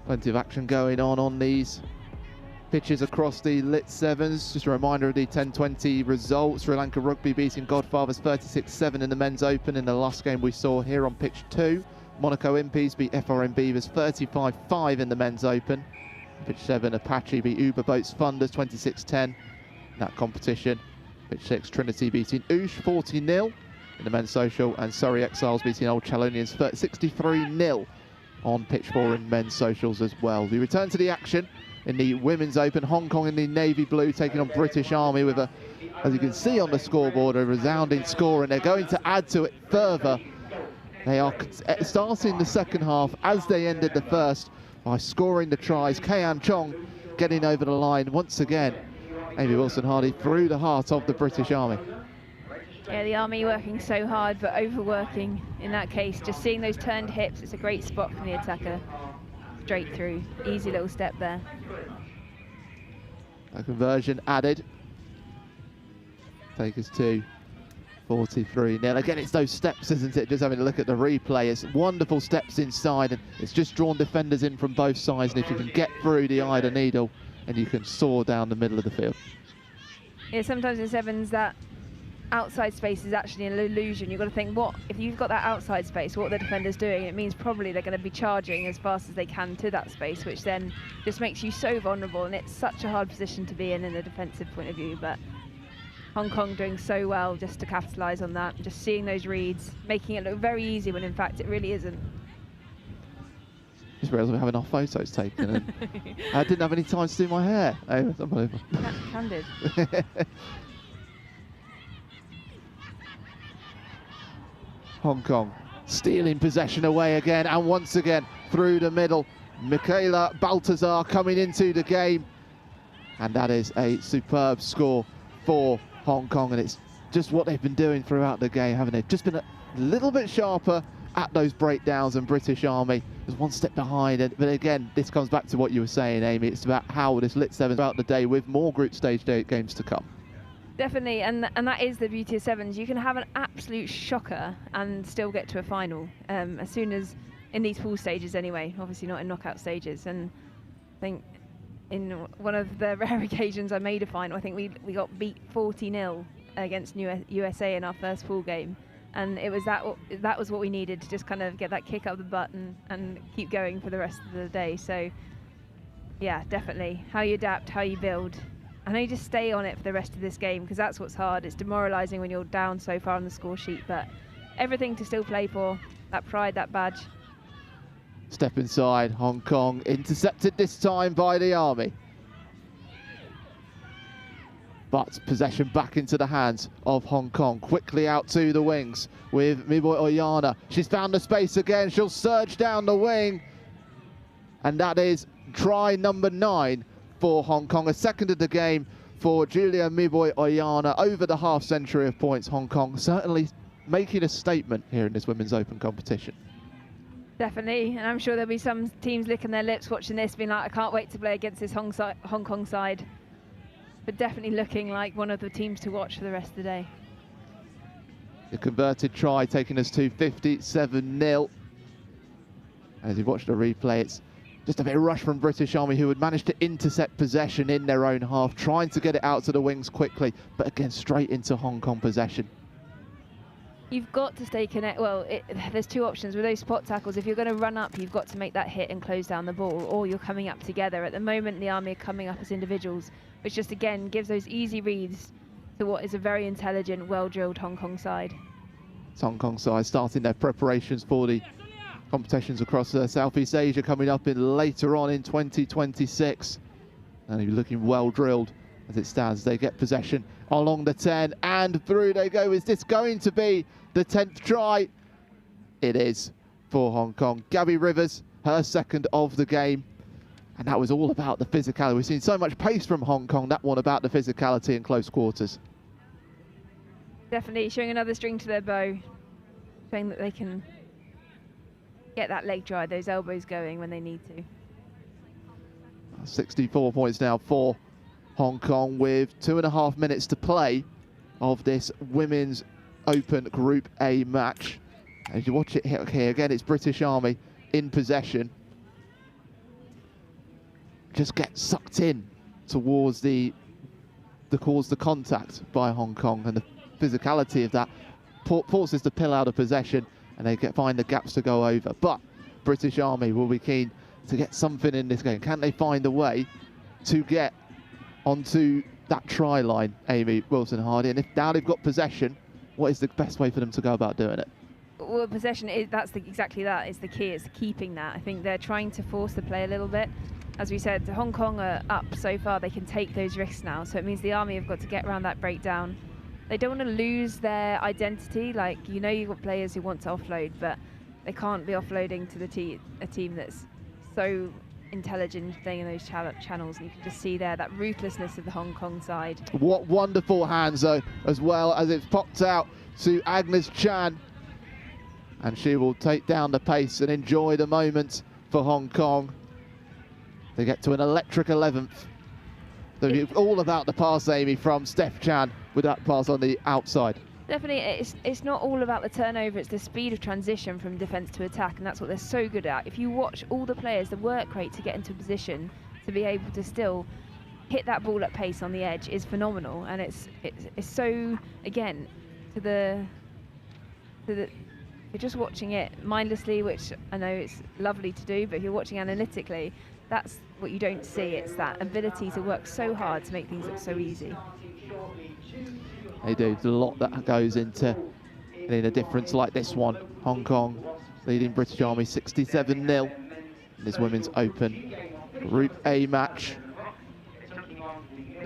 Plenty of action going on these pitches across the LIT7s. Just a reminder of the 10-20 results. Lanka Rugby beating Godfathers 36-7 in the men's open in the last game we saw here on pitch 2. Monaco Impies beat FRM Beavers 35-5 in the men's open. Pitch 7, Apache beat Uber Boats Funders 26-10 in that competition. Pitch 6, Trinity beating Oosh 40-0 in the men's social, and Surrey Exiles beating Old Chalonians 63-0 on pitch 4 in men's socials as well. We return to the action in the women's open. Hong Kong in the navy blue taking on British Army with a, as you can see on the scoreboard, a resounding score, and they're going to add to it further. They are starting the second half as they ended the first by scoring the tries. Kayan Chong getting over the line once again. Amy Wilson-Hardy through the heart of the British Army. Yeah, the Army working so hard, but overworking in that case. Just seeing those turned hips, it's a great spot from the attacker. Straight through, easy little step there. A conversion added. Take us to 43-0. Again, it's those steps, isn't it? Just having a look at the replay. It's wonderful steps inside, and it's just drawn defenders in from both sides. And if you can get through the eye of the needle, and you can soar down the middle of the field. Yeah, sometimes in sevens that outside space is actually an illusion. You've got to think, what if you've got that outside space, what are the defenders doing? It means probably they're going to be charging as fast as they can to that space, which then just makes you so vulnerable, and it's such a hard position to be in a defensive point of view. But Hong Kong doing so well just to capitalise on that, just seeing those reads, making it look very easy when in fact it really isn't. Just realised we're having our photos taken, and I didn't have any time to do my hair. Oh, that's unbelievable. Candid. Hong Kong stealing possession away again, and once again through the middle. Michaela Baltazar coming into the game, and that is a superb score for Hong Kong, and it's just what they've been doing throughout the game, haven't they? Just been a little bit sharper at those breakdowns, and British Army is one step behind. But again, this comes back to what you were saying, Amy. It's about how this LIT7 throughout the day, with more group stage games to come. Definitely, and that is the beauty of sevens. You can have an absolute shocker and still get to a final, as soon as, in these pool stages anyway, obviously not in knockout stages. And I think in one of the rare occasions I made a final, I think we got beat 40-0 against USA in our first pool game. And it was that was what we needed to just kind of get that kick up the butt and keep going for the rest of the day. So yeah, definitely how you adapt, how you build. I know you just stay on it for the rest of this game, because that's what's hard. It's demoralising when you're down so far on the score sheet, but everything to still play for, that pride, that badge. Step inside, Hong Kong, intercepted this time by the Army. But possession back into the hands of Hong Kong. Quickly out to the wings with Miboy Oyana. She's found the space again, she'll surge down the wing. And that is try number 9 for Hong Kong, a second of the game for Julia Miboy Oyana. Over the half century of points, Hong Kong certainly making a statement here in this Women's Open competition. Definitely, and I'm sure there'll be some teams licking their lips watching this, being like, I can't wait to play against this Hong Kong side. But definitely looking like one of the teams to watch for the rest of the day. The converted try taking us to 57-0. As you watch the replay, it's just a bit of rush from British Army, who had managed to intercept possession in their own half, trying to get it out to the wings quickly, but again straight into Hong Kong possession. You've got to stay connected. Well, there's two options with those spot tackles. If you're going to run up, you've got to make that hit and close down the ball, or you're coming up together. At the moment, the Army are coming up as individuals, which just again gives those easy reads to what is a very intelligent, well-drilled Hong Kong side. It's Hong Kong side starting their preparations for the competitions across Southeast Asia coming up later on in 2026. And he's looking well drilled as it stands. They get possession along the 10 and through they go. Is this going to be the 10th try? It is for Hong Kong. Gabby Rivers, her second of the game. And that was all about the physicality. We've seen so much pace from Hong Kong. That one about the physicality in close quarters. Definitely showing another string to their bow, showing that they can get that leg dry, those elbows going when they need to. 64 points now for Hong Kong with 2.5 minutes to play of this Women's Open Group A match. As you watch it here again, it's British Army in possession. just get sucked in towards the contact by Hong Kong, and the physicality of that forces the pill out of possession, and they find the gaps to go over. But British Army will be keen to get something in this game. Can they find a way to get onto that try line, Amy Wilson-Hardy? And if now they've got possession, what is the best way for them to go about doing it? Well, possession is exactly that is the key. It's keeping that. I think they're trying to force the play a little bit. As we said, Hong Kong are up so far, they can take those risks now. So it means the Army have got to get around that breakdown. They don't want to lose their identity. Like, you know, you've got players who want to offload, but they can't be offloading to a team that's so intelligent playing in those channels. And you can just see there that ruthlessness of the Hong Kong side. What wonderful hands, though, as well, as it's popped out to Agnes Chan. And she will take down the pace and enjoy the moment for Hong Kong. They get to an electric 11th. All about the pass, Amy, from Steph Chan with that pass on the outside. Definitely, it's not all about the turnover, it's the speed of transition from defence to attack, and that's what they're so good at. If you watch all the players, the work rate to get into position, to be able to still hit that ball at pace on the edge is phenomenal. And it's so, again, you're just watching it mindlessly, which I know it's lovely to do, but if you're watching analytically, that's what you don't see. It's that ability to work so hard to make things look so easy. They do. There's a lot that goes into in a difference like this one. Hong Kong leading British Army 67-0 in this Women's Open Group A match.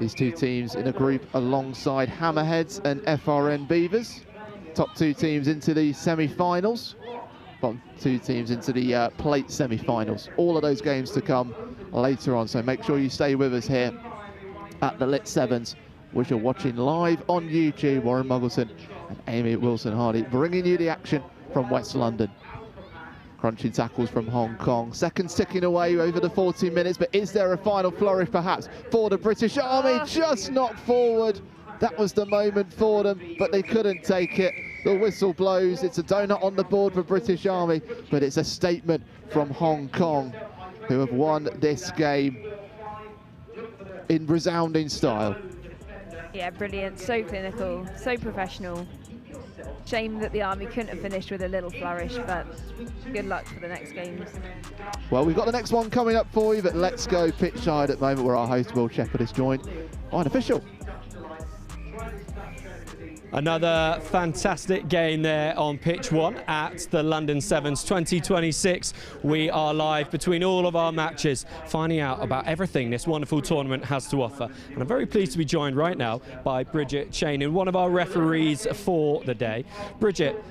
These two teams in a group alongside Hammerheads and FRN Beavers. Top two teams into the semi-finals. Bottom two teams into the plate semi-finals. All of those games to come later on, so make sure you stay with us here at the LIT7s, which you're watching live on YouTube. Warren Muggleton and Amy Wilson-Hardy bringing you the action from West London. Crunching tackles from Hong Kong. Seconds ticking away over the 40 minutes, but is there a final flourish perhaps for the British Army? Just knocked forward. That was the moment for them, but they couldn't take it. The whistle blows. It's a donut on the board for British Army, but it's a statement from Hong Kong, who have won this game in resounding style. Yeah, brilliant. So clinical, so professional. Shame that the Army couldn't have finished with a little flourish, but good luck for the next games. Well, we've got the next one coming up for you, but let's go pitch side at the moment, where our host Will Shepherd is joined by an official. Another fantastic game there on pitch one at the London Sevens 2026. We are live between all of our matches, finding out about everything this wonderful tournament has to offer. And I'm very pleased to be joined right now by Bridget Chainin, one of our referees for the day. Bridget,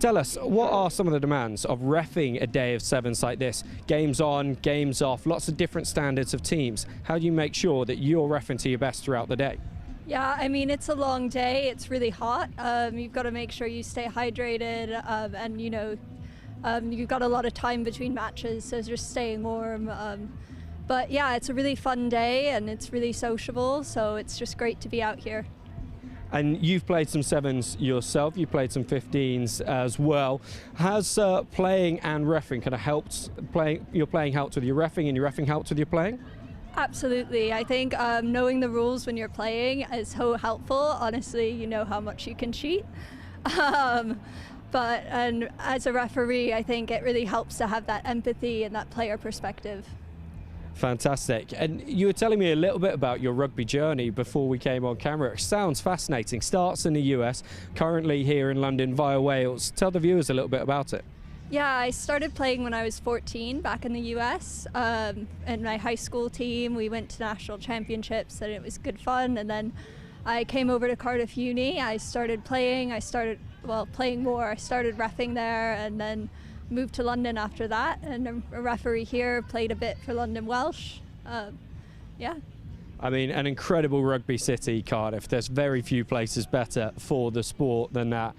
tell us, what are some of the demands of reffing a day of sevens like this? Games on, games off, lots of different standards of teams. How do you make sure that you're reffing to your best throughout the day? Yeah, I mean, it's a long day. It's really hot. You've got to make sure you stay hydrated, and you know, you've got a lot of time between matches, so just staying warm. But yeah, it's a really fun day and it's really sociable, so it's just great to be out here. And you've played some sevens yourself, you played some 15s as well. Has playing and reffing kind of helped, your playing helped with your reffing and your reffing helped with your playing? Absolutely. I think knowing the rules when you're playing is so helpful. Honestly, you know how much you can cheat. And as a referee, I think it really helps to have that empathy and that player perspective. Fantastic. And you were telling me a little bit about your rugby journey before we came on camera. It sounds fascinating. Starts in the US, currently here in London via Wales. Tell the viewers a little bit about it. Yeah, I started playing when I was 14 back in the US. In my high school team, we went to national championships and it was good fun. And then I came over to Cardiff Uni. I started playing. Playing more. I started reffing there and then moved to London after that. And I'm a referee here, played a bit for London Welsh. Yeah. I mean, an incredible rugby city, Cardiff. There's very few places better for the sport than that.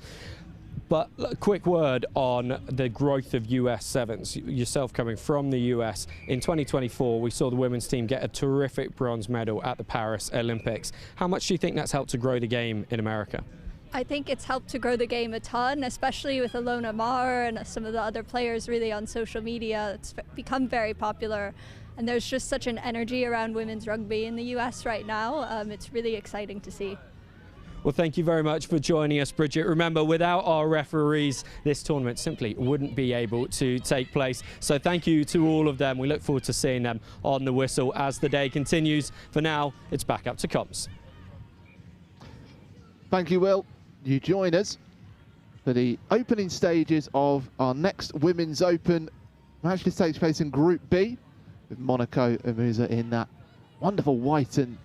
But a quick word on the growth of US sevens. Yourself coming from the US, in 2024 we saw the women's team get a terrific bronze medal at the Paris Olympics. How much do you think that's helped to grow the game in America? I think it's helped to grow the game a ton, especially with Alona Maher and some of the other players really on social media. It's become very popular. And there's just such an energy around women's rugby in the US right now. It's really exciting to see. Well, thank you very much for joining us, Bridget. Remember, without our referees, this tournament simply wouldn't be able to take place. So thank you to all of them. We look forward to seeing them on the whistle as the day continues. For now, it's back up to comms. Thank you, Will. You join us for the opening stages of our next Women's Open, which actually takes place in Group B, with Monaco and Musa in that wonderful white and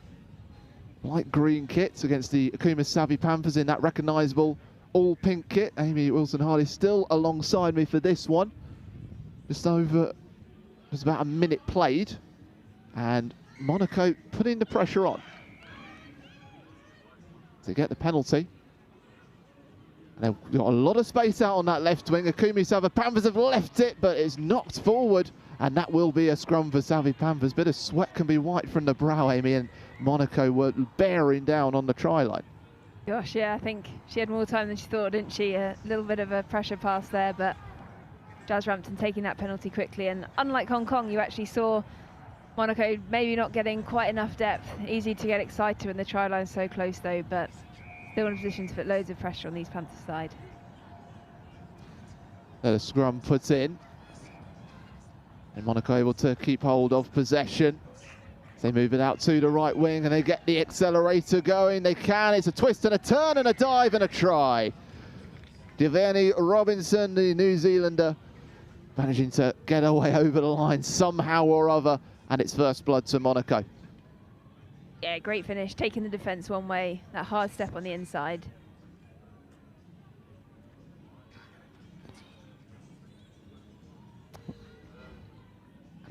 light green kits against the Akuma Savvy Panthers in that recognisable all pink kit. Amy Wilson-Hardy still alongside me for this one. Just about a minute played, and Monaco putting the pressure on to get the penalty. And they've got a lot of space out on that left wing. Akuma Savvy Panthers have left it, but it's knocked forward, and that will be a scrum for Savvy Panthers. Bit of sweat can be wiped from the brow, Amy, and Monaco were bearing down on the try line. Gosh, yeah, I think she had more time than she thought, didn't she? A little bit of a pressure pass there, but Jazz Rampton taking that penalty quickly. And unlike Hong Kong, you actually saw Monaco maybe not getting quite enough depth. Easy to get excited when the try line's so close, though, but still in a position to put loads of pressure on these Panthers side. The scrum puts in, and Monaco able to keep hold of possession. They move it out to the right wing and they get the accelerator going. They can. It's a twist and a turn and a dive and a try. Devani Robinson, the New Zealander, managing to get away over the line somehow or other, and it's first blood to Monaco. Yeah, great finish, taking the defence one way, that hard step on the inside.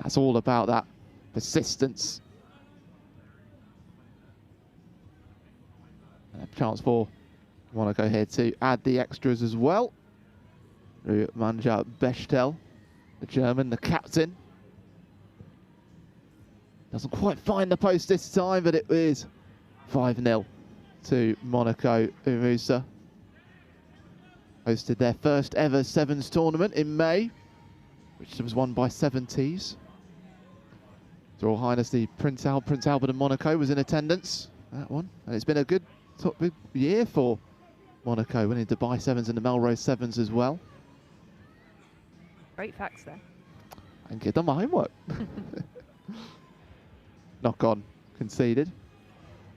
That's all about that persistence. And a chance for Monaco here to add the extras as well. Manja Bechtel, the German, the captain. Doesn't quite find the post this time, but it is 5-0 to Monaco Umusa. Hosted their first ever Sevens tournament in May, which was won by 70s. His Royal Highness the Prince Albert of Monaco was in attendance, that one. And it's been a good year for Monaco, winning Dubai Sevens and the Melrose Sevens as well. Great facts there. And get done my homework. Knock on, conceded.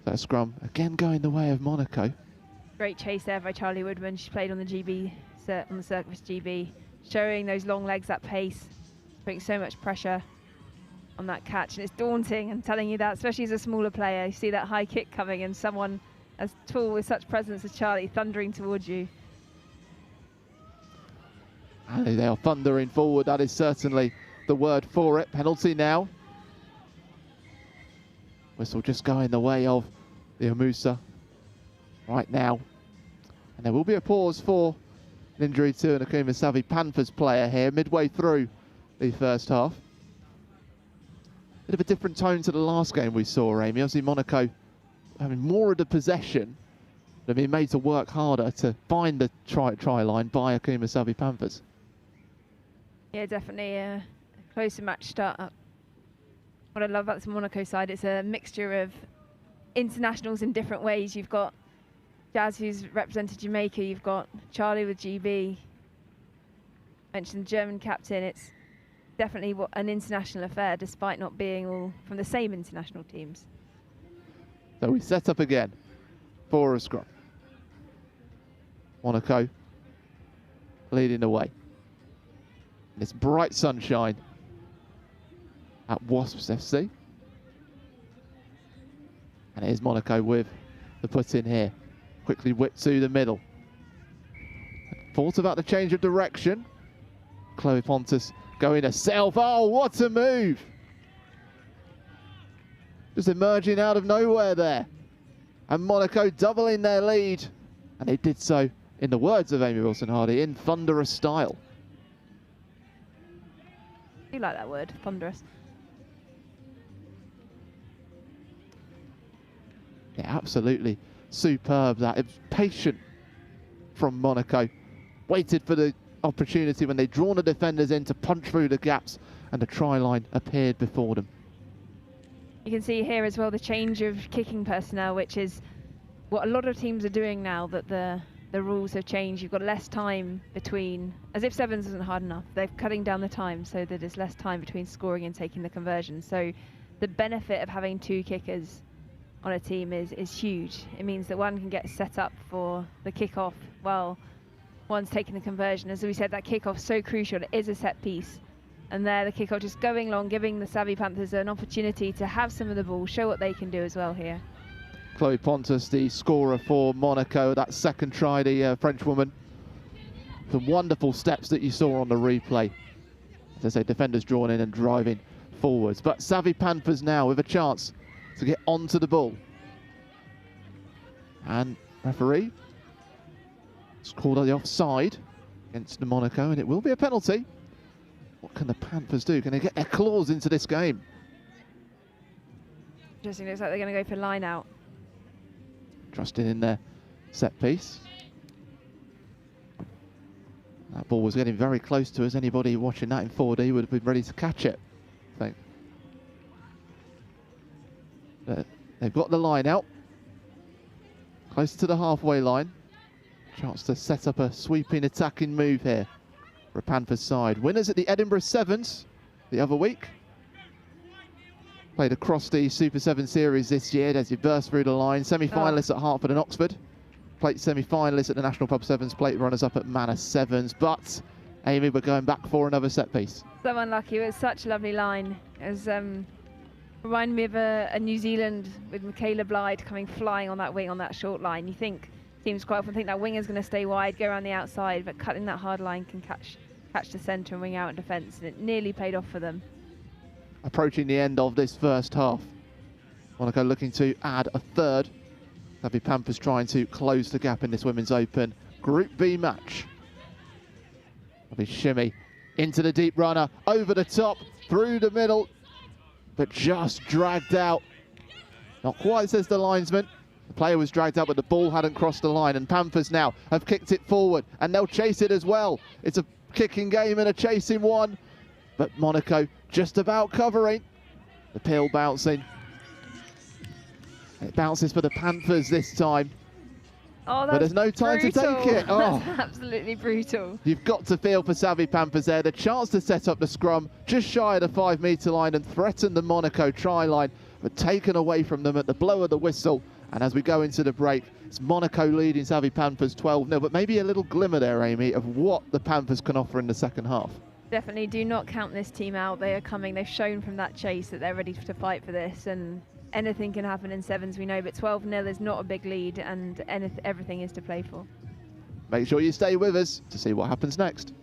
That scrum again going the way of Monaco. Great chase there by Charlie Woodman. She played on the GB, on the Circus GB, showing those long legs, that pace, putting so much pressure on that catch, and it's daunting. I'm telling you that, especially as a smaller player. You see that high kick coming and someone as tall with such presence as Charlie thundering towards you. And they are thundering forward. That is certainly the word for it. Penalty now. Whistle just going the way of the Umusa right now. And there will be a pause for an injury to an Akuma Savvy Panthers player here midway through the first half. Bit of a different tone to the last game we saw, Amy. Obviously Monaco having more of the possession, but being made to work harder to find the try line by Akuma Savvy Panthers. Yeah, definitely a closer match start. What I love about this Monaco side, it's a mixture of internationals in different ways. You've got Jazz, who's represented Jamaica. You've got Charlie with GB. Mentioned the German captain. It's definitely an international affair, despite not being all from the same international teams. So we set up again for a scrum. Monaco leading the way. It's bright sunshine at Wasps FC. And it is Monaco with the put in here. Quickly whipped to the middle. Thought about the change of direction. Chloe Pontus going herself. Oh, what a move! Just emerging out of nowhere there. And Monaco doubling their lead. And they did so, in the words of Amy Wilson-Hardy, in thunderous style. I do like that word, thunderous. Yeah, absolutely superb that. It was patient from Monaco. Waited for the opportunity when they'd drawn the defenders in to punch through the gaps and the try line appeared before them. You can see here as well the change of kicking personnel, which is what a lot of teams are doing now that the rules have changed. You've got less time between, as if sevens isn't hard enough, they're cutting down the time so that there's less time between scoring and taking the conversion. So the benefit of having 2 kickers on a team is huge. It means that one can get set up for the kick-off while one's taking the conversion. As we said, that kick-off's so crucial. It is a set piece. And there, the kick-off just going long, giving the Savvy Panthers an opportunity to have some of the ball, show what they can do as well here. Chloe Pontus, the scorer for Monaco, that second try, the French woman. Some wonderful steps that you saw on the replay. As I say, defenders drawn in and driving forwards. But Savvy Panthers now with a chance to get onto the ball. And referee has called out the offside against the Monaco, and it will be a penalty. What can the Panthers do? Can they get their claws into this game? Interesting, looks like they're going to go for line out. Trusting in their set piece. That ball was getting very close to us. Anybody watching that in 4D would have been ready to catch it, I think. But they've got the line out. Close to the halfway line. Chance to set up a sweeping attacking move here for a Panthers side. Winners at the Edinburgh Sevens the other week. Played across the Super 7 series this year as he burst through the line. Semi-finalists at Hertford and Oxford. Plate semi-finalists at the National Pub Sevens. Plate runners-up at Manor Sevens. But, Amy, we're going back for another set piece. So unlucky. It was such a lovely line. It was, reminded me of a New Zealand with Michaela Blyde coming flying on that wing on that short line. You think, teams quite often think that wing is going to stay wide, go around the outside, but cutting that hard line can catch the centre and wing out in defence, and it nearly paid off for them. Approaching the end of this first half. Monaco looking to add a third. Savvy Panthers trying to close the gap in this Women's Open Group B match. Lovely shimmy into the deep runner, over the top, through the middle, but just dragged out. Not quite, says the linesman. The player was dragged out, but the ball hadn't crossed the line, and Panthers now have kicked it forward, and they'll chase it as well. It's a kicking game and a chasing one, but Monaco just about covering. The pill bouncing. It bounces for the Panthers this time. Oh, but there's no time brutal. to take it. Oh, that's absolutely brutal. You've got to feel for Savvy Panthers there. The chance to set up the scrum just shy of the 5 metre line and threaten the Monaco try line, but taken away from them at the blow of the whistle. And as we go into the break, it's Monaco leading Savvy Panthers 12-0, but maybe a little glimmer there, Amy, of what the Panthers can offer in the second half. Definitely do not count this team out. They are coming. They've shown from that chase that they're ready to fight for this, and anything can happen in sevens, we know, but 12-0 is not a big lead, and everything is to play for. Make sure you stay with us to see what happens next.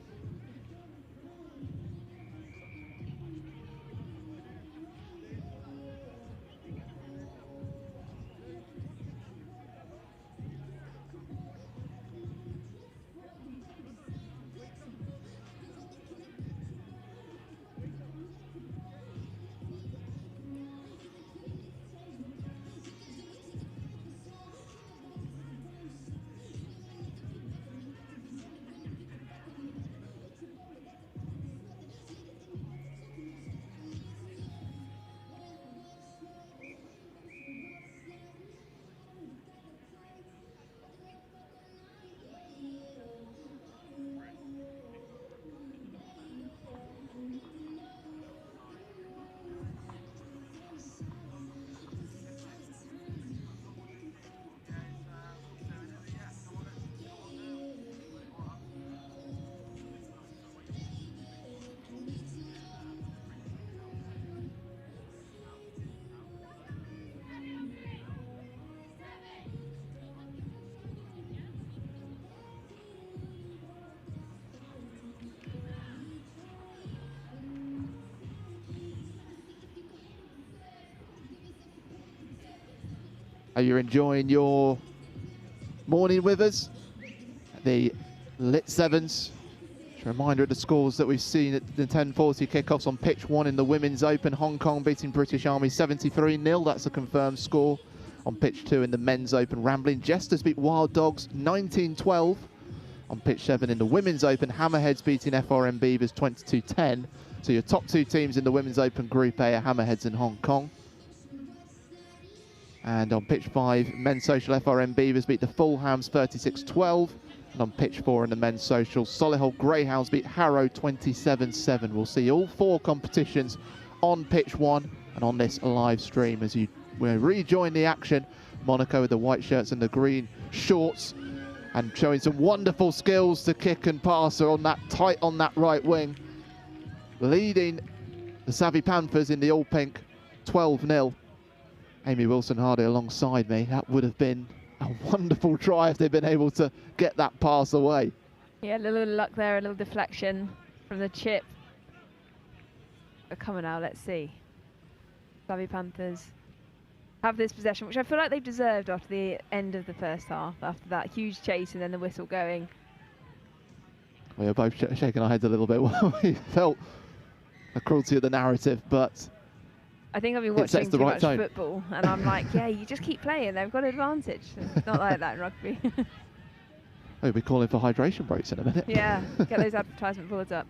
Are you enjoying your morning with us? The LIT7s. Just a reminder of the scores that we've seen at the 10:40 kickoffs on pitch 1 in the Women's Open. Hong Kong beating British Army 73-0. That's a confirmed score. On pitch 2 in the Men's Open, Rambling Jesters beat Wild Dogs 19-12. On pitch 7 in the Women's Open, Hammerheads beating FRM Beavers 22-10. So your top 2 teams in the Women's Open Group A are Hammerheads and Hong Kong. And on pitch 5, Men's Social, FRM Beavers beat the Fulhams 36-12. And on pitch 4 in the Men's Social, Solihull Greyhounds beat Harrow 27-7. We'll see all 4 competitions on pitch 1 and on this live stream as we rejoin the action. Monaco with the white shirts and the green shorts, and showing some wonderful skills to kick and pass on that tight on that right wing, leading the Savvy Panthers in the all pink 12-0. Amy Wilson-Hardy alongside me. That would have been a wonderful try if they'd been able to get that pass away. Yeah, a little luck there, a little deflection from the chip. But coming out, let's see. Savvy Panthers have this possession, which I feel like they've deserved after the end of the first half, after that huge chase and then the whistle going. We were both shaking our heads a little bit. We felt the cruelty of the narrative, but I think I've been watching too much tone. football, and I'm like, yeah, you just keep playing. They've got advantage. It's not like that in rugby. We'll be calling for hydration breaks in a minute. Yeah, get those advertisement boards up.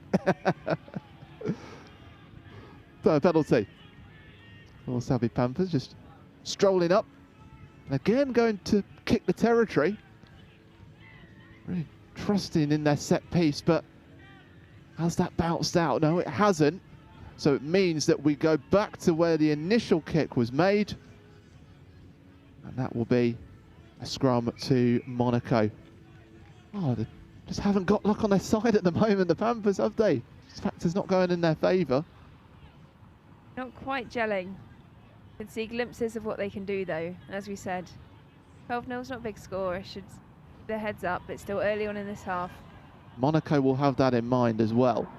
So a penalty. Well, Savvy Panthers just strolling up, and again going to kick the territory. Really trusting in their set piece, but has that bounced out? No, it hasn't. So it means that we go back to where the initial kick was made, and that will be a scrum to Monaco. Oh, they just haven't got luck on their side at the moment, the Panthers, have they? This factor's not going in their favour. Not quite gelling. You can see glimpses of what they can do, though. And as we said, 12-0's not a big score. It should their heads up. It's still early on in this half. Monaco will have that in mind as well.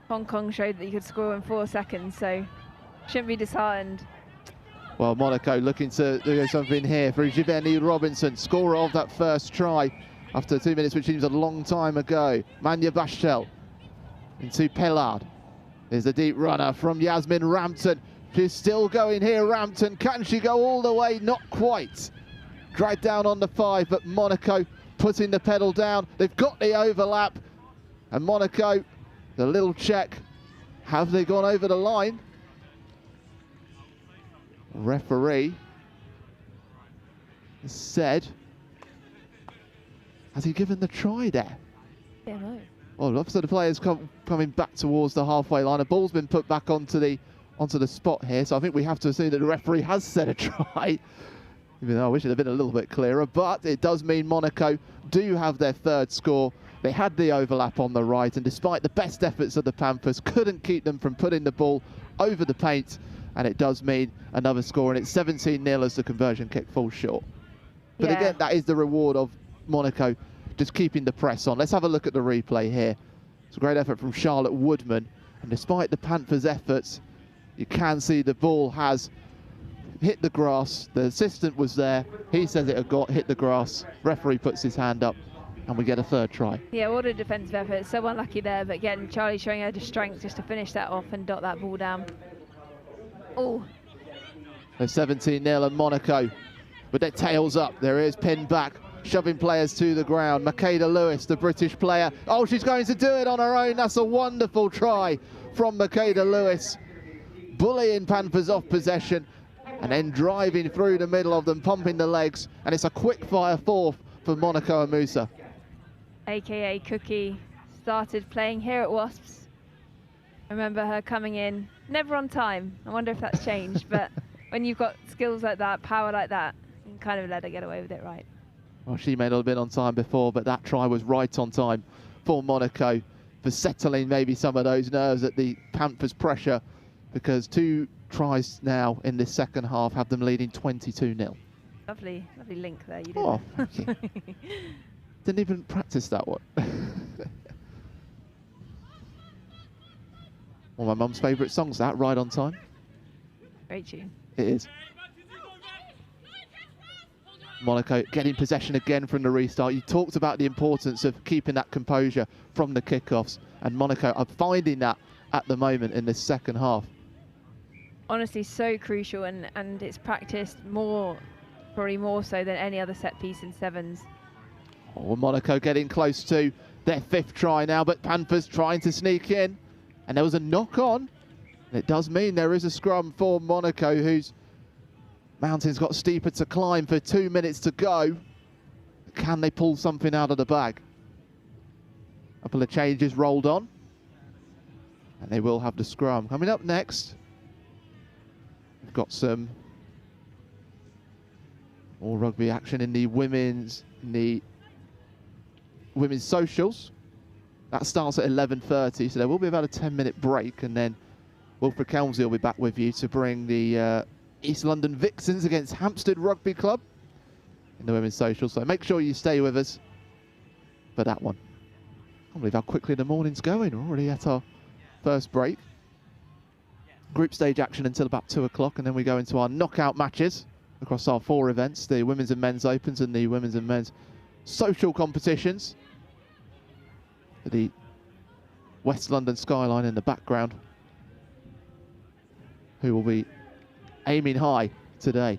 Hong Kong showed that you could score in 4 seconds, so shouldn't be disheartened. Well, Monaco looking to do something here for Jiveni Robinson, scorer of that first try after 2 minutes, which seems a long time ago. Manya Bashtel into Pellard. There's the deep runner from Yasmin Rampton. She's still going here, Rampton. Can she go all the way? Not quite. Dragged down on the 5, but Monaco putting the pedal down. They've got the overlap. And Monaco, the little check. Have they gone over the line? Referee has said, has he given the try there? Yeah, no. Well, lots of the players coming back towards the halfway line. A ball's been put back onto the spot here, so I think we have to assume that the referee has said a try. Even though I wish it had been a little bit clearer, but it does mean Monaco do have their third score. They had the overlap on the right, and despite the best efforts of the Panthers, couldn't keep them from putting the ball over the paint, and it does mean another score, and it's 17-0 as the conversion kick falls short. But Yeah. again, that is the reward of Monaco just keeping the press on. Let's have a look at the replay here. It's a great effort from Charlotte Woodman, and despite the Panthers' efforts, you can see the ball has hit the grass. The assistant was there. He says it had hit the grass. Referee puts his hand up, and we get a third try. Yeah, what a defensive effort. So unlucky there, but again, Charlie showing her the strength just to finish that off and dot that ball down. Oh. So 17-0 and Monaco with their tails up. There is pinned back, shoving players to the ground. Makeda Lewis, the British player. Oh, she's going to do it on her own. That's a wonderful try from Makeda Lewis. Bullying Panthers off possession and then driving through the middle of them, pumping the legs. And it's a quick fire fourth for Monaco and Musa. AKA Cookie started playing here at Wasps. I remember her coming in, never on time. I wonder if that's changed, but when you've got skills like that, power like that, you can kind of let her get away with it, right? Well, she may not have been on time before, but that try was right on time for Monaco, for settling maybe some of those nerves at the Panthers' pressure, because 2 tries now in this second half have them leading 22-0. Lovely link there, you did. Oh, thank you. Didn't even practice that one. One of my mum's favourite songs, that, Right on Time. Great tune. It is. Monaco getting possession again from the restart. You talked about the importance of keeping that composure from the kickoffs, and Monaco are finding that at the moment in this second half. Honestly, so crucial, and it's practiced more, probably more so than any other set piece in sevens. Oh, Monaco getting close to their 5th try now, but Panthers trying to sneak in. And there was a knock on. It does mean there is a scrum for Monaco, whose mountain's got steeper to climb for 2 minutes to go. Can they pull something out of the bag? A couple of changes rolled on. And they will have the scrum. Coming up next, we've got some more rugby action in the women's socials. That starts at 11:30, so there will be about a 10-minute break, and then Wilfred Kelmsley will be back with you to bring the East London Vixens against Hampstead Rugby Club in the women's social. So make sure you stay with us for that one. I can't believe how quickly the morning's going. We're already at our first break. Group stage action until about 2 o'clock, and then we go into our knockout matches across our 4 events, the women's and men's opens and the women's and men's social competitions. The West London skyline in the background, who will be aiming high today.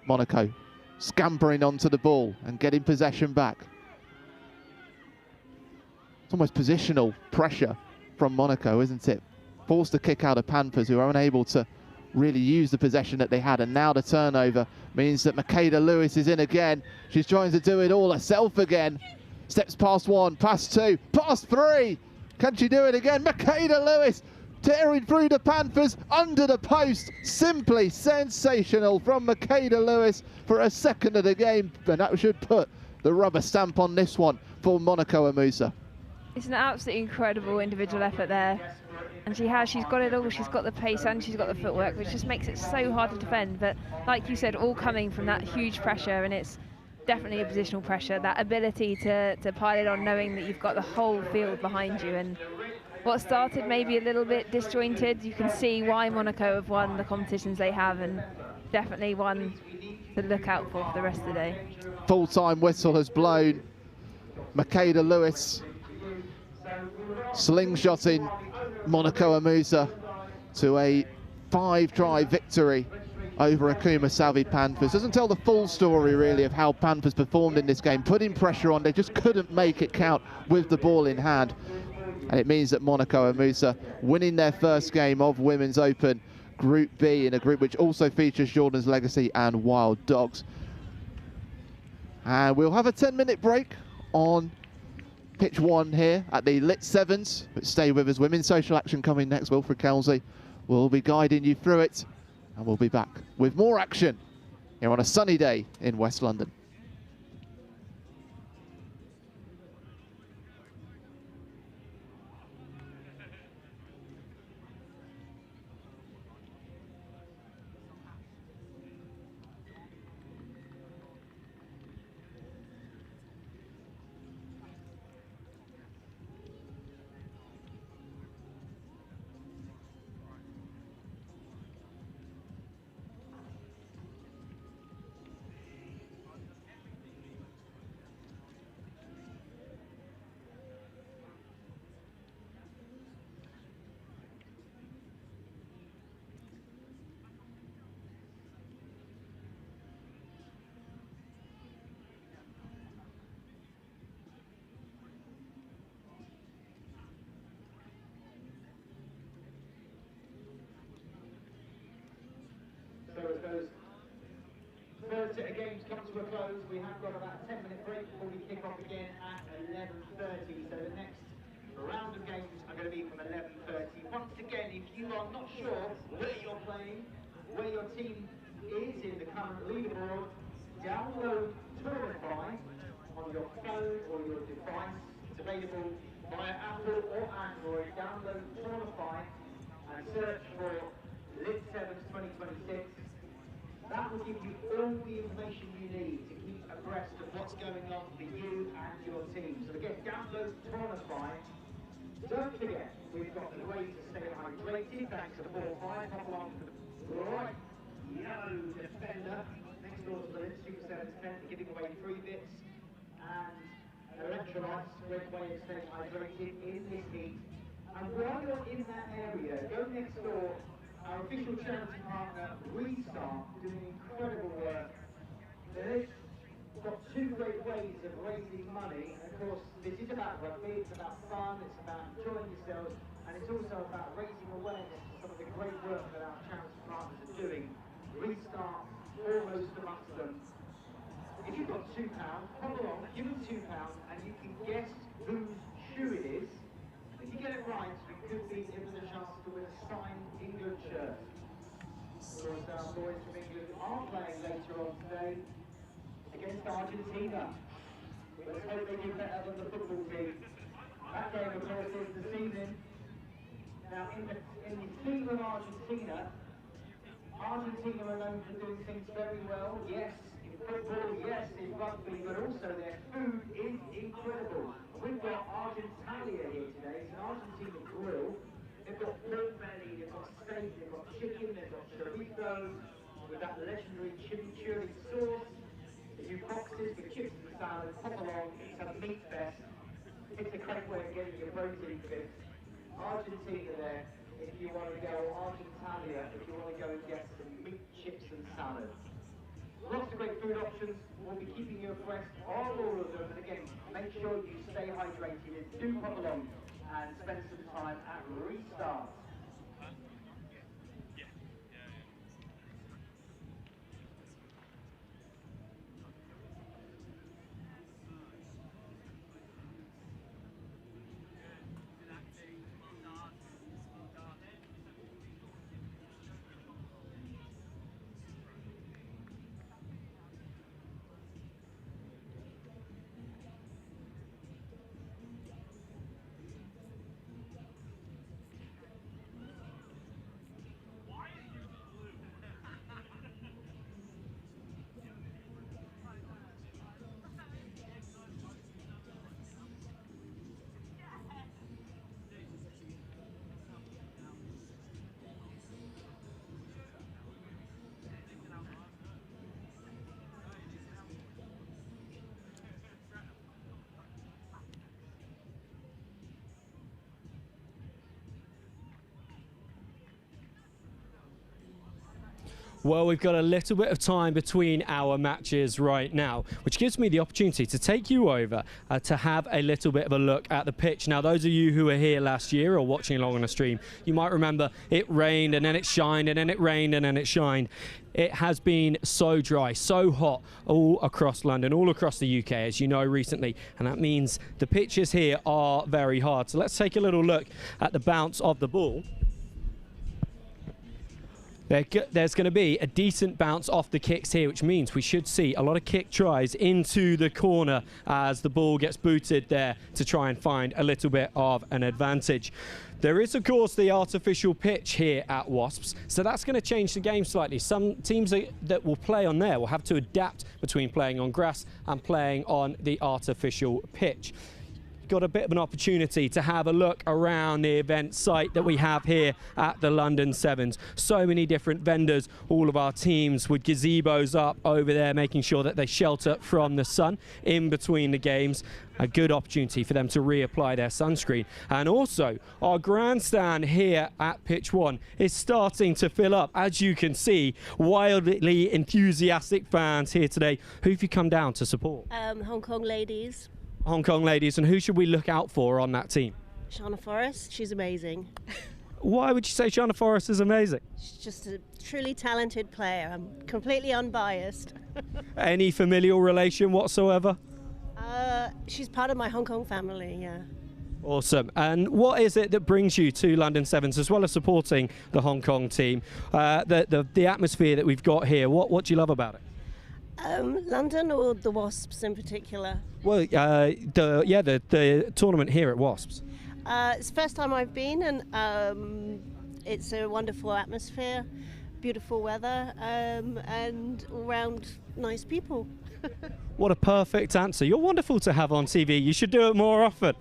Monaco scampering onto the ball and getting possession back. It's almost positional pressure from Monaco, isn't it? Forced to kick out of Panthers, who are unable to really use the possession that they had, and now the turnover means that Makeda Lewis is in again. She's trying to do it all herself again. Steps past 1, past 2, past 3. Can she do it again? Makeda Lewis tearing through the Panthers under the post. Simply sensational from Makeda Lewis for a second of the game, and that should put the rubber stamp on this one for Monaco Amusa. It's an absolutely incredible individual effort there. And she's got it all. She's got the pace and she's got the footwork, which just makes it so hard to defend. But like you said, all coming from that huge pressure, and it's definitely a positional pressure, that ability to pile it on, knowing that you've got the whole field behind you. And what started maybe a little bit disjointed, you can see why Monaco have won the competitions they have, and definitely one to look out for the rest of the day. Full-time whistle has blown. Makeda Lewis slingshotting Monaco Amusa to a 5-try victory over Akuma Salvi Panthers. Doesn't tell the full story really of how Panthers performed in this game, putting pressure on. They just couldn't make it count with the ball in hand, and it means that Monaco Amusa winning their first game of Women's Open Group B, in a group which also features Jordan's Legacy and Wild Dogs. And we'll have a 10-minute break on pitch 1 here at the LIT7s, but stay with us. Women's social action coming next. Wilfred Kelmsley will be guiding you through it, and we'll be back with more action here on a sunny day in West London. As those third set of games come to a close, we have got about a 10-minute break before we kick off again at 11:30. So the next round of games are going to be from 11:30. Once again, if you are not sure where you're playing, where your team is in the current leaderboard, download Tournify on your phone or your device. It's available via Apple or Android. Download Tournify and search for LIT7s 2026. That will give you all the information you need to keep abreast of what's going on for you and your team. So again, download Tournify. Don't forget, we've got the way to stay hydrated thanks to 4-5. Hop along to the bright yellow defender next door to the LIT7s tent, giving away 3 bits and electrolytes, great way of staying hydrated in this heat. And while you're in that area, go next door. Our official charity partner, Restart, doing incredible work. They've got 2 great ways of raising money, and of course this is about rugby, it's about fun, it's about enjoying yourselves, and it's also about raising awareness for some of the great work that our charity partners are doing. Restart, almost amongst them. If you've got £2, come along, give them £2 and you can guess whose shoe it is. If you get it right, you could be given a chance to win a signed England shirt. Of course, our boys from England are playing later on today against Argentina. Let's hope they do better than the football team. That game, of course, is this evening. Now, in the team of Argentina are known for doing things very well. Yes, in football, yes, in rugby, but also their food is incredible. We've got Argentalia here today. It's an Argentina grill. They've got pork belly, they've got steak, they've got chicken, they've got chorizo, with that legendary chimichurri sauce. A few boxes with chips and salad, pop along, it's a meat fest. It's a great way of getting your protein fix. Argentina there, if you want to go, Argentalia, if you want to go and get some meat, chips and salad. Lots of great food options. We'll be keeping you abreast of all of them. And again, make sure you stay hydrated and do pop along and spend some time at Restart. Well, we've got a little bit of time between our matches right now, which gives me the opportunity to take you over to have a little bit of a look at the pitch. Now, those of you who were here last year or watching along on the stream, you might remember it rained and then it shined and then it rained and then it shined. It has been so dry, so hot all across London, all across the UK, as you know, recently. And that means the pitches here are very hard. So let's take a little look at the bounce of the ball. There's going to be a decent bounce off the kicks here, which means we should see a lot of kick tries into the corner as the ball gets booted there to try and find a little bit of an advantage. There is, of course, the artificial pitch here at Wasps, so that's going to change the game slightly. Some teams that will play on there will have to adapt between playing on grass and playing on the artificial pitch. Got a bit of an opportunity to have a look around the event site that we have here at the London Sevens. So many different vendors, all of our teams with gazebos up over there, making sure that they shelter from the sun in between the games. A good opportunity for them to reapply their sunscreen. And also, our grandstand here at Pitch 1 is starting to fill up. As you can see, wildly enthusiastic fans here today. Who have you come down to support? Hong Kong ladies. Hong Kong ladies, and who should we look out for on that team? Shauna Forrest, she's amazing. Why would you say Shauna Forrest is amazing? She's just a truly talented player. I'm completely unbiased. Any familial relation whatsoever? She's part of my Hong Kong family, yeah. Awesome. And what is it that brings you to London Sevens, as well as supporting the Hong Kong team? The atmosphere that we've got here, what do you love about it? London or the Wasps in particular? Well, the tournament here at Wasps. It's the first time I've been, and it's a wonderful atmosphere, beautiful weather, and all round nice people. What a perfect answer. You're wonderful to have on TV. You should do it more often.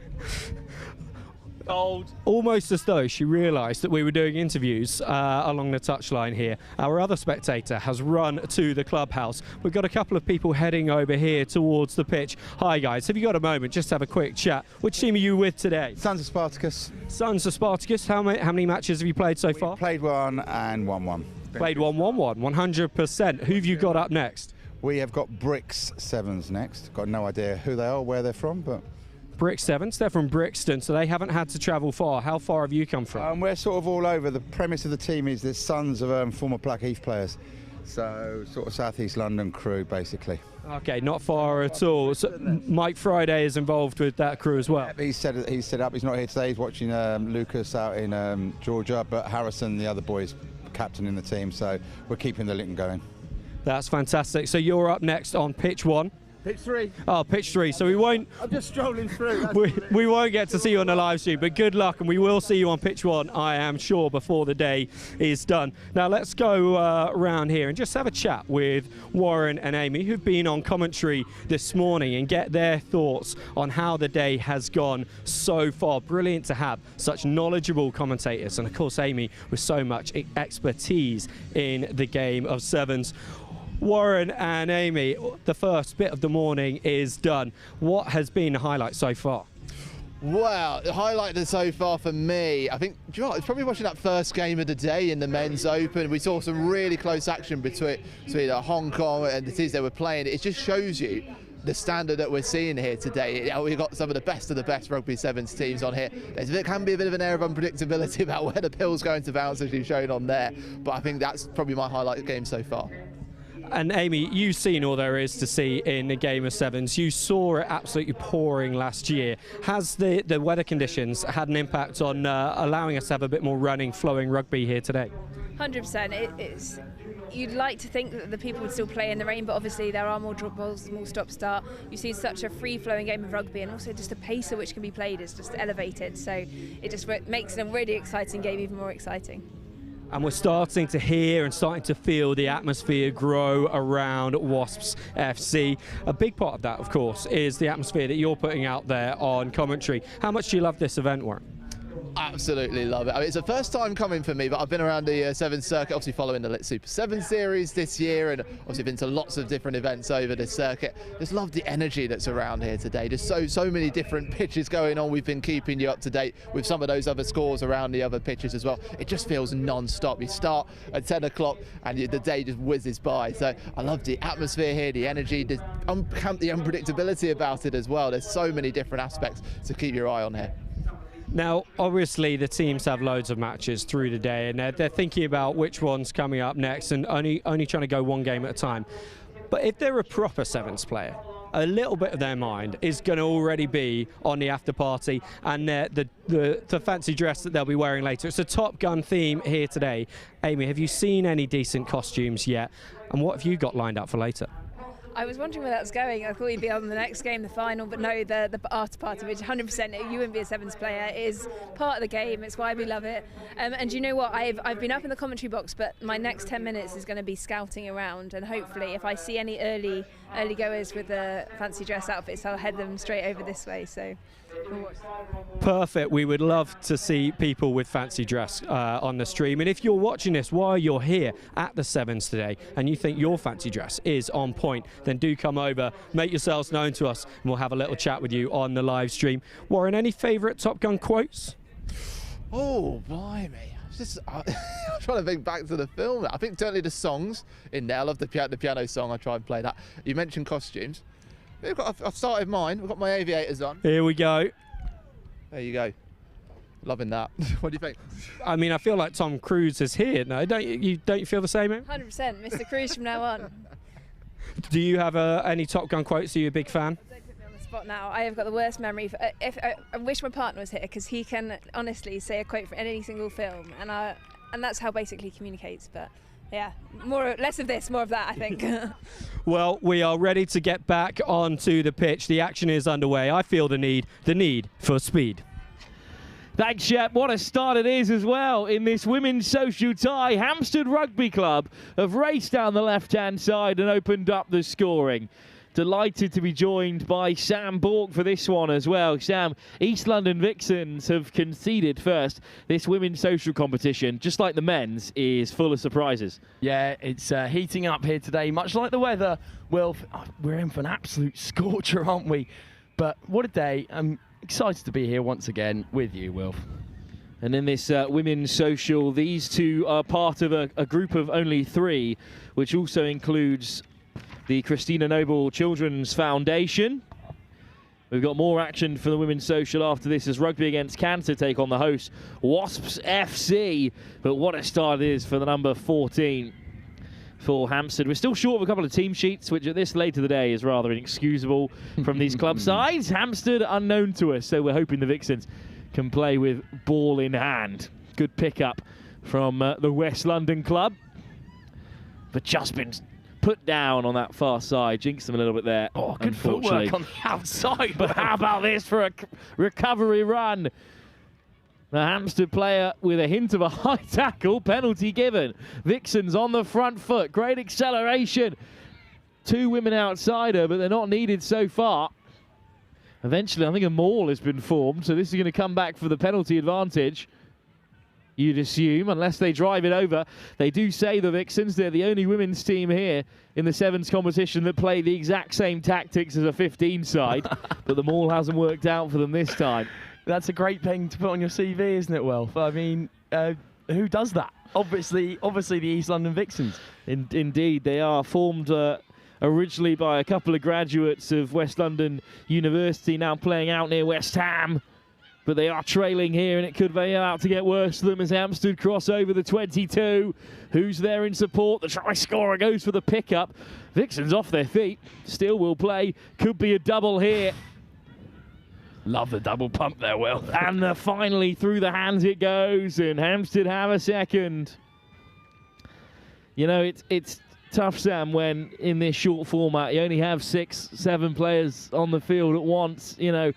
Almost as though she realised that we were doing interviews along the touchline here. Our other spectator has run to the clubhouse. We've got a couple of people heading over here towards the pitch. Hi guys, have you got a moment just to have a quick chat? Which team are you with today? Sons of Spartacus. Sons of Spartacus. How many matches have you played so far? Played one and won one. Played 1-1-1, 100%. Who have you got up next? We have got Bricks 7s next. Got no idea who they are, where they're from, but... Bricks 7s, they're from Brixton, so they haven't had to travel far. How far have you come from? We're sort of all over. The premise of the team is the sons of former Blackheath players. So sort of South East London crew, basically. Okay, not far at all. So Mike Friday is involved with that crew as well. He's set up. He's not here today. He's watching Lucas out in Georgia, but Harrison, the other boy, is captain in the team. So we're keeping the link going. That's fantastic. So you're up next on pitch 1. Pitch 3. Oh, pitch 3. So we won't. I'm just strolling through. We won't get to see you on the live stream, but good luck, and we will see you on pitch 1, I am sure, before the day is done. Now let's go around here and just have a chat with Warren and Amy, who've been on commentary this morning, and get their thoughts on how the day has gone so far. Brilliant to have such knowledgeable commentators, and of course Amy with so much expertise in the game of sevens. Warren and Amy, the first bit of the morning is done. What has been the highlight so far? Well, the highlight so far for me, I think, do you know what, it's probably watching that first game of the day in the Men's Open. We saw some really close action between Hong Kong and the teams they were playing. It just shows you the standard that we're seeing here today. We've got some of the best Rugby Sevens teams on here. There can be a bit of an air of unpredictability about where the pill's going to bounce, as you've shown on there, but I think that's probably my highlight game so far. And Amy, you've seen all there is to see in the game of sevens. You saw it absolutely pouring last year. Has the weather conditions had an impact on allowing us to have a bit more running, flowing rugby here today? 100%. You'd like to think that the people would still play in the rain, but obviously there are more drop balls, more stop-start. You see such a free-flowing game of rugby, and also just the pace at which can be played is just elevated. So it just makes a really exciting game even more exciting. And we're starting to hear and starting to feel the atmosphere grow around Wasps FC. A big part of that, of course, is the atmosphere that you're putting out there on commentary. How much do you love this event, Warren? Absolutely love it. I mean, it's the first time coming for me, but I've been around the Sevens circuit, obviously following the LIT Super 7 series this year, and obviously been to lots of different events over the circuit. Just love the energy that's around here today. There's so many different pitches going on. We've been keeping you up to date with some of those other scores around the other pitches as well. It just feels non-stop. You start at 10 o'clock and the day just whizzes by. So I love the atmosphere here, the energy, the unpredictability about it as well. There's so many different aspects to keep your eye on here. Now, obviously, the teams have loads of matches through the day, and they're thinking about which one's coming up next, and only trying to go one game at a time. But if they're a proper sevens player, a little bit of their mind is going to already be on the after party and the fancy dress that they'll be wearing later. It's a Top Gun theme here today. Amy, have you seen any decent costumes yet? And what have you got lined up for later? I was wondering where that was going. I thought you'd be on the next game, the final, but no, the after party, which 100% you wouldn't be a sevens player, is part of the game. It's why we love it. And you know what? I've been up in the commentary box, but my next 10 minutes is going to be scouting around, and hopefully, if I see any early goers with the fancy dress outfits, I'll head them straight over this way. So. Perfect. We would love to see people with fancy dress on the stream. And if you're watching this while you're here at the Sevens today and you think your fancy dress is on point, then do come over, make yourselves known to us, and we'll have a little chat with you on the live stream. Warren, any favourite Top Gun quotes? Oh, blimey. I'm trying to think back to the film. I think certainly the songs in there. I love the piano song. I try and play that. You mentioned costumes. I've started mine. We've got my aviators on. Here we go. There you go. Loving that. What do you think? I mean, I feel like Tom Cruise is here. No, don't you feel the same, Em? 100%, Mr. Cruise from now on. Do you have any Top Gun quotes? Are you a big fan? Don't put me on the spot now. I have got the worst memory. I wish my partner was here, because he can honestly say a quote from any single film, and that's how basically he communicates. But yeah, less of this, more of that, I think. Well, we are ready to get back onto the pitch. The action is underway. I feel the need for speed. Thanks, Shep. What a start it is as well in this women's social tie. Hampstead Rugby Club have raced down the left-hand side and opened up the scoring. Delighted to be joined by Sam Bork for this one as well. Sam, East London Vixens have conceded first. This women's social competition, just like the men's, is full of surprises. Yeah, it's heating up here today, much like the weather. Well, we're in for an absolute scorcher, aren't we? But what a day. I'm excited to be here once again with you, Wilf. And in this women's social, these two are part of a group of only three, which also includes the Christina Noble Children's Foundation. We've got more action for the women's social after this as Rugby Against Cancer take on the host Wasps FC. But what a start it is for the number 14 for Hampstead. We're still short of a couple of team sheets, which at this late of the day is rather inexcusable from these club sides. Hampstead unknown to us, so we're hoping the Vixens can play with ball in hand. Good pickup from the West London club. But just been put down on that far side, jinxed them a little bit there. Oh, good footwork on the outside. But how about this for a recovery run? The Hampstead player with a hint of a high tackle, penalty given. Vixens on the front foot, great acceleration. 2 women outside her, but they're not needed so far. Eventually, I think a maul has been formed, so this is going to come back for the penalty advantage. You'd assume, unless they drive it over. They do say, the Vixens, they're the only women's team here in the Sevens competition that play the exact same tactics as a 15 side, but the maul hasn't worked out for them this time. That's a great thing to put on your CV, isn't it, Wilf? I mean, who does that? Obviously the East London Vixens. Indeed, they are formed originally by a couple of graduates of West London University, now playing out near West Ham. But they are trailing here, and it could be about to get worse for them as Hampstead cross over the 22. Who's there in support? The try scorer goes for the pickup. Vixens off their feet. Still will play. Could be a double here. Love the double pump there, Will. And finally through the hands it goes, and Hampstead have a second. You know, it's tough, Sam, when in this short format you only have 6, 7 players on the field at once. You know,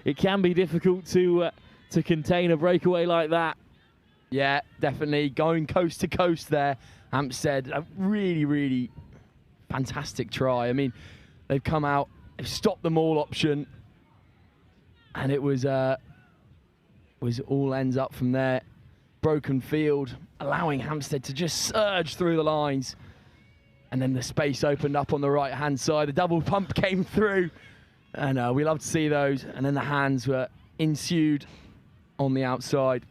it can be difficult to contain a breakaway like that. Yeah, definitely. Going coast to coast there. Hampstead, a really, really fantastic try. I mean, they've come out, they've stopped the maul option, and it was all ends up from there. Broken field, allowing Hampstead to just surge through the lines. And then the space opened up on the right-hand side. A double pump came through. And we love to see those. And then the hands were ensued on the outside.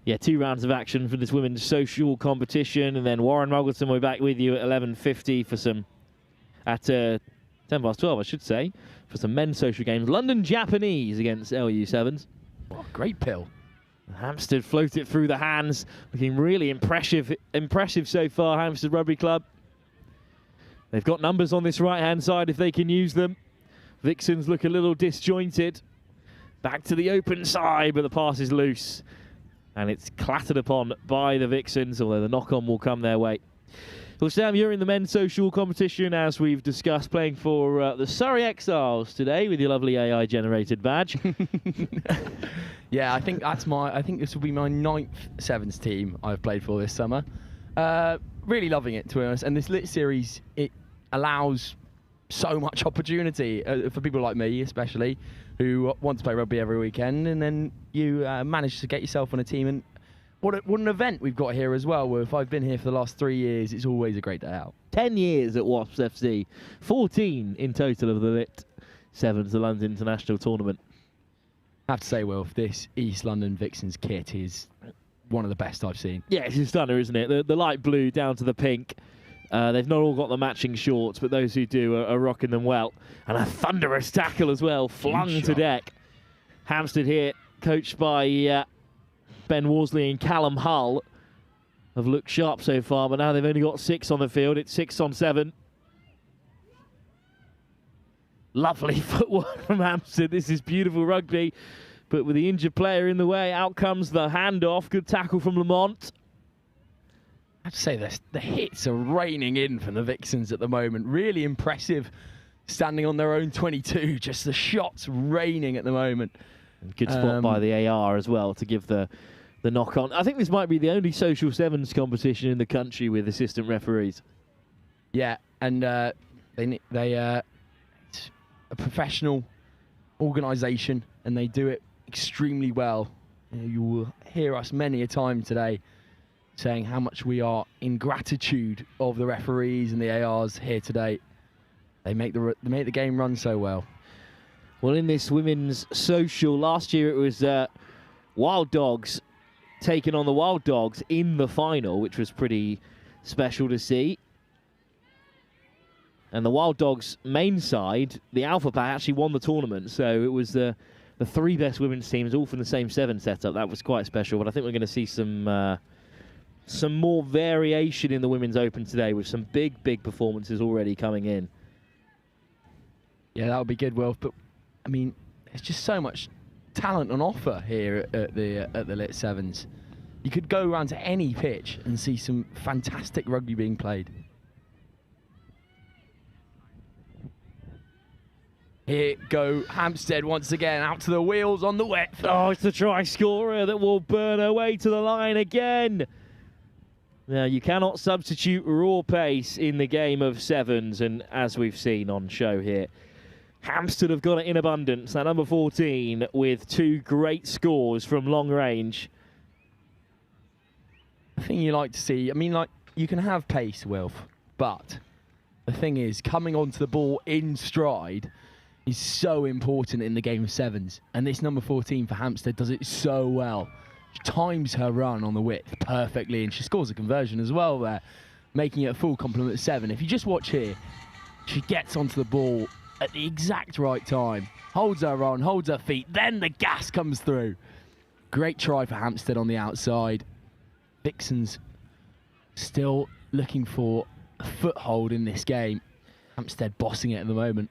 Yeah, 2 rounds of action for this women's social competition. And then Warren Muggleton will be back with you at 11:50 for some, at 12, I should say, for some men's social games. London Japanese against LU7s. Oh, great pill. Hampstead float it through the hands. Looking really impressive so far, Hampstead Rugby Club. They've got numbers on this right-hand side if they can use them. Vixens look a little disjointed. Back to the open side, but the pass is loose. And it's clattered upon by the Vixens, although the knock-on will come their way. Well, Sam, you're in the men's social competition, as we've discussed, playing for the Surrey Exiles today with your lovely AI-generated badge. Yeah, I think this will be my 9th Sevens team I've played for this summer. Really loving it, to be honest. And this LIT series, it allows so much opportunity for people like me, especially, who want to play rugby every weekend. And then you manage to get yourself on a team. And what an event we've got here as well. Where if I've been here for the last 3 years, it's always a great day out. 10 years at Wasps FC, 14 in total of the LIT7s, the London International Tournament. I have to say, Wilf, this East London Vixens kit is one of the best I've seen. Yeah, it's a stunner, isn't it? The light blue down to the pink. They've not all got the matching shorts, but those who do are rocking them well. And a thunderous tackle as well, flung to deck. Hampstead here, coached by Ben Worsley and Callum Hull, have looked sharp so far, but now they've only got 6 on the field. It's 6 on 7. Lovely footwork from Hampstead. This is beautiful rugby. But with the injured player in the way, out comes the handoff. Good tackle from Lamont. I have to say, the hits are raining in from the Vixens at the moment. Really impressive, standing on their own 22. Just the shots raining at the moment. And good spot by the AR as well to give the knock-on. I think this might be the only social sevens competition in the country with assistant referees. Yeah, and they it's a professional organisation, and they do it extremely well. You will hear us many a time today saying how much we are in gratitude of the referees and the ARs here today. They make the game run so well. Well, in this women's social, last year it was Wild Dogs taking on the Wild Dogs in the final, which was pretty special to see. And the Wild Dogs main side, the Alpha Pack, actually won the tournament. So it was the 3 best women's teams all from the same 7 setup. That was quite special. But I think we're going to see some more variation in the Women's Open today with some big performances already coming in. Yeah, that would be good, Wilf. But, I mean, there's just so much talent on offer here at the LIT7s. You could go around to any pitch and see some fantastic rugby being played. Here go Hampstead once again, out to the wheels on the width. Oh, it's the try scorer that will burn her way to the line again. Now, you cannot substitute raw pace in the game of 7s, and as we've seen on show here, Hampstead have got it in abundance. That number 14 with 2 great scores from long range. The thing you like to see, I mean, like, you can have pace, Wilf, but the thing is, coming onto the ball in stride is so important in the game of 7s. And this number 14 for Hampstead does it so well. She times her run on the width perfectly, and she scores a conversion as well there, making it a full complement of 7. If you just watch here, she gets onto the ball at the exact right time, holds her on, holds her feet, then the gas comes through. Great try for Hampstead on the outside. Vixens still looking for a foothold in this game. Hampstead bossing it at the moment.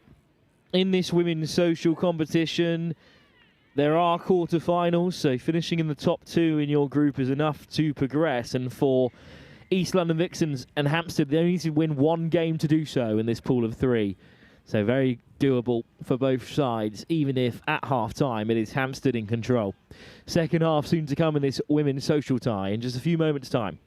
In this women's social competition, there are quarterfinals, so finishing in the top 2 in your group is enough to progress. And for East London Vixens and Hampstead, they only need to win 1 game to do so in this pool of 3. So very doable for both sides, even if at half-time it is Hampstead in control. Second half soon to come in this women's social tie in just a few moments' time.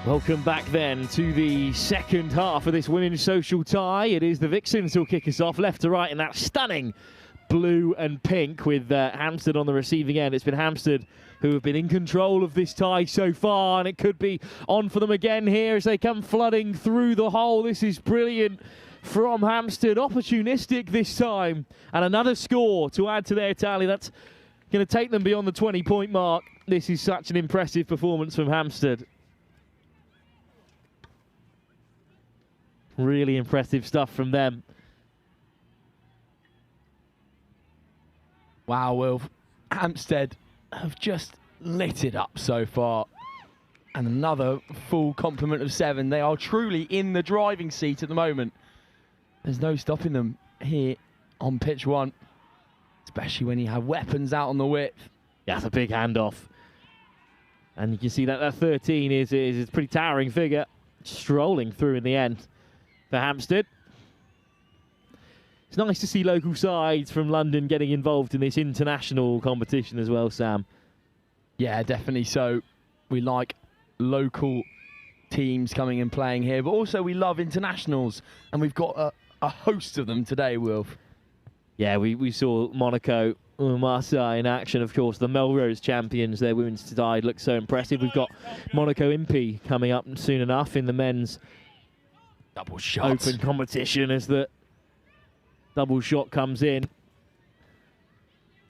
Welcome back then to the second half of this women's social tie. It is the Vixens who'll kick us off left to right in that stunning blue and pink with Hampstead on the receiving end. It's been Hampstead who have been in control of this tie so far, and it could be on for them again here as they come flooding through the hole. This is brilliant from Hampstead, opportunistic this time, and another score to add to their tally. That's going to take them beyond the 20-point mark. This is such an impressive performance from Hampstead. Really impressive stuff from them. Wow, Wilf. Hampstead have just lit it up so far. And another full complement of 7. They are truly in the driving seat at the moment. There's no stopping them here on pitch 1. Especially when you have weapons out on the width. Yeah, that's a big handoff. And you can see that that 13 is a pretty towering figure. Strolling through in the end for Hampstead. it's nice to see local sides from London getting involved in this international competition as well, Sam. Yeah, definitely. So we like local teams coming and playing here, but also we love internationals, and we've got a host of them today, Wilf. Yeah, we saw Monaco, Marseille in action. Of course, the Melrose champions, their women's side looks so impressive. We've got Monaco Impey coming up soon enough in the men's double shot open competition as the double shot comes in.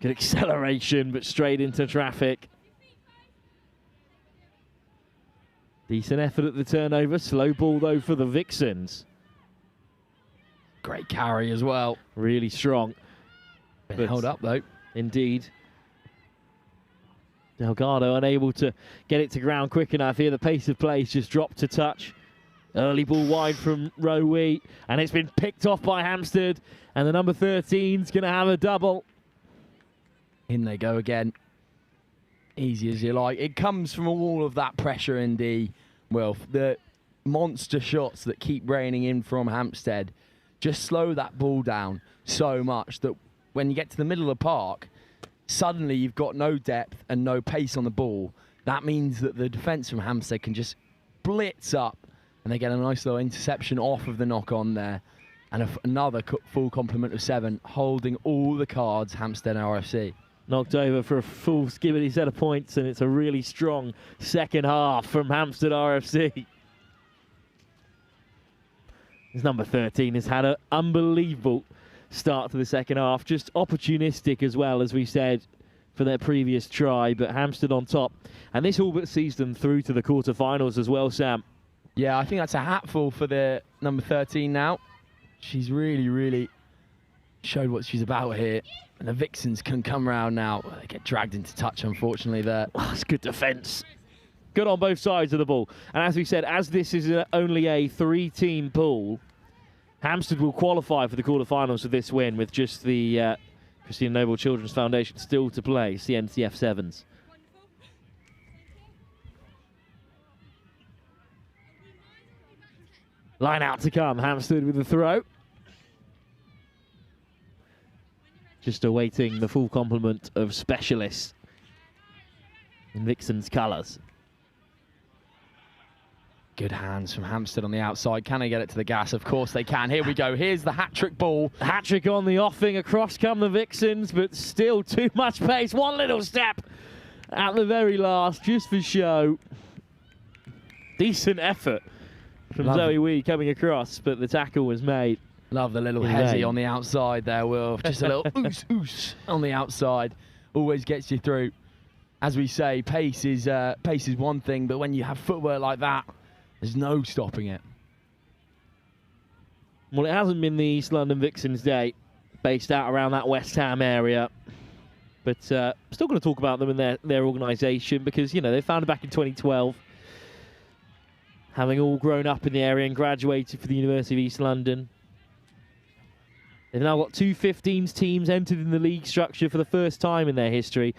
Good acceleration, but straight into traffic. Decent effort at the turnover. Slow ball, though, for the Vixens. Great carry as well. Really strong. But held up, though. Indeed. Delgado unable to get it to ground quick enough here. The pace of play has just dropped a touch. Early ball wide from Rowe, and it's been picked off by Hampstead. And the number 13's going to have a double. In they go again. Easy as you like. It comes from all of that pressure in D, Wilf. The monster shots that keep raining in from Hampstead just slow that ball down so much that when you get to the middle of the park, suddenly you've got no depth and no pace on the ball. That means that the defence from Hampstead can just blitz up, and they get a nice little interception off of the knock-on there. And another full complement of 7, holding all the cards, Hampstead RFC. Knocked over for a full skibbity set of points, and it's a really strong second half from Hampstead RFC. His number 13 has had an unbelievable start to the second half. Just opportunistic as well, as we said, for their previous try, but Hampstead on top. And this all but sees them through to the quarterfinals as well, Sam. Yeah, I think that's a hatful for the number 13 now. She's really, really showed what she's about here. And the Vixens can come round now. They get dragged into touch, unfortunately, there. Oh, it's good defence. Good on both sides of the ball. And as we said, as this is only a 3-team pool, Hampstead will qualify for the quarterfinals with this win, with just the Christina Noble Children's Foundation still to play. It's the NCF7s. Line out to come. Hampstead with the throw. Just awaiting the full complement of specialists in Vixen's colours. Good hands from Hampstead on the outside. Can they get it to the gas? Of course they can. Here we go. Here's the hat-trick ball. Hat-trick on the offing. Across come the Vixens, but still too much pace. One little step at the very last, just for show. Decent effort from Zoe Wee coming across, but the tackle was made. Love the little hezzy on the outside there, Will. Just a little oos on the outside. Always gets you through. As we say, pace is one thing, but when you have footwork like that, there's no stopping it. Well, it hasn't been the East London Vixens day, based out around that West Ham area. But still going to talk about them and their organisation, because, you know, they founded back in 2012. Having all grown up in the area and graduated for the University of East London. They've now got 2 15s teams entered in the league structure for the first time in their history.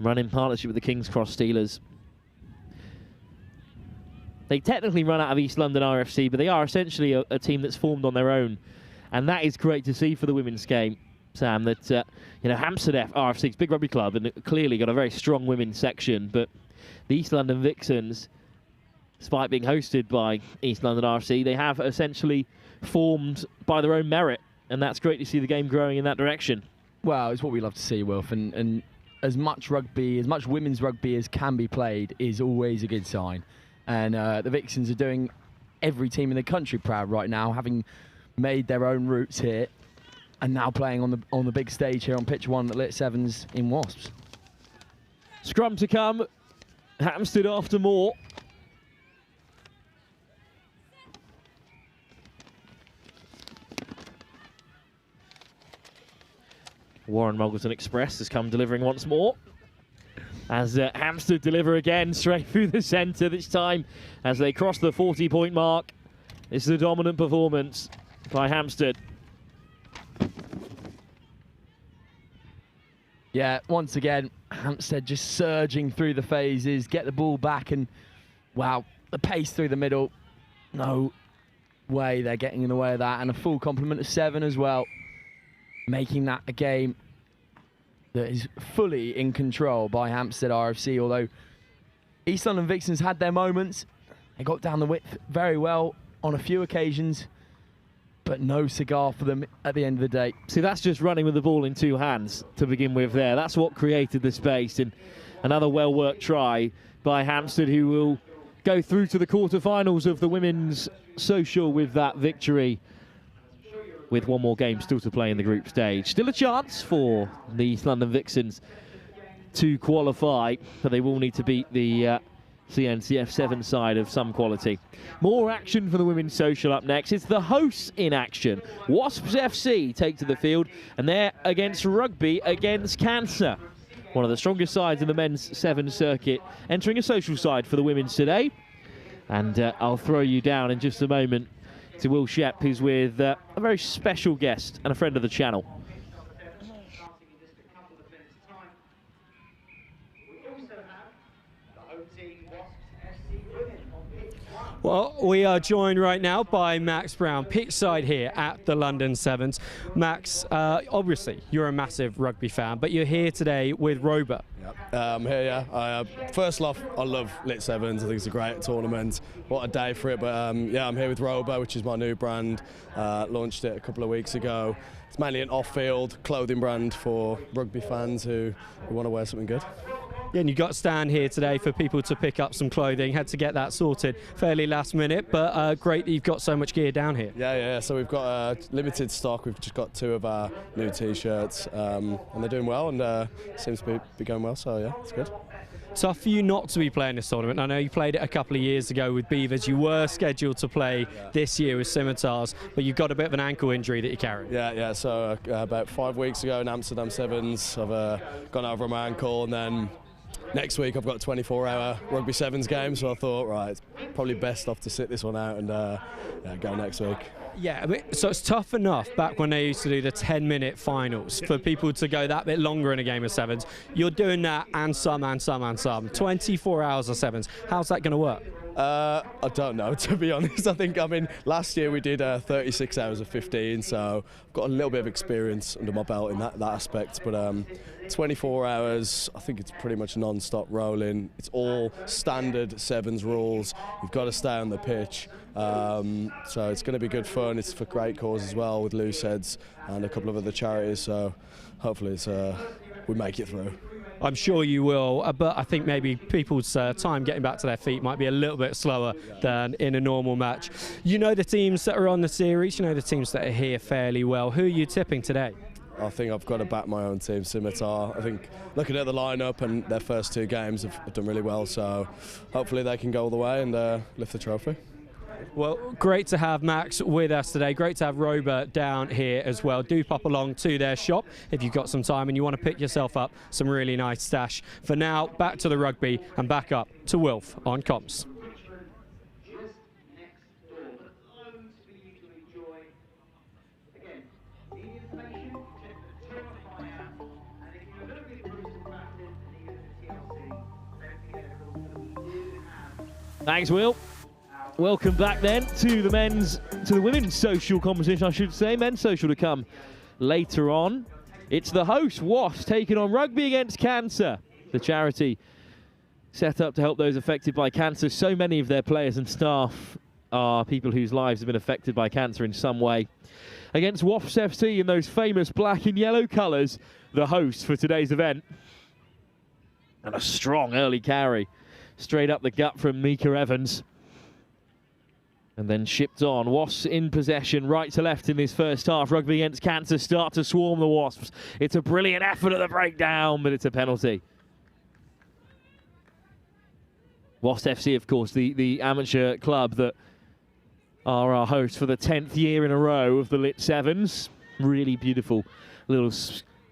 Run in partnership with the King's Cross Steelers. They technically run out of East London RFC, but they are essentially a team that's formed on their own. And that is great to see for the women's game, Sam, that, you know, Hampstead RFC is a big rugby club and clearly got a very strong women's section, but the East London Vixens, despite being hosted by East London RFC, they have essentially formed by their own merit, and that's great to see the game growing in that direction. Well, it's what we love to see, Wilf, and as much rugby, as much women's rugby as can be played is always a good sign. And the Vixens are doing every team in the country proud right now, having made their own roots here and now playing on the big stage here on pitch 1 at LIT7s in Wasps. Scrum to come. Hampstead after more. Warren Muggleton Express has come delivering once more. As Hampstead deliver again straight through the centre this time as they cross the 40-point mark. This is a dominant performance by Hampstead. Yeah, once again, Hampstead just surging through the phases, get the ball back, and wow, the pace through the middle. No way they're getting in the way of that, and a full complement of 7 as well, making that a game that is fully in control by Hampstead RFC. Although East London Vixens had their moments, they got down the width very well on a few occasions, but no cigar for them at the end of the day. See, that's just running with the ball in 2 hands to begin with there. That's what created the space, and another well-worked try by Hampstead, who will go through to the quarterfinals of the Women's Social with that victory, with one more game still to play in the group stage. Still a chance for the East London Vixens to qualify, but they will need to beat the CNCF 7 side of some quality. More action for the Women's Social up next. It's the hosts in action. Wasps FC take to the field, and they're against Rugby against Cancer. One of the strongest sides in the men's 7 circuit, entering a social side for the women's today. And I'll throw you down in just a moment to Will Shepp, who's with a very special guest and a friend of the channel. Well, we are joined right now by Max Brown, pitchside here at the London Sevens. Max, obviously you're a massive rugby fan, but you're here today with Roba. Yep. I'm here, yeah. First off, I love LIT7s. I think it's a great tournament. What a day for it. But yeah, I'm here with Roba, which is my new brand. Launched it a couple of weeks ago. It's mainly an off-field clothing brand for rugby fans who want to wear something good. Yeah, and you got a stand here today for people to pick up some clothing. Had to get that sorted fairly last minute, but great that you've got so much gear down here. Yeah. So we've got limited stock. We've just got 2 of our new T-shirts, and they're doing well, and seems to be going well. So yeah, it's good. Tough for you not to be playing this tournament. I know you played it a couple of years ago with Beavers. You were scheduled to play this year with Scimitars, but you've got a bit of an ankle injury that you carry. Yeah. So about 5 weeks ago in Amsterdam Sevens, I've gone over my ankle, and then next week I've got a 24-hour Rugby Sevens game, so I thought, right, it's probably best off to sit this one out and go next week. Yeah, so it's tough enough back when they used to do the 10-minute finals for people to go that bit longer in a game of sevens. You're doing that and some. 24 hours of sevens. How's that going to work? I don't know, to be honest. I mean, last year we did 36 hours of 15, so I've got a little bit of experience under my belt in that aspect. But 24 hours, I think it's pretty much non-stop rolling. It's all standard sevens rules. You've got to stay on the pitch. So it's going to be good fun. It's for great cause as well with Loose Heads and a couple of other charities. So hopefully we make it through. I'm sure you will, but I think maybe people's time getting back to their feet might be a little bit slower than in a normal match. You know the teams that are on the series, you know the teams that are here fairly well. Who are you tipping today? I think I've got to back my own team, Scimitar. I think looking at the lineup and their first 2 games have done really well, so hopefully they can go all the way and lift the trophy. Well, great to have Max with us today. Great to have Roba down here as well. Do pop along to their shop if you've got some time and you want to pick yourself up some really nice stash. For now, back to the rugby and back up to Wilf on comms. Thanks, Will. Welcome back then to the women's social competition, I should say. Men's social to come later on. It's the host, Wasps, taking on Rugby against Cancer, the charity set up to help those affected by cancer. So many of their players and staff are people whose lives have been affected by cancer in some way. Against Wasps FC in those famous black and yellow colours, the host for today's event. And a strong early carry, straight up the gut from Mika Evans. And then shipped on. Wasps in possession, right to left in this first half. Rugby against Cancer start to swarm the Wasps. It's a brilliant effort at the breakdown, but it's a penalty. Wasps FC, of course, the amateur club that are our hosts for the 10th year in a row of the LIT7s. Really beautiful little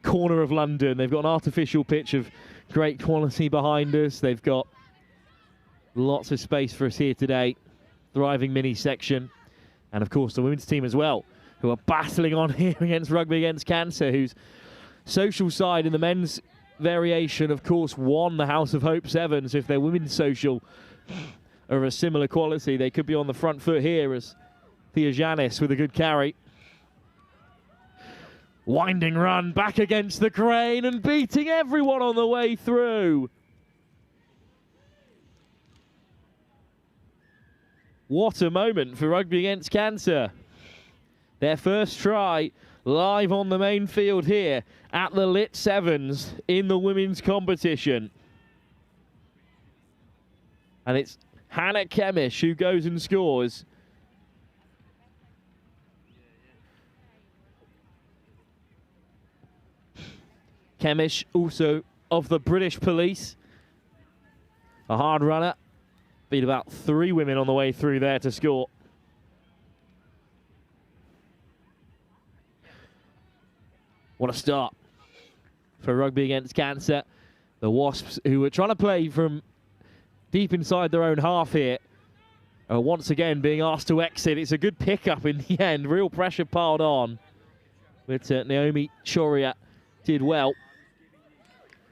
corner of London. They've got an artificial pitch of great quality behind us. They've got lots of space for us here today. Thriving mini section, and of course the women's team as well, who are battling on here against Rugby against Cancer, whose social side in the men's variation, of course, won the House of Hope Sevens. If their women's social are of a similar quality, they could be on the front foot here, as Theojanis with a good carry. Winding run back against the crane and beating everyone on the way through. What a moment for Rugby Against Cancer. Their first try live on the main field here at the LIT7s in the women's competition. And it's Hannah Kemish who goes and scores. Kemish, also of the British Police. A hard runner. Beat about 3 women on the way through there to score. What a start for Rugby Against Cancer. The Wasps, who were trying to play from deep inside their own half here, are once again being asked to exit. It's a good pickup in the end. Real pressure piled on. But Naomi Choria did well.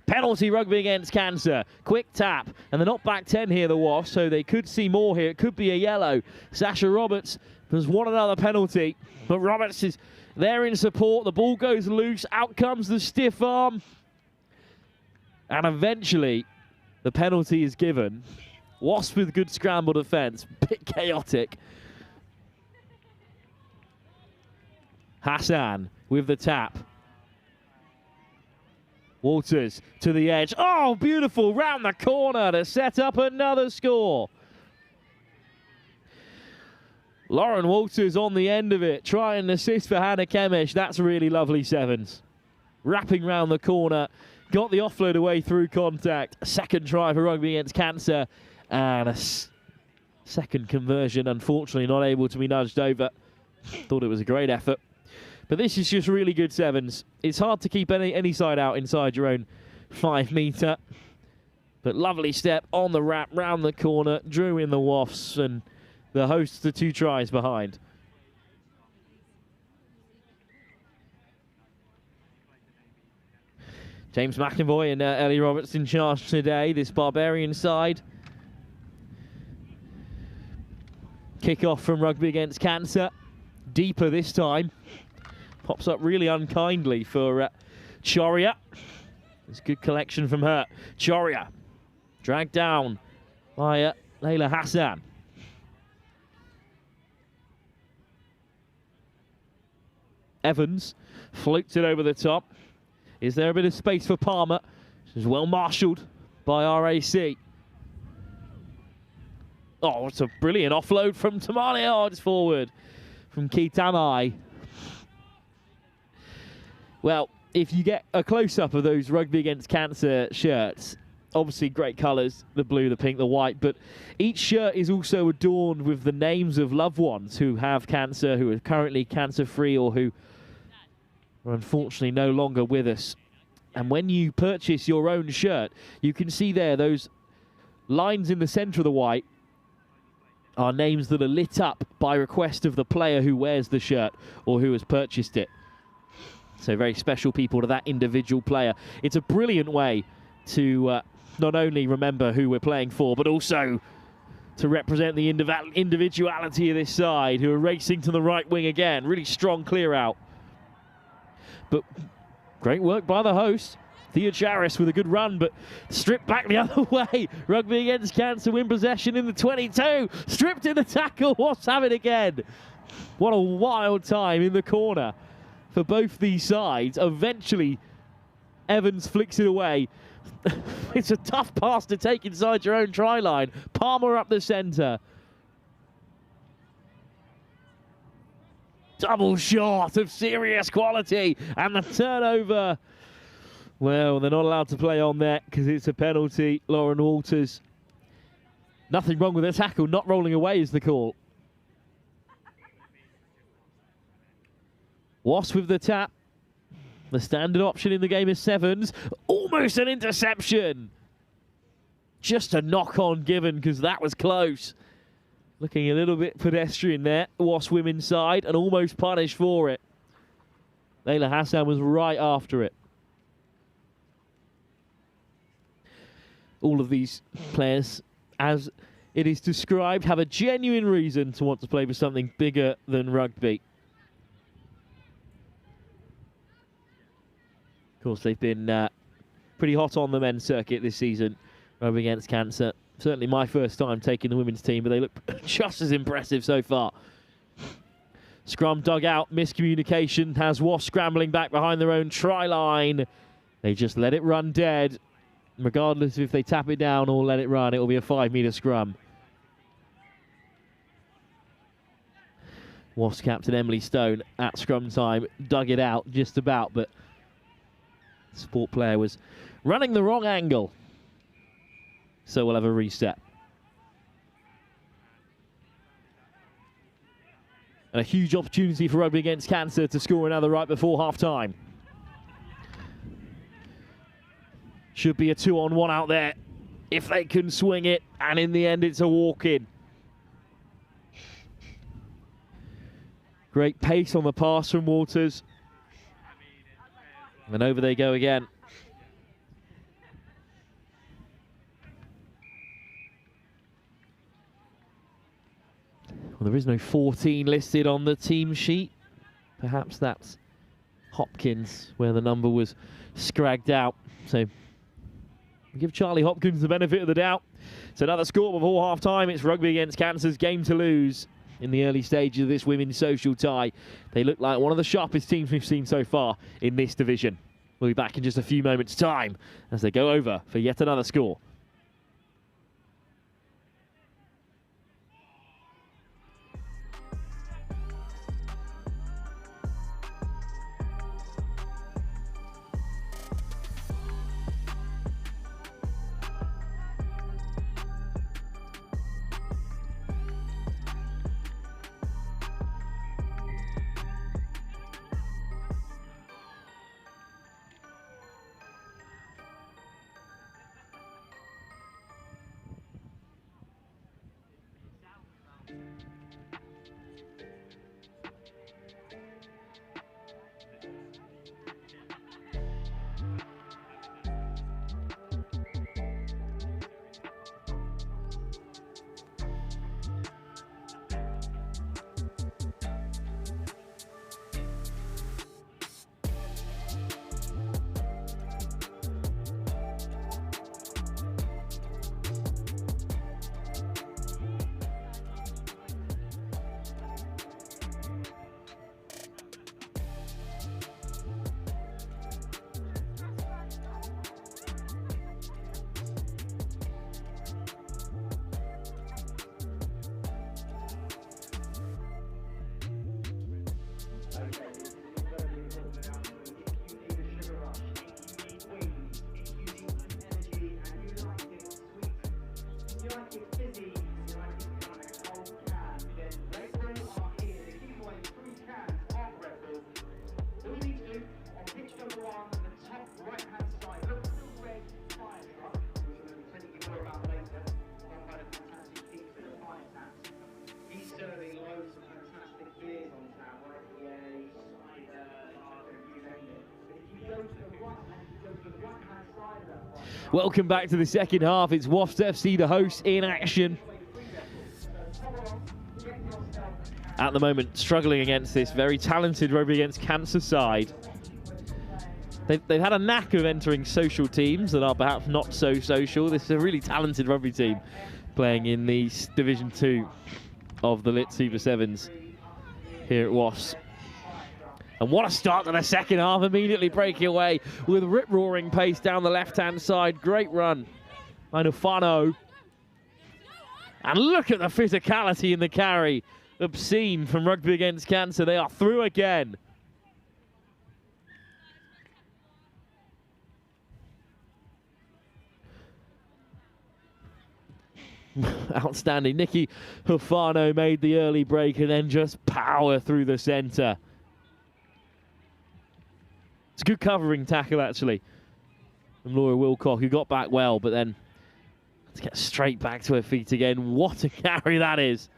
Penalty, Rugby Against Cancer. Quick tap. And they're not back 10 here, the Wasps, so they could see more here. It could be a yellow. Sasha Roberts has won another penalty. But Roberts is there in support. The ball goes loose. Out comes the stiff arm. And eventually, the penalty is given. Wasps with good scramble defence. Bit chaotic. Hassan with the tap. Walters to the edge. Oh, beautiful. Round the corner to set up another score. Lauren Walters on the end of it. Try and assist for Hannah Kemish. That's really lovely sevens. Wrapping round the corner. Got the offload away through contact. A second try for Rugby Against Cancer. And a second conversion. Unfortunately not able to be nudged over. Thought it was a great effort. But this is just really good sevens. It's hard to keep any side out inside your own 5 metre. But lovely step on the wrap, round the corner, drew in the Wasps, and the hosts the 2 tries behind. James McAvoy and Ellie Roberts in charge today, this Barbarian side. Kick-off from Rugby Against Cancer. Deeper this time. Pops up really unkindly for Choria. It's a good collection from her. Choria dragged down by Layla Hassan. Evans floats it over the top. Is there a bit of space for Palmer? She's well marshalled by RAC. Oh, it's a brilliant offload from Tamale Odds forward from Kitamai. Well, if you get a close-up of those Rugby Against Cancer shirts, obviously great colours, the blue, the pink, the white, but each shirt is also adorned with the names of loved ones who have cancer, who are currently cancer-free, or who are unfortunately no longer with us. And when you purchase your own shirt, you can see there those lines in the centre of the white are names that are lit up by request of the player who wears the shirt or who has purchased it. So very special people to that individual player. It's a brilliant way to not only remember who we're playing for, but also to represent the individuality of this side, who are racing to the right wing again. Really strong clear out. But great work by the host. Thea Charis with a good run, but stripped back the other way. Rugby Against Cancer win possession in the 22. Stripped in the tackle. Wasps have it again. What a wild time in the corner for both these sides. Eventually, Evans flicks it away. It's a tough pass to take inside your own try line. Palmer up the centre. Double shot of serious quality. And the turnover. Well, they're not allowed to play on that because it's a penalty. Lauren Walters. Nothing wrong with the tackle. Not rolling away is the call. Wasps with the tap. The standard option in the game is sevens. Almost an interception. Just a knock-on given because that was close. Looking a little bit pedestrian there. Wasps women's side and almost punished for it. Layla Hassan was right after it. All of these players, as it is described, have a genuine reason to want to play for something bigger than rugby. Of course, they've been pretty hot on the men's circuit this season, Rugby Against Cancer. Certainly my first time taking the women's team, but they look just as impressive so far. Scrum dug out, miscommunication has Wasps scrambling back behind their own try line. They just let it run dead. Regardless if they tap it down or let it run, it will be a 5-metre scrum. Wasps captain Emily Stone at scrum time dug it out just about, but the sport player was running the wrong angle. So we'll have a reset. And a huge opportunity for Rugby Against Cancer to score another right before half-time. Should be a 2-on-1 out there if they can swing it, and in the end it's a walk-in. Great pace on the pass from Waters. And over they go again. Well, there is no 14 listed on the team sheet. Perhaps that's Hopkins, where the number was scragged out. So we give Charlie Hopkins the benefit of the doubt. It's another score before half-time. It's Rugby Against Cancer's game to lose in the early stages of this women's social tie. They look like one of the sharpest teams we've seen so far in this division. We'll be back in just a few moments' time as they go over for yet another score. Welcome back to the second half. It's Wasps FC, the hosts, in action. At the moment, struggling against this very talented Rugby Against Cancer side. They've had a knack of entering social teams that are perhaps not so social. This is a really talented rugby team playing in the Division 2 of the LIT7s here at Wasps. And what a start to the second half, immediately breaking away with rip-roaring pace down the left-hand side. Great run by Nufano. And look at the physicality in the carry. Obscene from Rugby Against Cancer. They are through again. Outstanding. Nikki Hufano made the early break and then just power through the centre. It's a good covering tackle, actually, from Laura Wilcock, who got back well, but then to get straight back to her feet again. What a carry that is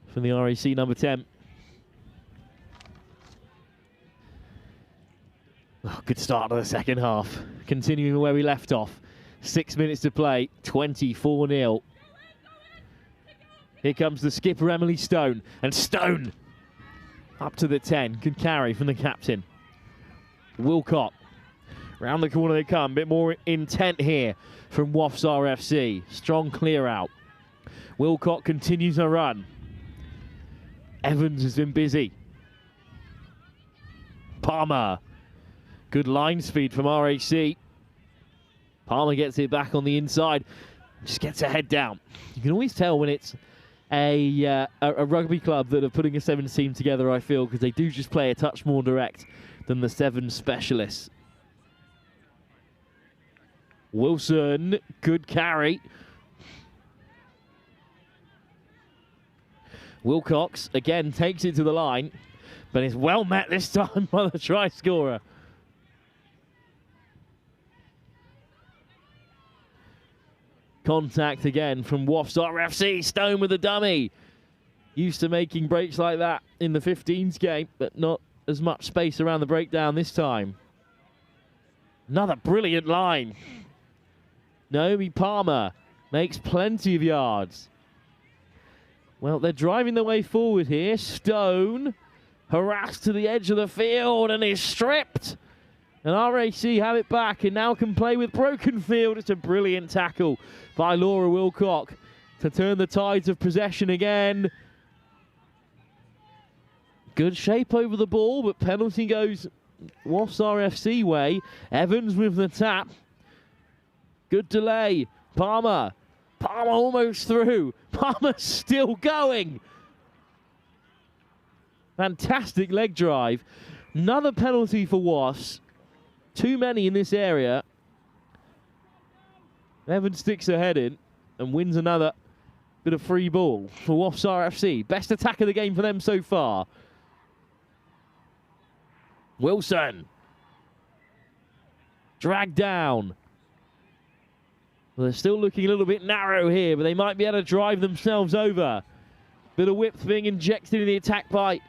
from the RAC number 10. Oh, good start to the second half. Continuing where we left off. 6 minutes to play, 24-0. Here comes the skipper, Emily Stone. And Stone up to the 10. Good carry from the captain. Wilcott. Round the corner they come. Bit more intent here from Wasps FC. Strong clear out. Wilcott continues her run. Evans has been busy. Palmer. Good line speed from RAC. Palmer gets it back on the inside. Just gets her head down. You can always tell when it's a rugby club that are putting a 7s team together, I feel, because they do just play a touch more direct than the 7 specialists. Wilson, good carry. Wilcox again takes it to the line, but it's well met this time by the try scorer. Contact again from Wasps FC. Stone with a dummy. Used to making breaks like that in the 15s game, but not as much space around the breakdown this time. Another brilliant line. Naomi Palmer makes plenty of yards. Well, they're driving their way forward here. Stone harassed to the edge of the field and is stripped. And RAC have it back and now can play with broken field. It's a brilliant tackle by Laura Wilcock to turn the tides of possession again. Good shape over the ball, but penalty goes Wasps RFC way. Evans with the tap. Good delay. Palmer. Palmer almost through. Palmer still going. Fantastic leg drive. Another penalty for Wasps. Too many in this area. Evans sticks her head in and wins another bit of free ball for Wasps RFC. Best attack of the game for them so far. Wilson. Dragged down. Well, they're still looking a little bit narrow here, but they might be able to drive themselves over. Bit of width being injected in the attack by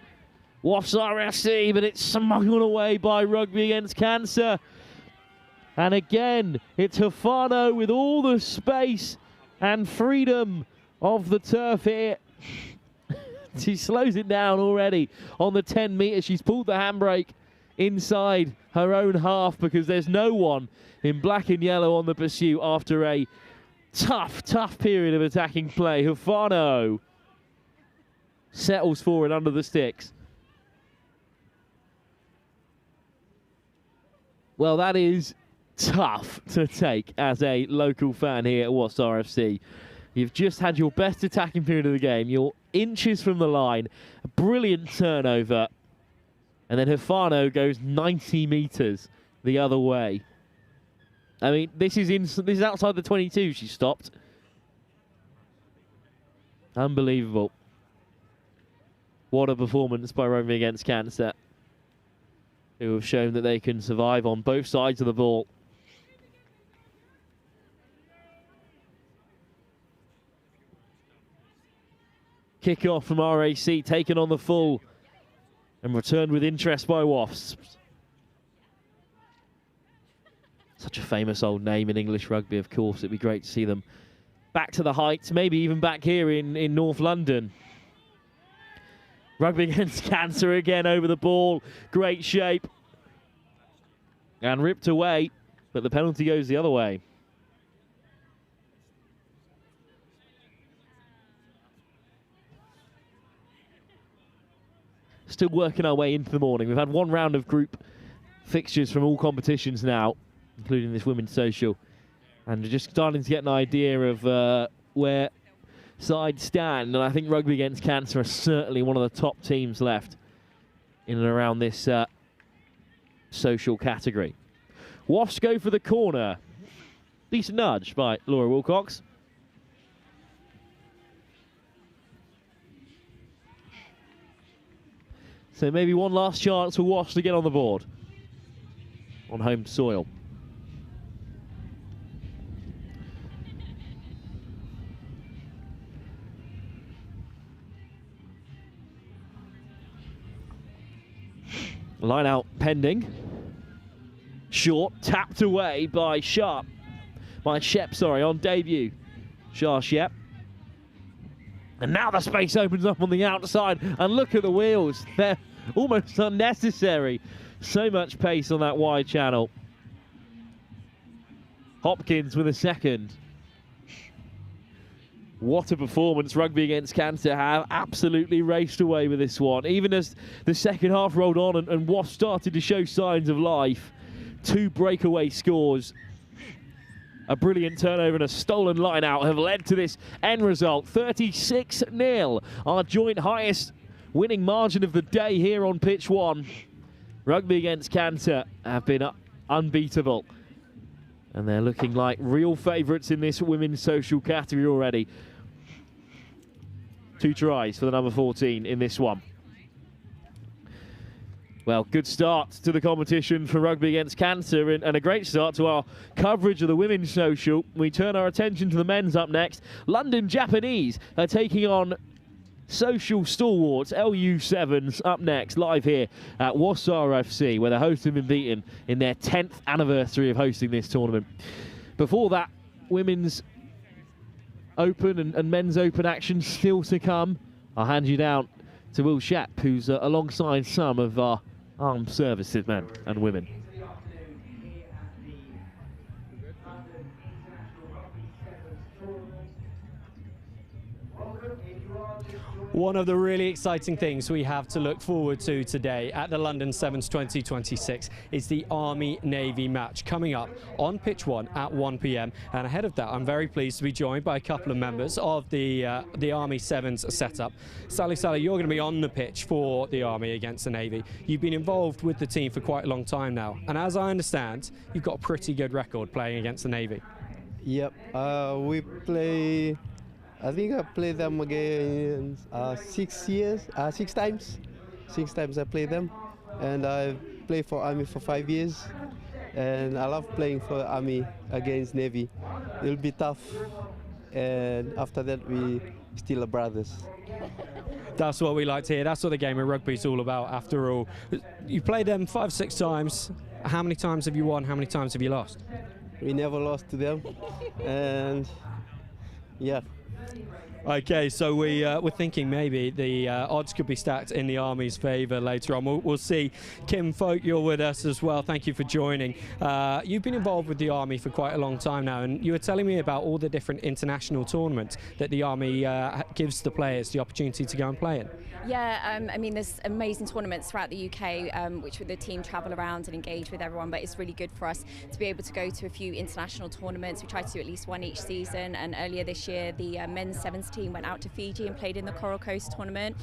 Wasps RFC, but it's smuggled away by Rugby Against Cancer. And again, it's Hafano with all the space and freedom of the turf here. She slows it down already on the 10 metres. She's pulled the handbrake inside her own half because there's no one in black and yellow on the pursuit after a tough period of attacking play. Hafano settles for it under the sticks. Well, that is tough to take as a local fan here at Wasps RFC. You've just had your best attacking period of the game. You're inches from the line. A brilliant turnover. And then Hafano goes 90 metres the other way. I mean, this is outside the 22 she stopped. Unbelievable. What a performance by Rugby Against Cancer, who have shown that they can survive on both sides of the ball. Kick-off from RAC, taken on the full and returned with interest by Wasps. Such a famous old name in English rugby, of course. It'd be great to see them back to the heights, maybe even back here in North London. Rugby Against Cancer again over the ball. Great shape. And ripped away, but the penalty goes the other way. Still working our way into the morning. We've had one round of group fixtures from all competitions now, including this women's social. And we're just starting to get an idea of where sides stand. And I think Rugby Against Cancer are certainly one of the top teams left in and around this social category. Wasps go for the corner. Decent nudge by Laura Wilcox. So maybe one last chance for Wasps to get on the board on home soil. Line out pending. Short, tapped away by Sharp. Shep, sorry, on debut. Shah Shep. And now the space opens up on the outside, and look at the wheels. They're almost unnecessary. So much pace on that wide channel. Hopkins with a second. What a performance Rugby against Cantor have absolutely raced away with this one. Even as the second half rolled on and Wasps started to show signs of life. 2 breakaway scores. A brilliant turnover and a stolen line out have led to this end result. 36-0, our joint highest winning margin of the day here on pitch 1. Rugby against Cantor have been unbeatable. And they're looking like real favourites in this women's social category already. 2 tries for the number 14 in this one. Well, good start to the competition for Rugby against Cancer, and a great start to our coverage of the women's social. We turn our attention to the men's up next. London Japanese are taking on social stalwarts, LU7s, up next, live here at Wasps FC, where the hosts have been beaten in their 10th anniversary of hosting this tournament. Before that, women's open and men's open action still to come. I'll hand you down to Will Shapp, who's alongside some of our armed services men and women. One of the really exciting things we have to look forward to today at the London Sevens 2026 is the Army-Navy match coming up on pitch 1 at 1 p.m. And ahead of that, I'm very pleased to be joined by a couple of members of the Army Sevens setup. Sally, you're going to be on the pitch for the Army against the Navy. You've been involved with the team for quite a long time now, and as I understand, you've got a pretty good record playing against the Navy. Yep, we play. I think I played them again 6 times. 6 times I played them, and I played for Army for 5 years, and I love playing for Army against Navy. It'll be tough, and after that we still are brothers. That's what we like to hear. That's what the game of rugby is all about, after all. You played them 5-6 times. How many times have you won? How many times have you lost? We never lost to them, and yeah. Okay, so we're thinking maybe the odds could be stacked in the Army's favour later on. We'll see. Kim Folk, you're with us as well. Thank you for joining. You've been involved with the Army for quite a long time now, and you were telling me about all the different international tournaments that the Army gives the players the opportunity to go and play in. Yeah, I mean, there's amazing tournaments throughout the UK, which the team travel around and engage with everyone, but it's really good for us to be able to go to a few international tournaments. We try to do at least one each season, and earlier this year the men's sevens team went out to Fiji and played in the Coral Coast tournament,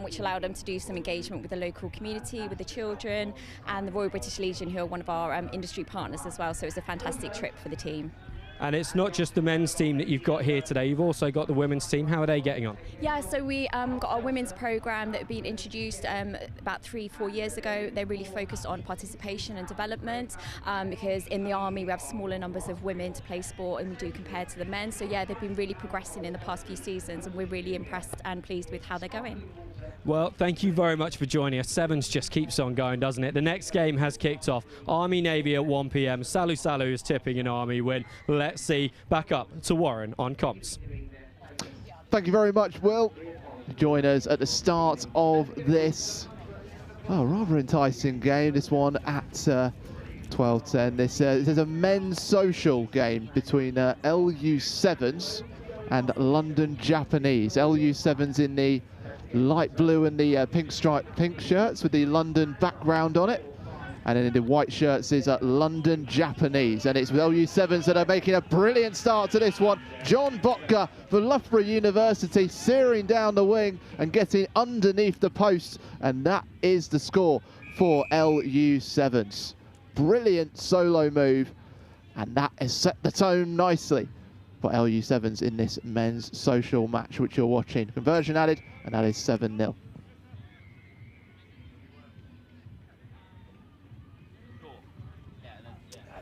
which allowed them to do some engagement with the local community, with the children, and the Royal British Legion, who are one of our industry partners as well, so it was a fantastic trip for the team. And it's not just the men's team that you've got here today, you've also got the women's team. How are they getting on? Yeah, so we got our women's programme that had been introduced about 3-4 years ago. They're really focused on participation and development, because in the Army we have smaller numbers of women to play sport and we do compared to the men. So yeah, they've been really progressing in the past few seasons, and we're really impressed and pleased with how they're going. Well, thank you very much for joining us. Sevens just keeps on going, doesn't it? The next game has kicked off. Army-Navy at 1 p.m. Salu is tipping an Army win. Let's see. Back up to Warren on comms. Thank you very much, Will. Join us at the start of this rather enticing game. This one at 12:10. This is a men's social game between LU7s and London Japanese. LU7s in the light blue and the pink shirts with the London background on it, and then in the white shirts is London Japanese, and it's LU7s that are making a brilliant start to this one. John Botka for Loughborough University searing down the wing and getting underneath the post, and that is the score for LU7s. Brilliant solo move, and that has set the tone nicely for LU7s in this men's social match which you're watching. Conversion added, and that is 7-0.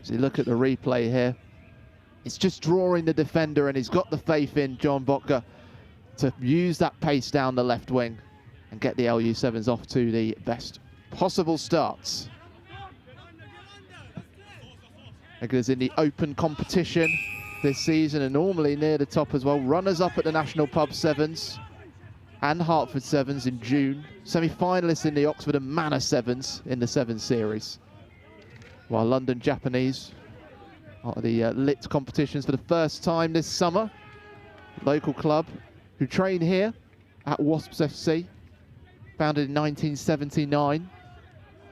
As you look at the replay here, it's just drawing the defender, and he's got the faith in John Botka to use that pace down the left wing and get the LU7s off to the best possible starts. Because in the open competition, this season and normally near the top as well. Runners-up at the National Pub Sevens and Hertford Sevens in June. Semi-finalists in the Oxford and Manor Sevens in the Sevens series. While London Japanese are the LIT competitions for the first time this summer. Local club who train here at Wasps FC, founded in 1979,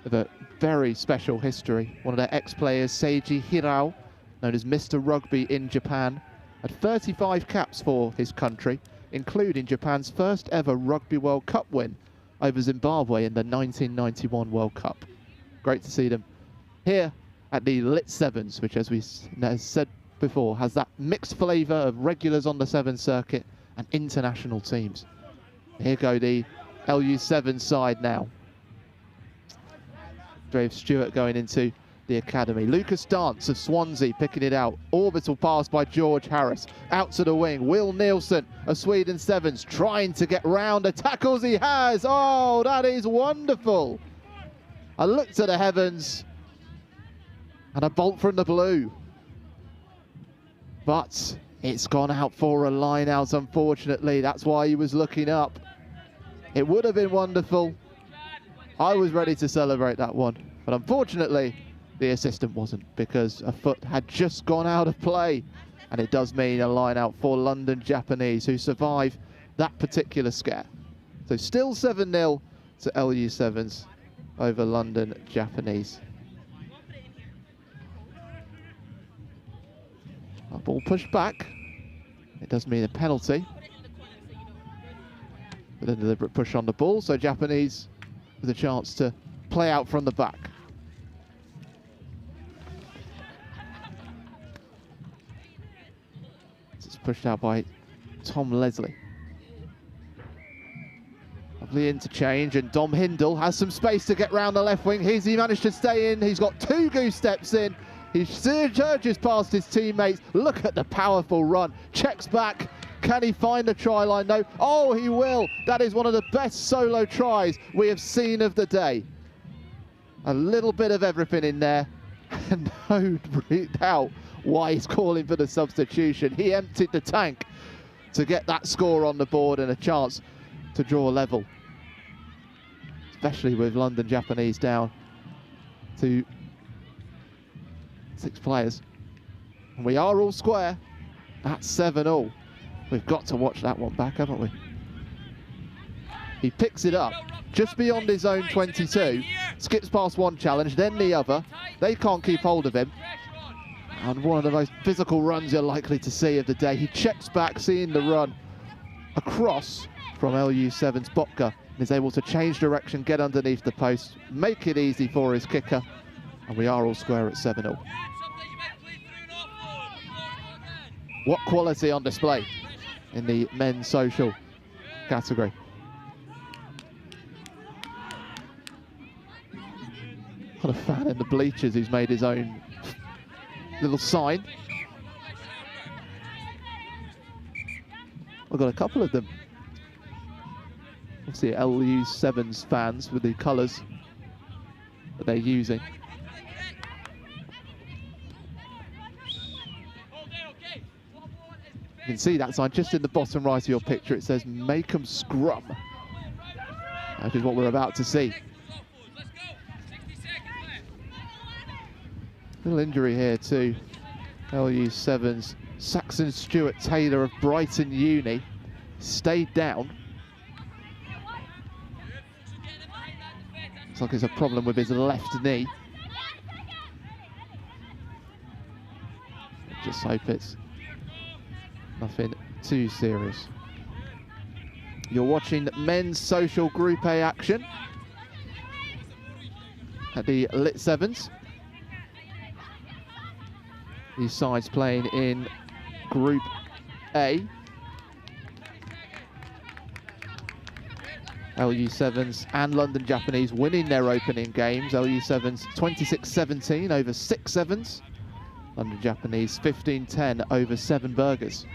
with a very special history. One of their ex-players, Seiji Hirao, known as Mr. Rugby in Japan, had 35 caps for his country, including Japan's first ever Rugby World Cup win over Zimbabwe in the 1991 World Cup. Great to see them here at the LIT7s, which, as we said before, has that mixed flavour of regulars on the Sevens circuit and international teams. Here go the LU7 side now. Dave Stewart going into the academy. Lucas Dance of Swansea picking it out. Orbital pass by George Harris. Out to the wing. Will Nielsen of Sweden Sevens trying to get round the tackles he has. Oh, that is wonderful. I look to the heavens and a bolt from the blue. But it's gone out for a line out, unfortunately. That's why he was looking up. It would have been wonderful. I was ready to celebrate that one. But unfortunately, the assistant wasn't, because a foot had just gone out of play. And it does mean a line out for London Japanese, who survive that particular scare. So still 7-0 to LU7s over London Japanese. A ball pushed back. It does mean a penalty. With a deliberate push on the ball, so Japanese with a chance to play out from the back. It's pushed out by Tom Leslie. Lovely interchange, and Dom Hindle has some space to get round the left wing. He managed to stay in. He's got 2 goose steps in. He surges past his teammates. Look at the powerful run. Checks back. Can he find the try line? No. Oh, he will. That is one of the best solo tries we have seen of the day. A little bit of everything in there. And no doubt why he's calling for the substitution. He emptied the tank to get that score on the board and a chance to draw level. Especially with London Japanese down to 6 players. And we are all square at 7-all. We've got to watch that one back, haven't we? He picks it up just beyond his own 22, skips past one challenge, then the other. They can't keep hold of him. And one of the most physical runs you're likely to see of the day. He checks back, seeing the run across from LU7's Botka, and is able to change direction, get underneath the post, make it easy for his kicker. And we are all square at 7-all. What quality on display in the men's social category. Got a fan in the bleachers who's made his own little sign. We've got a couple of them. Obviously LU7's fans with the colours that they're using. You can see that sign just in the bottom right of your picture. It says "Make 'em scrum." That is what we're about to see. Little injury here too. LU7's Saxon Stewart Taylor of Brighton Uni stayed down. Looks like it's a problem with his left knee. Just hope it's nothing too serious. You're watching men's social Group A action at the LIT7s. These sides playing in Group A. LU7s and London Japanese winning their opening games. LU7s 26-17 over 6 Sevens. London Japanese 15-10 over 7 Burgers.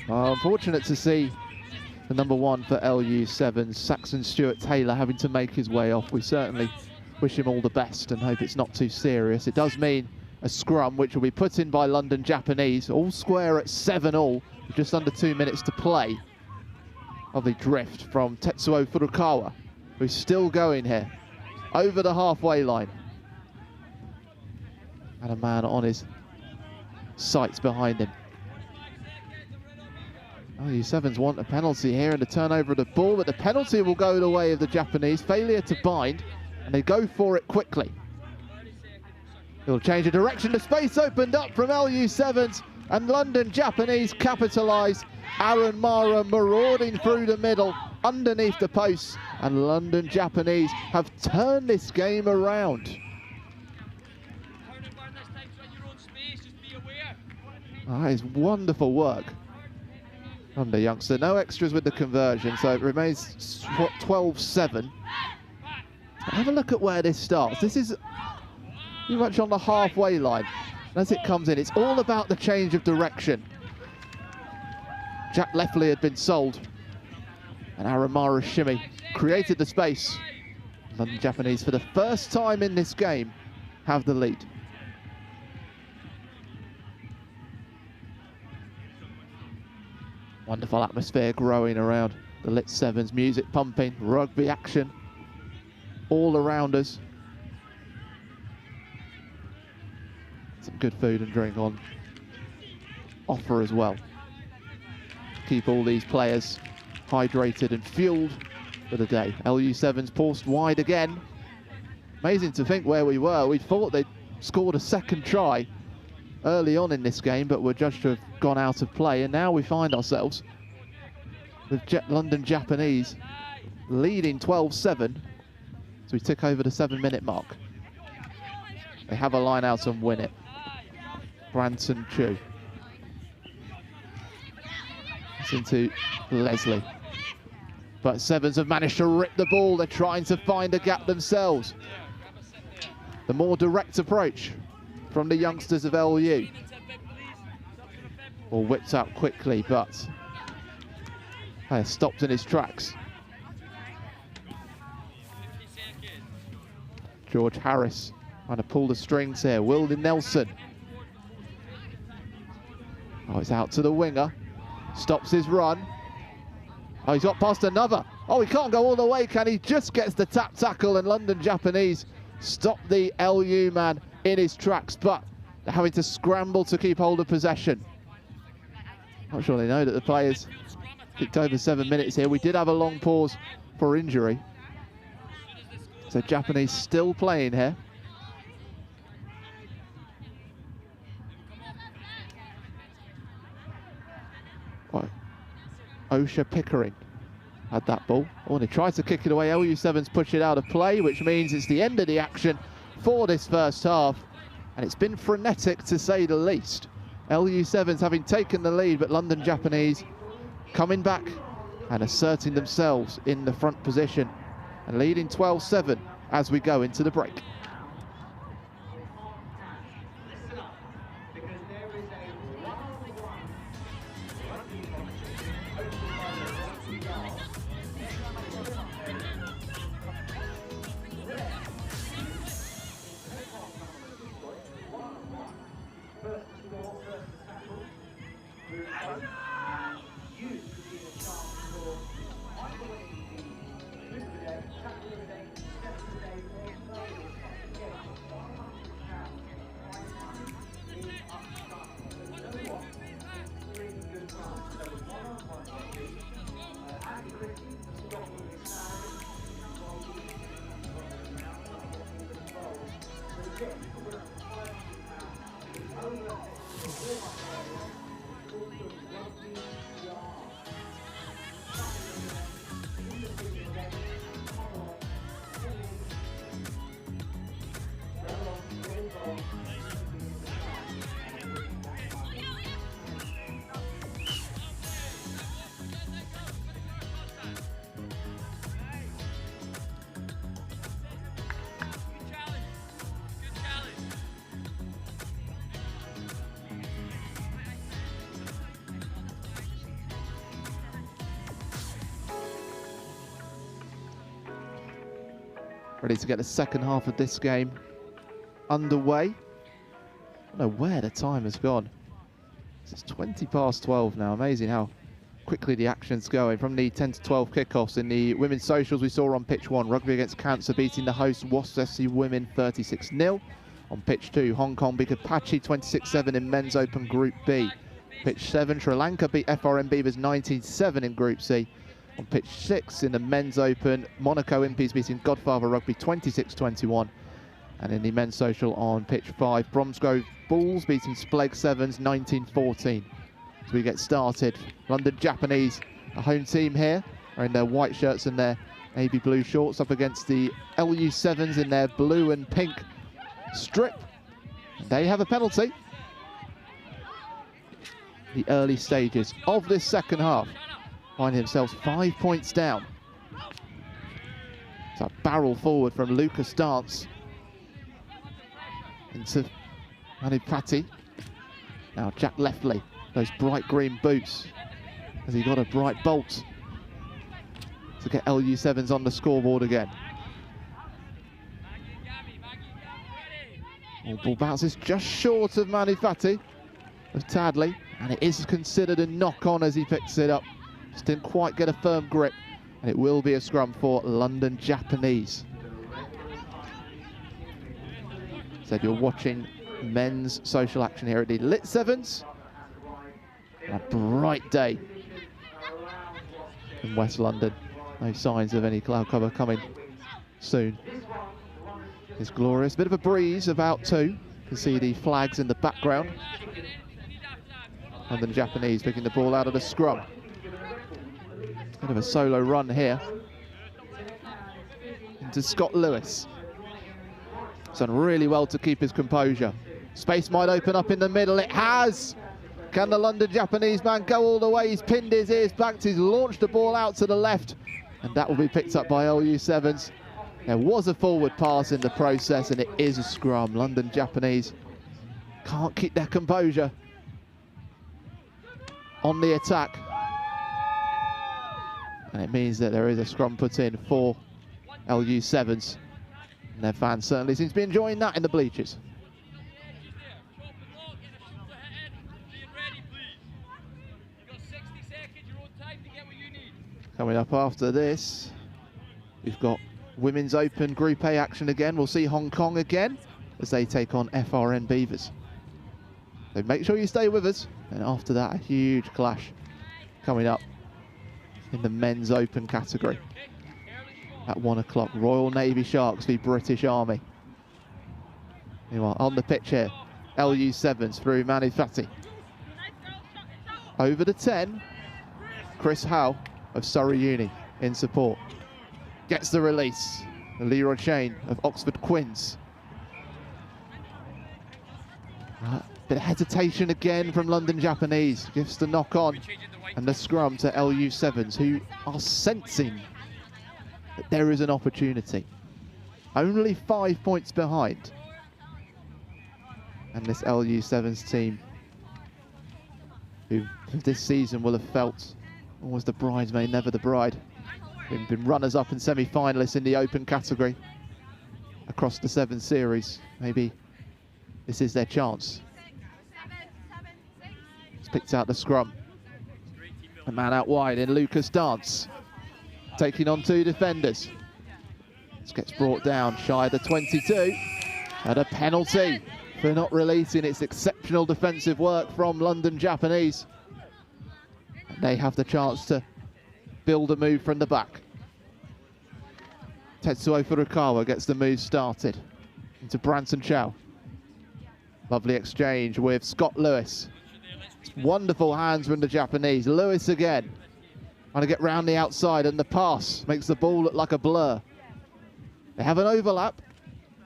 Unfortunate to see the number 1 for LU7s, Saxon Stewart Taylor, having to make his way off. We certainly wish him all the best and hope it's not too serious. It does mean a scrum, which will be put in by London Japanese, all square at 7-all, with just under 2 minutes to play. Lovely drift from Tetsuo Furukawa, who's still going here, over the halfway line. And a man on his sights behind him. LU7s want a penalty here and a turnover of the ball, but the penalty will go the way of the Japanese. Failure to bind, and they go for it quickly. It'll change of direction. The space opened up from LU7s, and London Japanese capitalise. Aaron Mara marauding through the middle, underneath the posts, and London Japanese have turned this game around. That is wonderful work from the youngster. No extras with the conversion, so it remains 12-7. Have a look at where this starts. This is pretty much on the halfway line. As it comes in, it's all about the change of direction. Jack Leffley had been sold, and Aramara shimmy created the space. London Japanese, for the first time in this game, have the lead. Wonderful atmosphere growing around the LIT7s, music pumping, rugby action all around us. Some good food and drink on offer as well. Keep all these players hydrated and fueled for the day. LU7s paused wide again. Amazing to think where we were. We thought they'd scored a second try early on in this game, but were judged to have gone out of play, and now we find ourselves with London Japanese leading 12-7 as we tick over the 7-minute mark. They have a line out and win it. Branson Chu. It's into Leslie. But Sevens have managed to rip the ball. They're trying to find a gap themselves. The more direct approach from the youngsters of LU. Ball whipped out quickly, but stopped in his tracks. George Harris trying to pull the strings here. Wilden Nelson. Oh, it's out to the winger. Stops his run. Oh, he's got past another. Oh, he can't go all the way, can he? Just gets the tap tackle, and London Japanese stop the LU man in his tracks, but they're having to scramble to keep hold of possession. Not sure they know that the players kicked over 7 minutes here. We did have a long pause for injury. So Japanese still playing here. Right. Osha Pickering had that ball. Oh, and he tries to kick it away. LU7s push it out of play, which means it's the end of the action for this first half. And it's been frenetic, to say the least. LU7s having taken the lead, but London Japanese coming back and asserting themselves in the front position and leading 12-7 as we go into the break. ready to get the second half of this game underway. I don't know where the time has gone. It's 20 past 12 now. Amazing how quickly the action's going. From the 10 to 12 kickoffs in the women's socials, we saw on pitch 1, Rugby against Cancer beating the host Wasps FC women 36-0. On pitch 2, Hong Kong beat Apache 26-7 in men's open Group B. Pitch 7, Sri Lanka beat FRM Beavers 19-7 in Group C. On pitch 6, in the men's open, Monaco Impies beating Godfather Rugby 26-21. And in the men's social on pitch 5, Bromsgrove Bulls beating Spleg 7s 19-14. As we get started, London Japanese, a home team here, are in their white shirts and their navy blue shorts up against the LU7s in their blue and pink strip. They have a penalty. The early stages of this second half find themselves 5 points down. It's a barrel forward from Lucas Dance into Manu Patti. Now Jack Leftley, those bright green boots. Has he got a bright bolt to get LU7s on the scoreboard again? Ball bounces just short of Manu Patti, of Tadley, and it is considered a knock-on as he picks it up. Just didn't quite get a firm grip, and it will be a scrum for London Japanese. Said you're watching men's social action here at the LIT7s. A bright day in West London. No signs of any cloud cover coming soon. It's glorious. Bit of a breeze about too. You can see the flags in the background. And the Japanese picking the ball out of the scrum. Bit of a solo run here. Into Scott Lewis. He's done really well to keep his composure. Space might open up in the middle. It has! Can the London Japanese man go all the way? He's pinned his ears back. He's launched the ball out to the left. And that will be picked up by LU7s. There was a forward pass in the process, and it is a scrum. London Japanese can't keep their composure on the attack. And it means that there is a scrum put in for LU7s. And their fans certainly seem to be enjoying that in the bleachers. Coming up after this, we've got Women's Open Group A action again. We'll see Hong Kong again as they take on FRN Beavers. So make sure you stay with us. And after that, a huge clash coming up in the Men's Open category. At 1 o'clock, Royal Navy Sharks v British Army. Meanwhile, on the pitch here, LU7s through Manu Patti. Over the 10, Chris Howe of Surrey Uni in support. Gets the release. Leroy Shane of Oxford Quins. Bit of hesitation again from London Japanese. Gives the knock on and the scrum to LU7s, who are sensing that there is an opportunity. Only 5 points behind. And this LU7s team, who this season will have felt almost the bridesmaid, never the bride. Been runners-up and semi-finalists in the open category across the 7 series. Maybe this is their chance. He's picked out the scrum. A man out wide in Lucas Dance, taking on 2 defenders. This gets brought down shy of the 22, and a penalty for not releasing its exceptional defensive work from London Japanese. And they have the chance to build a move from the back. Tetsuo Furukawa gets the move started into Branson Chow. Lovely exchange with Scott Lewis. Wonderful hands from the Japanese. Lewis again, trying to get round the outside, and the pass makes the ball look like a blur. They have an overlap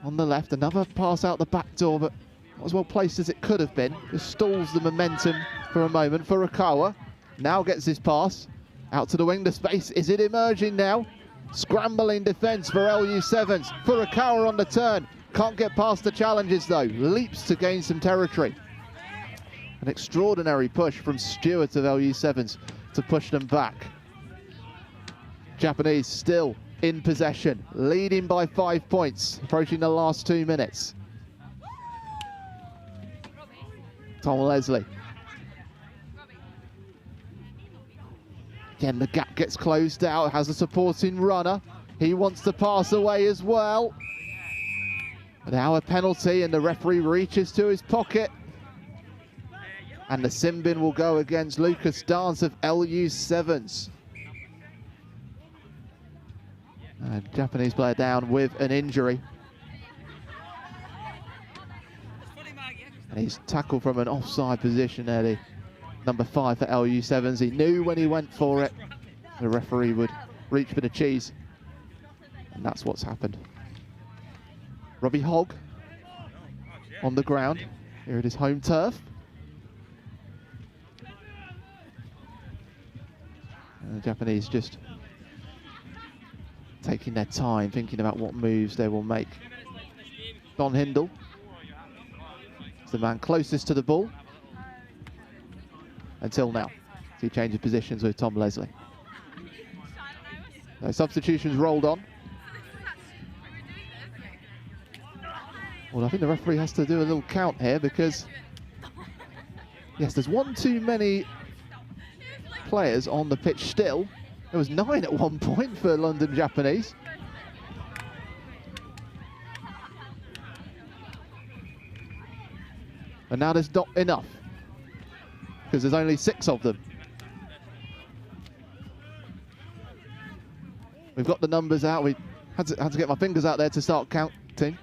on the left, another pass out the back door, but not as well placed as it could have been. Just stalls the momentum for a moment. Furukawa now gets his pass out to the wing. The space, is it emerging now? Scrambling defence for LU7s. Furukawa on the turn. Can't get past the challenges though. Leaps to gain some territory. An extraordinary push from Stewart of LU7s to push them back. Japanese still in possession, leading by 5 points, approaching the last 2 minutes. Tom Leslie. Again, the gap gets closed out, has a supporting runner. He wants to pass away as well. Now a penalty, and the referee reaches to his pocket. And the sin bin will go against Lucas Dance of LU7s. And Japanese player down with an injury. And he's tackled from an offside position there, the number 5 for LU7s. He knew when he went for it, the referee would reach for the cheese. And that's what's happened. Robbie Hogg on the ground here at his home turf. And the Japanese just taking their time, thinking about what moves they will make. Don Hindle is the man closest to the ball until now. So he changes positions with Tom Leslie. No substitutions rolled on. Well, I think the referee has to do a little count here because, yes, there's one too many players on the pitch still. There was 9 at one point for London Japanese. And now there's not enough because there's only 6 of them. We've got the numbers out. We had to get my fingers out there to start counting,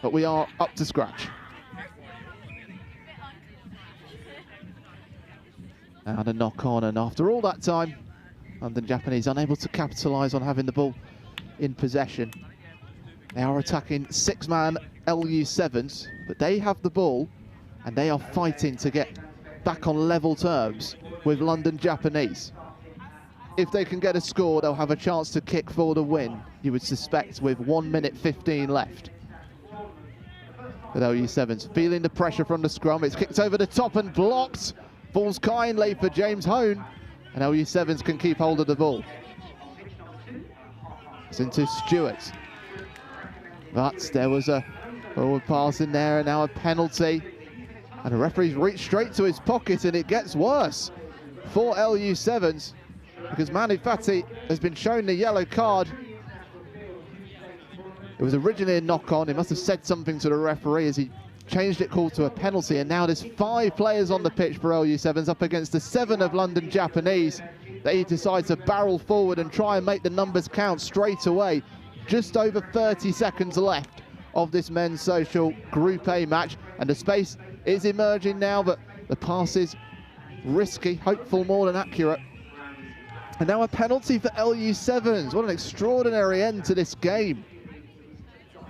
but we are up to scratch. And a knock on, and after all that time, London Japanese unable to capitalise on having the ball in possession. They are attacking 6-man LU7s, but they have the ball and they are fighting to get back on level terms with London Japanese. If they can get a score, they'll have a chance to kick for the win, you would suspect, with 1 minute 15 left. But LU7s feeling the pressure from the scrum. It's kicked over the top and blocked. Falls kindly for James Hone, and LU7s can keep hold of the ball. It's into Stewart. But there was a forward pass in there, and now a penalty. And the referee's reached straight to his pocket, and it gets worse for LU7s because Manu Fati has been shown the yellow card. It was originally a knock-on. He must have said something to the referee as he changed it, called to a penalty, and now there's 5 players on the pitch for LU7s up against the 7 of London Japanese. They decide to barrel forward and try and make the numbers count straight away. Just over 30 seconds left of this men's social Group A match, and the space is emerging now, but the pass is risky, hopeful more than accurate. And now a penalty for LU7s. What an extraordinary end to this game.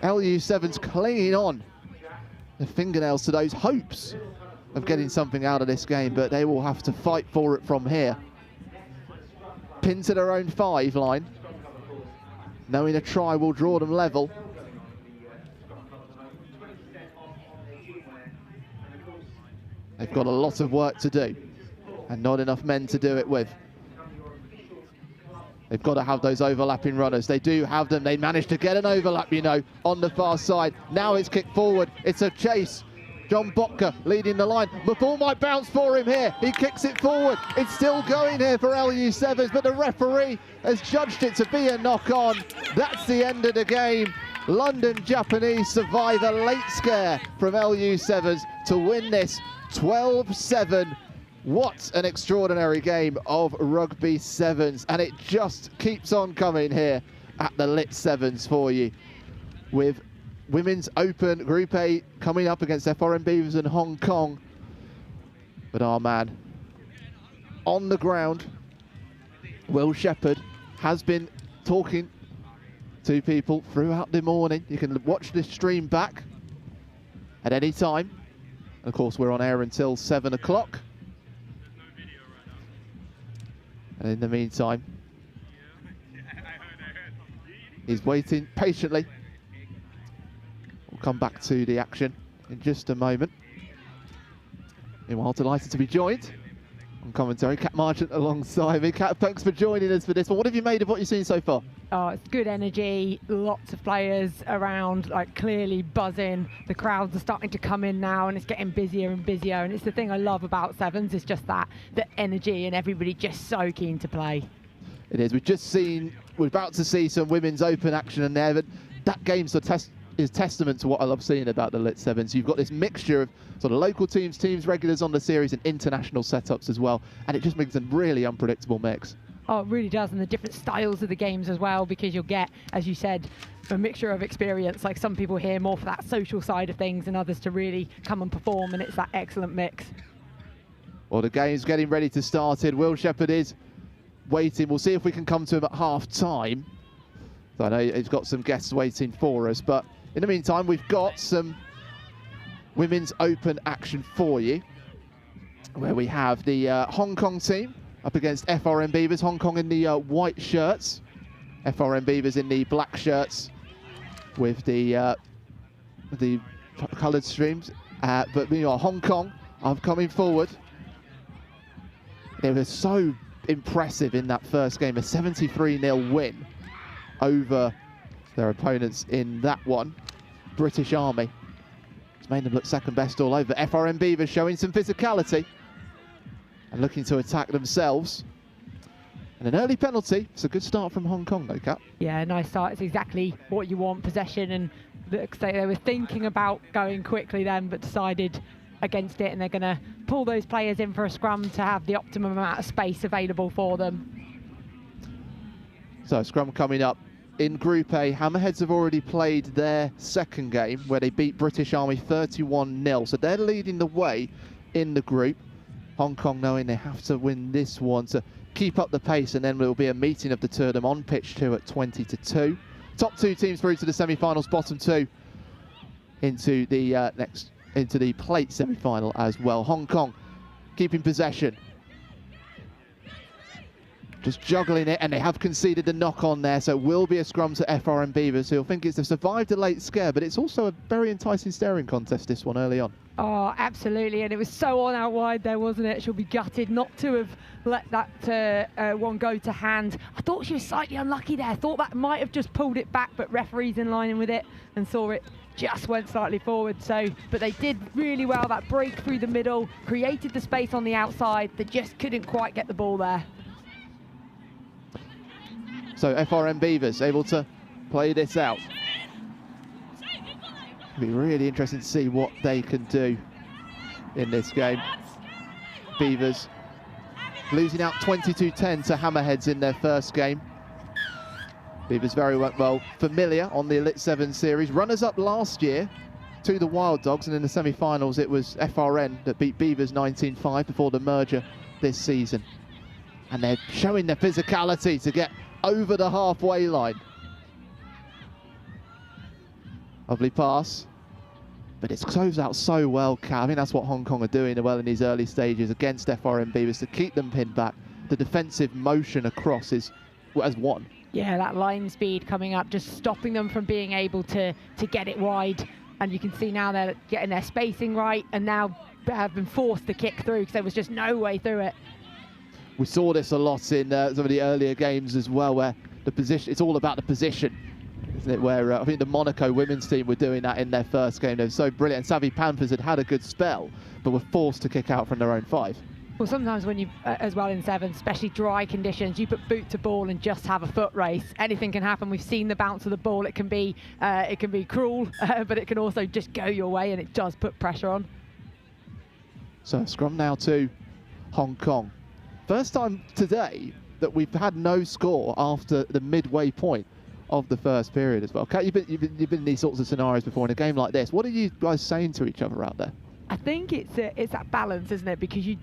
LU7s clinging on the fingernails to those hopes of getting something out of this game, but they will have to fight for it from here. Pinned to their own 5 line, knowing a try will draw them level. They've got a lot of work to do and not enough men to do it with. They've got to have those overlapping runners. They do have them. They managed to get an overlap, you know, on the far side. Now it's kicked forward. It's a chase. John Botka leading the line. The ball might bounce for him here. He kicks it forward. It's still going here for LU7s, but the referee has judged it to be a knock-on. That's the end of the game. London Japanese survive a late scare from LU7s to win this 12-7. What an extraordinary game of Rugby 7s, and it just keeps on coming here at the LIT7s for you, with Women's Open Group A coming up against FRM Beavers and Hong Kong. But our man on the ground, Will Shepherd, has been talking to people throughout the morning. You can watch this stream back at any time. Of course, we're on air until 7 o'clock. And in the meantime, he's waiting patiently. We'll come back to the action in just a moment. Meanwhile, delighted to be joined on commentary. Kat Marchant alongside me. Kat, thanks for joining us for this one. What have you made of what you've seen so far? Oh, it's good energy, lots of players around, like clearly buzzing. The crowds are starting to come in now and it's getting busier and busier. And it's the thing I love about Sevens, is just that, the energy and everybody just so keen to play. It is. We're about to see some Women's Open action in there, but that game's is testament to what I love seeing about the LIT7s. You've got this mixture of sort of local teams regulars on the series, and international setups as well, and it just makes a really unpredictable mix. Oh, it really does, and the different styles of the games as well, because you'll get, as you said, a mixture of experience. Like some people here more for that social side of things, and others to really come and perform, and it's that excellent mix. Well, the game's getting ready to start in. Will Shepherd is waiting. We'll see if we can come to him at half-time. So I know he's got some guests waiting for us, but in the meantime, we've got some Women's Open action for you, where we have the Hong Kong team up against FRM Beavers. Hong Kong in the white shirts, FRM Beavers in the black shirts with the coloured streams. But meanwhile, Hong Kong are coming forward. They were so impressive in that first game, a 73-0 win over their opponents in that one. British Army. It's made them look second best all over. FRM Beavers showing some physicality and looking to attack themselves. And an early penalty. It's a good start from Hong Kong though, Kat. Yeah, nice start. It's exactly what you want, possession, and looks like they were thinking about going quickly then, but decided against it, and they're going to pull those players in for a scrum to have the optimum amount of space available for them. So scrum coming up. In Group A, Hammerheads have already played their second game where they beat British Army 31-0. So they're leading the way in the group. Hong Kong knowing they have to win this one to keep up the pace, and then there will be a meeting of the two of them on pitch 2 at 20-2. Top 2 teams through to the semi-finals, bottom 2 into the plate semi-final as well. Hong Kong keeping possession. Just juggling it, and they have conceded the knock-on there, so it will be a scrum to FRM Beavers, who'll think they've survived a late scare, but it's also a very enticing staring contest, this one, early on. Oh, absolutely, and it was so on out wide there, wasn't it? She'll be gutted not to have let that one go to hand. I thought she was slightly unlucky there. I thought that might have just pulled it back, but referees in line with it and saw it just went slightly forward. But they did really well, that break through the middle, created the space on the outside. They just couldn't quite get the ball there. So FRM Beavers able to play this out. It'll be really interesting to see what they can do in this game. Beavers losing out 22-10 to Hammerheads in their first game. Beavers very well familiar on the LIT7 series. Runners-up last year to the Wild Dogs, and in the semi-finals it was FRN that beat Beavers 19-5 before the merger this season. And they're showing their physicality to get over the halfway line. Lovely pass, but it closed out so well, Kat. I think that's what Hong Kong are doing well in these early stages against FRM Beavers, to keep them pinned back. The defensive motion across has won. Yeah, that line speed coming up, just stopping them from being able to get it wide. And you can see now they're getting their spacing right, and now have been forced to kick through because there was just no way through it. We saw this a lot in some of the earlier games as well, where the position, it's all about the position, isn't it? Where I think the Monaco women's team were doing that in their first game. They were so brilliant. And Savvy Panthers had a good spell, but were forced to kick out from their own 5. Well, sometimes when you, as well in 7, especially dry conditions, you put boot to ball and just have a foot race. Anything can happen. We've seen the bounce of the ball. It can be cruel, but it can also just go your way, and it does put pressure on. So scrum now to Hong Kong. First time today that we've had no score after the midway point of the first period as well. Kat, you've been in these sorts of scenarios before in a game like this. What are you guys saying to each other out there? I think it's that balance, isn't it? Because you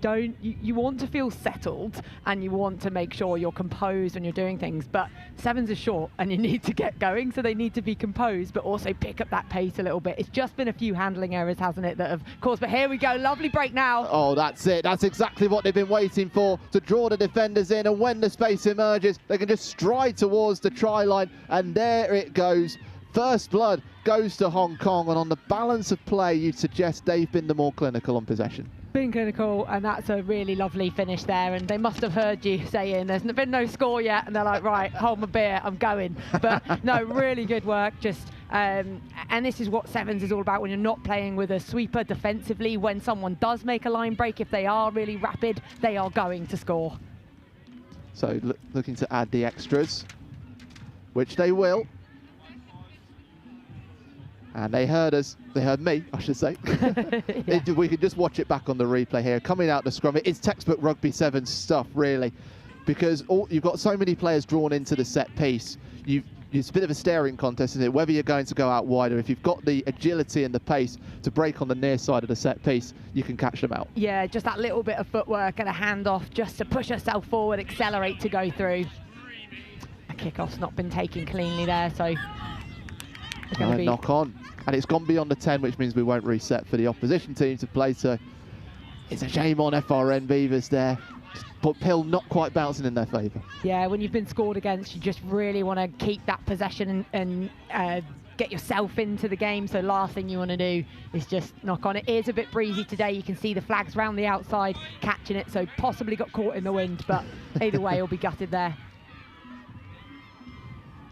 want to feel settled and you want to make sure you're composed when you're doing things, but 7s are short and you need to get going, so they need to be composed but also pick up that pace a little bit. It's just been a few handling errors, hasn't it, that have caused, but here we go, lovely break now. Oh, that's it. That's exactly what they've been waiting for, to draw the defenders in, and when the space emerges, they can just stride towards the try line, and there it goes. First blood goes to Hong Kong, and on the balance of play, you'd suggest they've been the more clinical on possession. been clinical, and that's a really lovely finish there. And they must have heard you saying there's been no score yet, and they're like, right, hold my beer, I'm going. But no, really good work. Just and this is what sevens is all about when you're not playing with a sweeper defensively. When someone does make a line break, if they are really rapid, they are going to score. So looking to add the extras, which they will. And they heard us, they heard me, I should say. Yeah. We can just watch it back on the replay here. Coming out the scrum, it is textbook rugby sevens stuff, really, because you've got so many players drawn into the set piece. It's a bit of a staring contest, isn't it? Whether you're going to go out wider, if you've got the agility and the pace to break on the near side of the set piece, you can catch them out. Yeah, just that little bit of footwork and a handoff just to push yourself forward, accelerate to go through. A kickoff's not been taken cleanly there, so it's going to be knock on. And it's gone beyond the 10, which means we won't reset for the opposition team to play. So it's a shame on FRN Beavers there. But Pill not quite bouncing in their favour. Yeah, when you've been scored against, you just really want to keep that possession and get yourself into the game. So last thing you want to do is just knock on. It is a bit breezy today. You can see the flags round the outside catching it, so possibly got caught in the wind. But either way, he'll be gutted there.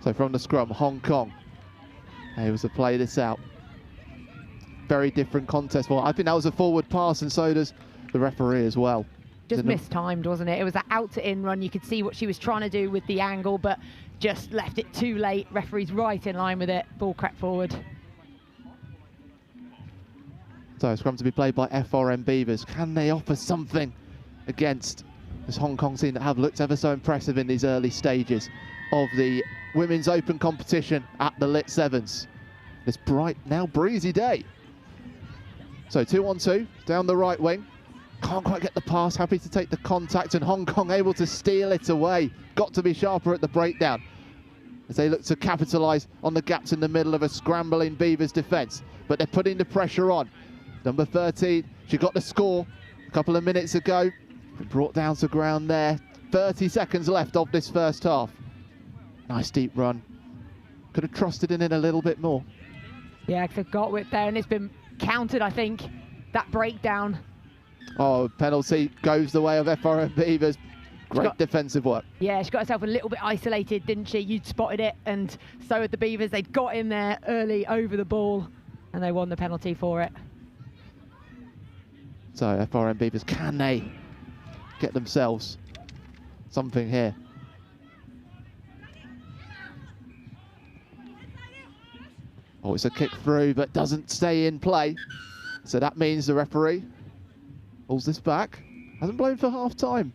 So from the scrum, Hong Kong able to play this out. Very different contest. Well, I think that was a forward pass, and so does the referee as well. Just mistimed, wasn't it? It was an out to in run. You could see what she was trying to do with the angle, but just left it too late. Referee's right in line with it. Ball crept forward. So scrum to be played by FRN Beavers. Can they offer something against this Hong Kong team that have looked ever so impressive in these early stages of the Women's Open competition at the LIT7s? This bright, now breezy day. So 2-on-2 down the right wing. Can't quite get the pass, happy to take the contact, and Hong Kong able to steal it away. Got to be sharper at the breakdown as they look to capitalise on the gaps in the middle of a scrambling Beavers defence. But they're putting the pressure on. Number 13, she got the score a couple of minutes ago. Brought down to ground there. 30 seconds left of this first half. Nice deep run. Could have trusted in it a little bit more. Yeah, because they've got whip there, and it's been counted, I think, that breakdown. Oh, penalty goes the way of FRN Beavers. Great defensive work. Yeah, she got herself a little bit isolated, didn't she? You'd spotted it, and so had the Beavers. They'd got in there early over the ball, and they won the penalty for it. So FRN Beavers, can they get themselves something here? Oh, it's a kick through, but doesn't stay in play. So that means the referee pulls this back. Hasn't blown for half time.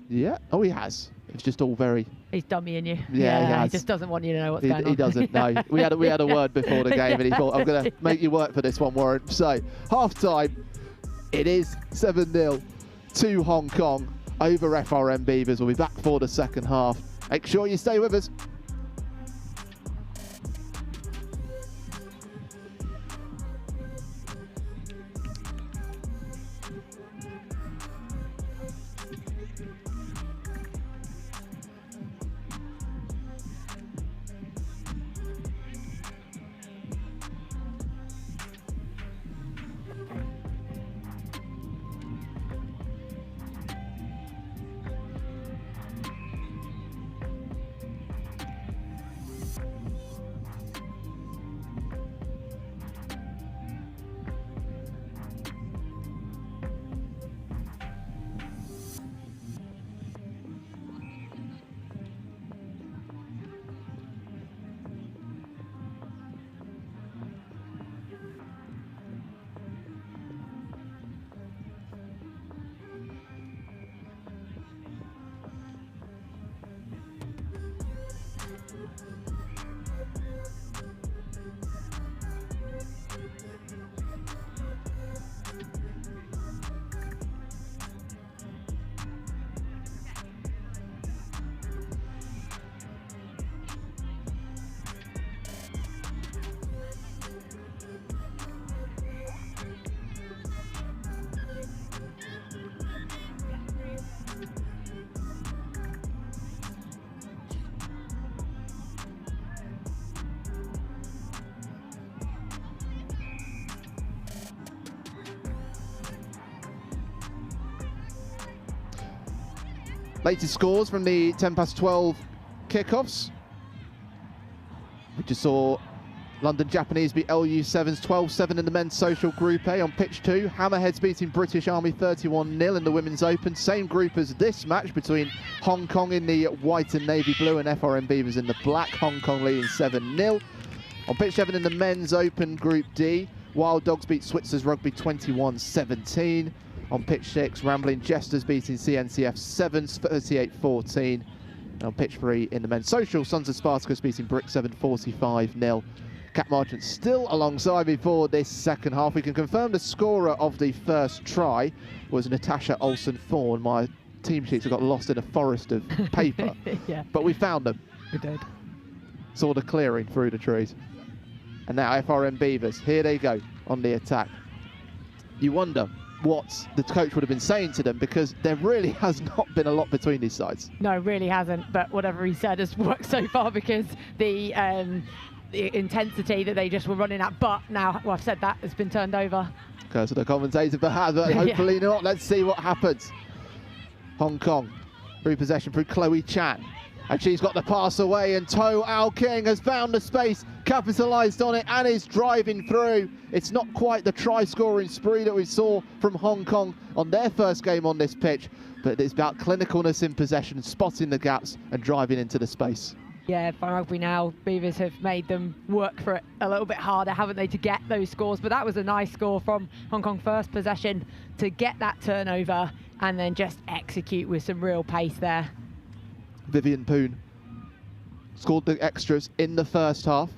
Yeah. Oh, he has. It's just all very... He's dummying you. Yeah, he has. He just doesn't want you to know what's going on. He doesn't, no. We had a word before the game, and he thought, I'm going to make you work for this one, Warren. So, half time, it is 7-0 to Hong Kong over FRN Beavers. We'll be back for the second half. Make sure you stay with us. Latest scores from the 12 kickoffs. We just saw London Japanese beat LU7s 12-7 in the men's social Group A on pitch 2. Hammerheads beating British Army 31-0 in the women's open. Same group as this match between Hong Kong in the white and navy blue and FRM Beavers in the black. Hong Kong leading 7-0. On pitch 7 in the men's open Group D, Wild Dogs beat Switzer's Rugby 21-17. On pitch 6, Rambling Jesters beating CNCF 7s 38-14. And on pitch 3 in the men's social, Sons of Spartacus beating Brick 7 45-0. Cap Marchant still alongside me for this second half. We can confirm the scorer of the first try was Natasha Olsen-Thorne. My team sheets have got lost in a forest of paper, Yeah. but we found them. We did. Saw the clearing through the trees. And now FRM Beavers, here they go on the attack. You wonder what the coach would have been saying to them, because there really has not been a lot between these sides. No, really hasn't, but whatever he said has worked so far, because the intensity that they just were running at, but now, well, I've said that, has been turned over. Curse of the commentator perhaps, but hopefully not. Let's see what happens. Hong Kong, through possession through Chloe Chan. And she's got the pass away, and To Ao King has found the space, capitalised on it, and is driving through. It's not quite the try-scoring spree that we saw from Hong Kong on their first game on this pitch, but it's about clinicalness in possession, spotting the gaps and driving into the space. Yeah, for Rugby now, Beavers have made them work for it a little bit harder, haven't they, to get those scores. But that was a nice score from Hong Kong first possession to get that turnover and then just execute with some real pace there. Vivian Poon scored the extras in the first half.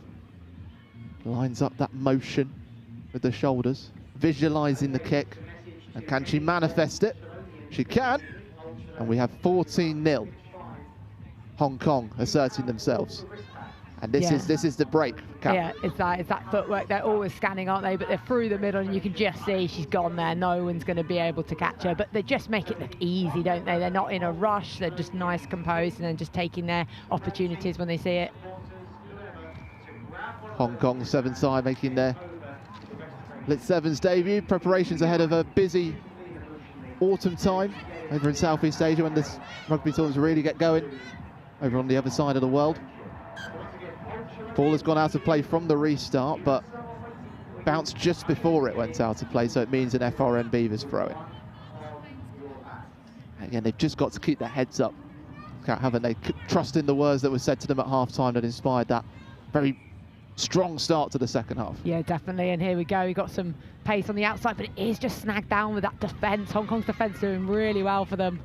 Lines up that motion with the shoulders, visualising the kick. And can she manifest it? She can. And we have 14-0. Hong Kong asserting themselves. And this is the break. Cap. Yeah, it's that footwork. They're always scanning, aren't they? But they're through the middle, and you can just see she's gone there. No one's going to be able to catch her. But they just make it look easy, don't they? They're not in a rush. They're just nice, composed, and then just taking their opportunities when they see it. Hong Kong 7 side making their LIT7s debut. Preparations ahead of a busy autumn time over in Southeast Asia, when this rugby tournaments really get going over on the other side of the world. Ball has gone out of play from the restart, but bounced just before it went out of play, so it means an FRM Beavers throw-in. Again, they've just got to keep their heads up, haven't they? Trust in the words that were said to them at half-time that inspired that very strong start to the second half. Yeah, definitely, and here we go. We got some pace on the outside, but it is just snagged down with that defence. Hong Kong's defence doing really well for them.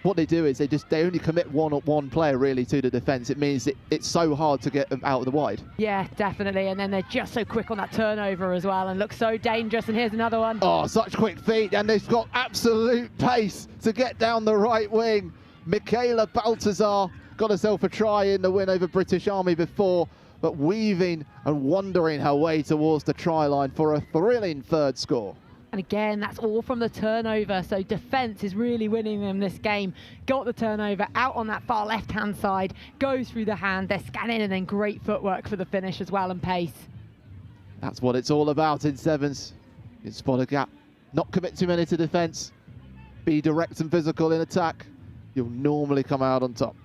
What they do is they only commit one player really to the defence. It means it's so hard to get them out of the wide. Yeah, definitely, and then they're just so quick on that turnover as well and look so dangerous. And here's another one. Oh, such quick feet, and they've got absolute pace to get down the right wing. Michaela Baltazar got herself a try in the win over British Army before, but weaving and wandering her way towards the try line for a thrilling third score. And again, that's all from the turnover, so defence is really winning them this game. Got the turnover out on that far left-hand side, goes through the hand, they're scanning, and then great footwork for the finish as well, and pace. That's what it's all about in sevens. You spot a gap, not commit too many to defence, be direct and physical in attack. You'll normally come out on top.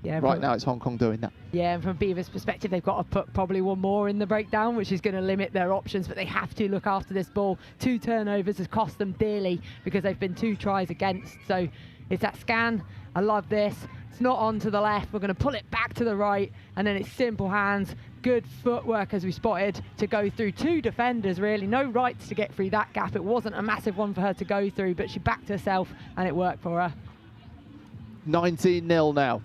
Yeah, right now it's Hong Kong doing that. Yeah, and from Beavers' perspective, they've got to put probably one more in the breakdown, which is going to limit their options, but they have to look after this ball. 2 turnovers has cost them dearly because they've been 2 tries against. So it's that scan. I love this. It's not on to the left. We're going to pull it back to the right, and then it's simple hands. Good footwork, as we spotted, to go through 2 defenders, really. No rights to get through that gap. It wasn't a massive one for her to go through, but she backed herself, and it worked for her. 19-0 now.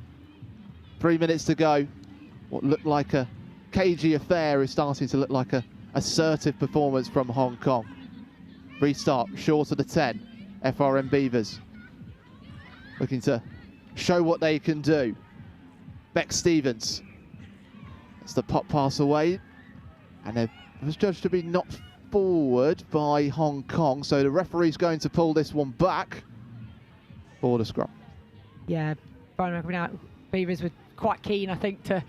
3 minutes to go. What looked like a cagey affair is starting to look like a assertive performance from Hong Kong. Restart, short of the 10. FRM Beavers looking to show what they can do. Beck Stevens. That's the pop pass away. And it was judged to be knocked forward by Hong Kong. So the referee's going to pull this one back for the scrum. Yeah, Beavers were quite keen, I think, to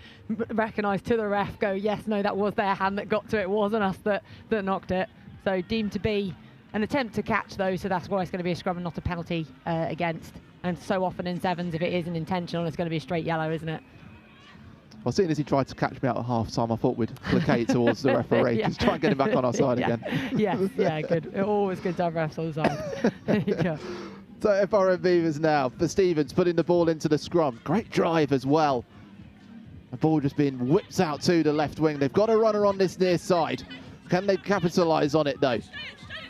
recognise to the ref, go, yes, no, that was their hand that got to it, wasn't us that knocked it. So deemed to be an attempt to catch, though, so that's why it's going to be a scrum and not a penalty against. And so often in sevens, if it isn't intentional, it's going to be a straight yellow, isn't it? Well, seeing as he tried to catch me out at half-time, I thought we'd placate towards the referee. Yeah. Just try and get him back on our side again. Yes, yeah, good. Always good to have refs on the side. There you go. So FRM Beavers now for Stevens, putting the ball into the scrum. Great drive as well. The ball just being whipped out to the left wing. They've got a runner on this near side. Can they capitalise on it though?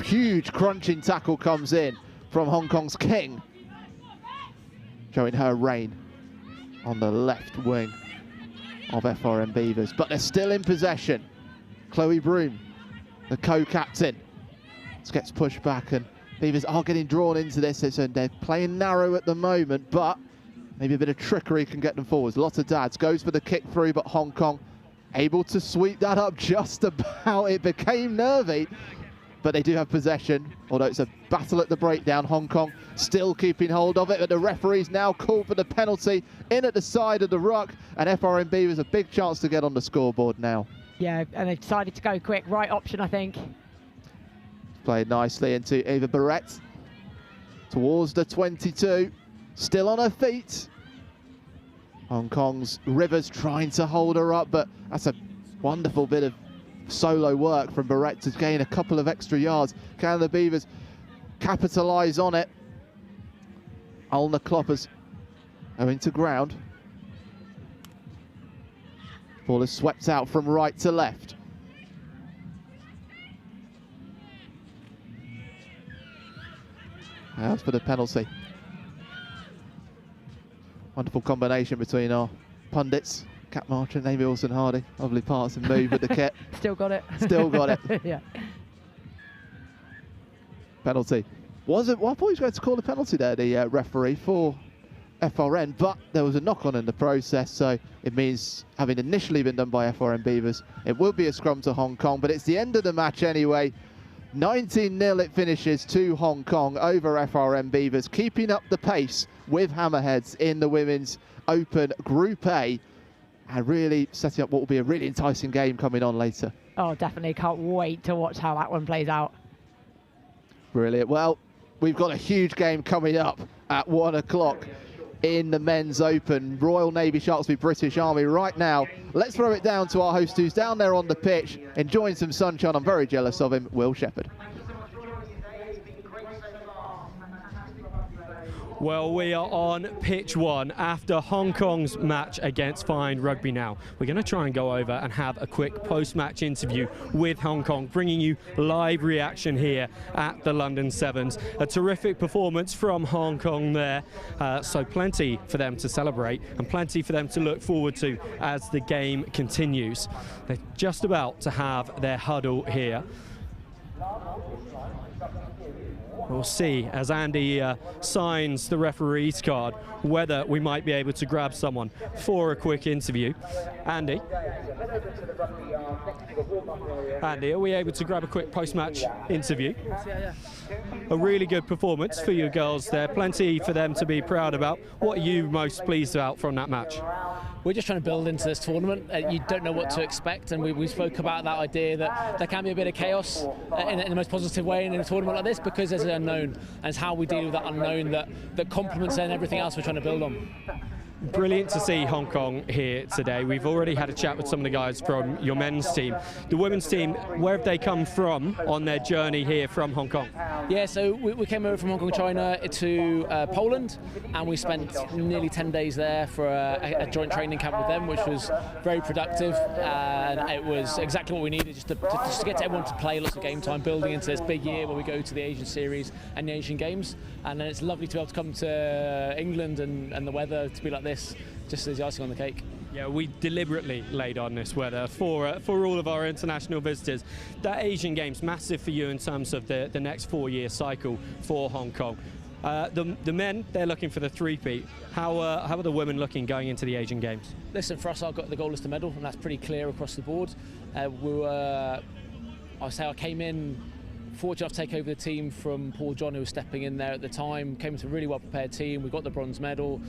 Huge crunching tackle comes in from Hong Kong's King, showing her reign on the left wing of FRM Beavers. But they're still in possession. Chloe Broom, the co-captain, gets pushed back, and Beavers are getting drawn into this. They're playing narrow at the moment, but maybe a bit of trickery can get them forwards. Lots of dads. Goes for the kick through, but Hong Kong able to sweep that up just about. It became nervy, but they do have possession, although it's a battle at the breakdown. Hong Kong still keeping hold of it, but the referee's now called for the penalty in at the side of the ruck, and FRM Beavers a big chance to get on the scoreboard now. Yeah, and they decided to go quick. Right option, I think. Played nicely into Eva Barrett towards the 22, still on her feet. Hong Kong's Rivers trying to hold her up, but that's a wonderful bit of solo work from Barrett to gain a couple of extra yards. Can the Beavers capitalise on it? Alna Kloppers going to ground. Ball is swept out from right to left. As for the penalty. Wonderful combination between our pundits. Cat Marchant, Amy Wilson-Hardy. Lovely parts and move with the kit. Still got it. Still got it. Yeah. Penalty. Was it? Well, I thought he was going to call a penalty there, the referee, for FRN, but there was a knock-on in the process, so it means, having initially been done by FRN Beavers, it will be a scrum to Hong Kong, but it's the end of the match anyway. 19-0 it finishes to Hong Kong over FRM Beavers, keeping up the pace with Hammerheads in the Women's Open Group A, and really setting up what will be a really enticing game coming on later. Oh, definitely. Can't wait to watch how that one plays out. Brilliant. Well, we've got a huge game coming up at 1 o'clock in the Men's Open. Royal Navy Sharks v British Army right now. Let's throw it down to our host, who's down there on the pitch, enjoying some sunshine. I'm very jealous of him, Will Shepherd. Well, we are on pitch 1 after Hong Kong's match against Fine Rugby now. We're going to try and go over and have a quick post-match interview with Hong Kong, bringing you live reaction here at the London Sevens. A terrific performance from Hong Kong there, so plenty for them to celebrate and plenty for them to look forward to as the game continues. They're just about to have their huddle here. We'll see as Andy signs the referee's card whether we might be able to grab someone for a quick interview. Andy, are we able to grab a quick post-match interview? A really good performance for you girls there, plenty for them to be proud about. What are you most pleased about from that match? We're just trying to build into this tournament. You don't know what to expect, and we spoke about that idea that there can be a bit of chaos in the most positive way in a tournament like this, because there's an unknown, and it's how we deal with that unknown that complements and everything else we're trying to build on. Brilliant to see Hong Kong here today. We've already had a chat with some of the guys from your men's team. The women's team, where have they come from on their journey here from Hong Kong? Yeah, so we came over from Hong Kong, China to Poland, and we spent nearly 10 days there for a joint training camp with them, which was very productive, and it was exactly what we needed, just to get to everyone to play lots of game time, building into this big year where we go to the Asian Series and the Asian Games. And then it's lovely to be able to come to England and the weather to be like this, just as the icing on the cake. Yeah, we deliberately laid on this weather for all of our international visitors. That Asian Games, massive for you in terms of the next 4-year cycle for Hong Kong. The men, they're looking for the three-peat. How are the women looking going into the Asian Games? Listen, for us, the goal is to medal, and that's pretty clear across the board. I came in fortunate enough to take over the team from Paul John, who was stepping in there at the time. Came with a really well-prepared team. We got the bronze medal.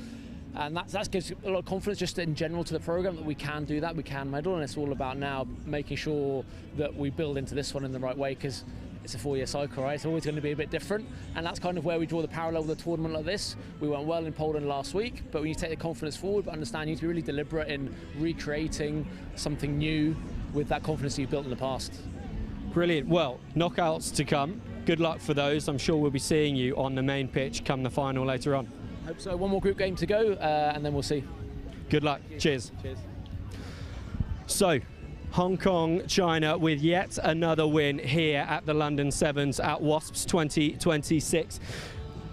And that gives a lot of confidence just in general to the programme that we can do that, we can medal, and it's all about now making sure that we build into this one in the right way, because it's a 4-year cycle, right? It's always going to be a bit different, and that's kind of where we draw the parallel with a tournament like this. We went well in Poland last week, but when you take the confidence forward, but understand you need to be really deliberate in recreating something new with that confidence you've built in the past. Brilliant. Well, knockouts to come. Good luck for those. I'm sure we'll be seeing you on the main pitch come the final later on. Hope so. One more group game to go, and then we'll see. Good luck. Cheers. Cheers. So, Hong Kong, China with yet another win here at the London Sevens at Wasps 2026.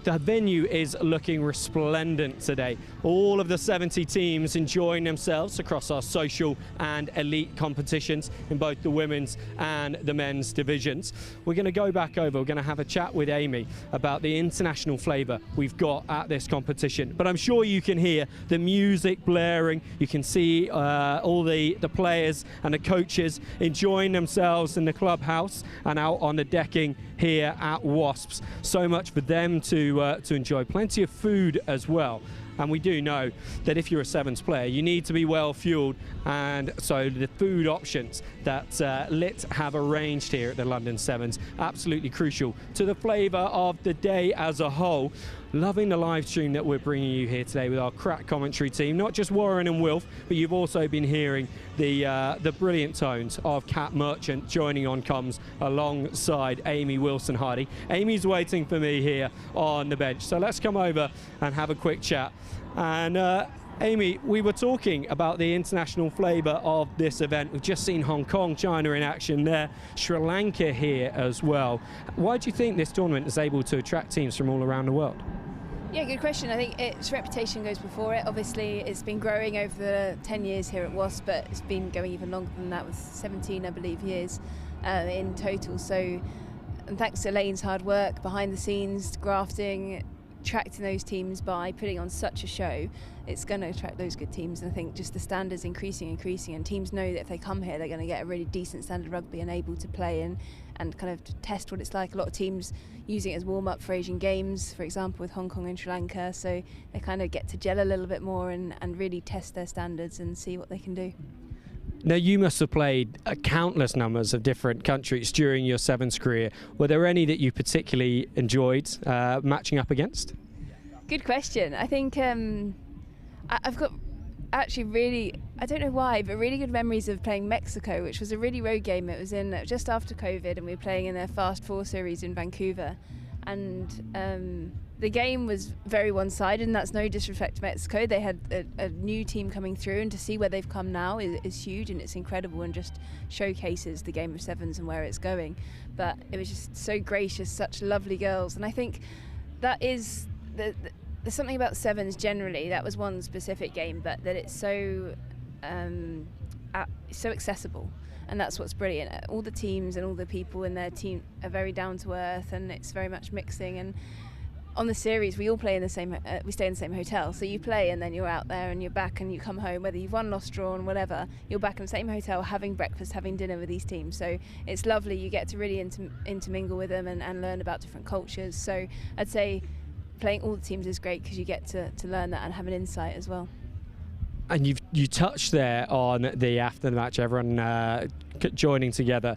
The venue is looking resplendent today. All of the 70 teams enjoying themselves across our social and elite competitions in both the women's and the men's divisions. We're going to go back over, we're going to have a chat with Amy about the international flavour we've got at this competition. But I'm sure you can hear the music blaring, you can see all the players and the coaches enjoying themselves in the clubhouse and out on the decking here at Wasps. So much for them to enjoy. Plenty of food as well. And we do know that if you're a Sevens player, you need to be well fueled, and so the food options that LIT have arranged here at the London Sevens, absolutely crucial to the flavour of the day as a whole. Loving the live stream that we're bringing you here today with our crack commentary team, not just Warren and Wilf, but you've also been hearing the brilliant tones of Kat Merchant joining on comms alongside Amy Wilson-Hardy. Amy's waiting for me here on the bench, so let's come over and have a quick chat. And Amy, we were talking about the international flavour of this event. We've just seen Hong Kong, China in action there, Sri Lanka here as well. Why do you think this tournament is able to attract teams from all around the world? Yeah, good question. I think its reputation goes before it. Obviously, it's been growing over the 10 years here at Wasps, but it's been going even longer than that, with 17, I believe, years in total. So, and thanks to Elaine's hard work behind the scenes, grafting, attracting those teams by putting on such a show, it's going to attract those good teams. And I think just the standards increasing, and teams know that if they come here, they're going to get a really decent standard rugby and able to play and kind of test what it's like. A lot of teams using it as warm-up for Asian Games, for example, with Hong Kong and Sri Lanka, so they kind of get to gel a little bit more and really test their standards and see what they can do. Now, you must have played countless numbers of different countries during your Sevens career. Were there any that you particularly enjoyed matching up against? Good question. I think I've got actually really, I don't know why, but really good memories of playing Mexico, which was a really road game. It was in just after COVID, and we were playing in their Fast Four series in Vancouver. And the game was very one-sided, and that's no disrespect to Mexico. They had a new team coming through, and to see where they've come now is huge, and it's incredible and just showcases the game of sevens and where it's going. But it was just so gracious, such lovely girls, and I think that is there's something about sevens generally. That was one specific game, but that it's so accessible. And that's what's brilliant. All the teams and all the people in their team are very down to earth, and it's very much mixing. And on the series, we all play in the same. We stay in the same hotel, so you play and then you're out there and you're back and you come home. Whether you've won, lost, drawn, whatever, you're back in the same hotel having breakfast, having dinner with these teams. So it's lovely. You get to really intermingle with them and learn about different cultures. So I'd say playing all the teams is great because you get to learn that and have an insight as well. And you touched there on the after the match, everyone joining together.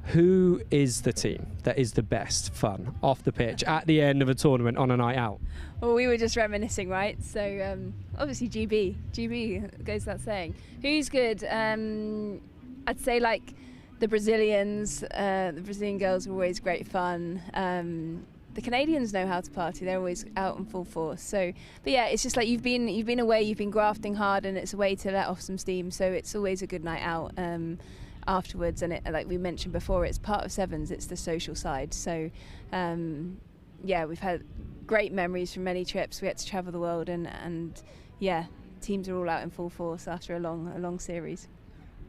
Who is the team that is the best fun off the pitch at the end of a tournament on a night out? Well, we were just reminiscing, right? So obviously GB goes without saying. Who's good? I'd say like the Brazilians. The Brazilian girls are always great fun. The Canadians know how to party. They're always out in full force. So, but yeah, it's just like you've been away, you've been grafting hard, and it's a way to let off some steam. So it's always a good night out afterwards. And like we mentioned before, it's part of sevens. It's the social side. So yeah, we've had great memories from many trips. We had to travel the world, and yeah, teams are all out in full force after a long series.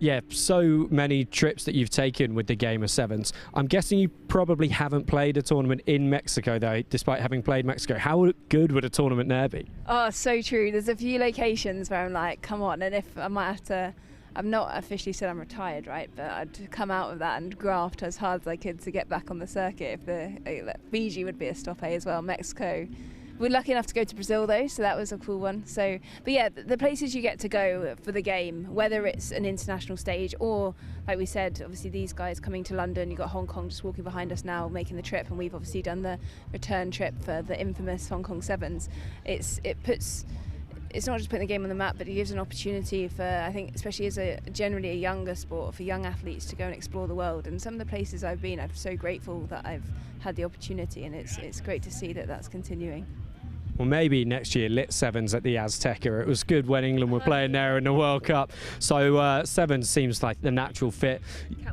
Yeah, so many trips that you've taken with the game of sevens. I'm guessing you probably haven't played a tournament in Mexico, though, despite having played Mexico. How good would a tournament there be? Oh, so true. There's a few locations where I'm like, come on, and if I might have to, I've not officially said I'm retired, right, but I'd come out of that and graft as hard as I could to get back on the circuit. Fiji would be a stop as well. Mexico, We're lucky enough to go to Brazil though, so that was a cool one. So, but yeah, the places you get to go for the game, whether it's an international stage or, like we said, obviously these guys coming to London, you've got Hong Kong just walking behind us now, making the trip, and we've obviously done the return trip for the infamous Hong Kong Sevens. It's not just putting the game on the map, but it gives an opportunity for, I think, especially as generally a younger sport, for young athletes to go and explore the world. And some of the places I've been, I'm so grateful that I've had the opportunity, and it's great to see that that's continuing. Well, maybe next year LIT7s at the Azteca. It was good when England were playing there in the World Cup. So Sevens seems like the natural fit.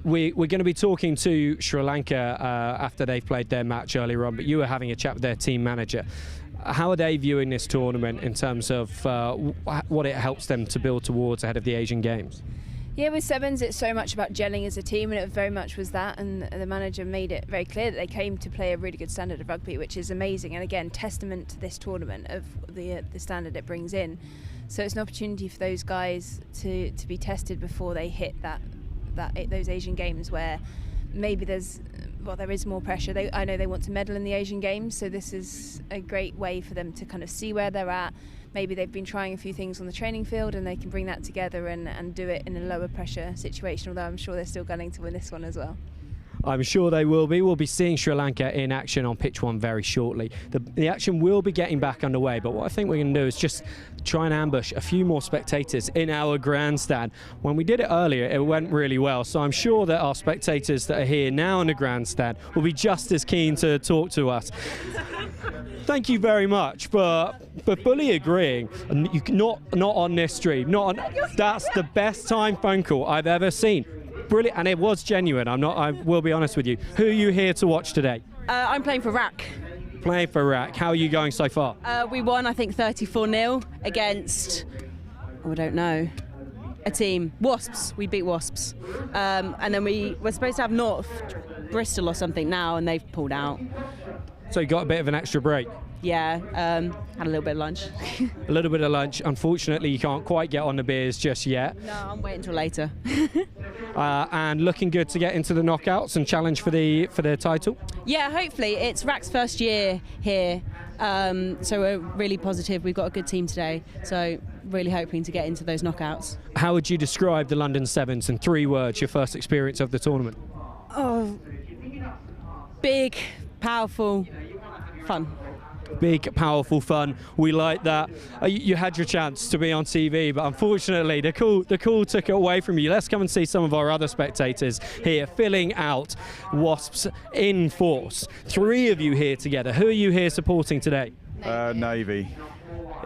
We're going to be talking to Sri Lanka after they've played their match earlier on, but you were having a chat with their team manager. How are they viewing this tournament in terms of what it helps them to build towards ahead of the Asian Games? Yeah, with Sevens, it's so much about gelling as a team, and it very much was that. And the manager made it very clear that they came to play a really good standard of rugby, which is amazing. And again, testament to this tournament of the standard it brings in. So it's an opportunity for those guys to be tested before they hit those Asian Games, where maybe there is more pressure. I know they want to medal in the Asian Games, so this is a great way for them to kind of see where they're at. Maybe they've been trying a few things on the training field and they can bring that together and do it in a lower pressure situation, although I'm sure they're still gunning to win this one as well. I'm sure they will be. We'll be seeing Sri Lanka in action on pitch 1 very shortly. The action will be getting back underway, but what I think we're going to do is just try and ambush a few more spectators in our grandstand. When we did it earlier, it went really well, so I'm sure that our spectators that are here now in the grandstand will be just as keen to talk to us. Thank you very much for fully agreeing. Not on this stream. That's the best time phone call I've ever seen. Brilliant, and it was genuine. I will be honest with you. Who are you here to watch today? I'm playing for RAC. Playing for RAC. How are you going so far? We won, I think, 34-0 against, I don't know, a team. Wasps. We beat Wasps. And then we were supposed to have North Bristol or something now, and they've pulled out. So you got a bit of an extra break? Yeah, had a little bit of lunch. A little bit of lunch. Unfortunately, you can't quite get on the beers just yet. No, I'm waiting until later. And looking good to get into the knockouts and challenge for the title? Yeah, hopefully. It's RAC's first year here, so we're really positive. We've got a good team today, so really hoping to get into those knockouts. How would you describe the London Sevens in 3 words, your first experience of the tournament? Oh, big, powerful, fun. Big, powerful fun. We like that. You had your chance to be on TV, but unfortunately the call took it away from you. Let's come and see some of our other spectators here filling out Wasps in force. 3 of you here together. Who are you here supporting today? Navy.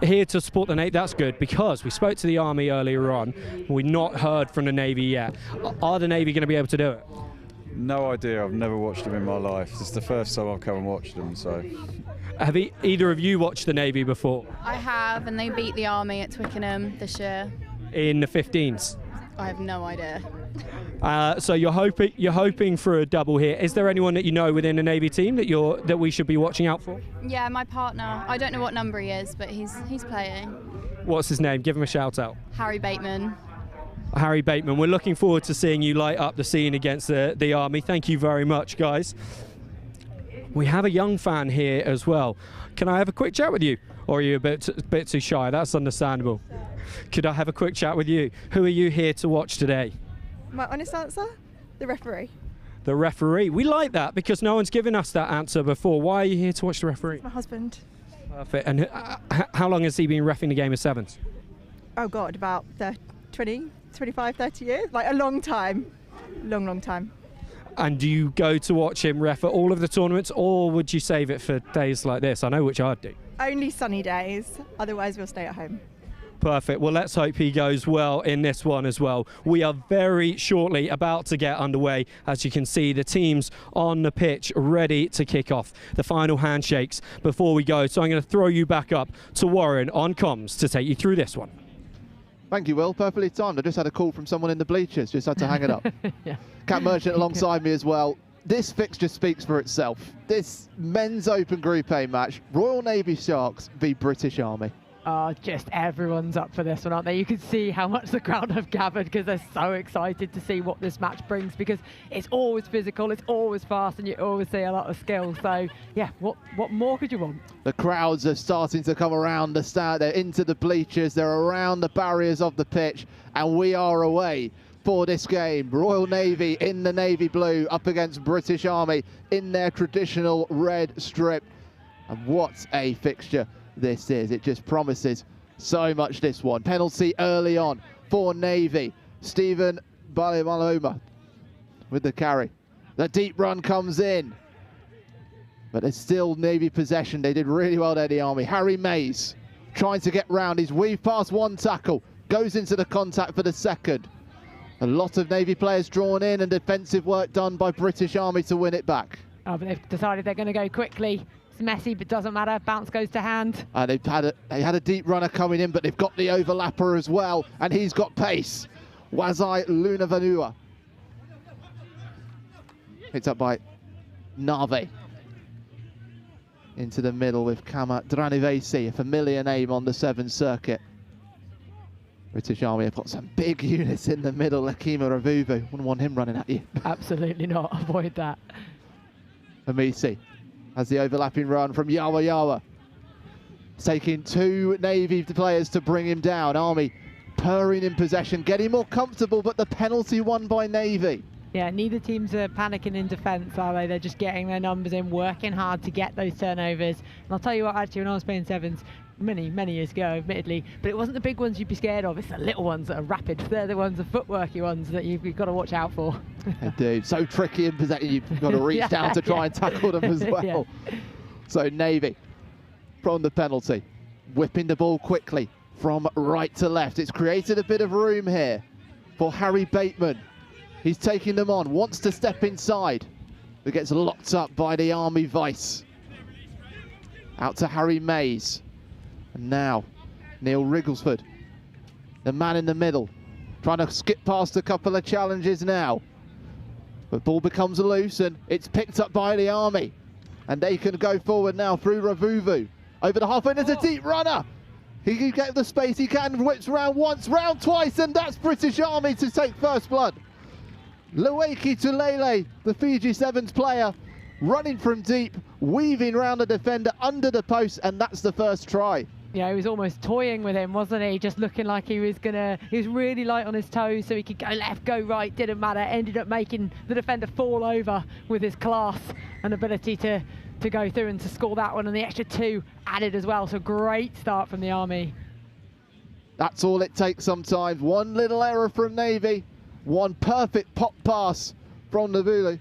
Here to support the Navy. That's good, because we spoke to the Army earlier on. We've not heard from the Navy yet. Are the Navy going to be able to do it? No idea. I've never watched them in my life. This is the first time I've come and watched them, so. Have either of you watched the Navy before? I have, and they beat the Army at Twickenham this year. In the 15s? I have no idea. So you're hoping for a double here. Is there anyone that you know within the Navy team that we should be watching out for? Yeah, my partner. I don't know what number he is, but he's playing. What's his name? Give him a shout out. Harry Bateman. Harry Bateman. We're looking forward to seeing you light up the scene against the Army. Thank you very much, guys. We have a young fan here as well. Can I have a quick chat with you? Or are you a bit too shy? That's understandable. Could I have a quick chat with you? Who are you here to watch today? My honest answer? The referee. The referee. We like that because no one's given us that answer before. Why are you here to watch the referee? My husband. Perfect. And how long has he been reffing the game of Sevens? Oh God, about 20, 25, 30 years. Like a long time. Long time. And do you go to watch him ref at all of the tournaments, or would you save it for days like this? I know which I'd do. Only sunny days, otherwise we'll stay at home. Perfect. Well, let's hope he goes well in this one as well. We are very shortly about to get underway. As you can see, the teams on the pitch ready to kick off the final handshakes before we go. So I'm going to throw you back up to Warren on comms to take you through this one. Thank you, Will. Perfectly timed. I just had a call from someone in the bleachers. Just had to hang it up. Yeah. Cat Merchant alongside me as well. This fixture speaks for itself. This men's Open Group A match, Royal Navy Sharks v British Army. Oh, just everyone's up for this one, aren't they? You can see how much the crowd have gathered because they're so excited to see what this match brings, because it's always physical, it's always fast, and you always see a lot of skill. So, yeah, what more could you want? The crowds are starting to come around the stand. They're into the bleachers. They're around the barriers of the pitch, and we are away for this game. Royal Navy in the navy blue up against British Army in their traditional red strip. And what a fixture this is. It just promises so much, this one. Penalty early on for Navy. Stephen Balimaloma with the carry. The deep run comes in, but it's still Navy possession. They did really well there, the Army. Harry Mays trying to get round. He's weaved past one tackle, goes into the contact for the second. A lot of Navy players drawn in and defensive work done by British Army to win it back. Oh, but they've decided they're going to go quickly. It's messy, but doesn't matter. Bounce goes to hand. And they had a deep runner coming in, but they've got the overlapper as well, and he's got pace. Wazai Lunavanua. Picked up by Nave. Into the middle with Kama Dranivesi, a familiar name on the 7 circuit. British Army have got some big units in the middle. Akima Ravuvu, wouldn't want him running at you. Absolutely not, avoid that. Amisi has the overlapping run from Yawa Yawa. It's taking 2 Navy players to bring him down. Army purring in possession, getting more comfortable, but the penalty won by Navy. Yeah, neither teams are panicking in defence, are they? They're just getting their numbers in, working hard to get those turnovers. And I'll tell you what, actually, when I was playing 7s, many years ago, admittedly, but it wasn't the big ones you'd be scared of. It's the little ones that are rapid. They're the ones, the footworky ones that you've got to watch out for. Indeed, so tricky in possession. You've got to reach down to try and tackle them as well. Yeah. So Navy from the penalty, whipping the ball quickly from right to left. It's created a bit of room here for Harry Bateman. He's taking them on, wants to step inside, but gets locked up by the Army Vice. Out to Harry Mays. And now, Neil Rigglesford, the man in the middle, trying to skip past a couple of challenges now. But ball becomes loose and it's picked up by the Army. And they can go forward now through Ravuvu. Over the halfway, there's a deep runner. He can get the space he can, whips round once, round twice, and that's British Army to take first blood. Lueki Tulele, the Fiji Sevens player, running from deep, weaving round the defender under the post, and that's the first try. Yeah, he was almost toying with him, wasn't he? Just looking like he was really light on his toes, so he could go left, go right, didn't matter. Ended up making the defender fall over with his class and ability to go through and to score that one, and the extra 2 added as well. So great start from the Army. That's all it takes sometimes. One little error from Navy, one perfect pop pass from Navulu,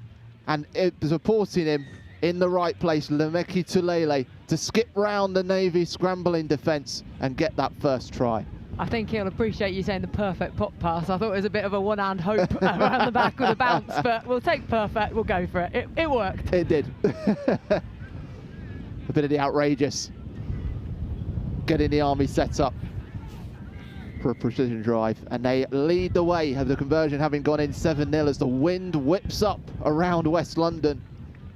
and it was supporting him in the right place, Lemeki Tulele, to skip round the Navy scrambling defence and get that first try. I think he'll appreciate you saying the perfect pop pass. I thought it was a bit of a one-hand hope around the back with a bounce, but we'll take perfect, we'll go for it. It worked. It did. A bit of the outrageous. Getting the Army set up for a precision drive, and they lead the way, have the conversion having gone in 7-0 as the wind whips up around West London.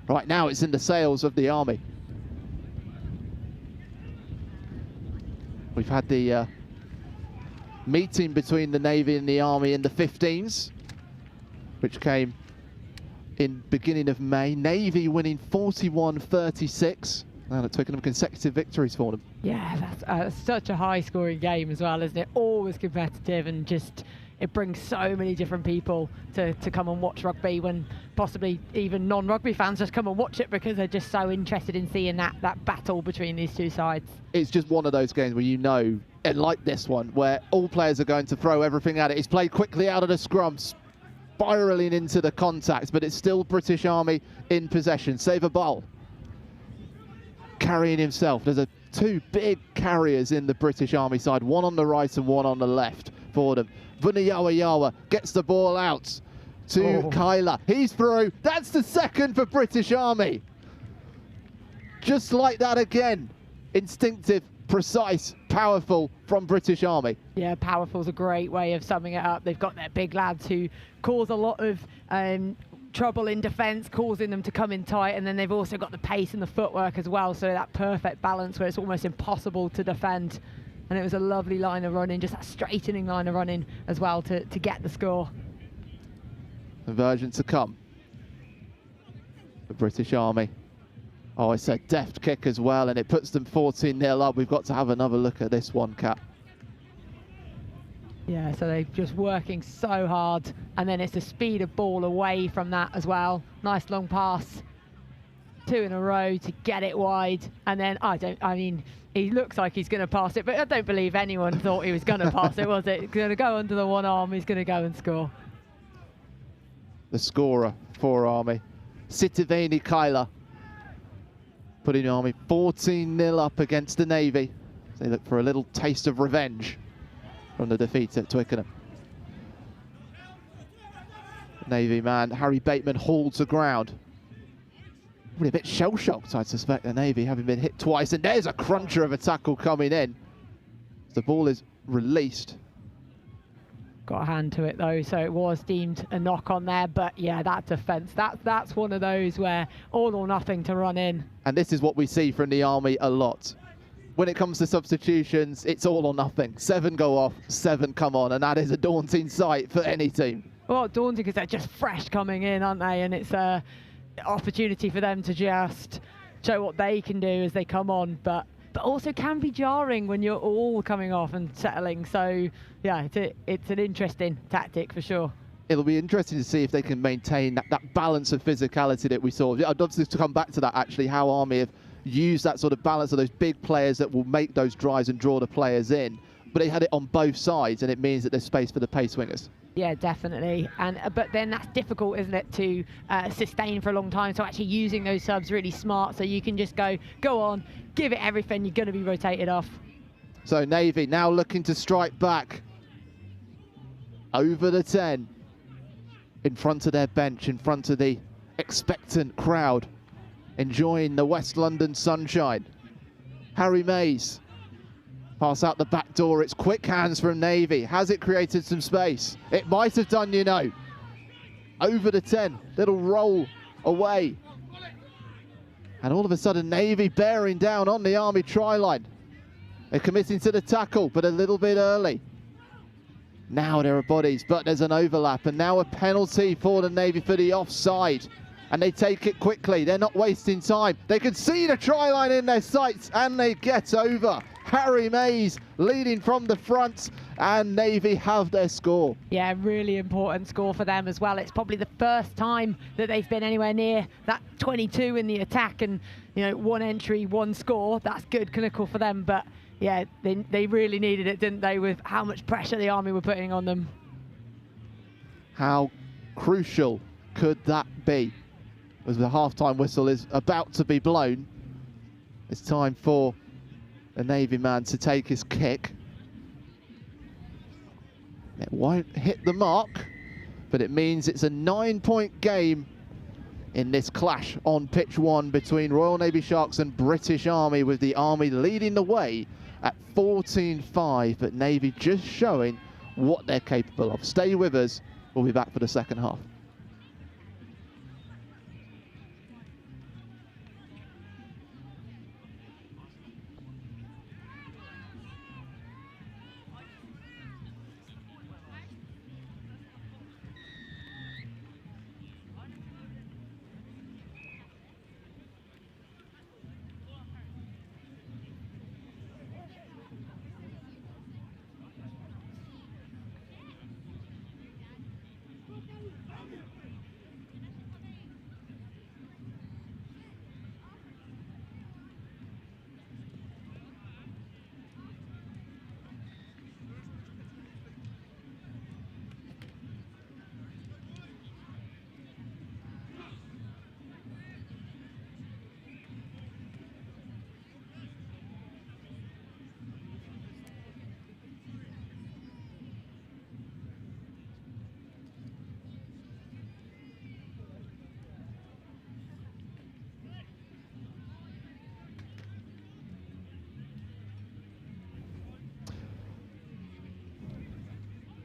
Right now it's in the sails of the Army. We've had the meeting between the Navy and the Army in the 15s, which came in beginning of May. Navy winning 41-36. And it's taken them consecutive victories for them. Yeah, that's such a high-scoring game as well, isn't it? Always competitive, and just it brings so many different people to come and watch rugby, when possibly even non-rugby fans just come and watch it because they're just so interested in seeing that battle between these two sides. It's just one of those games where you know, and like this one, where all players are going to throw everything at it. It's played quickly out of the scrum, spiralling into the contacts, but it's still British Army in possession. Save a ball. Carrying himself. There's 2 big carriers in the British Army side, one on the right and one on the left for them. Vuniyawa Yawa gets the ball out to Kyla. He's through. That's the second for British Army. Just like that again. Instinctive, precise, powerful from British Army. Yeah, powerful's a great way of summing it up. They've got their big lads who cause a lot of trouble in defence, causing them to come in tight, and then they've also got the pace and the footwork as well, so that perfect balance where it's almost impossible to defend. and it was a lovely line of running, just that straightening line of running as well to get the score. Conversion to come. The British Army. Oh, it's a deft kick as well, and it puts them 14-0 up. We've got to have another look at this one, Cap. Yeah, so they're just working so hard, and then it's the speed of ball away from that as well. Nice long pass, 2 in a row to get it wide, and then I mean, he looks like he's going to pass it, but I don't believe anyone thought he was going to pass it, was it? Going to go under the one arm, he's going to go and score. The scorer for Army, Sitiveni Kyla, putting Army 14-0 up against the Navy. They look for a little taste of revenge from the defeat at Twickenham. Navy man Harry Bateman holds the ground. Probably a bit shell-shocked, I'd suspect, the Navy, having been hit twice. And there's a cruncher of a tackle coming in. The ball is released. Got a hand to it though, so it was deemed a knock on there. But yeah, that defence, that's one of those where all or nothing to run in. And this is what we see from the Army a lot. When it comes to substitutions, it's all or nothing. 7 go off, 7 come on, and that is a daunting sight for any team. Well, daunting because they're just fresh coming in, aren't they? And it's an opportunity for them to just show what they can do as they come on, but also can be jarring when you're all coming off and settling. So yeah, it's an interesting tactic for sure. It'll be interesting to see if they can maintain that balance of physicality that we saw. I'd love to come back to that, actually, how Army have used that sort of balance of those big players that will make those drives and draw the players in. But they had it on both sides, and it means that there's space for the pace wingers. Yeah, definitely. And but then that's difficult, isn't it, to sustain for a long time. So actually using those subs really smart, so you can just go on, give it everything. You're going to be rotated off. So Navy now looking to strike back over the 10, in front of their bench, in front of the expectant crowd, enjoying the West London sunshine. Harry Mays. Pass out the back door. It's quick hands from Navy. Has it created some space? It might have done, you know. Over the 10. Little roll away. And all of a sudden, Navy bearing down on the Army try line. They're committing to the tackle, but a little bit early. Now there are bodies, but there's an overlap. And now a penalty for the Navy for the offside. And they take it quickly. They're not wasting time. They can see the try line in their sights, and they get over. Harry Mays leading from the front, and Navy have their score. Yeah, really important score for them as well. It's probably the first time that they've been anywhere near that 22 in the attack, and you know, 1 entry, 1 score. That's good clinical for them, but yeah, they really needed it, didn't they, with how much pressure the Army were putting on them. How crucial could that be? As the half-time whistle is about to be blown, it's time for the Navy man to take his kick. It won't hit the mark, but it means it's a 9-point game in this clash on pitch 1 between Royal Navy Sharks and British Army, with the Army leading the way at 14-5, but Navy just showing what they're capable of. Stay with us. We'll be back for the second half.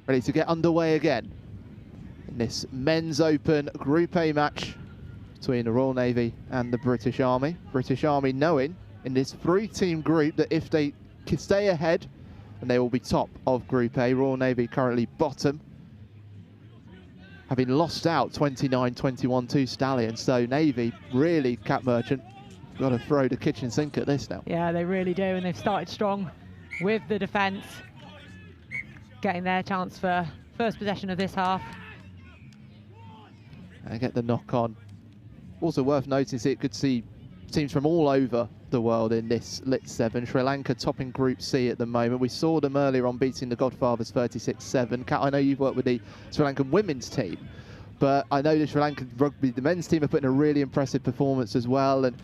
Ready to get underway again in this Men's Open Group A match between the Royal Navy and the British Army. British Army knowing in this 3-team group that if they stay ahead and they will be top of Group A. Royal Navy currently bottom, having lost out 29-21 to Stallions. So Navy really, Cap Merchant, got to throw the kitchen sink at this now. Yeah, they really do, and they've started strong with the defence, getting their chance for first possession of this half. And get the knock on. Also worth noting, it could see teams from all over the world in this LIT7. Sri Lanka topping Group C at the moment. We saw them earlier on beating the Godfathers 36-7. Kat, I know you've worked with the Sri Lankan women's team, but I know the Sri Lankan rugby, the men's team, are putting a really impressive performance as well. And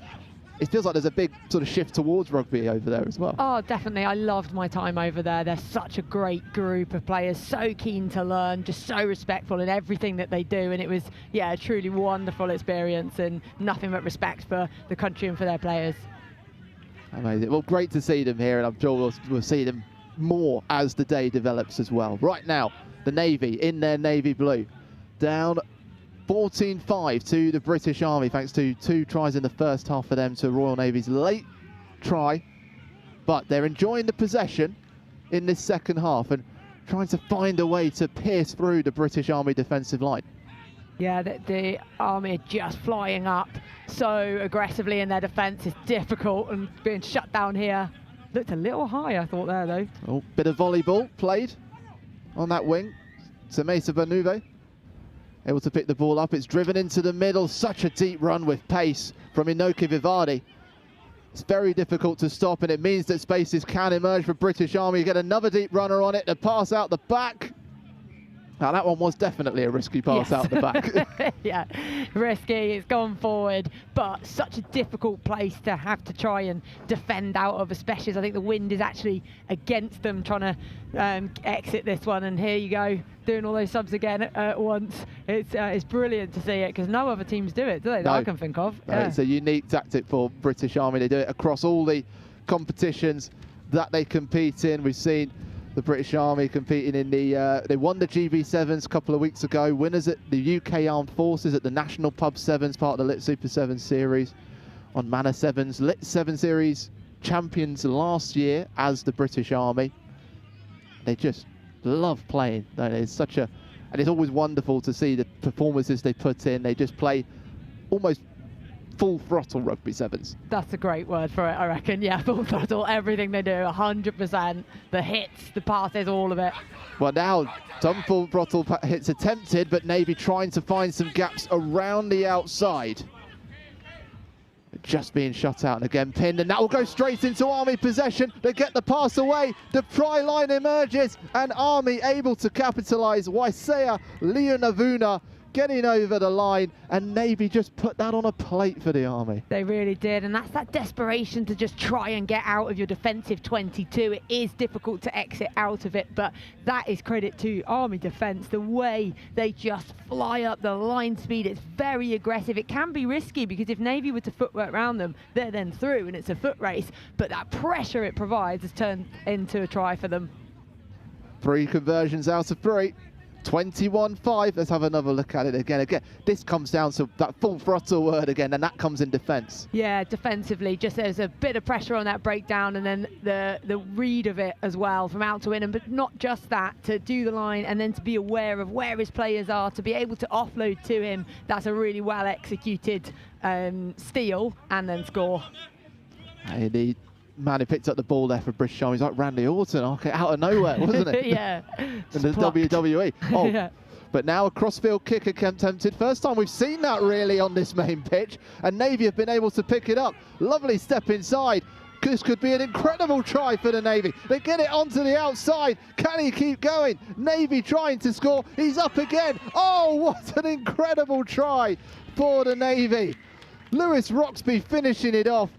it feels like there's a big sort of shift towards rugby over there as well. Oh, definitely. I loved my time over there. They're such a great group of players, so keen to learn, just so respectful in everything that they do. And it was, yeah, a truly wonderful experience, and nothing but respect for the country and for their players. Amazing. Well, great to see them here, and I'm sure we'll see them more as the day develops as well. Right now, the Navy in their navy blue, down 14-5 to the British Army, thanks to 2 tries in the first half for them to Royal Navy's late try. But they're enjoying the possession in this second half and trying to find a way to pierce through the British Army defensive line. Yeah, the Army are just flying up so aggressively in their defence. It's difficult, and being shut down here. Looked a little high, I thought, there, though. Oh, bit of volleyball played on that wing. Samesa Banuve able to pick the ball up. It's driven into the middle. Such a deep run with pace from Inoki Vivardi. It's very difficult to stop, and it means that spaces can emerge for British Army. You get another deep runner on it. The pass out the back. Now, that one was definitely a risky pass out the back. Yeah, risky. It's gone forward, but such a difficult place to have to try and defend out of, especially as I think the wind is actually against them trying to exit this one. And here you go, doing all those subs again at once. It's brilliant to see it, because no other teams do it, do they, that I can think of? No, it's a unique tactic for British Army. They do it across all the competitions that they compete in. We've seen the British Army competing in the, they won the GB7s a couple of weeks ago, winners at the UK Armed Forces at the National Pub 7s, part of the LIT Super 7 series on Manor 7s. LIT 7 series champions last year as the British Army. They just love playing, don't they? It's such a, and it's always wonderful to see the performances they put in. They just play almost full throttle rugby 7s. That's a great word for it, I reckon. Yeah, full throttle, everything they do, 100%. The hits, the passes, all of it. Well, now some full throttle hits attempted, but Navy trying to find some gaps around the outside. Just being shut out, and again pinned, and that will go straight into Army possession. They get the pass away, the try line emerges, and Army able to capitalise. Waisea Leonavuna getting over the line, and Navy just put that on a plate for the Army. They really did, and that's that desperation to just try and get out of your defensive 22. It is difficult to exit out of it, but that is credit to Army defence. The way they just fly up the line speed, it's very aggressive. It can be risky, because if Navy were to footwork around them, they're then through, and it's a foot race, but that pressure it provides has turned into a try for them. 3 conversions out of 3. 21-5. Let's have another look at it again. This comes down to that full throttle word again, and that comes in defence. Yeah, defensively, just there's a bit of pressure on that breakdown, and then the read of it as well from out to in, but not just that, to do the line and then to be aware of where his players are, to be able to offload to him. That's a really well executed steal and then score. Hey, the man who picked up the ball there for British Army is like Randy Orton, okay, out of nowhere, wasn't it? Yeah. In the WWE. Oh, yeah. But now a crossfield kick attempted. First time we've seen that really on this main pitch, and Navy have been able to pick it up. Lovely step inside. This could be an incredible try for the Navy. They get it onto the outside. Can he keep going? Navy trying to score. He's up again. Oh, what an incredible try for the Navy. Lewis Roxby finishing it off.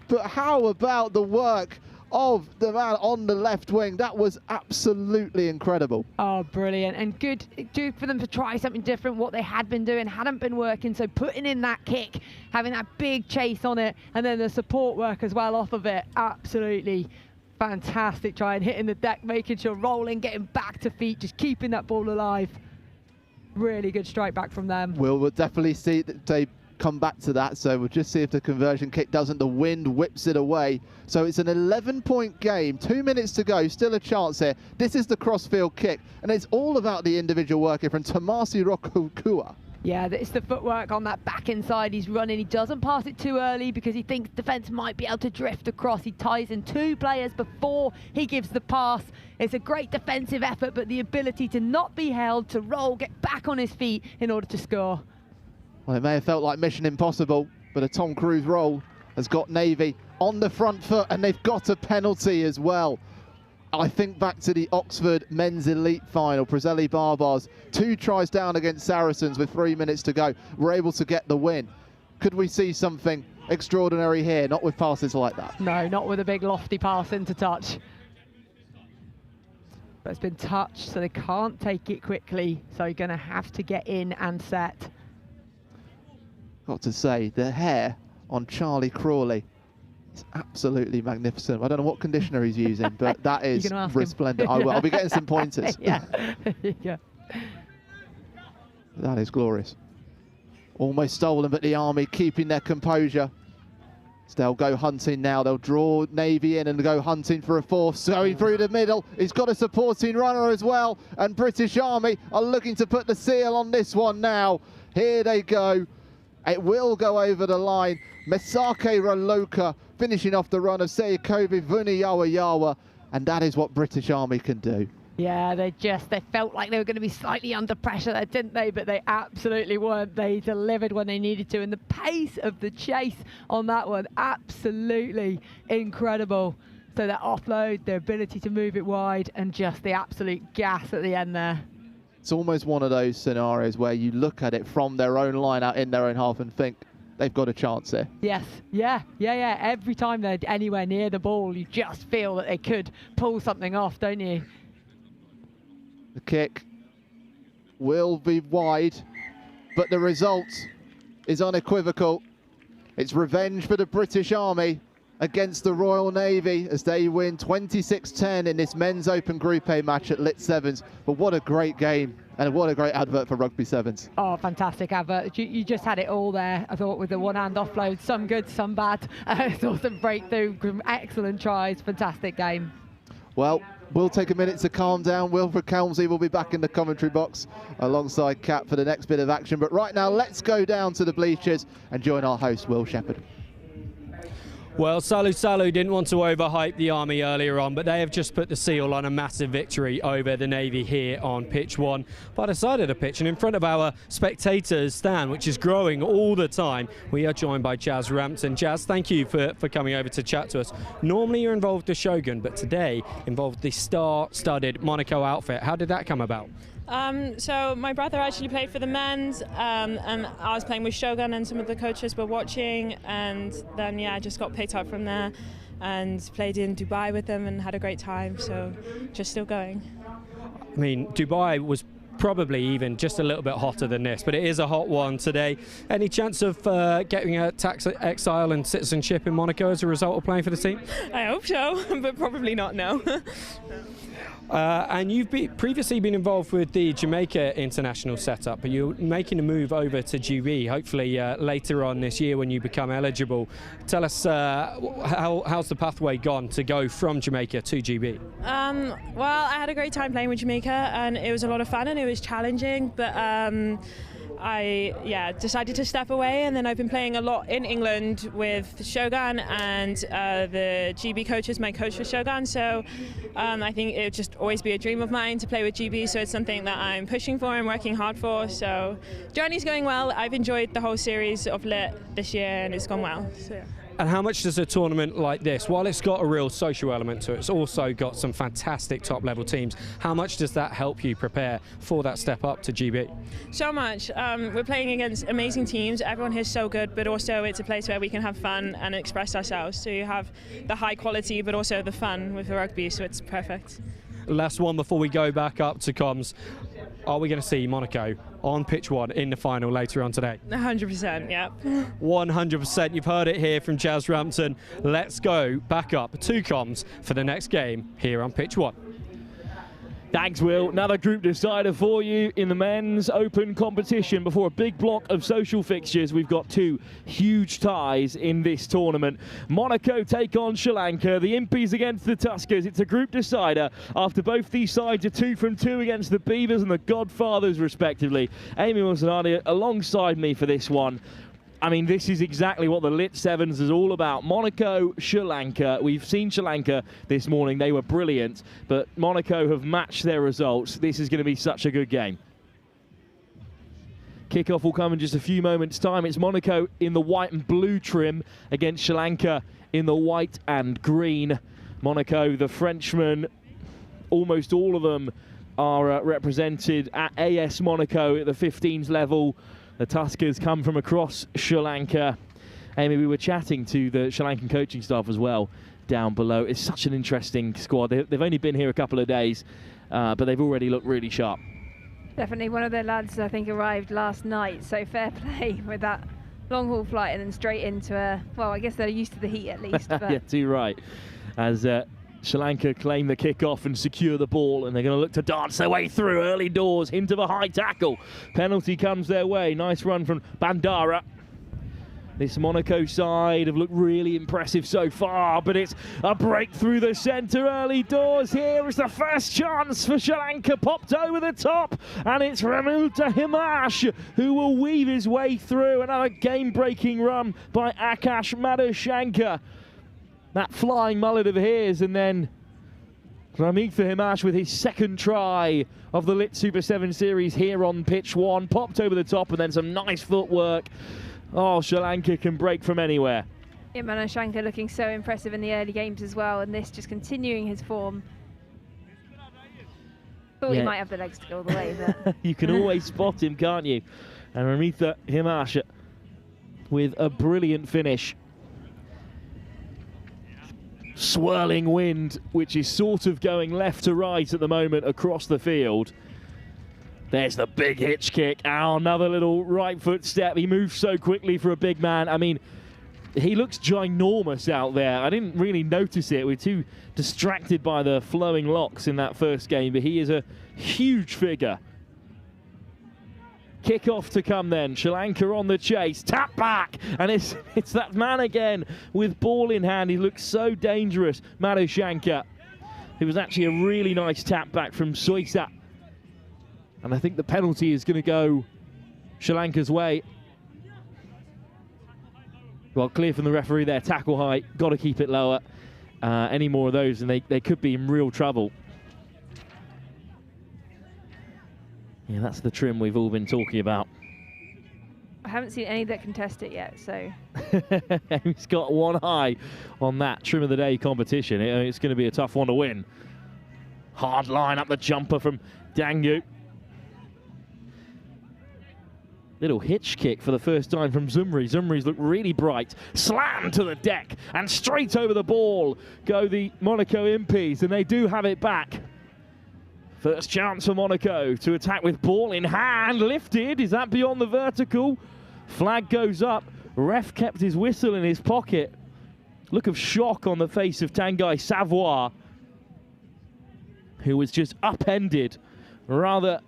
But how about the work of the man on the left wing? That was absolutely incredible. Oh, brilliant. And good for them to try something different. What they had been doing hadn't been working. So putting in that kick, having that big chase on it, and then the support work as well off of it. Absolutely fantastic try, and hitting the deck, making sure rolling, getting back to feet, just keeping that ball alive. Really good strike back from them. We'll definitely see that they come back to that. So we'll just see if the conversion kick doesn't. The wind whips it away. So it's an 11-point game, 2 minutes to go, still a chance here. This is the crossfield kick, and it's all about the individual work here from Tomasi Rokukua. Yeah, it's the footwork on that back inside. He's running. He doesn't pass it too early because he thinks defence might be able to drift across. He ties in 2 players before he gives the pass. It's a great defensive effort, but the ability to not be held, to roll, get back on his feet in order to score. Well, it may have felt like mission impossible, but a Tom Cruise roll has got Navy on the front foot, and they've got a penalty as well. I think back to the Oxford men's elite final. Prezeli Barbars, 2 tries down against Saracens with 3 minutes to go, were able to get the win. Could we see something extraordinary here? Not with passes like that. No, not with a big lofty pass into touch. But it's been touched, so they can't take it quickly. So you're going to have to get in and set. Got to say, the hair on Charlie Crawley, it's absolutely magnificent. I don't know what conditioner he's using, but that is resplendent. I'll be getting some pointers. Yeah. Yeah. That is glorious. Almost stolen, but the Army keeping their composure. So they'll go hunting now. They'll draw Navy in and go hunting for a fourth. Going through the middle. He's got a supporting runner as well. And British Army are looking to put the seal on this one now. Here they go. It will go over the line. Mesake Raloka finishing off the run of Seikovi Vuni Yawa Yawa. And that is what British Army can do. Yeah, they felt like they were going to be slightly under pressure there, didn't they? But they absolutely weren't. They delivered when they needed to. And the pace of the chase on that one, absolutely incredible. So their offload, their ability to move it wide, and just the absolute gas at the end there. It's almost one of those scenarios where you look at it from their own line out in their own half and think, they've got a chance here. Yes, yeah. Every time they're anywhere near the ball, you just feel that they could pull something off, don't you? The kick will be wide, but the result is unequivocal. It's revenge for the British Army against the Royal Navy as they win 26-10 in this men's Open Group A match at LIT7s. But what a great game, and what a great advert for Rugby Sevens. Oh, fantastic advert. You just had it all there, I thought, with the one-hand offload. Some good, some bad. Saw some breakthrough, excellent tries, fantastic game. Well, we'll take a minute to calm down. Wilfred Kelmsey will be back in the commentary box alongside Kat for the next bit of action. But right now, let's go down to the bleachers and join our host, Will Shepherd. Well, Salu didn't want to overhype the Army earlier on, but they have just put the seal on a massive victory over the Navy here on pitch 1 by the side of the pitch and in front of our spectators stand, which is growing all the time. We are joined by Jazz Rampton. Jazz, thank you for coming over to chat to us. Normally you're involved with Shogun, but today involved the star-studded Monaco outfit. How did that come about? So my brother actually played for the men's, and I was playing with Shogun, and some of the coaches were watching, and then I just got picked up from there and played in Dubai with them and had a great time, so just still going. I mean, Dubai was probably even just a little bit hotter than this, but it is a hot one today. Any chance of getting a tax exile and citizenship in Monaco as a result of playing for the team? I hope so, but probably not, no. And you've previously been involved with the Jamaica international setup, but you're making a move over to GB, hopefully later on this year when you become eligible. Tell us, how's the pathway gone to go from Jamaica to GB? Well, I had a great time playing with Jamaica, and it was a lot of fun and it was challenging, but I decided to step away, and then I've been playing a lot in England with Shogun, and the GB coach is my coach for Shogun, so I think it would just always be a dream of mine to play with GB, so it's something that I'm pushing for and working hard for. So journey's going well. I've enjoyed the whole series of LIT this year and it's gone well. So, yeah. And how much does a tournament like this, while it's got a real social element to it, it's also got some fantastic top-level teams, how much does that help you prepare for that step up to GB? So much. We're playing against amazing teams. Everyone here is so good, but also it's a place where we can have fun and express ourselves. So you have the high quality, but also the fun with the rugby, so it's perfect. Last one before we go back up to comms. Are we going to see Monaco on pitch 1 in the final later on today? 100%, yeah. 100%. You've heard it here from Jazz Rampton. Let's go back up to comms for the next game here on pitch 1. Thanks, Will. Another group decider for you in the men's open competition. Before a big block of social fixtures, we've got two huge ties in this tournament. Monaco take on Sri Lanka, the Impies against the Tuskers. It's a group decider after both these sides are 2 from 2 against the Beavers and the Godfathers, respectively. Amy Wilson-Hardy alongside me for this one. I mean, this is exactly what the LIT7s is all about. Monaco, Sri Lanka. We've seen Sri Lanka this morning. They were brilliant, but Monaco have matched their results. This is going to be such a good game. Kickoff will come in just a few moments' time. It's Monaco in the white and blue trim against Sri Lanka in the white and green. Monaco, the Frenchmen, almost all of them are represented at AS Monaco at the 15s level. The Tuskers come from across Sri Lanka. Amy, we were chatting to the Sri Lankan coaching staff as well down below. It's such an interesting squad. They've only been here a couple of days, but they've already looked really sharp. Definitely one of their lads, I think, arrived last night, so fair play with that long haul flight and then straight into a, well, I guess they're used to the heat at least. But Yeah, too right. As Sri Lanka claim the kick-off and secure the ball, and they're going to look to dance their way through early doors into the high tackle. Penalty comes their way. Nice run from Bandara. This Monaco side have looked really impressive so far, but it's a break through the centre early doors. Here is the first chance for Sri Lanka, popped over the top, and it's Ramuta Himash who will weave his way through. Another game-breaking run by Akash Madhushankar. That flying mullet of his, and then Ramitha Himash with his second try of the LIT Super 7 series here on pitch 1. Popped over the top and then some nice footwork. Oh, Sri Lanka can break from anywhere. Yeah, Madhushankar looking so impressive in the early games as well, and this just continuing his form. Thought he might have the legs to go all the way, but you can always spot him, can't you? And Ramitha Himash with a brilliant finish. Swirling wind, which is sort of going left to right at the moment across the field. There's the big hitch kick. Oh, another little right foot step. He moves so quickly for a big man. I mean, he looks ginormous out there. I didn't really notice it. We're too distracted by the flowing locks in that first game, but he is a huge figure. Kick-off to come then. Sri Lanka on the chase. Tap back. And it's that man again with ball in hand. He looks so dangerous. Madhushankar. It was actually a really nice tap back from Soisa. And I think the penalty is going to go Sri Lanka's way. Well, clear from the referee there. Tackle height. Got to keep it lower. Any more of those and they could be in real trouble. Yeah, that's the trim we've all been talking about. I haven't seen any that contest it yet, so. He's got one eye on that trim of the day competition. It's going to be a tough one to win. Hard line up the jumper from Dangu. Little hitch kick for the first time from Zumri. Zumri's looked really bright. Slam to the deck and straight over the ball go the Monaco Impies, and they do have it back. First chance for Monaco to attack with ball in hand. Lifted. Is that beyond the vertical? Flag goes up. Ref kept his whistle in his pocket. Look of shock on the face of Tanguy Savoie, who was just upended rather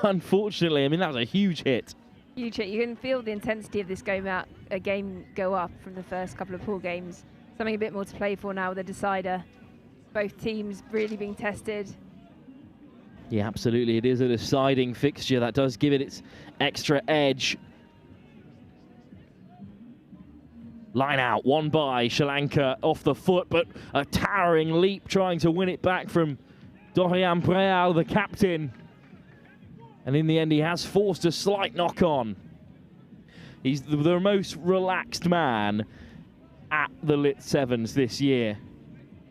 unfortunately. I mean, that was a huge hit. Huge hit. You can feel the intensity of this game go up from the first couple of pool games. Something a bit more to play for now with the decider. Both teams really being tested. Yeah, absolutely. It is a deciding fixture. That does give it its extra edge. Line out, one by Sri Lanka off the foot, but a towering leap trying to win it back from Dorian Preal, the captain. And in the end, he has forced a slight knock-on. He's the most relaxed man at the LIT7s this year.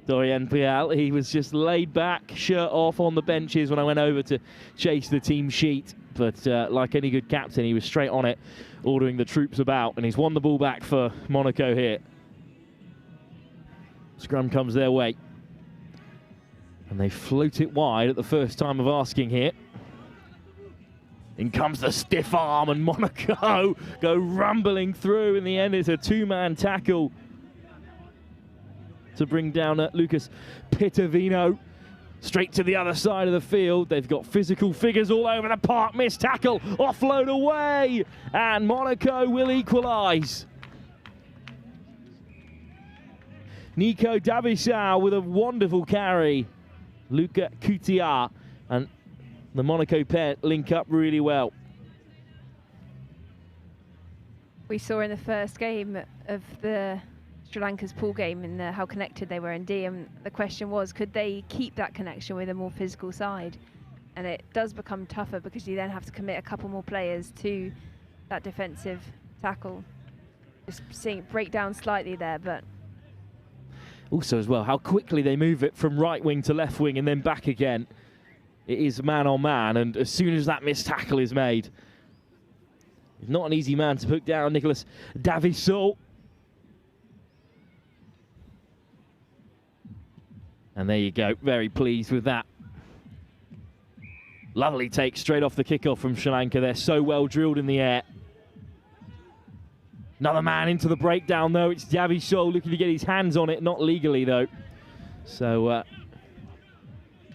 Dorian Preal, he was just laid back, shirt off on the benches when I went over to chase the team sheet. But like any good captain, he was straight on it, ordering the troops about, and he's won the ball back for Monaco here. Scrum comes their way. And they float it wide at the first time of asking here. In comes the stiff arm, and Monaco go rumbling through. In the end, it's a two-man tackle to bring down Lucas Pitavino. Straight to the other side of the field. They've got physical figures all over the park. Missed tackle, offload away, and Monaco will equalise. Nico Davissau with a wonderful carry. Luca Coutia and the Monaco pair link up really well. We saw in the first game of the Sri Lanka's pool game in how connected they were in D, and the question was, could they keep that connection with a more physical side? And it does become tougher because you then have to commit a couple more players to that defensive tackle. Just seeing it break down slightly there, but also as well, how quickly they move it from right wing to left wing and then back again. It is man on man, and as soon as that missed tackle is made, it's not an easy man to put down, Nicolas Davissau. And there you go, very pleased with that. Lovely take straight off the kickoff from Sri Lanka. They're so well drilled in the air. Another man into the breakdown though. It's Davissau looking to get his hands on it, not legally though. So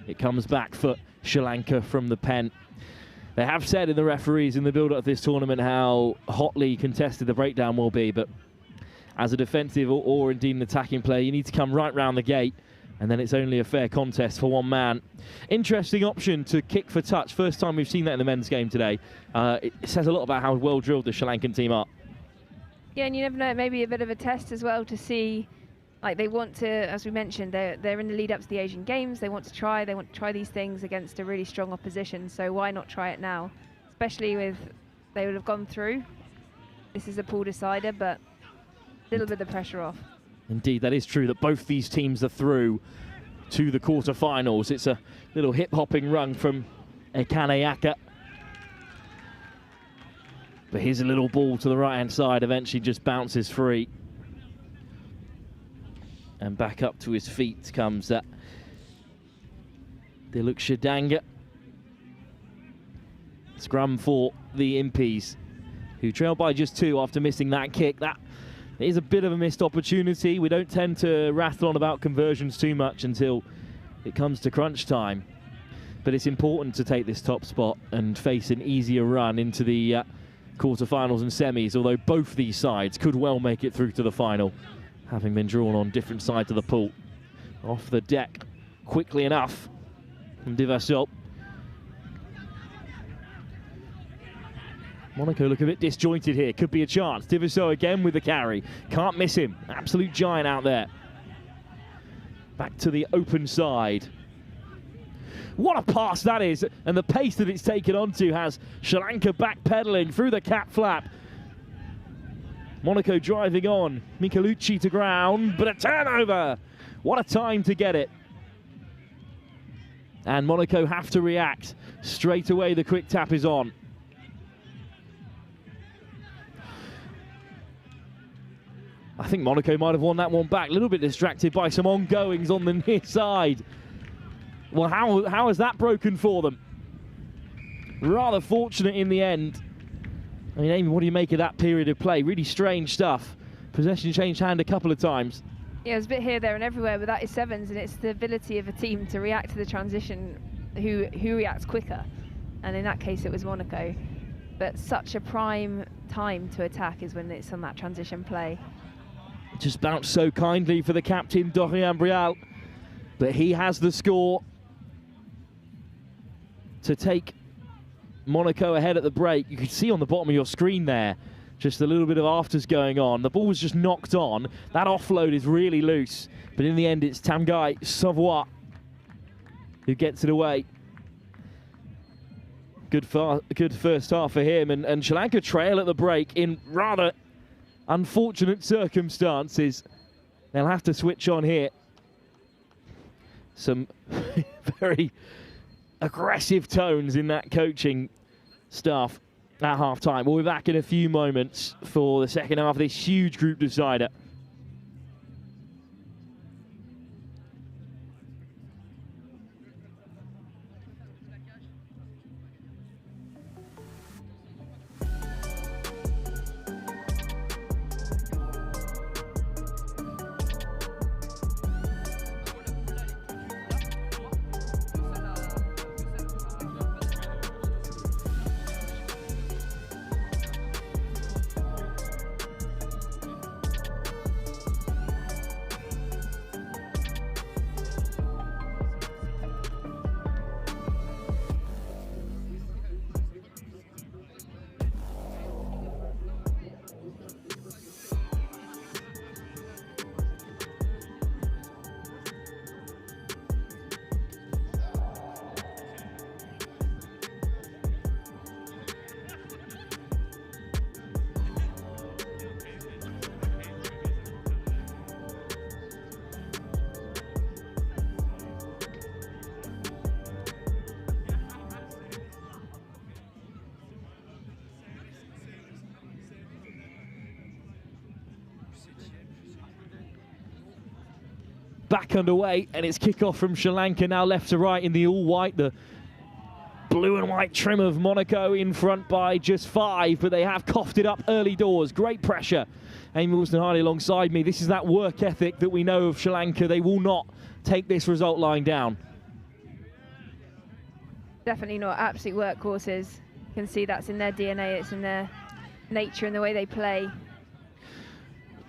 it comes back for Sri Lanka from the pen. They have said in the referees in the build-up of this tournament how hotly contested the breakdown will be, but as a defensive or indeed an attacking player, you need to come right round the gate, and then it's only a fair contest for one man. Interesting option to kick for touch. First time we've seen that in the men's game today. It says a lot about how well drilled the Sri Lankan team are. yeah, and you never know, maybe a bit of a test as well to see, like they want to, as we mentioned, they're in the lead up to the Asian Games. They want to try these things against a really strong opposition. So why not try it now? Especially with, they would have gone through. This is a pool decider, but a little bit of pressure off. Indeed, that is true that both these teams are through to the quarterfinals. It's a little hip-hopping run from Ekanayaka. But here's a little ball to the right-hand side, eventually just bounces free. And back up to his feet comes that Diluk Shadanga. Scrum for the Impies, who trail by just 2 after missing that kick. That is a bit of a missed opportunity. We don't tend to rattle on about conversions too much until it comes to crunch time. But it's important to take this top spot and face an easier run into the quarterfinals and semis, although both these sides could well make it through to the final, having been drawn on different sides of the pool. Off the deck quickly enough from Davissau. Monaco look a bit disjointed here. Could be a chance. Davissau again with the carry. Can't miss him. Absolute giant out there. Back to the open side. What a pass that is. And the pace that it's taken onto has Sri Lanka backpedaling through the cap flap. Monaco driving on. Michelucci to ground, but a turnover. What a time to get it. And Monaco have to react. Straight away the quick tap is on. I think Monaco might have won that one back. A little bit distracted by some ongoings on the near side. Well, how has that broken for them? Rather fortunate in the end. I mean, Amy, what do you make of that period of play? Really strange stuff. Possession changed hand a couple of times. Yeah, it was a bit here, there and everywhere, but that is sevens, and it's the ability of a team to react to the transition who reacts quicker. And in that case, it was Monaco. But such a prime time to attack is when it's on that transition play. Just bounced so kindly for the captain, Dorian Brial. But he has the score to take Monaco ahead at the break. You can see on the bottom of your screen there, just a little bit of afters going on. The ball was just knocked on. That offload is really loose. But in the end, it's Tamgai Savoie who gets it away. Good first half for him. And Sri Lanka trail at the break in rather unfortunate circumstances. They'll have to switch on here. Some very aggressive tones in that coaching staff at half-time. We'll be back in a few moments for the second half of this huge group decider. back underway, and it's kick-off from Sri Lanka, now left to right in the all-white. The blue and white trim of Monaco in front by just 5, but they have coughed it up early doors. Great pressure. Amy Wilson-Hardy alongside me. This is that work ethic that we know of Sri Lanka. They will not take this result lying down. Definitely not absolute workhorses. You can see that's in their DNA, it's in their nature and the way they play.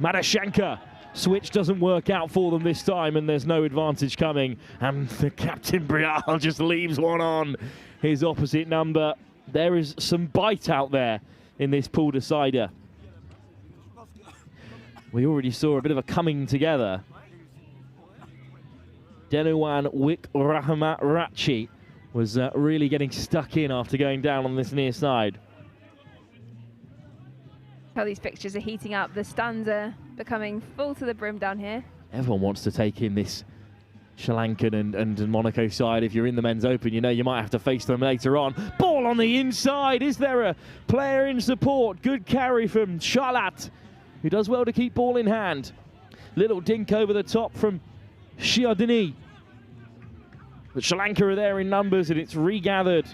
Madashanka. Switch doesn't work out for them this time, and there's no advantage coming. And the captain, Brial, just leaves one on his opposite number. There is some bite out there in this pool decider. We already saw a bit of a coming together. Denuwan Wickrahmat-Ratchi was really getting stuck in after going down on this near side. How these fixtures are heating up. The stands are becoming full to the brim down here. Everyone wants to take in this Sri Lankan and Monaco side. If you're in the men's open, you know you might have to face them later on. Ball on the inside. Is there a player in support? Good carry from Charlotte, who does well to keep ball in hand. Little dink over the top from Shiodini. But Sri Lanka are there in numbers, and it's regathered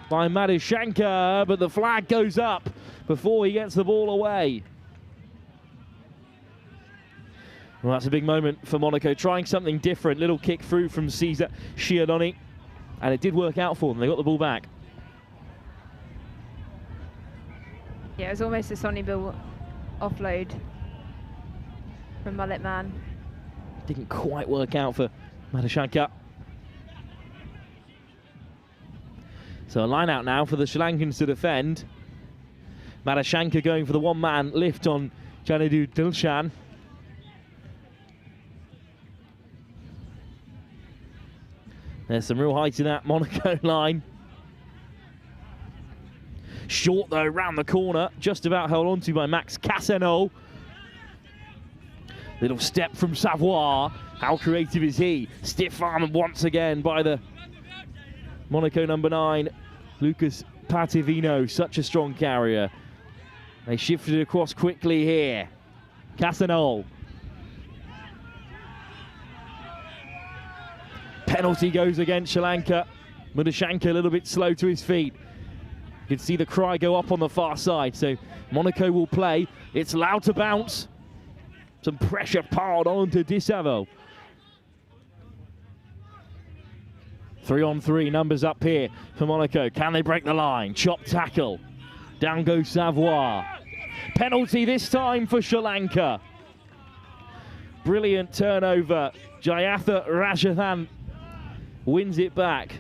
by Madashanka, but the flag goes up before he gets the ball away. Well, that's a big moment for Monaco, trying something different. Little kick through from Cesar Shiodini, and it did work out for them. They got the ball back. Yeah, it was almost a Sonny Bill offload from Mullet Man. Didn't quite work out for Madashanka. So a line out now for the Sri Lankans to defend. Madashanka going for the one-man lift on Janadu Dilshan. There's some real height in that Monaco line. Short though, round the corner, just about held onto by Max Caseno. Little step from Savoy. How creative is he? Stiff arm once again by the Monaco number 9, Lucas Pativino, such a strong carrier. They shifted across quickly here. Casanol. Penalty goes against Sri Lanka. Madashanka a little bit slow to his feet. You can see the cry go up on the far side, so Monaco will play. It's allowed to bounce. Some pressure piled onto Disavo. 3-on-3, numbers up here for Monaco. Can they break the line? Chop tackle. Down goes Savoy. Penalty this time for Sri Lanka. Brilliant turnover. Jayatha Rajathan wins it back.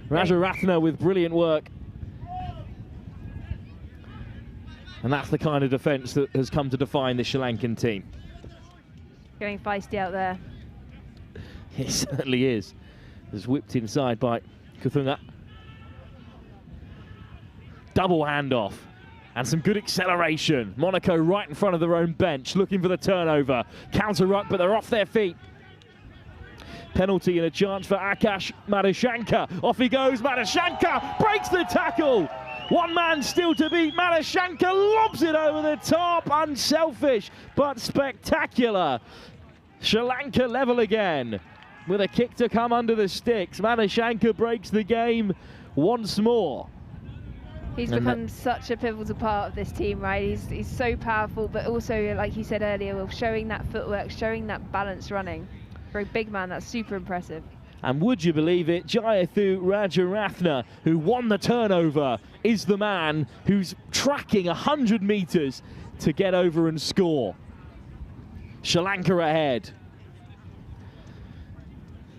Rajaratna with brilliant work. And that's the kind of defence that has come to define the Sri Lankan team. Getting feisty out there. It certainly is. It's whipped inside by Kuthunga. Double handoff. And some good acceleration. Monaco right in front of their own bench, looking for the turnover. Counter ruck, but they're off their feet. Penalty and a chance for Akash Madashanka. Off he goes, Madashanka breaks the tackle. One man still to beat. Madashanka lobs it over the top. Unselfish, but spectacular. Sri Lanka level again with a kick to come under the sticks. Madashanka breaks the game once more. He's become such a pivotal part of this team, right? He's so powerful, but also, like you said earlier, showing that footwork, showing that balance running. For a big man, that's super impressive. And would you believe it, Jayathu Rajaratna, who won the turnover, is the man who's tracking 100 metres to get over and score. Sri Lanka ahead.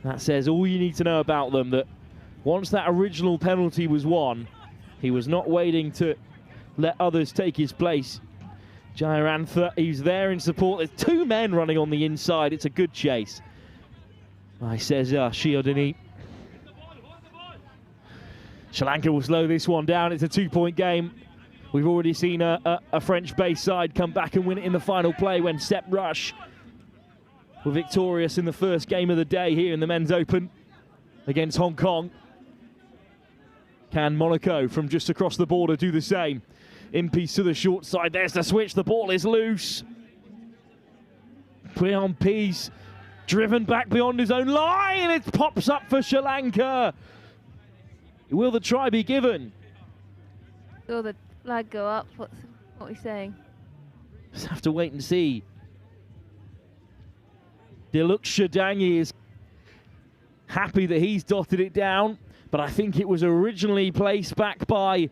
That says all you need to know about them, that once that original penalty was won, he was not waiting to let others take his place. Jayarantha, he's there in support. There's two men running on the inside. It's a good chase. I says Shiodini. Sri Lanka will slow this one down. It's a 2-point game. We've already seen a French base side come back and win it in the final play when Sepp Rush were victorious in the first game of the day here in the Men's Open against Hong Kong. Can Monaco from just across the border do the same? In piece to the short side. There's the switch. The ball is loose. Prion Peace driven back beyond his own line. It pops up for Sri Lanka. Will the try be given? Saw the flag go up. What are we saying? Just have to wait and see. Diluk Shadangi is happy that he's dotted it down, but I think it was originally placed back by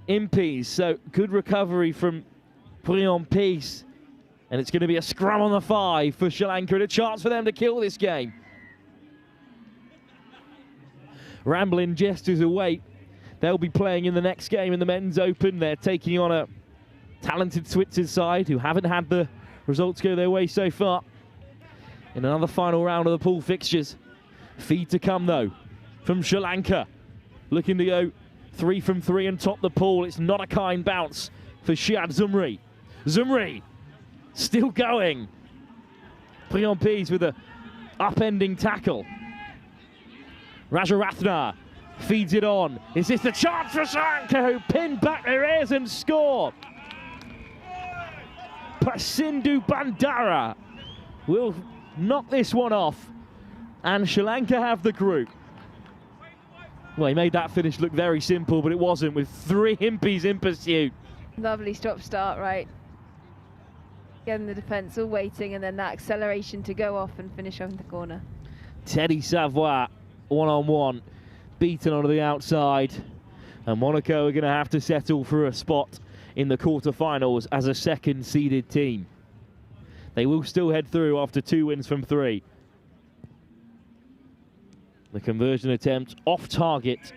Impes. So good recovery from Prion Peace. And it's going to be a scrum on the 5 for Sri Lanka and a chance for them to kill this game. Rambling Jesters away. They'll be playing in the next game in the Men's Open. They're taking on a talented Switzers side who haven't had the results go their way so far. In another final round of the pool fixtures. Feed to come though from Sri Lanka. Looking to go 3 from 3 and top the pool. It's not a kind bounce for Shiad Zumri. Zumri still going. Prion Peace with a upending tackle. Rajaratna feeds it on. Is this the chance for Sri Lanka who pin back their ears and score? Prasindu Bandara will knock this one off. And Sri Lanka have the group. Well, he made that finish look very simple, but it wasn't, with 3 Impes in pursuit. Lovely stop-start, right? Again, the defence all waiting, and then that acceleration to go off and finish off in the corner. Teddy Savoy, one-on-one, beaten onto the outside. And Monaco are going to have to settle for a spot in the quarterfinals as a second-seeded team. They will still head through after 2 wins from 3. The conversion attempt off target,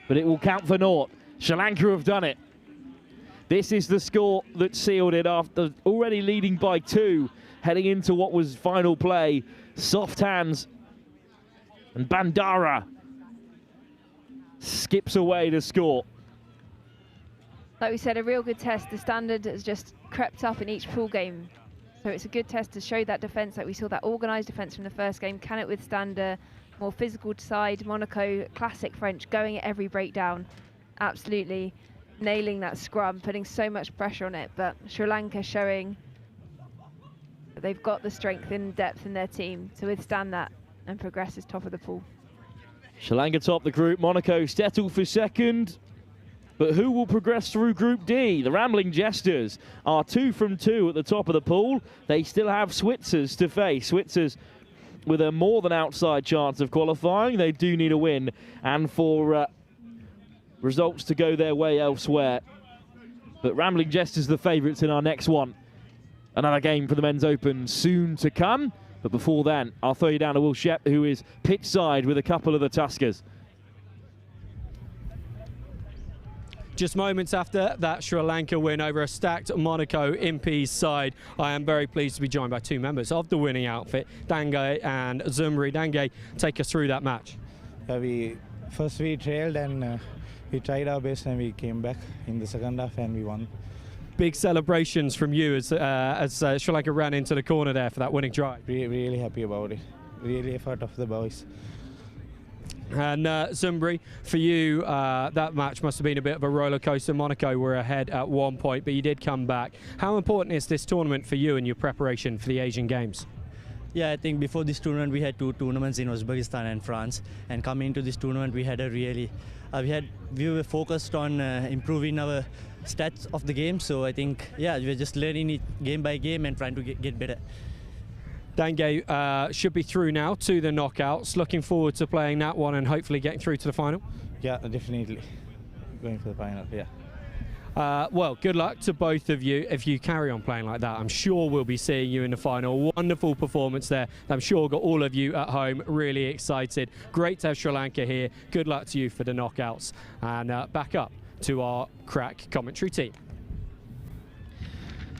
but it will count for naught. Sri Lanka have done it. This is the score that sealed it after already leading by 2, heading into what was final play. Soft hands, and Bandara skips away to score. Like we said, a real good test. The standard has just crept up in each pool game. So it's a good test to show that defence, like we saw that organised defence from the first game. Can it withstand a more physical side? Monaco, classic French, going at every breakdown. Absolutely nailing that scrum, putting so much pressure on it. But Sri Lanka showing that they've got the strength and depth in their team to withstand that and progress as top of the pool. Sri Lanka top the group. Monaco settle for second. But who will progress through Group D? The Rambling Jesters are 2 from 2 at the top of the pool. They still have Switzers to face. Switzers with a more than outside chance of qualifying. They do need a win and for results to go their way elsewhere. But Rambling Jesters the favourites in our next one. Another game for the Men's Open soon to come. But before then, I'll throw you down to Will Shep, who is pitch side with a couple of the Tuskers. Just moments after that Sri Lanka win over a stacked Monaco Impes side, I am very pleased to be joined by 2 members of the winning outfit, Dange and Zumri. Dange, take us through that match. First we trailed and we tried our best and we came back in the second half and we won. Big celebrations from you as Sri Lanka ran into the corner there for that winning try. Really happy about it. Really effort of the boys. And Zumri, for you, that match must have been a bit of a roller coaster. Monaco were ahead at one point, but you did come back. How important is this tournament for you and your preparation for the Asian Games? Yeah, I think before this tournament we had 2 tournaments in Uzbekistan and France, and coming into this tournament we had a really, we were focused on improving our stats of the game. So I think, yeah, we're just learning it game by game and trying to get better. Dange should be through now to the knockouts. Looking forward to playing that one and hopefully getting through to the final. Yeah, definitely going for the final. Yeah. Well, good luck to both of you. If you carry on playing like that, I'm sure we'll be seeing you in the final. Wonderful performance there. I'm sure got all of you at home really excited. Great to have Sri Lanka here. Good luck to you for the knockouts. And back up to our crack commentary team.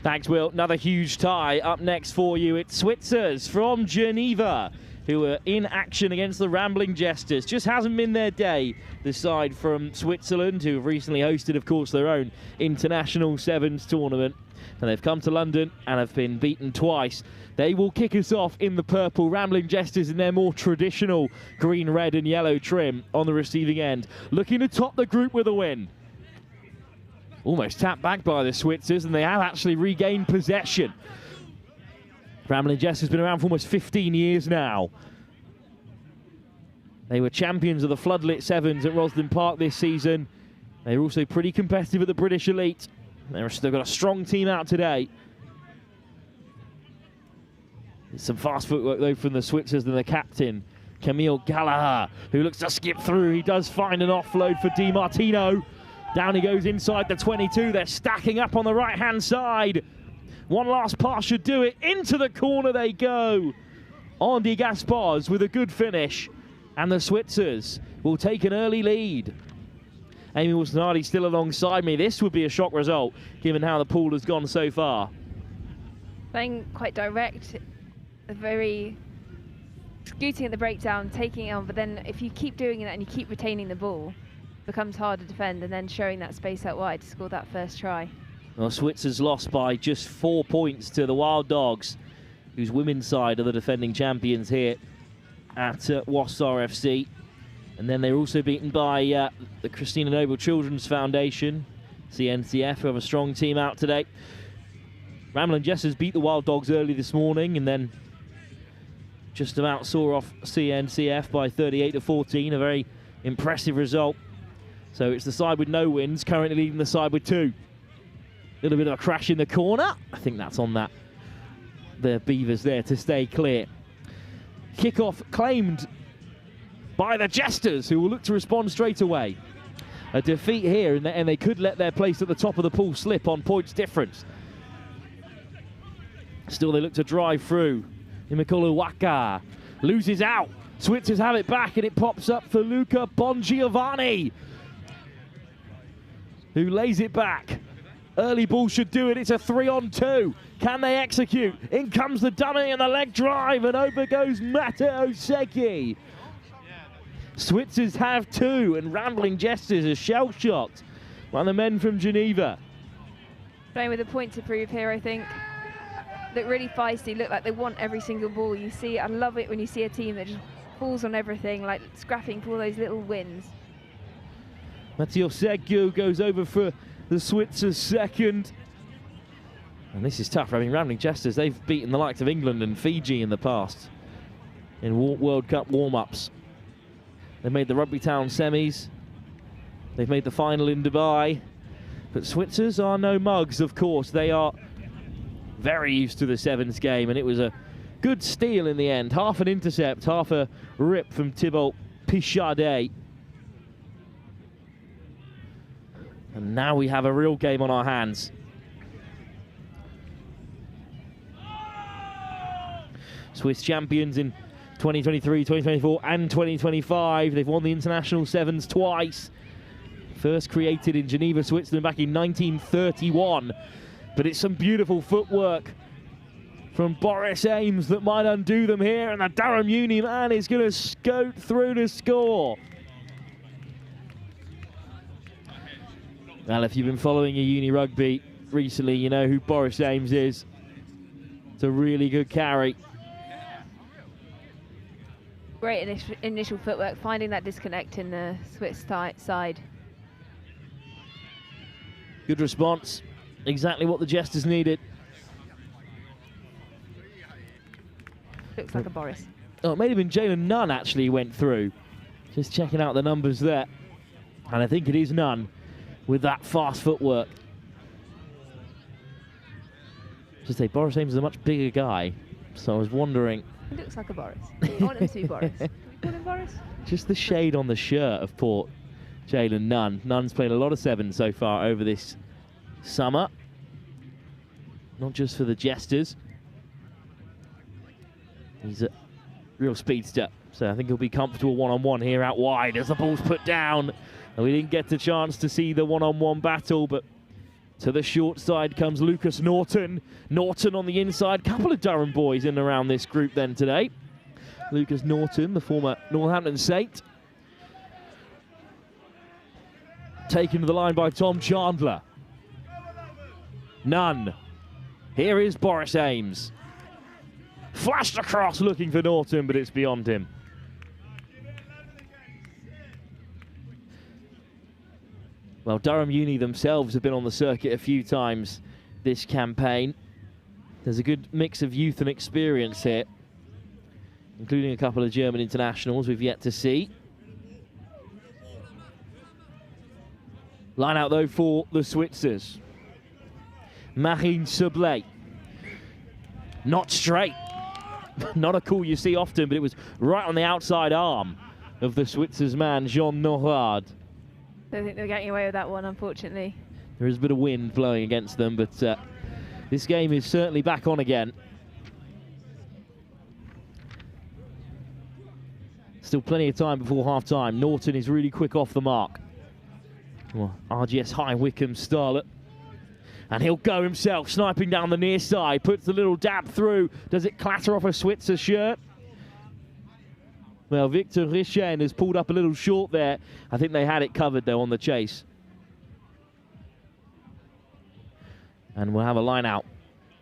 Thanks, Will. Another huge tie. Up next for you, it's Switzers from Geneva, who are in action against the Rambling Jesters. Just hasn't been their day, the side from Switzerland, who have recently hosted, of course, their own international sevens tournament. And they've come to London and have been beaten twice. They will kick us off in the purple. Rambling Jesters in their more traditional green, red and yellow trim on the receiving end. Looking to top the group with a win. Almost tapped back by the Switzers, and they have actually regained possession. Ramblin' Jess has been around for almost 15 years now. They were champions of the Flood LIT7s at Roslyn Park this season. They were also pretty competitive at the British Elite. They've still got a strong team out today. Some fast footwork though from the Switzers and the captain, Camille Gallagher, who looks to skip through. He does find an offload for Di Martino. Down he goes inside the 22. They're stacking up on the right-hand side. One last pass should do it. Into the corner they go. Andy Gaspars with a good finish. And the Switzers will take an early lead. Amy Wilson-Hardy still alongside me. This would be a shock result, given how the pool has gone so far. Playing quite direct, very scooting at the breakdown, taking it on, but then if you keep doing that and you keep retaining the ball, it becomes hard to defend, and then showing that space out wide to score that first try. Well, Switzer's lost by just 4 points to the Wild Dogs, whose women's side are the defending champions here at Wasps FC. And then they're also beaten by the Christina Noble Children's Foundation, CNCF, who have a strong team out today. Ramblin' Jessers beat the Wild Dogs early this morning and then just about saw off CNCF by 38-14, a very impressive result. So it's the side with no wins, currently leading the side with 2. Little bit of a crash in the corner. I think that's on that. The Beavers there to stay clear. Kickoff claimed by the Jesters, who will look to respond straight away. A defeat here, and they could let their place at the top of the pool slip on points difference. Still, they look to drive through. Imikolo Waka loses out. Switzers have it back, and it pops up for Luca Bongiovanni, who lays it back. Early ball should do it. It's a 3-on-2. Can they execute? In comes the dummy and the leg drive, and over goes Matteo Secchi. Switzers have 2, and Ramblin' Jesters are shell-shocked by the men from Geneva. Playing with a point to prove here, I think. Look really feisty, look like they want every single ball. You see, I love it when you see a team that just falls on everything, like scrapping for all those little wins. Matteo Secchi goes over for the Switzers' second. And this is tough. I mean, Ramblin' Jesters, they've beaten the likes of England and Fiji in the past in World Cup warm-ups. They made the Rugby Town semis. They've made the final in Dubai. But Switzers are no mugs, of course. They are very used to the sevens game, and it was a good steal in the end. Half an intercept, half a rip from Thibault Pichardé. And now we have a real game on our hands. Swiss champions in 2023, 2024 and 2025. They've won the International Sevens twice. First created in Geneva, Switzerland back in 1931. But it's some beautiful footwork from Boris Ames that might undo them here. And the Durham Uni man is going to scoot through to score. Well, if you've been following your uni rugby recently, you know who Boris Ames is. It's a really good carry. Great initial footwork, finding that disconnect in the Swiss side. Good response. Exactly what the Jesters needed. Looks like a Boris. Oh, it may have been Jalen Nunn actually went through. Just checking out the numbers there. And I think it is Nunn with that fast footwork. Just say, Boris Ames is a much bigger guy. So I was wondering. He looks like a Boris. I want him to be Boris. Can we call him Boris? Just the shade on the shirt of Port Jalen Nunn. Nunn's played a lot of sevens so far over this summer. Not just for the Jesters. He's a real speedster. So I think he'll be comfortable one-on-one here out wide as the ball's put down. And we didn't get the chance to see the one-on-one battle, but to the short side comes Lucas Norton. Norton on the inside. Couple of Durham boys in and around this group then today. Lucas Norton, the former Northampton Saint. Taken to the line by Tom Chandler. Nunn. Here is Boris Ames. Flashed across looking for Norton, but it's beyond him. Well, Durham Uni themselves have been on the circuit a few times this campaign. There's a good mix of youth and experience here, including a couple of German internationals we've yet to see. Line out, though, for the Switzers. Marine Sublé. Not straight. Not a call you see often, but it was right on the outside arm of the Switzers' man, Jean Norard. I don't think they're getting away with that one, unfortunately. There is a bit of wind blowing against them, but this game is certainly back on again. Still plenty of time before half-time. Norton is really quick off the mark. Well, RGS High Wycombe starlet. And he'll go himself, sniping down the near side. Puts the little dab through. Does it clatter off a Switzer shirt? Well, Victor Richen has pulled up a little short there. I think they had it covered, though, on the chase. And we'll have a line out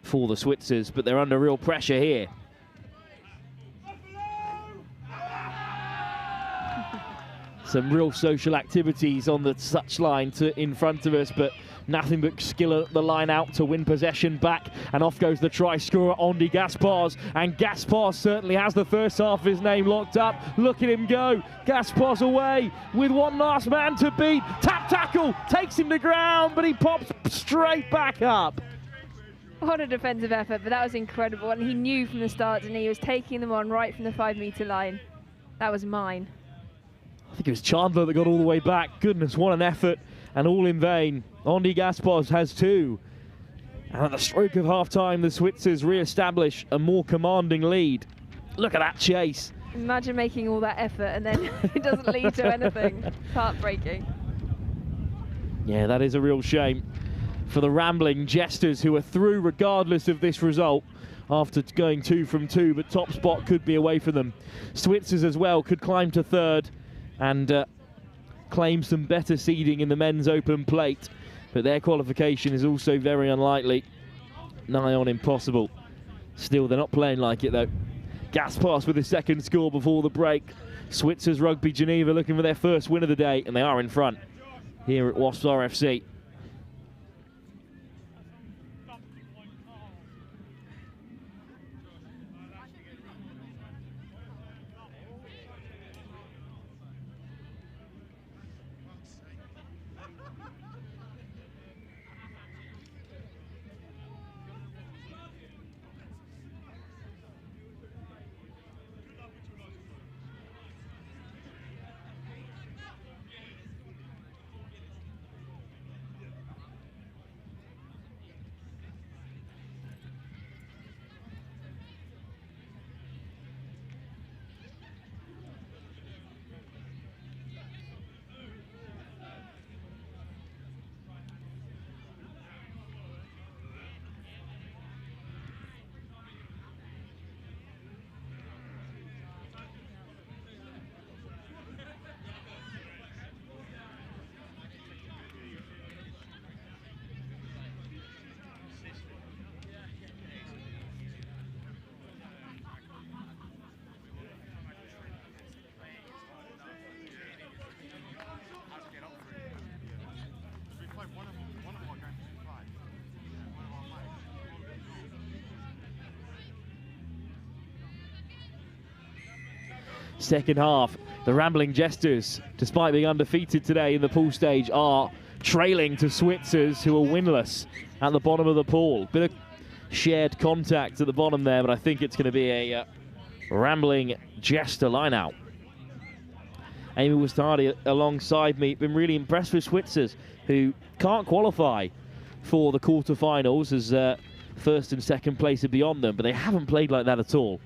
for the Switzers, but they're under real pressure here. Some real social activities on the touchline in front of us, but nothing but skill at the line out to win possession back. And off goes the try scorer, Andy Gaspars. And Gaspars certainly has the first half of his name locked up. Look at him go. Gaspars away with one last man to beat. Tap tackle, takes him to ground, but he pops straight back up. What a defensive effort, but that was incredible. And he knew from the start, and he was taking them on right from the 5-metre line. That was mine. I think it was Chandler that got all the way back. Goodness, what an effort, and all in vain. Andy Gaspars has two. And at the stroke of half-time, the Switzers re-establish a more commanding lead. Look at that chase. Imagine making all that effort and then it doesn't lead to anything. Heartbreaking. Yeah, that is a real shame for the rambling Jesters, who are through regardless of this result after going 2 from 2, but top spot could be away from them. Switzers as well could climb to third and claim some better seeding in the men's open plate, but their qualification is also very unlikely, nigh on impossible. Still, they're not playing like it though. Gaspars with his second score before the break. Switzers Rugby Geneva looking for their first win of the day, and they are in front here at Wasps RFC. Second half, the Rambling Jesters, despite being undefeated today in the pool stage, are trailing to Switzers, who are winless at the bottom of the pool. Bit of shared contact at the bottom there, but I think it's going to be a Rambling Jester line-out. Amy Wastadi alongside me, been really impressed with Switzers, who can't qualify for the quarterfinals as first and second place are beyond them, but they haven't played like that at all.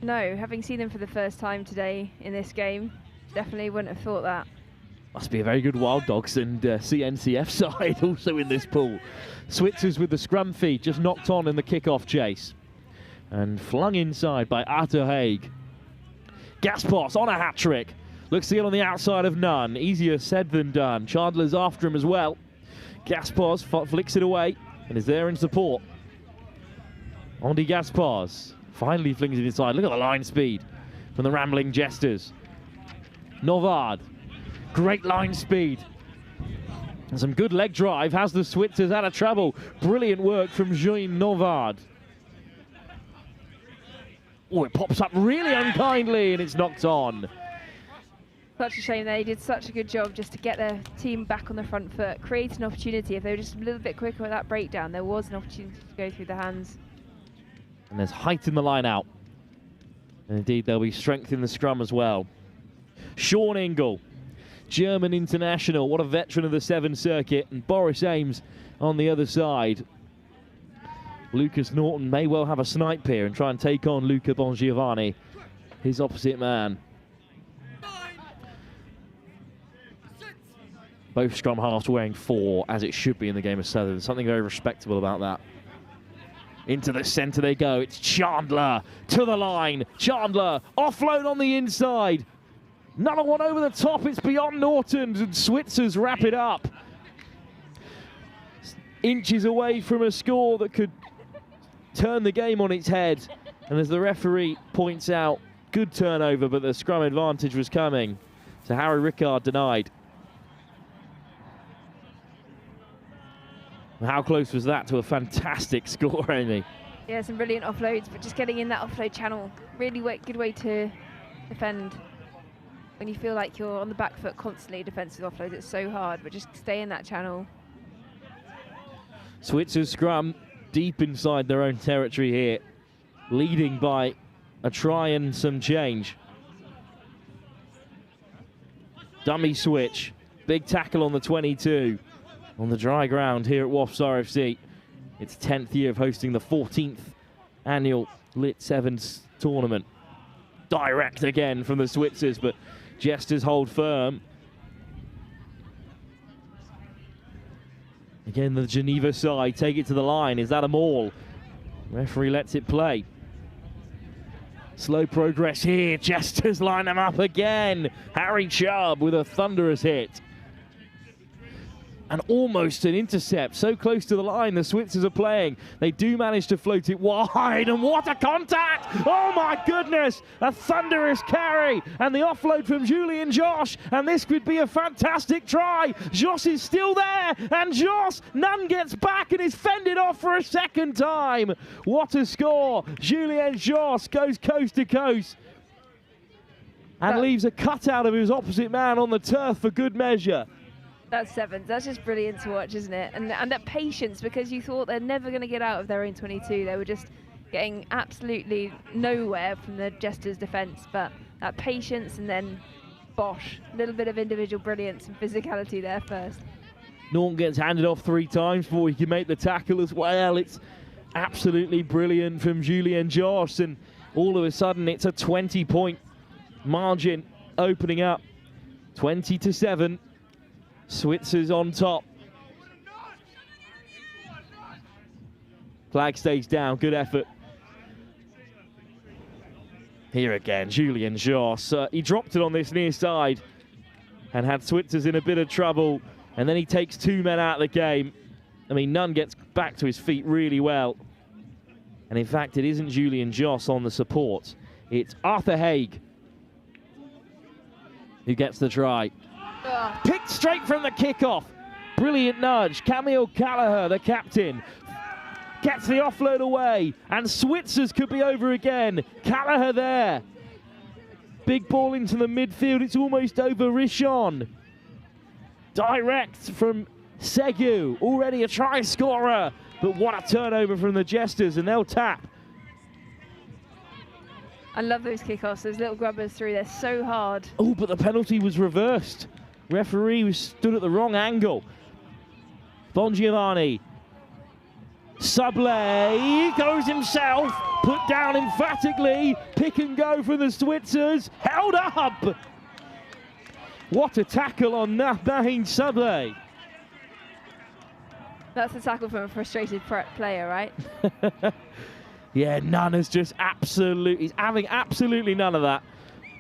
No, having seen them for the first time today in this game, definitely wouldn't have thought that. Must be a very good Wild Dogs and CNCF side also in this pool. Switzers with the scrum feed just knocked on in the kick-off chase. And flung inside by Arthur Haig. Gaspars on a hat-trick. Looks to get on the outside of Nunn. Easier said than done. Chandler's after him as well. Gaspars flicks it away and is there in support. Andy Gaspars finally flings it inside. Look at the line speed from the Rambling Jesters. Novard, great line speed. And some good leg drive has the Switzers out of trouble. Brilliant work from Jean Novard. Oh, it pops up really unkindly and it's knocked on. Such a shame they did such a good job just to get their team back on the front foot, create an opportunity. If they were just a little bit quicker with that breakdown, there was an opportunity to go through the hands. And there's height in the line out. And indeed, there'll be strength in the scrum as well. Sean Ingle, German international, what a veteran of the Sevens circuit, and Boris Ames on the other side. Lucas Norton may well have a snipe here and try and take on Luca Bongiovanni, his opposite man. Both scrum halves wearing 4, as it should be in the game of Sevens. Something very respectable about that. Into the centre they go. It's Chandler to the line. Chandler offload on the inside. Another one over the top. It's beyond Norton's, and Switzers wrap it up. Inches away from a score that could turn the game on its head. And as the referee points out, good turnover, but the scrum advantage was coming. So Harry Rickard denied. How close was that to a fantastic score, Amy? Yeah, some brilliant offloads, but just getting in that offload channel, really good way to defend. When you feel like you're on the back foot constantly, defensive offloads, it's so hard, but just stay in that channel. Switzer's scrum deep inside their own territory here, leading by a try and some change. Dummy switch, big tackle on the 22. On the dry ground here at Wasps RFC. Its 10th year of hosting the 14th annual LIT7s tournament. Direct again from the Switzers, but Jesters hold firm. Again, the Geneva side take it to the line. Is that a maul? Referee lets it play. Slow progress here. Jesters line them up again. Harry Chubb with a thunderous hit. And almost an intercept, so close to the line the Switzers are playing. They do manage to float it wide, and what a contact! Oh my goodness, a thunderous carry, and the offload from Julian Josh, and this could be a fantastic try. Josh is still there, and Josh, none gets back and is fended off for a second time. What a score! Julian Josh goes coast to coast and leaves a cutout of his opposite man on the turf for good measure. That's Sevens. That's just brilliant to watch, isn't it? And that patience, because you thought they're never going to get out of their own 22. They were just getting absolutely nowhere from the Jesters' defence. But that patience and then bosh. A little bit of individual brilliance and physicality there first. Norton gets handed off 3 times before he can make the tackle as well. It's absolutely brilliant from Julian Josh. And all of a sudden, it's a 20-point margin opening up. 20-7. Switzers on top. Flag stays down, good effort. Here again, Julian Joss. He dropped it on this near side and had Switzers in a bit of trouble. And then he takes 2 men out of the game. I mean, Nunn gets back to his feet really well. And in fact, it isn't Julian Joss on the support. It's Arthur Haig who gets the try. Picked straight from the kickoff. Brilliant nudge. Camille Gallagher, the captain, gets the offload away. And Switzers could be over again. Gallagher there. Big ball into the midfield. It's almost over. Rishon. Direct from Segu. Already a try scorer. But what a turnover from the Jesters. And they'll tap. I love those kickoffs. Those little grubbers through. They're so hard. Oh, but the penalty was reversed. Referee was stood at the wrong angle. Bongiovanni. Subley goes himself. Put down emphatically. Pick and go from the Switzers. Held up. What a tackle on Nahin Subley. That's a tackle from a frustrated player, right? Yeah, Nunn has just he's having absolutely none of that.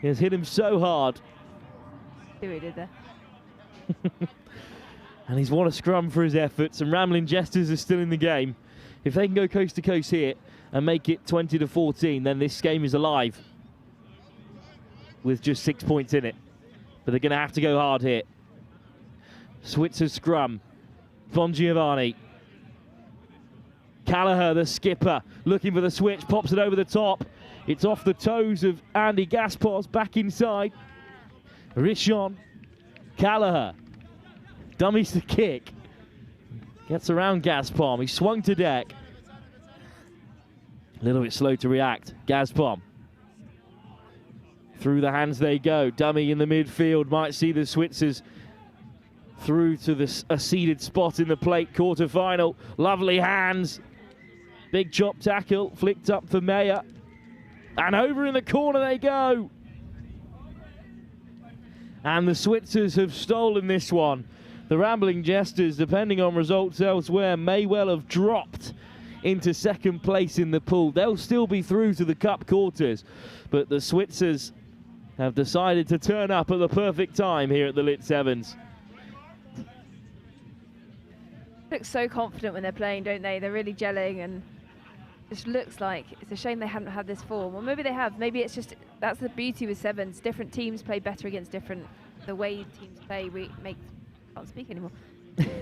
He has hit him so hard. See what he did there. And he's won a scrum for his efforts, and Ramlin Jesters are still in the game. If they can go coast to coast here and make it 20-14, then this game is alive with just 6 points in it. But they're going to have to go hard here. Switzer scrum. Von Giovanni. Callagher, the skipper, looking for the switch, pops it over the top. It's off the toes of Andy Gaspos, back inside. Rishon, Callagher, dummies the kick. Gets around Gaspom, he swung to deck. A little bit slow to react, Gaspom. Through the hands they go, dummy in the midfield, might see the Switzers through to a seeded spot in the plate quarter-final. Lovely hands. Big chop tackle, flicked up for Mayer. And over in the corner they go. And the Switzers have stolen this one. The Rambling Jesters, depending on results elsewhere, may well have dropped into second place in the pool. They'll still be through to the cup quarters, but the Switzers have decided to turn up at the perfect time here at the LIT7s. Look so confident when they're playing, don't they? They're really gelling, and it looks like it's a shame they haven't had this form. Or maybe they have. Maybe it's just, that's the beauty with sevens. Different teams play better against different, the way teams play can't speak anymore,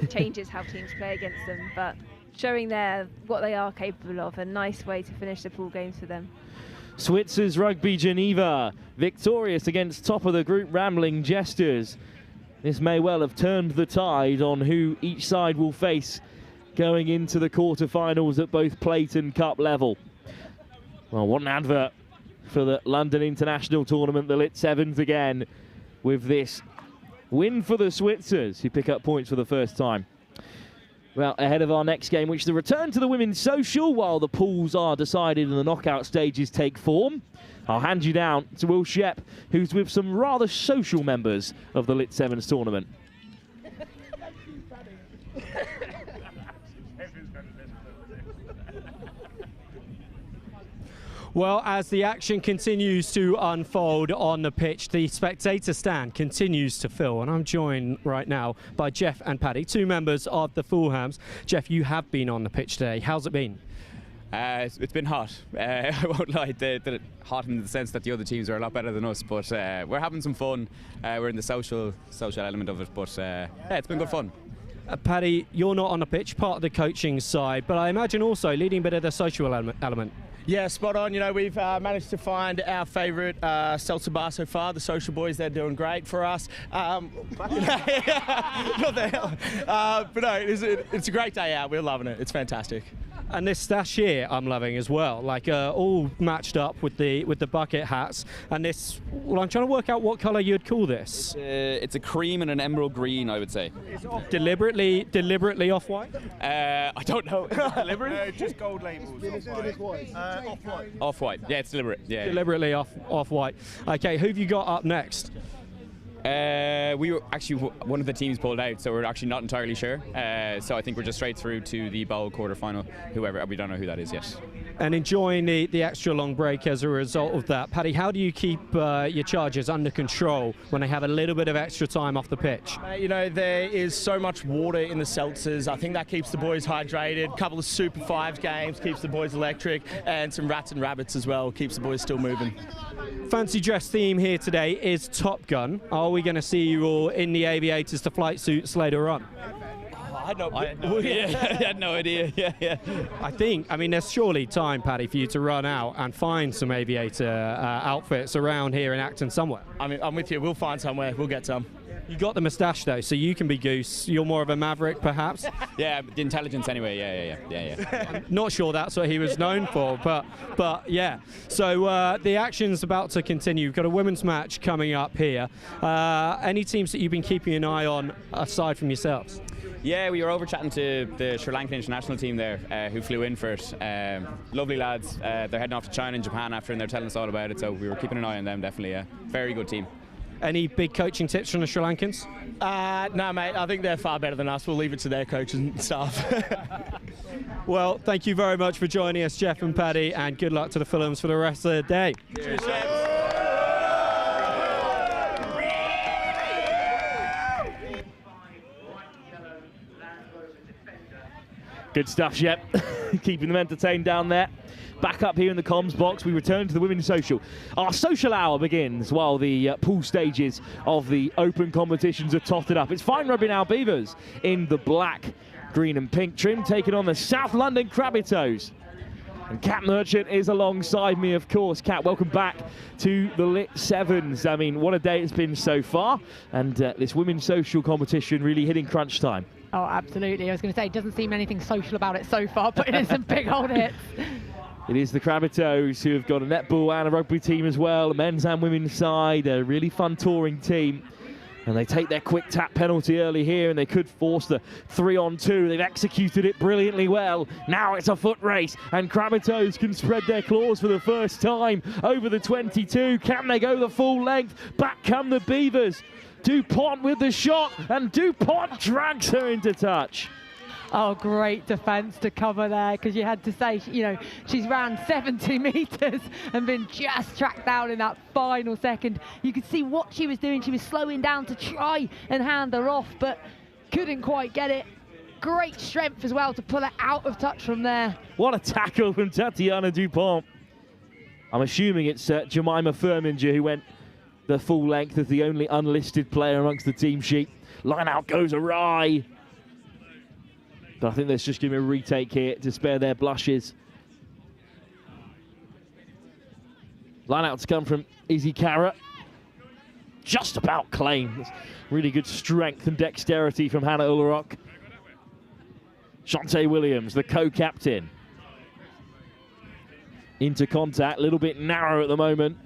changes how teams play against them. But showing there what they are capable of, a nice way to finish the pool games for them. Switzers Rugby Geneva, victorious against top of the group Rambling Jesters. This may well have turned the tide on who each side will face going into the quarter-finals at both plate and cup level. Well, what an advert for the London International Tournament, the LIT7s again, with this win for the Switzers, who pick up points for the first time. Well, ahead of our next game, which is the return to the Women's Social, while the pools are decided and the knockout stages take form. I'll hand you down to Will Shepp, who's with some rather social members of the LIT7s tournament. Well, as the action continues to unfold on the pitch, the spectator stand continues to fill, and I'm joined right now by Jeff and Paddy, two members of the Fulhams. Jeff, you have been on the pitch today. How's it been? It's been hot. I won't lie, hot in the sense that the other teams are a lot better than us, but we're having some fun. We're in the social element of it, but yeah, it's been good fun. Paddy, you're not on the pitch, part of the coaching side, but I imagine also leading a bit of the social element. Yeah, spot on. You know, we've managed to find our favourite seltzer bar so far. The Social Boys, they're doing great for us. Not the hell. But no, it's a great day out. We're loving it. It's fantastic. And this stash here I'm loving as well, like all matched up with the bucket hats. And this, well, I'm trying to work out what colour you'd call this. It's a cream and an emerald green, I would say. Deliberately off-white? I don't know. Deliberate? Just gold labels. Off-white. Off-white. Yeah, it's deliberate. Yeah. Deliberately off-white. Okay, who have you got up next? We were actually, one of the teams pulled out, so we're actually not entirely sure. So I think we're just straight through to the bowl quarter-final. Whoever, we don't know who that is yet. And enjoying the extra long break as a result of that. Paddy, how do you keep your charges under control when they have a little bit of extra time off the pitch? You know, there is so much water in the seltzers. I think that keeps the boys hydrated. A couple of Super 5s games keeps the boys electric, and some rats and rabbits as well keeps the boys still moving. Fancy dress theme here today is Top Gun. Are we going to see you all in the aviators to flight suits later on? I had no idea. I had no idea. Yeah. I mean, there's surely time, Paddy, for you to run out and find some aviator outfits around here in Acton somewhere. I mean, I'm with you. We'll find somewhere. We'll get some. You got the moustache though, so you can be Goose. You're more of a maverick, perhaps. Yeah, the intelligence anyway. Yeah. I'm not sure that's what he was known for, but yeah. So the action's about to continue. We've got a women's match coming up here. Any teams that you've been keeping an eye on aside from yourselves? Yeah, we were over chatting to the Sri Lankan international team there, who flew in for it. Lovely lads. They're heading off to China and Japan after, and they're telling us all about it. So we were keeping an eye on them, definitely. Yeah, very good team. Any big coaching tips from the Sri Lankans? No, mate. I think they're far better than us. We'll leave it to their coaches and staff. Well, thank you very much for joining us, Jeff and Paddy, and good luck to the Fulhams for the rest of the day. Cheers. Good stuff, Shep. Keeping them entertained down there. back up here in the comms box. We return to the women's social. Our social hour begins while the pool stages of the open competitions are totted up. It's Fine Rugby Now Beavers in the black, green and pink trim, taking on the South London Rabbitohs. And Kat Merchant is alongside me, of course. Kat, welcome back to the LIT7s. I mean, what a day it's been so far. And this women's social competition really hitting crunch time. Oh, absolutely. I was going to say, it doesn't seem anything social about it so far, putting in some big old hits. It is the Rabbitohs who have got a netball and a rugby team as well, a men's and women's side, a really fun touring team. And they take their quick tap penalty early here, and they could force the 3-on-2. They've executed it brilliantly well. Now it's a foot race, and Rabbitohs can spread their claws for the first time over the 22. Can they go the full length? Back come the Beavers. Dupont with the shot, and Dupont drags her into touch. Oh, great defence to cover there, because you had to say, you know, she's ran 70 metres and been just tracked down in that final second. You could see what she was doing. She was slowing down to try and hand her off, but couldn't quite get it. Great strength as well to pull her out of touch from there. What a tackle from Tatiana Dupont. I'm assuming it's Jemima Firminger who went the full length as the only unlisted player amongst the team sheet. Line out goes awry. But I think let's just give him a retake here to spare their blushes. Line out to come from Izzy Carrot. Just about claimed. Really good strength and dexterity from Hannah Ullerock. Shantae Williams, the co-captain. Into contact, a little bit narrow at the moment.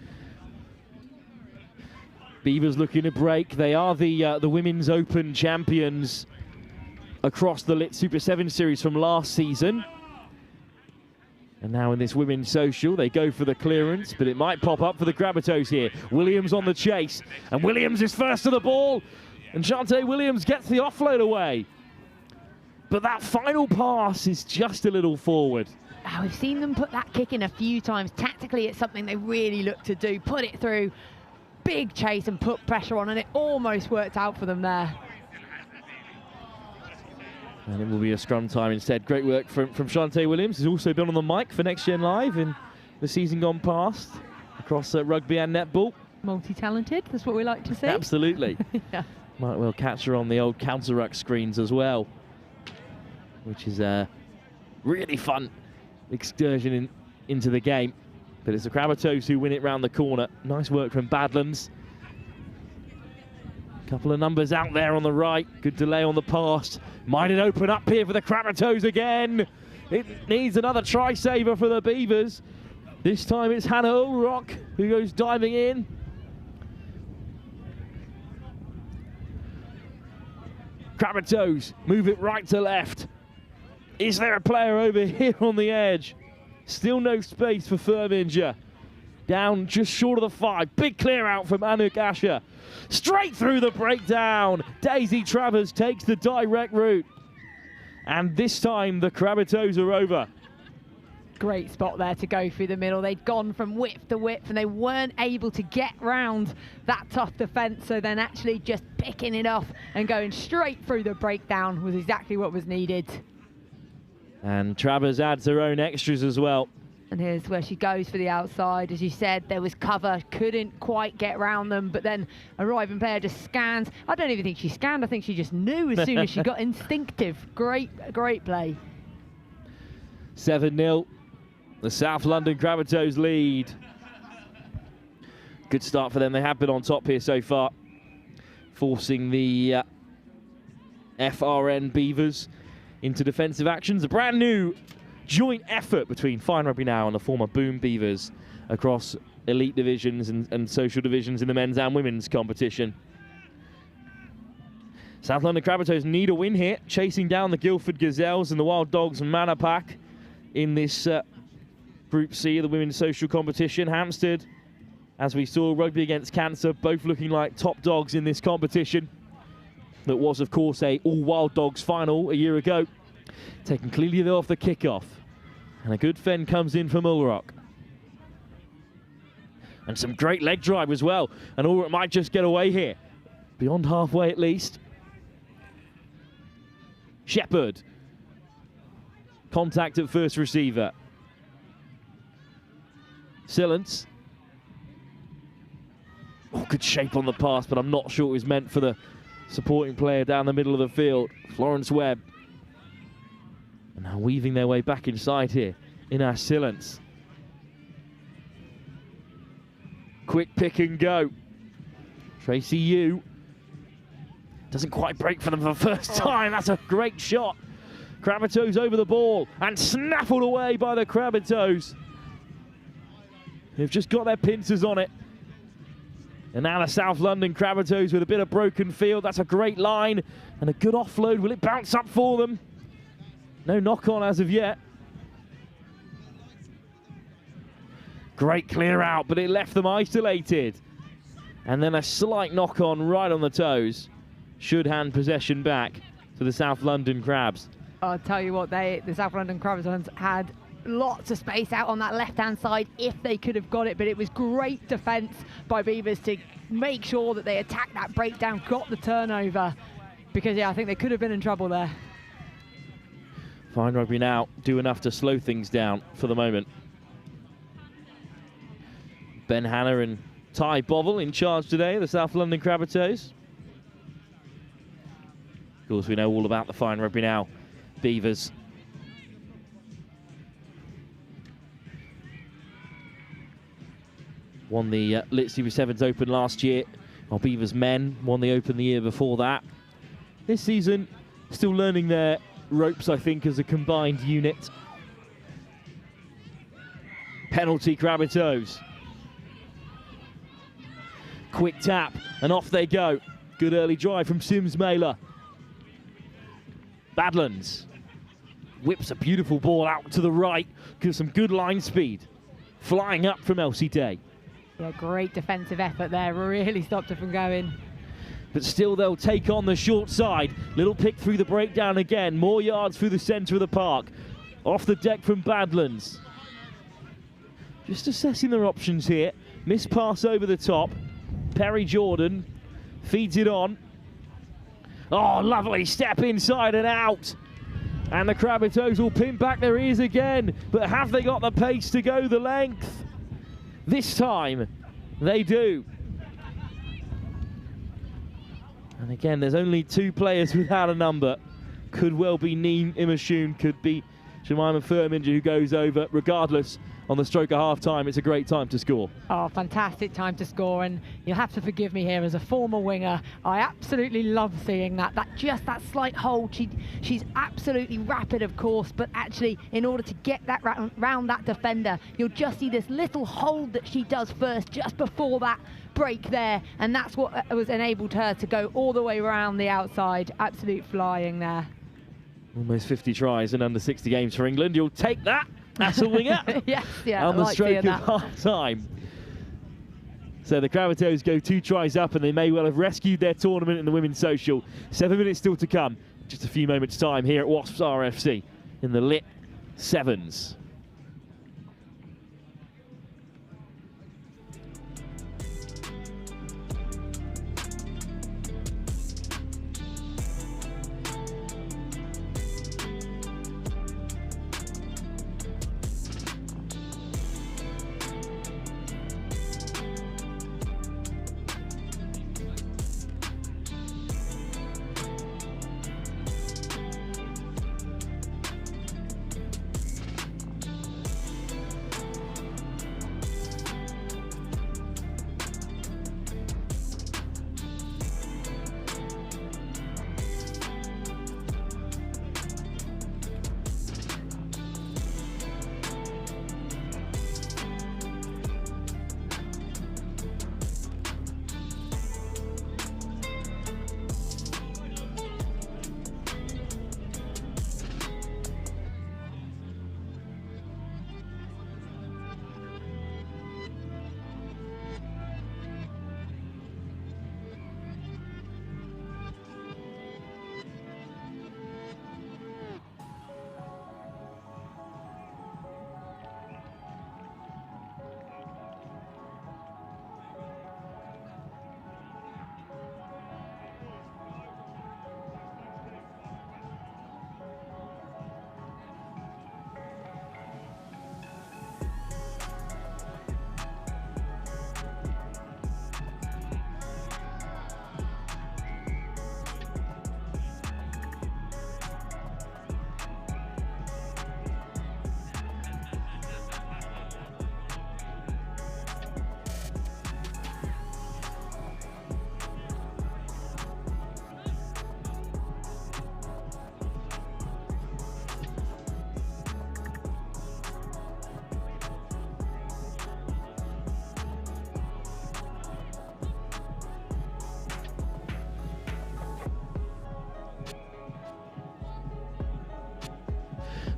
Beavers looking to break. They are the Women's Open champions across the LIT Super 7 series from last season. And now in this women's social, they go for the clearance, but it might pop up for the Rabbitohs here. Williams on the chase, and Williams is first to the ball, and Shantae Williams gets the offload away. But that final pass is just a little forward. Oh, we've seen them put that kick in a few times. Tactically, it's something they really look to do. Put it through, big chase and put pressure on, and it almost worked out for them there. And it will be a scrum time instead. Great work from Shantae Williams, who's also been on the mic for Next Gen Live in the season gone past, across rugby and netball. Multi-talented, that's what we like to see. Absolutely. Yeah. Might well catch her on the old counter-ruck screens as well, which is a really fun excursion into the game. But it's the Rabbitohs who win it round the corner. Nice work from Badlands. Couple of numbers out there on the right. Good delay on the pass. Might it open up here for the Rabbitohs again? It needs another try saver for the Beavers. This time it's Hannah Ullerock who goes diving in. Rabbitohs move it right to left. Is there a player over here on the edge? Still no space for Firminger. Down just short of the 5. Big clear out from Anouk Asher. Straight through the breakdown. Daisy Travers takes the direct route. And this time the Rabbitohs are over. Great spot there to go through the middle. They'd gone from width to width and they weren't able to get round that tough defence. So then actually just picking it off and going straight through the breakdown was exactly what was needed. And Travers adds her own extras as well. And here's where she goes for the outside. As you said, there was cover, couldn't quite get round them, but then arriving player just scans. I don't even think she scanned, I think she just knew as soon as she got instinctive. Great play. 7-0, the South London Rabbitohs lead. Good start for them, they have been on top here so far, forcing the FRN Beavers into defensive actions. A brand new joint effort between Fine Rugby Now and the former Boom Beavers across elite divisions and social divisions in the men's and women's competition. South London Rabbitohs need a win here, chasing down the Guildford Gazelles and the Wild Dogs and Manor pack in this Group C of the women's social competition. Hampstead, as we saw, Rugby Against Cancer, both looking like top dogs in this competition. That was, of course, a all Wild Dogs final a year ago. Taken clearly off the kickoff. And a good fend comes in from Ullerock. And some great leg drive as well. And Ullerock might just get away here. Beyond halfway at least. Shepherd. Contact at first receiver. Sillence. Oh, good shape on the pass, but I'm not sure it was meant for the supporting player down the middle of the field. Florence Webb. And now weaving their way back inside here in our Sillence. Quick pick and go. Tracy Yu. Doesn't quite break for them for the first time. That's a great shot. Crabatoes over the ball and snaffled away by the Crabatoes. They've just got their pincers on it. And now the South London Crabatoes with a bit of broken field. That's a great line and a good offload. Will it bounce up for them? No knock on as of yet. Great clear out, but it left them isolated. And then a slight knock on right on the toes. Should hand possession back to the South London Crabs. I'll tell you what, the South London Crabs had lots of space out on that left-hand side if they could have got it, but it was great defence by Beavers to make sure that they attacked that breakdown, got the turnover, because, yeah, I think they could have been in trouble there. Fine Rugby now do enough to slow things down for the moment. Ben Hanna and Ty Bovel in charge today, the South London Crabatoes. Of course, we know all about the Fine Rugby Now Beavers. Won the LIT7s Open last year. Our Beavers men won the Open the year before that. This season, still learning their ropes, I think, as a combined unit. Penalty Crabatoes. Quick tap, and off they go. Good early drive from Sims Mailer. Badlands whips a beautiful ball out to the right. Gives some good line speed. Flying up from Elsie Day. Yeah, great defensive effort there. Really stopped her from going. But still they'll take on the short side. Little pick through the breakdown again. More yards through the centre of the park. Off the deck from Badlands. Just assessing their options here. Miss pass over the top. Perry Jordan feeds it on. Oh, lovely step inside and out. And the Crabatoes will pin back their ears again. But have they got the pace to go the length? This time, they do. And again, there's only two players without a number. Could well be Neem Imashun, could be Jemima Furminger who goes over. Regardless, on the stroke of half-time, it's a great time to score. Oh, fantastic time to score, and you'll have to forgive me here as a former winger. I absolutely love seeing that. Just that slight hold. She's absolutely rapid, of course, but actually, in order to get that round that defender, you'll just see this little hold that she does first, just before that break there, and that's what was enabled her to go all the way around the outside. Absolute flying there. Almost 50 tries in under 60 games for England. You'll take that. That's a winger. Yes, yeah. On the stroke of half-time. So the Crabatoes go 2 tries up, and they may well have rescued their tournament in the Women's Social. 7 minutes still to come. Just a few moments' time here at Wasps RFC in the LIT7s.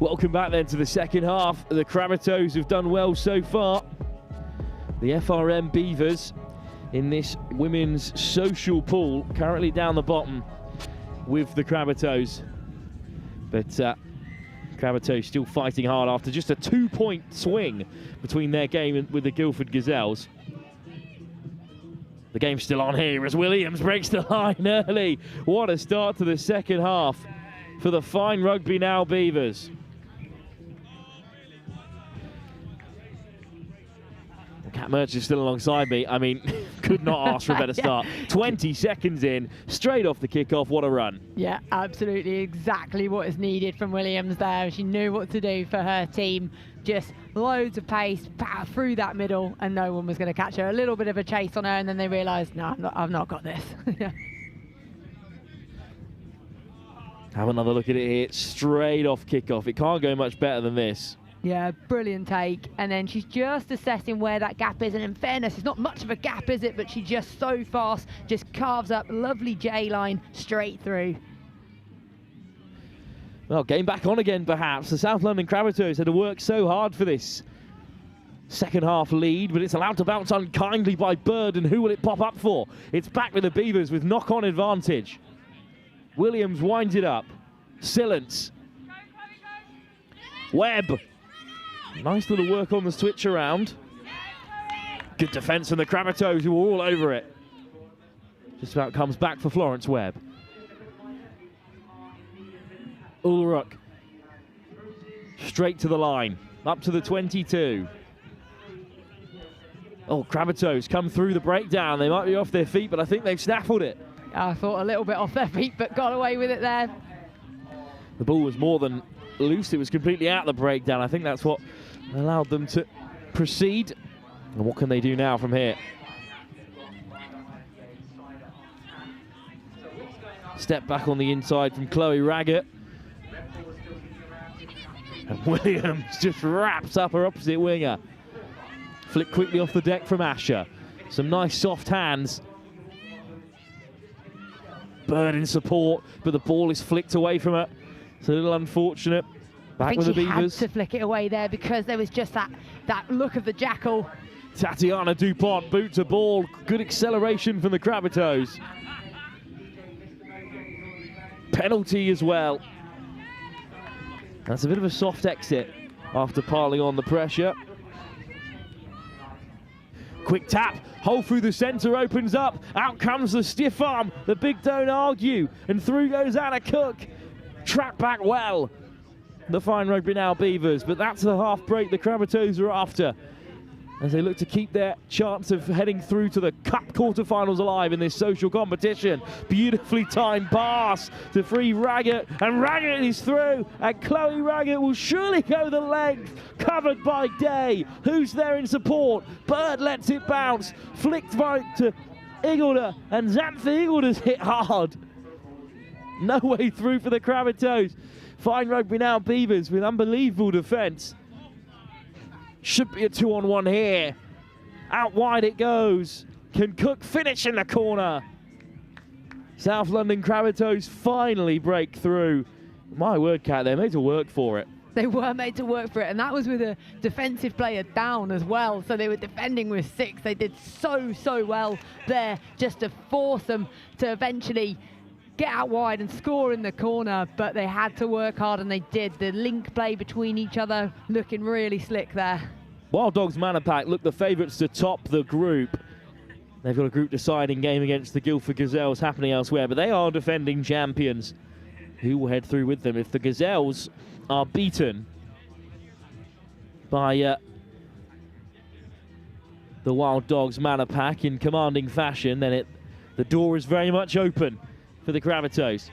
Welcome back then to the second half. The Crabatoes have done well so far. The FRM Beavers in this women's social pool, currently down the bottom with the Crabatoes. But Crabatoes still fighting hard after just a 2-point swing between their game with the Guildford Gazelles. The game's still on here as Williams breaks the line early. What a start to the second half for the Fine Rugby Now Beavers. Cat Merch is still alongside me. I mean, could not ask for a better start. 20 seconds in, straight off the kickoff. What a run. Yeah, absolutely exactly what is needed from Williams there. She knew what to do for her team. Just loads of pace, power through that middle, and no one was going to catch her. A little bit of a chase on her, and then they realised, no, I've not got this. Have another look at it here. Straight off kickoff. It can't go much better than this. Yeah, brilliant take. And then she's just assessing where that gap is. And in fairness, it's not much of a gap, is it? But she just so fast, just carves up lovely J-line straight through. Well, game back on again, perhaps. The South London Crabatoes had to work so hard for this second half lead, but it's allowed to bounce unkindly by Bird, and who will it pop up for? It's back with the Beavers with knock-on advantage. Williams winds it up. Sillence. Webb. Nice little work on the switch around. Good defence from the Crabatoes, who were all over it. Just about comes back for Florence Webb. Ulrich. Straight to the line. Up to the 22. Oh, Crabatoes come through the breakdown. They might be off their feet, but I think they've snaffled it. I thought a little bit off their feet, but got away with it there. The ball was more than loose. It was completely out of the breakdown. I think that's what allowed them to proceed. And what can they do now from here? Step back on the inside from Chloe Raggett. And Williams just wraps up her opposite winger. Flick quickly off the deck from Asher. Some nice soft hands. Bird in support, but the ball is flicked away from her. It's a little unfortunate. Back with the Beavers. I think she had to flick it away there because there was just that look of the jackal. Tatiana Dupont, boot to ball. Good acceleration from the Crabatoes. Penalty as well. That's a bit of a soft exit after piling on the pressure. Quick tap, hole through the centre opens up. Out comes the stiff arm. The big don't argue. And through goes Anna Cook. Trapped back well. The Fine Rugby Now Beavers, but that's the half break the Crabatoes are after as they look to keep their chance of heading through to the Cup quarterfinals alive in this social competition. Beautifully timed pass to free Raggett, and Raggett is through, and Chloe Raggett will surely go the length, covered by Day. Who's there in support? Bird lets it bounce, flicked right to Igolder, and Xanthe Igolder's hit hard. No way through for the Crabatoes. Fine Rugby Now Beavers with unbelievable defence. Should be a 2-on-1 here. Out wide it goes. Can Cook finish in the corner? South London Crabatoes finally break through. My word, Kat, they're made to work for it. They were made to work for it, and that was with a defensive player down as well. So they were defending with 6. They did so well there just to force them to eventually get out wide and score in the corner, but they had to work hard, and they did. The link play between each other looking really slick there. Wild Dogs Manor Pack look the favourites to top the group. They've got a group deciding game against the Guildford Gazelles happening elsewhere, but they are defending champions. Who will head through with them? If the Gazelles are beaten by the Wild Dogs Manor Pack in commanding fashion, then the door is very much open for the Crabatoes.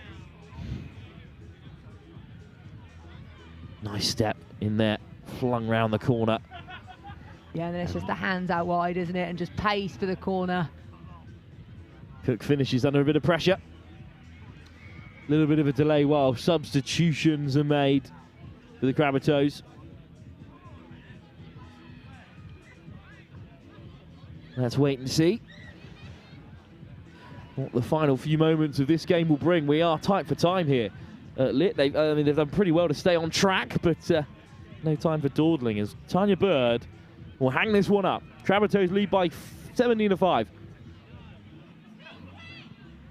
Nice step in there, flung round the corner. Yeah, and then it's just the hands out wide, isn't it? And just pace for the corner. Cook finishes under a bit of pressure. A little bit of a delay while substitutions are made for the Crabatoes. Let's wait and see what the final few moments of this game will bring. We are tight for time here Lit. They've done pretty well to stay on track, but no time for dawdling as Tanya Bird will hang this one up. Crabatoes lead by 17-5.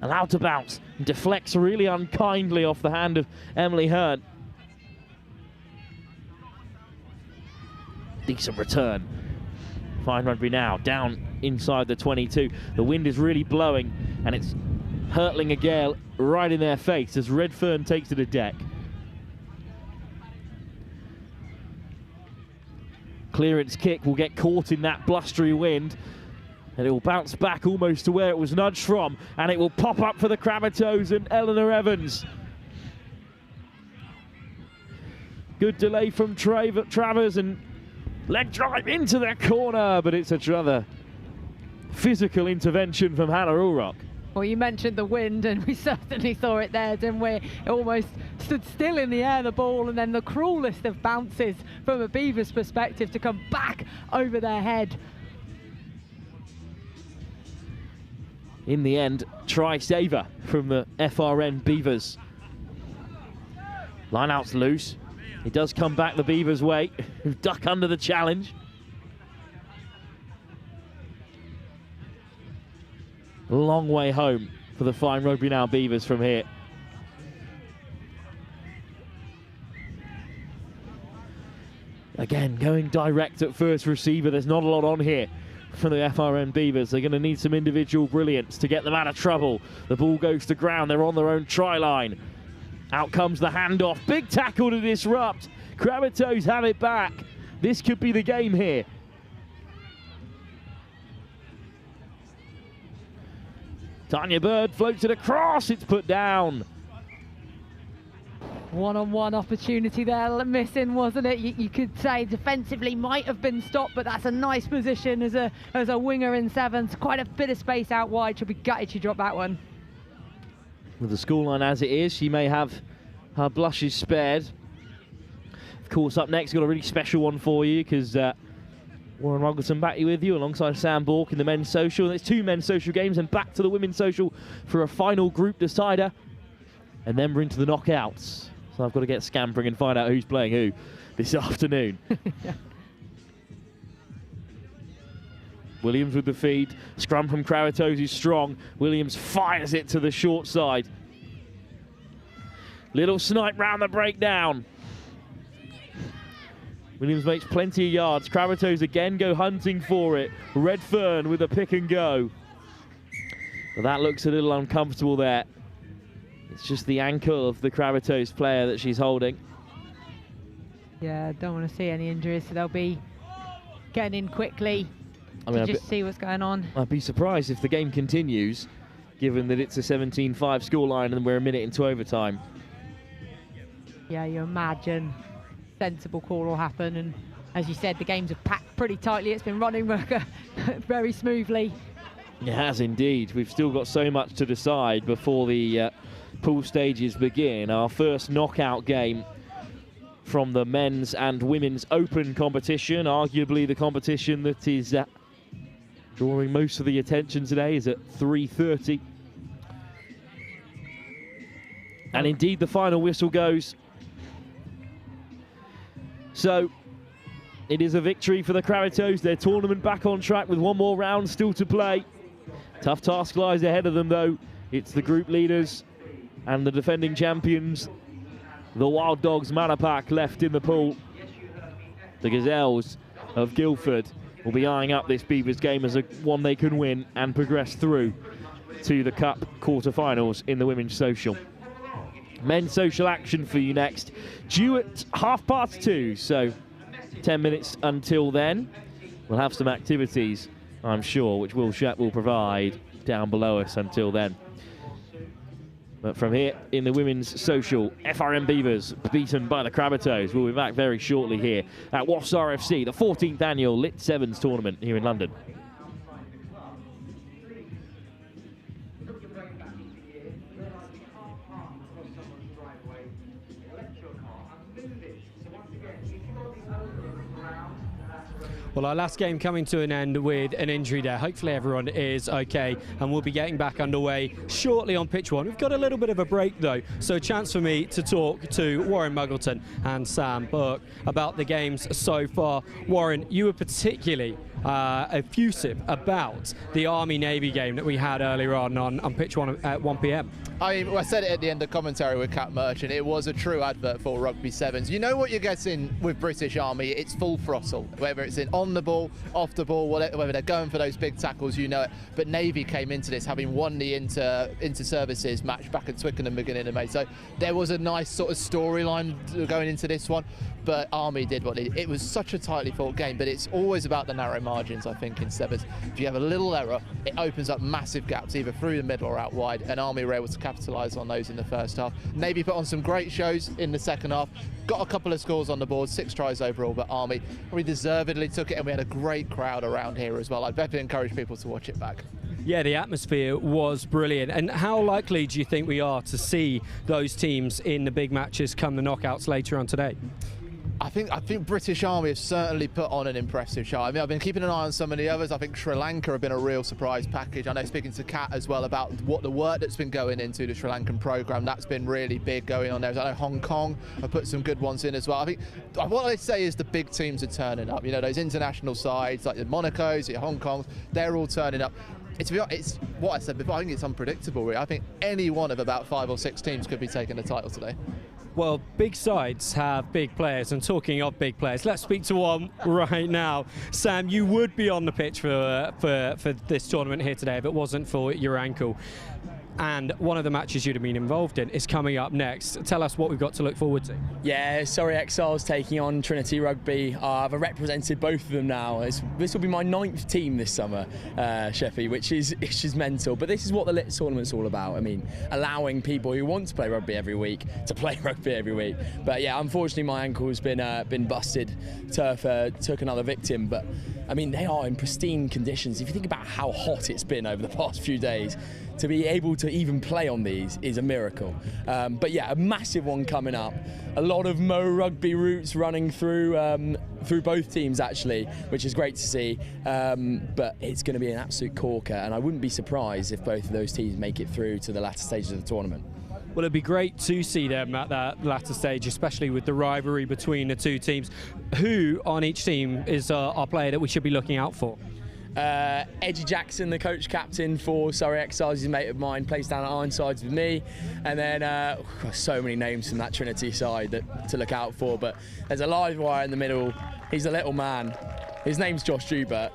Allowed to bounce. Deflects really unkindly off the hand of Emily Hurd. Decent return. Fine rugby now, down inside the 22. The wind is really blowing, and it's hurtling a gale right in their face as Redfern takes to the deck. Clearance kick will get caught in that blustery wind, and it will bounce back almost to where it was nudged from, and it will pop up for the Crabatoes and Eleanor Evans. Good delay from Travers, and leg drive into their corner, but it's another physical intervention from Hannah Ulrock. Well, you mentioned the wind, and we certainly saw it there, didn't we? It almost stood still in the air, the ball, and then the cruelest of bounces from a Beavers perspective to come back over their head. In the end, try saver from the FRN Beavers. Line out's loose. It does come back the Beavers' way, who duck under the challenge. Long way home for the Fine Rugby Now Beavers from here. Again, going direct at first receiver. There's not a lot on here for the FRN Beavers. They're going to need some individual brilliance to get them out of trouble. The ball goes to ground. They're on their own try line. Out comes the handoff. Big tackle to disrupt. Crabatoes have it back. This could be the game here. Tanya Bird floats it across. It's put down. One-on-one opportunity there missing, wasn't it? You could say defensively might have been stopped, but that's a nice position as a winger in sevens. Quite a bit of space out wide. She'll be gutted she dropped that one. With the scoreline as it is, she may have her blushes spared. Of course, up next, got a really special one for you, because Warren Rogerson back with you alongside Sam Bork in the men's social. There's 2 men's social games and back to the women's social for a final group decider. And then we're into the knockouts. So I've got to get scampering and find out who's playing who this afternoon. Williams with the feed. Scrum from Crabatoes is strong. Williams fires it to the short side. Little snipe round the breakdown. Williams makes plenty of yards. Crabatoes again go hunting for it. Redfern with a pick and go. But that looks a little uncomfortable there. It's just the ankle of the Crabatoes player that she's holding. Yeah, don't want to see any injuries, so they'll be getting in quickly to just see what's going on. I'd be surprised if the game continues, given that it's a 17-5 scoreline and we're a minute into overtime. Yeah, you imagine sensible call will happen, and as you said, the games are packed pretty tightly. It's been running very smoothly. It has indeed. We've still got so much to decide before the pool stages begin. Our first knockout game from the men's and women's open competition, arguably the competition that is drawing most of the attention today, is at 3:30. And indeed the final whistle goes. So it is a victory for the Crabatoes. Their tournament back on track with one more round still to play. Tough task lies ahead of them though. It's the group leaders and the defending champions, the Wild Dogs Manapak, left in the pool. The Gazelles of Guildford will be eyeing up this Beavers game as one they can win and progress through to the Cup quarterfinals in the women's social. Men's social action for you next, due at 2:30, so 10 minutes until then. We'll have some activities, I'm sure, which Will Shep will provide down below us until then. But from here in the women's social, FRN Beavers beaten by the Crabatoes. We'll be back very shortly here at Wasps FC, the 14th annual LIT7s tournament here in London. Well, our last game coming to an end with an injury there. Hopefully everyone is okay, and we'll be getting back underway shortly on pitch 1. We've got a little bit of a break though, so a chance for me to talk to Warren Muggleton and Sam Burke about the games so far. Warren, you were particularly effusive about the Army-Navy game that we had earlier on pitch 1 at 1 p.m. I said it at the end of commentary with Cat Merchant. It was a true advert for Rugby 7s. You know what you're getting with British Army. It's full throttle. Whether it's on the ball, off the ball, whether they're going for those big tackles, you know it. But Navy came into this having won the inter-services match back at Twickenham beginning of May. So there was a nice sort of storyline going into this one. But Army did what it was such a tightly fought game, but it's always about the narrow margins, I think, in sevens. If you have a little error, it opens up massive gaps, either through the middle or out wide, and Army were able to capitalise on those in the first half. Navy put on some great shows in the second half, got a couple of scores on the board, 6 tries overall, but Army probably deservedly took it, and we had a great crowd around here as well. I'd definitely encourage people to watch it back. Yeah, the atmosphere was brilliant. And how likely do you think we are to see those teams in the big matches come the knockouts later on today? I think British Army have certainly put on an impressive show. I mean, I've been keeping an eye on some of the others. I think Sri Lanka have been a real surprise package. I know, speaking to Kat as well about what the work that's been going into the Sri Lankan programme, that's been really big going on there. I know Hong Kong have put some good ones in as well. I think what I say is the big teams are turning up. You know, those international sides like the Monacos, the Hong Kongs, they're all turning up. It's what I said before. I think it's unpredictable, really. I think any one of about 5 or 6 teams could be taking the title today. Well, big sides have big players, and talking of big players, let's speak to one right now. Sam, you would be on the pitch for this tournament here today if it wasn't for your ankle. And one of the matches you'd have been involved in is coming up next. Tell us what we've got to look forward to. Yeah, Surrey Exiles taking on Trinity Rugby. I've represented both of them now. This will be my 9th team this summer, Sheffy, which is mental. But this is what the LIT tournament's all about. I mean, allowing people who want to play rugby every week to play rugby every week. But yeah, unfortunately my ankle's been busted. Turf took another victim, but I mean, they are in pristine conditions. If you think about how hot it's been over the past few days, to be able to even play on these is a miracle. But yeah, a massive one coming up. A lot of Mo rugby roots running through both teams actually, which is great to see. But it's going to be an absolute corker, and I wouldn't be surprised if both of those teams make it through to the latter stages of the tournament. Well, it'd be great to see them at that latter stage, especially with the rivalry between the two teams. Who on each team is our player that we should be looking out for? Edgy Jackson, the coach captain for Surrey Exiles, is a mate of mine, plays down at Ironsides with me. And then so many names from that Trinity side to look out for, but there's a live wire in the middle. He's a little man. His name's Josh Joubert.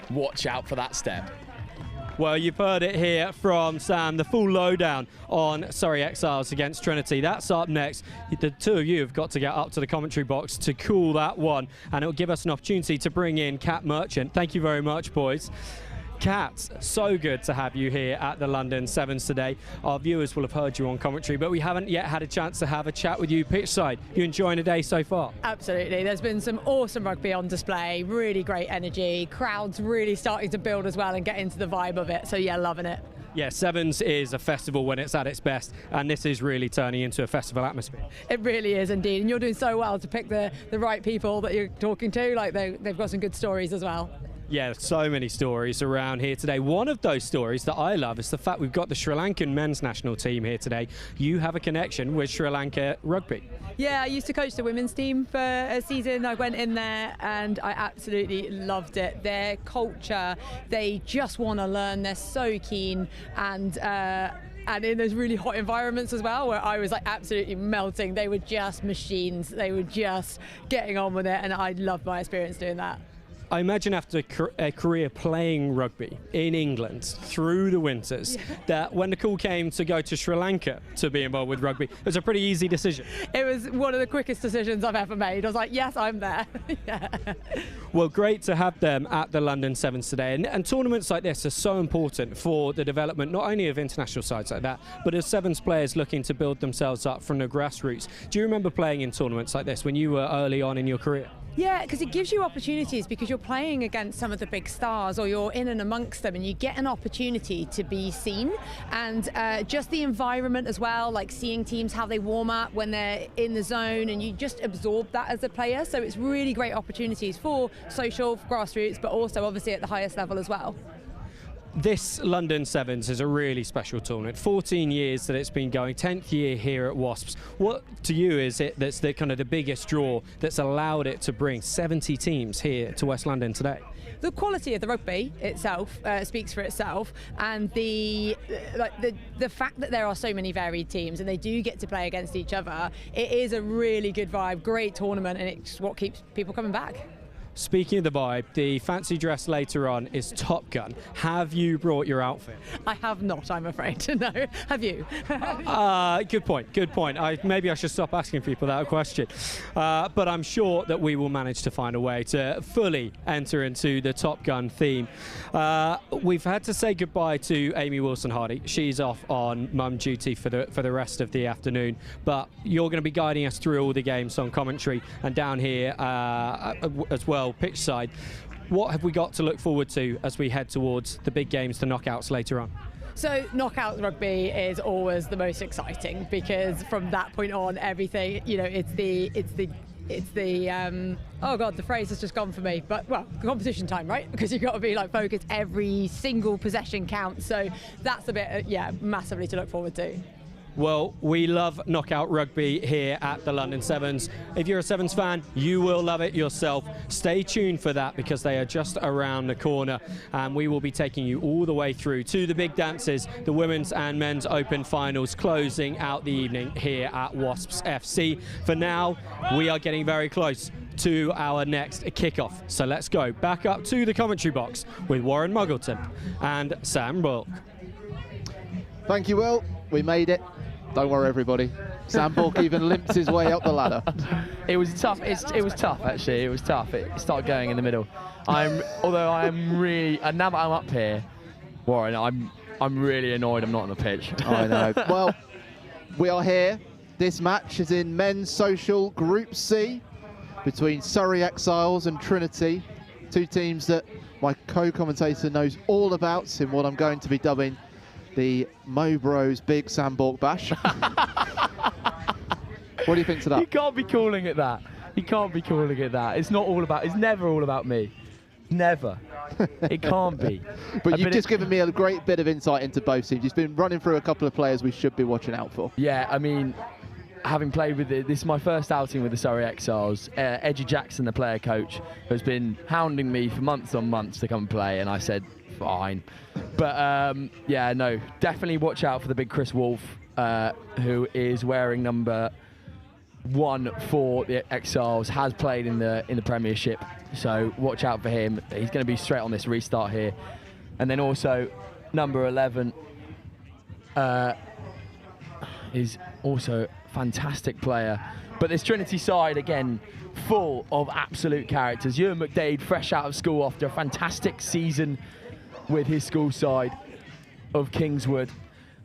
Watch out for that step. Well, you've heard it here from Sam, the full lowdown on Surrey Exiles against Trinity. That's up next. The two of you have got to get up to the commentary box to call that one, and it'll give us an opportunity to bring in Cat Merchant. Thank you very much, boys. Cat, so good to have you here at the London Sevens today. Our viewers will have heard you on commentary, but we haven't yet had a chance to have a chat with you pitchside. You enjoying the day so far? Absolutely. There's been some awesome rugby on display, really great energy, crowds really starting to build as well and get into the vibe of it. So yeah, loving it. Yeah, Sevens is a festival when it's at its best, and this is really turning into a festival atmosphere. It really is indeed, and you're doing so well to pick the right people that you're talking to. Like they've got some good stories as well. Yeah, so many stories around here today. One of those stories that I love is the fact we've got the Sri Lankan men's national team here today. You have a connection with Sri Lanka Rugby. Yeah, I used to coach the women's team for a season. I went in there and I absolutely loved it. Their culture, they just want to learn. They're so keen, and in those really hot environments as well, where I was like absolutely melting. They were just machines. They were just getting on with it, and I loved my experience doing that. I imagine after a career playing rugby in England through the winters, that when the call came to go to Sri Lanka to be involved with rugby, it was a pretty easy decision. It was one of the quickest decisions I've ever made. I was like, yes, I'm there. Yeah. Well, great to have them at the London Sevens today. And tournaments like this are so important for the development, not only of international sides like that, but of Sevens players looking to build themselves up from the grassroots. Do you remember playing in tournaments like this when you were early on in your career? Yeah, because it gives you opportunities because you're playing against some of the big stars or you're in and amongst them and you get an opportunity to be seen. And just the environment as well, like seeing teams how they warm up when they're in the zone, and you just absorb that as a player. So it's really great opportunities for social, for grassroots, but also obviously at the highest level as well. This London Sevens is a really special tournament. 14 years that it's been going, 10th year here at Wasps. What to you is it that's the kind of the biggest draw that's allowed it to bring 70 teams here to West London today? The quality of the rugby itself speaks for itself, and the fact that there are so many varied teams and they do get to play against each other. It is a really good vibe, great tournament, and it's what keeps people coming back. Speaking of the vibe, the fancy dress later on is Top Gun. Have you brought your outfit? I have not, I'm afraid. No. Have you? Good point, good point. Maybe I should stop asking people that question. But I'm sure that we will manage to find a way to fully enter into the Top Gun theme. We've had to say goodbye to Amy Wilson-Hardy. She's off on mum duty for the rest of the afternoon. But you're going to be guiding us through all the games on commentary and down here as well, pitch side. What have we got to look forward to as we head towards the big games, the knockouts later on? So knockout rugby is always the most exciting because from that point on, everything, you know, it's the oh god, the phrase has just gone for me, but well, competition time, right? Because you've got to be like focused, every single possession counts. So that's a bit, massively to look forward to. Well, we love knockout rugby here at the London Sevens. If you're a Sevens fan, you will love it yourself. Stay tuned for that because they are just around the corner, and we will be taking you all the way through to the big dances, the women's and men's open finals, closing out the evening here at Wasps FC. For now, we are getting very close to our next kickoff. So let's go back up to the commentary box with Warren Muggleton and Sam Bulk. Thank you, Will. We made it. Don't worry, everybody. Sam Bulk even limps his way up the ladder. It was tough. It was tough, actually. It was tough. It started going in the middle. Although I'm really, and now that I'm up here, Warren, I'm really annoyed I'm not on the pitch. I know. Well, we are here. This match is in men's social Group C between Surrey Exiles and Trinity, two teams that my co-commentator knows all about in what I'm going to be dubbing the Mo Bros Big Sam Bulk Bash. What do you think to that? You can't be calling it that. You can't be calling it that. It's not all about, it's never all about me. Never. It can't be. But you've just given me a great bit of insight into both teams. You've been running through a couple of players we should be watching out for. Yeah, I mean, having played with this is my first outing with the Surrey Exiles. Edgy Jackson, the player coach, has been hounding me for months on months to come and play, and I said, fine. But yeah, no, definitely watch out for the big Chris Wolf, who is wearing number 1 for the Exiles, has played in the Premiership, so watch out for him. He's going to be straight on this restart here. And then also number 11 is also a fantastic player. But this Trinity side, again, full of absolute characters. Ewan McDade, fresh out of school after a fantastic season with his school side of Kingswood.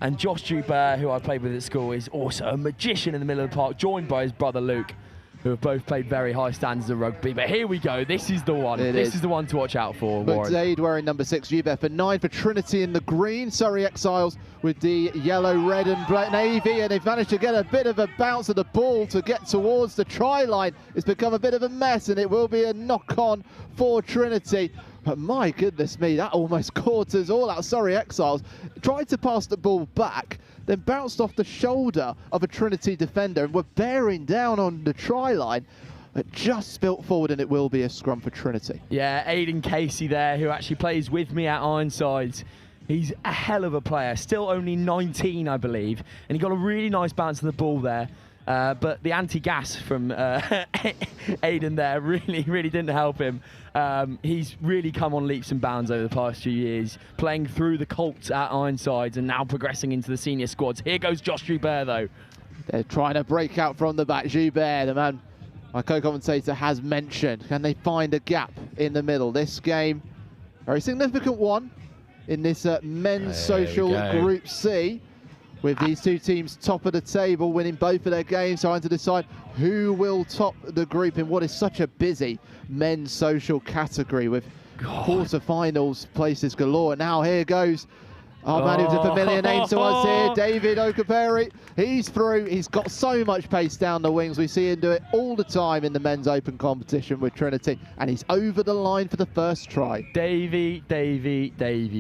And Josh Joubert, who I played with at school, is also a magician in the middle of the park, joined by his brother Luke, who have both played very high standards of rugby. But here we go. This is the one. This is the one to watch out for, Warren. McDade wearing number 6, Joubert for 9 for Trinity in the green. Surrey Exiles with the yellow, red and black navy, and they've managed to get a bit of a bounce of the ball to get towards the try line. It's become a bit of a mess, and it will be a knock-on for Trinity. But my goodness me, that almost caught us all out. Surrey Exiles tried to pass the ball back, then bounced off the shoulder of a Trinity defender and were bearing down on the try line. It just spilt forward, and it will be a scrum for Trinity. Yeah, Aidan Casey there, who actually plays with me at Ironsides. He's a hell of a player, still only 19, I believe, and he got a really nice bounce of the ball there. But the anti-gas from Aidan there really didn't help him. He's really come on leaps and bounds over the past few years, playing through the Colts at Ironsides and now progressing into the senior squads. Here goes Josh Joubert, though. They're trying to break out from the back. Joubert, the man my co-commentator has mentioned. Can they find a gap in the middle? This game, very significant one in this men's social Group C. with these two teams top of the table, winning both of their games, trying to decide who will top the group in what is such a busy men's social category with quarterfinals places galore. Now here goes our man who's a familiar name to us here, David Okaperi. He's through. He's got so much pace down the wings. We see him do it all the time in the men's open competition with Trinity, and he's over the line for the first try. Davy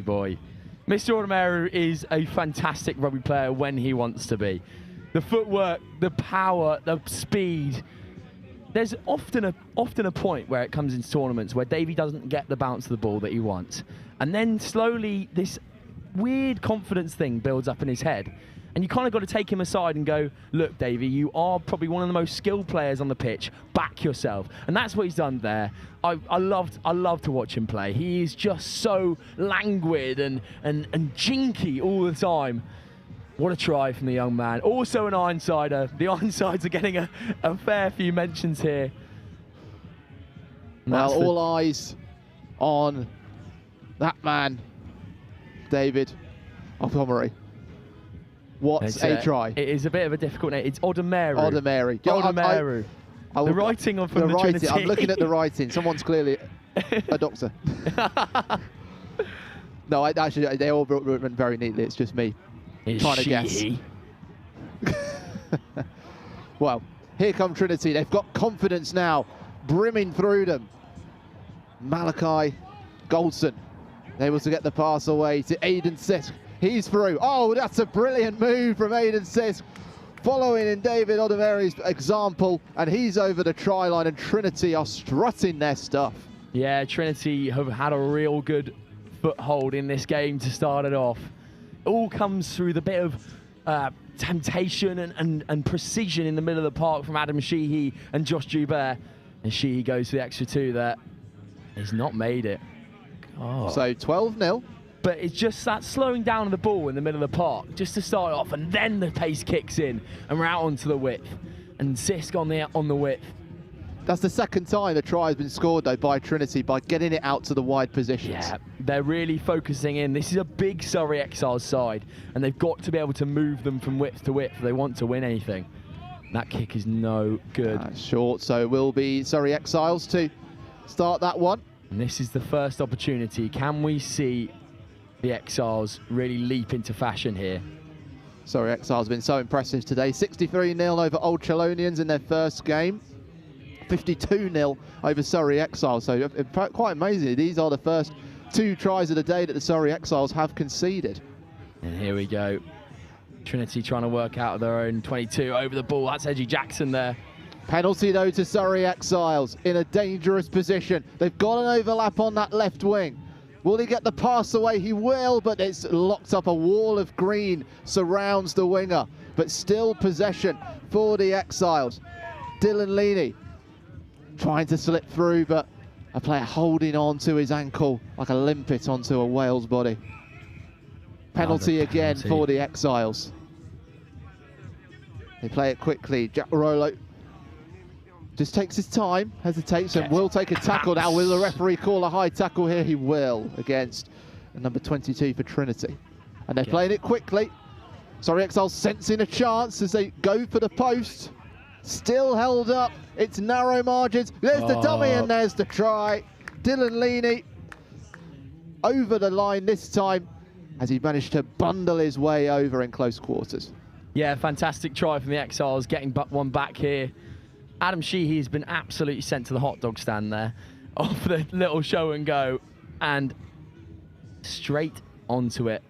boy. Mr. Ordinaru is a fantastic rugby player when he wants to be. The footwork, the power, the speed. There's often a point where it comes into tournaments where Davy doesn't get the bounce of the ball that he wants. And then slowly this weird confidence thing builds up in his head. And you kind of got to take him aside and go, look, Davy, you are probably one of the most skilled players on the pitch. Back yourself. And that's what he's done there. I love to watch him play. He is just so languid and jinky all the time. What a try from the young man. Also an Ironsider. The Ironsides are getting a fair few mentions here. Well, all eyes on that man, David Okaperi. What's a try? It is a bit of a difficult name. It's Odomeru. Odomeru. Odomeru. The writing on from the Trinity. I'm looking at the writing. Someone's clearly a doctor. No, actually, they all written very neatly. It's just me trying to guess. Well, here come Trinity. They've got confidence now, brimming through them. Malachi Goldson able to get the pass away to Aidan Sisk. He's through. Oh, that's a brilliant move from Aidan Sisk, following in David Odomeru's example, and he's over the try line, and Trinity are strutting their stuff. Yeah, Trinity have had a real good foothold in this game to start it off. It all comes through the bit of temptation and precision in the middle of the park from Adam Sheehy and Josh Joubert. And Sheehy goes for the extra two there. He's not made it. Oh. So 12-0. But it's just that slowing down of the ball in the middle of the park just to start off, and then the pace kicks in and we're out onto the width. And Sisk on the width. That's the second time a try has been scored, though, by Trinity by getting it out to the wide positions. Yeah, they're really focusing in. This is a big Surrey Exiles side, and they've got to be able to move them from width to width if they want to win anything. That kick is no good. Short, so it will be Surrey Exiles to start that one. And this is the first opportunity. Can we see the Exiles really leap into fashion here? Surrey Exiles have been so impressive today. 63-0 over Old Chelonians in their first game. 52-0 over Surrey Exiles. So quite amazing. These are the first two tries of the day that the Surrey Exiles have conceded. And here we go. Trinity trying to work out their own 22 over the ball. That's Edgy Jackson there. Penalty, though, to Surrey Exiles in a dangerous position. They've got an overlap on that left wing. Will he get the pass away? He will, but it's locked up. A wall of green surrounds the winger, but still possession for the Exiles. Dylan Leaney trying to slip through, but a player holding on to his ankle like a limpet onto a whale's body. Penalty again for the Exiles. They play it quickly. Jack Rollo just takes his time, hesitates, and will take a tackle. Now, will the referee call a high tackle here? He will, against number 22 for Trinity. And they're playing it quickly. Surrey Exiles sensing a chance as they go for the post. Still held up. It's narrow margins. There's the dummy, and there's the try. Dylan Leaney over the line this time as he managed to bundle his way over in close quarters. Yeah, fantastic try from the Exiles, getting one back here. Adam Sheehy has been absolutely sent to the hot dog stand there off the little show and go, and straight onto it.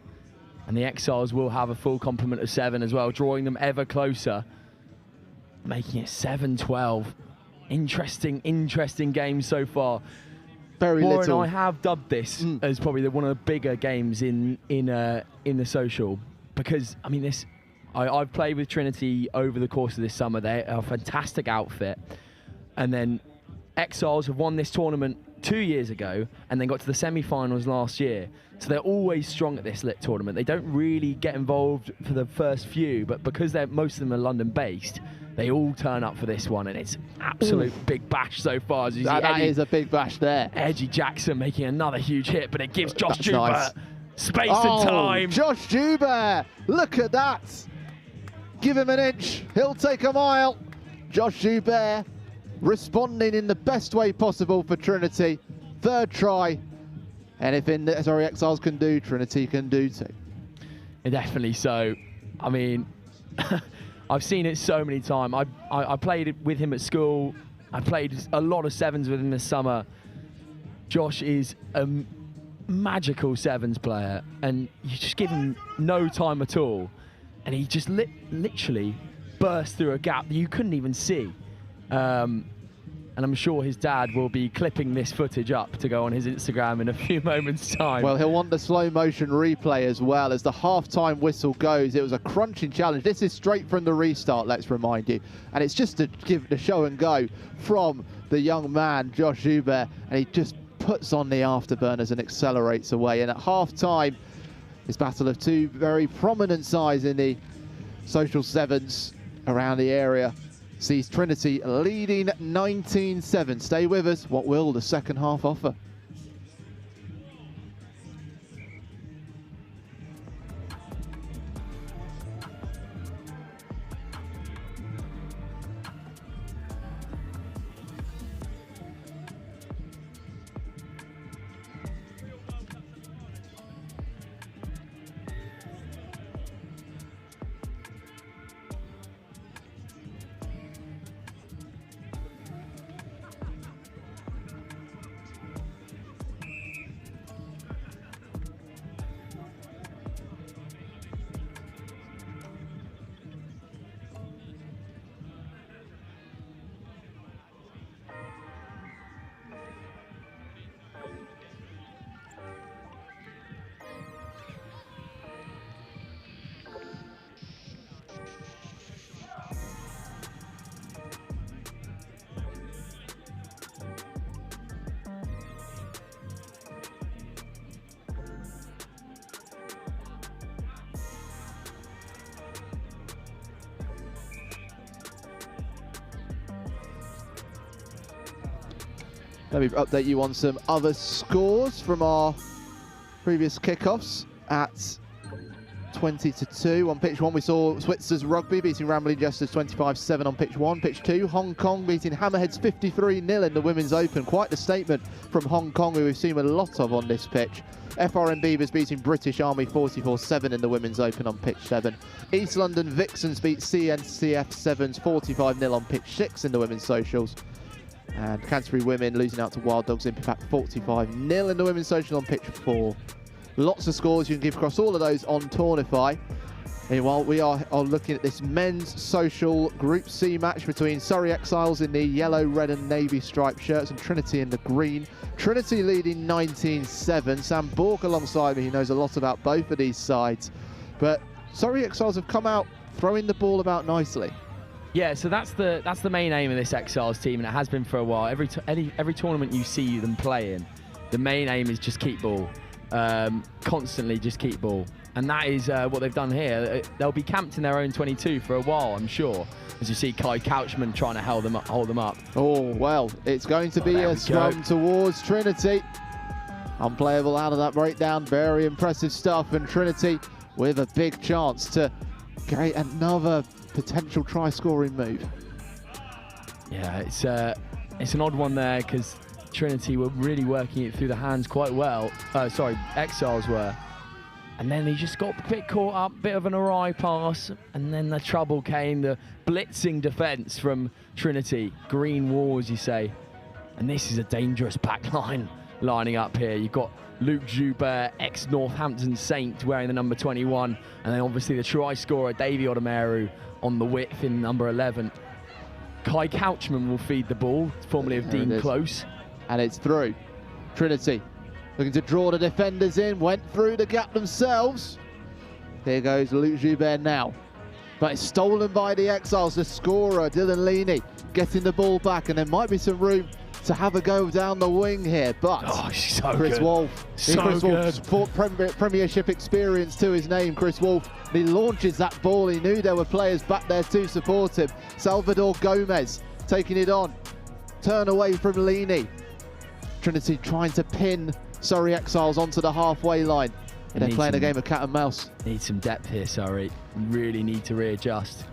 And the Exiles will have a full complement of 7 as well, drawing them ever closer, making it 7-12. Interesting game so far. Very Warren little. and I have dubbed this as probably one of the bigger games in the social, because I mean I've played with Trinity over the course of this summer. They're a fantastic outfit, and then Exiles have won this tournament 2 years ago and then got to the semi-finals last year. So they're always strong at this LIT tournament. They don't really get involved for the first few, but because most of them are London-based, they all turn up for this one, and it's absolute big bash so far. As you see that is a big bash there. Edgy Jackson making another huge hit, but it gives Josh Joubert Space and time. Josh Joubert, look at that. Give him an inch, he'll take a mile. Josh Joubert responding in the best way possible for Trinity. Third try. Anything that Surrey Exiles can do, Trinity can do too. Definitely so. I mean, I've seen it so many times. I played with him at school. I played a lot of sevens with him this summer. Josh is a magical sevens player, and you just give him no time at all, and he just literally burst through a gap that you couldn't even see. And I'm sure his dad will be clipping this footage up to go on his Instagram in a few moments' time. Well, he'll want the slow motion replay as well as the half-time whistle goes. It was a crunching challenge. This is straight from the restart, let's remind you. And it's just to give the show and go from the young man, Josh Joubert, and he just puts on the afterburners and accelerates away. And at half-time, this battle of two very prominent sides in the social sevens around the area sees Trinity leading 19-7. Stay with us. What will the second half offer? Let me update you on some other scores from our previous kickoffs. At 20-2 on pitch 1, we saw Switzer's Rugby beating Rambling Jesters 25-7 on pitch 1. Pitch 2, Hong Kong beating Hammerheads 53-0 in the Women's Open. Quite the statement from Hong Kong, who we've seen a lot of on this pitch. FRN Beavers beating British Army 44-7 in the Women's Open on pitch 7. East London Vixens beat CNCF Sevens 45-0 on pitch 6 in the Women's Socials. And Canterbury Women losing out to Wild Dogs Impact 45-0 in the Women's Social on pitch 4. Lots of scores you can give across all of those on Tournify. Meanwhile, we are looking at this men's social Group C match between Surrey Exiles in the yellow, red and navy striped shirts and Trinity in the green. Trinity leading 19-7. Sam Bork alongside me, he knows a lot about both of these sides. But Surrey Exiles have come out throwing the ball about nicely. Yeah, so that's the main aim of this Exiles team, and it has been for a while. Every tournament you see them playing, the main aim is just keep ball, constantly just keep ball, and that is what they've done here. They'll be camped in their own 22 for a while, I'm sure, as you see Kai Couchman trying to hold them up. Oh well, it's going to be a scrum towards Trinity. Unplayable out of that breakdown. Very impressive stuff, and Trinity with a big chance to create another potential try-scoring move. Yeah, it's an odd one there because Trinity were really working it through the hands quite well. Exiles were. And then he just got a bit caught up, bit of an awry pass, and then the trouble came, the blitzing defence from Trinity. Green walls, you say. And this is a dangerous back line lining up here. You've got Luke Joubert, ex-Northampton Saint, wearing the number 21, and then obviously the try scorer, Davy Odomeru, on the width in number 11. Kai Couchman will feed the ball, formerly of Dean Close. And it's through. Trinity looking to draw the defenders in, went through the gap themselves. Here goes Luke Joubert now. But it's stolen by the Exiles, the scorer, Dylan Leaney, getting the ball back, and there might be some room to have a go down the wing here, but Chris Wolf, Premiership experience to his name, Chris Wolf, he launches that ball. He knew there were players back there to support him. Salvador Gomez taking it on, turn away from Leaney. Trinity trying to pin Surrey Exiles onto the halfway line. They're playing a game of cat and mouse. Need some depth here, Surrey. Really need to readjust.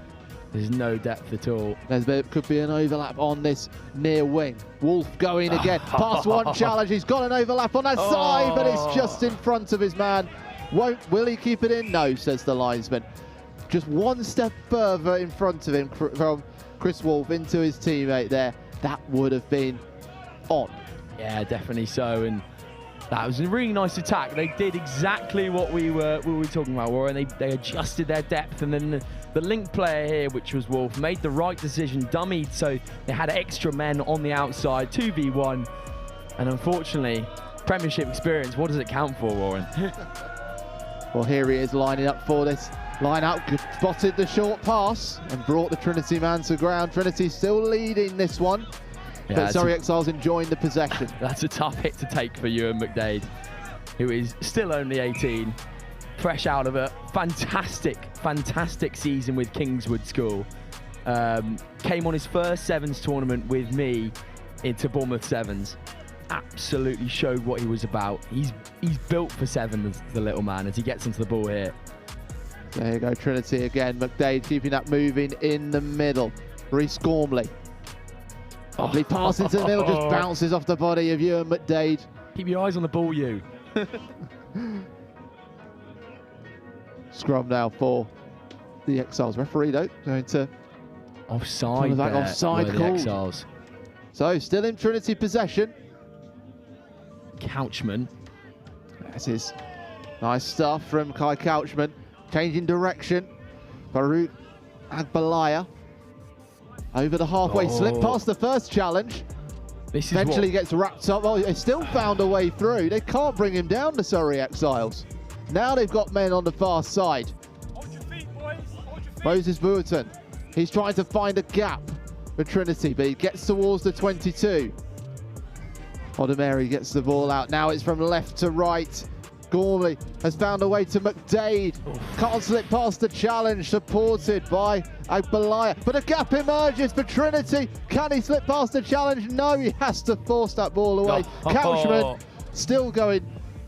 There's no depth at all. There could be an overlap on this near wing. Wolf going again. Past one challenge. He's got an overlap on that side, but it's just in front of his man. Will he keep it in? No, says the linesman. Just one step further in front of him from Chris Wolf into his teammate there. That would have been on. Yeah, definitely so. And that was a really nice attack. They did exactly what we were talking about, Warren. They adjusted their depth, and then the link player here, which was Wolf, made the right decision, dummied, so they had extra men on the outside, 2v1. And unfortunately, Premiership experience, what does it count for, Warren? Well, here he is lining up for this. Line out, spotted the short pass and brought the Trinity man to ground. Trinity still leading this one. Yeah, but Surrey Exiles enjoying the possession. That's a tough hit to take for Ewan McDade, who is still only 18, fresh out of a fantastic season with Kingswood School. Came on his first Sevens tournament with me into Bournemouth Sevens. Absolutely showed what he was about. He's built for Sevens, the little man, as he gets into the ball here. There you go, Trinity again. McDade keeping that moving in the middle. Reece Gormley. Lovely pass into the middle, just bounces off the body of Ewan McDade. Keep your eyes on the ball, you. Scrum now for the Exiles. Referee, though, going to... Offside there, offside the called. Exiles. So, still in Trinity possession. Couchman. That is nice stuff from Kai Couchman. Changing direction. Farouk Agbalaya. Over the halfway slip past the first challenge. This eventually gets wrapped up. Oh, they still found a way through. They can't bring him down, the Surrey Exiles. Now they've got men on the far side. Hold your feet, boys. Hold your feet. Moses Burton. He's trying to find a gap for Trinity, but he gets towards the 22. Odemary gets the ball out. Now it's from left to right. Gormley has found a way to McDade. Can't slip past the challenge, supported by Agbalaya. But a gap emerges for Trinity. Can he slip past the challenge? No, he has to force that ball away. Couchman still going.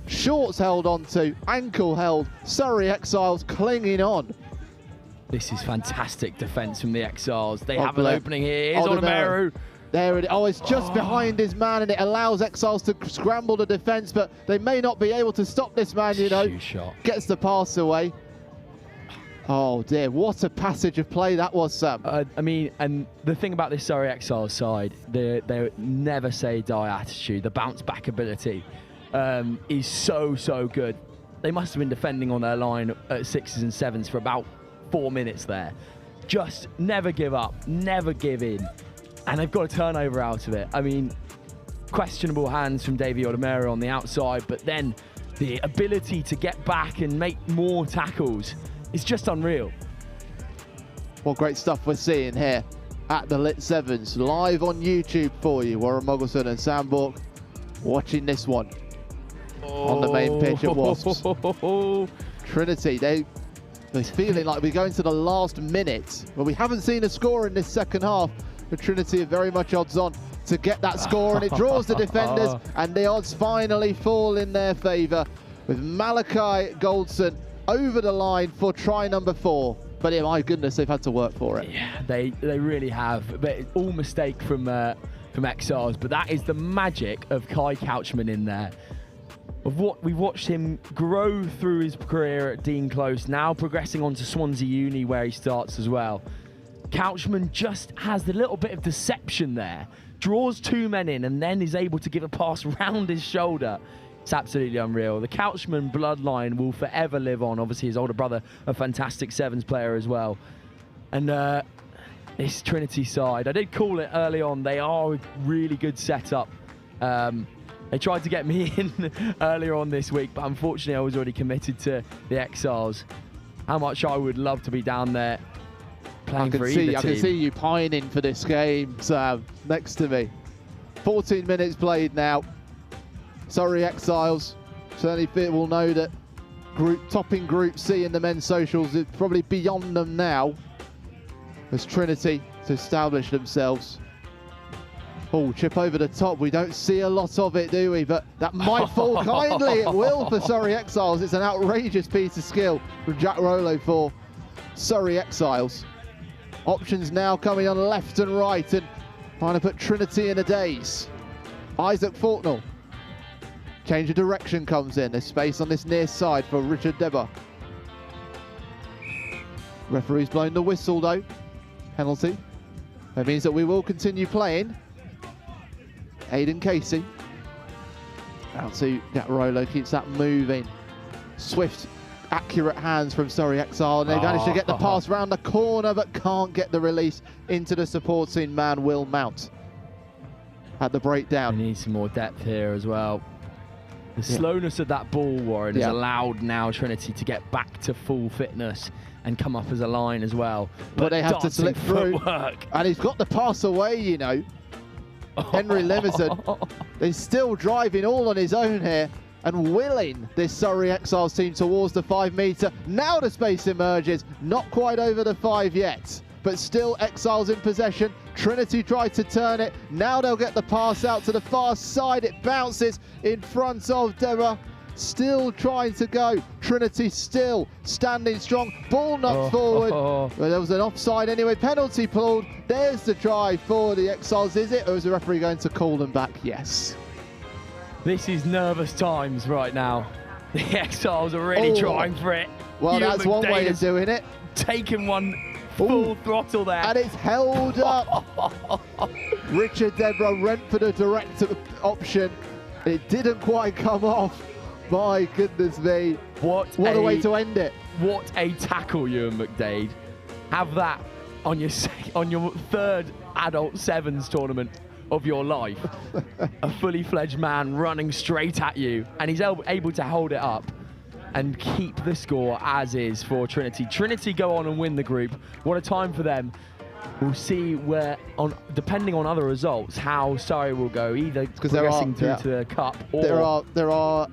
Shorts held onto, ankle held. Surrey Exiles clinging on. This is fantastic defence from the Exiles. They have an opening here. Here's Odemary. There it is. Oh, it's just behind his man, and it allows Exiles to scramble the defence, but they may not be able to stop this man, you know. Shot. Gets the pass away. Oh dear, what a passage of play that was, Sam. I mean, and the thing about this Surrey Exiles side, their never say die attitude, the bounce back ability is so good. They must have been defending on their line at 6s and 7s for about 4 minutes there. Just never give up, never give in. And they've got a turnover out of it. I mean, questionable hands from Davy Odemary on the outside, but then the ability to get back and make more tackles is just unreal. What great stuff we're seeing here at the LIT7s, live on YouTube for you. Warren Moggleson and Sam Bork watching this one on the main pitch at Wasps. Trinity, they're feeling like we're going to the last minute, but we haven't seen a score in this second half. But Trinity are very much odds on to get that score, and it draws the defenders, and the odds finally fall in their favour with Malachi Goldson over the line for try number 4. But yeah, my goodness, they've had to work for it. Yeah, they really have. But it's all mistake from Exiles, but that is the magic of Kai Couchman in there. Of what we watched him grow through his career at Dean Close, now progressing on to Swansea Uni where he starts as well. Couchman just has the little bit of deception there, draws 2 men in, and then is able to give a pass round his shoulder. It's absolutely unreal. The Couchman bloodline will forever live on. Obviously, his older brother, a fantastic Sevens player as well. And this Trinity side, I did call it early on, they are a really good setup. They tried to get me in earlier on this week, but unfortunately I was already committed to the Exiles. How much I would love to be down there playing for either team. I can see you pining for this game, Sam, next to me. 14 minutes played now. Surrey Exiles, certainly will know that topping Group C in the men's socials is probably beyond them now, as Trinity to establish themselves. Oh, chip over the top. We don't see a lot of it, do we? But that might fall kindly. It will for Surrey Exiles. It's an outrageous piece of skill from Jack Rollo for Surrey Exiles. Options now coming on left and right and trying to put Trinity in a daze. Isaac Faulknell. Change of direction comes in. There's space on this near side for Richard Debba. Referee's blown the whistle though. Penalty. That means that we will continue playing. Aidan Casey. Out to Jack Rollo, keeps that moving. Swift, accurate hands from Surrey Exile, and they managed to get the pass round the corner, but can't get the release into the supporting man, Will Mount. At the breakdown. We need some more depth here as well. The slowness of that ball, Warren, has allowed now Trinity to get back to full fitness and come up as a line as well. But they have to slip through. And he's got the pass away, you know. Henry Livingston is still driving all on his own here and willing this Surrey Exiles team towards the 5 metre. Now the space emerges, not quite over the 5 yet, but still Exiles in possession. Trinity tried to turn it. Now they'll get the pass out to the far side. It bounces in front of Debba. Still trying to go. Trinity still standing strong. Ball knocked forward. Well, there was an offside anyway. Penalty pulled. There's the try for the Exiles. Is it? Or is the referee going to call them back? Yes. This is nervous times right now. The Exiles are really trying for it. Well, that's one way of doing it. Taking one full throttle there. And it's held up. Richard Debra went for the direct option. It didn't quite come off. My goodness me. What a way to end it. What a tackle, Ewan McDade. Have that on your third adult sevens tournament of your life. A fully fledged man running straight at you, and he's able to hold it up and keep the score as is for Trinity. Trinity go on and win the group. What a time for them. We'll see where, depending on other results, how Surrey will go, either progressing through to the cup or... There are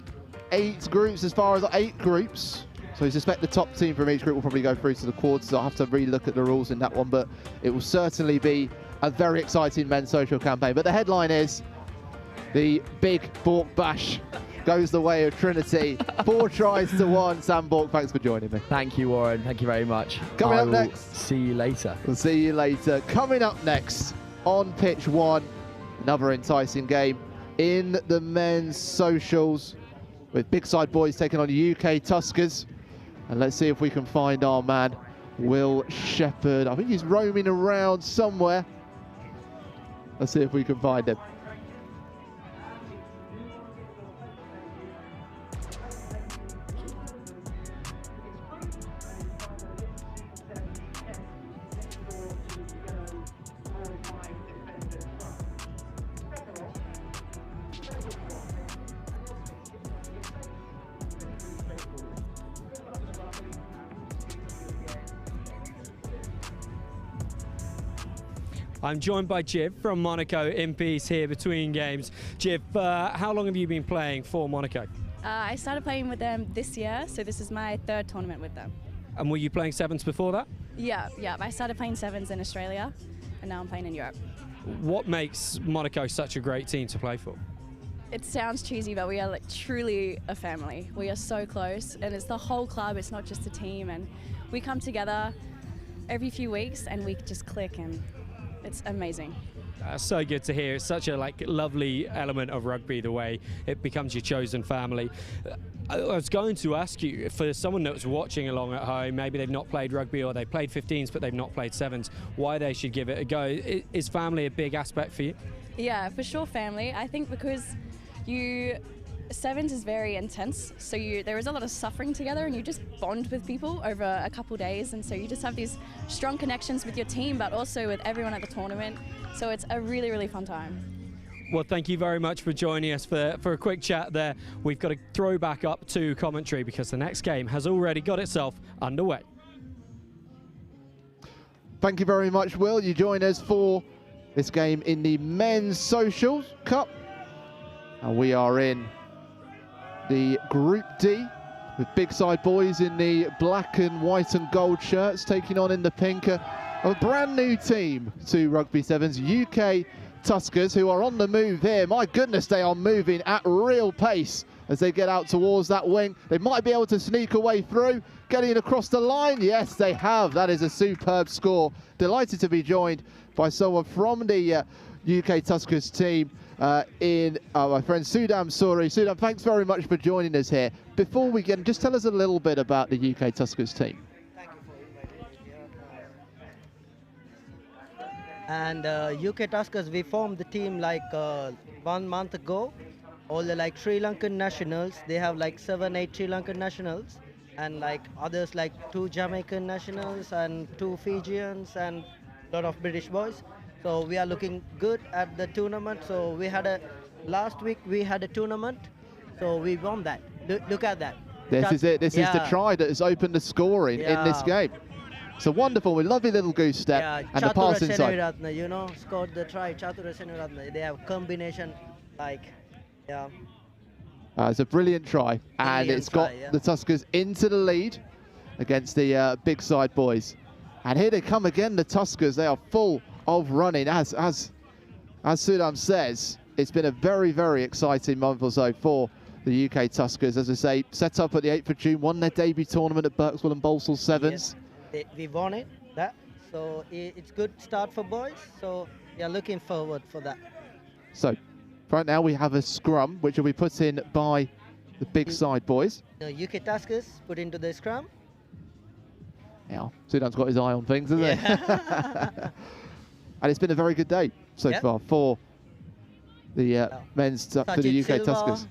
8 groups, as far as 8 groups. So you suspect the top team from each group will probably go through to the quarters. I'll have to re-look at the rules in that one, but it will certainly be a very exciting men's social campaign. But the headline is the big Bork bash goes the way of Trinity. 4 tries to 1. Sam Bork, thanks for joining me. Thank you, Warren. Thank you very much. Coming up next. See you later. We'll see you later. Coming up next on pitch 1, another enticing game in the men's socials with Big Side Boys taking on UK Tuskers. And let's see if we can find our man, Will Shepherd. I think he's roaming around somewhere. Let's see if we can find him. I'm joined by Jiv from Monaco in peace here between games. Jiv, how long have you been playing for Monaco? I started playing with them this year, so this is my 3rd tournament with them. And were you playing sevens before that? Yeah. I started playing sevens in Australia, and now I'm playing in Europe. What makes Monaco such a great team to play for? It sounds cheesy, but we are like truly a family. We are so close, and it's the whole club. It's not just a team, and we come together every few weeks, and we just click, and it's amazing. So good to hear. It's such a lovely element of rugby, the way it becomes your chosen family. I was going to ask you, for someone that's watching along at home, maybe they've not played rugby or they played 15s but they've not played sevens, why they should give it a go. Is family a big aspect for you? Yeah, for sure family. I think because sevens is very intense, so there is a lot of suffering together, and you just bond with people over a couple days, and so you just have these strong connections with your team, but also with everyone at the tournament. So it's a really, really fun time. Well, thank you very much for joining us for a quick chat there. We've got to throw back up to commentary because the next game has already got itself underway. Thank you very much, Will. You join us for this game in the Men's Socials Cup. And we are in the Group D with Big Side Boys in the black and white and gold shirts taking on in the pink a brand new team to Rugby Sevens, UK Tuskers, who are on the move here. My goodness, they are moving at real pace as they get out towards that wing. They might be able to sneak away through, getting across the line. Yes, they have. That is a superb score. Delighted to be joined by someone from the UK Tuskers team in my friend Sudam Suri. Sudam, thanks very much for joining us here. Before we get, just tell us a little bit about the UK Tuskers team. And UK Tuskers, we formed the team like 1 month ago. All the like Sri Lankan nationals, they have like 7-8 Sri Lankan nationals, and like others like 2 Jamaican nationals and 2 Fijians and a lot of British boys. So we are looking good at the tournament. So we had last week we had a tournament, so we won that. Look at that. This is it. This is the try that has opened the scoring in this game. So wonderful, with lovely little goose step and the pass inside. You know, scored the try. Chatura Senuratna. They have combination like, yeah. It's a brilliant try, and it's got the Tuskers into the lead against the big side boys. And here they come again, the Tuskers. They are full of running. As Sudam says, it's been a very, very exciting month or so for the UK Tuskers. As I say, set up at the 8th of June, won their debut tournament at Berkswell and Balsall Sevens. Yes, we won it, so it's good start for boys. So we are looking forward for that. So right now we have a scrum, which will be put in by the big side boys. The UK Tuskers put into the scrum. Yeah, Sudam's got his eye on things, hasn't he? And it's been a very good day so far for the men's for the UK Tuskers.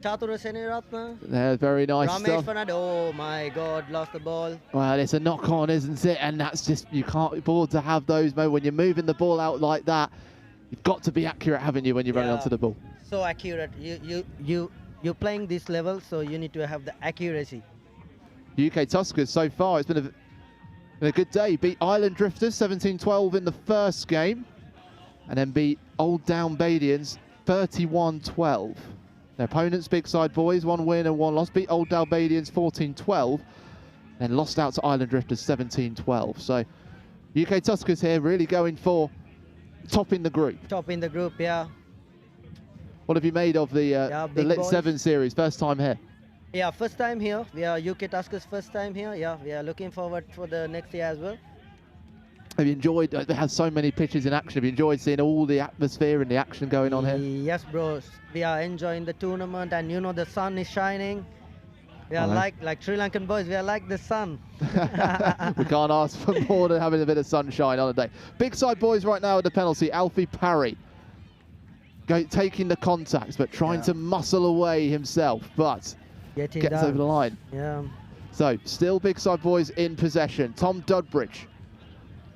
Chatura Senuratna. Yeah, very nice Ramesh stuff. Fernandez, oh my God, lost the ball. Well, it's a knock on, isn't it? And that's just, you can't afford to have those moments when you're moving the ball out like that. You've got to be accurate, haven't you, when you're running onto the ball? So accurate. You're playing this level, so you need to have the accuracy. UK Tuskers so far, it's been a good day. Beat Island Drifters 17-12 in the first game, and then beat Old Down Badians 31-12. Their opponents, big side boys, 1 win and 1 loss. Beat Old Down Badians 14-12, then lost out to Island Drifters 17-12. So UK Tuskers here really going for topping the group. Top in the group, yeah. What have you made of the LIT7 series? First time here? Yeah, first time here. We are UK Tuskers first time here. Yeah, we are looking forward for the next year as well. Have you enjoyed, they have so many pitches in action, have you enjoyed seeing all the atmosphere and the action going on here? Yes, bros. We are enjoying the tournament, and you know the sun is shining. We are like Sri Lankan boys, we are like the sun. We can't ask for more than having a bit of sunshine on a day. Big side boys right now at the penalty. Alfie Parry taking the contacts, but trying to muscle away himself, but gets over the line. Yeah. So still big side boys in possession. Tom Dudbridge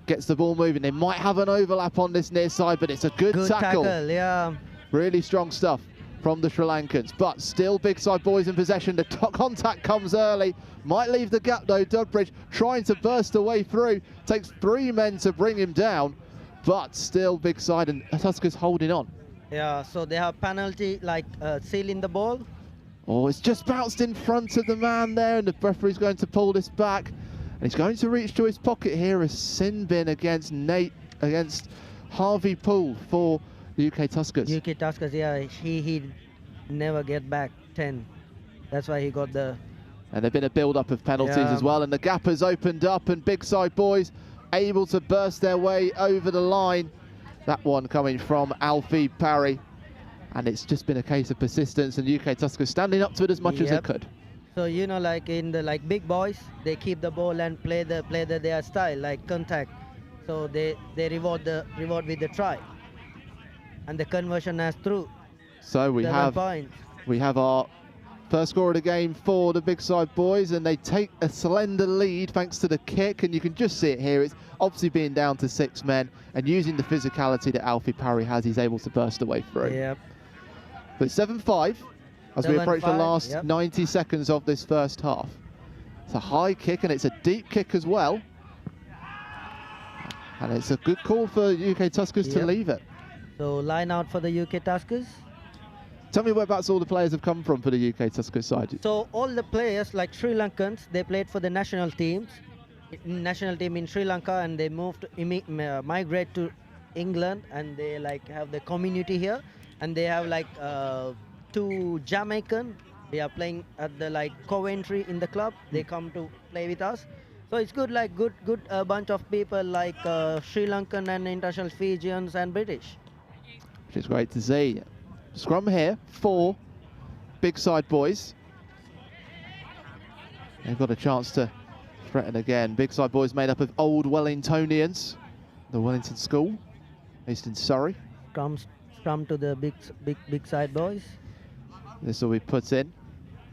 gets the ball moving. They might have an overlap on this near side, but it's a good tackle. Yeah. Really strong stuff from the Sri Lankans, but still big side boys in possession. The contact comes early, might leave the gap though. Dudbridge trying to burst away through, takes 3 men to bring him down, but still big side, and Tuskers holding on. Yeah, so they have penalty, like sealing the ball. Oh, it's just bounced in front of the man there, and the referee's going to pull this back. And he's going to reach to his pocket here. A sin bin against Harvey Poole for the UK Tuskers. UK Tuskers, yeah, he never get back 10. That's why he got the... And there's been a build-up of penalties as well, and the gap has opened up, and big side boys able to burst their way over the line. That one coming from Alfie Parry. And it's just been a case of persistence, and UK Tuskers standing up to it as much as they could. So you know, like in the big boys, they keep the ball and play their style, like contact. So they reward with the try, and the conversion as through. So we have our first score of the game for the big side boys, and they take a slender lead thanks to the kick, and you can just see it here. It's obviously being down to 6 men, and using the physicality that Alfie Parry has, he's able to burst away through. Yep. But 7-5. As we approach the last 90 seconds of this first half. It's a high kick, and it's a deep kick as well. And it's a good call for UK Tuskers to leave it. So line out for the UK Tuskers. Tell me whereabouts all the players have come from for the UK Tuskers side. So all the players, like Sri Lankans, they played for the national teams. National team in Sri Lanka, and they moved to migrate to England, and they like have the community here, and they have like 2 Jamaican. They are playing at the like Coventry in the club. They come to play with us, so it's good. Like good bunch of people like Sri Lankan and international Fijians and British. Which is great to see. Scrum here for Big Side Boys. They've got a chance to threaten again. Big Side Boys made up of old Wellingtonians, the Wellington School, based in Surrey. Scrum to the big Side Boys. This will be put in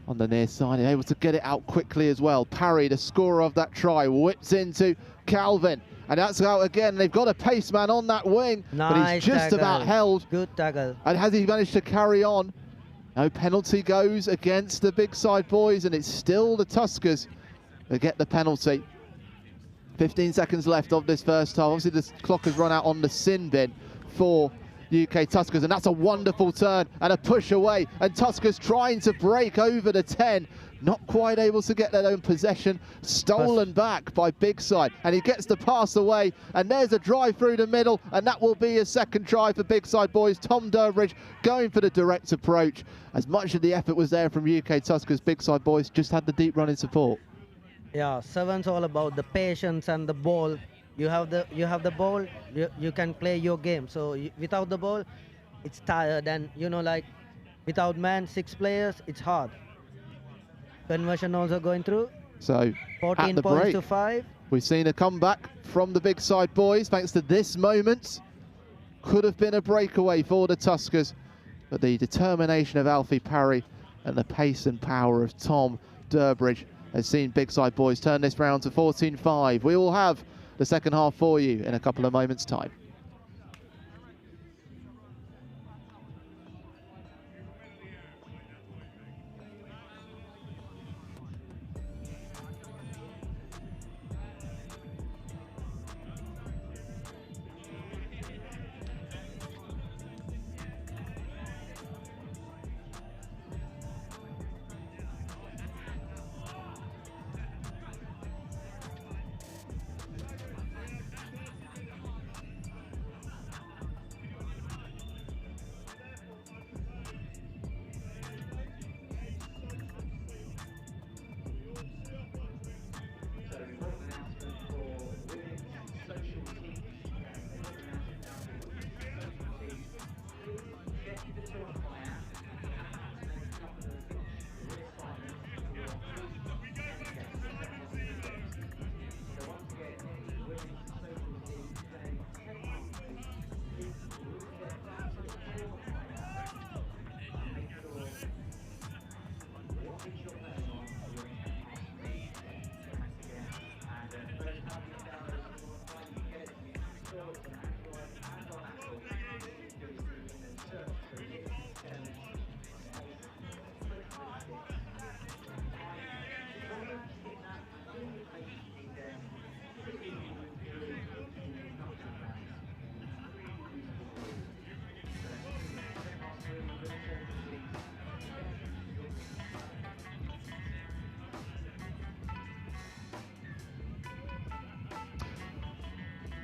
on the near side, able to get it out quickly as well. Parry, the scorer of that try, whips into Calvin, and that's out again. They've got a pace man on that wing, but he's just tackle. about held. Good tackle. And has he managed to carry on? No penalty goes against the Big Side Boys, and it's still the Tuskers that get the penalty. 15 seconds left of this first half. Obviously, the clock has run out on the sin bin for UK Tuskers, and that's a wonderful turn and a push away, and Tuskers trying to break over the 10, not quite able to get their own possession, stolen back by Big Side, and he gets the pass away, and there's a drive through the middle, and that will be a second try for Big Side Boys. Tom Durbridge going for the direct approach. As much of the effort was there from UK Tuskers, Big Side Boys just had the deep running support. Yeah, 7's all about the patience and the ball. You have the ball, you can play your game. So without the ball, it's tired, and you know, like without 6 players, it's hard. Conversion also going through. So 14 at the points break, to 5. we've seen a comeback from the Big Side Boys thanks to this moment. Could have been a breakaway for the Tuskers, but the determination of Alfie Parry and the pace and power of Tom Durbridge has seen Big Side Boys turn this round to 14-5. We will have the second half for you in a couple of moments' time.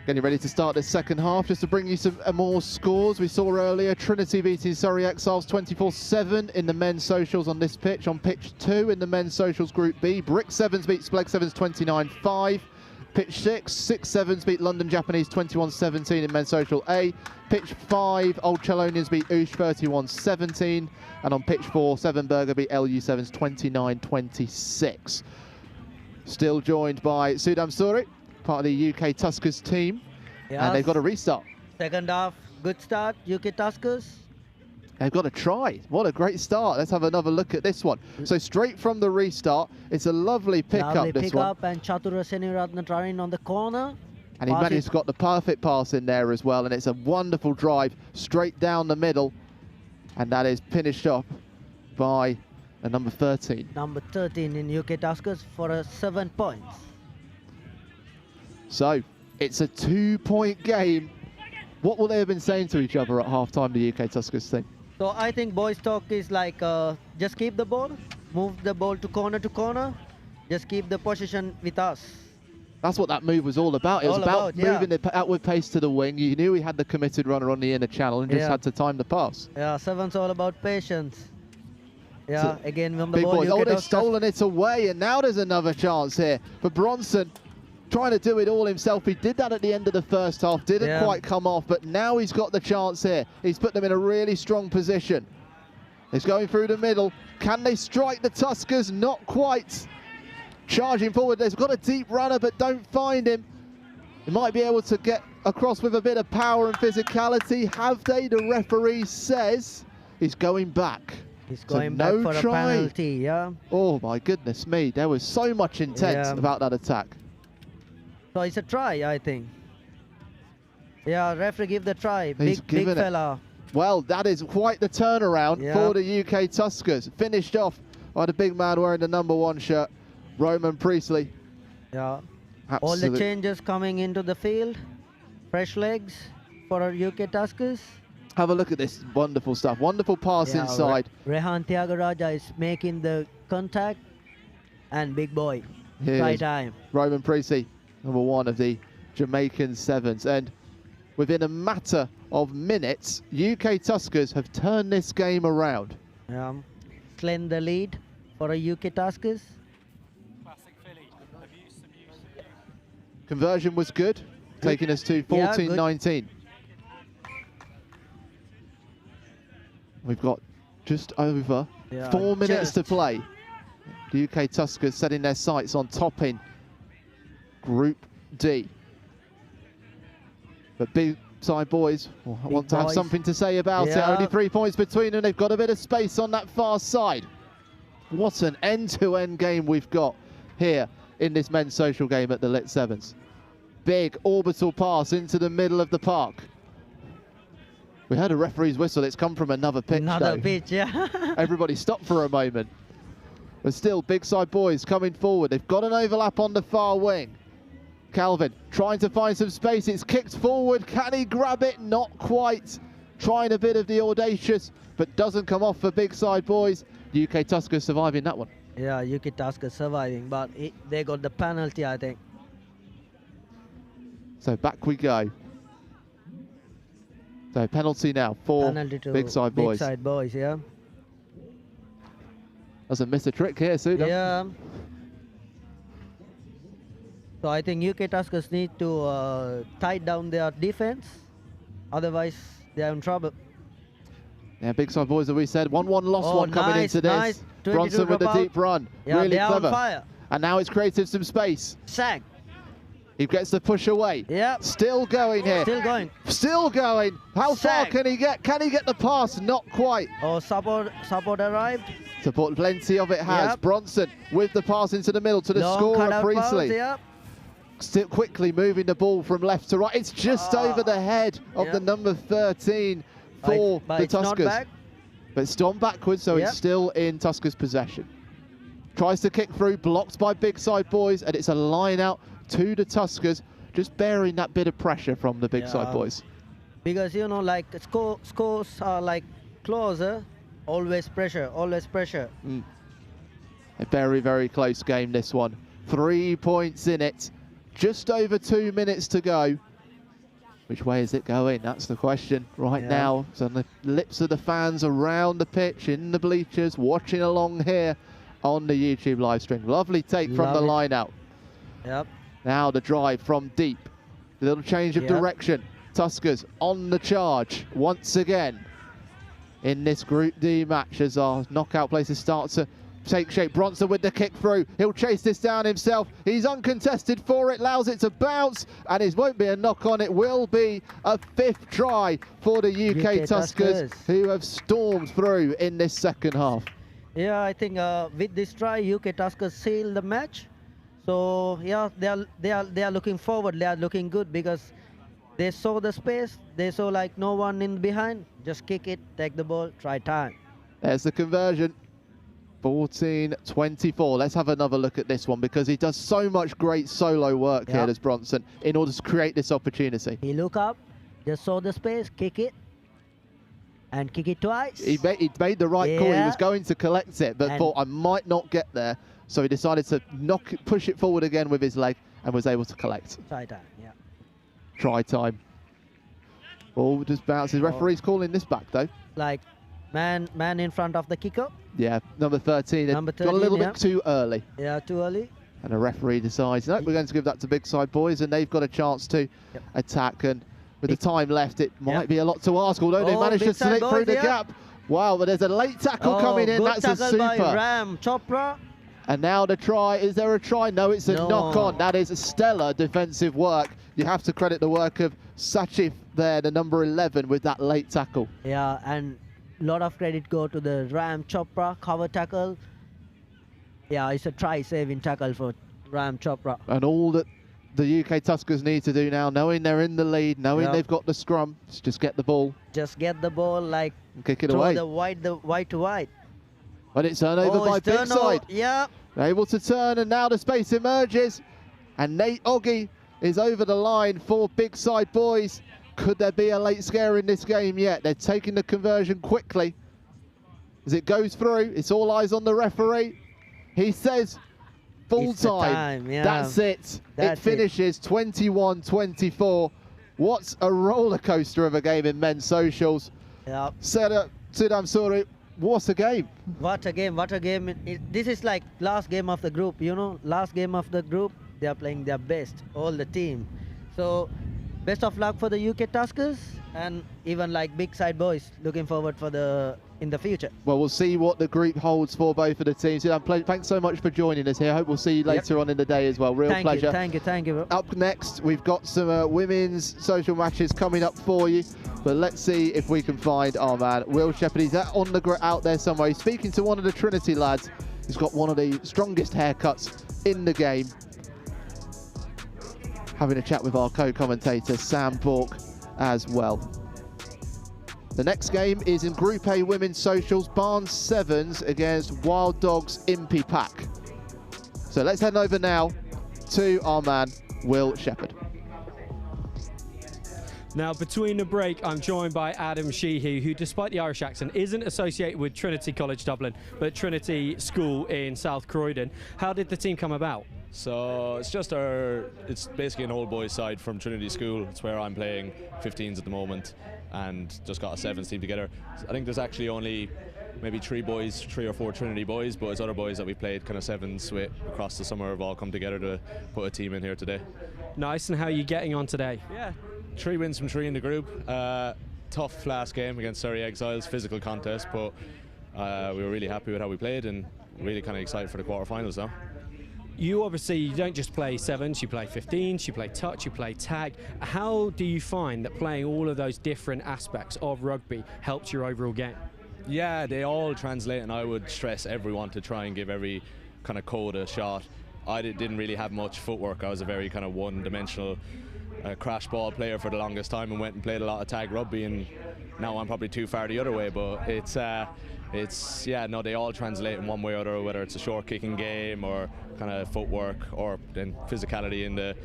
Getting ready to start this second half. Just to bring you some more scores we saw earlier. Trinity beating Surrey Exiles 24-7 in the men's socials on this pitch. On pitch 2 in the men's socials Group B, Brick 7s beat Spleg 7s 29-5. Pitch 6, 6-7s beat London Japanese 21-17 in men's social A. Pitch 5, Old Chelonians beat Oosh 31-17. And on pitch 4, Seven Burger beat LU7s 29-26. Still joined by Sudham Suri, part of the UK Tuskers team, and they've got a restart. Second half, good start, UK Tuskers. They've got a try. What a great start. Let's have another look at this one. So straight from the restart, it's a lovely pick-up, Lovely this pick-up, one. and Chatura Seniratna trying on the corner. And he managed to got the perfect pass in there as well, and it's a wonderful drive straight down the middle, and that is finished up by a number 13. Number 13 in UK Tuskers for 7 points. So it's a 2-point game. What will they have been saying to each other at half-time, the UK Tuskers team? So I think boys' talk is like, just keep the ball, move the ball to corner, just keep the position with us. That's what that move was all about. It was about moving the outward pace to the wing. You knew he had the committed runner on the inner channel and just had to time the pass. Yeah, 7's all about patience. Yeah, So, again on the big ball. boys. Oh, they've stolen it away, and now there's another chance here for Bronson. Trying to do it all himself. He did that at the end of the first half. Didn't quite come off, but now he's got the chance here. He's put them in a really strong position. He's going through the middle. Can they strike the Tuskers? Not quite. Charging forward. They've got a deep runner, but don't find him. He might be able to get across with a bit of power and physicality. Have they? The referee says he's going back. He's going back for a penalty, yeah. Oh my goodness me. There was so much intent about that attack. So it's a try, I think. Yeah, referee give the try. He's Big fella. Well, that is quite the turnaround for the UK Tuskers. Finished off by the big man wearing the #1 shirt, Roman Priestley. Yeah. Absolutely. All the changes coming into the field. Fresh legs for our UK Tuskers. Have a look at this wonderful stuff. Wonderful pass inside. Rehan Thiagaraja is making the contact. And big boy. Try time. Roman Priestley, #1 of the Jamaican Sevens. And within a matter of minutes, UK Tuskers have turned this game around. Slain the lead for a UK Tuskers. Conversion was good, taking us to 14-19. We've got just over 4 minutes to play. The UK Tuskers setting their sights on topping Group D. But big side boys want to have something to say about it. Only 3 points between them. They've got a bit of space on that far side. What an end-to-end game we've got here in this men's social game at the LIT7s. Big orbital pass into the middle of the park. We heard a referee's whistle. It's come from another pitch. Pitch, yeah. Everybody stopped for a moment. But still, big side boys coming forward. They've got an overlap on the far wing. Calvin trying to find some space. It's kicked forward. Can he grab it? Not quite. Trying a bit of the audacious, but doesn't come off for big side boys. UK Tuskers surviving that one. Yeah, UK Tuskers surviving, but they got the penalty, I think. So back we go. So penalty now for big side boys. Big side boys, yeah. Doesn't miss a trick here, Suda. Yeah. So I think UK Tuskers need to tie down their defense. Otherwise, they're in trouble. Yeah, big side boys, as we said. 1-1 lost one coming into this. Nice. Bronson with the deep run. Yeah, really clever. on fire. And now it's created some space. Sag. He gets the push away. Yep. Still going here. Still going. Still going. How far can he get? Can he get the pass? Not quite. Oh, support arrived. Support, plenty of it has. Yep. Bronson with the pass into the middle to the scorer, Priestley. Yep. Still quickly moving the ball from left to right. It's just over the head of the number 13 for the Tuskers. But it's gone backwards, so it's still in Tuskers' possession. Tries to kick through, blocked by big side boys, and it's a line out to the Tuskers, just bearing that bit of pressure from the big side boys. Because, you know, like scores are like closer, always pressure, always pressure. A very, very close game, this one. 3 points in it. Just over 2 minutes to go. Which way is it going? That's the question right now. It's on the lips of the fans around the pitch, in the bleachers, watching along here on the YouTube live stream. Lovely take from the line out. Yep. Now the drive from deep. A little change of direction. Tuskers on the charge once again in this Group D match as our knockout places start to take shape. Bronson with the kick through. He'll chase this down himself. He's uncontested for it, allows it to bounce, and it won't be a knock on. It will be a 5th try for the UK Tuskers, who have stormed through in this second half. Yeah, I think with this try, UK Tuskers seal the match. So yeah, they are looking forward. They are looking good because they saw the space. They saw like no one in behind. Just kick it, take the ball, try time. There's the conversion. 14-24. Let's have another look at this one because he does so much great solo work here, does Bronson, in order to create this opportunity. He look up, just saw the space, kick it, and kick it twice. He made the right call. He was going to collect it, but thought I might not get there. So he decided to push it forward again with his leg and was able to collect. Try time, yeah. Try time. Ball just bounces. Referee's calling this back though. Like man in front of the kicker. Yeah, number 13. Number 13, got a little yeah. bit too early. Yeah, too early. And a referee decides, no, we're going to give that to big side boys, and they've got a chance to attack. And with the time left, it might be a lot to ask, although they managed to slip through the gap. Wow, but there's a late tackle coming in. Good That's a tackle super. by Ram Chopra. And now the try. Is there a try? No, it's a knock on. That is a stellar defensive work. You have to credit the work of Sachif there, the number 11, with that late tackle. Yeah, and a lot of credit go to the Ram Chopra cover tackle. Yeah, it's a try-saving tackle for Ram Chopra. And all that the UK Tuskers need to do now, knowing they're in the lead, knowing they've got the scrum, is just get the ball. Just get the ball, like, and kick it throw away. the wide to wide. But it's turned over by big side. Yeah. Able to turn, and now the space emerges. And Nate Oggy is over the line for big side boys. Could there be a late scare in this game yet? They're taking the conversion quickly. As it goes through, it's all eyes on the referee. He says full time. Yeah. That's it. It finishes 21-24. What's a roller coaster of a game in men's socials. Yeah. Sudam Suri, what a game. What a game, what a game. This is like last game of the group, you know, last game of the group. They are playing their best, all the team. So best of luck for the UK Tuskers, and even like big side boys, looking forward for in the future. Well, we'll see what the group holds for both of the teams. Thanks so much for joining us here. I hope we'll see you later on in the day as well. Real pleasure. Thank you. Up next, we've got some women's social matches coming up for you. But let's see if we can find our man, Will Shepherd. He's out there somewhere. He's speaking to one of the Trinity lads. He's got one of the strongest haircuts in the game. Having a chat with our co-commentator, Sam Bork, as well. The next game is in Group A Women's Socials, Barnes 7s against Wild Dogs Impey Pack. So let's head over now to our man, Will Shepherd. Now, between the break, I'm joined by Adam Sheehy, who, despite the Irish accent, isn't associated with Trinity College Dublin, but Trinity School in South Croydon. How did the team come about? So it's basically an old boys side from Trinity School. It's where I'm playing 15s at the moment, and just got a 7s team together. I think there's actually only maybe 3 or 4 Trinity boys, but it's other boys that we played kind of 7s with across the summer have all come together to put a team in here today. Nice. And how are you getting on today? Yeah, 3 wins from 3 in the group. Tough last game against Surrey Exiles, physical contest, but we were really happy with how we played and really kind of excited for the quarterfinals now. You obviously don't just play 7s, you play 15s, you play touch, you play tag. How do you find that playing all of those different aspects of rugby helps your overall game? Yeah, they all translate, and I would stress everyone to try and give every kind of code a shot. I didn't really have much footwork. I was a very kind of one-dimensional crash ball player for the longest time, and went and played a lot of tag rugby, and now I'm probably too far the other way, but they all translate in one way or other, whether it's a short kicking game or kind of footwork or then physicality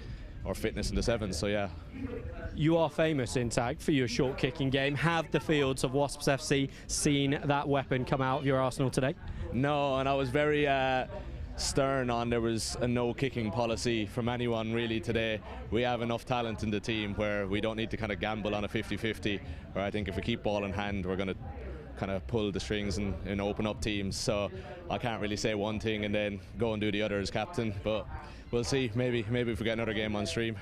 or fitness in the 7s, so yeah. You are famous in tag for your short kicking game. Have the fields of Wasps FC seen that weapon come out of your arsenal today? No, and I was very stern on there was a no kicking policy from anyone really today. We have enough talent in the team where we don't need to kind of gamble on a 50-50, where I think if we keep ball in hand, we're going to kind of pull the strings and open up teams. So I can't really say one thing and then go and do the other as captain, but we'll see. Maybe if we get another game on stream.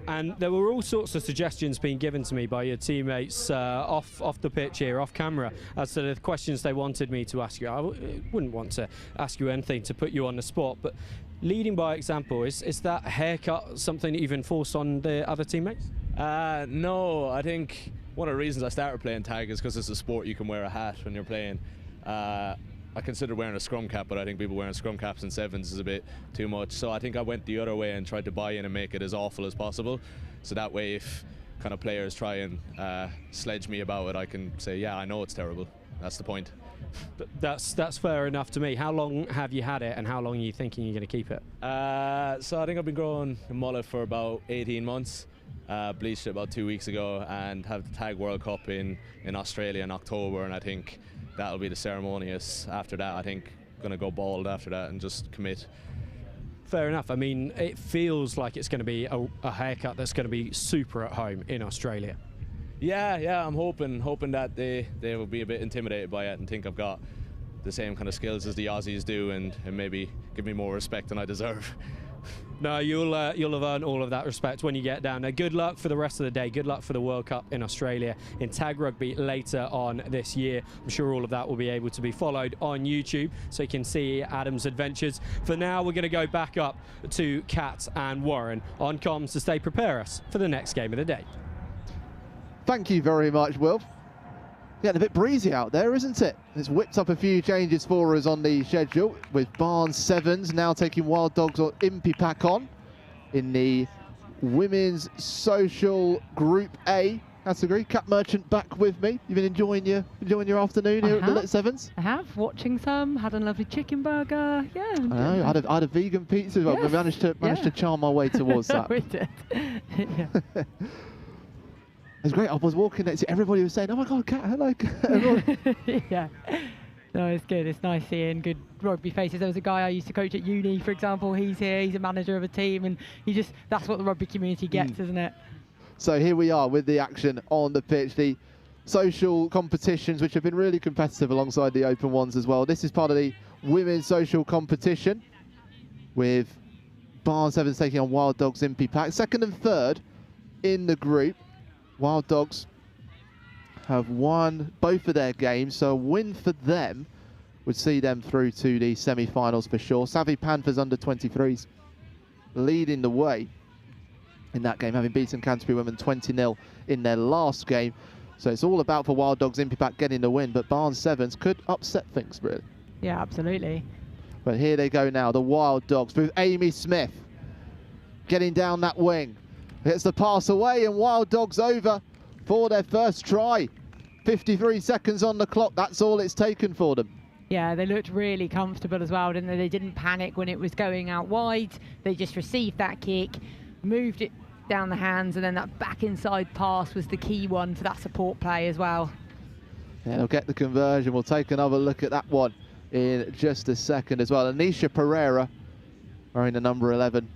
And there were all sorts of suggestions being given to me by your teammates off the pitch here, off camera, as to the questions they wanted me to ask you. I wouldn't want to ask you anything to put you on the spot, but leading by example, is that haircut something that you've enforced on the other teammates? No, I think one of the reasons I started playing tag is because it's a sport you can wear a hat when you're playing. I consider wearing a scrum cap, but I think people wearing scrum caps and 7s is a bit too much. So I think I went the other way and tried to buy in and make it as awful as possible. So that way, if kind of players try and sledge me about it, I can say, yeah, I know it's terrible. That's the point. That's fair enough to me. How long have you had it, and how long are you thinking you're going to keep it? So I think I've been growing a mullet for about 18 months. Bleached it about 2 weeks ago, and have the Tag World Cup in Australia in October, and I think that'll be the ceremonious. After that, I think going to go bald after that and just commit. Fair enough. I mean, it feels like it's going to be a haircut that's going to be super at home in Australia. Yeah, I'm hoping that they will be a bit intimidated by it and think I've got the same kind of skills as the Aussies do, and maybe give me more respect than I deserve. No, you'll have earned all of that respect when you get down there. Good luck for the rest of the day. Good luck for the World Cup in Australia in tag rugby later on this year. I'm sure all of that will be able to be followed on YouTube, so you can see Adam's adventures. For now, we're going to go back up to Kat and Warren on comms to stay prepare us for the next game of the day. Thank you very much, Will. Getting a bit breezy out there, isn't it? It's whipped up a few changes for us on the schedule, with Barnes 7s now taking Wild Dogs or Impy Pack on in the Women's Social Group A category. Cat Merchant back with me. You've been enjoying your afternoon here at the LIT7s? I have, watching some, had a lovely chicken burger. Yeah. I know, I had a vegan pizza as well. Yes. We managed to charm our way towards that. We did. Yeah. It was great. I was walking next to everybody was saying, "Oh my God, Cat, hello." Everyone. Yeah. No, it's good. It's nice seeing good rugby faces. There was a guy I used to coach at uni, for example. He's here. He's a manager of a team, and that's what the rugby community gets, isn't it? So here we are with the action on the pitch, the social competitions, which have been really competitive alongside the open ones as well. This is part of the women's social competition, with Barnes 7s taking on Wild Dogs Impy Pack. Second and third in the group. Wild Dogs have won both of their games, so a win for them would see them through to the semi-finals for sure. Savvy Panthers under 23s leading the way in that game, having beaten Canterbury Women 20-0 in their last game. So it's all about for Wild Dogs Impy Pack getting the win, but Barnes 7s could upset things, really. Yeah, absolutely. But here they go now, the Wild Dogs with Amy Smith getting down that wing. Gets the pass away, and Wild Dogs over for their first try. 53 seconds on the clock, that's all it's taken for them. Yeah, they looked really comfortable as well, didn't they? They didn't panic when it was going out wide. They just received that kick, moved it down the hands, and then that back inside pass was the key one for that support play as well. Yeah, they'll get the conversion. We'll take another look at that one in just a second as well. Anisha Pereira, wearing the number 11,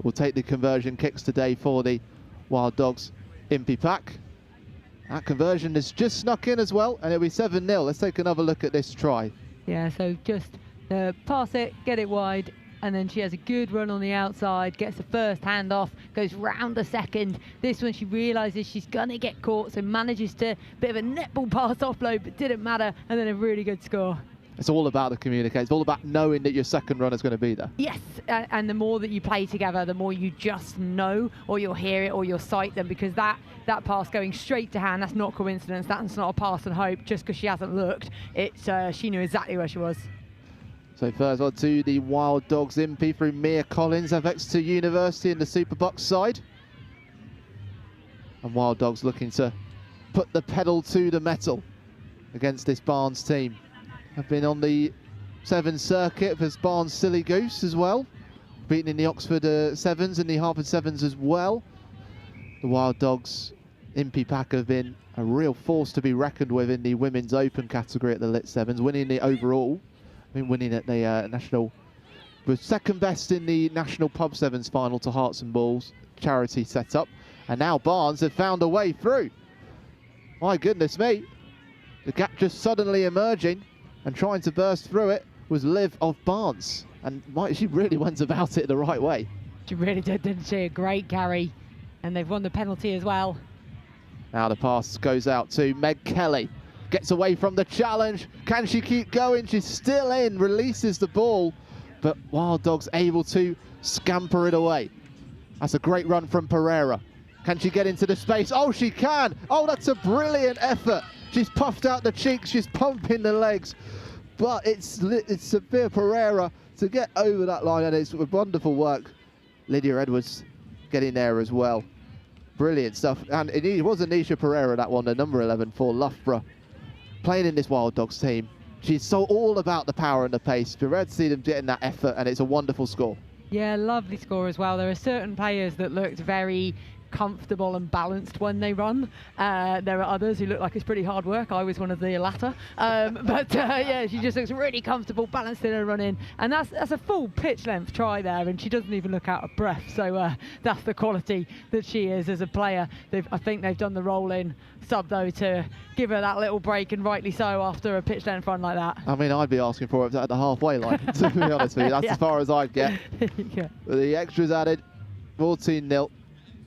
will take the conversion kicks today for the Wild Dogs Impy Pack. That conversion has just snuck in as well, and it'll be 7-0. Let's take another look at this try. Yeah, so just pass it, get it wide, and then she has a good run on the outside, gets the first hand off, goes round the second. This one she realises she's going to get caught, so manages to, bit of a netball pass offload, but didn't matter, and then a really good score. It's all about the communication. It's all about knowing that your second runner is going to be there. Yes, and the more that you play together, the more you just know, or you'll hear it, or you'll sight them, because that pass going straight to hand, that's not coincidence. That's not a pass and hope just because she hasn't looked. It's she knew exactly where she was. So first on to the Wild Dogs Impy through Mia Collins of Exeter University in the Super Bucks side. And Wild Dogs looking to put the pedal to the metal against this Barnes team. Have been on the 7 circuit as Barnes Silly Goose as well, beaten in the Oxford 7s and the Hertford 7s as well. The Wild Dogs Impy Pack have been a real force to be reckoned with in the women's open category at the LIT7s, winning the overall. I mean, winning at the national, was second best in the national pub 7s final to Hearts and Balls charity setup, and now Barnes have found a way through. My goodness me, the gap just suddenly emerging. And trying to burst through it was Liv of Barnes. And she really went about it the right way. She really did, didn't she? A great carry. And they've won the penalty as well. Now the pass goes out to Meg Kelly. Gets away from the challenge. Can she keep going? She's still in, releases the ball. But Wild Dogs able to scamper it away. That's a great run from Pereira. Can she get into the space? Oh, she can. Oh, that's a brilliant effort. She's puffed out the cheeks, she's pumping the legs, but it's Sophia Pereira to get over that line, and it's wonderful work. Lydia Edwards getting there as well. Brilliant stuff, and it was Anisha Pereira, that one, the number 11 for Loughborough, playing in this Wild Dogs team. She's so all about the power and the pace. We're ready to see them getting that effort, and it's a wonderful score. Yeah, lovely score as well. There are certain players that looked very comfortable and balanced when they run. There are others who look like it's pretty hard work. I was one of the latter. Yeah, she just looks really comfortable, balanced in her running. And that's a full pitch length try there, and she doesn't even look out of breath. So that's the quality that she is as a player. I think they've done the roll-in sub, though, to give her that little break, and rightly so after a pitch length run like that. I mean, I'd be asking for it at the halfway line, to be honest with you. That's as far as I'd get. Yeah. The extras added, 14-0.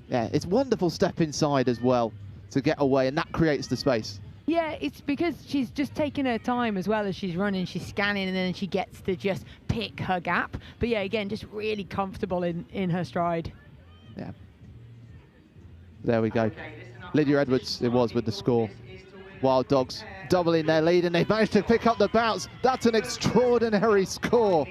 Yeah, it's wonderful step inside as well to get away, and that creates the space. Yeah, it's because she's just taking her time as well as she's running. She's scanning, and then she gets to just pick her gap. But yeah, again, just really comfortable in her stride. Yeah. There we go. Lydia Edwards, it was, with the score. Wild Dogs doubling their lead, and they've managed to pick up the bounce. That's an extraordinary score.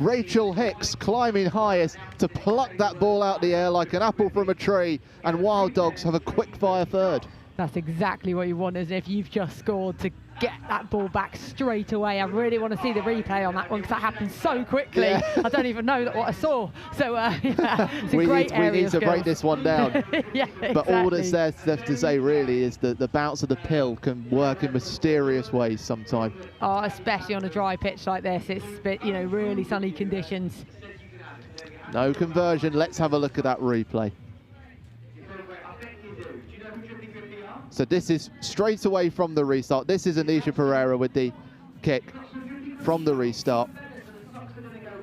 Rachel Hicks climbing highest to pluck that ball out the air like an apple from a tree, and Wild Dogs have a quick fire third. That's exactly what you want, as if you've just scored, to get that ball back straight away. I really want to see the replay on that one, because that happened so quickly. Yeah. I don't even know what I saw. So yeah, it's a great area. We need to break this one down. Yeah, exactly. But all that's there left to say really is that the bounce of the pill can work in mysterious ways sometimes. Oh, especially on a dry pitch like this. It's really sunny conditions. No conversion. Let's have a look at that replay. So this is straight away from the restart. This is Anisha Pereira with the kick from the restart.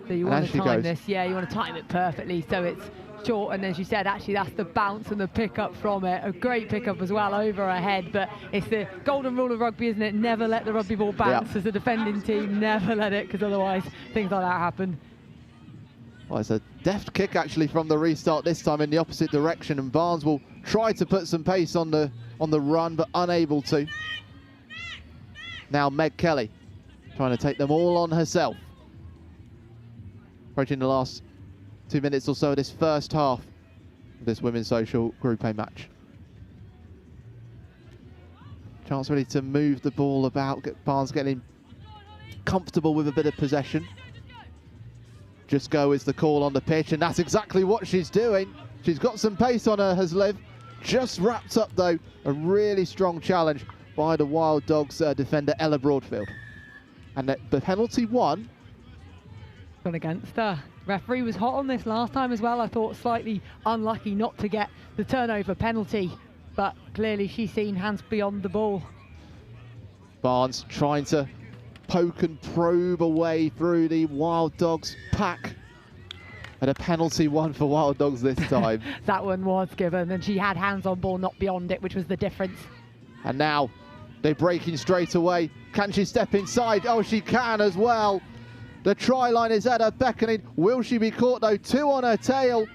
So you want to time this, yeah, you want to time it perfectly so it's short, and as you said, actually that's the bounce and the pickup from it. A great pickup as well over her head, but it's the golden rule of rugby, isn't it? Never let the rugby ball bounce. As a defending team, never let it, because otherwise things like that happen. Well, it's a deft kick actually from the restart, this time in the opposite direction, and Barnes will try to put some pace on the run, but unable to. Now Meg Kelly trying to take them all on herself. Approaching the last 2 minutes or so of this first half of this Women's Social Group A match. Chance really to move the ball about, get Barnes getting comfortable with a bit of possession. Just go is the call on the pitch, and that's exactly what she's doing. She's got some pace on her, has Liv. Just wrapped up, though, a really strong challenge by the Wild Dogs defender, Ella Broadfield. And the penalty won. Gone against her. Referee was hot on this last time as well. I thought slightly unlucky not to get the turnover penalty, but clearly she's seen hands beyond the ball. Barnes trying to poke and probe away through the Wild Dogs pack. And a penalty one for Wild Dogs this time. That one was given, and she had hands on ball, not beyond it, which was the difference. And now they're breaking straight away. Can she step inside? Oh, she can as well. The try line is at her beckoning. Will she be caught though? 2 on her tail.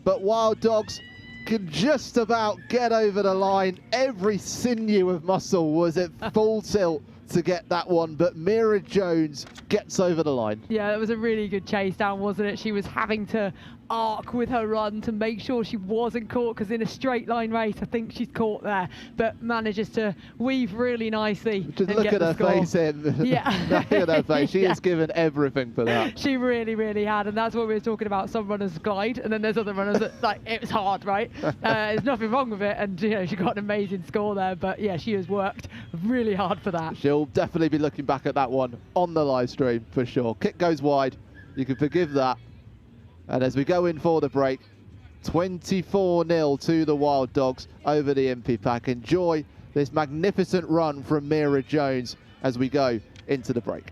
But Wild Dogs can just about get over the line. Every sinew of muscle was at full tilt to get that one, but Mira Jones gets over the line. Yeah, that was a really good chase down, wasn't it? She was having to arc with her run to make sure she wasn't caught, because in a straight line race I think she's caught there, but manages to weave really nicely. Just look at her face in. Yeah. Look at her face. She has given everything for that. She really, really had, and that's what we were talking about. Some runners glide, and then there's other runners that, like, it was hard, right? There's nothing wrong with it, and she got an amazing score there, but yeah, she has worked really hard for that. She'll definitely be looking back at that one on the live stream for sure. Kick goes wide. You can forgive that. And as we go in for the break, 24-0 to the Wild Dogs over the MP pack. Enjoy this magnificent run from Mira Jones as we go into the break.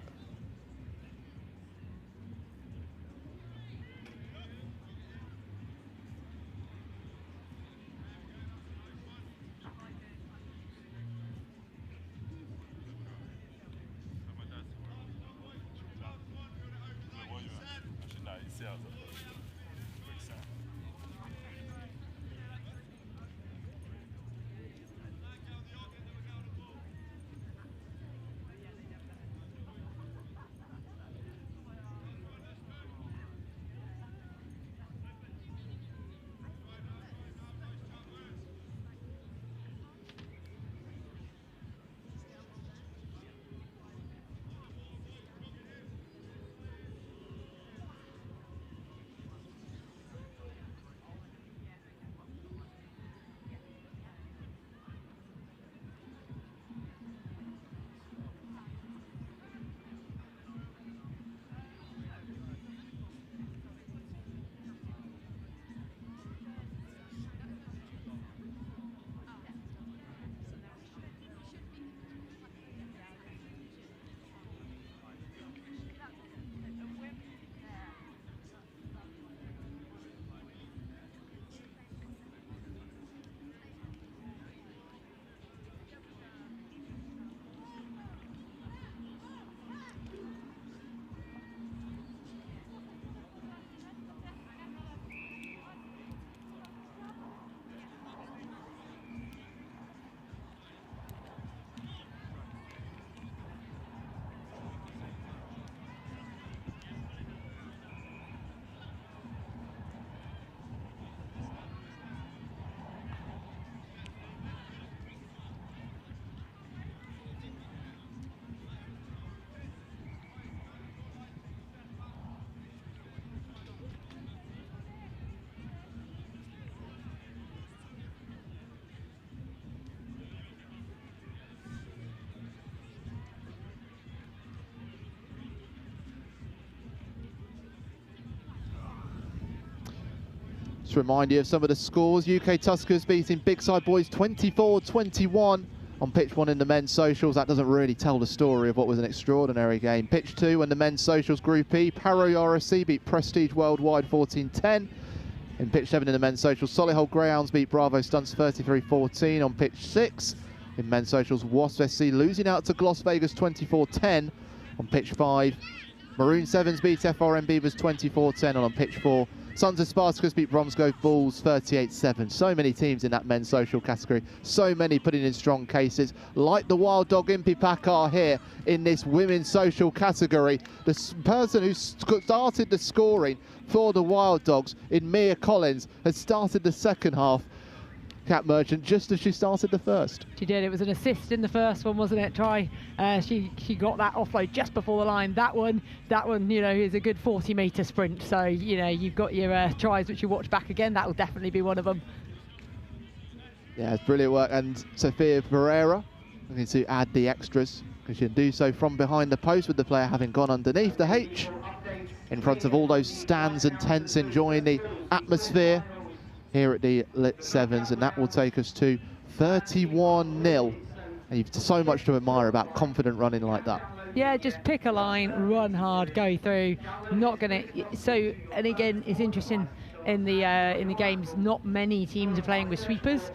Just remind you of some of the scores. UK Tuskers beating Big Side Boys 24-21 on pitch 1 in the men's socials. That doesn't really tell the story of what was an extraordinary game. Pitch 2 in the men's socials Group E, Paro RSC beat Prestige Worldwide 14-10. In pitch 7 in the men's socials, Solihull Greyhounds beat Bravo Stunts 33-14. On pitch 6 in men's socials, Wasps FC losing out to Gloss Vegas 24-10. On pitch 5, Maroon 7s beat FRM Beavers 24-10. And on pitch 4, Sons of Spartacus beat Bromsgrove Bulls 38-7. So many teams in that men's social category. So many putting in strong cases. Like the Wild Dog Impy Pack are here in this women's social category. The person who started the scoring for the Wild Dogs in Mia Collins has started the second half. Cat Merchant, just as she started the first. She did. It was an assist in the first one, wasn't it? She got that offload just before the line. That one, you know, is a good 40-metre sprint. So, you know, you've got your tries which you watch back again. That will definitely be one of them. Yeah, it's brilliant work. And Sophia Pereira looking to add the extras, because she can do so from behind the post with the player having gone underneath the H, in front of all those stands and tents, enjoying the atmosphere here at the LIT7s, and that will take us to 31-0. And you've so much to admire about confident running like that. Yeah, just pick a line, run hard, go through. Not gonna. So, and again, it's interesting in the games. Not many teams are playing with sweepers,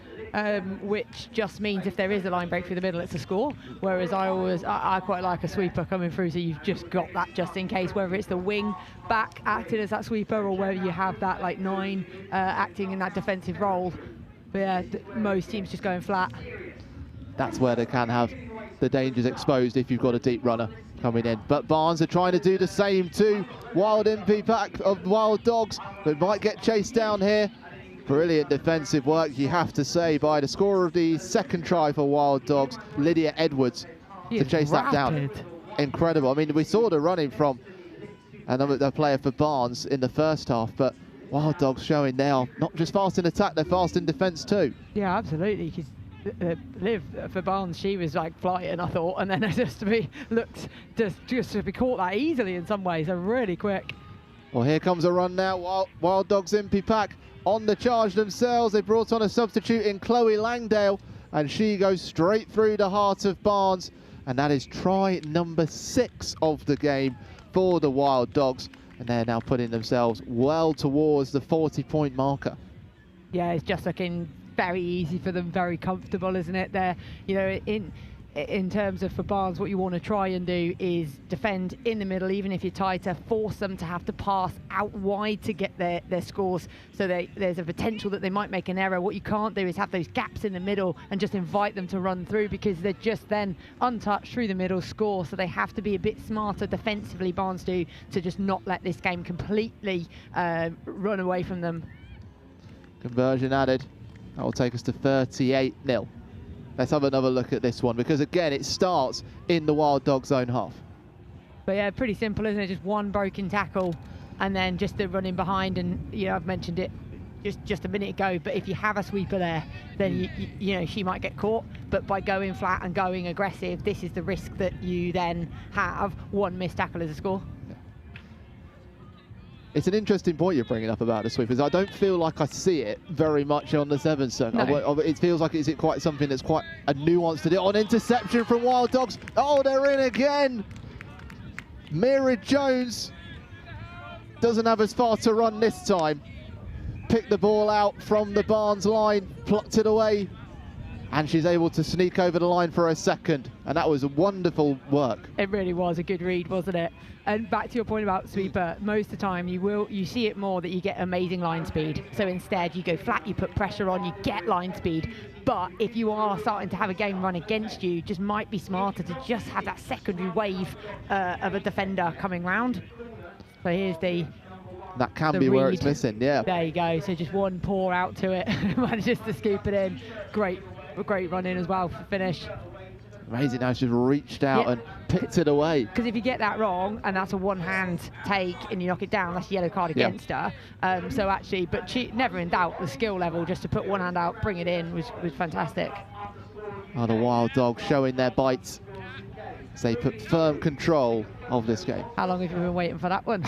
which just means if there is a line break through the middle, it's a score. Whereas I quite like a sweeper coming through, so you've just got that just in case, whether it's the wing back acting as that sweeper or whether you have that like 9 acting in that defensive role. But yeah, most teams just going flat. That's where they can have the dangers exposed if you've got a deep runner coming in. But Barnes are trying to do the same too. Wild Impy Pack of Wild Dogs, but might get chased down here. Brilliant defensive work, you have to say, by the scorer of the second try for Wild Dogs, Lydia Edwards, to chase that down. Incredible. I mean, we saw the running from another player for Barnes in the first half, but Wild Dogs showing they are not just fast in attack, they're fast in defence too. Yeah, absolutely. Liv for Barnes, she was like flying, I thought, and then just to be caught that easily in some ways. They're really quick. Well, here comes a run now. Wild Dogs Impy Pack on the charge themselves. They brought on a substitute in Chloe Langdale, and she goes straight through the heart of Barnes, and that is try number 6 of the game for the Wild Dogs, and they're now putting themselves well towards the 40-point marker. Yeah, it's just looking very easy for them, very comfortable, isn't it? They're, you know, in terms of for Barnes, what you want to try and do is defend in the middle, even if you're tighter, force them to have to pass out wide to get their scores. So there's a potential that they might make an error. What you can't do is have those gaps in the middle and just invite them to run through, because they're just then untouched through the middle, score. So they have to be a bit smarter defensively, Barnes do, to just not let this game completely run away from them. Conversion added. That will take us to 38-0. Let's have another look at this one, because again, it starts in the Wild Dogs' own half. But yeah, pretty simple, isn't it? Just one broken tackle, and then just the running behind. And you know, I've mentioned it just a minute ago, but if you have a sweeper there, then you know, she might get caught. But by going flat and going aggressive, this is the risk that you then have. One missed tackle as a score. It's an interesting point you're bringing up about the sweepers. I don't feel like I see it very much on the 7 circuit. No. It feels like it's quite something that's quite a nuance to it. On interception from Wild Dogs. Oh, they're in again. Mira Jones doesn't have as far to run this time. Picked the ball out from the Barnes line, plucked it away, and she's able to sneak over the line for a second. And that was a wonderful work. It really was a good read, wasn't it? And back to your point about sweeper, most of the time you see it more that you get amazing line speed. So instead you go flat, you put pressure on, you get line speed. But if you are starting to have a game run against you, just might be smarter to just have that secondary wave of a defender coming round. So here's that can be where it's missing, yeah. There you go. So just one pour out to it, manages to scoop it in. Great run in as well for finish. Amazing how she's reached out and picked it away. Because if you get that wrong and that's a one-hand take and you knock it down, that's a yellow card against her. So actually, but she never in doubt, the skill level just to put one hand out, bring it in was fantastic. Oh, the Wild Dogs showing their bites. as they put firm control of this game. How long have you been waiting for that one?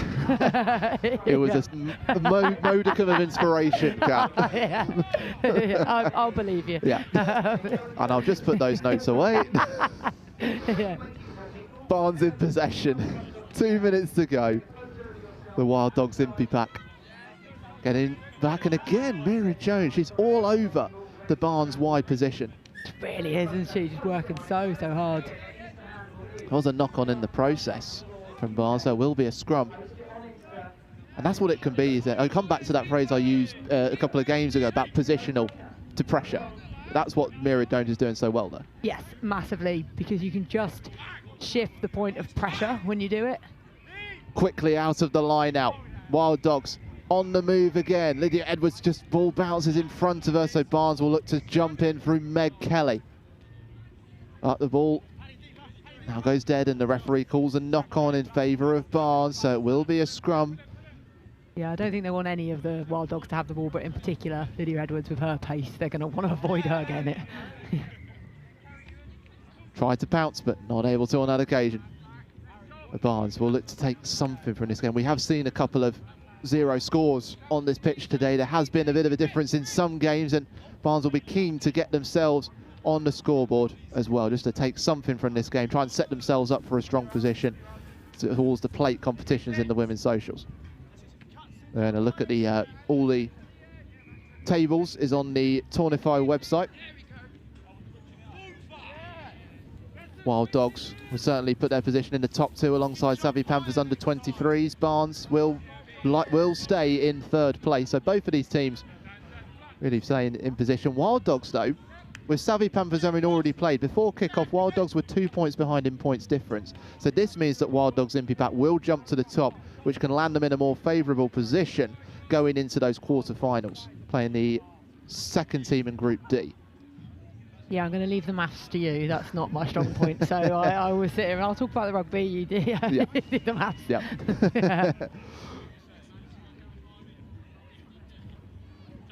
It was a modicum of inspiration, Kat. Yeah. I'll believe you. Yeah. And I'll just put those notes away. Yeah. Barnes in possession. 2 minutes to go. The Wild Dogs Impy Pack getting back, and again, Mira Jones, she's all over the Barnes wide position. She really is, isn't she? She's working so hard. There was a knock-on in the process from Barnes. There will be a scrum. And that's what it can be. I come back to that phrase I used a couple of games ago about positional to pressure. That's what Mira Jones is doing so well, though. Yes, massively, because you can just shift the point of pressure when you do it. Quickly out of the line out. Wild Dogs on the move again. Lydia Edwards just ball bounces in front of her, so Barnes will look to jump in through Meg Kelly. The ball now goes dead, and the referee calls a knock-on in favour of Barnes, so it will be a scrum. Yeah, I don't think they want any of the Wild Dogs to have the ball, but in particular, Lydia Edwards with her pace, they're going to want to avoid her getting it. Tried to pounce, but not able to on that occasion. Barnes will look to take something from this game. We have seen a couple of 0 scores on this pitch today. There has been a bit of a difference in some games, and Barnes will be keen to get themselves on the scoreboard as well, just to take something from this game, try and set themselves up for a strong position towards the plate competitions in the women's socials. And a look at the all the tables is on the Tournify website. Wild Dogs will certainly put their position in the top 2 alongside Savvy Panthers under 23s. Barnes will stay in 3rd place. So both of these teams really staying in position. Wild Dogs, though, with Savvy Panthers having already played before kick-off, Wild Dogs were 2 points behind in points difference. So this means that Wild Dogs Impy Pack will jump to the top, which can land them in a more favourable position going into those quarter-finals, playing the 2nd team in Group D. Yeah, I'm going to leave the maths to you. That's not my strong point. So I will sit here and I'll talk about the rugby. You do the maths. Yeah. Yeah.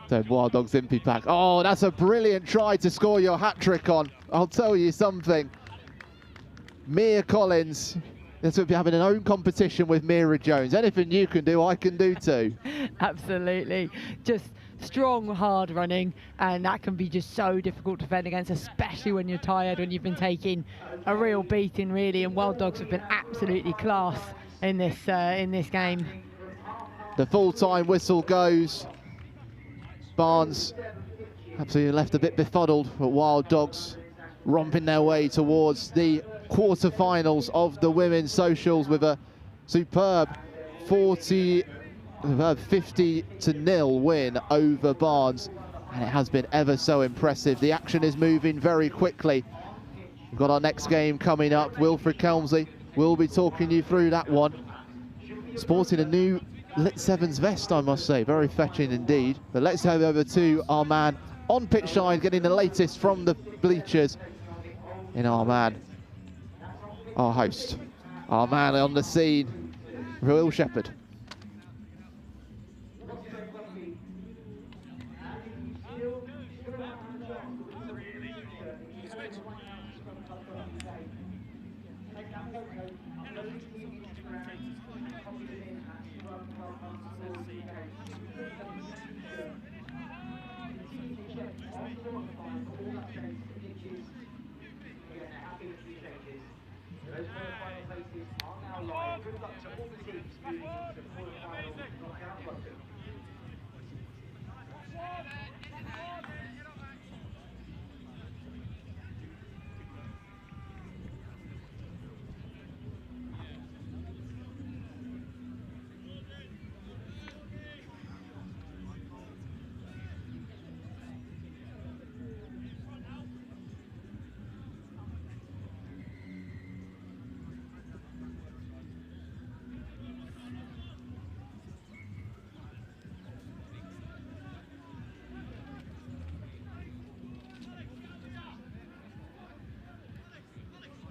So Wild Dogs Impy Pack. Oh, that's a brilliant try to score your hat-trick on. I'll tell you something. Mia Collins. This will be having an own competition with Mira Jones. Anything you can do, I can do too. Absolutely. Just strong, hard running, and that can be just so difficult to defend against, especially when you're tired, when you've been taking a real beating, really. And Wild Dogs have been absolutely class in this game. The full-time whistle goes. Barnes absolutely left a bit befuddled, but Wild Dogs romping their way towards the quarter-finals of the women's socials with a superb 50-0 win over Barnes, and it has been ever so impressive. The action is moving very quickly. We've got our next game coming up. Wilfred Kelmsley will be talking you through that one. Sporting a new LIT7s vest, I must say, very fetching indeed. But let's head over to our man on pitch side, getting the latest from the bleachers in our man, our host, our man on the scene, Will Shepherd.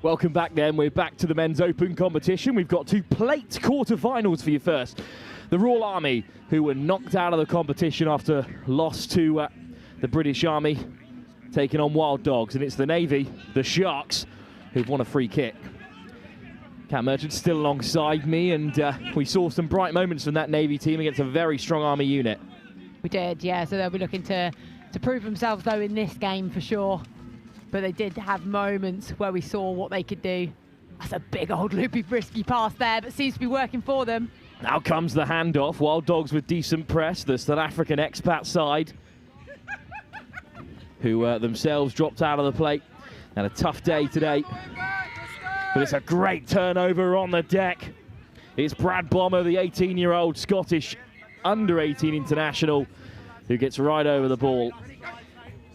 Welcome back then. We're back to the men's open competition. We've got 2 plate quarterfinals for you first. The Royal Army, who were knocked out of the competition after loss to the British Army, taking on Wild Dogs. And it's the Navy, the Sharks, who've won a free kick. Cat Merchant still alongside me, and we saw some bright moments from that Navy team against a very strong Army unit. We did, yeah, so they'll be looking to prove themselves, though, in this game for sure. But they did have moments where we saw what they could do. That's a big old loopy frisky pass there, but seems to be working for them. Now comes the handoff. Wild Dogs with decent press, the South African expat side, who themselves dropped out of the plate. Had a tough day today. But it's a great turnover on the deck. It's Brad Bomber, the 18-year-old Scottish under-18 international, who gets right over the ball.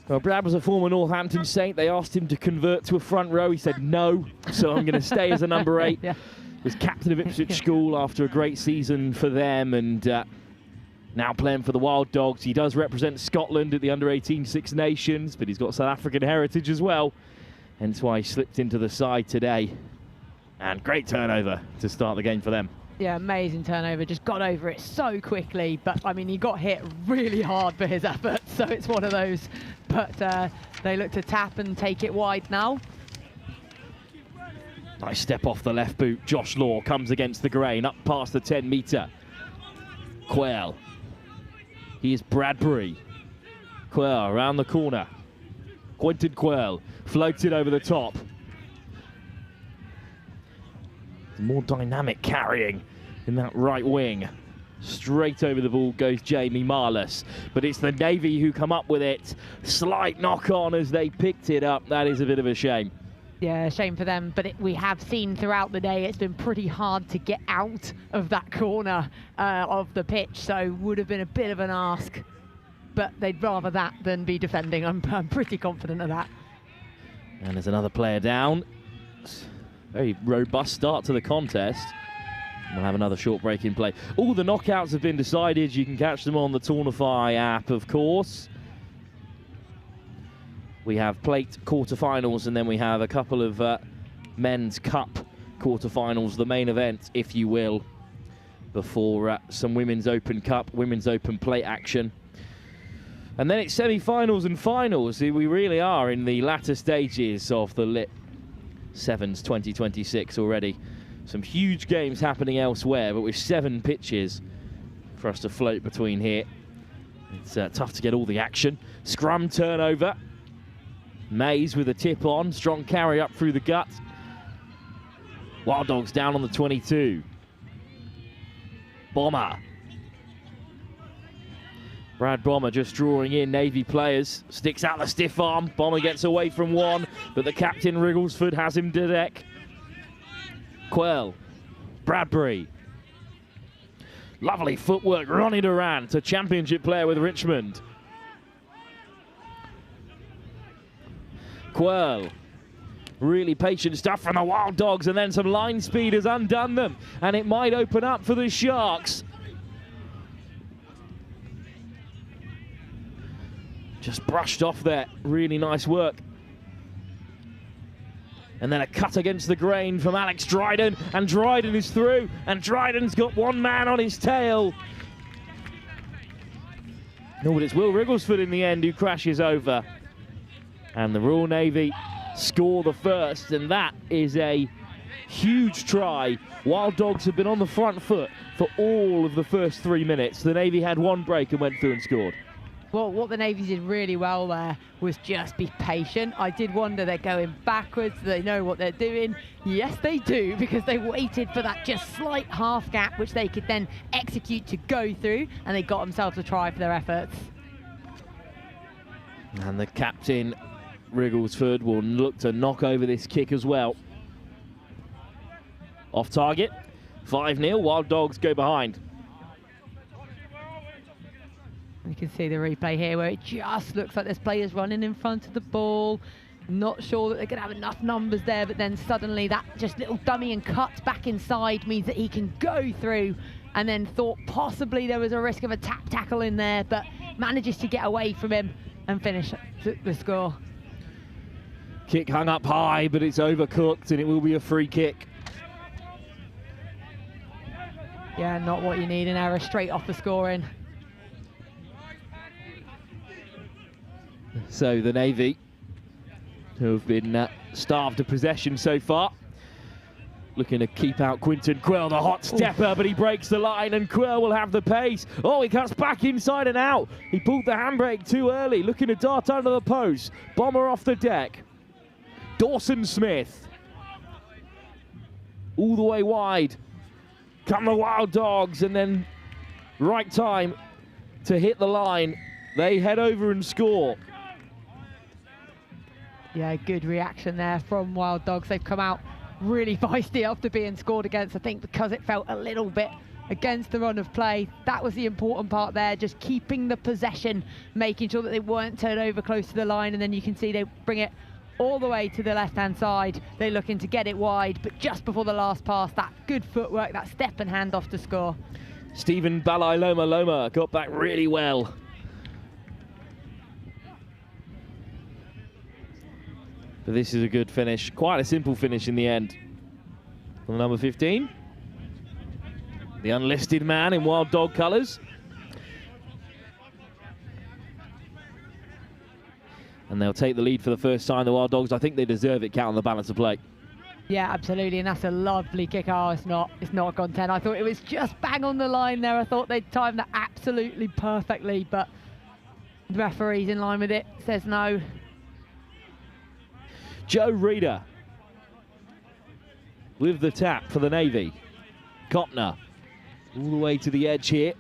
Well, Brad was a former Northampton Saint. They asked him to convert to a front row. He said no, so I'm going to stay as a number 8. Yeah. Was captain of Ipswich School after a great season for them, and now playing for the Wild Dogs. He does represent Scotland at the under-18 Six Nations, but he's got South African heritage as well. Hence why he slipped into the side today. And great turnover to start the game for them. Yeah, amazing turnover. Just got over it so quickly. But, I mean, he got hit really hard for his efforts. So it's one of those. But they look to tap and take it wide now. Nice step off the left boot. Josh Law comes against the grain, up past the 10-metre. Quayle. Here's Bradbury. Quayle around the corner. Quentin Quayle floated over the top. More dynamic carrying in that right wing. Straight over the ball goes Jamie Marless, but it's the Navy who come up with it. Slight knock on as they picked it up. That is a bit of a shame. Yeah, shame for them, but we have seen throughout the day it's been pretty hard to get out of that corner of the pitch, so would have been a bit of an ask, but they'd rather that than be defending. I'm pretty confident of that. And there's another player down. Very robust start to the contest. We'll have another short break in play. All the knockouts have been decided. You can catch them on the Tournify app, of course. We have plate quarterfinals, and then we have a couple of men's cup quarterfinals, the main event, if you will, before some women's open cup, women's open plate action. And then it's semi-finals and finals. We really are in the latter stages of the LIT7s 2026 already. Some huge games happening elsewhere, but with 7 pitches for us to float between here. It's tough to get all the action. Scrum turnover. Mays with a tip on. Strong carry up through the gut. Wild Dogs down on the 22. Bomber. Brad Bomber just drawing in Navy players. Sticks out the stiff arm. Bomber gets away from one, but the captain, Wrigglesford, has him to deck. Quayle. Bradbury. Lovely footwork. Ronnie Durant, a championship player with Richmond. Quayle. Really patient stuff from the Wild Dogs, and then some line speed has undone them, and it might open up for the Sharks. Just brushed off there. Really nice work. And then a cut against the grain from Alex Dryden, and Dryden is through, and Dryden's got one man on his tail. No, but it's Will Wrigglesford in the end who crashes over. And the Royal Navy score the first, and that is a huge try. Wild Dogs have been on the front foot for all of the first 3 minutes. The Navy had one break and went through and scored. Well, what the Navy did really well there was just be patient. I did wonder, they're going backwards, they know what they're doing. Yes, they do, because they waited for that just slight half gap, which they could then execute to go through, and they got themselves a try for their efforts. And the captain, Wrigglesford, will look to knock over this kick as well. Off target, 5-0, Wild Dogs go behind. You can see the replay here where it just looks like there's players running in front of the ball. Not sure that they're going to have enough numbers there, but then suddenly that just little dummy and cut back inside means that he can go through, and then thought possibly there was a risk of a tap tackle in there, but manages to get away from him and finish the score. Kick hung up high, but it's overcooked, and it will be a free kick. Yeah, not what you need, an error straight off the scoring. So the Navy, who have been starved of possession so far, looking to keep out Quinton Quill, the hot stepper, but he breaks the line and Quill will have the pace. Oh, he cuts back inside and out. He pulled the handbrake too early, looking to dart under the post. Bomber off the deck. Dawson Smith. All the way wide. Come the Wild Dogs, and then right time to hit the line. They head over and score. Yeah, good reaction there from Wild Dogs. They've come out really feisty after being scored against, I think because it felt a little bit against the run of play. That was the important part there, just keeping the possession, making sure that they weren't turned over close to the line, and then you can see they bring it all the way to the left-hand side. They're looking to get it wide, but just before the last pass, that good footwork, that step and hand off to score. Stephen Balai-Loma got back really well. But this is a good finish, quite a simple finish in the end. From number 15, the unlisted man in Wild Dog colours. And they'll take the lead for the first time, the Wild Dogs. I think they deserve it, count on the balance of play. Yeah, absolutely, and that's a lovely kick. Oh, it's not gone 10. I thought it was just bang on the line there. I thought they'd timed that absolutely perfectly, but the referee's in line with it, says no. Joe Reeder with the tap for the Navy. Kopner all the way to the edge here.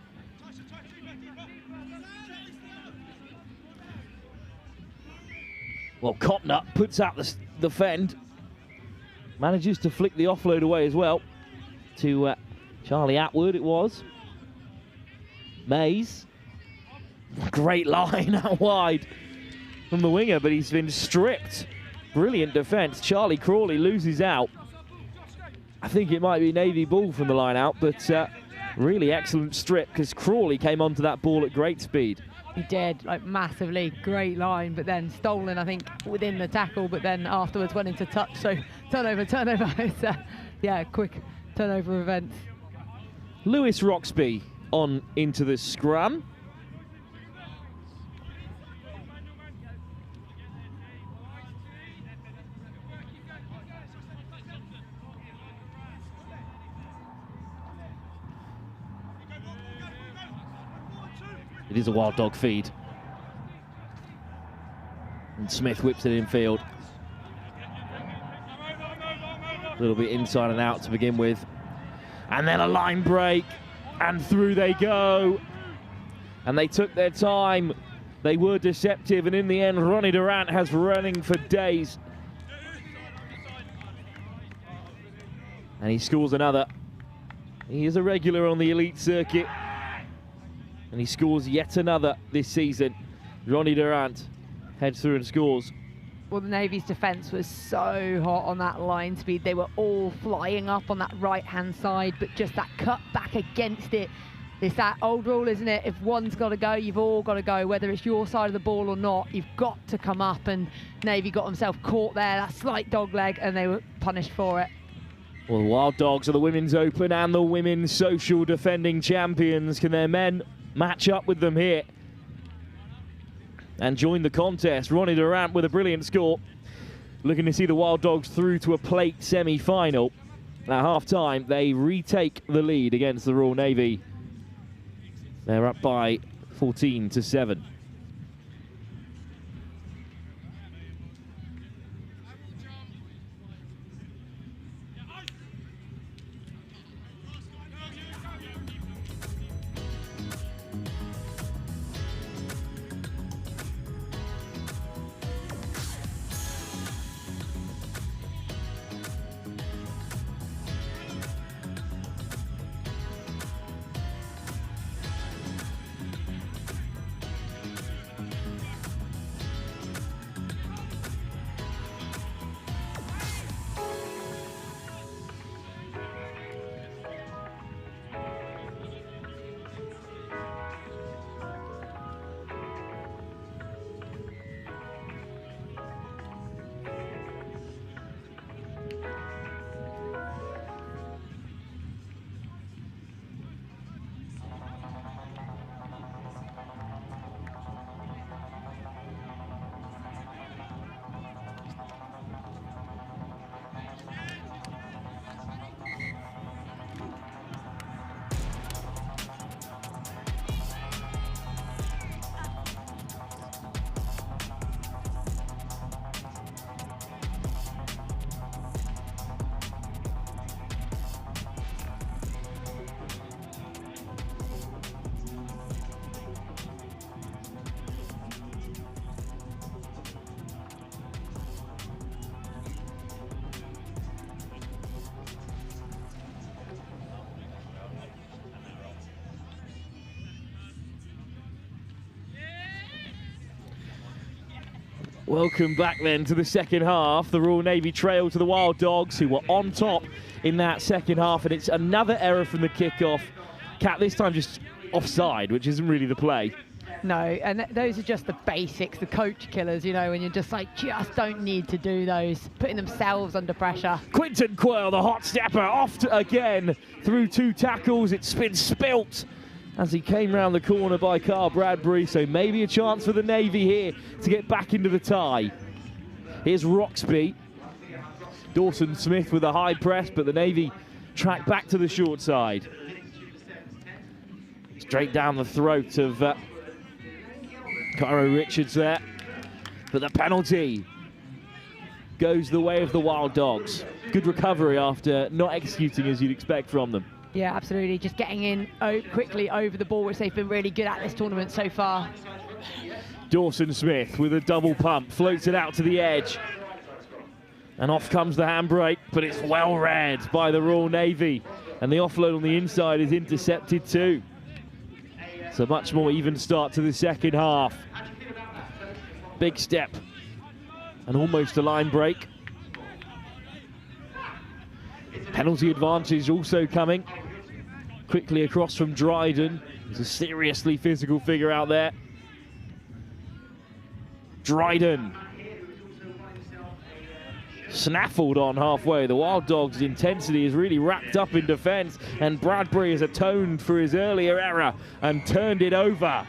Well, Kopner puts out the fend. Manages to flick the offload away as well to Charlie Atwood, it was. Mays. Great line out wide from the winger, but he's been stripped. Brilliant defence. Charlie Crawley loses out. I think it might be Navy ball from the line out, but really excellent strip because Crawley came onto that ball at great speed. He did, like massively great line, but then stolen, I think, within the tackle, but then afterwards went into touch. So turnover. It's yeah, quick turnover event. Lewis Roxby on into the scrum. It is a Wild Dog feed. And Smith whips it in field. A little bit inside and out to begin with. And then a line break. And through they go. And they took their time. They were deceptive. And in the end, Ronnie Durant has running for days. And he scores another. He is a regular on the elite circuit. And he scores yet another this season. Ronnie Durant heads through and scores. Well, the Navy's defence was so hot on that line speed. They were all flying up on that right-hand side, but just that cut back against it. It's that old rule, isn't it? If one's got to go, you've all got to go. Whether it's your side of the ball or not, you've got to come up. And Navy got himself caught there, that slight dog leg, and they were punished for it. Well, the Wild Dogs are the Women's Open and the Women's Social defending champions. Can their men match up with them here and join the contest? Ronnie Durant with a brilliant score. Looking to see the Wild Dogs through to a plate semi-final. At half-time, they retake the lead against the Royal Navy. They're up by 14-7. Welcome back then to the second half. The Royal Navy trail to the Wild Dogs, who were on top in that second half, and it's another error from the kickoff. Cat this time just offside, which isn't really the play. No, and those are just the basics, the coach killers, you know, when you're just like, just don't need to do those, putting themselves under pressure. Quinton Quirl, the hot stepper, off again through 2 tackles. It's been spilt as he came round the corner by Carl Bradbury, so maybe a chance for the Navy here to get back into the tie. Here's Roxby. Dawson Smith with a high press, but the Navy track back to the short side. Straight down the throat of Cairo Richards there. But the penalty goes the way of the Wild Dogs. Good recovery after not executing as you'd expect from them. Yeah, absolutely. Just getting in quickly over the ball, which they've been really good at this tournament so far. Dawson Smith with a double pump, floats it out to the edge. And off comes the handbrake, but it's well read by the Royal Navy. And the offload on the inside is intercepted too. It's a much more even start to the second half. Big step and almost a line break. Penalty advantage also coming. Quickly across from Dryden. There's a seriously physical figure out there. Dryden. Snaffled on halfway. The Wild Dogs' intensity is really wrapped up in defence, and Bradbury has atoned for his earlier error and turned it over.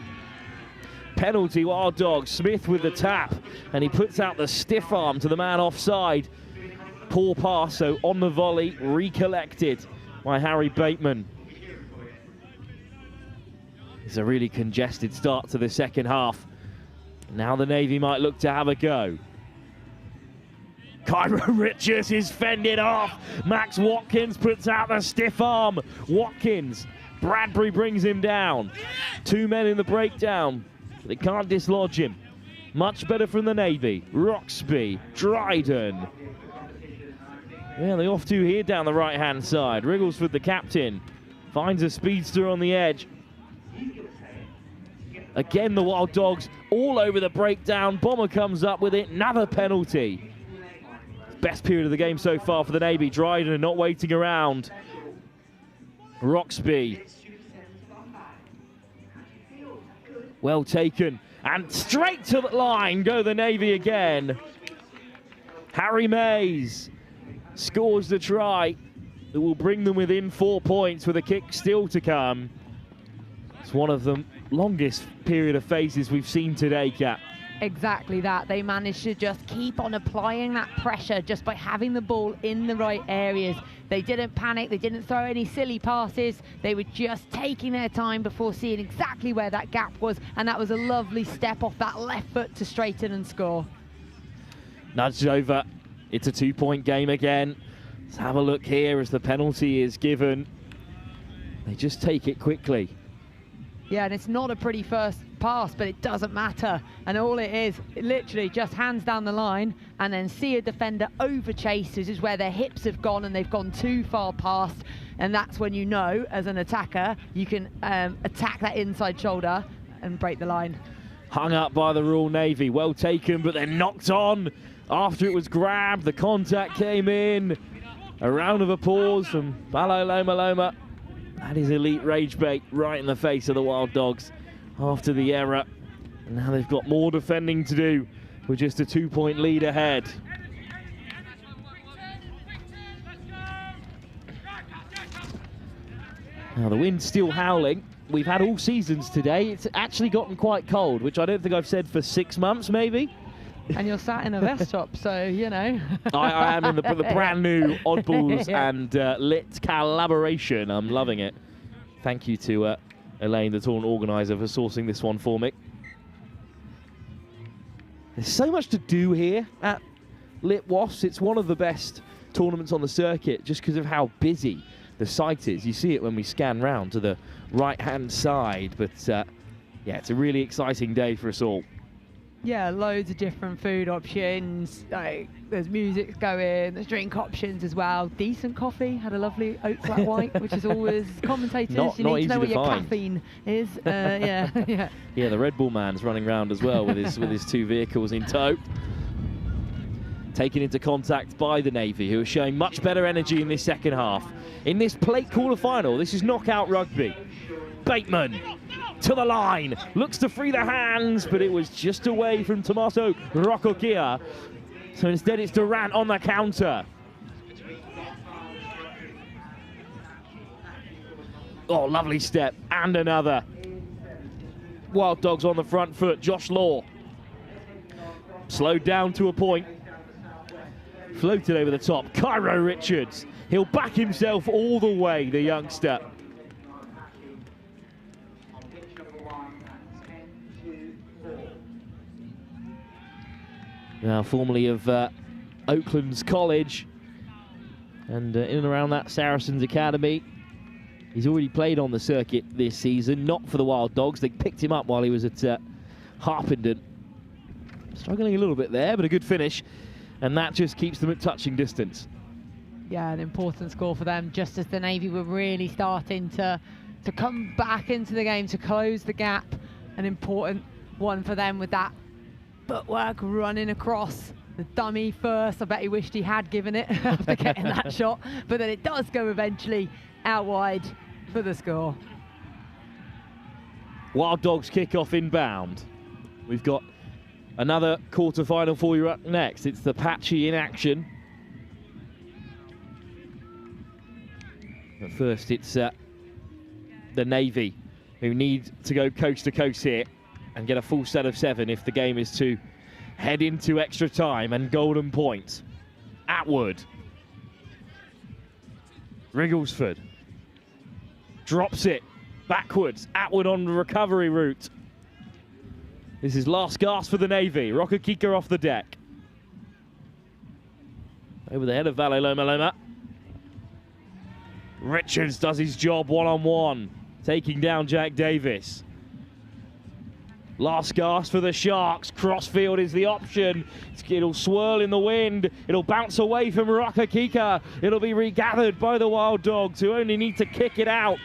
Penalty, Wild Dogs. Smith with the tap, and he puts out the stiff arm to the man offside. Poor pass, so on the volley, recollected by Harry Bateman. It's a really congested start to the second half. Now the Navy might look to have a go. Cairo Richards is fended off. Max Watkins puts out the stiff arm. Watkins, Bradbury brings him down. 2 men in the breakdown. They can't dislodge him. Much better from the Navy. Roxby, Dryden. Yeah, they off to here down the right-hand side. Wrigglesford, the captain, finds a speedster on the edge. Again, the Wild Dogs all over the breakdown. Bomber comes up with it. Another penalty. Best period of the game so far for the Navy. Dryden not waiting around. Roxby. Well taken. And straight to the line go the Navy again. Harry Mays scores the try that will bring them within 4 points with a kick still to come. It's one of the longest period of phases we've seen today, Kat. Exactly that. They managed to just keep on applying that pressure just by having the ball in the right areas. They didn't panic. They didn't throw any silly passes. They were just taking their time before seeing exactly where that gap was. And that was a lovely step off that left foot to straighten and score. Nudged over. It's a 2-point game again. Let's have a look here as the penalty is given. They just take it quickly. Yeah, and it's not a pretty first pass, but it doesn't matter. And all it is, literally just hands down the line and then see a defender over chase. This is where their hips have gone and they've gone too far past. And that's when you know, as an attacker, you can attack that inside shoulder and break the line. Hung up by the Royal Navy. Well taken, but then knocked on after it was grabbed. The contact came in. A round of applause from Balo Loma Loma. That is elite rage bait right in the face of the Wild Dogs after the error. And now they've got more defending to do with just a 2-point lead ahead. Now the wind's still howling. We've had all seasons today. It's actually gotten quite cold, which I don't think I've said for 6 months maybe. And you're sat in a vest shop, so, you know. I am in the brand new Oddballs and Lit collaboration. I'm loving it. Thank you to Elaine, the tournament organizer, for sourcing this one for me. There's so much to do here at Lit Wasps. It's one of the best tournaments on the circuit just because of how busy the site is. You see it when we scan round to the right-hand side. But, yeah, it's a really exciting day for us all. Yeah, loads of different food options. Like, there's music going, there's drink options as well. Decent coffee. Had a lovely oat flat white, which is always commentators. Not you need easy to know what to your find. caffeine is. Yeah, yeah. Yeah, the Red Bull man's running around as well with his 2 vehicles in tow. Taken into contact by the Navy, who are showing much better energy in this second half. In this plate quarter-final, this is knockout rugby. Bateman to the line, looks to free the hands, but it was just away from Tommaso Roccochia. So instead it's Durant on the counter. Oh, lovely step, and another. Wild Dogs on the front foot, Josh Law. Slowed down to a point. Floated over the top, Cairo Richards. He'll back himself all the way, the youngster. Now, formerly of Oaklands College, and in and around that Saracens Academy. He's already played on the circuit this season, not for the Wild Dogs. They picked him up while he was at Harpenden. Struggling a little bit there, but a good finish, and that just keeps them at touching distance. Yeah, an important score for them, just as the Navy were really starting to come back into the game, to close the gap. An important one for them with that footwork running across. The dummy first, I bet he wished he had given it after getting that shot, but then it does go eventually out wide for the score. Wild Dogs kick-off inbound. We've got another quarter-final for you up next. It's the Apache in action. But first, it's the Navy, who need to go coast to coast here and get a full set of 7 if the game is to head into extra time and golden points. Atwood. Wrigglesford. Drops it backwards. Atwood on the recovery route. This is last gasp for the Navy. Roccochia off the deck. Over the head of Vale Loma Loma. Richards does his job one-on-one, taking down Jack Davis. Last gasp for the Sharks. Crossfield is the option. It'll swirl in the wind. It'll bounce away from Roccochia. It'll be regathered by the Wild Dogs, who only need to kick it out.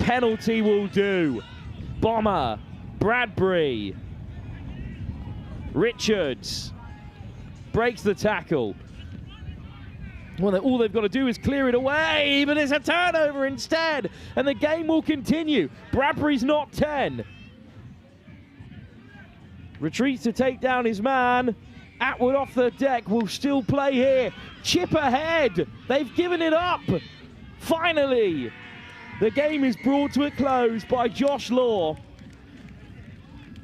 Penalty will do. Bomber, Bradbury, Richards breaks the tackle. Well, all they've got to do is clear it away, but it's a turnover instead, and the game will continue. Bradbury's not 10. Retreats to take down his man. Atwood off the deck will still play here. Chip ahead. They've given it up. Finally, the game is brought to a close by Josh Law.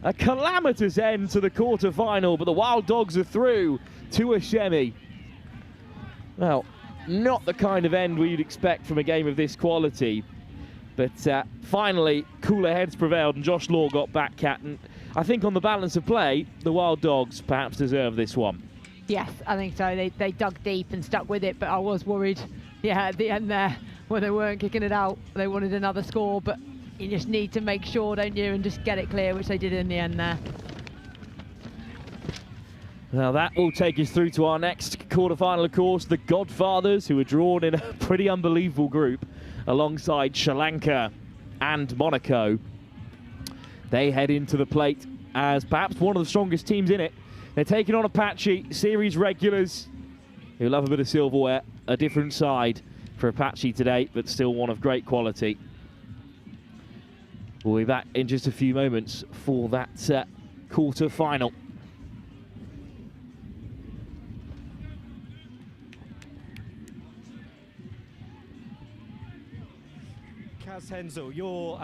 A calamitous end to the quarter-final, but the Wild Dogs are through to a semi. Well, not the kind of end we'd expect from a game of this quality, but finally, cooler heads prevailed and Josh Law got back cat. And I think on the balance of play, the Wild Dogs perhaps deserve this one. Yes, I think so. They dug deep and stuck with it, but I was worried, yeah, at the end there, when they weren't kicking it out. They wanted another score, but you just need to make sure, don't you, and just get it clear, which they did in the end there. Now that will take us through to our next quarter-final, of course, the Godfathers, who are drawn in a pretty unbelievable group alongside Sri Lanka and Monaco. They head into the plate as perhaps one of the strongest teams in it. They're taking on Apache, series regulars, who love a bit of silverware. A different side for Apache today, but still one of great quality. We'll be back in just a few moments for that quarter-final. Kaz Hensel, you're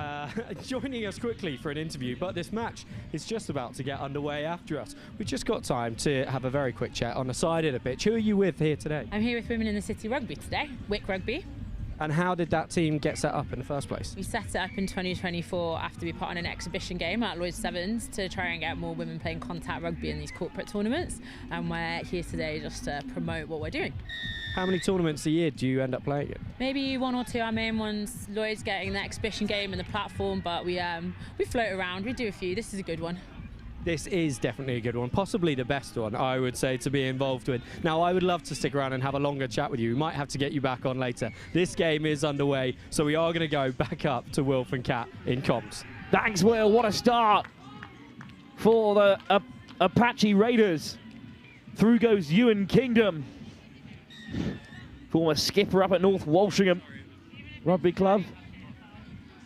joining us quickly for an interview, but this match is just about to get underway after us. We've just got time to have a very quick chat on the side of the pitch. Who are you with here today? I'm here with Women in the City Rugby today, Wick Rugby. And how did that team get set up in the first place? We set it up in 2024 after we put on an exhibition game at LIT7s to try and get more women playing contact rugby in these corporate tournaments, and we're here today just to promote what we're doing. How many tournaments a year do you end up playing in? Maybe 1 or 2. Our main ones, Lloyd's getting the exhibition game and the platform, but we float around. We do a few. This is a good one. this is definitely a good one, possibly the best one, I would say, to be involved with. Now, I would love to stick around and have a longer chat with you. We might have to get you back on later. This game is underway, so we are going to go back up to Wilf and Kat in comps. Thanks, Will. What a start for the Apache Raiders. Through goes Ewan Kingdom, former skipper up at North Walshingham Rugby Club.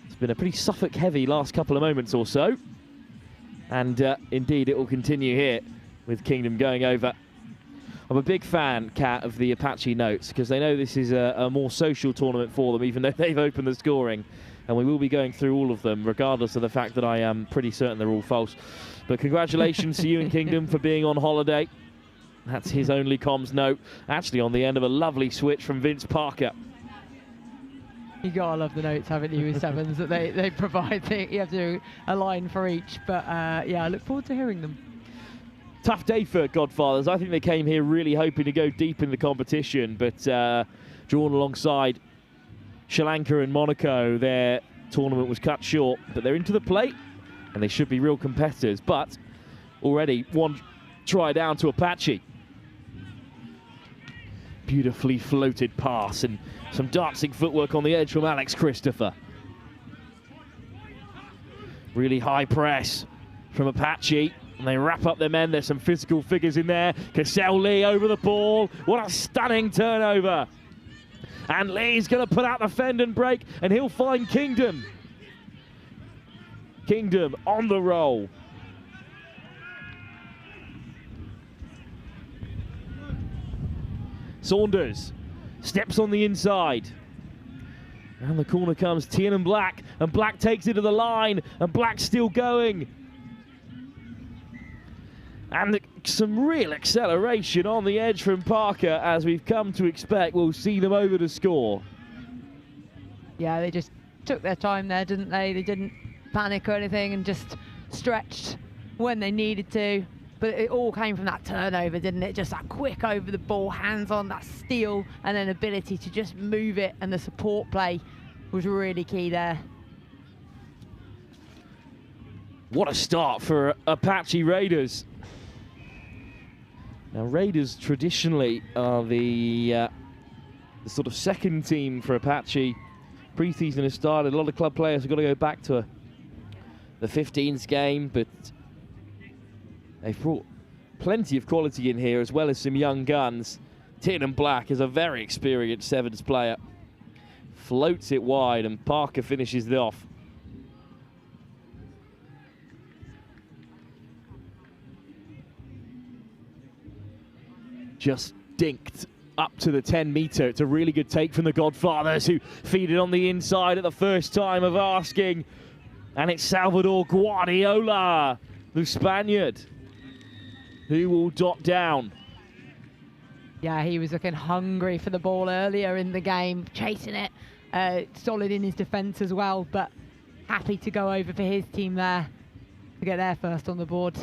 It's been a pretty Suffolk-heavy last couple of moments or so. And indeed, it will continue here with Kingdom going over. I'm a big fan, Kat, of the Apache notes, because they know this is a more social tournament for them, even though they've opened the scoring. And we will be going through all of them, regardless of the fact that I am pretty certain they're all false. But congratulations to you and Kingdom for being on holiday. That's his only comms note. Actually on the end of a lovely switch from Vince Parker. You gotta love the notes, haven't you, with sevens that they provide. You have to do a line for each. But yeah, I look forward to hearing them. Tough day for Godfathers. I think they came here really hoping to go deep in the competition, but drawn alongside Lanka and Monaco, their tournament was cut short. But they're into the plate, and they should be real competitors. But already one try down to Apache. Beautifully floated pass and some dancing footwork on the edge from Alex Christopher. Really high press from Apache, and they wrap up their men. There's some physical figures in there. Cassell Lee over the ball. What a stunning turnover. And Lee's going to put out the fend and break, and he'll find Kingdom. Kingdom on the roll. Saunders steps on the inside. Around the corner comes Tiernan Black, and Black takes it to the line, and Black's still going. And some real acceleration on the edge from Parker, as we've come to expect. We'll see them over to score. Yeah, they just took their time there, didn't they? They didn't panic or anything and just stretched when they needed to. But it all came from that turnover, didn't it? Just that quick over the ball, hands on, that steal, and an ability to just move it. And the support play was really key there. What a start for Apache Raiders. Now, Raiders traditionally are the sort of second team for Apache. Pre-season has started. A lot of club players have got to go back to the 15s game, but they've brought plenty of quality in here, as well as some young guns. Tiernan Black is a very experienced sevens player. Floats it wide, and Parker finishes it off. Just dinked up to the 10-metre. It's a really good take from the Godfathers, who feed it on the inside at the first time of asking. And it's Salvador Guardiola, the Spaniard, who will dot down. Yeah, he was looking hungry for the ball earlier in the game, chasing it. Solid in his defence as well, but happy to go over for his team there to get their first on the board.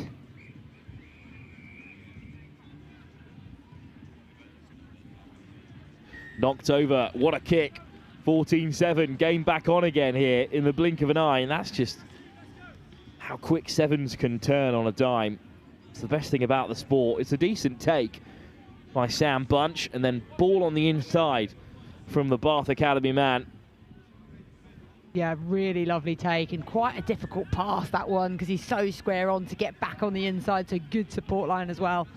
Knocked over. What a kick. 14-7. Game back on again here in the blink of an eye. And that's just how quick sevens can turn on a dime. It's the best thing about the sport. It's a decent take by Sam Bunch. And then ball on the inside from the Bath Academy man. Yeah, really lovely take, and quite a difficult pass, that one, because he's so square on to get back on the inside. So good support line as well.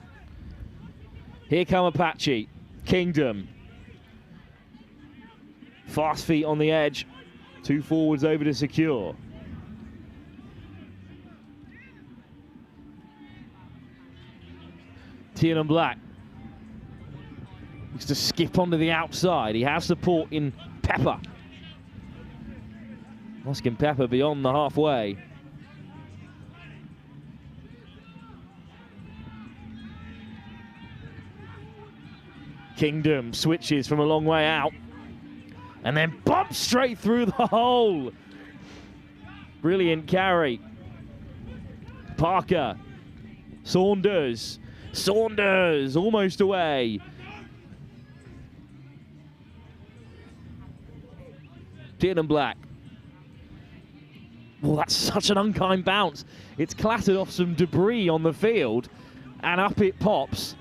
Here come Apache. Kingdom. Fast feet on the edge. Two forwards over to secure. Tiernan Black looks to skip onto the outside. He has support in Pepper. Oscar Pepper beyond the halfway. Kingdom switches from a long way out. And then bumps straight through the hole. Brilliant carry. Parker. Saunders. Saunders almost away. Tiernan Black. Well, that's such an unkind bounce. It's clattered off some debris on the field, and up it pops.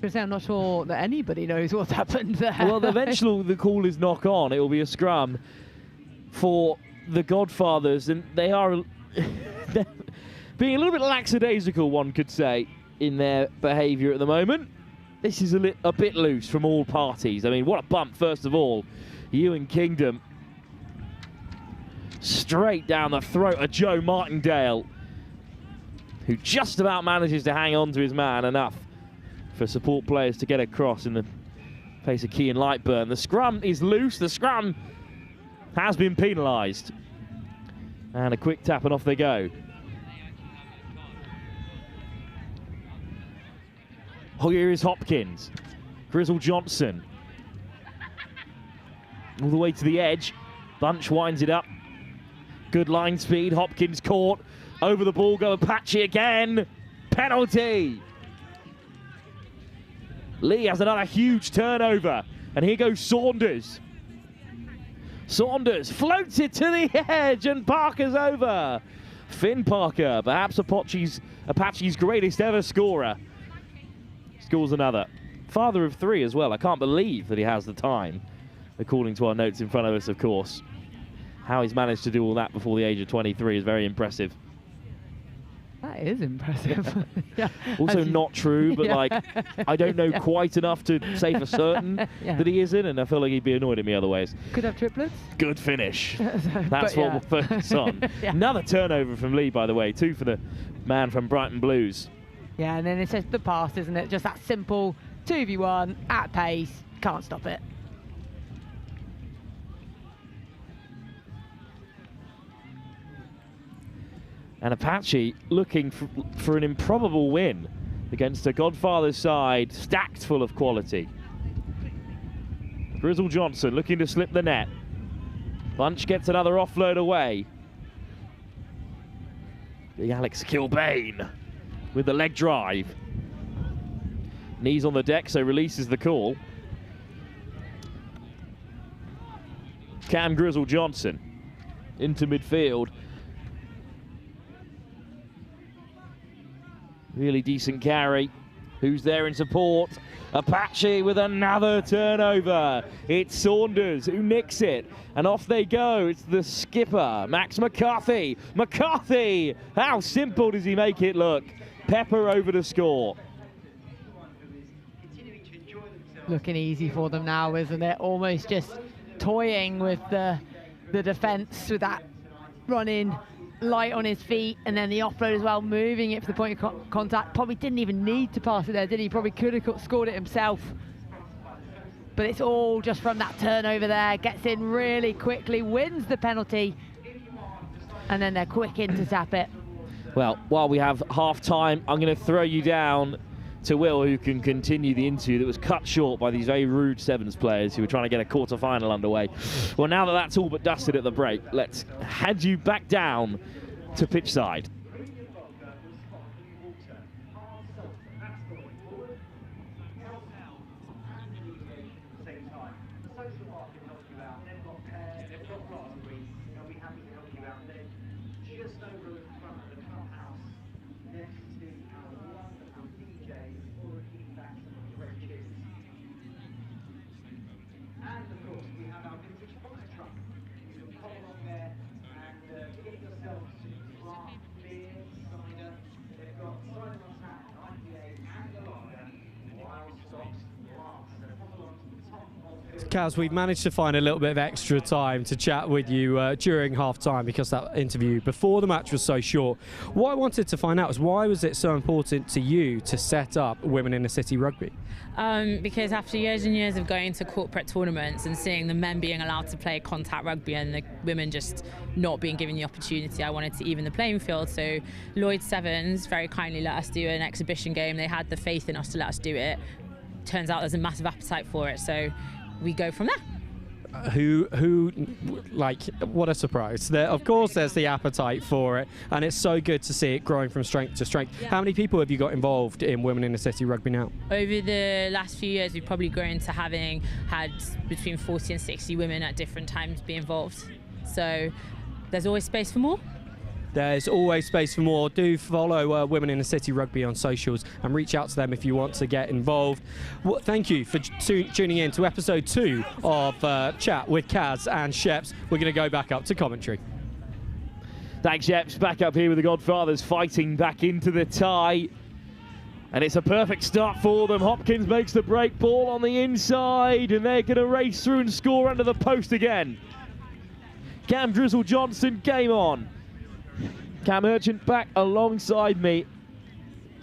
I'm not sure that anybody knows what's happened there. Well, eventually the call is knock on. It will be a scrum for the Godfathers, and they are being a little bit lackadaisical, one could say, in their behaviour at the moment. This is a bit loose from all parties. I mean, what a bump, first of all. Ewan Kingdom straight down the throat of Joe Martindale, who just about manages to hang on to his man enough for support players to get across in the face of Kean Lightburn. The scrum is loose. The scrum has been penalised. And a quick tap and off they go. Here is Hopkins. Grizzle Johnson. All the way to the edge. Bunch winds it up. Good line speed. Hopkins caught. Over the ball go Apache again. Penalty. Lee has another huge turnover. And here goes Saunders. Saunders floats it to the edge and Parker's over. Finn Parker, perhaps Apache's greatest ever scorer, scores another. Father of 3 as well. I can't believe that he has the time, according to our notes in front of us, of course. How he's managed to do all that before the age of 23 is very impressive. That is impressive. Yeah. Also not true, but like, I don't know quite enough to say for certain that he isn't, and I feel like he'd be annoyed at me otherwise. Could have triplets. Good finish. That's what we'll focus on. Another turnover from Lee, by the way, 2 for the man from Brighton Blues. Yeah, and then it's just the pass, isn't it? Just that simple 2v1 at pace. Can't stop it. And Apache looking for an improbable win against a Godfather's side stacked full of quality. Grizzle Johnson looking to slip the net. Bunch gets another offload away. Big Alex Kilbane with the leg drive. Knees on the deck, so releases the call. Cam Grizzle Johnson into midfield. Really decent carry. Who's there in support? Apache with another turnover. It's Saunders who nicks it. And off they go. It's the skipper, Max McCarthy. McCarthy! How simple does he make it look? Pepper over to score. Looking easy for them now, isn't it? Almost just toying with the defence with that run-in. Light on his feet, and then the offload as well, moving it for the point of contact. Probably didn't even need to pass it there, did he? Probably could have scored it himself. But it's all just from that turnover there. Gets in really quickly, wins the penalty, and then they're quick in to tap it. Well, while we have half-time, I'm going to throw you down to Will, who can continue the interview that was cut short by these very rude Sevens players who were trying to get a quarter-final underway. Well, now that that's all but dusted at the break, let's head you back down to pitch side. Kaz, we've managed to find a little bit of extra time to chat with you during half-time because that interview before the match was so short. What I wanted to find out is why was it so important to you to set up Women in the City Rugby? Because after years and years of going to corporate tournaments and seeing the men being allowed to play contact rugby and the women just not being given the opportunity, I wanted to even the playing field. So LIT7s very kindly let us do an exhibition game. They had the faith in us to let us do it. Turns out there's a massive appetite for it, so we go from there. Like, what a surprise. Of course there's the appetite for it, and it's so good to see it growing from strength to strength. Yeah. How many people have you got involved in Women in the City Rugby now? Over the last few years, we've probably grown to having had between 40 and 60 women at different times be involved. So there's always space for more. There's always space for more. Do follow Women in the City Rugby on socials and reach out to them if you want to get involved. Well, thank you for tuning in to episode 2 of Chat with Kaz and Sheps. We're going to go back up to commentary. Thanks, Sheps. Back up here with the Godfathers fighting back into the tie. And it's a perfect start for them. Hopkins makes the break, ball on the inside, and they're going to race through and score under the post again. Cam Drizzle-Johnson, game on. Cam Urchin back alongside me.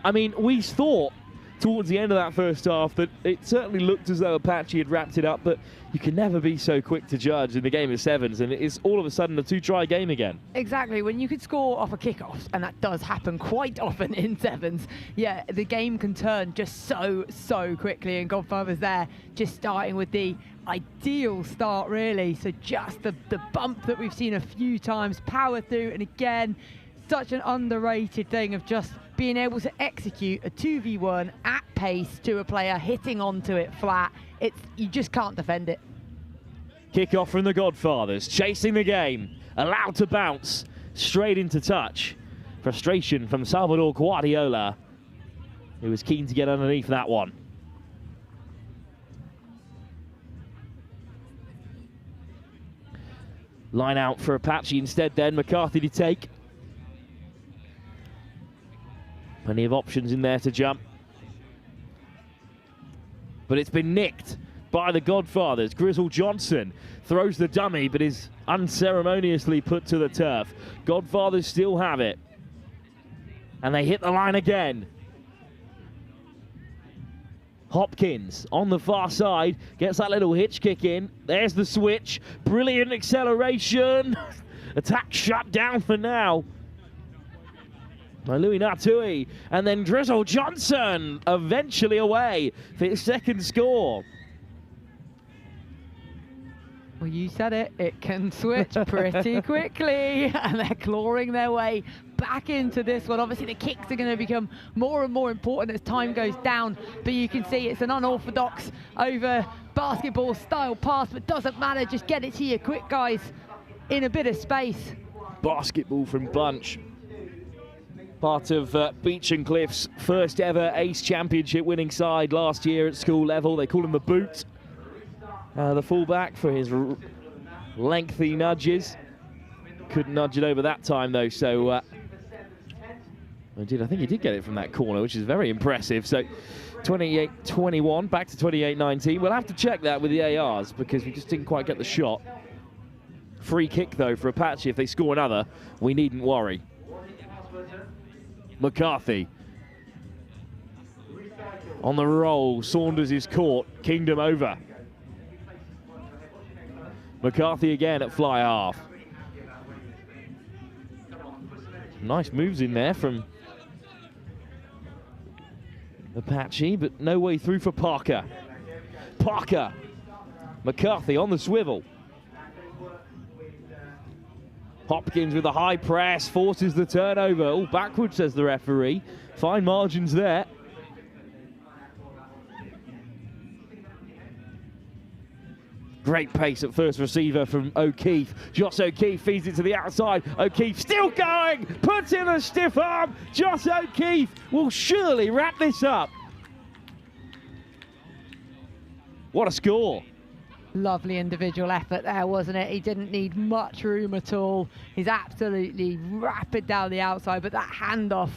I mean, we thought towards the end of that first half that it certainly looked as though Apache had wrapped it up, but you can never be so quick to judge in the game of sevens, and it's all of a sudden a 2-try game again. Exactly, when you could score off a kickoff, and that does happen quite often in sevens, yeah, the game can turn just so quickly, and Godfather's there just starting with the ideal start, really. So just the bump that we've seen a few times, power through, and again, such an underrated thing of just being able to execute a 2v1 at pace to a player, hitting onto it flat. You just can't defend it. Kick-off from the Godfathers, chasing the game, allowed to bounce, straight into touch. Frustration from Salvador Guardiola, who was keen to get underneath that one. Line out for Apache instead then, McCarthy to take. Plenty of options in there to jump. But it's been nicked by the Godfathers. Grizzle Johnson throws the dummy, but is unceremoniously put to the turf. Godfathers still have it. And they hit the line again. Hopkins on the far side, gets that little hitch kick in. There's the switch. Brilliant acceleration. Attack shut down for now by Louis Natui, and then Drizzle Johnson eventually away for his second score. Well, you said it, it can switch pretty quickly, and they're clawing their way back into this one. Obviously the kicks are going to become more and more important as time goes down, but you can see it's an unorthodox over basketball style pass, but doesn't matter, just get it to you quick, guys, in a bit of space. Basketball from Bunch. Part of Beach and Cliff's first ever Ace Championship winning side last year at school level. They call him the Boot. The fullback for his lengthy nudges. Couldn't nudge it over that time though, so I think he did get it from that corner, which is very impressive. So 28-21, back to 28-19. We'll have to check that with the ARs because we just didn't quite get the shot. Free kick though for Apache. If they score another, we needn't worry. McCarthy on the roll. Saunders is caught. Kingdom over. McCarthy again at fly half. Nice moves in there from Apache, but no way through for Parker. Parker. McCarthy on the swivel. Hopkins with a high press, forces the turnover. Oh, backwards, says the referee. Fine margins there. Great pace at first receiver from O'Keefe. Josh O'Keefe feeds it to the outside. O'Keefe still going, puts in a stiff arm. Josh O'Keefe will surely wrap this up. What a score. Lovely individual effort there, wasn't it? He didn't need much room at all. He's absolutely rapid down the outside, but that handoff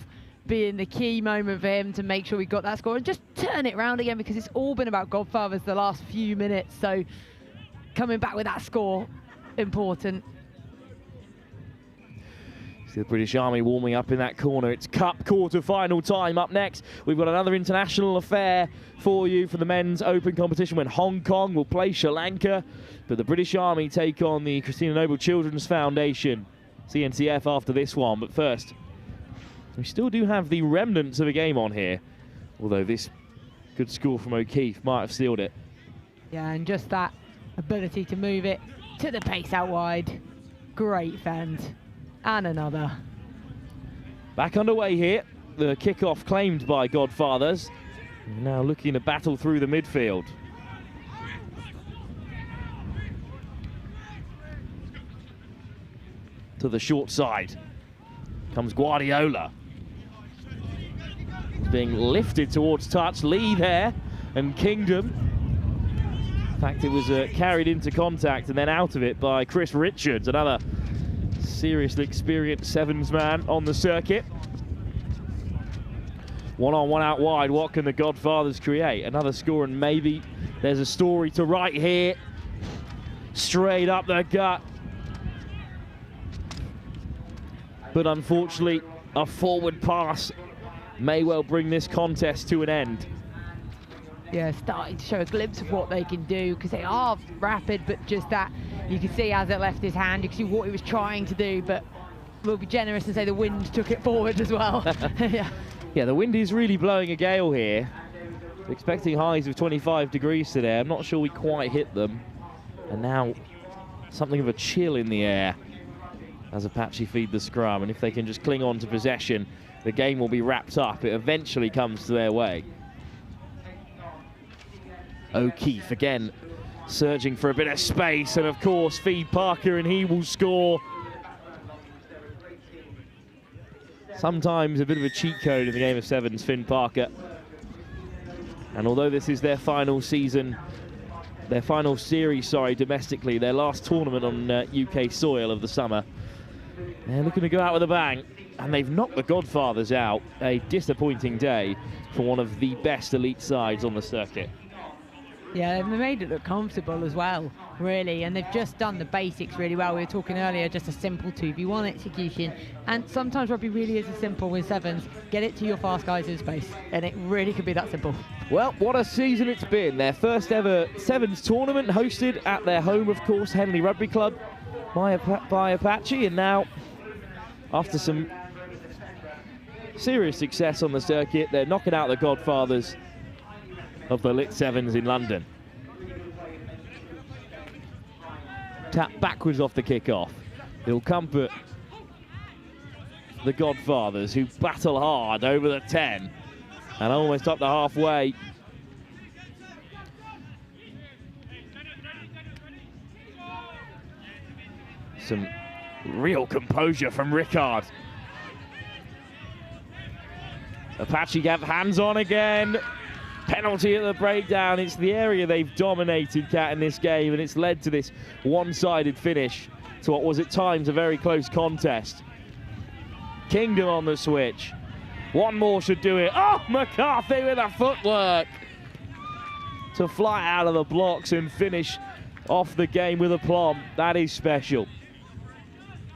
being the key moment for him to make sure we got that score and just turn it around again, because it's all been about Godfathers the last few minutes. So coming back with that score, important. The British Army warming up in that corner. It's Cup quarter-final time. Up next, we've got another international affair for you for the men's open competition when Hong Kong will play Sri Lanka. But the British Army take on the Christina Noble Children's Foundation, CNCF, after this one. But first, we still do have the remnants of a game on here, although this good score from O'Keefe might have sealed it. Yeah, and just that ability to move it to the pace out wide. Great fend. And another. Back underway here. The kickoff claimed by Godfathers. Now looking to battle through the midfield. to the short side. Comes Guardiola. He's being lifted towards touch. Lee there, and Kingdom. In fact, it was carried into contact and then out of it by Chris Richards, another seriously experienced sevens man on the circuit. One-on-one out wide, what can the Godfathers create? Another score, and maybe there's a story to write here. Straight up the gut. But unfortunately, a forward pass may well bring this contest to an end. Yeah, starting to show a glimpse of what they can do, because they are rapid, but just that you can see as it left his hand, you can see what he was trying to do, but we'll be generous and say the wind took it forward as well. Yeah, the wind is really blowing a gale here. Expecting highs of 25 degrees today. I'm not sure we quite hit them. And now something of a chill in the air as Apache feed the scrum. And if they can just cling on to possession, the game will be wrapped up. It eventually comes to their way. O'Keefe again searching for a bit of space, and of course feed Parker and he will score. Sometimes a bit of a cheat code in the game of sevens, Finn Parker. And although this is their final season, their final series, domestically, their last tournament on UK soil of the summer, they're looking to go out with a bang. And they've knocked the Godfathers out. A disappointing day for one of the best elite sides on the circuit. Yeah, they've made it look comfortable as well, really, and they've just done the basics really well. We were talking earlier, just a simple 2v1 execution, and sometimes rugby really is as simple with sevens. Get it to your fast guys in space, and it really could be that simple. Well, what a season it's been. Their first ever sevens tournament hosted at their home, of course, Henley Rugby Club by Apache, and now, after some serious success on the circuit, they're knocking out the Godfathers of the LIT7s in London. Tap backwards off the kick-off. It'll comfort the Godfathers, who battle hard over the 10 and almost up to halfway. Some real composure from Rickard. Apache have hands on again. Penalty at the breakdown. It's the area they've dominated, Kat, in this game, and it's led to this one-sided finish to what was at times a very close contest. Kingdom on the switch. One more should do it. Oh, McCarthy with a footwork to fly out of the blocks and finish off the game with aplomb. That is special.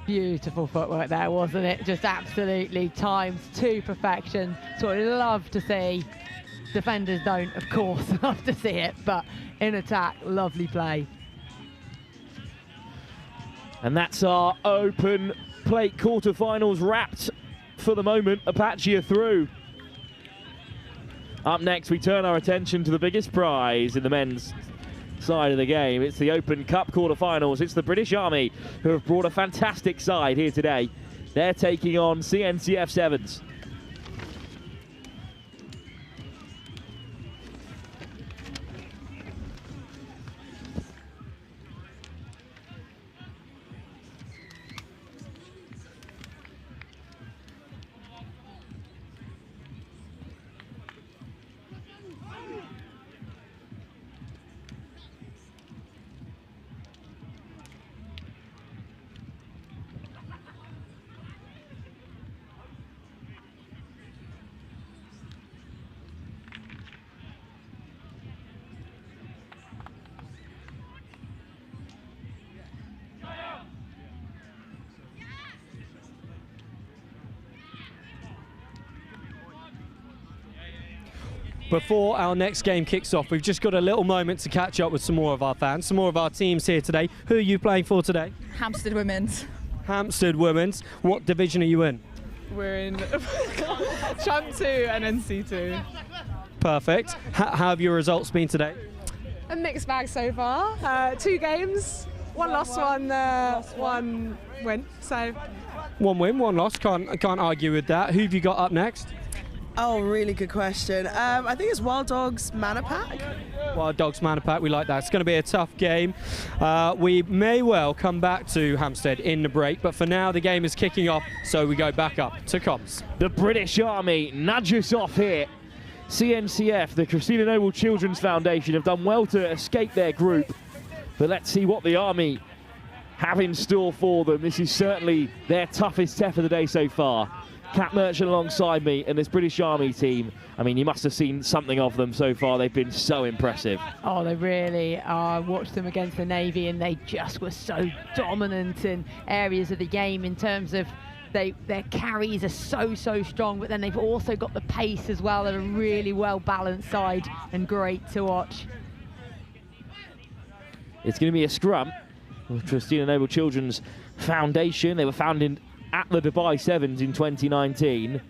Beautiful footwork there, wasn't it? Just absolutely timed to perfection. That's what we love to see. Defenders don't, of course, love to see it, but in attack, lovely play. And that's our open plate quarterfinals wrapped for the moment. Apache are through. Up next, we turn our attention to the biggest prize in the men's side of the game. It's the Open Cup quarterfinals. It's the British Army, who have brought a fantastic side here today. They're taking on CNCF Sevens. Before our next game kicks off, we've just got a little moment to catch up with some more of our fans, some more of our teams here today. Who are you playing for today? Hampstead Women's. Hampstead Women's. What division are you in? We're in Champ 2 and NC2. Perfect. How have your results been today? A mixed bag so far. 2 games, one loss, one win. So one win, one loss. Can't argue with that. Who have you got up next? Oh, really good question. I think it's Wild Dogs Manor Pack. Wild Dogs Manor Pack, we like that. It's going to be a tough game. We may well come back to Hampstead in the break, but for now the game is kicking off, so we go back up to comms. The British Army nudge us off here. CNCF, the Christina Noble Children's Foundation, have done well to escape their group, but let's see what the Army have in store for them. This is certainly their toughest test of the day so far. Cat Merchant alongside me and this British Army team. I mean, you must have seen something of them so far. They've been so impressive. Oh, they really are. Watched them against the Navy and they just were so dominant in areas of the game in terms of their carries are so strong, but then they've also got the pace as well. They're a really well-balanced side and great to watch. It's going to be a scrum with Christina Noble Children's Foundation. They were founded at the Dubai Sevens in 2019.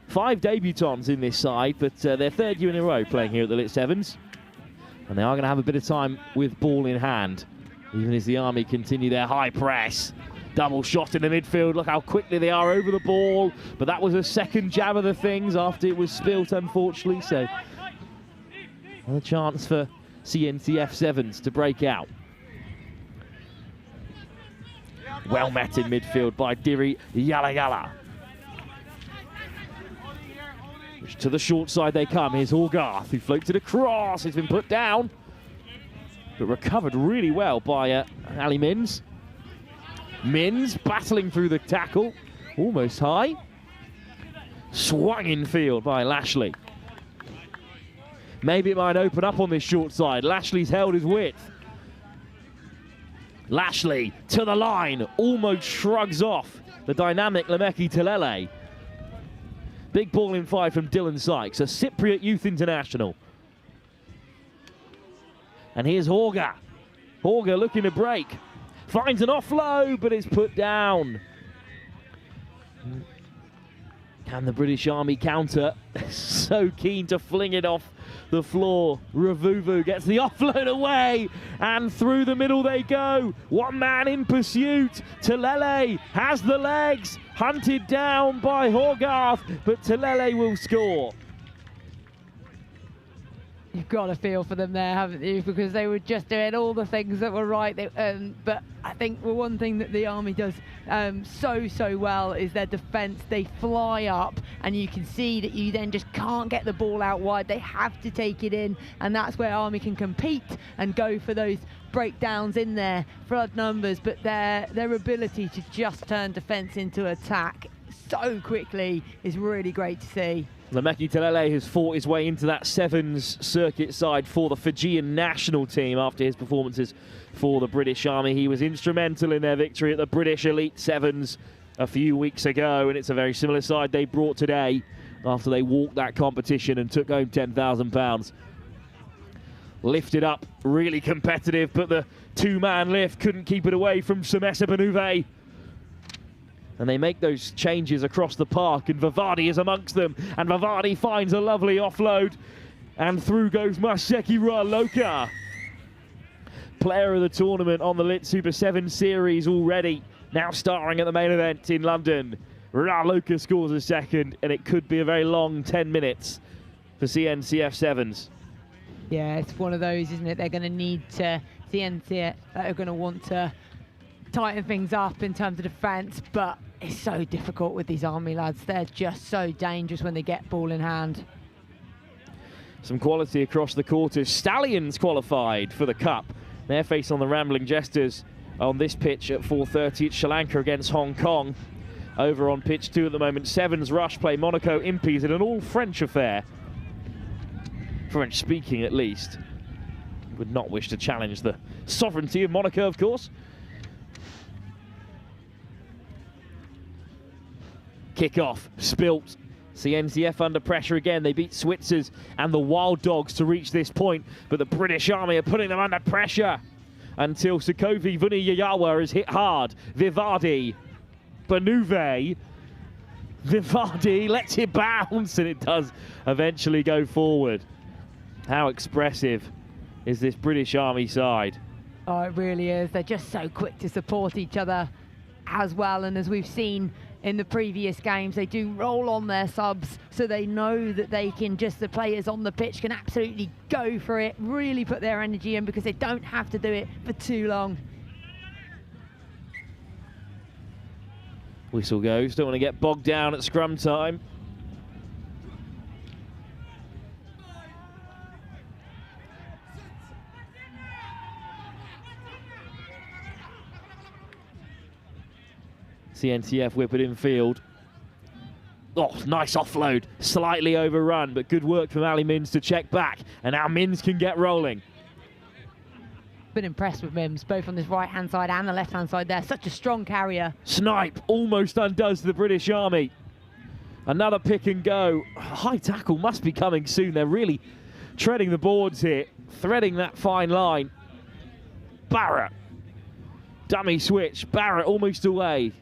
5 debutants in this side, but their 3rd year in a row playing here at the LIT7s. And they are going to have a bit of time with ball in hand, even as the Army continue their high press. Double shot in the midfield. Look how quickly they are over the ball. But that was a second jab of the things after it was spilt, unfortunately. So another chance for CNCF Sevens to break out. Well met in midfield by Diri Yala. To the short side they come. Here's Hogarth, who floats it across. It's been put down, but recovered really well by Ali Mins. Mins battling through the tackle, almost high. Swung in field by Lashley. Maybe it might open up on this short side. Lashley's held his width. Lashley to the line, almost shrugs off the dynamic Lemeki Telele. Big ball in 5 from Dylan Sykes, a Cypriot youth international. And here's Horga. Horga looking to break. Finds an offload, but it's put down. Can the British Army counter? So keen to fling it off the floor. Ravuvu gets the offload away, and through the middle they go. One man in pursuit. Telele has the legs, hunted down by Hogarth, but Telele will score. You've got to feel for them there, haven't you? Because they were just doing all the things that were right. But I think one thing that the Army does so well is their defence. They fly up, and you can see that you then just can't get the ball out wide. They have to take it in, and that's where Army can compete and go for those breakdowns in there, flood numbers. But their ability to just turn defence into attack so quickly is really great to see. Lemeki Telele has fought his way into that Sevens circuit side for the Fijian national team after his performances for the British Army. He was instrumental in their victory at the British LIT7s a few weeks ago, and it's a very similar side they brought today after they walked that competition and took home £10,000. Lifted up, really competitive, but the 2-man lift couldn't keep it away from Semesa Benuve. And they make those changes across the park, and Vivardi is amongst them. And Vivardi finds a lovely offload, and through goes Maseki Raloka. Player of the tournament on the LIT Super 7 series already, now starring at the main event in London. Raloka scores a second, and it could be a very long 10 minutes for CNCF Sevens. Yeah, it's one of those, isn't it? They're going to need to, CNCF are going to want to tighten things up in terms of defence, but it's so difficult with these Army lads. They're just so dangerous when they get ball in hand. Some quality across the quarters. Stallions qualified for the Cup. They're facing on the Rambling Jesters on this pitch at 4:30. It's Sri Lanka against Hong Kong. Over on pitch 2 at the moment, Sevens rush play Monaco Impies in an all-French affair. French speaking at least. Would not wish to challenge the sovereignty of Monaco, of course. Kick-off, spilt. CNCF under pressure again. They beat Switzers and the Wild Dogs to reach this point, but the British Army are putting them under pressure until Sukovi Vuniyayawa is hit hard. Vivardi, Benuve, Vivardi lets it bounce, and it does eventually go forward. How expressive is this British Army side? Oh, it really is. They're just so quick to support each other as well, and as we've seen in the previous games. They do roll on their subs, so they know that they can the players on the pitch can absolutely go for it, really put their energy in, because they don't have to do it for too long. Whistle goes, don't want to get bogged down at scrum time. CNCF whip it in field. Oh, nice offload. Slightly overrun, but good work from Ali Mins to check back. And now Mins can get rolling. Been impressed with Mims, both on this right-hand side and the left-hand side there. Such a strong carrier. Snipe almost undoes the British Army. Another pick and go. High tackle must be coming soon. They're really treading the boards here, threading that fine line. Barrett. Dummy switch. Barrett almost away.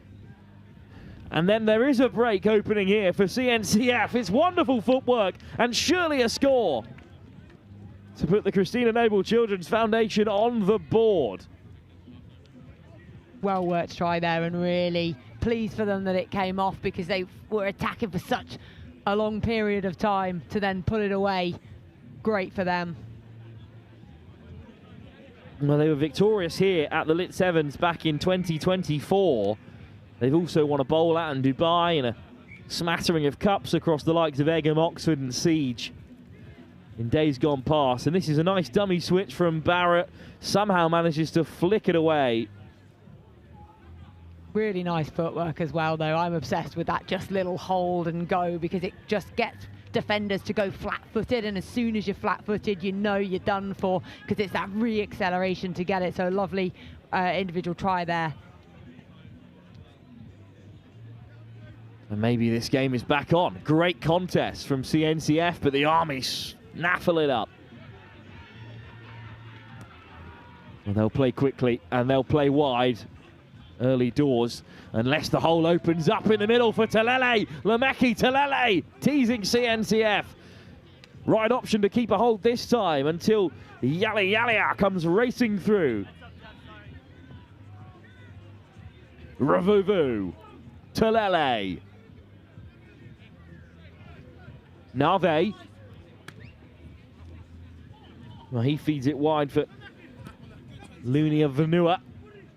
And then there is a break opening here for CNCF. It's wonderful footwork and surely a score to put the Christina Noble Children's Foundation on the board. Well worked try there, and really pleased for them that it came off, because they were attacking for such a long period of time to then put it away. Great for them. Well, they were victorious here at the LIT7s back in 2024. They've also won a bowl out in Dubai and a smattering of cups across the likes of Egham, Oxford and Siege in days gone past. And this is a nice dummy switch from Barrett. Somehow manages to flick it away. Really nice footwork as well, though. I'm obsessed with that just little hold and go, because it just gets defenders to go flat-footed, and as soon as you're flat-footed, you know you're done for, because it's that re-acceleration to get it. So lovely individual try there. And maybe this game is back on. Great contest from CNCF, but the Army snaffle it up. Well, they'll play quickly and they'll play wide early doors, unless the hole opens up in the middle for Talele. Lameki Talele teasing CNCF. Right option to keep a hold this time until Yalia comes racing through. Ravuvu. Talele. Nave. Well, he feeds it wide for Lunia Vanua.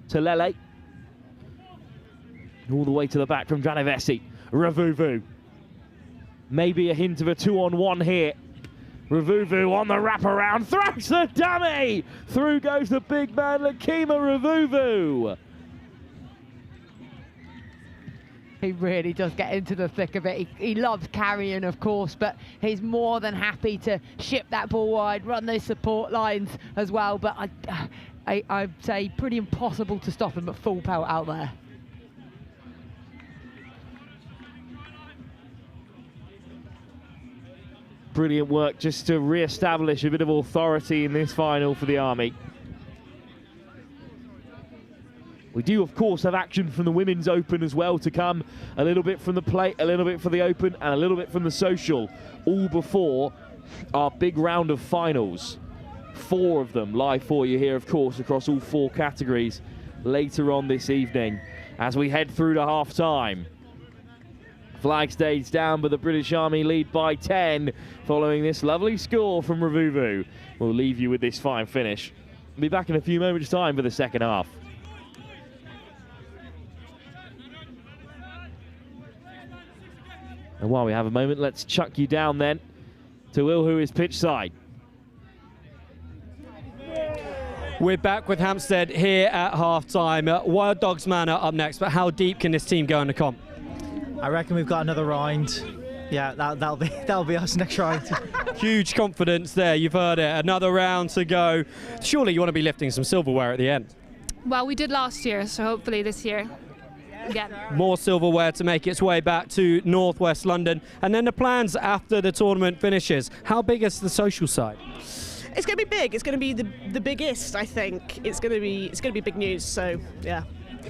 Talele. All the way to the back from Dranivesi. Ravuvu. Maybe a hint of a 2-on-1 here. Ravuvu on the wraparound. Throws the dummy. Through goes the big man, Lakima Ravuvu. He really does get into the thick of it. He loves carrying, of course, but he's more than happy to ship that ball wide, run those support lines as well. But I'd say pretty impossible to stop him at full pelt out there. Brilliant work just to re-establish a bit of authority in this final for the Army. We do, of course, have action from the Women's Open as well to come. A little bit from the plate, a little bit for the Open, and a little bit from the Social, all before our big round of finals. 4 of them live for you here, of course, across all 4 categories later on this evening as we head through to half-time. Flag stays down, but the British Army lead by 10 following this lovely score from Ravuvu. We'll leave you with this fine finish. We'll be back in a few moments' time for the second half. And while we have a moment, let's chuck you down then to Ilhu's pitch side. We're back with Hampstead here at half-time. Wild Dogs Manor up next, but how deep can this team go in the comp? I reckon we've got another round. Yeah, that'll be us next round. Huge confidence there, you've heard it. Another round to go. Surely you want to be lifting some silverware at the end. Well, we did last year, so hopefully this year again. More silverware to make its way back to Northwest London. And then the plans after the tournament finishes. How big is the social side? It's going to be big. It's going to be the biggest, I think. It's going to be big news. So yeah.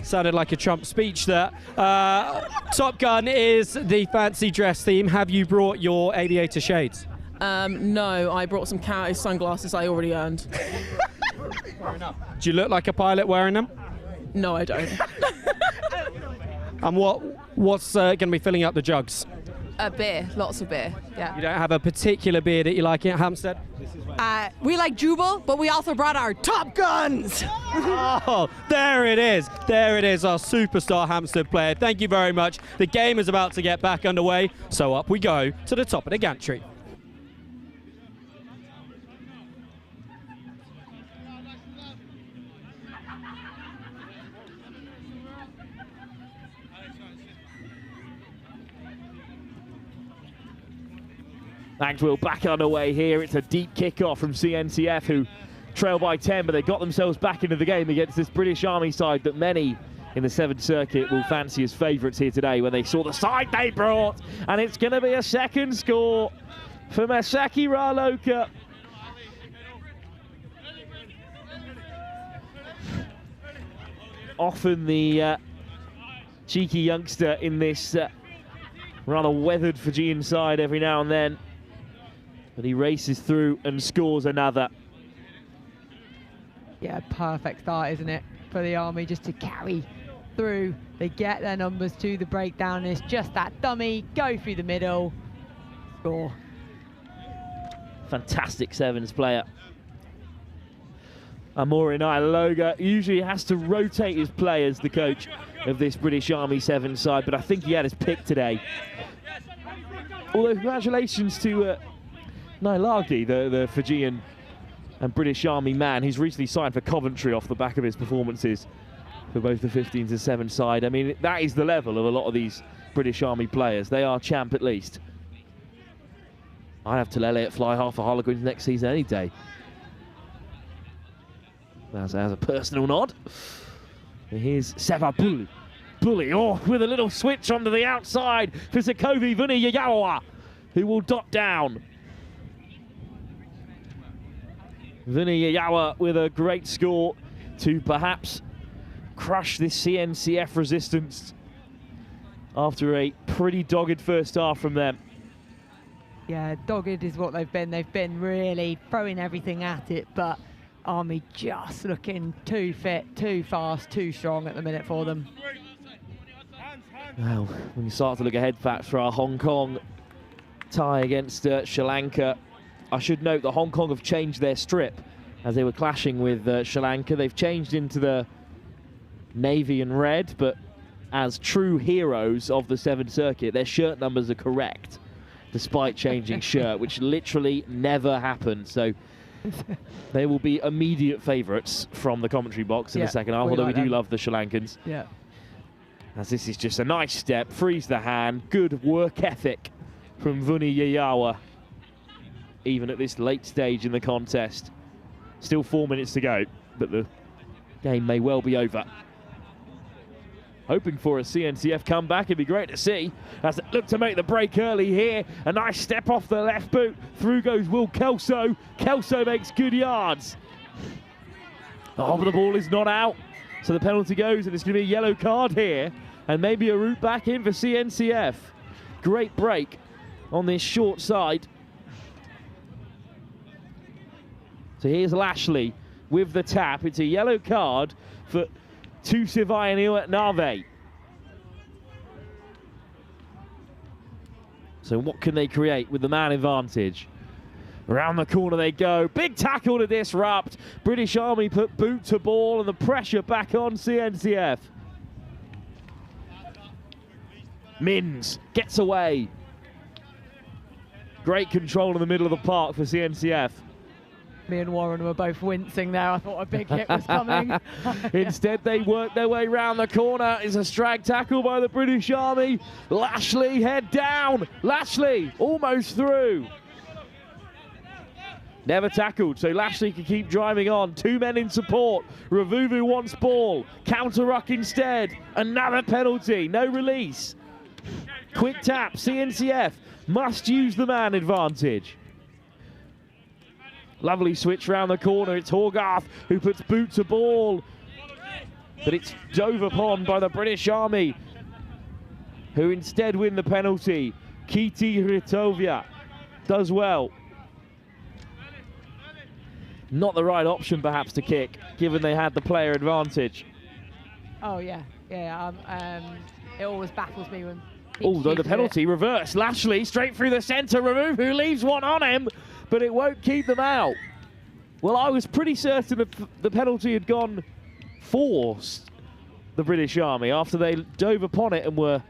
Sounded like a Trump speech there. Top Gun is the fancy dress theme. Have you brought your aviator shades? No, I brought some camo sunglasses I already earned. Do you look like a pilot wearing them? No, I don't. And what's going to be filling up the jugs? Beer, lots of beer, yeah. You don't have a particular beer that you like at Hampstead? We like Jubal, but we also brought our Top Guns! Oh, there it is. There it is, our superstar Hampstead player. Thank you very much. The game is about to get back underway, so up we go to the top of the gantry. Magdwell back underway here. It's a deep kick-off from CNCF, who trail by 10, but they got themselves back into the game against this British Army side that many in the 7th Circuit will fancy as favourites here today when they saw the side they brought. And it's going to be a second score for Masaki Raloka. Often the cheeky youngster in this rather weathered Fijian side every now and then. But he races through and scores another. Yeah, perfect start, isn't it, for the Army, just to carry through. They get their numbers to the breakdown. It's just that dummy, go through the middle, score. Fantastic 7s player. Amori Ialoga usually has to rotate his players, the coach of this British Army 7 side, but I think he had his pick today. Although congratulations to Nailagi, the Fijian and British Army man. He's recently signed for Coventry off the back of his performances for both the 15s and 7 side. I mean, that is the level of a lot of these British Army players. They are champ at least. I'd have Talele at fly half for Harlequins next season any day. As a personal nod. And here's Seva Bully off with a little switch onto the outside for Sakovi Vuniyayawa, who will dot down. Vuniyayawa with a great score to perhaps crush this CNCF resistance after a pretty dogged first half from them. Yeah, dogged is what they've been. They've been really throwing everything at it, but Army just looking too fit, too fast, too strong at the minute for them. Well, when you start to look ahead, perhaps, for our Hong Kong tie against Sri Lanka, I should note that Hong Kong have changed their strip as they were clashing with Sri Lanka. They've changed into the navy and red, but as true heroes of the 7th Circuit, their shirt numbers are correct, despite changing shirt, which literally never happened. So they will be immediate favourites from the commentary box in the second half, although we do love the Sri Lankans. Yeah. As this is just a nice step, frees the hand, good work ethic from Vuniyayawa, even at this late stage in the contest. Still 4 minutes to go, but the game may well be over. Hoping for a CNCF comeback, it'd be great to see. As they look to make the break early here. A nice step off the left boot. Through goes Will Kelso. Kelso makes good yards. Oh, but the ball is not out. So the penalty goes, and it's going to be a yellow card here. And maybe a route back in for CNCF. Great break on this short side. So here's Lashley with the tap. It's a yellow card for Tusivayanil at Nave. So what can they create with the man advantage? Around the corner they go. Big tackle to disrupt. British Army put boot to ball and the pressure back on CNCF. Mins gets away. Great control in the middle of the park for CNCF. Me and Warren were both wincing there. I thought a big hit was coming. Instead, they work their way round the corner. It's a strag tackle by the British Army. Lashley head down. Lashley almost through. Never tackled, so Lashley can keep driving on. 2 men in support. Ravuvu wants ball. Counter ruck instead. Another penalty. No release. Quick tap. CNCF must use the man advantage. Lovely switch round the corner. It's Horgarth who puts boot to ball. But it's dove upon by the British Army, who instead win the penalty. Kiti Hritovia does well. Not the right option perhaps to kick, given they had the player advantage. Oh yeah, Yeah, it always baffles me when. Oh, the penalty reversed. Lashley straight through the centre. Remove who leaves one on him, but it won't keep them out. Well, I was pretty certain that the penalty had gone for the British Army after they dove upon it and were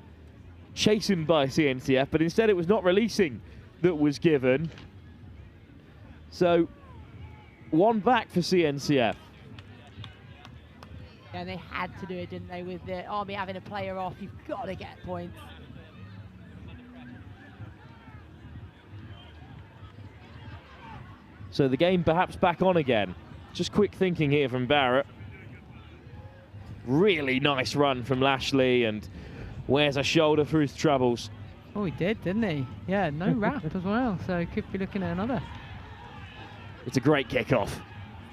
chastened by CNCF, but instead it was not releasing that was given. So, one back for CNCF. Yeah, and they had to do it, didn't they? With the Army having a player off, you've got to get points. So the game perhaps back on again. Just quick thinking here from Barrett. Really nice run from Lashley, and wears a shoulder for his troubles. Oh, he did, didn't he? Yeah, no wrap as well, so could be looking at another. It's a great kickoff,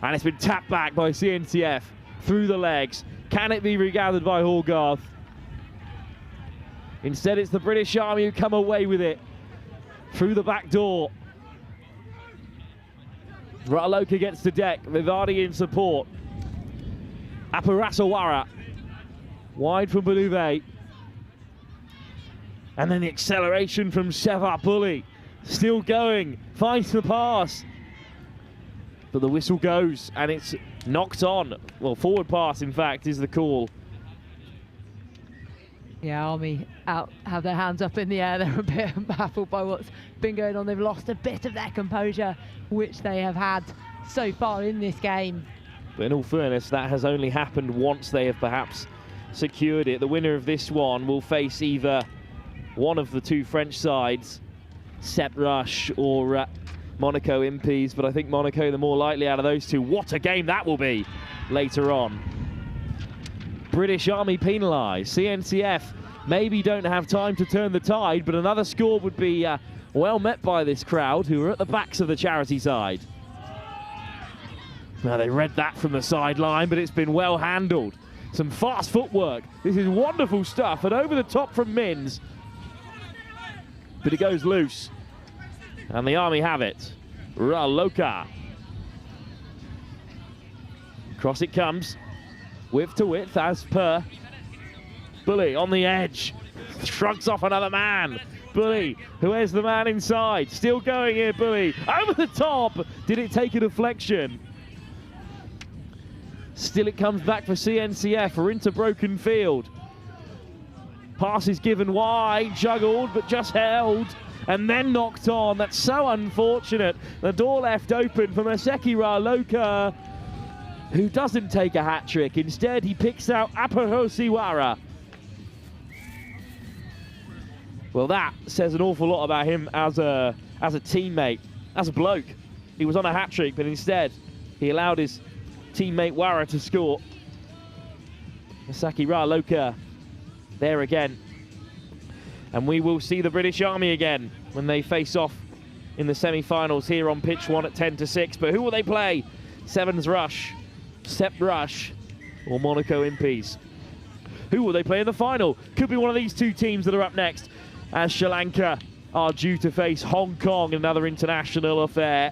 and it's been tapped back by CNCF through the legs. Can it be regathered by Hallgarth? Instead, it's the British Army who come away with it through the back door. Rataloka gets to deck, Vivadi in support. Aparasawara wide from Belouvet. And then the acceleration from Sevar Bully. Still going, finds the pass. But the whistle goes and it's knocked on. Well, forward pass, in fact, is the call. Yeah, Army have their hands up in the air. They're a bit baffled by what's been going on. They've lost a bit of their composure, which they have had so far in this game. But in all fairness, that has only happened once they have perhaps secured it. The winner of this one will face either one of the two French sides, Sepp Rush or Monaco Impies, but I think Monaco the more likely out of those two. What a game that will be later on. British Army penalised. CNCF maybe don't have time to turn the tide, but another score would be well met by this crowd who are at the backs of the charity side. Now they read that from the sideline, but it's been well handled. Some fast footwork. This is wonderful stuff, and over the top from Mins. But it goes loose. And the Army have it. Raloka. Cross it comes. Width to width as per. Bully on the edge. Shrugs off another man. Bully, who is the man inside? Still going here, Bully. Over the top. Did it take a deflection? Still it comes back for CNCF. We're into broken field. Pass is given wide, juggled, but just held, and then knocked on. That's so unfortunate. The door left open for Maseki Raloka, who doesn't take a hat-trick. Instead, he picks out Apahosiwara. Well, that says an awful lot about him as a teammate, as a bloke. He was on a hat-trick, but instead, he allowed his teammate Wara to score. Masaki Raloka there again. And we will see the British Army again when they face off in the semi-finals here on pitch 1 at 10-6. But who will they play? Sevens Rush, Sepp Rush, or Monaco Impies? Who will they play in the final? Could be one of these two teams that are up next, as Sri Lanka are due to face Hong Kong in another international affair.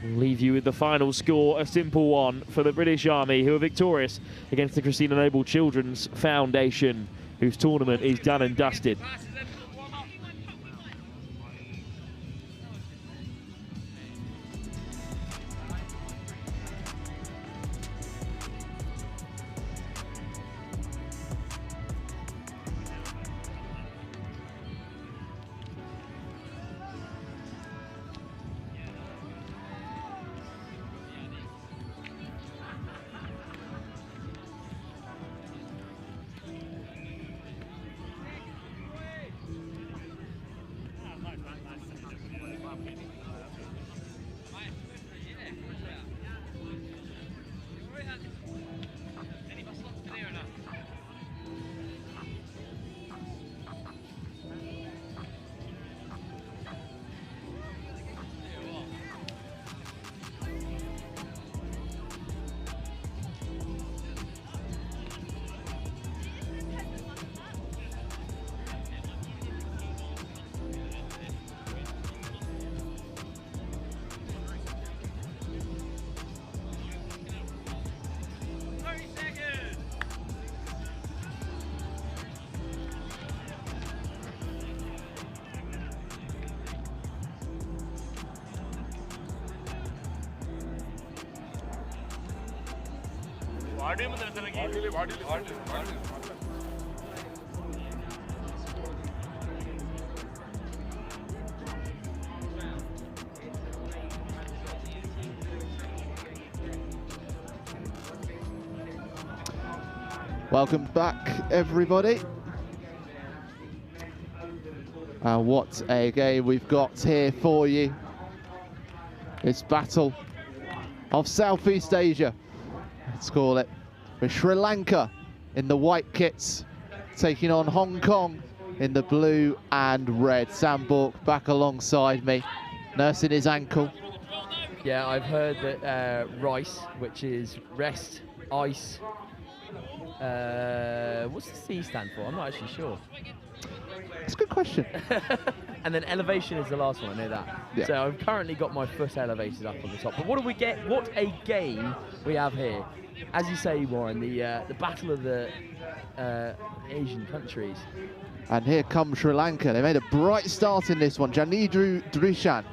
We'll leave you with the final score, a simple one for the British Army, who are victorious against the Christina Noble Children's Foundation, whose tournament is done and dusted. Welcome back, everybody. What a game we've got here for you. It's Battle of Southeast Asia, let's call it, with Sri Lanka in the white kits, taking on Hong Kong in the blue and red. Sam Bork back alongside me, nursing his ankle. Yeah, I've heard that RICE, which is rest, ice, what's the C stand for? I'm not actually sure. That's a good question. And then elevation is the last one, I know that. Yeah. So I've currently got my foot elevated up on the top. But what do we get? What a game we have here. As you say, Warren, the battle of the Asian countries. And here comes Sri Lanka. They made a bright start in this one. Janidru Drishan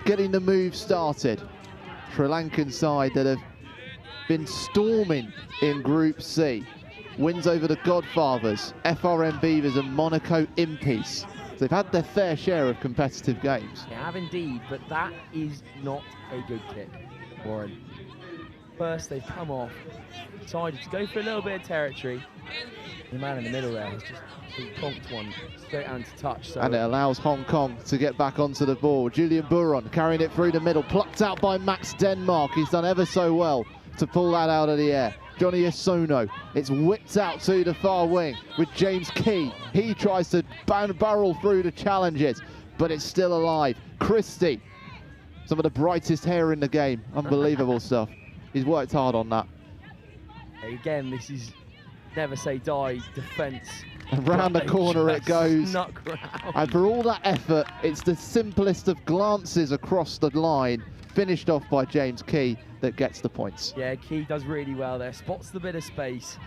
getting the move started. Sri Lankan side that have been storming in Group C. Wins over the Godfathers, FRM Beavers and Monaco Impies. So they've had their fair share of competitive games. They have indeed, but that is not a good kick, Warren. First, they've come off, decided to go for a little bit of territory. The man in the middle there has just conked one straight out into touch. So And it allows Hong Kong to get back onto the ball. Julian Buron carrying it through the middle, plucked out by Max Denmark. He's done ever so well to pull that out of the air. Johnny Esono, it's whipped out to the far wing with James Key. He tries to barrel through the challenges, but it's still alive. Christie, some of the brightest hair in the game. Unbelievable stuff. He's worked hard on that. Again, this is never say die defence. And round the corner it goes. Snuck round. And for all that effort, it's the simplest of glances across the line, finished off by James Key, that gets the points. Yeah, Key does really well there. Spots the bit of space.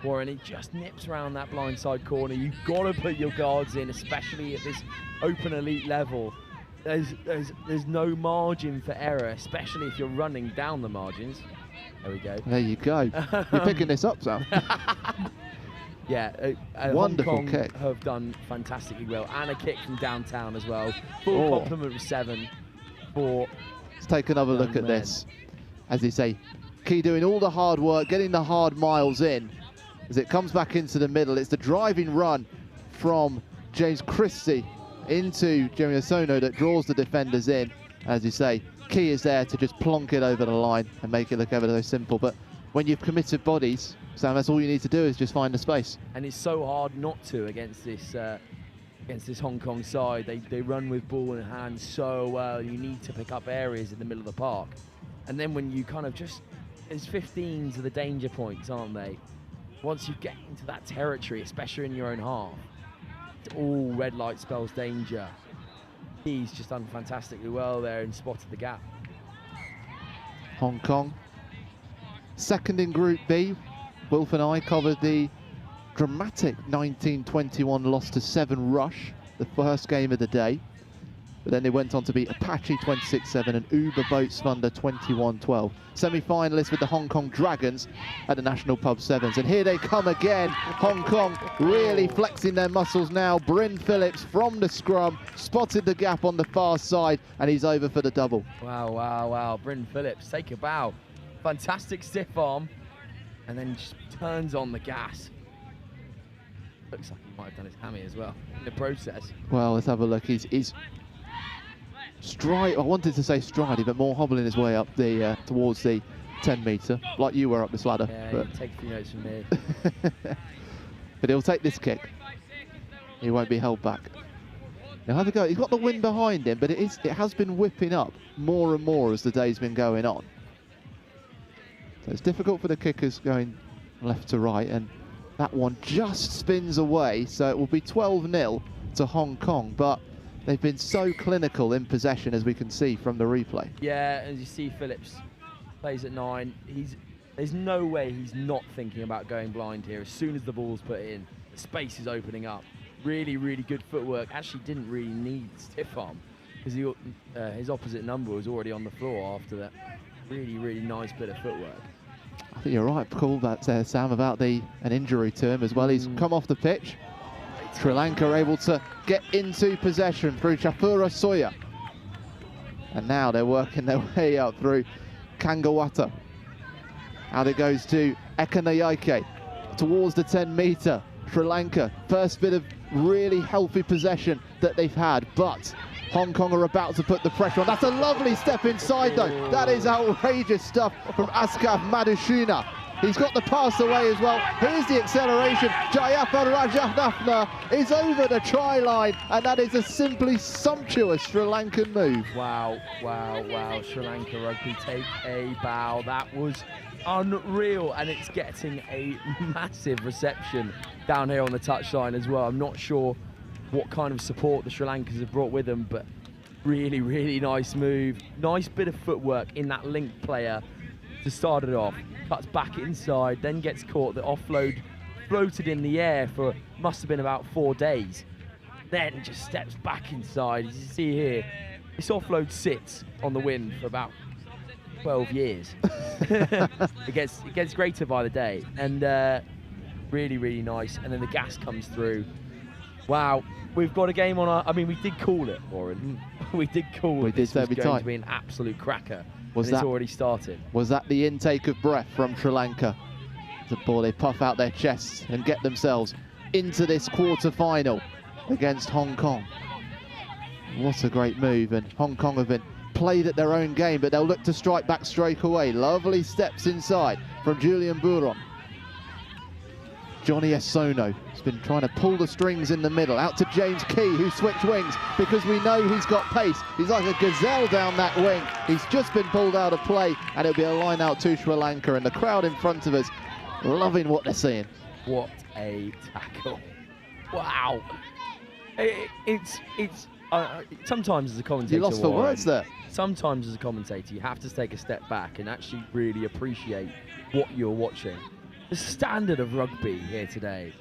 Warren, he just nips around that blindside corner. You've got to put your guards in, especially at this open elite level. There's no margin for error, especially if you're running down the margins. There we go. There you go. You're picking this up, Sam. Yeah, wonderful Hong Kong kick. have done fantastically well, and a kick from downtown as well. Full complement of 7 for. Let's take another look at this. As they say, Key doing all the hard work, getting the hard miles in. As it comes back into the middle, it's the driving run from James Christie into Jeremy Osono that draws the defenders in. As you say, Key is there to just plonk it over the line and make it look ever so simple. But when you've committed bodies, Sam, that's all you need to do is just find the space. And it's so hard not to against this Hong Kong side. They run with ball in hand so well. You need to pick up areas in the middle of the park. And then when you kind of just, there's 15s are the danger points, aren't they? Once you get into that territory, especially in your own half, it's all red light spells danger. He's just done fantastically well there and spotted the gap. Hong Kong, second in Group B. Wilf and I covered the dramatic 1921 loss to 7 Rush, the first game of the day. But then they went on to beat Apache 26-7 and Uber Boats Thunder 21-12. Semi-finalists with the Hong Kong Dragons at the National Pub Sevens. And here they come again. Hong Kong really flexing their muscles now. Bryn Phillips from the scrum, spotted the gap on the far side, and he's over for the double. Wow, wow, wow. Bryn Phillips, take a bow. Fantastic stiff arm. And then just turns on the gas. Looks like he might have done his hammy as well in the process. Well, let's have a look. He's stride. I wanted to say striding, but more hobbling his way up the towards the 10 metre, like you were up this ladder. Yeah, but take a few notes from me. but he'll take this kick. He won't be held back. He'll have a go. He's got the wind behind him, but it has been whipping up more and more as the day's been going on. So it's difficult for the kickers going left to right, and that one just spins away. So it will be 12-0 to Hong Kong, but they've been so clinical in possession, as we can see from the replay. Yeah, as you see, Phillips plays at 9. There's no way he's not thinking about going blind here. As soon as the ball's put in, the space is opening up. Really, really good footwork. Actually didn't really need stiff arm because his opposite number was already on the floor after that really, really nice bit of footwork. I think you're right, call that Sam, about an injury to him as well. He's come off the pitch. Sri Lanka are able to get into possession through Chapura Soya. And now they're working their way up through Kangawata. Out it goes to Ekanayaike towards the 10-metre. Sri Lanka, first bit of really healthy possession that they've had, but Hong Kong are about to put the pressure on. That's a lovely step inside though. That is outrageous stuff from Askaf Madhushina. He's got the pass away as well. Here's the acceleration. Jayappa Rajanathan is over the try line, and that is a simply sumptuous Sri Lankan move. Wow, wow, wow. Sri Lanka Rugby take a bow. That was unreal, and it's getting a massive reception down here on the touchline as well. I'm not sure what kind of support the Sri Lankans have brought with them, but really, really nice move. Nice bit of footwork in that link player to start it off. Cuts back inside, then gets caught. The offload floated in the air for must have been about 4 days. Then just steps back inside. As you see here, this offload sits on the wind for about 12 years. It gets greater by the day, and really, really nice. And then the gas comes through. Wow, we've got a game on our. I mean, we did call it, Warren. We did call it. This was going to be an absolute cracker. It's already started. Was that the intake of breath from Sri Lanka? Before they puff out their chests and get themselves into this quarter-final against Hong Kong. What a great move, and Hong Kong have been played at their own game, but they'll look to strike back straight away. Lovely steps inside from Julian Buron. Johnny Esono has been trying to pull the strings in the middle. Out to James Key, who switched wings because we know he's got pace. He's like a gazelle down that wing. He's just been pulled out of play, and it'll be a line out to Sri Lanka, and the crowd in front of us loving what they're seeing. What a tackle. Wow. It's sometimes as a commentator, you lost for words there. Sometimes as a commentator, you have to take a step back and actually really appreciate what you're watching. The standard of rugby here today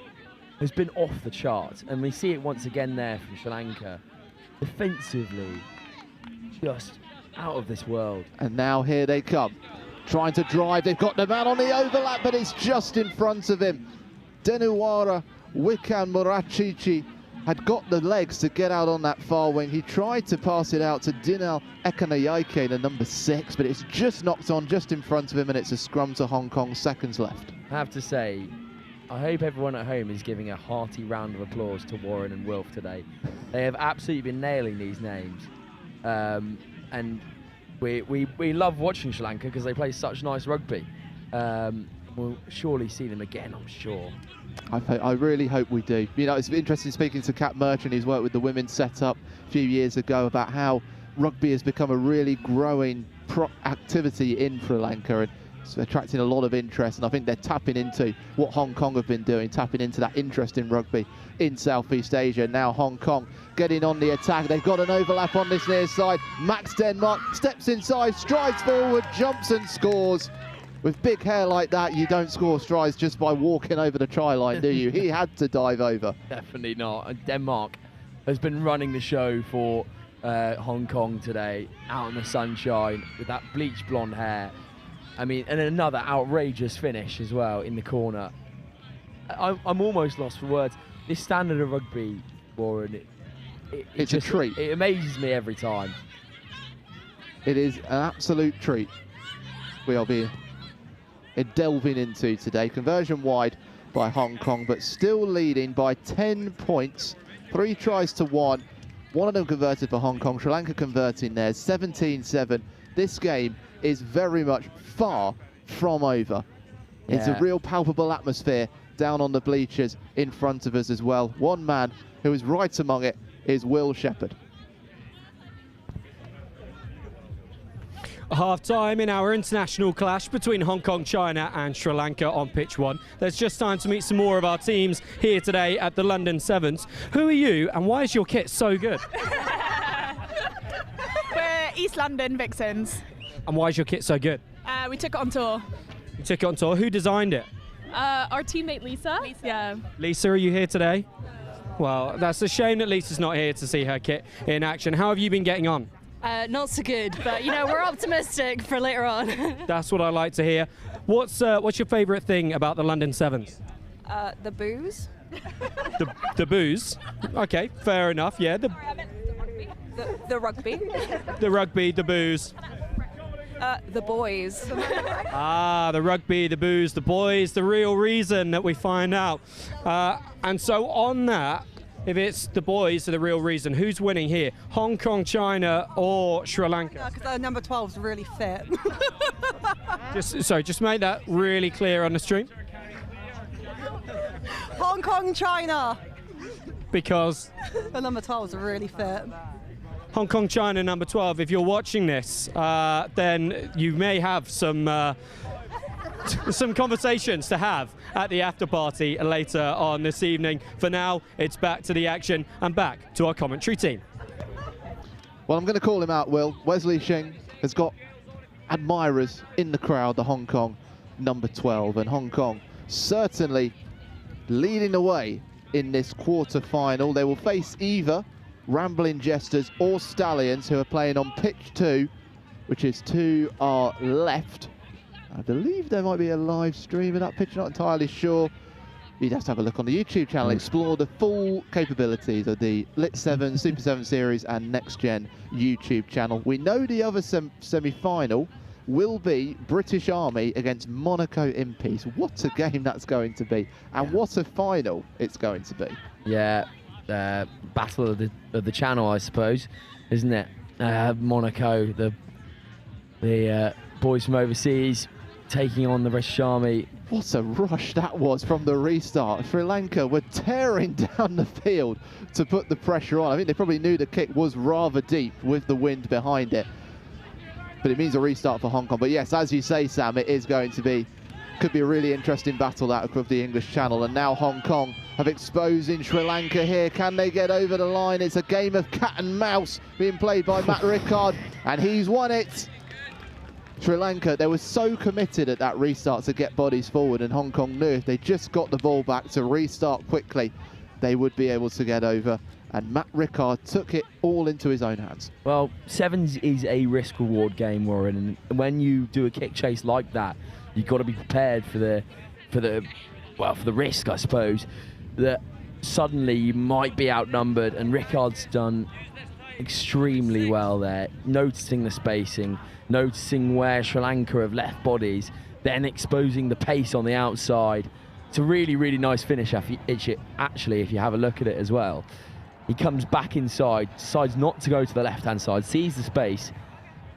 has been off the charts, and we see it once again there from Sri Lanka. Defensively, just out of this world. And now here they come, trying to drive. They've got the man on the overlap, but it's just in front of him. Denuwara Wikan Murachichi had got the legs to get out on that far wing. He tried to pass it out to Dinal Ekanayaike, the number 6, but it's just knocked on just in front of him, and it's a scrum to Hong Kong, seconds left. I have to say, I hope everyone at home is giving a hearty round of applause to Warren and Wilf today. They have absolutely been nailing these names. And we love watching Sri Lanka because they play such nice rugby. We'll surely see them again, I'm sure. I really hope we do. You know, it's interesting speaking to Kat Merchant, who's worked with the women's setup a few years ago, about how rugby has become a really growing activity in Sri Lanka, and it's attracting a lot of interest, and I think they're tapping into what Hong Kong have been doing, tapping into that interest in rugby in Southeast Asia. Now Hong Kong getting on the attack. They've got an overlap on this near side. Max Denmark steps inside, strides forward, jumps and scores. With big hair like that, you don't score strides just by walking over the try line, do you? He had to dive over. Definitely not. And Denmark has been running the show for Hong Kong today, out in the sunshine with that bleached blonde hair. I mean, and another outrageous finish as well in the corner. I'm almost lost for words. This standard of rugby, Warren, it's just a treat. It amazes me every time. It is an absolute treat we are being delving into today. Conversion wide by Hong Kong, but still leading by 10 points. 3 tries to 1. One of them converted for Hong Kong. Sri Lanka converting theirs, 17-7. This game is very much far from over. Yeah. It's a real palpable atmosphere down on the bleachers in front of us as well. One man who is right among it is Will Shepherd. Half-time in our international clash between Hong Kong, China and Sri Lanka on pitch 1. There's just time to meet some more of our teams here today at the London 7s. Who are you and why is your kit so good? We're East London Vixens. And why is your kit so good? We took it on tour. You took it on tour. Who designed it? Our teammate Lisa. Yeah. Lisa, are you here today? Well, that's a shame that Lisa's not here to see her kit in action. How have you been getting on? Not so good, but you know, we're optimistic for later on. That's what I like to hear. What's your favourite thing about the London Sevens? The booze. The booze. Okay, fair enough. Yeah, The rugby. the rugby, the booze. The boys. The rugby, the booze, the boys, the real reason that we find out. And so on that, if it's the boys are the real reason, who's winning here? Hong Kong, China, or Sri Lanka? Because number 12's really fit. Just make that really clear on the stream. Hong Kong, China. Because The number 12's really fit. Hong Kong, China, number 12. If you're watching this, then you may have some conversations to have at the after party later on this evening. For now, it's back to the action and back to our commentary team. Well, I'm going to call him out, Will. Wesley Sheng has got admirers in the crowd, the Hong Kong number 12, and Hong Kong certainly leading the way in this quarter-final. They will face either Rambling Jesters or Stallions, who are playing on pitch 2, which is to our left. I believe there might be a live stream of that pitch, not entirely sure. You'd have to have a look on the YouTube channel, explore the full capabilities of the LIT7, Super 7 Series and Next Gen YouTube channel. We know the other semi-final will be British Army against Monaco Impies. What a game that's going to be, and what a final it's going to be. Yeah, battle of the channel, I suppose, isn't it? Monaco, the boys from overseas, taking on the British Army. What a rush that was from the restart. Sri Lanka were tearing down the field to put the pressure on. I think they probably knew the kick was rather deep with the wind behind it. But it means a restart for Hong Kong. But yes, as you say, Sam, it is going to be, could be a really interesting battle that across the English Channel. And now Hong Kong have exposing Sri Lanka here. Can they get over the line? It's a game of cat and mouse being played by Matt Rickard, and he's won it. Sri Lanka, they were so committed at that restart to get bodies forward, and Hong Kong knew if they just got the ball back to restart quickly, they would be able to get over. And Matt Rickard took it all into his own hands. Well, Sevens is a risk-reward game, Warren, and when you do a kick chase like that, you've got to be prepared for the risk, I suppose, that suddenly you might be outnumbered. And Rickard's done extremely well there, noticing the spacing, noticing where Sri Lanka have left bodies, then exposing the pace on the outside. It's a really, really nice finish, actually, if you have a look at it as well. He comes back inside, decides not to go to the left-hand side, sees the space.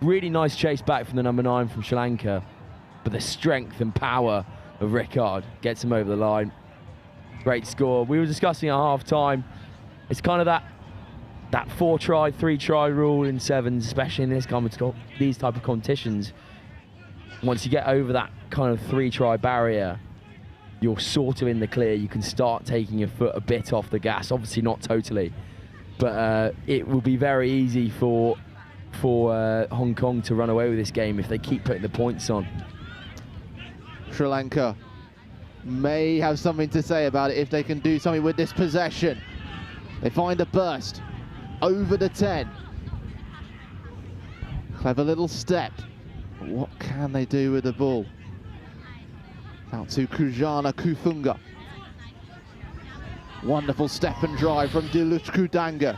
Really nice chase back from the number 9 from Sri Lanka. But the strength and power of Rickard gets him over the line. Great score. We were discussing at half-time. It's kind of that 4-try, 3-try rule in Sevens, especially in these type of competitions. Once you get over that kind of 3-try barrier, you're sort of in the clear. You can start taking your foot a bit off the gas. Obviously not totally, but it will be very easy for Hong Kong to run away with this game if they keep putting the points on. Sri Lanka may have something to say about it if they can do something with this possession. They find a burst over the 10. Clever little step. What can they do with the ball? Out to Kujana Kufunga. Wonderful step and drive from Diluch Kudanga.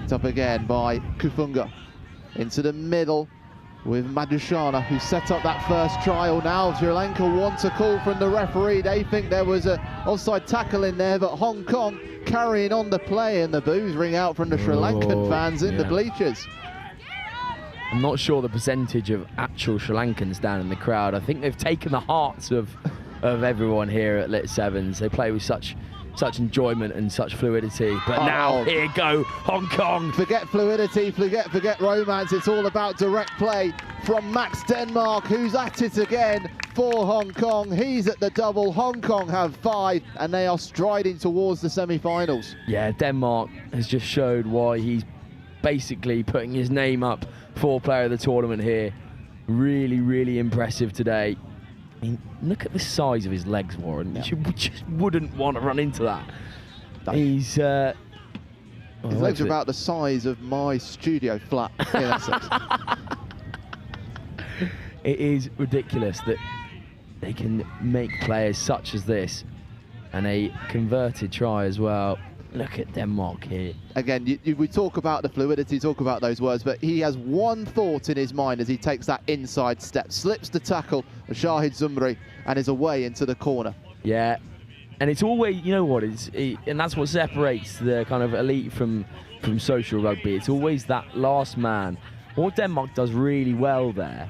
It's up again by Kufunga. Into the middle with Madhushana, who set up that first trial. Now Sri Lanka wants a call from the referee. They think there was an offside tackle in there, but Hong Kong carrying on the play, and the boos ring out from the Sri Lankan fans in the bleachers. I'm not sure the percentage of actual Sri Lankans down in the crowd. I think they've taken the hearts of everyone here at LIT7s. They play with such enjoyment and such fluidity. But now, here go Hong Kong. Forget fluidity, forget romance. It's all about direct play from Max Denmark, who's at it again for Hong Kong. He's at the double. Hong Kong have 5, and they are striding towards the semi-finals. Yeah, Denmark has just showed why he's basically putting his name up for player of the tournament here. Really, really impressive today. I mean, look at the size of his legs, Warren. You just wouldn't want to run into that. He's... his legs are about the size of my studio flat in Essex. it is ridiculous that they can make players such as this, and a converted try as well. Look at Denmark here. Again, we talk about the fluidity, talk about those words, but he has one thought in his mind as he takes that inside step, slips the tackle of Shahid Zumri, and is away into the corner. Yeah, and it's always, you know what, and that's what separates the kind of elite from social rugby. It's always that last man. What Denmark does really well there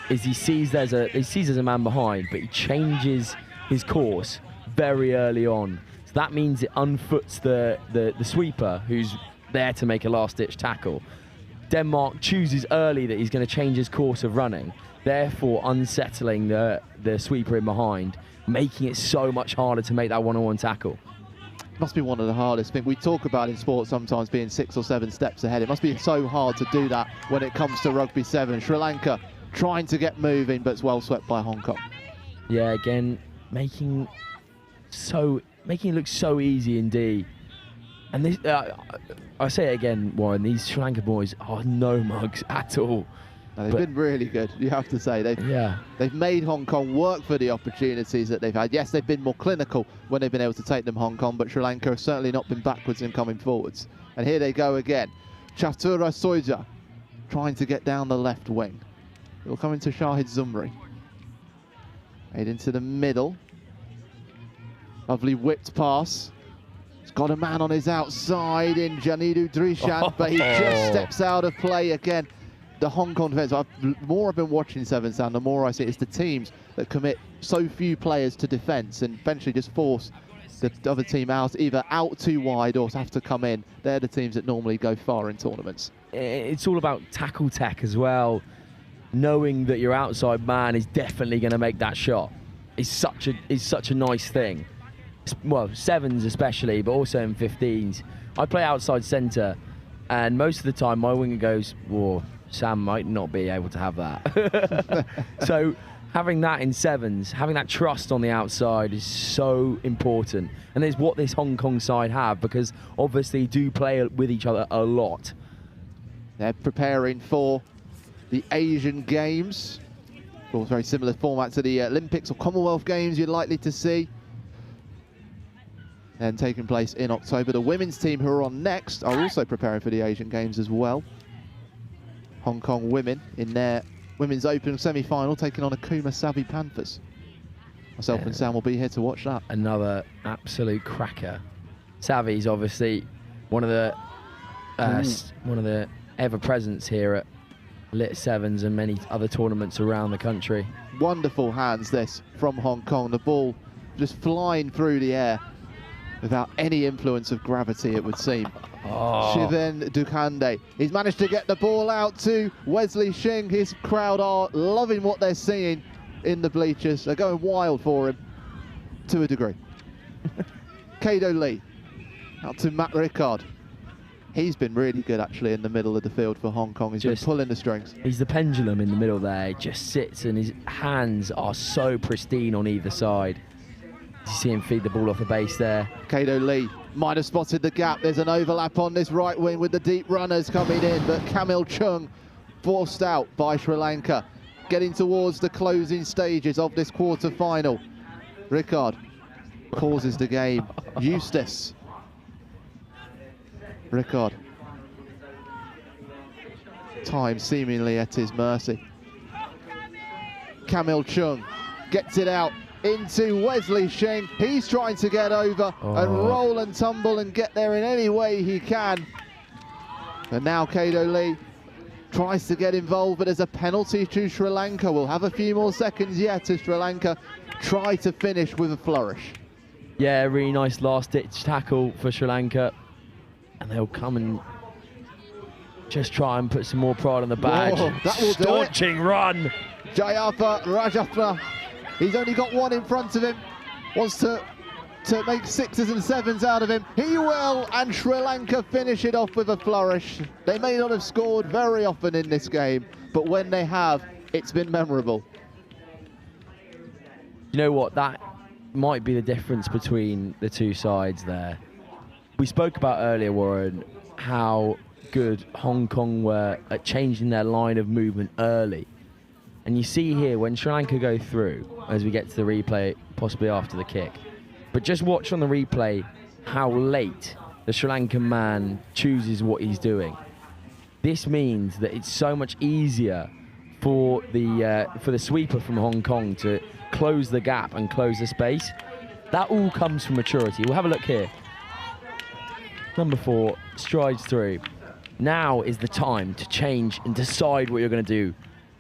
is he sees there's a man behind, but he changes his course very early on. So that means it unfoots the sweeper who's there to make a last-ditch tackle. Denmark chooses early that he's going to change his course of running, therefore unsettling the sweeper in behind, making it so much harder to make that one-on-one tackle. Must be one of the hardest things. We talk about in sport sometimes being 6 or 7 steps ahead. It must be so hard to do that when it comes to Rugby 7. Sri Lanka trying to get moving, but it's well swept by Hong Kong. Yeah, again, making it look so easy indeed. And this, I say it again, Warren, these Sri Lanka boys are no mugs at all. No, they've been really good, you have to say. They've made Hong Kong work for the opportunities that they've had. Yes, they've been more clinical when they've been able to take them Hong Kong, but Sri Lanka have certainly not been backwards in coming forwards. And here they go again. Chatura Soija trying to get down the left wing. It'll come into Shahid Zumri. Made into the middle. Lovely whipped pass. He's got a man on his outside in Janidu Drishan, but he just steps out of play again. The Hong Kong defence, the more I've been watching Sevens down, the more I see it's the teams that commit so few players to defence and eventually just force the other team out, either out too wide or have to come in. They're the teams that normally go far in tournaments. It's all about tackle tech as well. Knowing that your outside man is definitely going to make that shot is such a nice thing. Well, 7s especially, but also in 15s. I play outside centre, and most of the time my winger goes, whoa, Sam might not be able to have that. So having that in 7s, having that trust on the outside is so important. And it's what this Hong Kong side have, because obviously do play with each other a lot. They're preparing for the Asian Games. Of course, very similar format to the Olympics or Commonwealth Games you're likely to see. And taking place in October. The women's team who are on next are also preparing for the Asian Games as well. Hong Kong women in their Women's Open semi-final taking on Akuma Savi Panthers. Myself and Sam will be here to watch that. Another absolute cracker. Savi's obviously one of the ever-presents here at LIT7s and many other tournaments around the country. Wonderful hands this from Hong Kong. The ball just flying through the air without any influence of gravity, it would seem. Shiven Dukande. He's managed to get the ball out to Wesley Shing. His crowd are loving what they're seeing in the bleachers. They're going wild for him, to a degree. Kado Lee, out to Matt Rickard. He's been really good, actually, in the middle of the field for Hong Kong. He's been pulling the strings. He's the pendulum in the middle there. He just sits, and his hands are so pristine on either side. You see him feed the ball off the base there. Kado Lee might have spotted the gap. There's an overlap on this right wing with the deep runners coming in, but Kamil Chung forced out by Sri Lanka, getting towards the closing stages of this quarter-final. Rickard pauses the game. Eustace. Rickard. Time seemingly at his mercy. Kamil Chung gets it out into Wesley Shing. He's trying to get over and roll and tumble and get there in any way he can. And now Kado Lee tries to get involved, but there's a penalty to Sri Lanka. We'll have a few more seconds yet as Sri Lanka try to finish with a flourish. Yeah, really nice last-ditch tackle for Sri Lanka. And they'll come and just try and put some more pride on the badge. Whoa, that will do it. Staunching run. Jayappa Rajapna. He's only got one in front of him. Wants to make 6s and 7s out of him. He will, and Sri Lanka finish it off with a flourish. They may not have scored very often in this game, but when they have, it's been memorable. You know what? That might be the difference between the two sides there. We spoke about earlier, Warren, how good Hong Kong were at changing their line of movement early. And you see here when Sri Lanka go through, as we get to the replay, possibly after the kick. But just watch on the replay how late the Sri Lankan man chooses what he's doing. This means that it's so much easier for the sweeper from Hong Kong to close the gap and close the space. That all comes from maturity. We'll have a look here. Number 4 strides through. Now is the time to change and decide what you're going to do.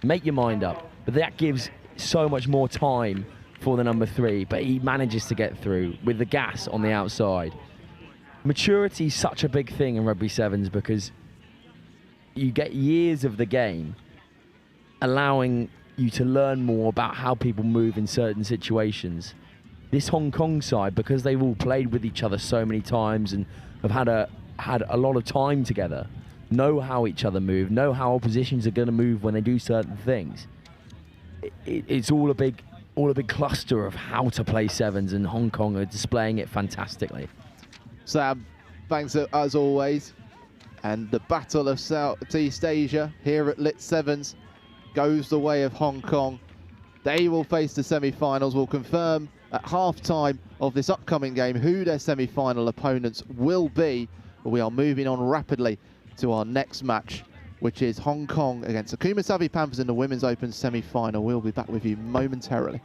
Make your mind up. But that gives so much more time for the number 3, but he manages to get through with the gas on the outside. Maturity is such a big thing in Rugby Sevens because you get years of the game allowing you to learn more about how people move in certain situations. This Hong Kong side, because they've all played with each other so many times and have had a lot of time together, know how each other move, know how oppositions are going to move when they do certain things. It's all a big cluster of how to play sevens, and Hong Kong are displaying it fantastically. Sam, thanks as always. And the Battle of Southeast Asia here at LIT7s goes the way of Hong Kong. They will face the semi-finals. We'll confirm at half-time of this upcoming game who their semi-final opponents will be. But we are moving on rapidly to our next match, which is Hong Kong against Akuma Savi Panthers in the Women's Open semi-final. We'll be back with you momentarily.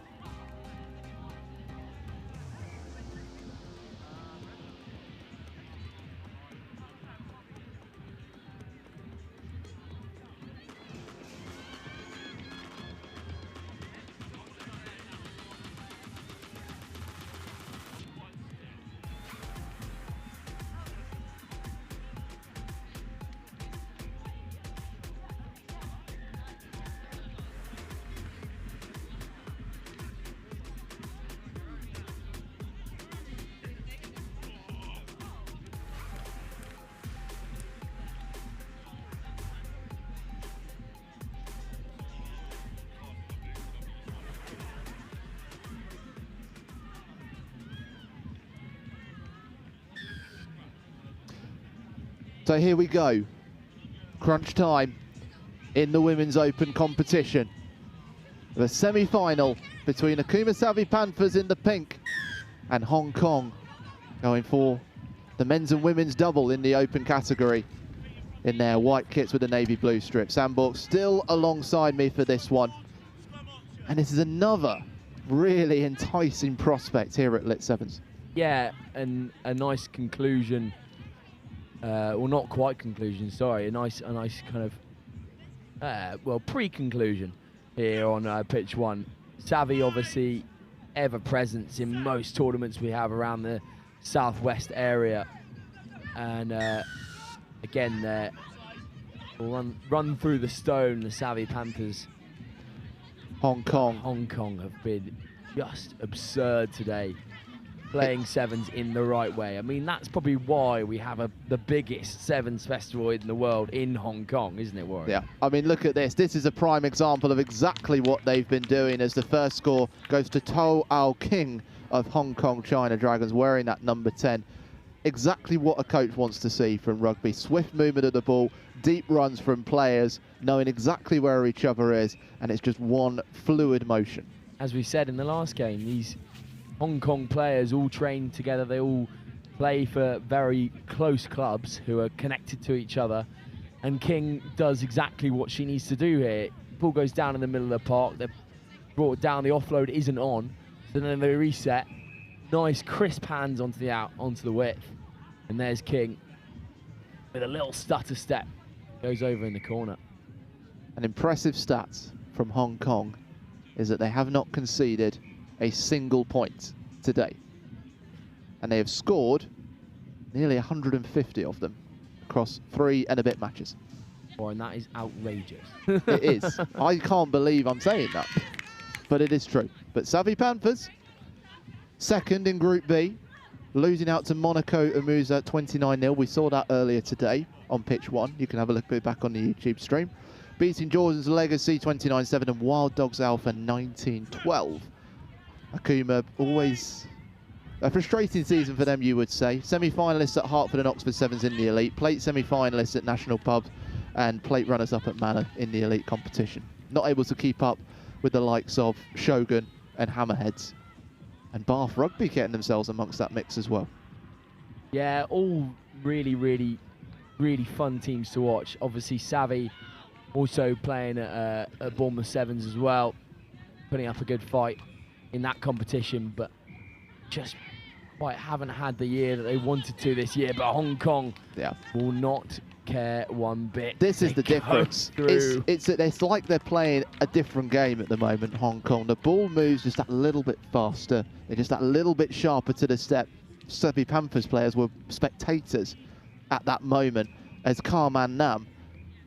So here we go, crunch time in the Women's Open competition. The semi-final between Akuma Savi Panthers in the pink and Hong Kong going for the men's and women's double in the open category in their white kits with the navy blue strip. Sam Bork still alongside me for this one. And this is another really enticing prospect here at LIT7s. Yeah, and a nice conclusion. Well, not quite conclusion, sorry, a nice kind of, well, pre-conclusion here on pitch 1. Savi, obviously, ever present in most tournaments we have around the southwest area. And again, we'll run through the stone, the Savi Panthers. Hong Kong have been just absurd today, playing sevens in the right way. I mean, that's probably why we have the biggest sevens festival in the world in Hong Kong, isn't it, Warren? Yeah, I mean, look at this. This is a prime example of exactly what they've been doing as the first score goes to To Ao King of Hong Kong China Dragons, wearing that number 10. Exactly what a coach wants to see from rugby. Swift movement of the ball, deep runs from players, knowing exactly where each other is, and it's just one fluid motion. As we said in the last game, these Hong Kong players all train together. They all play for very close clubs who are connected to each other. And King does exactly what she needs to do here. Ball goes down in the middle of the park. They're brought down. The offload isn't on. So then they reset. Nice crisp hands onto the width. And there's King with a little stutter step. Goes over in the corner. An impressive stats from Hong Kong is that they have not conceded a single point today. And they have scored nearly 150 of them across 3 and a bit matches. Boy, and that is outrageous. It is. I can't believe I'm saying that, but it is true. But Savi Panthers, second in Group B, losing out to Monaco Amusa 29-0. We saw that earlier today on pitch 1. You can have a look back on the YouTube stream. Beating Jordan's Legacy 29-7 and Wild Dogs Alpha 19-12. Akuma, always a frustrating season for them, you would say. Semi-finalists at Hertford and Oxford Sevens in the Elite, plate semi-finalists at National Pub, and plate runners-up at Manor in the Elite competition. not able to keep up with the likes of Shogun and Hammerheads. And Bath Rugby getting themselves amongst that mix as well. Yeah, all really, really, really fun teams to watch. Obviously, Savvy also playing at Bournemouth Sevens as well, putting up a good fight in that competition, but just quite haven't had the year that they wanted to this year. But Hong Kong will not care one bit. This is the difference. It's like they're playing a different game at the moment, Hong Kong. The ball moves just that little bit faster. They're just that little bit sharper to the step. Savvy Panthers players were spectators at that moment as Karman Nam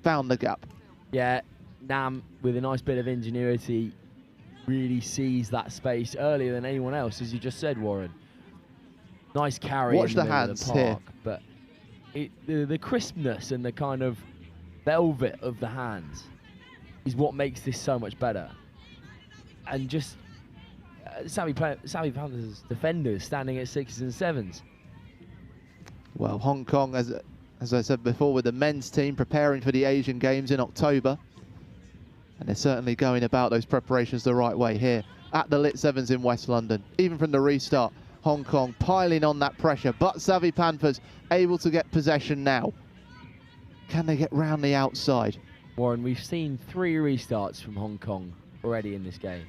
found the gap. Yeah, Nam, with a nice bit of ingenuity, really sees that space earlier than anyone else, as you just said, Warren. Nice carry. Watch in the middle of hands the park, here. But the crispness and the kind of velvet of the hands is what makes this so much better. And just Savvy Panthers defenders standing at 6s and 7s. Well, Hong Kong, as I said before, with the men's team preparing for the Asian Games in October. And they're certainly going about those preparations the right way here at the LIT7s in West London. Even from the restart, Hong Kong piling on that pressure, but Savvy Panthers able to get possession now. Can they get round the outside? Warren, we've seen 3 restarts from Hong Kong already in this game.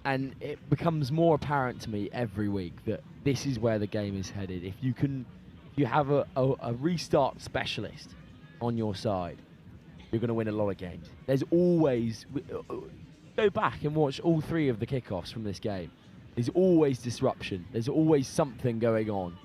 And it becomes more apparent to me every week that this is where the game is headed. If you have a restart specialist on your side, you're going to win a lot of games. There's always, go back and watch all 3 of the kickoffs from this game. There's always disruption. There's always something going on.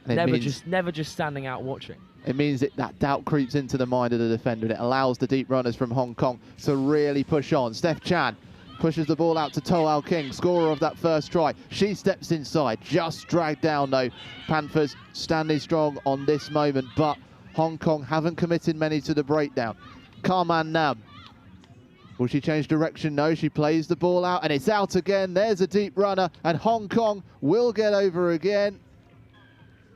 Never just standing out watching. It means that doubt creeps into the mind of the defender, and it allows the deep runners from Hong Kong to really push on. Steph Chan pushes the ball out to Toal King, scorer of that first try. She steps inside, just dragged down though. Panthers standing strong on this moment, but Hong Kong haven't committed many to the breakdown. Karman Nam, will she change direction? No, she plays the ball out and it's out again. There's a deep runner and Hong Kong will get over again.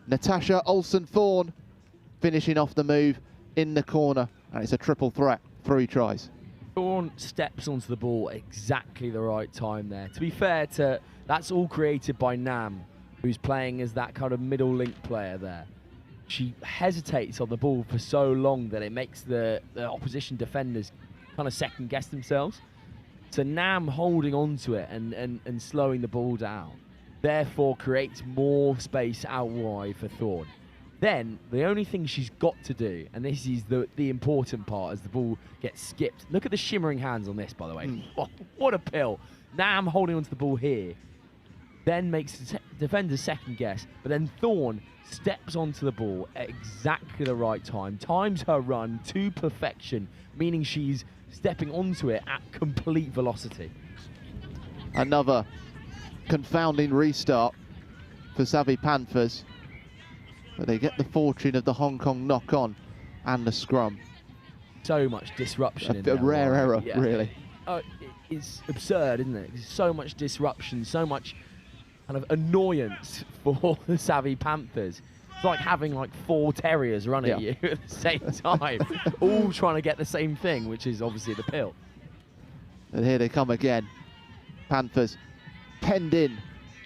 Natasha Olsen-Thorne finishing off the move in the corner, and it's a triple threat, 3 tries. Thorne steps onto the ball at exactly the right time there. To be fair, that's all created by Nam, who's playing as that kind of middle link player there. She hesitates on the ball for so long that it makes the opposition defenders kind of second guess themselves. So Nam holding onto it and slowing the ball down, therefore creates more space out wide for Thorne. Then the only thing she's got to do, and this is the important part as the ball gets skipped. Look at the shimmering hands on this, by the way. Oh, what a pill. Nam holding onto the ball here, then makes the defender's second guess, but then Thorne steps onto the ball at exactly the right time, times her run to perfection, meaning she's stepping onto it at complete velocity. Another confounding restart for Savvy Panthers, but they get the fortune of the Hong Kong knock-on and the scrum. So much disruption in there. A rare error, really. It's absurd, isn't it? There's so much disruption, so much kind of annoyance for the Savvy Panthers. It's like having like 4 terriers running at you at the same time, all trying to get the same thing, which is obviously the pill. And here they come again. Panthers penned in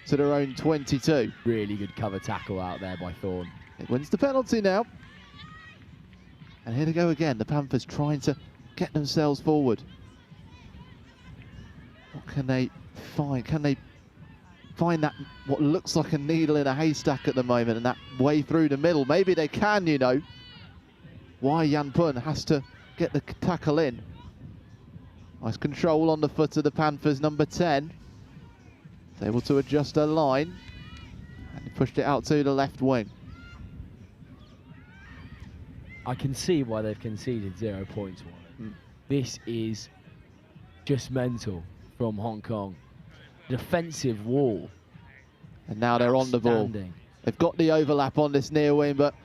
to their own 22. Really good cover tackle out there by Thorne. It wins the penalty now. And here they go again. The Panthers trying to get themselves forward. What can they find? Can they find that what looks like a needle in a haystack at the moment and that way through the middle? Maybe they can, you know. Why Yan Pun has to get the tackle in. Nice control on the foot of the Panthers, number 10. Is able to adjust her line and pushed it out to the left wing. I can see why they've conceded 0 points. This is just mental from Hong Kong. Defensive wall. And now they're on the ball. They've got the overlap on this near wing, but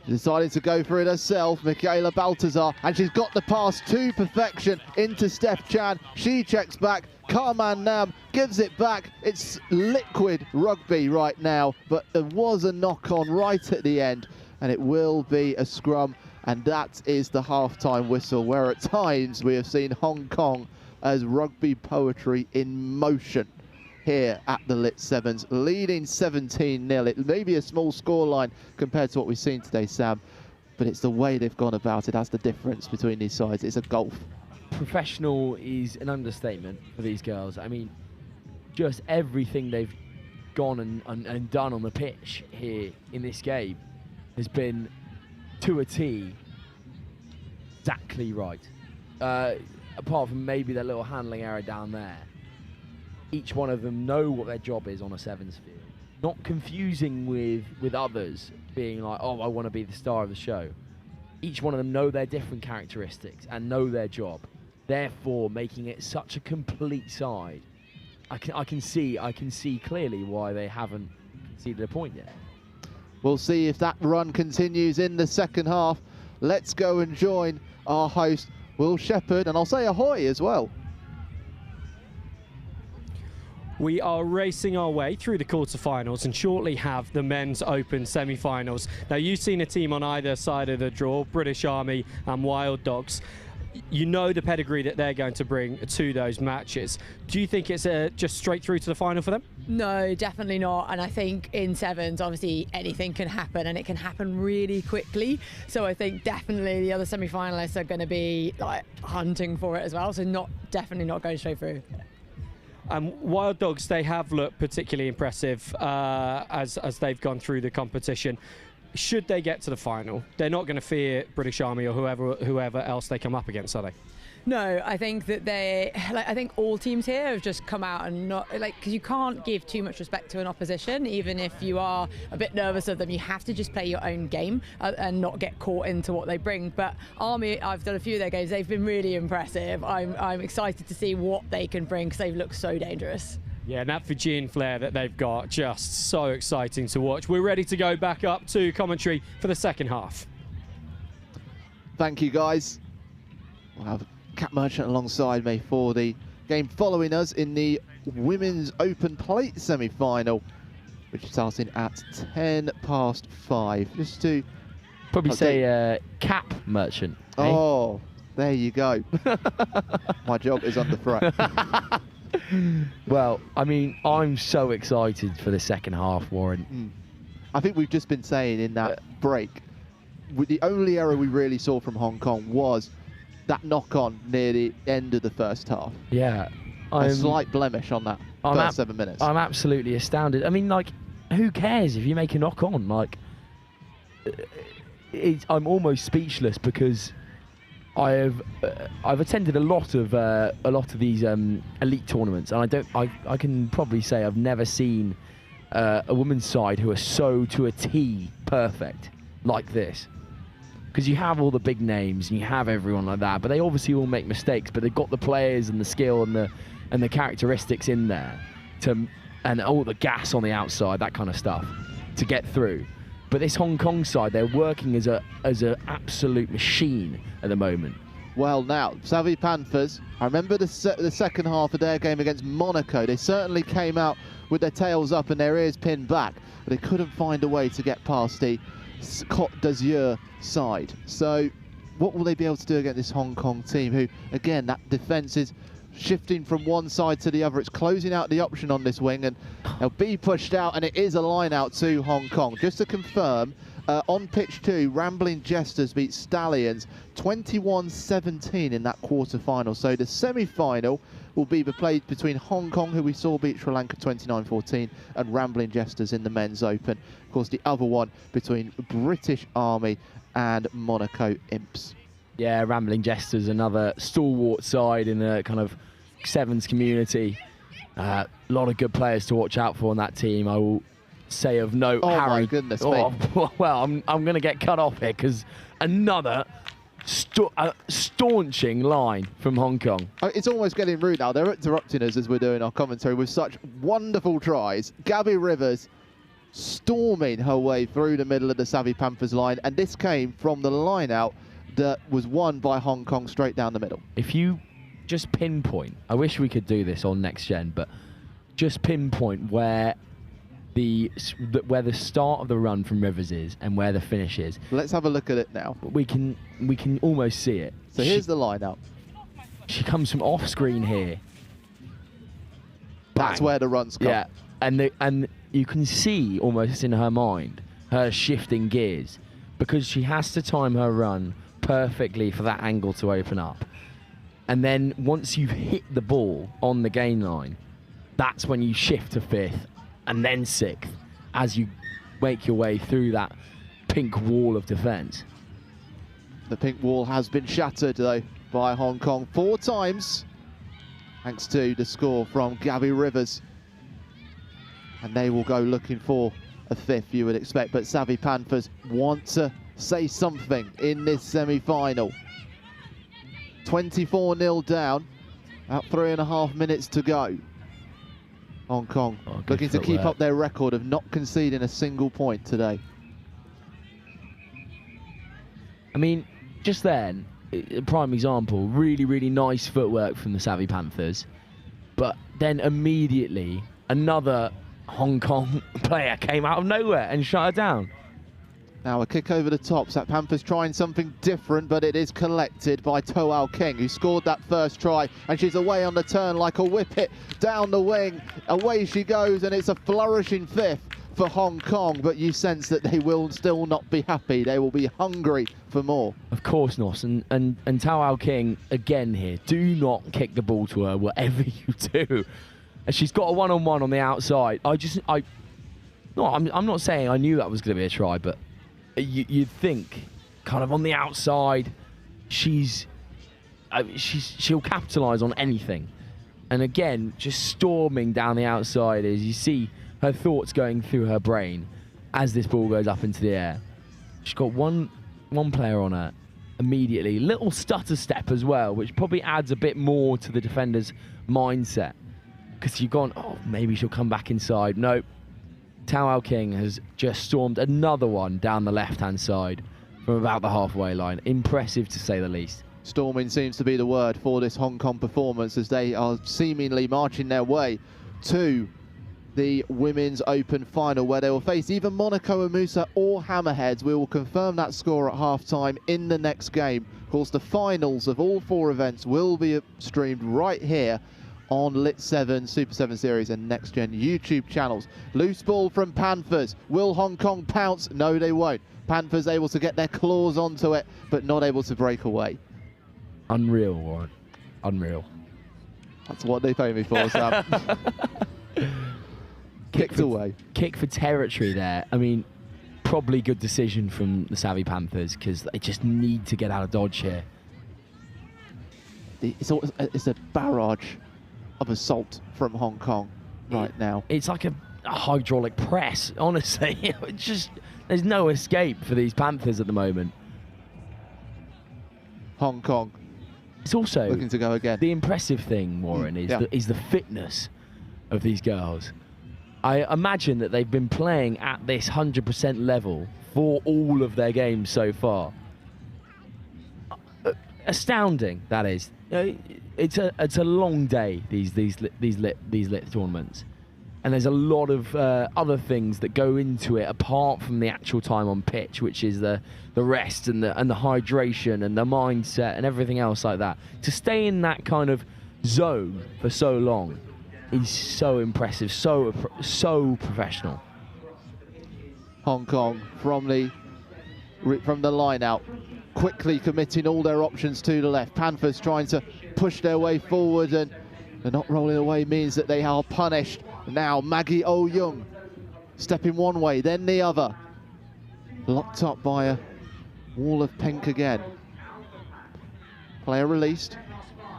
she decided to go for it herself, Michaela Baltazar, and she's got the pass to perfection into Steph Chan. She checks back. Karman Nam gives it back. It's liquid rugby right now, but there was a knock-on right at the end, and it will be a scrum And that is the halftime whistle, where at times we have seen Hong Kong as rugby poetry in motion here at the LIT7s, leading 17-0. It may be a small scoreline compared to what we've seen today, Sam, but it's the way they've gone about it. That's the difference between these sides. It's a gulf. Professional is an understatement for these girls. I mean, just everything they've gone and done on the pitch here in this game has been to a T exactly right. Apart from maybe that little handling error down there, each one of them know what their job is on a sevens field. Not confusing with others being like, oh, I want to be the star of the show. Each one of them know their different characteristics and know their job, therefore making it such a complete side. I can see clearly why they haven't conceded a point yet. We'll see if that run continues in the second half. Let's go and join our host, Will Shepherd, and I'll say ahoy as well. We are racing our way through the quarterfinals and shortly have the men's open semi-finals. Now, you've seen a team on either side of the draw, British Army and Wild Dogs. You know the pedigree that they're going to bring to those matches. Do you think it's just straight through to the final for them? No, definitely not. And I think in sevens, obviously anything can happen, and it can happen really quickly. So I think definitely the other semi-finalists are going to be like hunting for it as well. So definitely not going straight through. Wild Dogs, they have looked particularly impressive as they've gone through the competition. Should they get to the final, they're not going to fear British Army or whoever else they come up against, are they? No, I think that I think all teams here have just come out and because you can't give too much respect to an opposition, even if you are a bit nervous of them. You have to just play your own game and not get caught into what they bring. But Army, I've done a few of their games. They've been really impressive. I'm excited to see what they can bring because they've looked so dangerous. Yeah, and that Fijian flair that they've got, just so exciting to watch. We're ready to go back up to commentary for the second half. Thank you, guys. We'll have Cat Merchant alongside me for the game following us in the Women's Open Plate semi-final, which is starting at 5:10. Just to probably say Cap Merchant. Oh, there you go. My job is under threat. Well, I mean, I'm so excited for the second half, Warren. I think we've just been saying in that break, the only error we really saw from Hong Kong was that knock-on near the end of the first half. Yeah. A slight blemish on that first 7 minutes. I'm absolutely astounded. I mean, like, who cares if you make a knock-on? Like, I'm almost speechless because I've attended a lot of these elite tournaments, and I can probably say I've never seen a women's side who are so to a T perfect like this. Because you have all the big names and you have everyone like that, but they obviously all make mistakes. But they've got the players and the skill and the characteristics in there and all the gas on the outside, that kind of stuff, to get through. But this Hong Kong side, they're working as a absolute machine at the moment. Well, now Savvy Panthers, I remember the second half of their game against Monaco. They certainly came out with their tails up and their ears pinned back, but they couldn't find a way to get past the Côte d'Azur side. So what will they be able to do against this Hong Kong team who, again, that defence is shifting from one side to the other. It's closing out the option on this wing and they'll be pushed out, and it is a line out to Hong Kong. Just to confirm, on pitch 2, Rambling Jesters beat Stallions 21-17 in that quarter-final. So the semi-final will be played between Hong Kong, who we saw beat Sri Lanka 29-14, and Rambling Jesters in the men's open. Of course, the other one between British Army and Monaco Imps. Yeah, Rambling Jesters, another stalwart side in the kind of sevens community. A lot of good players to watch out for on that team. I will say of note, Harry. My goodness me. Well, I'm going to get cut off here because another staunching line from Hong Kong. It's almost getting rude now. They're interrupting us as we're doing our commentary with such wonderful tries. Gabby Rivers storming her way through the middle of the Savvy Panthers line, and this came from the line out that was won by Hong Kong straight down the middle. If you just pinpoint, I wish we could do this on Next Gen, but just pinpoint where where the start of the run from Rivers is and where the finish is. Let's have a look at it now. We can almost see it. So here's the lineup. She comes from off screen here. That's Bang. where the runs come. Yeah, and you can see almost in her mind her shifting gears, because she has to time her run perfectly for that angle to open up. And then once you've hit the ball on the gain line, that's when you shift to 5th and then 6th as you make your way through that pink wall of defence. The pink wall has been shattered, though, by Hong Kong 4 times, thanks to the score from Gabby Rivers. And they will go looking for a 5th, you would expect. But Savvy Panthers want to say something in this semi-final. 24-0 down, about 3.5 minutes to go. Hong Kong looking to keep up their record of not conceding a single point today. I mean, just then, a prime example, really, really nice footwork from the Savvy Panthers. But then immediately, another Hong Kong player came out of nowhere and shut her down. Now a kick over the top. Sat Panthers trying something different, but it is collected by Toal King, who scored that first try, and she's away on the turn like a whippet down the wing. Away she goes, and it's a flourishing 5th for Hong Kong, but you sense that they will still not be happy. They will be hungry for more. Of course not, and Toal King again here. Do not kick the ball to her, whatever you do. And she's got a one-on-one on the outside. I'm not saying I knew that was going to be a try, but you'd think, kind of on the outside, she'll capitalise on anything. And again, just storming down the outside as you see her thoughts going through her brain as this ball goes up into the air. She's got one player on her immediately. Little stutter step as well, which probably adds a bit more to the defender's mindset. Because you've gone, oh, maybe she'll come back inside. Nope. Toal King has just stormed another one down the left-hand side from about the halfway line. Impressive, to say the least. Storming seems to be the word for this Hong Kong performance, as they are seemingly marching their way to the Women's Open final, where they will face either Monaco, Musa or Hammerheads. We will confirm that score at half-time in the next game. Of course, the finals of all 4 events will be streamed right here on LIT7, Super 7 Series and Next Gen YouTube channels. Loose ball from Panthers. Will Hong Kong pounce? No, they won't. Panthers able to get their claws onto it, but not able to break away. Unreal, Warren. Unreal. That's what they pay me for, Sam. Kicked away. Kick for territory there. I mean, probably good decision from the Savvy Panthers, because they just need to get out of dodge here. It's a barrage of assault from Hong Kong right now. It's like a hydraulic press, honestly. There's no escape for these Panthers at the moment. Hong Kong. It's also looking to go again. The impressive thing, Warren, is the fitness of these girls. I imagine that they've been playing at this 100% level for all of their games so far. Astounding, that is. It's a long day, these lit tournaments, and there's a lot of other things that go into it apart from the actual time on pitch, which is the rest and the hydration and the mindset and everything else like that. To stay in that kind of zone for so long is so impressive, so professional. Hong Kong from the line out, quickly committing all their options to the left. Panthers trying to push their way forward, and they're not rolling away means that they are punished. Now Maggie Oh-Young stepping one way, then the other. Locked up by a wall of pink again. Player released.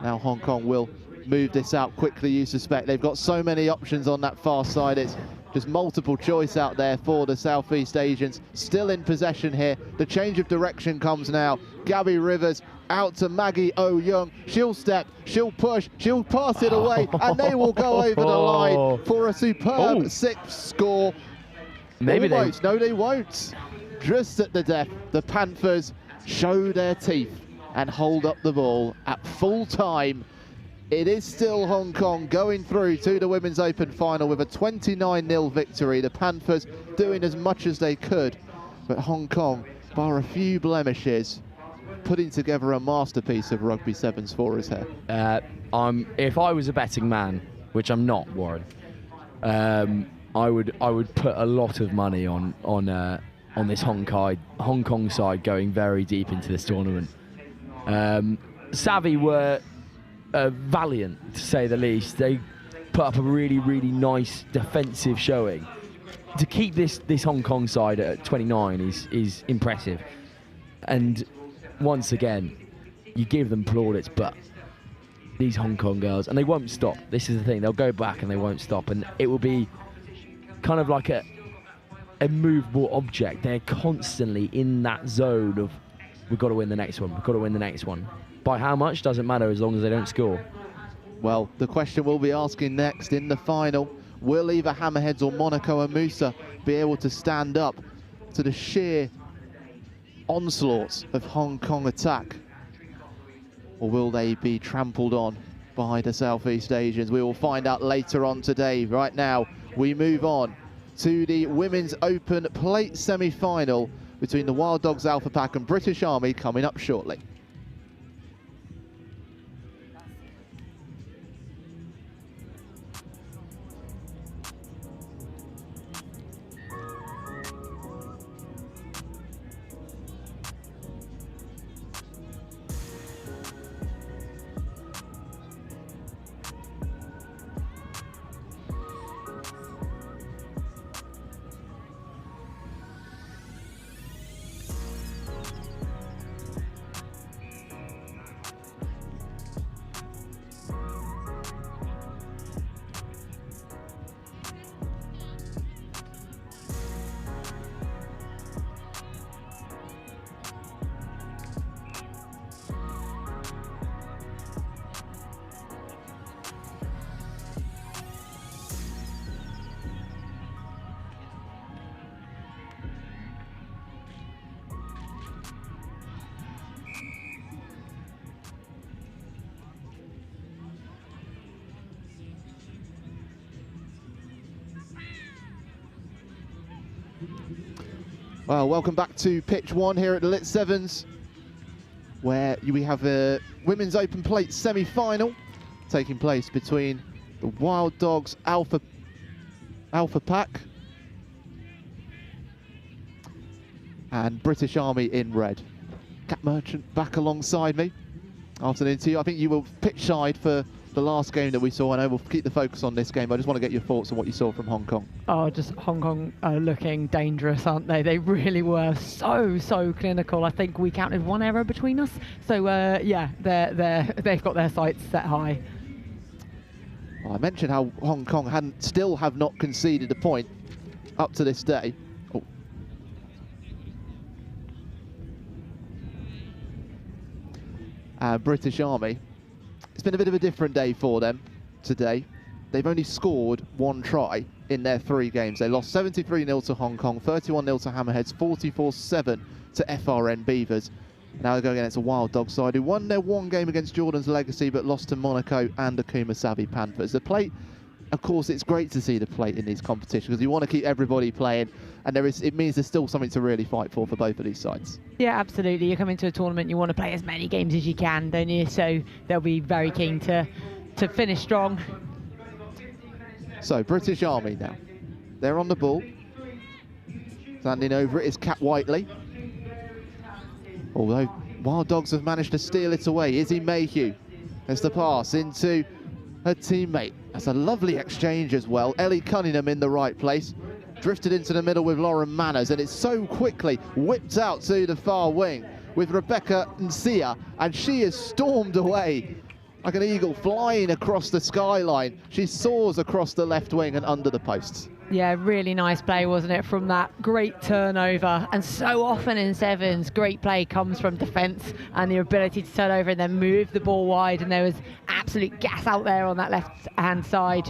Now Hong Kong will move this out quickly, you suspect. They've got so many options on that far side. It's just multiple choice out there for the Southeast Asians. Still in possession here. The change of direction comes now. Gabby Rivers out to Maggie Oh-Young. She'll step, she'll push, she'll pass it away, and they will go over the line for a superb 6th score. Maybe almost. No, they won't. Just at the death, the Panthers show their teeth and hold up the ball at full time. It is still Hong Kong going through to the Women's Open final with a 29-0 victory. The Panthers doing as much as they could, but Hong Kong, bar a few blemishes, putting together a masterpiece of rugby sevens for us here. If I was a betting man, which I'm not, Warren, I would put a lot of money on this Hong Kong side going very deep into this tournament. Savvy were valiant, to say the least. They put up a really, really nice defensive showing. To keep this Hong Kong side at 29 is impressive. And once again, you give them plaudits, but these Hong Kong girls, and they won't stop. This is the thing, they'll go back and they won't stop, and it will be kind of like a immovable object. They're constantly in that zone of, we've got to win the next one, we've got to win the next one. By how much doesn't matter as long as they don't score. Well, the question we'll be asking next in the final, will either Hammerheads or Monaco and Musa be able to stand up to the sheer onslaughts of Hong Kong attack? Or will they be trampled on by the Southeast Asians? We will find out later on today. Right now, we move on to the Women's Open Plate semi-final between the Wild Dogs Alpha Pack and British Army coming up shortly. Well, welcome back to pitch one here at the LIT7s, where we have a Women's Open Plate semi-final taking place between the Wild Dogs Alpha Pack and British Army in red. Cat Merchant back alongside me. Afternoon to you. I think you were pitch side for the last game that we saw. I know we'll keep the focus on this game. I just want to get your thoughts on what you saw from Hong Kong. Oh, just Hong Kong looking dangerous, aren't they? They really were so clinical. I think we counted one error between us. So yeah, they've got their sights set high. Well, I mentioned how Hong Kong still have not conceded a point up to this day. Oh. British Army. It's been a bit of a different day for them today. They've only scored one try in their 3 games. They lost 73-0 to Hong Kong, 31-0 to Hammerheads, 44-7 to FRN Beavers. Now they're going against a Wild Dog side who won their 1 game against Jordan's Legacy but lost to Monaco and the Kuma Savvy Panthers. The plate, of course, it's great to see the plate in these competitions because you want to keep everybody playing, and it means there's still something to really fight for both of these sides. Yeah, absolutely. You come into a tournament, you want to play as many games as you can, don't you? So they'll be very keen to finish strong. So British Army now. They're on the ball. Standing over it is Kat Whiteley. Although Wild Dogs have managed to steal it away. Izzy Mayhew has the pass into her teammate. That's a lovely exchange as well. Ellie Cunningham in the right place. Drifted into the middle with Lauren Manners, and it's so quickly whipped out to the far wing with Rebecca Nsia, and she is stormed away like an eagle flying across the skyline. She soars across the left wing and under the posts. Yeah, really nice play, wasn't it, from that great turnover. And so often in sevens, great play comes from defence and the ability to turn over and then move the ball wide, and there was absolute gas out there on that left-hand side.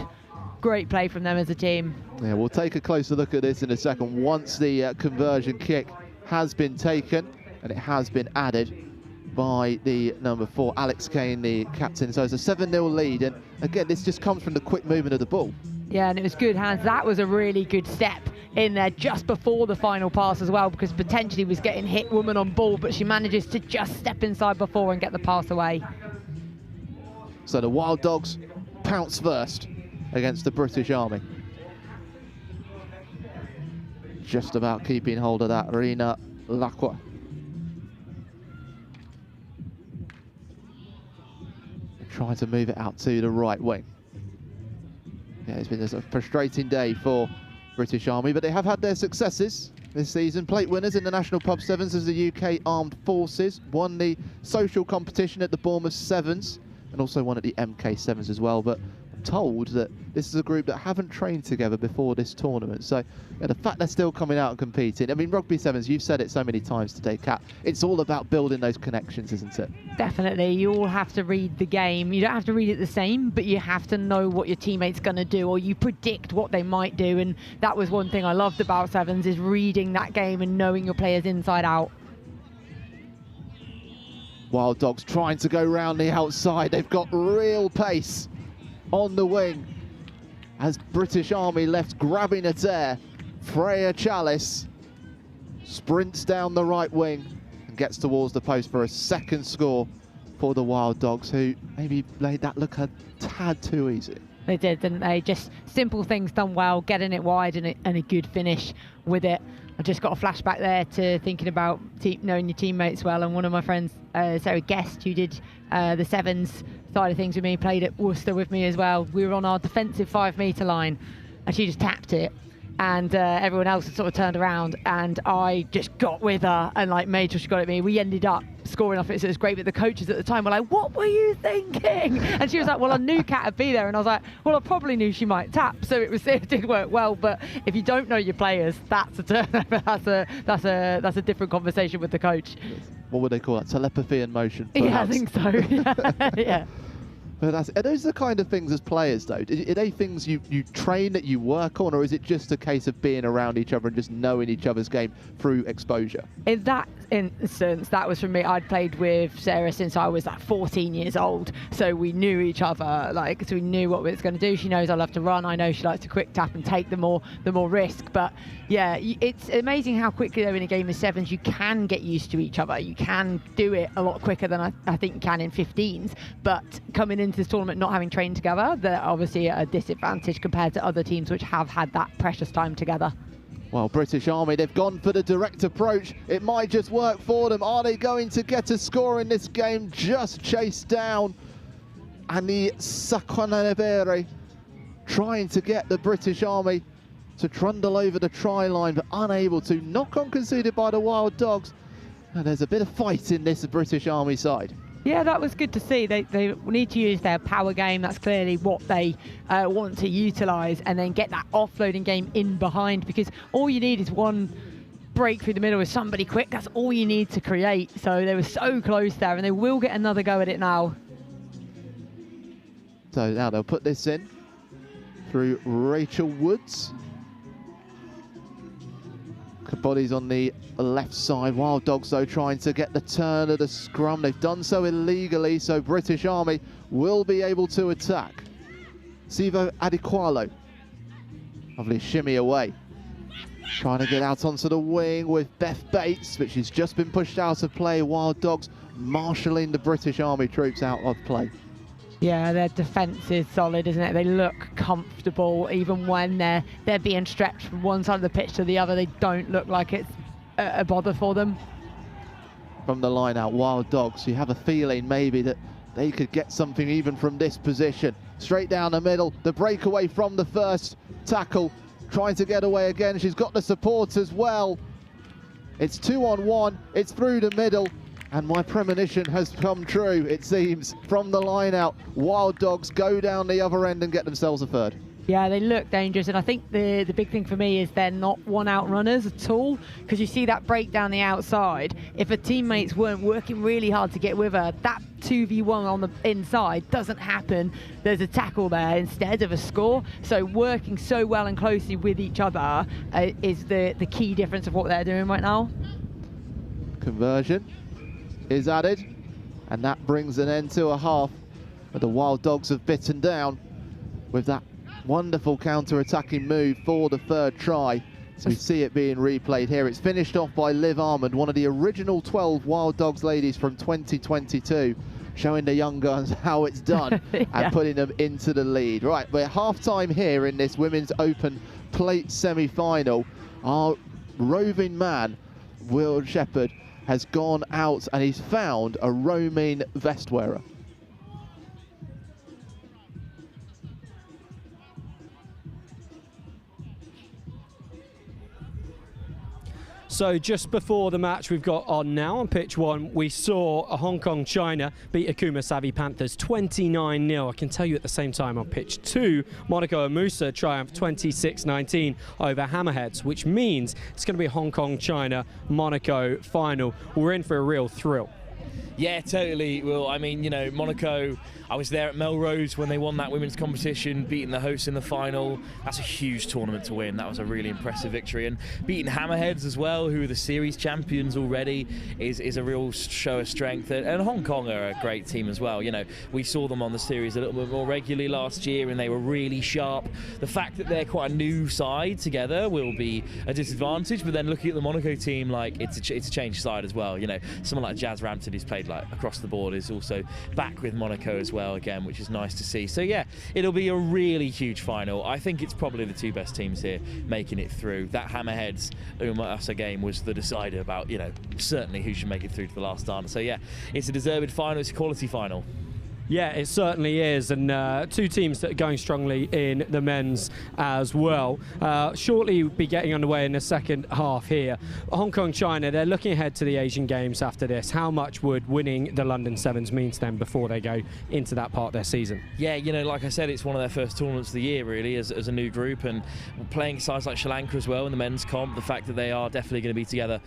Great play from them as a team. Yeah, we'll take a closer look at this in a second once the conversion kick has been taken and it has been added. by the number 4, Alex Kane, the captain. So it's a 7-0 lead, and again, this just comes from the quick movement of the ball. Yeah, and it was good hands. That was a really good step in there just before the final pass as well, because potentially was getting hit woman on ball, but she manages to just step inside before and get the pass away. So the Wild Dogs pounce first against the British Army. Just about keeping hold of that, Rina Lacroix. Trying to move it out to the right wing. Yeah, it's been a sort of frustrating day for British Army, but they have had their successes this season. Plate winners in the National Pub Sevens as the UK Armed Forces, won the social competition at the Bournemouth Sevens, and also won at the MK Sevens as well. But I'm told that this is a group that haven't trained together before this tournament. So yeah, the fact they're still coming out and competing. I mean, Rugby Sevens, you've said it so many times today, Kat, it's all about building those connections, isn't it? Definitely. You all have to read the game. You don't have to read it the same, but you have to know what your teammate's going to do, or you predict what they might do. And that was one thing I loved about Sevens, is reading that game and knowing your players inside out. Wild Dogs trying to go round the outside. They've got real pace on the wing as British Army left grabbing at air. Freya Chalice sprints down the right wing and gets towards the post for a second score for the Wild Dogs, who maybe made that look a tad too easy. They did, didn't they? Just simple things done well, getting it wide and a good finish with it. I just got a flashback there to thinking about knowing your teammates well, and one of my friends, Sarah Guest, who did the Sevens side of things with me, played at Worcester with me as well. We were on our defensive 5-metre line and she just tapped it, and everyone else had sort of turned around, and I just got with her and like made sure she got at me. We ended up scoring off it, so it was great, but the coaches at the time were like, "What were you thinking?" And she was like, "Well, I knew Kat would be there," and I was like, "Well, I probably knew she might tap," so it did work well. But if you don't know your players, that's a turnover. that's a different conversation with the coach. What would they call that? Telepathy in motion, perhaps? Yeah, I think so. Yeah. But are those the kind of things as players, though? Are they things you train, that you work on, or is it just a case of being around each other and just knowing each other's game through exposure? In that instance, that was for me. I'd played with Sarah since I was like 14 years old, so we knew each other. So we knew what we was going to do. She knows I love to run. I know she likes to quick tap and take the more risk. But yeah, it's amazing how quickly, though, in a game of sevens, you can get used to each other. You can do it a lot quicker than I think you can in 15s. But coming into this tournament not having trained together, they're obviously at a disadvantage compared to other teams which have had that precious time together. Well, British Army, they've gone for the direct approach. It might just work for them. Are they going to get a score in this game? Just chased down. And the Saconanevere trying to get the British Army to trundle over the try line, but unable to. Knock on conceded by the Wild Dogs. And there's a bit of fight in this British Army side. Yeah, that was good to see. They need to use their power game. That's clearly what they want to utilise, and then get that offloading game in behind, because all you need is one break through the middle with somebody quick. That's all you need to create. So they were so close there, and they will get another go at it now. So now they'll put this in through Rachel Woods. Bodies on the left side. Wild Dogs, though, trying to get the turn of the scrum. They've done so illegally, so British Army will be able to attack. Sivo Adequalo. Lovely shimmy away. Trying to get out onto the wing with Beth Bates, but she's just been pushed out of play. Wild Dogs marshalling the British Army troops out of play. Yeah, their defence is solid, isn't it? They look comfortable even when they're being stretched from one side of the pitch to the other. They don't look like it's a bother for them. From the line out, Wild Dogs, you have a feeling maybe that they could get something even from this position. Straight down the middle, the breakaway from the first tackle, trying to get away again. She's got the support as well. It's 2-on-1, it's through the middle. And my premonition has come true, it seems, from the line out. Wild Dogs go down the other end and get themselves a third. Yeah, they look dangerous, and I think the big thing for me is they're not one-out runners at all, because you see that break down the outside. If her teammates weren't working really hard to get with her, that 2v1 on the inside doesn't happen. There's a tackle there instead of a score. So working so well and closely with each other is the key difference of what they're doing right now. Conversion is added. And that brings an end to a half. But the Wild Dogs have bitten down with that wonderful counter-attacking move for the third try. So we see it being replayed here. It's finished off by Liv Armand, one of the original 12 Wild Dogs ladies from 2022, showing the young guns how it's done and putting them into the lead. Right, we're half-time here in this Women's Open Plate semi-final. Our roving man, Will Shepherd, has gone out and he's found a roaming vest wearer. So just before the match we've got on now on pitch 1, we saw a Hong Kong China beat Akuma Savvy Panthers 29-0. I can tell you at the same time on pitch 2, Monaco and Musa triumphed 26-19 over Hammerheads, which means it's going to be a Hong Kong China Monaco final. We're in for a real thrill. Yeah, totally. Well, I mean, you know, Monaco, I was there at Melrose when they won that women's competition, beating the hosts in the final. That's a huge tournament to win. That was a really impressive victory. And beating Hammerheads as well, who are the series champions already, is a real show of strength. And Hong Kong are a great team as well. You know, we saw them on the series a little bit more regularly last year, and they were really sharp. The fact that they're quite a new side together will be a disadvantage, but then looking at the Monaco team, like, it's a changed side as well. You know, someone like Jazz Rampton, who's played like across the board, is also back with Monaco as well again, which is nice to see. So yeah, it'll be a really huge final. I think it's probably the two best teams here making it through. That Hammerheads Umasa game was the decider about, you know, certainly who should make it through to the last dance. So yeah, it's a deserved final, it's a quality final. Yeah, it certainly is, and two teams that are going strongly in the men's as well. Shortly we'll be getting underway in the second half here. Hong Kong, China, they're looking ahead to the Asian Games after this. How much would winning the London Sevens mean to them before they go into that part of their season? Yeah, you know, like I said, it's one of their first tournaments of the year, really, as a new group, and playing sides like Sri Lanka as well in the men's comp. The fact that they are definitely going to be together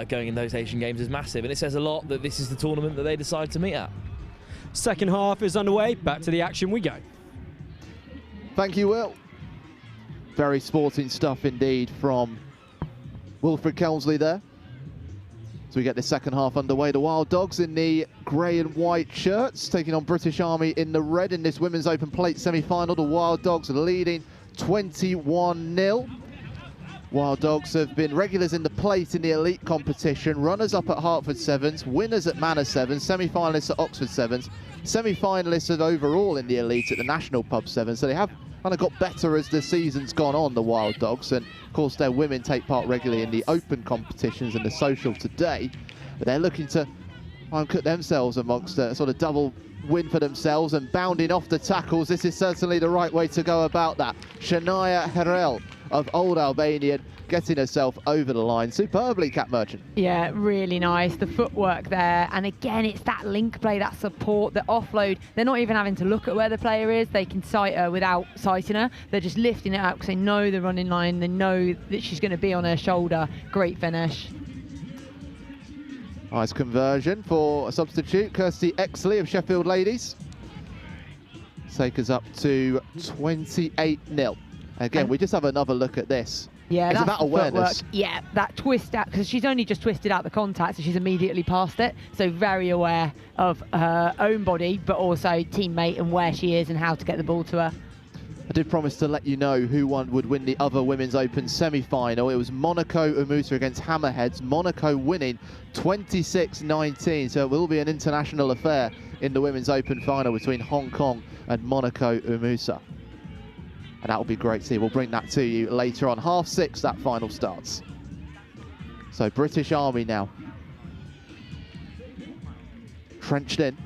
going in those Asian Games is massive, and it says a lot that this is the tournament that they decide to meet at. Second half is underway. Back to the action we go. Thank you, Will. Very sporting stuff indeed from Wilfred Kelsley there. So we get the second half underway. The Wild Dogs in the grey and white shirts, taking on British Army in the red in this Women's Open Plate semi-final. The Wild Dogs leading 21-0. Wild Dogs have been regulars in the plate in the elite competition, runners-up at Hertford Sevens, winners at Manor Sevens, semi-finalists at Oxford Sevens, semi-finalists overall in the elite at the National Pub Sevens. So they have kind of got better as the season's gone on, the Wild Dogs, and of course their women take part regularly in the open competitions and the social today. But they're looking to try and put themselves amongst a sort of double win for themselves, and bounding off the tackles, this is certainly the right way to go about that. Shania Herel of Old Albanian getting herself over the line superbly, Cat Merchant. Yeah, really nice. The footwork there, and again, it's that link play, that support, the offload. They're not even having to look at where the player is. They can sight her without sighting her. They're just lifting it up because they know the running line. They know that she's going to be on her shoulder. Great finish. Nice conversion for a substitute, Kirsty Exley of Sheffield Ladies. Take us up to 28-0. Again, we just have another look at this. Yeah, it's that's about awareness. Yeah, that twist out, because she's only just twisted out the contact, so she's immediately past it. So very aware of her own body, but also teammate and where she is and how to get the ball to her. I did promise to let you know who would win the other Women's Open semi-final. It was Monaco Umusa against Hammerheads. Monaco winning 26-19, so it will be an international affair in the Women's Open final between Hong Kong and Monaco Umusa. And that will be great to see. We'll bring that to you later on. 6:30, that final starts. So British Army now. Trenched in.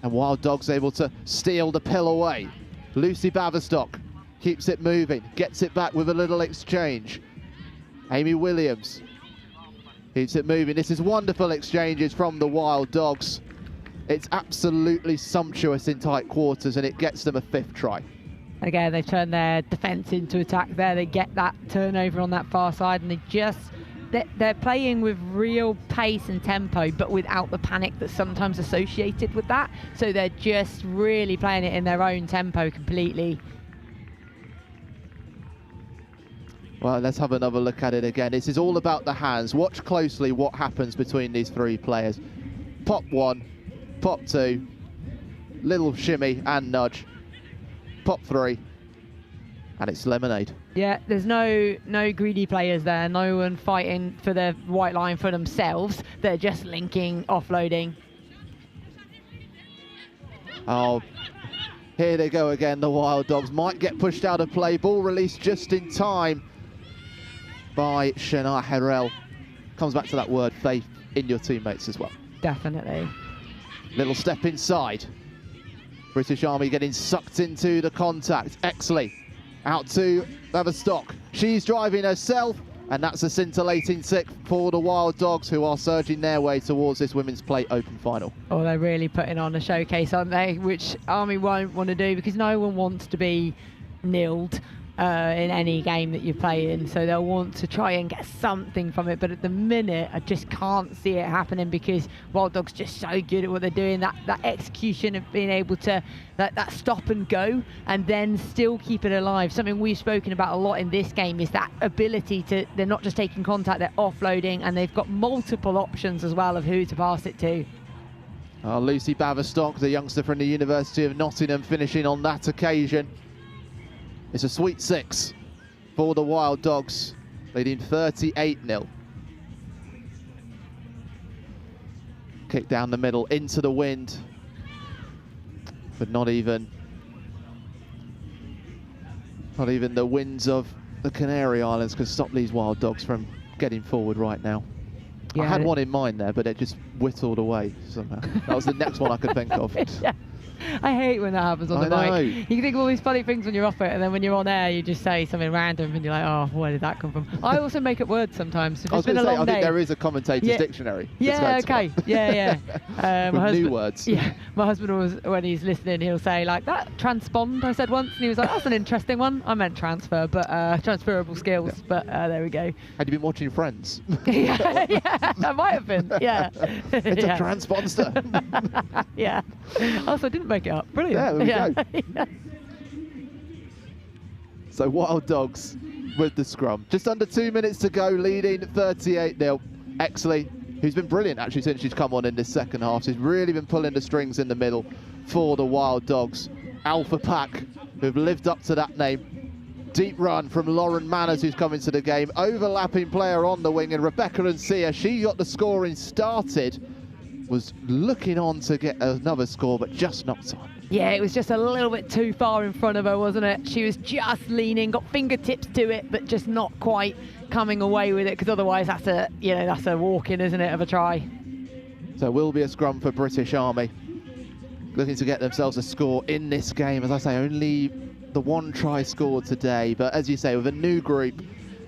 And Wild Dogs able to steal the pill away. Lucy Baverstock keeps it moving, gets it back with a little exchange. Amy Williams keeps it moving. This is wonderful exchanges from the Wild Dogs. It's absolutely sumptuous in tight quarters, and it gets them a 5th try. Again, they've turned their defence into attack there. They get that turnover on that far side, and they're playing with real pace and tempo, but without the panic that's sometimes associated with that. So they're just really playing it in their own tempo completely. Well, let's have another look at it again. This is all about the hands. Watch closely what happens between these three players. Pop one, pop 2, little shimmy and nudge, pop 3, and it's lemonade. Yeah, there's no greedy players there, no one fighting for the white line for themselves. They're just linking, offloading. Oh, here they go again, the Wild Dogs might get pushed out of play. Ball released just in time by Shana Herel. Comes back to that word, faith in your teammates as well. Definitely. Little step inside. British Army getting sucked into the contact. Exley out to Baverstock. She's driving herself, and that's a scintillating sixth for the Wild Dogs, who are surging their way towards this Women's Plate Open final. Oh, they're really putting on a showcase, aren't they? Which Army won't want to do, because no one wants to be nilled in any game that you play in, so they'll want to try and get something from it. But at the minute, I just can't see it happening, because Wild Dogs just so good at what they're doing. That execution of being able to that stop and go and then still keep it alive. Something we've spoken about a lot in this game is that ability to, they're not just taking contact, they're offloading, and they've got multiple options as well of who to pass it to. Lucy Baverstock, the youngster from the University of Nottingham, finishing on that occasion. It's a sweet 6 for the Wild Dogs, leading 38-0. Kick down the middle into the wind, but not even the winds of the Canary Islands can stop these Wild Dogs from getting forward right now. Yeah, I had one in mind there, but it just whittled away somehow. That was the next one I could think of. Yeah. I hate when that happens on the mic. You can think of all these funny things when you're off it, and then when you're on air, you just say something random, and you're like, oh, where did that come from? I also make up words sometimes. If I was it's been a long day. I think there is a commentator's dictionary. Yeah, okay. Yeah. With husband, new words. Yeah, my husband was, when he's listening, he'll say, like, that transpond, I said once, and he was like, that's an interesting one. I meant transfer, but transferable skills, but there we go. Had you been watching Friends? yeah, that might have been, yeah. It's a transponster. Yeah. Also, I didn't make it up. Brilliant. Yeah, there we go. So Wild Dogs with the scrum. Just under 2 minutes to go, leading 38-0. Exley, who's been brilliant actually since she's come on in this second half. She's really been pulling the strings in the middle for the Wild Dogs. Alpha Pack, who've lived up to that name. Deep run from Lauren Manners, who's come into the game. Overlapping player on the wing, and Rebecca Ancia, she got the scoring started. Was looking on to get another score, but just not time. Yeah, it was just a little bit too far in front of her, wasn't it? She was just leaning, got fingertips to it, but just not quite coming away with it, because otherwise that's a walk-in, isn't it, of a try. So it will be a scrum for British Army, looking to get themselves a score in this game. As I say, only the one try scored today, but as you say, with a new group,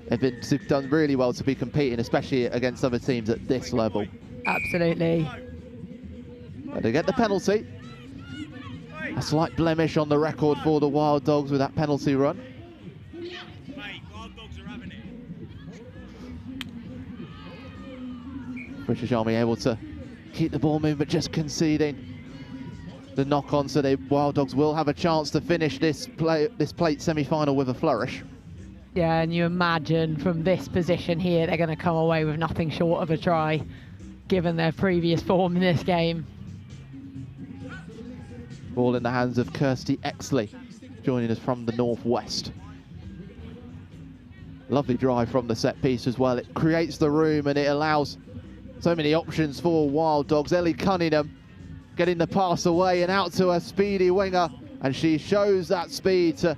they've done really well to be competing, especially against other teams at this level. Absolutely. And they get the penalty. A slight blemish on the record for the Wild Dogs with that penalty run. British Army able to keep the ball moving, but just conceding the knock-on, so the Wild Dogs will have a chance to finish this plate semi-final with a flourish. Yeah, and you imagine from this position here, they're going to come away with nothing short of a try, given their previous form in this game. Ball in the hands of Kirsty Exley, joining us from the northwest. Lovely drive from the set piece as well. It creates the room and it allows so many options for Wild Dogs. Ellie Cunningham getting the pass away and out to a speedy winger, and she shows that speed to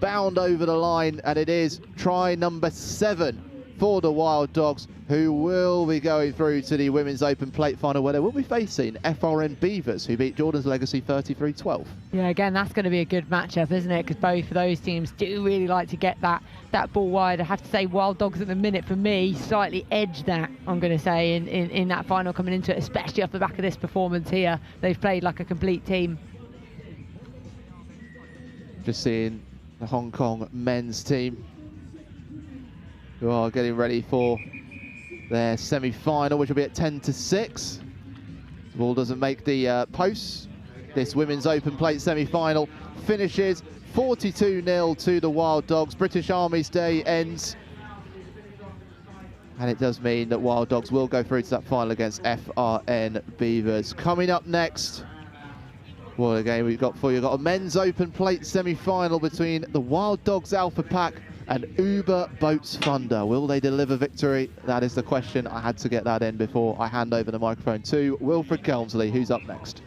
bound over the line, and it is try number 7 for the Wild Dogs, who will be going through to the Women's Open Plate Final, where they will be facing FRN Beavers, who beat Jordan's Legacy 33-12. Yeah, again, that's going to be a good matchup, isn't it? Because both of those teams do really like to get that ball wide. I have to say, Wild Dogs at the minute, for me, slightly edged that, I'm going to say, in that final coming into it, especially off the back of this performance here. They've played like a complete team. Just seeing the Hong Kong men's team, who are getting ready for their semi-final, which will be at 10-6. The ball doesn't make the posts. This Women's Open Plate semi-final finishes 42-0 to the Wild Dogs. British Army's day ends And it does mean that Wild Dogs will go through to that final against FRN Beavers. Coming up next, what a game we've got for you. We've got a men's open plate semi-final between the Wild Dogs Alpha Pack and Uber Boats Thunder. Will they deliver victory? That is the question. I had to get that in before I hand over the microphone to Wilfred Kelmsley, who's up next.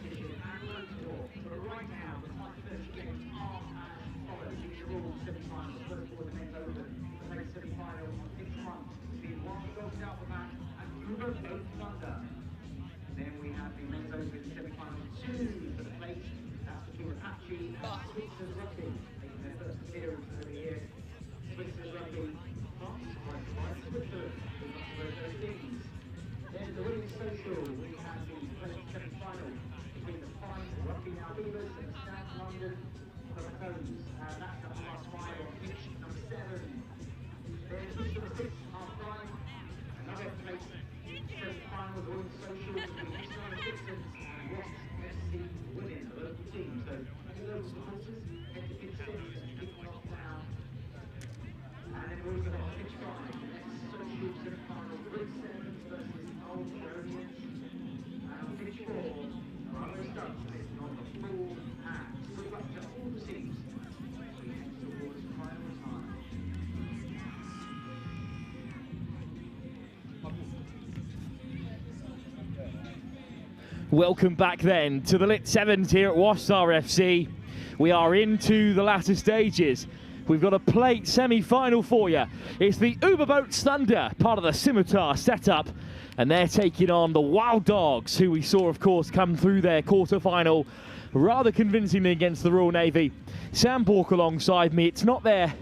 Welcome back then to the LIT7s here at Wasps FC. We are into the latter stages. We've got a plate semi-final for you. It's the Uber Boats Thunder, part of the Scimitar setup, and they're taking on the Wild Dogs, who we saw, of course, come through their quarter-final rather convincingly against the Royal Navy. Sam Bork alongside me. It's not their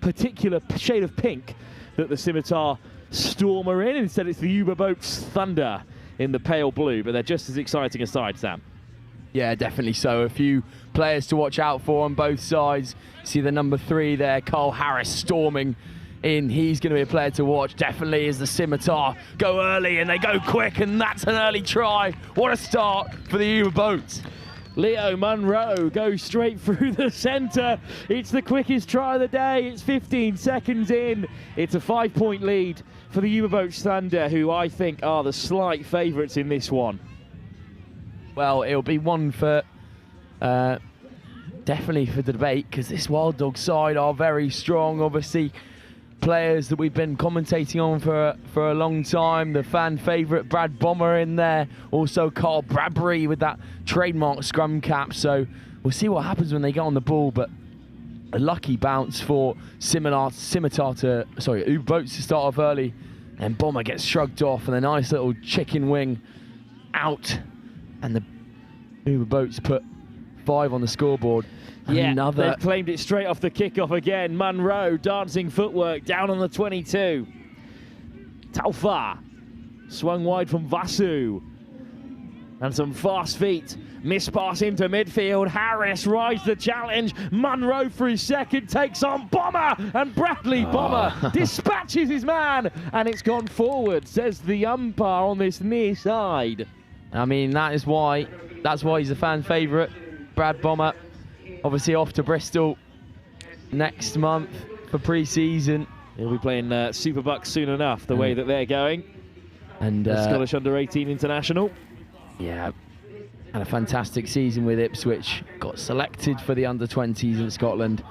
particular shade of pink that the Scimitar Storm are in. Instead, it's the Uber Boats Thunder in the pale blue, but they're just as exciting a side, Sam. Yeah, definitely so. A few players to watch out for on both sides. See the number 3 there, Carl Harris, storming in. He's going to be a player to watch, definitely, as the Scimitar go early and they go quick, and that's an early try. What a start for the Uber Boats. Leo Munro goes straight through the centre. It's the quickest try of the day. It's 15 seconds in. It's a 5-point lead for the Uber Boats Thunder, who I think are the slight favourites in this one. Well, it'll be one for definitely for the debate, because this Wild Dog side are very strong. Obviously, players that we've been commentating on for a long time. The fan favourite Brad Bomber in there. Also Carl Bradbury with that trademark scrum cap. So we'll see what happens when they get on the ball. But a lucky bounce for Uber Boats to start off early. And Bomber gets shrugged off, and a nice little chicken wing out. And the Uber Boats put 5 on the scoreboard. Yeah, they've claimed it straight off the kickoff again. Munro, dancing footwork, down on the 22. Taufa, swung wide from Vasu. And some fast feet. Miss pass into midfield. Harris rides the challenge. Munro for his second, takes on Bomber. And Bradley Bomber dispatches his man. And it's gone forward, says the umpire on this near side. I mean, that's why he's a fan favourite. Brad Bomber, obviously off to Bristol next month for pre-season. He'll be playing Super Bucks soon enough, the way that they're going. And the Scottish Under-18 international. Yeah, had a fantastic season with Ipswich. Got selected for the Under-20s in Scotland,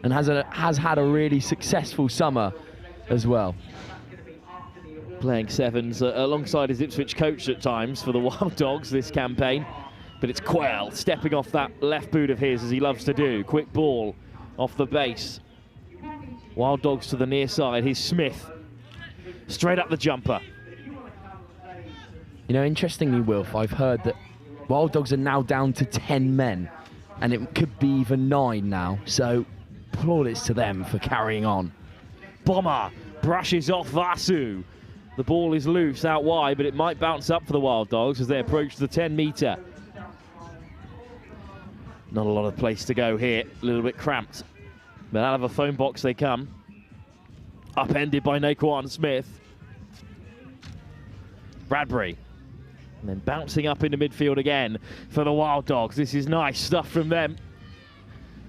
and has had a really successful summer as well. Playing sevens alongside his Ipswich coach at times for the Wild Dogs this campaign. But it's Quayle stepping off that left boot of his, as he loves to do. Quick ball off the base. Wild Dogs to the near side. Here's Smith. Straight up the jumper. You know, interestingly, Wilf, I've heard that Wild Dogs are now down to 10 men, and it could be even 9 now. So plaudits to them for carrying on. Bomber brushes off Vasu. The ball is loose out wide, but it might bounce up for the Wild Dogs as they approach the 10-metre. Not a lot of place to go here, a little bit cramped. But out of a phone box they come. Upended by Naquan Smith. Bradbury. And then bouncing up into midfield again for the Wild Dogs. This is nice stuff from them.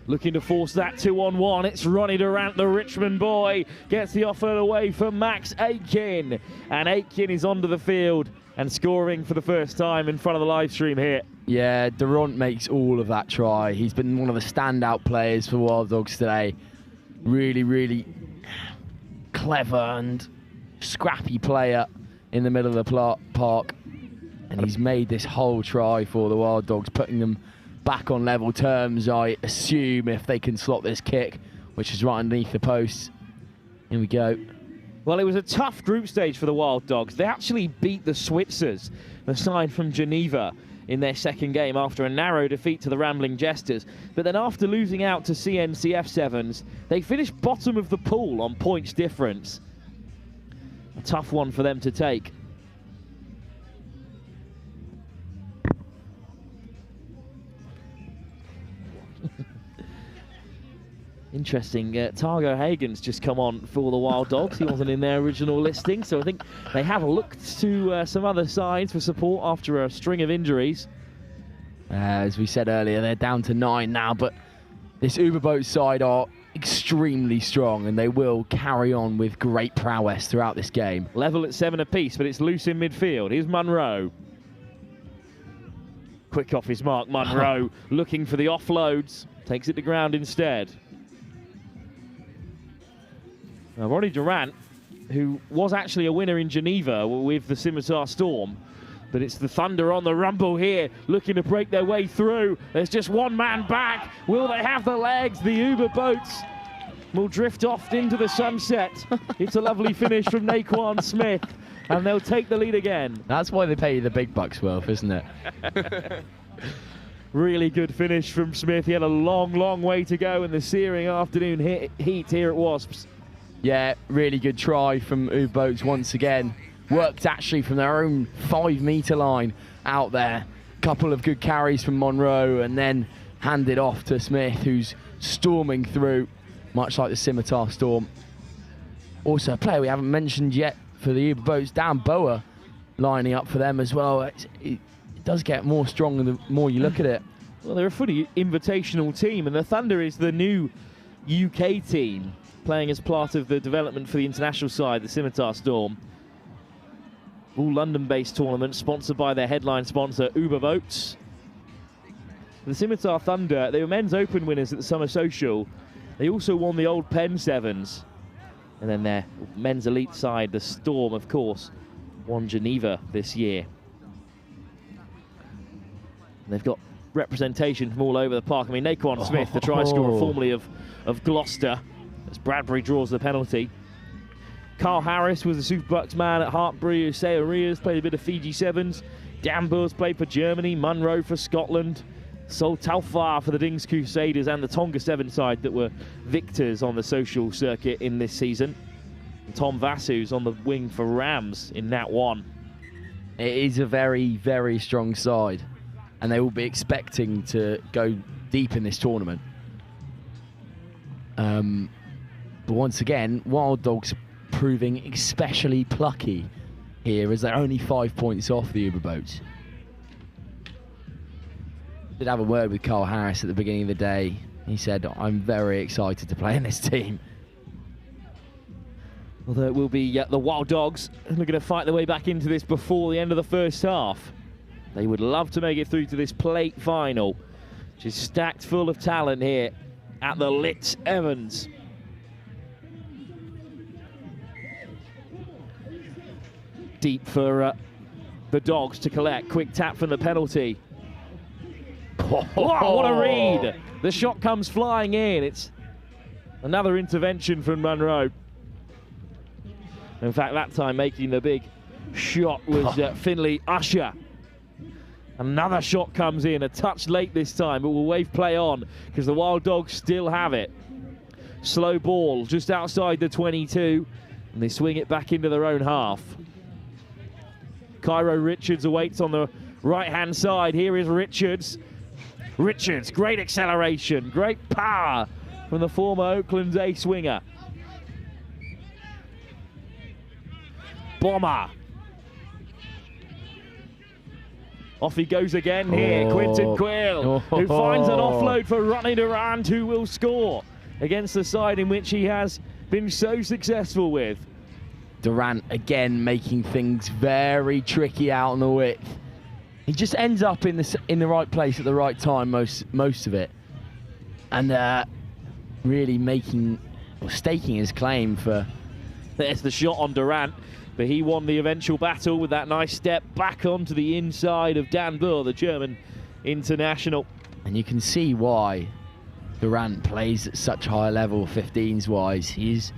Looking to force that 2-on-1. It's Ronnie Durant, the Richmond boy, gets the offer away from Max Aitken. And Aitken is onto the field and scoring for the first time in front of the live stream here. Yeah, Durant makes all of that try. He's been one of the standout players for Wild Dogs today. Really, really clever and scrappy player in the middle of the park. And he's made this whole try for the Wild Dogs, putting them back on level terms, I assume, if they can slot this kick, which is right underneath the post. Here we go. Well, it was a tough group stage for the Wild Dogs. They actually beat the Switzers, the side from Geneva, in their second game after a narrow defeat to the Rambling Jesters. But then after losing out to CNCF Sevens, they finished bottom of the pool on points difference. A tough one for them to take. Interesting. Targo Hagen's just come on for the Wild Dogs. He wasn't in their original listing, so I think they have looked to some other sides for support after a string of injuries. As we said earlier, they're down to 9 now, but this Uberboat side are extremely strong, and they will carry on with great prowess throughout this game. Level at 7 apiece, but it's loose in midfield. Here's Munro. Quick off his mark, Munro looking for the offloads. Takes it to ground instead. Now, Ronnie Durant, who was actually a winner in Geneva with the Scimitar Storm, but it's the Thunder on the rumble here, looking to break their way through. There's just one man back. Will they have the legs? The Uber boats will drift off into the sunset. It's a lovely finish from Naquan Smith, and they'll take the lead again. That's why they pay you the big bucks, Wilf, isn't it? Really good finish from Smith. He had a long, long way to go in the searing afternoon heat here at Wasps. Yeah, really good try from U-Boats once again. Worked actually from their own 5-metre line out there. Couple of good carries from Monroe and then handed off to Smith, who's storming through, much like the Scimitar Storm. Also a player we haven't mentioned yet for the U-Boats, Dan Boa, lining up for them as well. It does get more strong the more you look at it. Well, they're a fully invitational team, and the Thunder is the new UK team, playing as part of the development for the international side, the Scimitar Storm. All London-based tournaments sponsored by their headline sponsor, Uber Boats. The Scimitar Thunder, they were men's open winners at the Summer Social. They also won the Old Pen Sevens. And then their men's elite side, the Storm, of course, won Geneva this year. And they've got representation from all over the park. I mean, Naquan Smith, the try scorer formerly of Gloucester, as Bradbury draws the penalty. Carl Harris was the Superbucks man at Hartbury. Usei Arias played a bit of Fiji Sevens. Dan Burs played for Germany. Munro for Scotland. Sol Taufar for the Dings Crusaders and the Tonga Seven side that were victors on the social circuit in this season. And Tom Vasu's on the wing for Rams in Nat 1. It is a very, very strong side, and they will be expecting to go deep in this tournament. But once again, Wild Dogs proving especially plucky here, as they're only 5 points off the Uber Boats. Did have a word with Carl Harris at the beginning of the day. He said, I'm very excited to play in this team. Although it will be the Wild Dogs looking to fight their way back into this before the end of the first half. They would love to make it through to this plate final, which is stacked full of talent here at the LIT7s. Deep for the Dogs to collect. Quick tap from the penalty. Wow, what a read! The shot comes flying in. It's another intervention from Munro. In fact, that time making the big shot was Finley Usher. Another shot comes in, a touch late this time, but we'll wave play on because the Wild Dogs still have it. Slow ball just outside the 22, and they swing it back into their own half. Cairo Richards awaits on the right-hand side. Here is Richards. Richards, great acceleration, great power from the former Oakland's ace winger. Bomber. Off he goes again here, Quinton Quill, who finds an offload for Ronnie Durant, who will score against the side in which he has been so successful with. Durant again making things very tricky out on the width. He just ends up in the right place at the right time most of it, and really staking his claim for. There's the shot on Durant, but he won the eventual battle with that nice step back onto the inside of Dan Burr, the German international. And you can see why Durant plays at such high level 15s wise. He's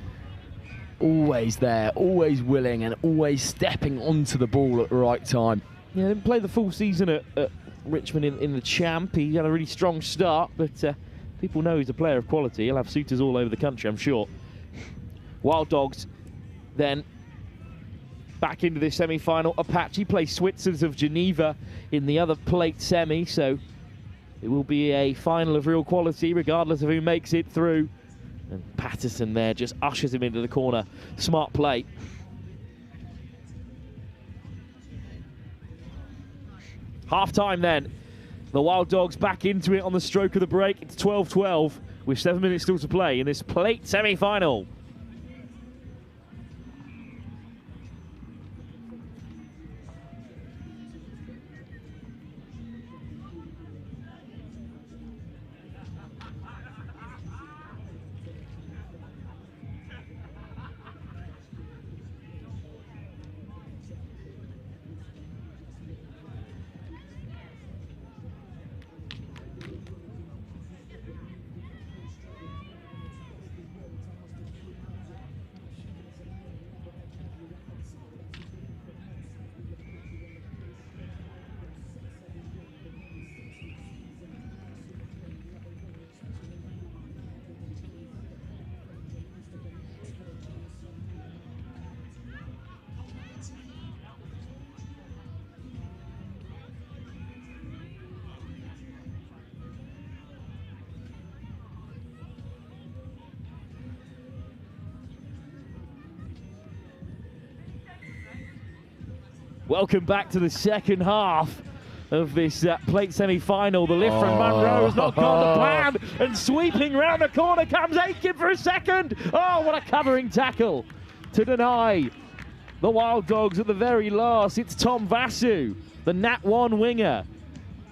always there, always willing, and always stepping onto the ball at the right time. Yeah, didn't play the full season at Richmond in the Champ. He had a really strong start, but people know he's a player of quality. He'll have suitors all over the country, I'm sure. Wild Dogs then back into this semi-final. Apache play Switzers of Geneva in the other plate semi, so it will be a final of real quality regardless of who makes it through. And Patterson there just ushers him into the corner. Smart play. Half-time then. The Wild Dogs back into it on the stroke of the break. It's 12-12 with 7 minutes still to play in this plate semi-final. Welcome back to the second half of this plate semi-final. The lift from Monroe has not gone to plan, and sweeping round the corner comes Aiken for a second. Oh, what a covering tackle to deny the Wild Dogs at the very last. It's Tom Vasu, the Nat 1 winger.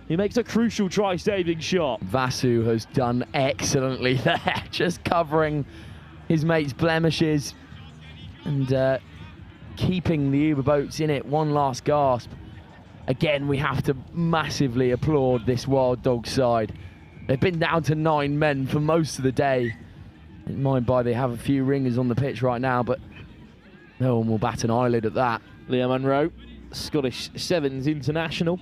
He makes a crucial try-saving shot. Vasu has done excellently there, just covering his mate's blemishes and keeping the Uber boats in it. One last gasp. Again, we have to massively applaud this Wild Dog side. They've been down to 9 men for most of the day. In mind by they have a few ringers on the pitch right now, but no one will bat an eyelid at that. Liam Munro, Scottish Sevens international,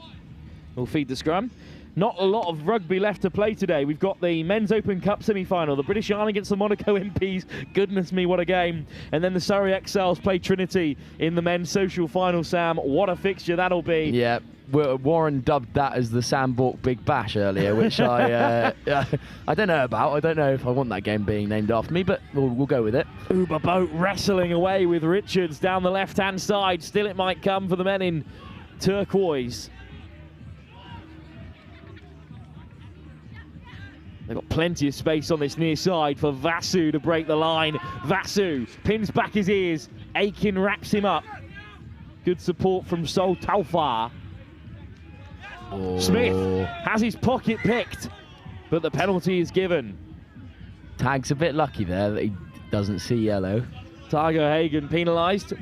will feed the scrum. Not a lot of rugby left to play today. We've got the Men's Open Cup semi-final, the British Isles against the Monaco MPs. Goodness me, what a game. And then the Surrey Exiles play Trinity in the men's social final, Sam. What a fixture that'll be. Yeah, Warren dubbed that as the Sam Bork Big Bash earlier, which I don't know about. I don't know if I want that game being named after me, but we'll go with it. Uber boat wrestling away with Richards down the left-hand side. Still it might come for the men in turquoise. They've got plenty of space on this near side for Vasu to break the line. Vasu pins back his ears. Aiken wraps him up. Good support from Sol Taufar. Smith has his pocket picked, but the penalty is given. Tag's a bit lucky there that he doesn't see yellow. Tiger Hagen penalised.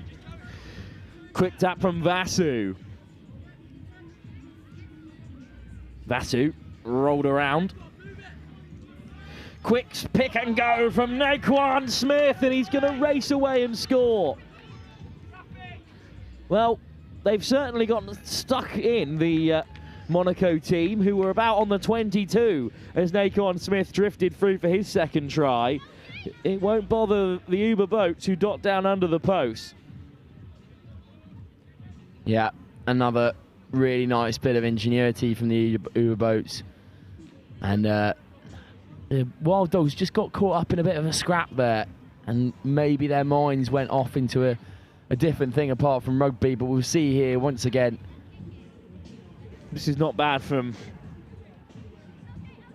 Quick tap from Vasu. Vasu rolled around. Quick pick and go from Naquan Smith, and he's going to race away and score. Well, they've certainly gotten stuck in, the Monaco team, who were about on the 22 as Naquan Smith drifted through for his second try. It won't bother the Uber boats who dot down under the post. Yeah, another really nice bit of ingenuity from the Uber boats. And the Wild Dogs just got caught up in a bit of a scrap there, and maybe their minds went off into a different thing apart from rugby, but we'll see here once again This is not bad from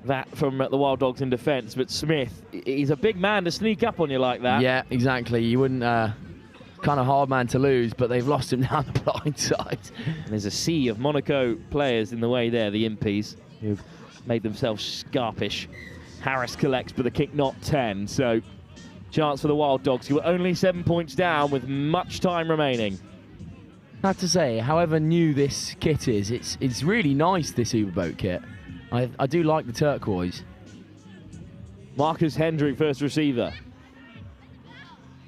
the Wild Dogs in defence, but Smith, he's a big man to sneak up on you like that. Yeah, exactly. You wouldn't, kind of hard man to lose, but they've lost him down the blind side. And there's a sea of Monaco players in the way there, the Impies, who've made themselves scarpish. Harris collects, but the kick not 10, so chance for the Wild Dogs, who are only 7 points down with much time remaining. I have to say, however new this kit is, it's really nice, this Uberboat kit. I do like the turquoise. Marcus Hendry, first receiver.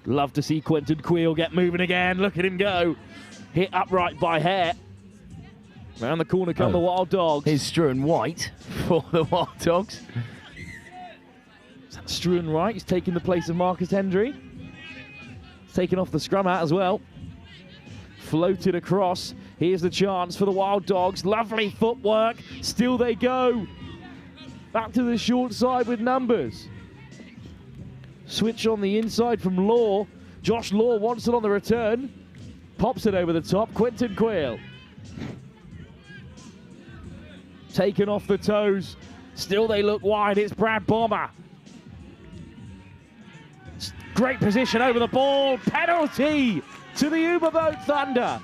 Love to see Quentin Queel get moving again. Look at him go. Hit upright by Hare. Round the corner come the Wild Dogs. Here's Struan White for the Wild Dogs. Is that Struan White? He's taking the place of Marcus Hendry. Taking off the scrum hat as well. Floated across. Here's the chance for the Wild Dogs. Lovely footwork. Still they go. Back to the short side with numbers. Switch on the inside from Law. Josh Law wants it on the return. Pops it over the top. Quentin Queel. Taken off the toes. Still they look wide. It's Brad Bomber. Great position over the ball. Penalty to the Uberboat Thunder.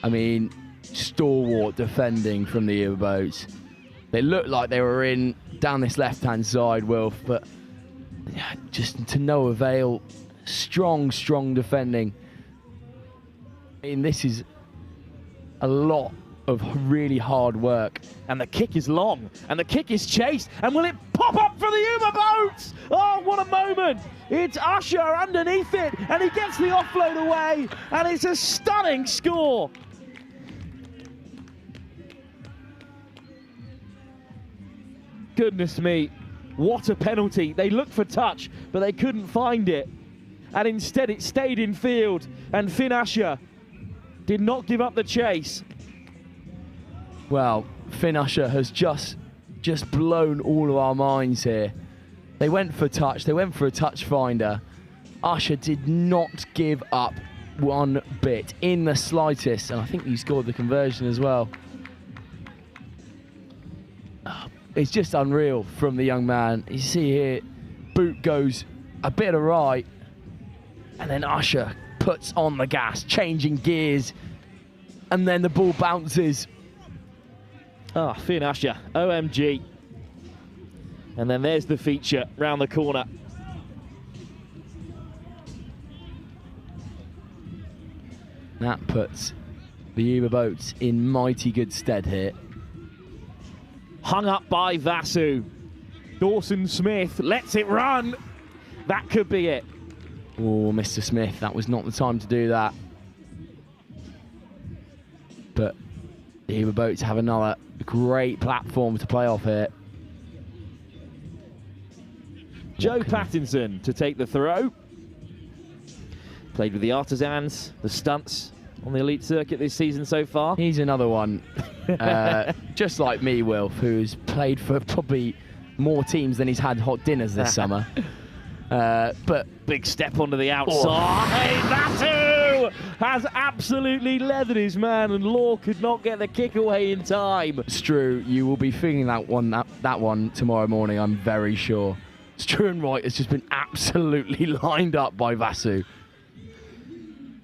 I mean, stalwart defending from the Uberboats. They looked like they were in down this left-hand side, Wilf, but just to no avail. Strong defending. And this is a lot of really hard work. And the kick is long, and the kick is chased, and will it pop up for the Uberboats? Oh, what a moment! It's Usher underneath it, and he gets the offload away, and it's a stunning score. Goodness me, what a penalty. They looked for touch, but they couldn't find it. And instead it stayed in field, and Finn Usher did not give up the chase. Well, Finn Usher has just blown all of our minds here. They went for touch, they went for a touch finder. Usher did not give up one bit in the slightest, and I think he scored the conversion as well. It's just unreal from the young man. You see here, boot goes a bit awry, and then Usher puts on the gas, changing gears, and then the ball bounces. Ah, Finn Usher, OMG. And then there's the feature round the corner. That puts the Uberboats in mighty good stead here. Hung up by Vasu. Dawson Smith lets it run. That could be it. Oh, Mr. Smith, that was not the time to do that. But the Uberboats have another great platform to play off here. Joe Pattinson to take the throw. Played with the Artisans, the Stunts on the elite circuit this season so far. He's another one, just like me, Wilf, who's played for probably more teams than he's had hot dinners this summer. But big step onto the outside. Vasu has absolutely leathered his man, and Law could not get the kick away in time. Strew, you will be feeling that one tomorrow morning, I'm very sure. Struan White has just been absolutely lined up by Vasu.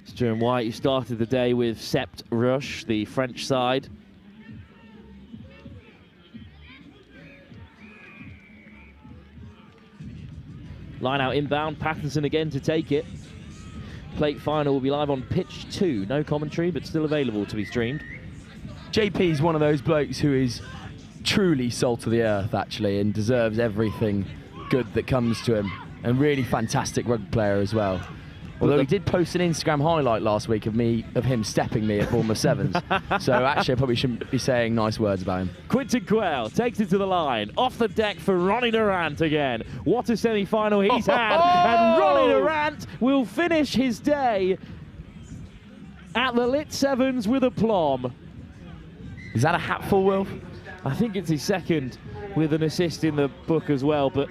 Struan White, who started the day with Sept Rush, the French side. Line out inbound, Pattinson again to take it. Plate final will be live on pitch 2. No commentary, but still available to be streamed. JP's one of those blokes who is truly salt of the earth, actually, and deserves everything good that comes to him. And really fantastic rugby player as well. Although he did post an Instagram highlight last week of him stepping me at Bournemouth Sevens. So actually I probably shouldn't be saying nice words about him. Quentin Queel takes it to the line. Off the deck for Ronnie Durant again. What a semi-final he's had. And Ronnie Durant will finish his day at the LIT7s with aplomb. Is that a hatful, Wilf? I think it's his second with an assist in the book as well. But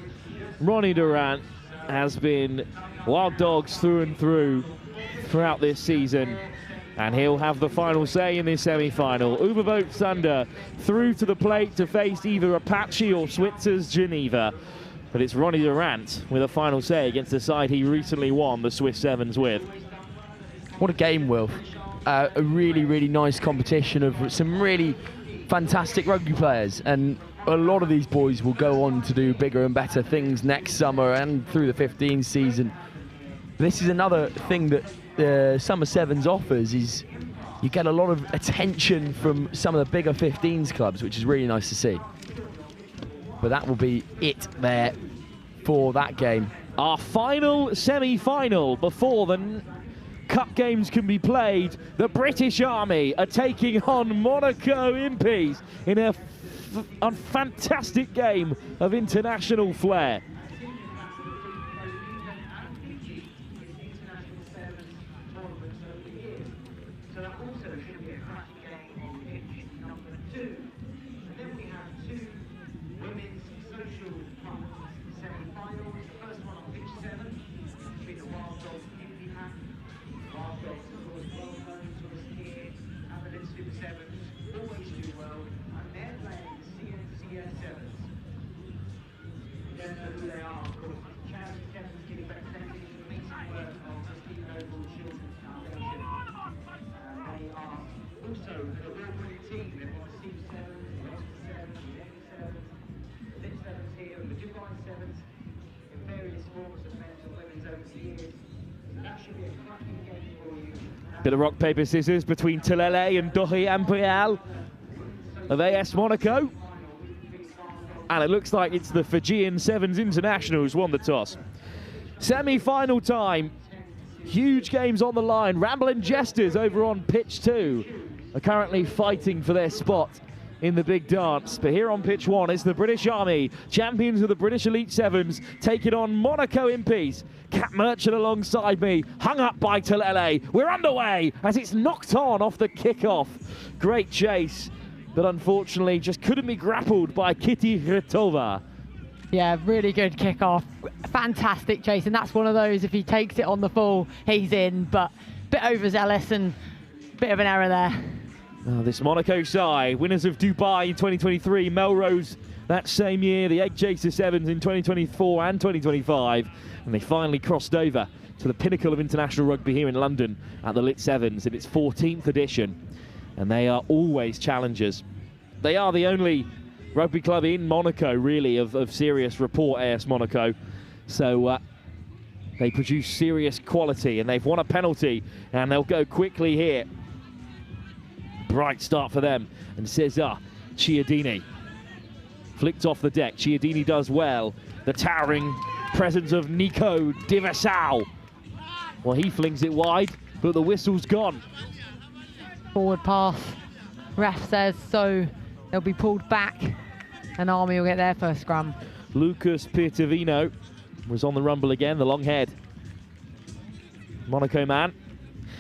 Ronnie Durant has been Wild Dogs through and through throughout this season. And he'll have the final say in this semi-final. Uberboat Thunder through to the plate to face either Apache or Switzer's Geneva. But it's Ronnie Durant with a final say against the side he recently won the Swiss Sevens with. What a game, Will. A really, really nice competition of some really fantastic rugby players. And a lot of these boys will go on to do bigger and better things next summer and through the 15 season. This is another thing that the Summer Sevens offers, is you get a lot of attention from some of the bigger 15s clubs, which is really nice to see. But that will be it there for that game. Our final semi-final before the cup games can be played. The British Army are taking on Monaco Impis in a fantastic game of international flair. Bit of rock, paper, scissors between Tulele and Dohi Amprial of AS Monaco. And it looks like it's the Fijian Sevens International who's won the toss. Semi-final time. Huge games on the line. Ramblin' Jesters over on pitch 2 are currently fighting for their spot in the big dance. But here on pitch 1, it's the British Army, champions of the British Elite Sevens, taking on Monaco Impis. Cat Merchant alongside me, hung up by Tulele. We're underway as it's knocked on off the kickoff. Great chase, but unfortunately just couldn't be grappled by Kitty Hrtova. Yeah, really good kickoff. Fantastic chase, and that's one of those, if he takes it on the full, he's in, but a bit overzealous and a bit of an error there. This Monaco side, winners of Dubai in 2023, Melrose that same year, the Egg Chaser Sevens in 2024 and 2025, and they finally crossed over to the pinnacle of international rugby here in London at the LIT7s in its 14th edition, and they are always challengers. They are the only rugby club in Monaco, really, of serious report, AS Monaco, so they produce serious quality, and they've won a penalty, and they'll go quickly here. Bright start for them, and Cesar Chiodini flicked off the deck. Chiodini does well. The towering presence of Nico Divassau. Well, he flings it wide, but the whistle's gone. Forward pass, ref says so. They'll be pulled back, and Army will get their first scrum. Lucas Pirtavino was on the rumble again, the long head. Monaco man.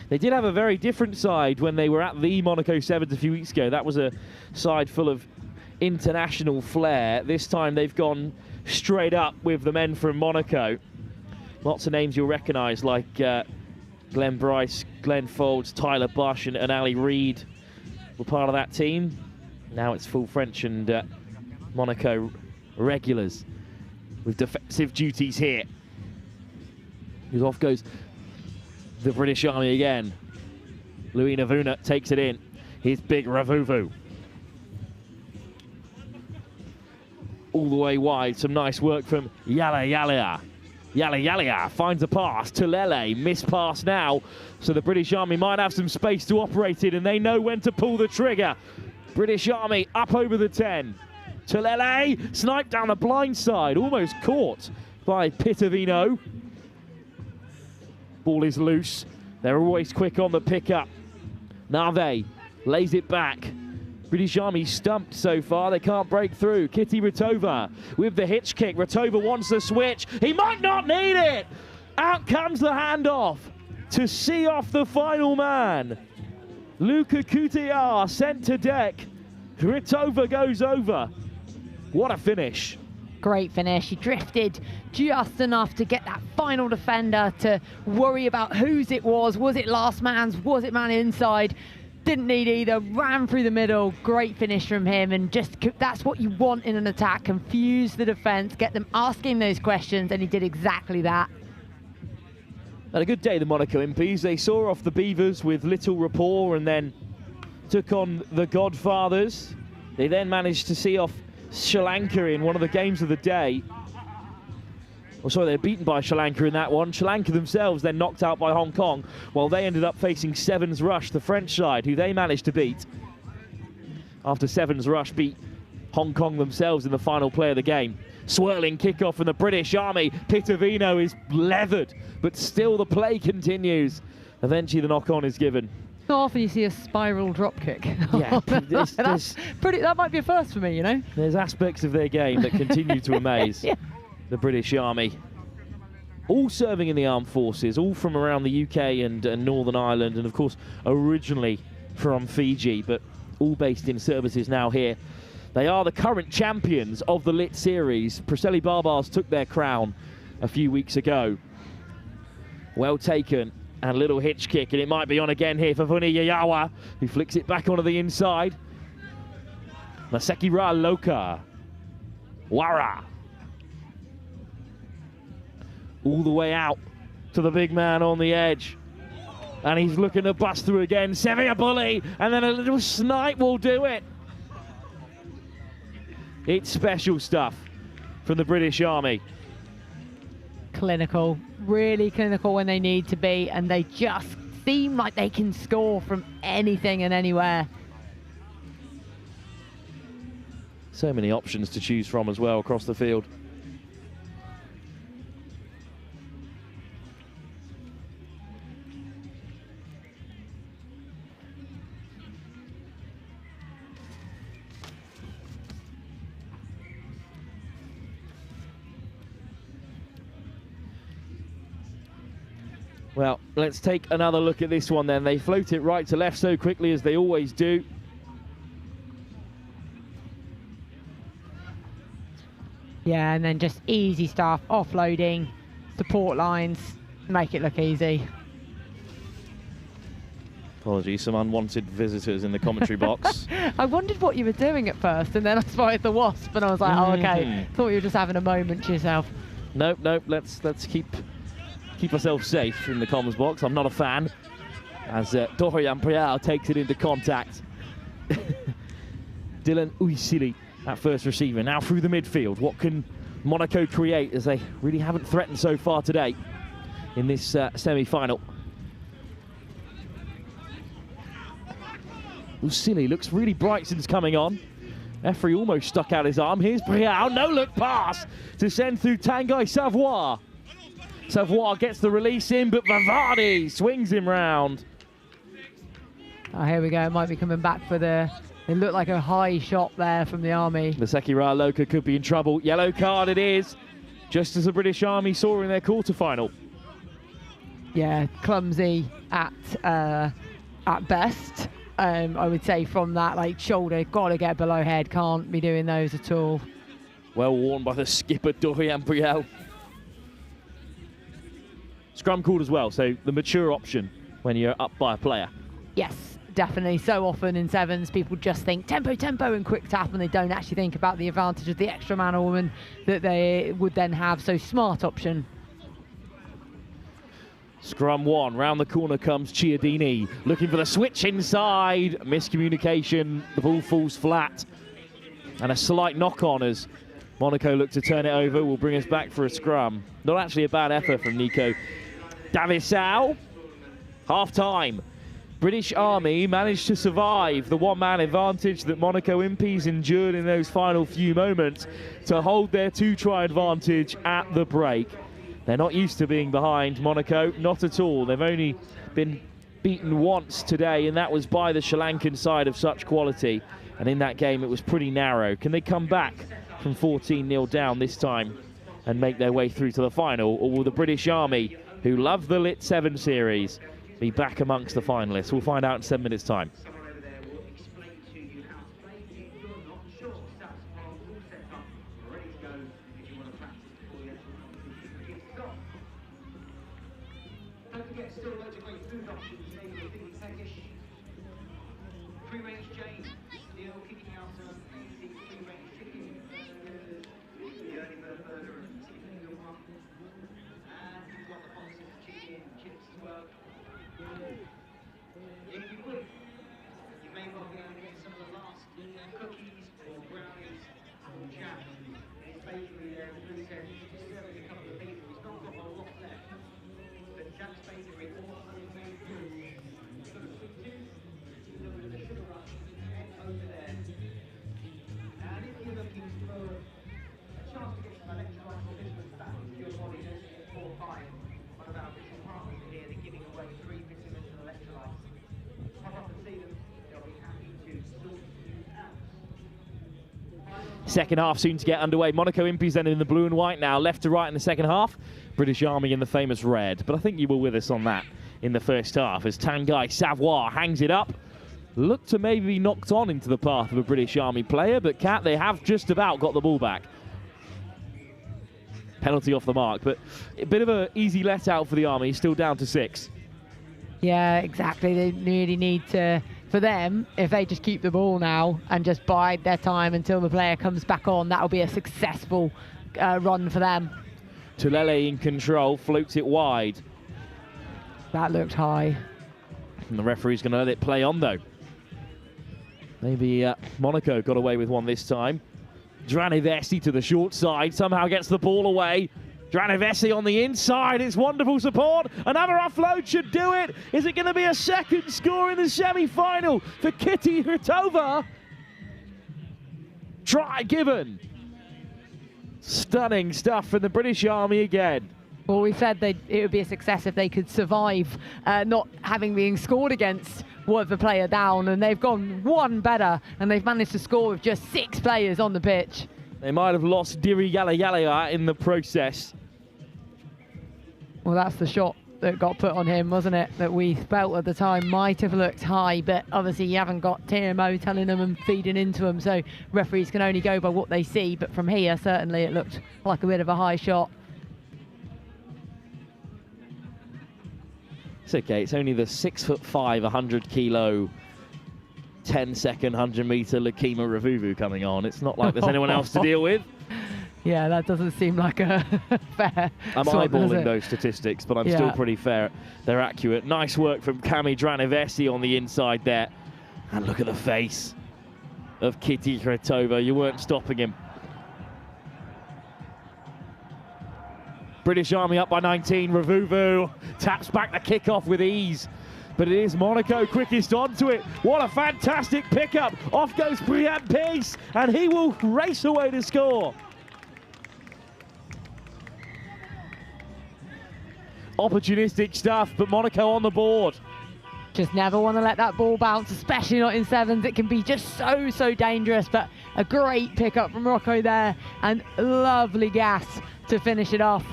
They did have a very different side when they were at the Monaco Sevens a few weeks ago. That was a side full of international flair. This time they've gone straight up with the men from Monaco. Lots of names you'll recognise, like Glenn Bryce, Glenn Folds, Tyler Bush and Ali Reid were part of that team. Now it's full French and Monaco regulars with defensive duties here. Because off goes the British Army again. Louis Navuna takes it in. Here's Big Ravuvu. All the way wide, some nice work from Yala Yalia. Yala Yalia finds a pass to Lele, missed pass now, so the British Army might have some space to operate in, and they know when to pull the trigger. British Army up over the 10. Tulele, sniped down the blind side, almost caught by Pitavino. Ball is loose. They're always quick on the pickup. Nave lays it back. British Army stumped so far. They can't break through. Kitty Ritova with the hitch kick. Ritova wants the switch. He might not need it. Out comes the handoff to see off the final man. Luca Coutillard sent to deck. Ritova goes over. What a finish. Great finish. He drifted just enough to get that final defender to worry about whose it was. Was it last man's? Was it man inside? Didn't need either. Ran through the middle. Great finish from him, and just that's what you want in an attack. Confuse the defence, get them asking those questions, and he did exactly that. Had a good day, the Monaco MPs. They saw off the Beavers with little rapport and then took on the Godfathers. They then managed to see off Sri Lanka in one of the games of the day. Oh, sorry, they were beaten by Sri Lanka in that one. Sri Lanka themselves then knocked out by Hong Kong, while they ended up facing Sevens Rush, the French side, who they managed to beat. After Sevens Rush beat Hong Kong themselves in the final play of the game. Swirling kickoff from the British Army. Pitavino is leathered, but still the play continues. Eventually the knock-on is given. Not often you see a spiral drop kick. Yeah, that might be a first for me, you know. There's aspects of their game that continue to amaze the British Army. All serving in the armed forces, all from around the UK and Northern Ireland, and of course originally from Fiji, but all based in services now here. They are the current champions of the LIT series. Preseli Barbars took their crown a few weeks ago. Well taken. And a little hitch kick, and it might be on again here for Vuni Yayawa, who flicks it back onto the inside. Maseki Ra Loka. Wara. All the way out to the big man on the edge. And he's looking to bust through again. Sevilla Bully, and then a little snipe will do it. It's special stuff from the British Army. Clinical, really clinical when they need to be, and they just seem like they can score from anything and anywhere. So many options to choose from as well across the field. Well, let's take another look at this one then. They float it right to left so quickly as they always do. Yeah, and then just easy stuff, offloading, support lines, make it look easy. Apologies, some unwanted visitors in the commentary box. I wondered what you were doing at first, and then I spotted the Wasp, and I was like, oh, okay. Thought you were just having a moment to yourself. Nope, let's keep ourselves safe in the comms box. I'm not a fan. As Dorian Prial takes it into contact. Dylan Uisili at first receiver. Now through the midfield. What can Monaco create, as they really haven't threatened so far today in this semi-final? Uisili looks really bright since coming on. Efri almost stuck out his arm. Here's Prial. No look pass to send through Tanguy Savoie. Savoie gets the release in, but Vivardi swings him round. Oh, here we go. It might be coming back for the... It looked like a high shot there from the Army. Maseki Ra Loka could be in trouble. Yellow card it is, just as the British Army saw in their quarterfinal. Yeah, clumsy at best. I would say from that, like, shoulder, got to get below head. Can't be doing those at all. Well worn by the skipper, Dorian Brielle. Scrum called as well, so the mature option when you're up by a player. Yes, definitely. So often in sevens, people just think tempo, tempo, and quick tap, and they don't actually think about the advantage of the extra man or woman that they would then have. So smart option. Scrum one, round the corner comes Chiodini, looking for the switch inside. Miscommunication, the ball falls flat. And a slight knock-on as Monaco look to turn it over. Will bring us back for a scrum. Not actually a bad effort from Nico Davissau. Half-time. British Army managed to survive the one-man advantage that Monaco Impies endured in those final few moments to hold their two-try advantage at the break. They're not used to being behind, Monaco, not at all. They've only been beaten once today, and that was by the Sri Lankan side of such quality. And in that game, it was pretty narrow. Can they come back from 14-0 down this time and make their way through to the final? Or will the British Army, who love the LIT7 series, be back amongst the finalists? We'll find out in 7 minutes' time. forget, still loads of great food options, maybe a thing peckish. Free-range Jane, Neil kicking out some amazing free-range chicken burgers, the early bird burger and chicken noodle one. And you've got the boxes of chicken, chips as well. If you would, you may well be able to get some of the last cookies or brownies or jam. It's bakery there, as Bruce said, he's just serving a couple of people. He's not got a lot left. But Jack's bakery, all homemade goods. You've got a sweet tooth, a little bit of a sugar rush, over there. And if you're looking for a chance to get some electrolytes or vitamins back into your body, don't forget 4 or 5. One of our official partners here, they're giving away 3 vitamins and electrolytes. Pop up and see them, they'll be happy to sort you out. Second half soon to get underway. Monaco Impies then in the blue and white now, left to right in the second half. British Army in the famous red. But I think you were with us on that in the first half as Tanguy Savoie hangs it up. Looked to maybe be knocked on into the path of a British Army player, but Kat, they have just about got the ball back. Penalty off the mark, but a bit of an easy let out for the Army, still down to 6. Yeah, exactly. They really need to, for them, if they just keep the ball now and just bide their time until the player comes back on, that'll be a successful run for them. Tulele in control, floats it wide. That looked high. And the referee's going to let it play on, though. Maybe Monaco got away with one this time. Dranivesi to the short side, somehow gets the ball away. Dranivesi on the inside, it's wonderful support. Another offload should do it. Is it going to be a second score in the semi-final for Kitty Hrtova? Try given. Stunning stuff from the British Army again. Well, we said it would be a success if they could survive not having been scored against with a player down, and they've gone one better, and they've managed to score with just 6 players on the pitch. They might have lost Diri Yalayalia in the process. Well, that's the shot that got put on him, wasn't it? That we felt at the time might have looked high, but obviously you haven't got TMO telling them and feeding into them, so referees can only go by what they see. But from here, certainly it looked like a bit of a high shot. It's okay, it's only the 6'5", 100-kilo, 10-second 100-meter Lakima Ravuvu coming on. It's not like there's anyone else to deal with. Yeah, that doesn't seem like a fair I'm swap, eyeballing those statistics, but I'm still pretty fair. They're accurate. Nice work from Cami Dranivesi on the inside there. And look at the face of Kitty Hrtova. You weren't stopping him. British Army up by 19. Ravuvu taps back the kickoff with ease. But it is Monaco quickest onto it. What a fantastic pickup. Off goes Brian Peace, and he will race away to score. Opportunistic stuff, but Monaco on the board. Just never want to let that ball bounce, especially not in 7s. It can be just so dangerous, but a great pickup from Morocco there, and lovely gas to finish it off.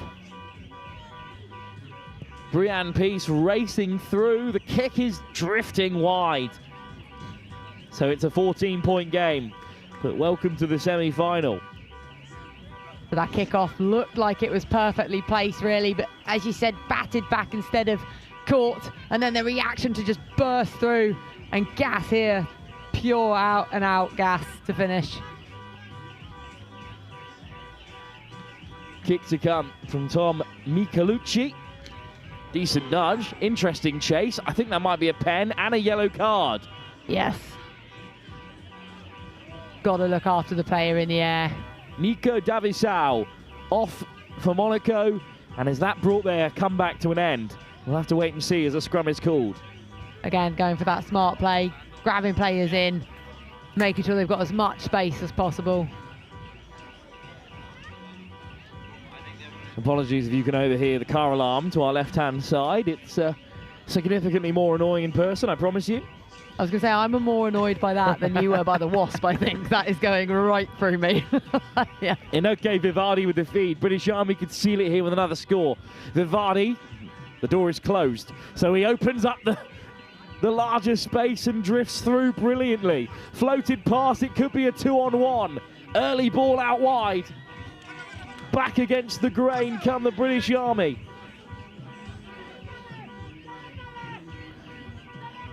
Brian Peace racing through. The kick is drifting wide. So it's a 14-point game, but welcome to the semi-final. So that kickoff looked like it was perfectly placed, really, but as you said, batted back instead of caught, and then the reaction to just burst through, and gas here, pure out and out gas to finish. Kick to come from Tom Michelucci. Decent nudge, interesting chase. I think that might be a pen and a yellow card. Yes. Got to look after the player in the air. Nico Davissau off for Monaco, and has that brought their comeback to an end? We'll have to wait and see as a scrum is called. Again, going for that smart play, grabbing players in, making sure they've got as much space as possible. Apologies if you can overhear the car alarm to our left-hand side. It's significantly more annoying in person, I promise you. I was going to say, I'm more annoyed by that than you were by the Wasp, I think. That is going right through me. Yeah. Inoke Vivardi with the feed. British Army could seal it here with another score. Vivardi, the door is closed, so he opens up the larger space and drifts through brilliantly. Floated past, it could be a 2-on-1. Early ball out wide. Back against the grain come the British Army.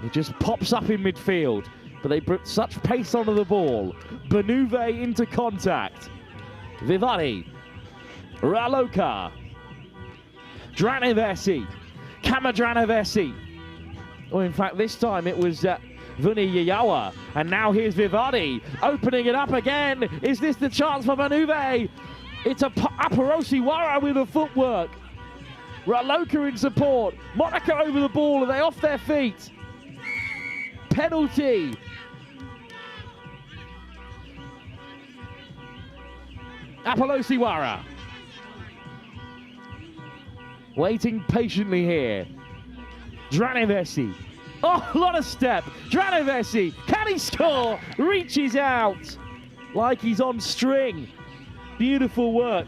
It just pops up in midfield, but they put such pace onto the ball. Benuve into contact. Vivari. Raloka. Dranevesi. Kamadranevesi. Or in fact, this time it was Vuni Yayawa. And now here's Vivari opening it up again. Is this the chance for Benuve? It's a Aparosi Wara with the footwork. Raloka in support. Monaco over the ball. Are they off their feet? Penalty. Apolosi Wara. Waiting patiently here. Dranevesi. Oh, what a step. Dranevesi. Can he score? Reaches out like he's on string. Beautiful work.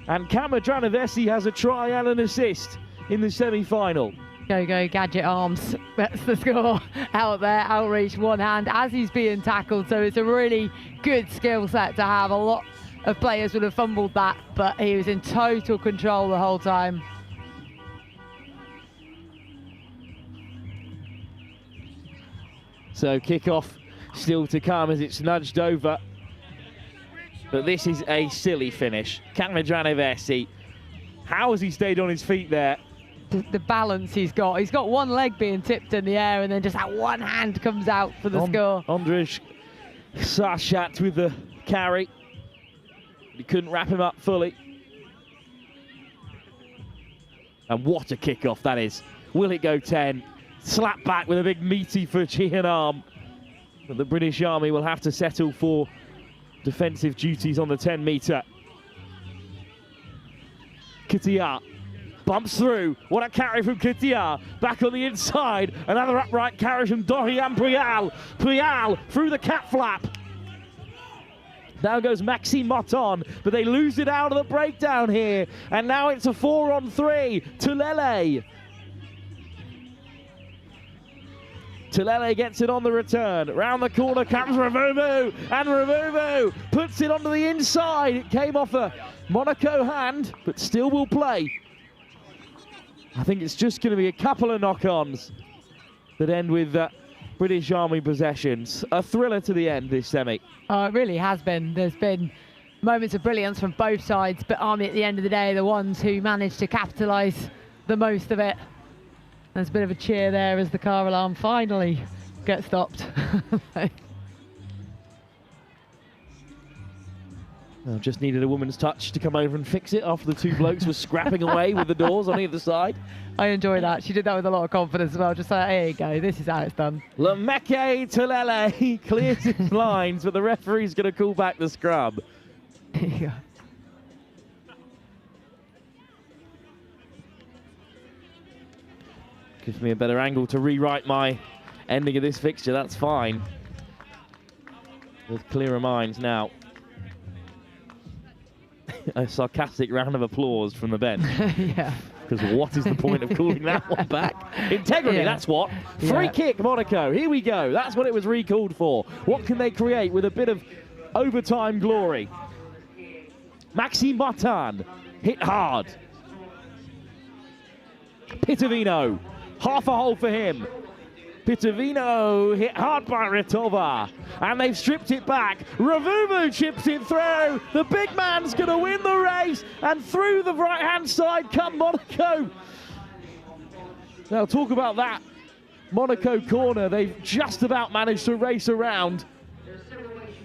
And Kama Dranevesi has a try and an assist in the semi-final. Go, Gadget Arms. That's the score out there, outreach, one hand as he's being tackled. So it's a really good skill set to have. A lot of players would have fumbled that, but he was in total control the whole time. So kickoff still to come as it's nudged over. But this is a silly finish. Dranevesi. How has he stayed on his feet there? The balance he's got. He's got one leg being tipped in the air and then just that one hand comes out for the score. Andrzej Sashat with the carry. He couldn't wrap him up fully. And what a kickoff that is. Will it go 10? Slap back with a big meaty Fijian arm. But the British Army will have to settle for defensive duties on the 10-metre. Kitia bumps through. What a carry from Kitia. Back on the inside. Another upright carry from Dorian Prial. Prial through the cat flap. Now goes Maxime Moton, but they lose it out of the breakdown here. And now it's a 4-on-3. Tulele. Tulele gets it on the return. Round the corner comes Ravumu, and Ravumu puts it onto the inside. It came off a Monaco hand, but still will play. I think it's just going to be a couple of knock-ons that end with British Army possessions. A thriller to the end, this semi. Oh, it really has been. There's been moments of brilliance from both sides, but Army at the end of the day are the ones who managed to capitalise the most of it. There's a bit of a cheer there as the car alarm finally gets stopped. Well, just needed a woman's touch to come over and fix it after the two blokes were scrapping away with the doors on either side. I enjoy that. She did that with a lot of confidence as well. Just like, here you go, this is how it's done. Lameke Tulele clears his lines, but the referee's going to call back the scrub. Yeah. Gives me a better angle to rewrite my ending of this fixture, that's fine. With clearer minds now. A sarcastic round of applause from the bench. Yeah. Because what is the point of calling that one back? Integrity, that's what. Free kick, Monaco. Here we go. That's what it was recalled for. What can they create with a bit of overtime glory? Maxime Martin hit hard. Pitavino. Half a hole for him. Pitavino hit hard by Ritova. And they've stripped it back. Ravumu chips it through. The big man's going to win the race. And through the right-hand side come Monaco. Now, talk about that Monaco corner. They've just about managed to race around.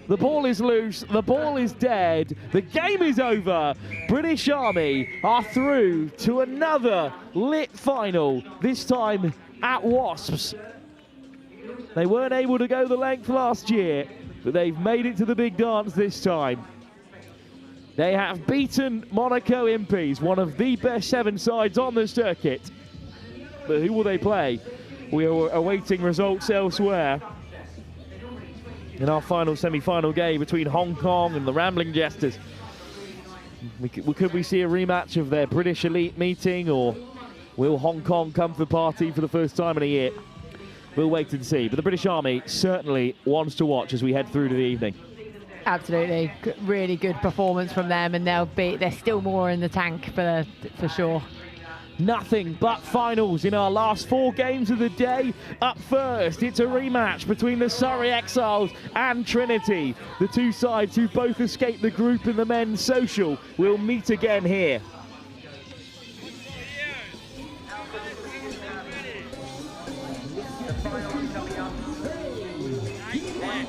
The ball is loose. The ball is dead. The game is over. British Army are through to another lit final, this time at Wasps. They weren't able to go the length last year, but they've made it to the big dance this time. They have beaten Monaco Impys, one of the best 7 sides on the circuit. But who will they play? We are awaiting results elsewhere. In our final semi-final game between Hong Kong and the Rambling Jesters. Could we see a rematch of their British elite meeting, or will Hong Kong come for the party for the first time in a year? We'll wait and see. But the British Army certainly wants to watch as we head through to the evening. Absolutely, really good performance from them, and there's still more in the tank for sure. nothing but finals in our last 4 games of the day. Up first, it's a rematch between the Surrey Exiles and Trinity. The two sides who both escaped the group in the men's social will meet again here.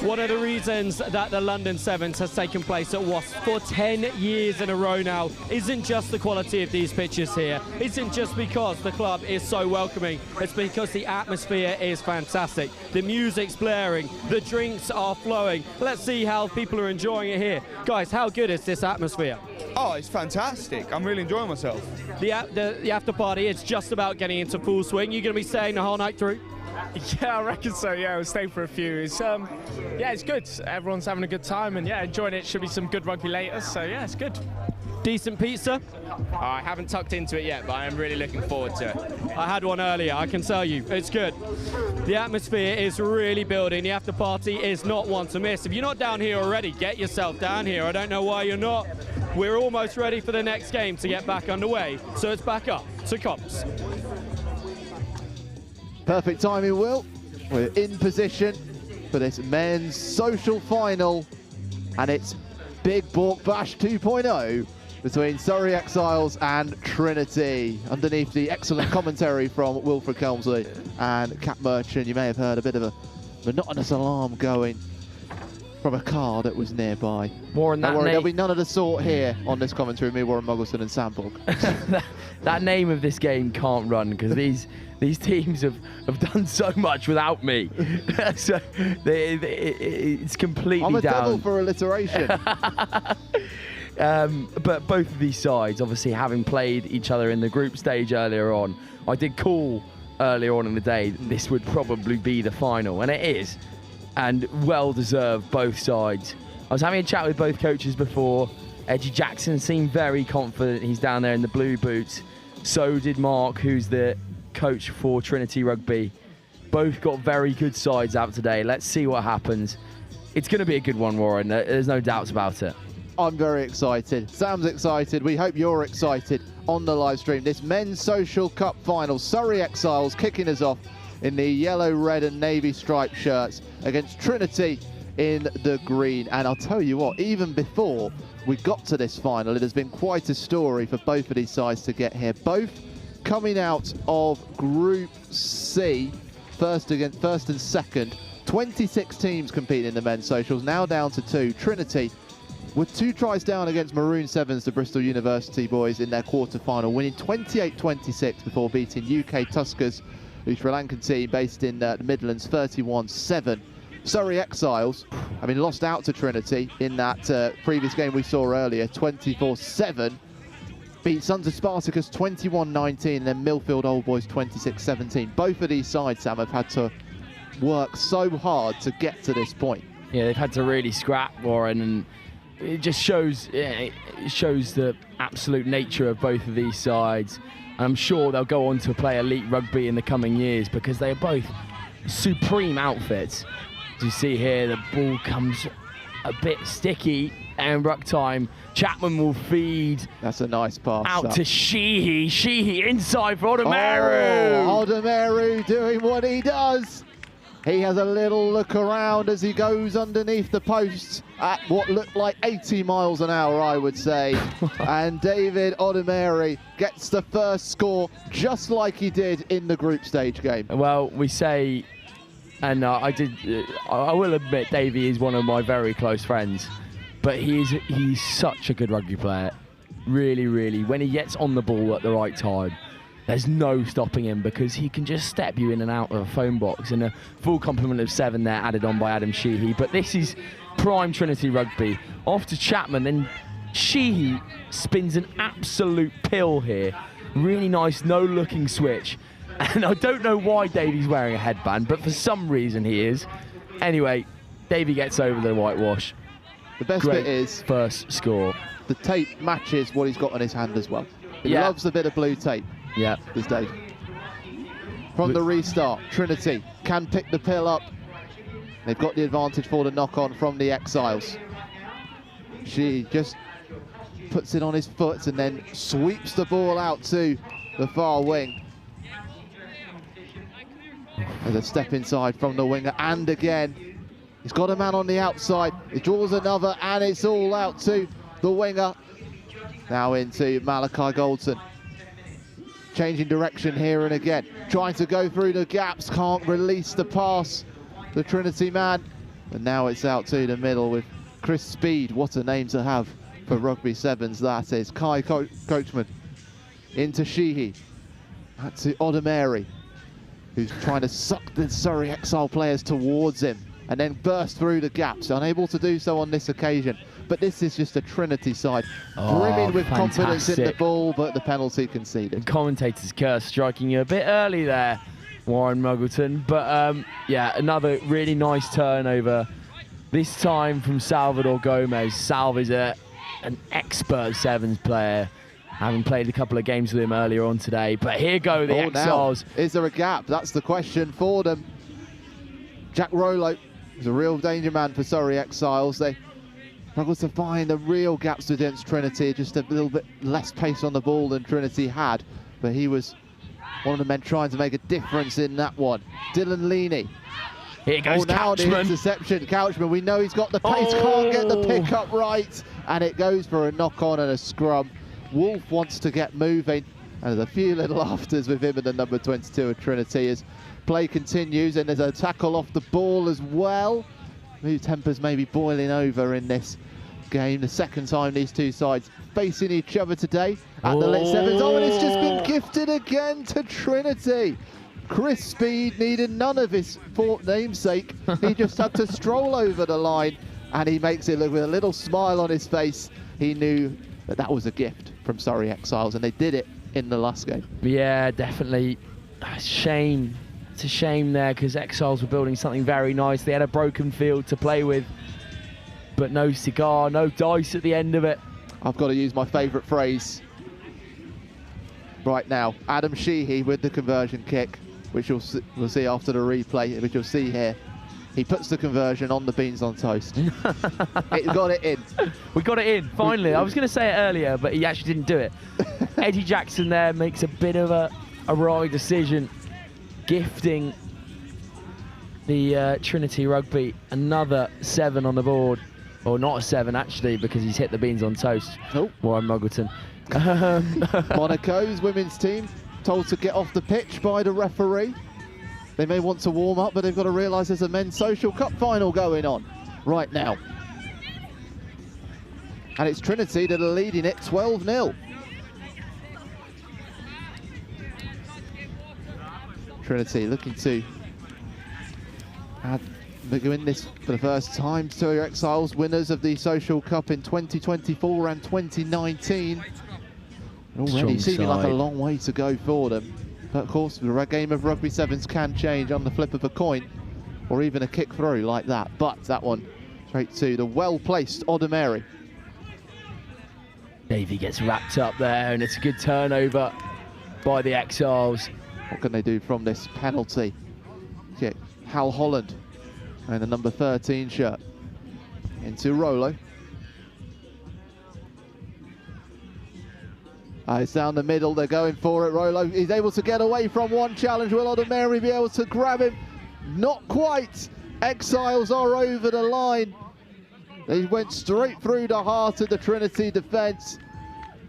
One of the reasons that the London Sevens has taken place at Wasps for 10 years in a row now isn't just the quality of these pitches here. Isn't just because the club is so welcoming. It's because the atmosphere is fantastic. The music's blaring. The drinks are flowing. Let's see how people are enjoying it here. Guys, how good is this atmosphere? Oh, it's fantastic. I'm really enjoying myself. The after party, it's just about getting into full swing. You're going to be staying the whole night through? Yeah, I reckon so. Yeah, we'll stay for a few. It's yeah, it's good. Everyone's having a good time, and yeah, enjoying it. Should be some good rugby later. So yeah, it's good. Decent pizza? I haven't tucked into it yet, but I am really looking forward to it. I had one earlier, I can tell you, it's good. The atmosphere is really building. The after party is not one to miss. If you're not down here already, get yourself down here. I don't know why you're not. We're almost ready for the next game to get back underway. So it's back up to Cops. Perfect timing, Will. We're in position for this men's social final, and it's Big Balk Bash 2.0 between Surrey Exiles and Trinity. Underneath the excellent commentary from Wilfred Kelmsley and Cap Merchant, you may have heard a bit of a monotonous alarm going from a car that was nearby. Warren, Don't worry, there'll be none of the sort here on this commentary with me, Warren Muggleson and Sam Borg. That name of this game can't run because these teams have done so much without me. So it's completely I'm a down. devil for alliteration. But both of these sides, obviously having played each other in the group stage earlier on, I did call earlier on in the day this would probably be the final, and it is. And well deserved, both sides. I was having a chat with both coaches before. Edgy Jackson seemed very confident. He's down there in the blue boots. So did Mark, who's the coach for Trinity Rugby. Both got very good sides out today. Let's see what happens. It's going to be a good one, Warren. There's no doubts about it. I'm very excited. Sam's excited. We hope you're excited on the live stream. This men's social cup final. Surrey Exiles kicking us off in the yellow, red and navy striped shirts against Trinity in the green. And I'll tell you what, even before we got to this final, it has been quite a story for both of these sides to get here. Both coming out of Group C, first and second. 26 teams competing in the men's socials, now down to 2. Trinity with 2 tries down against Maroon 7s, the Bristol University boys, in their quarter-final, winning 28-26 before beating UK Tuskers, the Sri Lankan team based in the Midlands, 31-7. Surrey Exiles, having lost out to Trinity in that previous game we saw earlier, 24-7, beat Sons of Spartacus 21-19, and then Millfield Old Boys 26-17. Both of these sides, Sam, have had to work so hard to get to this point. Yeah, they've had to really scrap, Warren, and it just shows the absolute nature of both of these sides. And I'm sure they'll go on to play elite rugby in the coming years because they are both supreme outfits. As you see here, the ball comes a bit sticky, and ruck time. Chapman will feed. That's a nice pass. Out to Sheehy. Sheehy inside for Odomeru. Oh, Odomeru doing what he does. He has a little look around as he goes underneath the posts at what looked like 80 miles an hour, I would say. And David Odomeru gets the first score just like he did in the group stage game. Well, we say, and I will admit Davey is one of my very close friends, but he's such a good rugby player. Really, really. When he gets on the ball at the right time, there's no stopping him because he can just step you in and out of a phone box, and a full complement of 7 there added on by Adam Sheehy. But this is prime Trinity rugby. Off to Chapman, then Sheehy spins an absolute pill here. Really nice, no-looking switch. And I don't know why Davey's wearing a headband, but for some reason he is. Anyway, Davey gets over the whitewash. The best bit is first score. The tape matches what he's got on his hand as well. He Yeah. loves a bit of blue tape. Yeah, this Dave. From the restart, Trinity can pick the pill up. They've got the advantage for the knock-on from the Exiles. She just puts it on his foot and then sweeps the ball out to the far wing. There's a step inside from the winger, and again, he's got a man on the outside. He draws another, and it's all out to the winger. Now into Malachi Goldson. Changing direction here and again. Trying to go through the gaps, can't release the pass. The Trinity man. And now it's out to the middle with Chris Speed. What a name to have for Rugby Sevens, that is. Kai Coachman into Sheehy. Back to Odemary, who's trying to suck the Surrey Exile players towards him and then burst through the gaps. Unable to do so on this occasion. But this is just a Trinity side, brimming with confidence in the ball, but the penalty conceded. Commentator's curse striking you a bit early there, Warren Muggleton. But yeah, another really nice turnover, this time from Salvador Gomez. Salv is an expert Sevens player, having played a couple of games with him earlier on today. But here go the Exiles. Now, is there a gap? That's the question for them. Jack Rollo is a real danger man for Surrey Exiles. They struggled to find the real gaps against Trinity, just a little bit less pace on the ball than Trinity had, but he was one of the men trying to make a difference in that one. Dylan Leaney. Here goes now Couchman. The interception. Couchman, we know he's got the pace, can't get the pick up right, and it goes for a knock-on and a scrum. Wolf wants to get moving, and there's a few little afters with him and the number 22 of Trinity as play continues, and there's a tackle off the ball as well. Tempers may be boiling over in this game. The second time these two sides facing each other today at the LIT7s. Oh, and it's just been gifted again to Trinity. Chris Speed needed none of his namesake. He just had to stroll over the line, and he makes it look with a little smile on his face. He knew that that was a gift from Surrey Exiles, and they did it in the last game. Yeah, definitely. Shame. It's a shame there, because Exiles were building something very nice. They had a broken field to play with, but no cigar, no dice at the end of it. I've got to use my favourite phrase right now. Adam Sheehy with the conversion kick, which we'll see after the replay, which you'll see here. He puts the conversion on the beans on toast. It got it in. We got it in, finally. I was going to say it earlier, but he actually didn't do it. Eddie Jackson there makes a bit of a right decision, gifting the Trinity Rugby another 7 on the board. Or not a 7, actually, because he's hit the beans on toast. Nope. Warren Muggleton. Monaco's women's team told to get off the pitch by the referee. They may want to warm up, but they've got to realise there's a men's social cup final going on right now. And it's Trinity that are leading it 12-0. Trinity looking to win this for the first time. Surrey Exiles, winners of the Social Cup in 2024 and 2019. Already seeming like a long way to go for them. But of course, the game of Rugby Sevens can change on the flip of a coin, or even a kick through like that. But that one straight to the well-placed Odemary. Davey gets wrapped up there, and it's a good turnover by the Exiles. What can they do from this penalty kick? Hal Holland and the number 13 shirt into Rollo. It's down the middle, they're going for it. Rollo, he's able to get away from one challenge. Will Odemary be able to grab him? Not quite. Exiles are over the line. They went straight through the heart of the Trinity defence,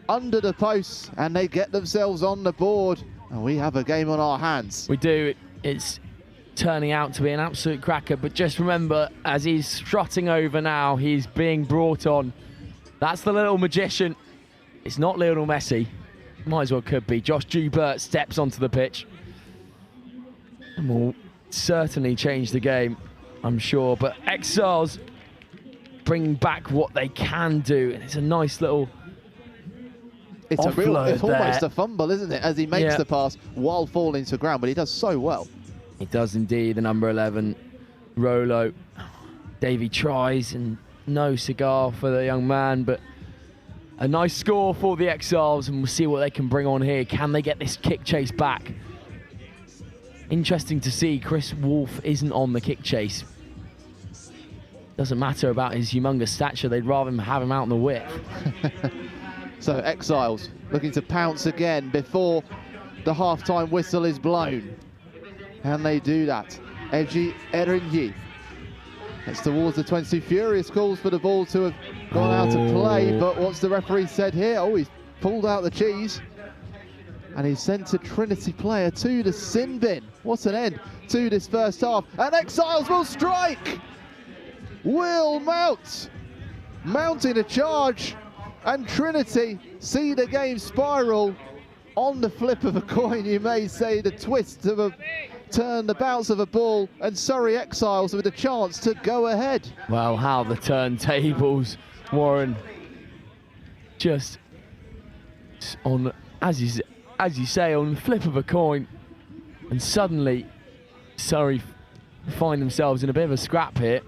under the posts, and they get themselves on the board. And we have a game on our hands. We do. It's turning out to be an absolute cracker, but just remember, as he's strutting over now, he's being brought on. That's the little magician. It's not Lionel Messi. Might as well could be. Josh Joubert steps onto the pitch and will certainly change the game, I'm sure. But Exiles bring back what they can do, and it's a nice little it's almost a fumble, isn't it, as he makes the pass while falling to ground, but he does so well. He does indeed, the number 11, Rollo. Davey tries, and no cigar for the young man, but a nice score for the Exiles, and we'll see what they can bring on here. Can they get this kick chase back? Interesting to see Chris Wolf isn't on the kick chase. Doesn't matter about his humongous stature, they'd rather have him out in the width. So Exiles looking to pounce again before the half-time whistle is blown. And they do that. Eji Erinyi. It's towards the 20. Furious calls for the ball to have gone out of play, but what's the referee said here? Oh, he's pulled out the cheese. And he's sent a Trinity player to the sin bin. What an end to this first half. And Exiles will strike! Will mount! Mounting a charge. And Trinity see the game spiral on the flip of a coin, you may say, the twist of a turn, the bounce of a ball, and Surrey Exiles with a chance to go ahead. Well, how the turntables, Warren, just on, as you say, on the flip of a coin, and suddenly Surrey find themselves in a bit of a scrap here.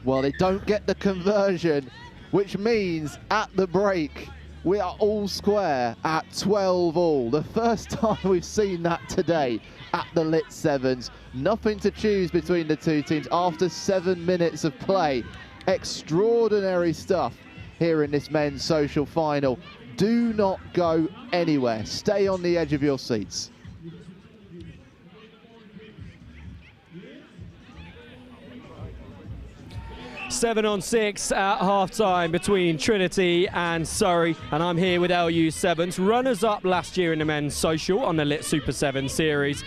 Well, they don't get the conversion, which means at the break, we are all square at 12 all. The first time we've seen that today at the LIT7s. Nothing to choose between the two teams after 7 minutes of play. Extraordinary stuff here in this men's social final. Do not go anywhere. Stay on the edge of your seats. Seven on 6 at half-time between Trinity and Surrey, and I'm here with LU7s, runners-up last year in the men's social on the Lit Super 7 series.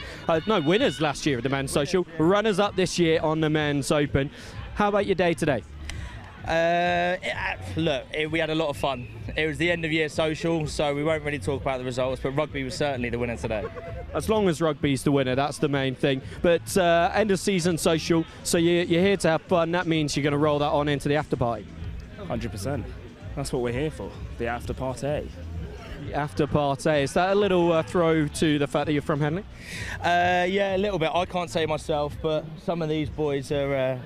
No, winners last year of the men's social, runners-up this year on the men's open. How about your day today? Look, we had a lot of fun. It was the end of year social, so we won't really talk about the results, but rugby was certainly the winner today. As long as rugby's the winner, that's the main thing. But end of season social, so you're here to have fun. That means you're going to roll that on into the after party. 100%. That's what we're here for, the after party. The after party. Is that a little throw to the fact that you're from Henley? Yeah, a little bit. I can't say myself, but some of these boys are,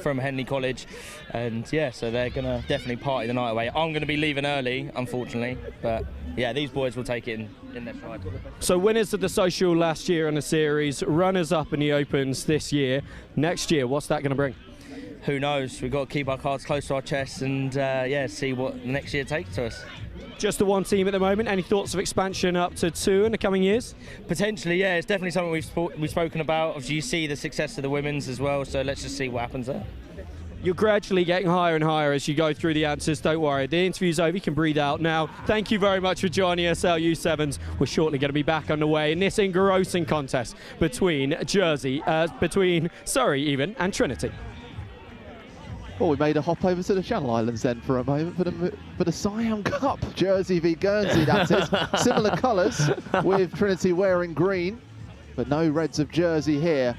from Henley College, and yeah, so they're gonna definitely party the night away. I'm gonna be leaving early, unfortunately, but yeah, these boys will take it in their pride. So winners of the social last year in the series, runners-up in the opens this year. Next year, what's that gonna bring? Who knows? We've got to keep our cards close to our chests and see what the next year takes to us. Just the one team at the moment. Any thoughts of expansion up to 2 in the coming years? Potentially, yeah. It's definitely something we've spoken about. Obviously, you see the success of the women's as well, so let's just see what happens there. You're gradually getting higher and higher as you go through the answers. Don't worry. The interview's over. You can breathe out now. Thank you very much for joining us, LU7s. We're shortly going to be back underway in this engrossing contest between Surrey even and Trinity. Well, we made a hop over to the Channel Islands then for a moment for the Siam Cup. Jersey v Guernsey, that is. Similar colours, with Trinity wearing green, but no reds of Jersey here.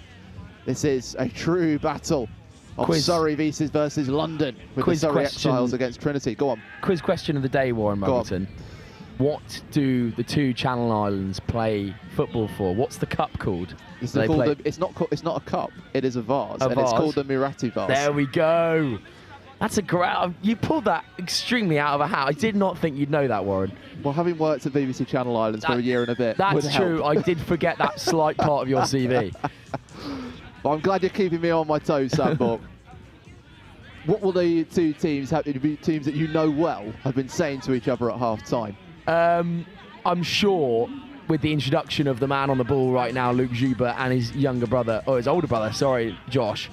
This is a true battle of Surrey versus London, with the Surrey Exiles against Trinity. Go on. Quiz question of the day, Warren Muggleton. What do the two Channel Islands play football for? What's the cup called? It's not a cup. It is a vase, and it's called the Mirati vase. There we go. That's a great. You pulled that extremely out of a hat. I did not think you'd know that, Warren. Well, having worked at BBC Channel Islands for a year and a bit. That's true. I did forget that slight part of your CV. Well, I'm glad you're keeping me on my toes, Sandborg. What will the two teams, teams that you know well, have been saying to each other at half-time? I'm sure with the introduction of the man on the ball right now, Luke Joubert, and his younger brother, or his older brother, sorry, Josh,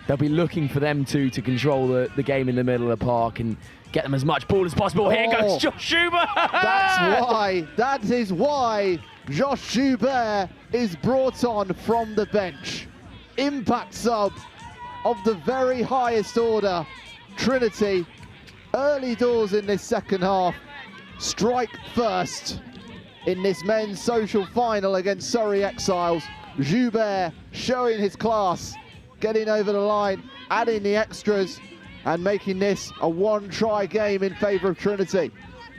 they'll be looking for them two to control the game in the middle of the park and get them as much ball as possible. Here goes Josh Joubert! That is why Josh Joubert is brought on from the bench. Impact sub of the very highest order. Trinity, early doors in this second half, strike first in this men's social final against Surrey Exiles. Joubert showing his class, getting over the line, adding the extras, and making this a one-try game in favour of Trinity.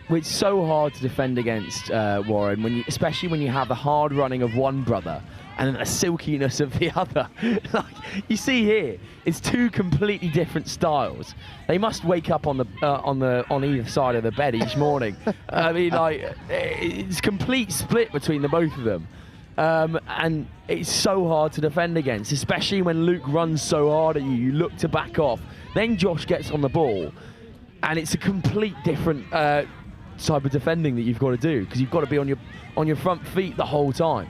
It's so hard to defend against, Warren, especially when you have the hard running of one brother and then the silkiness of the other. Like you see here, it's two completely different styles. They must wake up on either side of the bed each morning. I mean, like, it's complete split between the both of them. And it's so hard to defend against, especially when Luke runs so hard at you. You look to back off. Then Josh gets on the ball, and it's a complete different type of defending that you've got to do, because you've got to be on your front feet the whole time.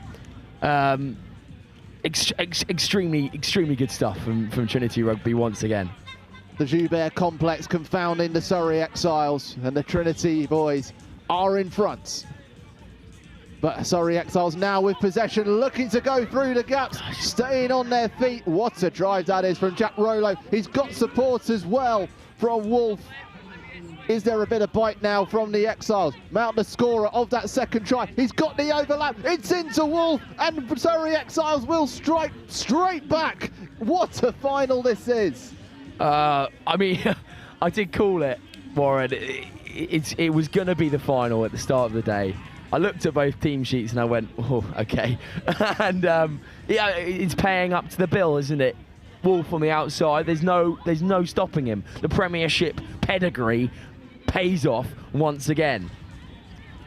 Extremely good stuff from Trinity Rugby once again. The Joubert complex confounding the Surrey Exiles, and the Trinity boys are in front. But Surrey Exiles now with possession, looking to go through the gaps, staying on their feet. What a drive that is from Jack Rollo. He's got support as well from Wolf. Is there a bit of bite now from the Exiles? Mount, the scorer of that second try. He's got the overlap. It's into Wolf, and Surrey Exiles will strike straight back. What a final this is. I mean, I did call it, Warren. It was going to be the final at the start of the day. I looked at both team sheets and I went, oh, okay. And yeah, it's paying up to the bill, isn't it? Wolf on the outside, there's no stopping him. The Premiership pedigree pays off once again.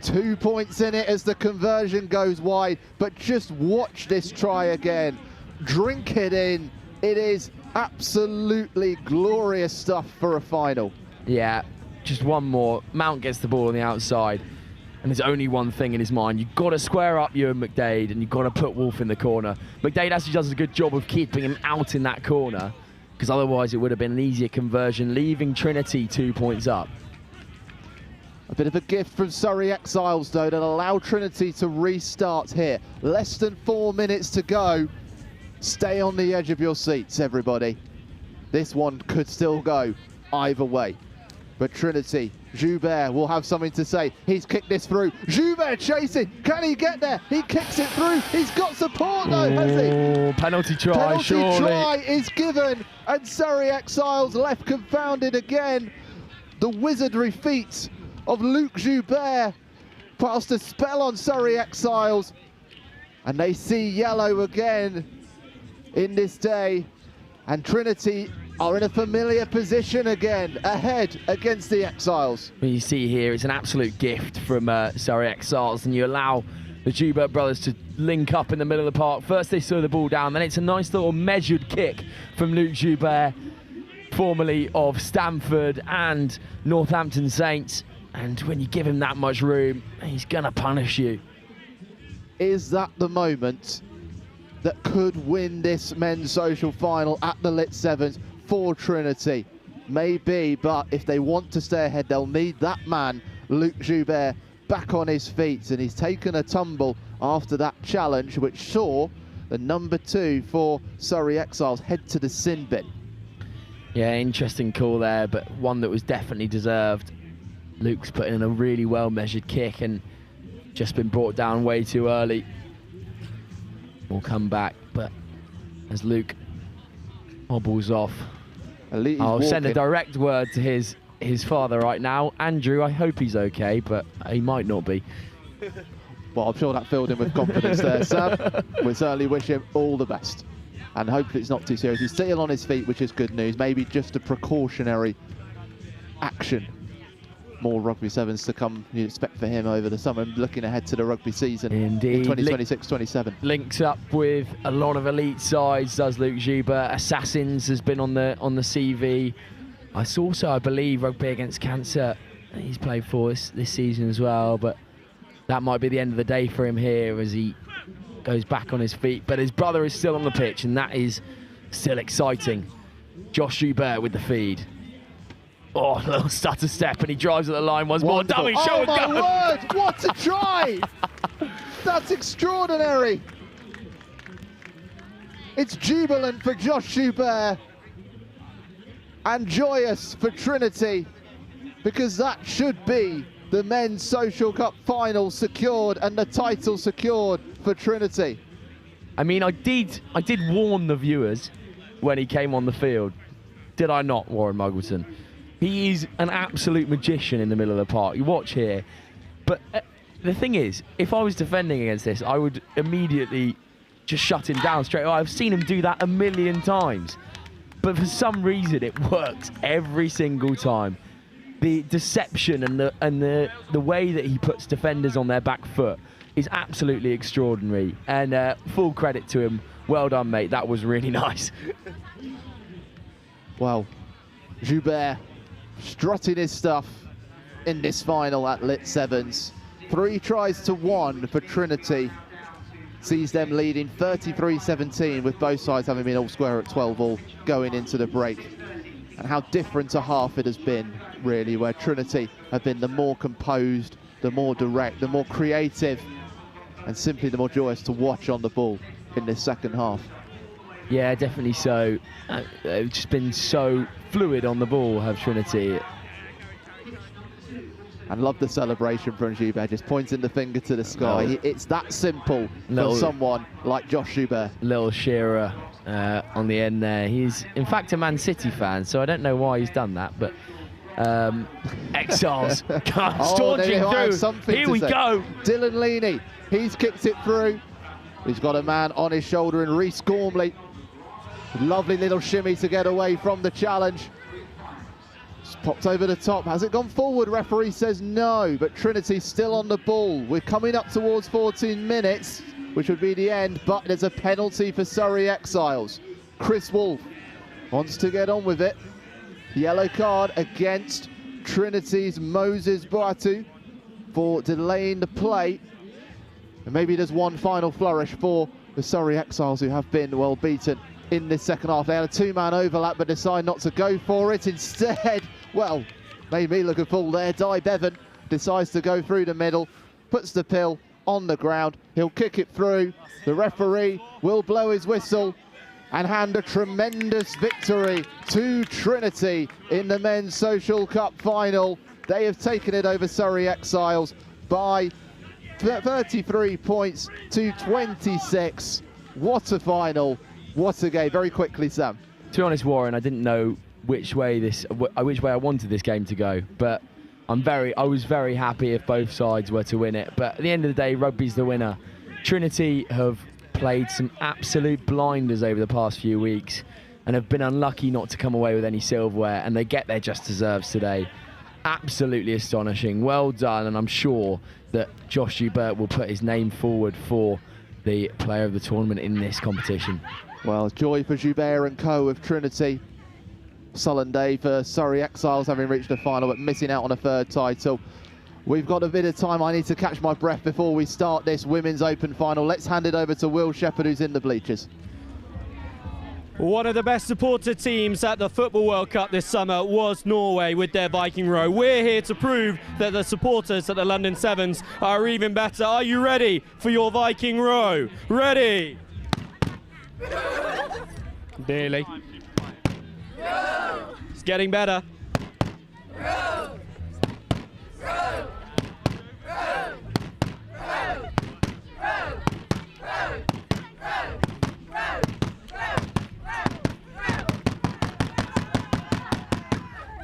2 points in it as the conversion goes wide, but just watch this try again. Drink it in. It is absolutely glorious stuff for a final. Yeah, just one more. Mount gets the ball on the outside, and there's only one thing in his mind. You've got to square up Ewan McDade, and you've got to put Wolf in the corner. McDade actually does a good job of keeping him out in that corner, because otherwise it would have been an easier conversion, leaving Trinity 2 points up. A bit of a gift from Surrey Exiles, though, that allow Trinity to restart here. Less than 4 minutes to go. Stay on the edge of your seats, everybody. This one could still go either way. But Trinity, Joubert will have something to say. He's kicked this through. Joubert chasing. Can he get there? He kicks it through. He's got support, though, has he? Penalty try, surely. Penalty try is given, and Surrey Exiles left confounded again. The wizardry feat of Luke Joubert cast a spell on Surrey Exiles, and they see yellow again in this day, and Trinity are in a familiar position again, ahead against the Exiles. What you see here is an absolute gift from Surrey Exiles, and you allow the Joubert brothers to link up in the middle of the park. First they slow the ball down, then it's a nice little measured kick from Luke Joubert, formerly of Stamford and Northampton Saints, and when you give him that much room, he's gonna punish you. Is that the moment that could win this men's social final at the LIT7s for Trinity? Maybe, but if they want to stay ahead, they'll need that man, Luke Joubert, back on his feet, and he's taken a tumble after that challenge, which saw the number 2 for Surrey Exiles head to the sin bin. Yeah, interesting call there, but one that was definitely deserved. Luke's put in a really well-measured kick and just been brought down way too early. Will come back, but as Luke hobbles off, I'll send a direct word to his father right now. Andrew, I hope he's okay, but he might not be. Well, I'm sure that filled him with confidence there, Sam. We certainly wish him all the best, and hopefully it's not too serious. He's still on his feet, which is good news. Maybe just a precautionary action. More Rugby Sevens to come, you expect, for him over the summer, looking ahead to the rugby season. Indeed. In 2026-27. Links up with a lot of elite sides, does Luke Joubert. Assassins has been on the CV. I also, I believe, Rugby Against Cancer he's played for this season as well, but that might be the end of the day for him here as he goes back on his feet. But his brother is still on the pitch, and that is still exciting. Josh Joubert with the feed. Oh, a little stutter step, and he drives at the line once more. Dummy, show and go. Oh, my word! What a try! That's extraordinary. It's jubilant for Josh Joubert and joyous for Trinity, because that should be the Men's Social Cup final secured and the title secured for Trinity. I mean, I did warn the viewers when he came on the field. Did I not, Warren Muggleton? He is an absolute magician in the middle of the park. You watch here. But the thing is, if I was defending against this, I would immediately just shut him down straight away. I've seen him do that a million times. But for some reason, it works every single time. The deception and the way that he puts defenders on their back foot is absolutely extraordinary. And full credit to him. Well done, mate. That was really nice. Well, Joubert strutting his stuff in this final at LIT7s. 3 tries to 1 for Trinity. Sees them leading 33-17, with both sides having been all square at 12 all going into the break. And how different a half it has been, really, where Trinity have been the more composed, the more direct, the more creative, and simply the more joyous to watch on the ball in this second half. Yeah, definitely so. They've just been so fluid on the ball, have Trinity. And love the celebration from Joubert, just pointing the finger to the sky. It's that simple for someone like Josh Joubert. Little Shearer on the end there. He's, in fact, a Man City fan, so I don't know why he's done that, but Exiles staunching through. Here we go. Dylan Leaney, he's kicked it through. He's got a man on his shoulder in Rhys Gormley. Lovely little shimmy to get away from the challenge. Just popped over the top. Has it gone forward? Referee says no, but Trinity's still on the ball. We're coming up towards 14 minutes, which would be the end, but there's a penalty for Surrey Exiles. Chris Wolfe wants to get on with it. Yellow card against Trinity's Moses Boatu for delaying the play. And maybe there's one final flourish for the Surrey Exiles, who have been well beaten in this second half. They had a 2-man overlap but decide not to go for it. Instead, well, made me look a fool there. Di Bevan decides to go through the middle, puts the pill on the ground. He'll kick it through. The referee will blow his whistle and hand a tremendous victory to Trinity in the Men's Social Cup final. They have taken it over Surrey Exiles by 33 points to 26. What a final. What a game. Very quickly, Sam. To be honest, Warren, I didn't know which way I wanted this game to go, but I was very happy if both sides were to win it. But at the end of the day, rugby's the winner. Trinity have played some absolute blinders over the past few weeks and have been unlucky not to come away with any silverware, and they get their just deserves today. Absolutely astonishing. Well done, and I'm sure that Josh Joubert will put his name forward for the player of the tournament in this competition. Well, joy for Joubert and co of Trinity. Sullen day for Surrey Exiles, having reached the final but missing out on a third title. We've got a bit of time. I need to catch my breath before we start this Women's Open final. Let's hand it over to Will Shepherd, who's in the bleachers. One of the best supporter teams at the Football World Cup this summer was Norway with their Viking row. We're here to prove that the supporters at the London Sevens are even better. Are you ready for your Viking row? Ready? Nearly. It's getting better.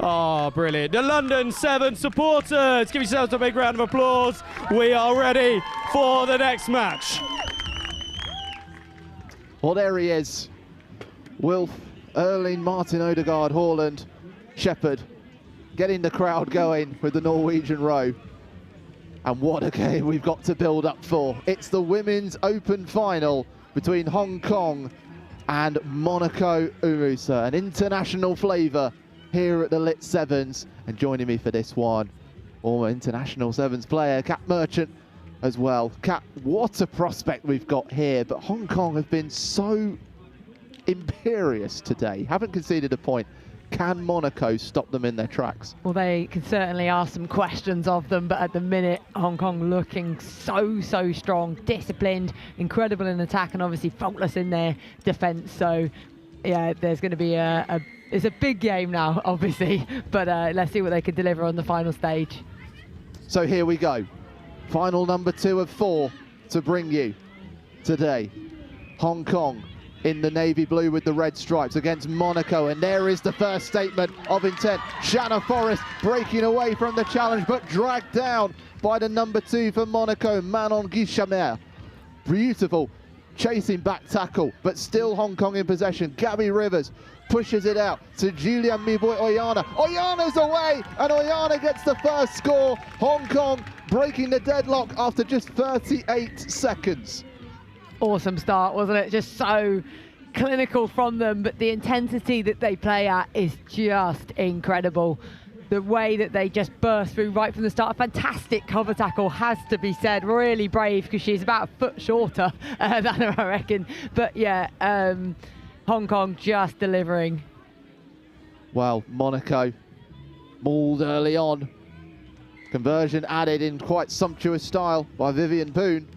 Oh, brilliant. The London Sevens supporters, give yourselves a big round of applause. We are ready for the next match. Well, there he is. Wilf, Erling, Martin Odegaard, Haaland, Shepherd, getting the crowd going with the Norwegian row. And what a game we've got to build up for. It's the Women's Open final between Hong Kong and Monaco Umusa, an international flavour here at the LIT7s. And joining me for this one, former international Sevens player, Kat Merchant as well. Kat, what a prospect we've got here, but Hong Kong have been so imperious today, haven't conceded a point. Can Monaco stop them in their tracks? Well, they can certainly ask some questions of them, but at the minute, Hong Kong looking so strong, disciplined, incredible in attack, and obviously faultless in their defence. So, yeah, there's going to be it's a big game now, obviously, but let's see what they can deliver on the final stage. So here we go. Final number 2 of 4 to bring you today. Hong Kong in the navy blue with the red stripes against Monaco, and there is the first statement of intent. Shanna Forrest breaking away from the challenge, but dragged down by the number 2 for Monaco, Manon Guichamer. Beautiful chasing back tackle, but still Hong Kong in possession. Gabby Rivers pushes it out to Julia Miboy Oyana. Oyana's away, and Oyana gets the first score. Hong Kong breaking the deadlock after just 38 seconds. Awesome start, wasn't it? Just so clinical from them, but the intensity that they play at is just incredible. the way that they just burst through right from the start. A fantastic cover tackle, has to be said. Really brave, because she's about a foot shorter than her, I reckon. But yeah, Hong Kong just delivering. Well, Monaco mauled early on. Conversion added in quite sumptuous style by Vivian Boone.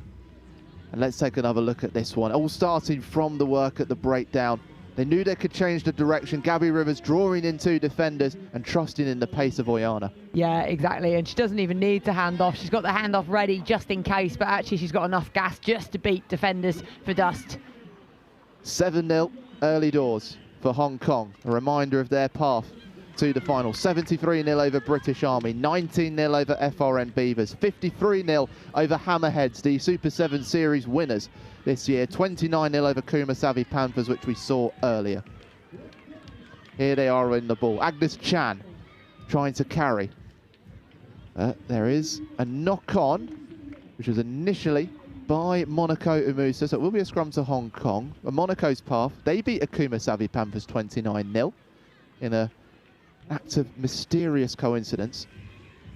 And let's take another look at this one. All starting from the work at the breakdown. They knew they could change the direction. Gabby Rivers drawing in 2 defenders and trusting in the pace of Oyana. Yeah, exactly. And she doesn't even need to hand off. She's got the handoff ready just in case, but actually she's got enough gas just to beat defenders for dust. 7-0 early doors for Hong Kong. A reminder of their path to the final. 73-0 over British Army, 19-0 over FRN Beavers, 53-0 over Hammerheads, the Super 7 Series winners this year, 29-0 over Kumasavi Panthers, which we saw earlier. Here they are in the ball. Agnes Chan trying to carry. There is a knock-on, which was initially by Monaco Umusa, so it will be a scrum to Hong Kong. On Monaco's path, they beat a Kumasavi Panthers 29-0 in a act of mysterious coincidence.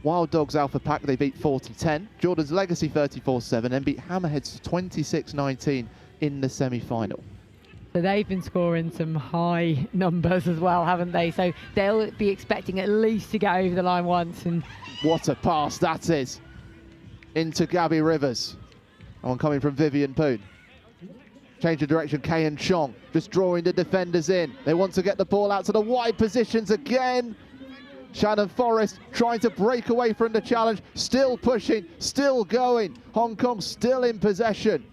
Wild Dogs Alpha Pack, they beat 40-10. Jordan's Legacy 34-7 and beat Hammerheads 26-19 in the semi-final. So they've been scoring some high numbers as well, haven't they? So they'll be expecting at least to get over the line once. And what a pass that is into Gabby Rivers. One coming from Vivian Poon. Change of direction, Kay and Chong just drawing the defenders in. They want to get the ball out to the wide positions again. Shannon Forrest trying to break away from the challenge, still pushing, still going. Hong Kong still in possession.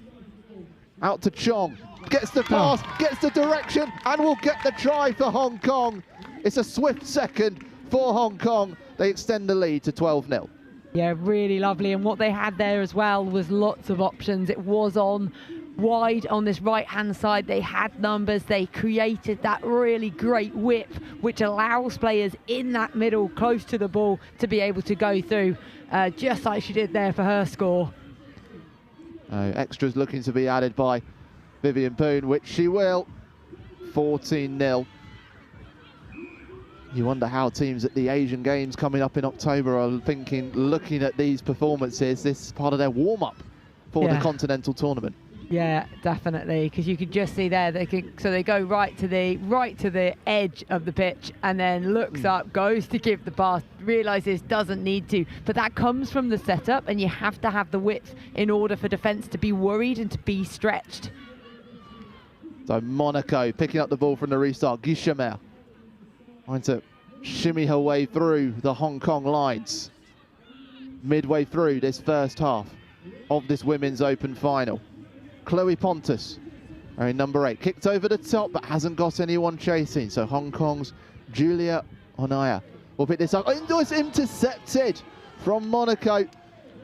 Out to Chong, gets the pass, gets the direction, and will get the try for Hong Kong. It's a swift second for Hong Kong. They extend the lead to 12-0. Yeah, really lovely. And what they had there as well was lots of options. It was on wide on this right-hand side. They had numbers. They created that really great whip, which allows players in that middle, close to the ball, to be able to go through, just like she did there for her score. Extras looking to be added by Vivian Poon, which she will. 14-0. You wonder how teams at the Asian Games coming up in October are thinking, looking at these performances. This is part of their warm-up for the Continental Tournament. Yeah, definitely, because you could just see there, so they go right to the edge of the pitch, and then looks up, goes to give the pass, realises doesn't need to, but that comes from the setup, and you have to have the width in order for defence to be worried and to be stretched. So Monaco picking up the ball from the restart. Guichemer trying to shimmy her way through the Hong Kong lines midway through this first half of this Women's Open final. Chloe Pontus, number 8, kicked over the top but hasn't got anyone chasing. So Hong Kong's Julia Onaya will pick this up. Oh, it's intercepted from Monaco.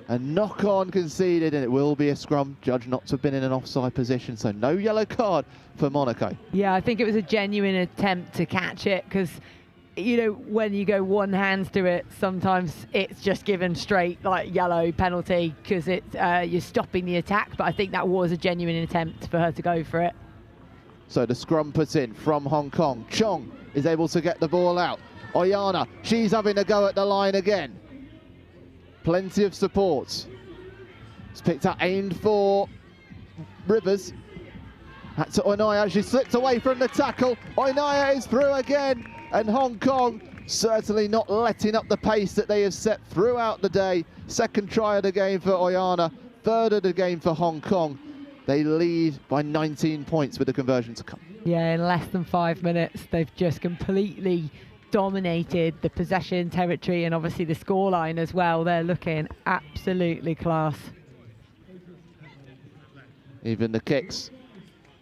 A knock-on conceded, and it will be a scrum. Judged not to have been in an offside position, so no yellow card for Monaco. Yeah, I think it was a genuine attempt to catch it, because you know, when you go one hand to it, sometimes it's just given straight like yellow penalty, because it's you're stopping the attack. But I think that was a genuine attempt for her to go for it. So the scrum put in from Hong Kong. Chong is able to get the ball out. Oyana, she's having a go at the line again. Plenty of support. It's picked up, aimed for Rivers. That's Onaya. She slipped away from the tackle. Onaya is through again. And Hong Kong certainly not letting up the pace that they have set throughout the day. Second try of the game for Oyana, third of the game for Hong Kong. They lead by 19 points with the conversion to come. Yeah, in less than 5 minutes, they've just completely dominated the possession territory and obviously the scoreline as well. They're looking absolutely class. Even the kicks.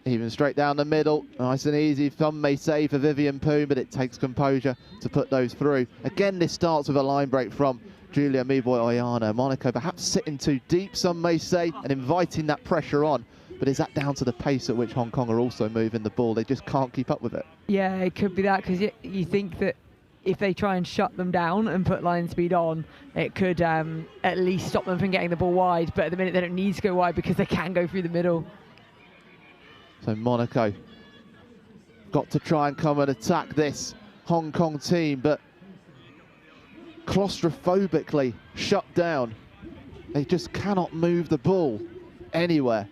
Even straight down the middle, nice and easy. Some may say for Vivian Poon, but it takes composure to put those through. Again, this starts with a line break from Julia Meeboy Oyana. Monaco perhaps sitting too deep, some may say, and inviting that pressure on. But is that down to the pace at which Hong Kong are also moving the ball? They just can't keep up with it. Yeah, it could be that, because you think that if they try and shut them down and put line speed on, it could at least stop them from getting the ball wide. But at the minute, they don't need to go wide because they can go through the middle. So Monaco got to try and come and attack this Hong Kong team, but claustrophobically shut down. They just cannot move the ball anywhere.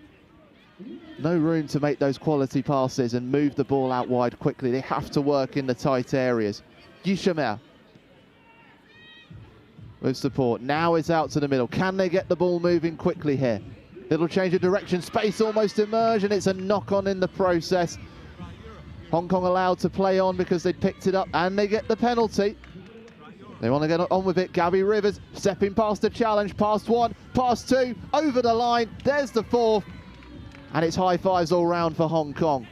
No room to make those quality passes and move the ball out wide quickly. They have to work in the tight areas. Yushamer with support. Now it's out to the middle. Can they get the ball moving quickly here? Little change of direction. Space almost emerged, and it's a knock-on in the process. Hong Kong allowed to play on because they picked it up, and they get the penalty. They want to get on with it. Gabby Rivers stepping past the challenge. Past one, past two, over the line. There's the fourth. And it's high fives all round for Hong Kong.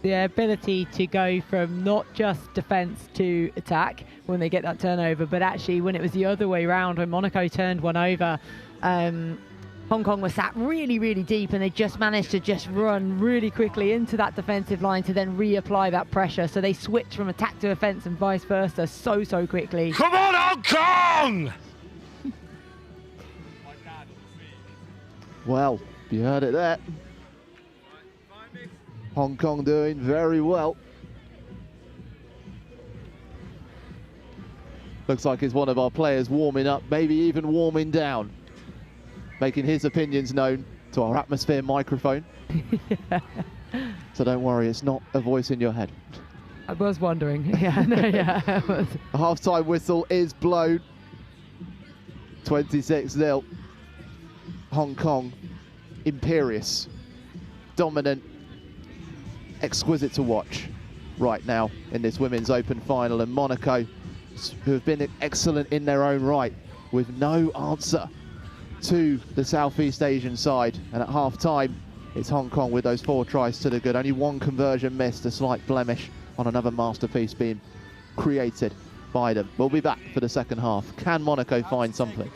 The ability to go from not just defence to attack when they get that turnover, but actually when it was the other way round, when Monaco turned one over, Hong Kong was sat really, really deep, and they just managed to just run really quickly into that defensive line to then reapply that pressure. So they switched from attack to offence and vice versa so quickly. Come on, Hong Kong! Well, you heard it there. Hong Kong doing very well. Looks like it's one of our players warming up, maybe even warming down, making his opinions known to our atmosphere microphone. Yeah. So don't worry, it's not a voice in your head. I was wondering. Yeah, no, yeah. A half-time whistle is blown. 26-0. Hong Kong, imperious, dominant, exquisite to watch right now in this Women's Open final. And Monaco, who have been excellent in their own right, with no answer to the Southeast Asian side. And at half-time, it's Hong Kong with those 4 tries to the good. Only one conversion missed, a slight blemish on another masterpiece being created by them. We'll be back for the second half. Can Monaco find something?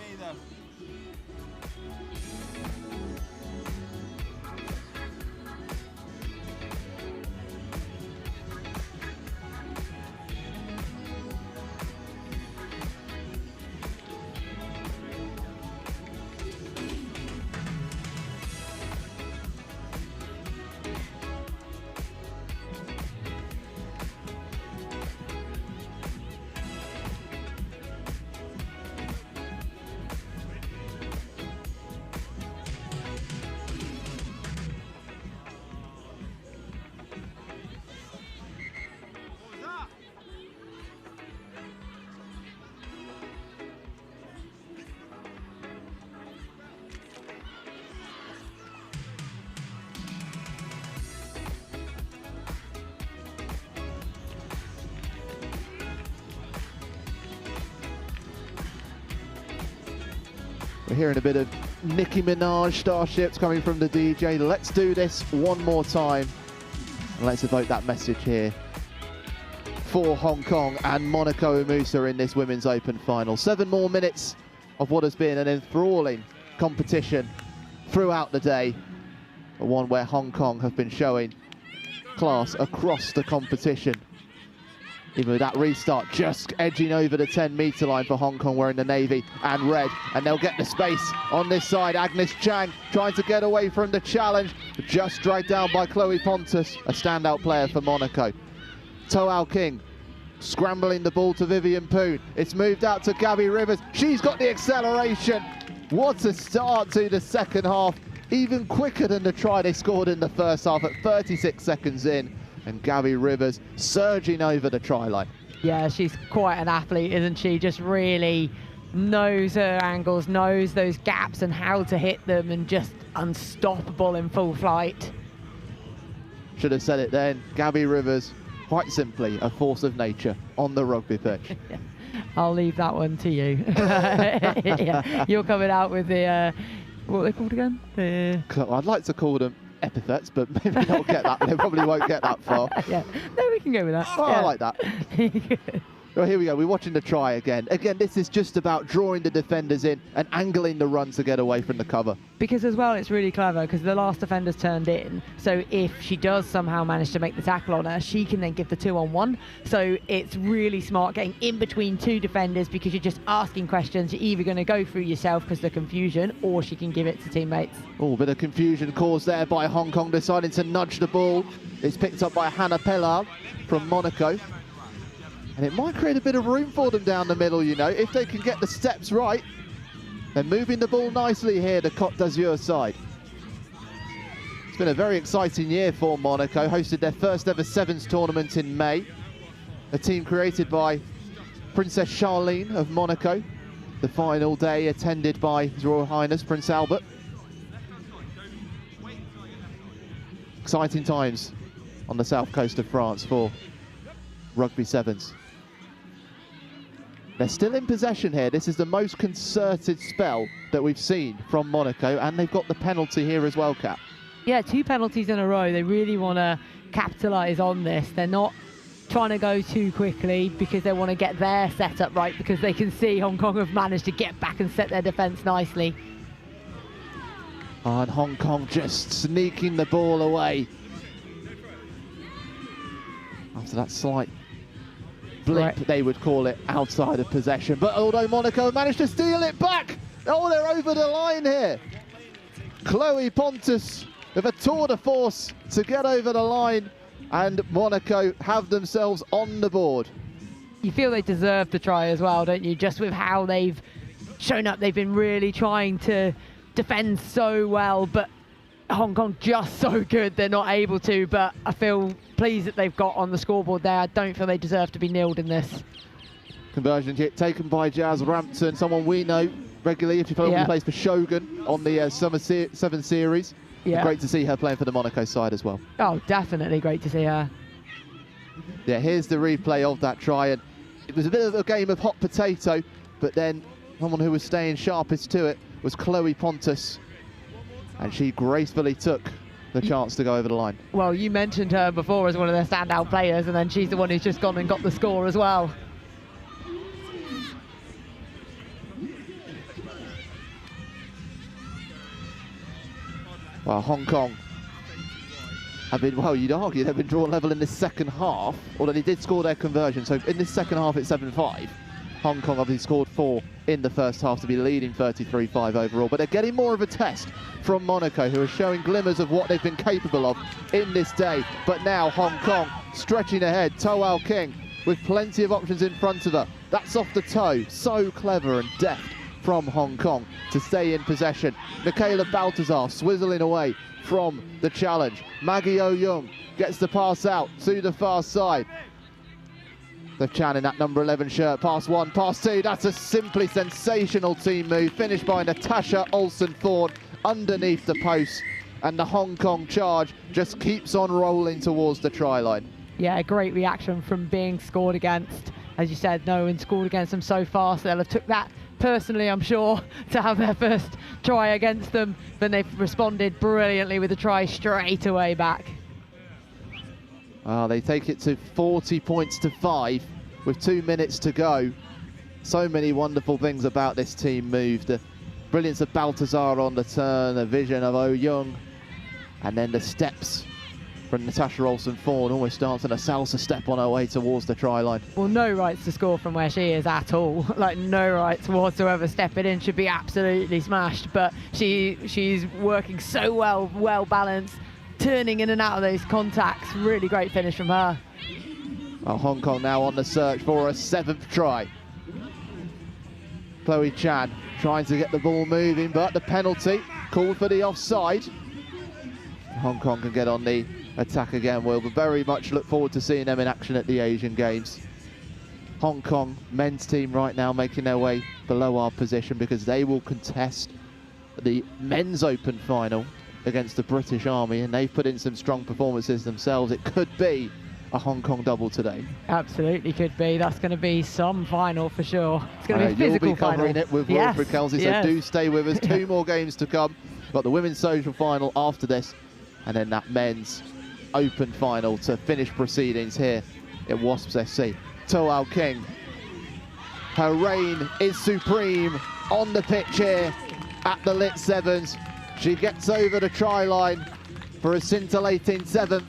We're hearing a bit of Nicki Minaj Starships coming from the DJ. Let's do this one more time. And let's evoke that message here for Hong Kong and Monaco Umusa in this Women's Open final. 7 more minutes of what has been an enthralling competition throughout the day. But one where Hong Kong have been showing class across the competition. Even with that restart, just edging over the 10-metre line for Hong Kong, wearing the navy and red. And they'll get the space on this side. Agnes Chang trying to get away from the challenge. Just dragged down by Chloe Pontus, a standout player for Monaco. Toao King scrambling the ball to Vivian Poon. It's moved out to Gabby Rivers. She's got the acceleration. What a start to the second half. Even quicker than the try they scored in the first half at 36 seconds in. And Gabby Rivers surging over the try line. Yeah, she's quite an athlete, isn't she? Just really knows her angles, knows those gaps and how to hit them, and just unstoppable in full flight. Should have said it then. Gabby Rivers, quite simply, a force of nature on the rugby pitch. I'll leave that one to you. Yeah, you're coming out with the, what are they called again? I'd like to call them epithets, but maybe not get that. They probably won't get that far. Yeah, no, we can go with that. Oh, yeah. I like that. Well, here we go. We're watching the try again. Again, this is just about drawing the defenders in and angling the run to get away from the cover. Because as well, it's really clever because the last defender's turned in. So if she does somehow manage to make the tackle on her, she can then give the 2-on-1. So it's really smart getting in between 2 defenders because you're just asking questions. You're either going to go through yourself because of the confusion, or she can give it to teammates. Oh, bit of confusion caused there by Hong Kong deciding to nudge the ball. It's picked up by Hannah Pellard from Monaco. And it might create a bit of room for them down the middle, you know, if they can get the steps right. They're moving the ball nicely here, the Côte d'Azur side. It's been a very exciting year for Monaco, hosted their first ever Sevens tournament in May. A team created by Princess Charlene of Monaco. The final day attended by His Royal Highness Prince Albert. Exciting times on the south coast of France for Rugby Sevens. They're still in possession here. This is the most concerted spell that we've seen from Monaco, and they've got the penalty here as well, Kat. Yeah, 2 penalties in a row. They really want to capitalise on this. They're not trying to go too quickly because they want to get their setup right, because they can see Hong Kong have managed to get back and set their defence nicely. And Hong Kong just sneaking the ball away. After that slight blip, they would call it, outside of possession. But although Monaco managed to steal it back, oh, they're over the line here. Chloe Pontus with a tour de force to get over the line, and Monaco have themselves on the board. You feel they deserve the try as well, don't you? Just with how they've shown up, they've been really trying to defend so well, but Hong Kong just so good they're not able to. But I feel pleased that they've got on the scoreboard there. I don't feel they deserve to be nilled in this. Conversion hit taken by Jazz Rampton, someone we know regularly if she plays for Shogun on the Summer 7 series. Yeah. Great to see her playing for the Monaco side as well. Oh, definitely great to see her. Yeah, here's the replay of that try, and it was a bit of a game of hot potato, but then someone who was staying sharpest to it was Chloe Pontus, and she gracefully took the chance to go over the line. Well, you mentioned her before as one of their standout players, and then she's the one who's just gone and got the score as well. Well, Hong Kong have been, well, you'd argue they've been drawn level in this second half, although they did score their conversion. So in this second half, it's 7-5. Hong Kong obviously scored 4 in the first half to be leading 33-5 overall. But they're getting more of a test from Monaco, who are showing glimmers of what they've been capable of in this day. But now Hong Kong stretching ahead. Toal King with plenty of options in front of her. That's off the toe. So clever and deft from Hong Kong to stay in possession. Michaela Baltazar swizzling away from the challenge. Maggie Oh-Young gets the pass out to the far side. They've Chan in that number 11 shirt. Pass 1, pass 2. That's a simply sensational team move. Finished by Natasha Olsen-Thorne underneath the post. And the Hong Kong charge just keeps on rolling towards the try line. Yeah, a great reaction from being scored against. As you said, no one scored against them so fast. They'll have took that personally, I'm sure, to have their first try against them. Then they've responded brilliantly with a try straight away back. They take it to 40 points to 5 with 2 minutes to go. So many wonderful things about this team move. The brilliance of Baltazar on the turn, the vision of Oh-Young, and then the steps from Natasha Olsen-Thorne, almost dancing a salsa step on her way towards the try line. Well, no rights to score from where she is at all. Like, no rights whatsoever. Stepping in should be absolutely smashed, but she's working so well balanced, turning in and out of those contacts. Really great finish from her. Well, Hong Kong now on the search for a 7th try. Chloe Chan trying to get the ball moving, but the penalty called for the offside. Hong Kong can get on the attack again. We'll very much look forward to seeing them in action at the Asian Games. Hong Kong men's team right now making their way below our position because they will contest the men's open final against the British Army, and they've put in some strong performances themselves. It could be a Hong Kong double today. Absolutely could be. That's going to be some final for sure. It's going to be a physical you'll be covering final. It with Wilfred Kelsey, so do stay with us. 2 more games to come. We've got the women's social final after this, and then that men's open final to finish proceedings here at Wasps FC. Toal King, her reign is supreme on the pitch here at the LIT7s. She gets over the try line for a scintillating 7th,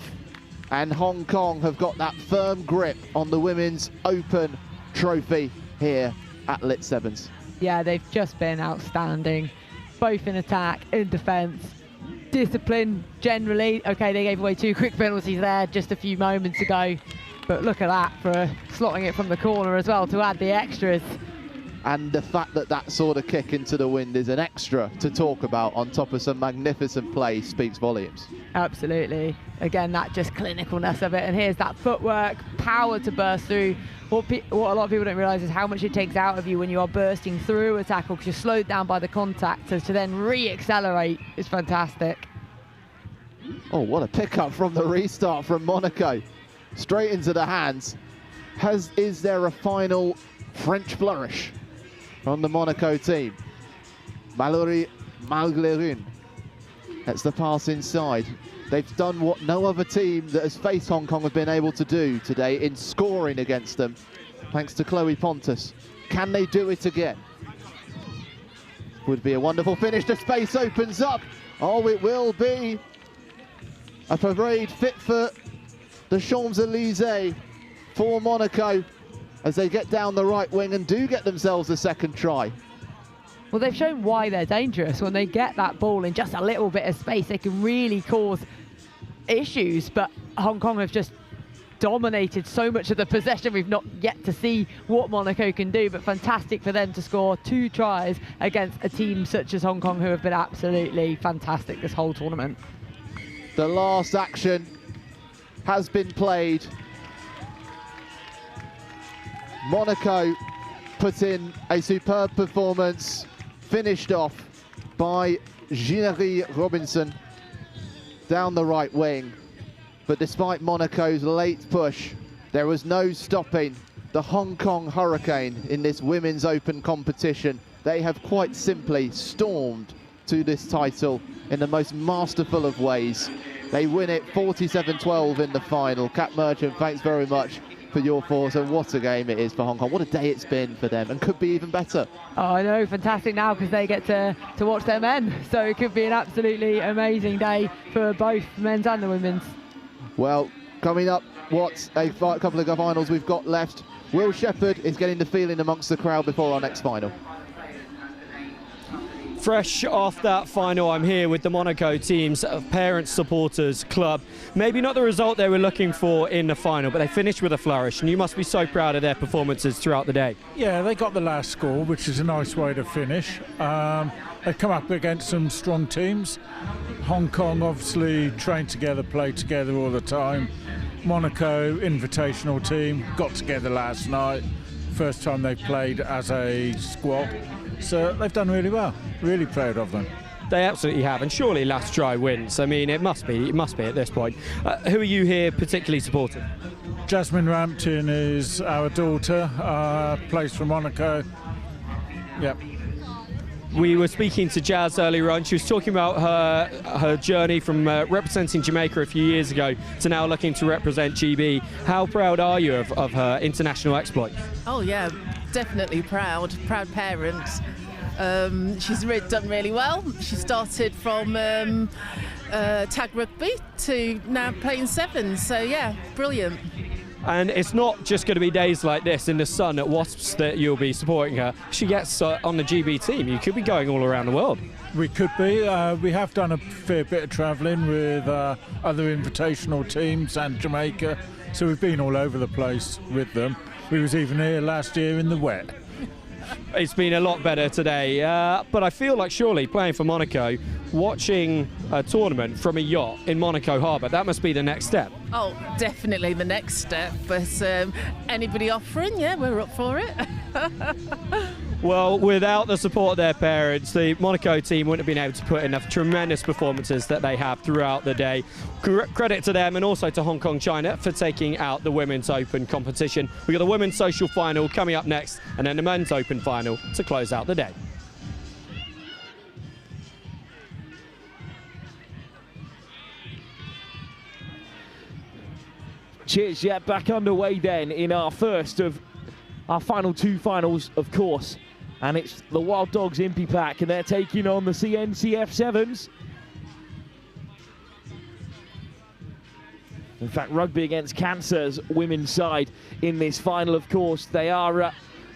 and Hong Kong have got that firm grip on the women's open trophy here at LIT7s. Yeah, they've just been outstanding, both in attack, in defence. Discipline generally. Okay, they gave away 2 quick penalties there just a few moments ago, but look at that for slotting it from the corner as well to add the extras. And the fact that that sort of kick into the wind is an extra to talk about on top of some magnificent play speaks volumes. Absolutely. Again, that just clinicalness of it. And here's that footwork, power to burst through. What a lot of people don't realise is how much it takes out of you when you are bursting through a tackle because you're slowed down by the contact. So to then re-accelerate is fantastic. Oh, what a pickup from the restart from Monaco. Straight into the hands. Is there a final French flourish from the Monaco team? Mallory Malglerin. That's the pass inside. They've done what no other team that has faced Hong Kong have been able to do today in scoring against them, thanks to Chloe Pontus. Can they do it again? Would be a wonderful finish. The space opens up. Oh, it will be a parade fit for the Champs-Élysées for Monaco as they get down the right wing and do get themselves a second try. Well, they've shown why they're dangerous. When they get that ball in just a little bit of space, they can really cause issues, but Hong Kong have just dominated so much of the possession. We've not yet to see what Monaco can do, but fantastic for them to score 2 tries against a team such as Hong Kong, who have been absolutely fantastic this whole tournament. The last action has been played. Monaco put in a superb performance, finished off by Ginnery Robinson down the right wing. But despite Monaco's late push, there was no stopping the Hong Kong Hurricane in this Women's Open competition. They have quite simply stormed to this title in the most masterful of ways. They win it 47-12 in the final. Kat Merchant, thanks very much for your force, and what a game it is for Hong Kong. What a day it's been for them, and could be even better. Oh, I know, fantastic now because they get to watch their men, so it could be an absolutely amazing day for both men's and the women's. Well, coming up, what a couple of finals we've got left. Will Shepherd is getting the feeling amongst the crowd before our next final. Fresh off that final, I'm here with the Monaco team's parents, supporters, club. Maybe not the result they were looking for in the final, but they finished with a flourish, and you must be so proud of their performances throughout the day. Yeah, they got the last score, which is a nice way to finish. They come up against some strong teams. Hong Kong obviously train together, play together all the time. Monaco, invitational team, got together last night. First time they've played as a squad. So they've done really well. Really proud of them. They absolutely have, and surely last try wins. I mean, it must be at this point. Who are you here particularly supporting? Jasmine Rampton is our daughter, plays for Monaco. Yep. We were speaking to Jazz earlier on. She was talking about her journey from representing Jamaica a few years ago to now looking to represent GB. How proud are you of her international exploit? Oh yeah, definitely proud. Proud parent. She's done really well. She started from tag rugby to now playing sevens. So yeah, brilliant. And it's not just going to be days like this in the sun at Wasps that you'll be supporting her. She gets on the GB team. You could be going all around the world. We could be. We have done a fair bit of travelling with other invitational teams and Jamaica. So we've been all over the place with them. We was even here last year in the wet. It's been a lot better today, but I feel like surely playing for Monaco, watching a tournament from a yacht in Monaco Harbour, that must be the next step. Oh, definitely the next step, but anybody offering, yeah, we're up for it. Well, without the support of their parents, the Monaco team wouldn't have been able to put enough tremendous performances that they have throughout the day. Credit to them and also to Hong Kong China for taking out the Women's Open competition. We've got the Women's Social Final coming up next, and then the Men's Open Final to close out the day. Cheers, yeah, back underway then in our first of our final 2 finals, of course. And it's the Wild Dogs Impy Pack, and they're taking on the CNCF7s. In fact, Rugby Against Cancer's women's side in this final, of course. They are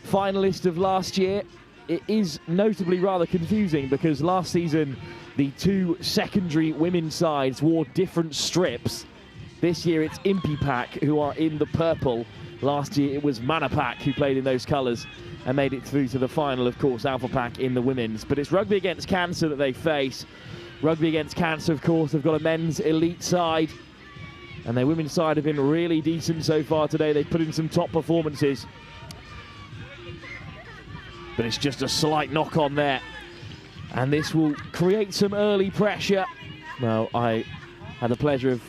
finalists of last year. It is notably rather confusing because last season the 2 secondary women's sides wore different strips. This year it's Impy Pack who are in the purple. Last year it was Manor Pack who played in those colours and made it through to the final, of course, Alpha Pack in the women's. But it's Rugby Against Cancer that they face. Rugby Against Cancer, of course, have got a men's elite side. And their women's side have been really decent so far today. They've put in some top performances. But it's just a slight knock on there. And this will create some early pressure. Well, I had the pleasure of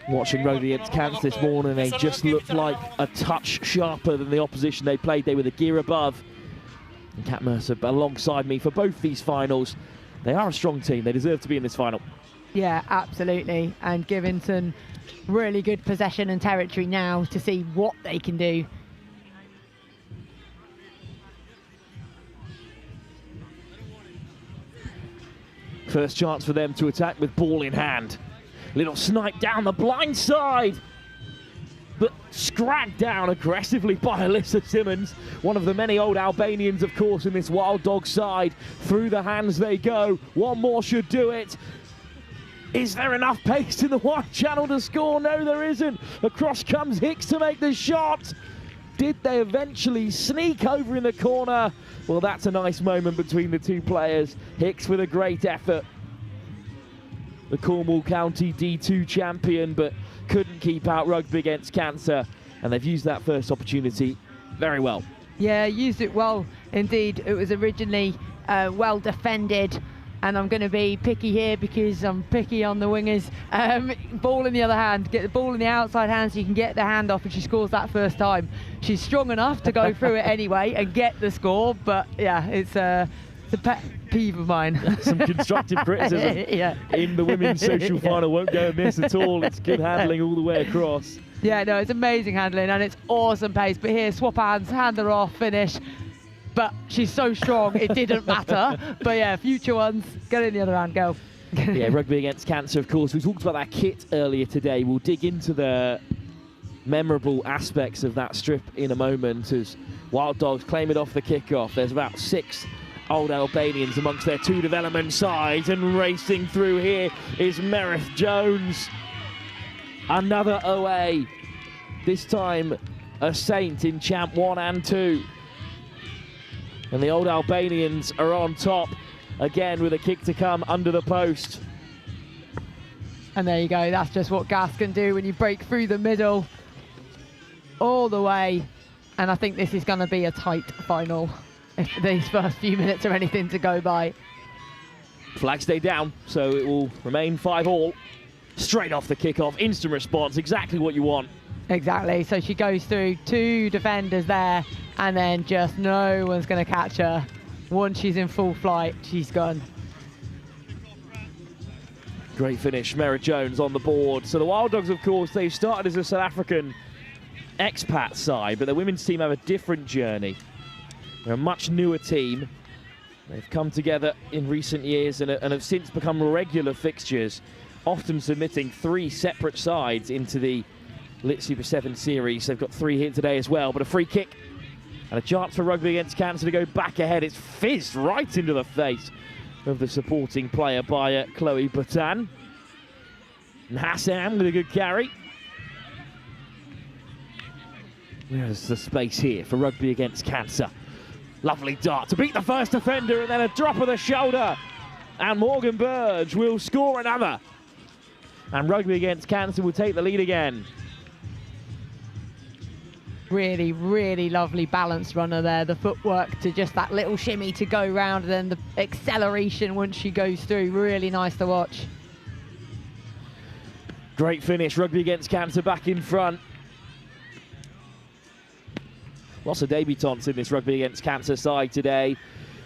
watching Rugby Against Cancer this morning. They just looked like a touch sharper than the opposition they played. They were the gear above. And Kat Mercer alongside me for both these finals. They are a strong team. They deserve to be in this final. Yeah, absolutely. And giving some really good possession and territory now to see what they can do. First chance for them to attack with ball in hand. Little snipe down the blind side, but scragged down aggressively by Alyssa Simmons, one of the many old Albanians, of course, in this Wild Dog side. Through the hands they go. One more should do it. Is there enough pace in the wide channel to score? No, there isn't. Across comes Hicks to make the shot. Did they eventually sneak over in the corner? Well, that's a nice moment between the two players. Hicks with a great effort. The Cornwall County D2 champion, but couldn't keep out Rugby Against Cancer. And they've used that first opportunity very well. Yeah, used it well indeed. It was originally well defended. And I'm going to be picky here because I'm picky on the wingers. Ball in the other hand, get the ball in the outside hand so you can get the hand off, and she scores that first time. She's strong enough to go through it anyway and get the score, but yeah, it's a pet peeve of mine. Some constructive criticism in the women's social final won't go amiss at all. It's good handling all the way across. Yeah, no, it's amazing handling and it's awesome pace, but here, swap hands, hand her off, finish. But she's so strong, it didn't matter. But yeah, future ones, get in the other hand, go. Yeah, Rugby Against Cancer, of course. We talked about that kit earlier today. We'll dig into the memorable aspects of that strip in a moment as Wild Dogs claim it off the kickoff. There's about 6 old Albanians amongst their 2 development sides, and racing through here is Merith Jones. Another OA. This time a Saint in Champ 1 and 2. And the old Albanians are on top, again with a kick to come under the post. And there you go, that's just what Gas can do when you break through the middle, all the way. And I think this is going to be a tight final, if these first few minutes are anything to go by. Flag stay down, so it will remain 5-all. Straight off the kickoff, instant response, exactly what you want. Exactly, so she goes through 2 defenders there, and then just no one's going to catch her. Once she's in full flight, she's gone. Great finish, Merith Jones on the board. So the Wild Dogs, of course, they started as a South African expat side, but the women's team have a different journey. They're a much newer team. They've come together in recent years and have since become regular fixtures, often submitting 3 separate sides into the LIT Super 7 series. They've got 3 here today as well, but a free kick and a chance for Rugby Against Cancer to go back ahead. It's fizzed right into the face of the supporting player by Chloe Batan. And Hassan with a good carry. Where's the space here for Rugby Against Cancer? Lovely dart to beat the first defender, and then a drop of the shoulder. And Morgan Burge will score another. And Rugby Against Cancer will take the lead again. Really, really lovely balanced runner there. The footwork to just that little shimmy to go round, and then the acceleration once she goes through. Really nice to watch. Great finish. Rugby Against Cancer back in front. Lots of debutants in this Rugby Against Cancer side today.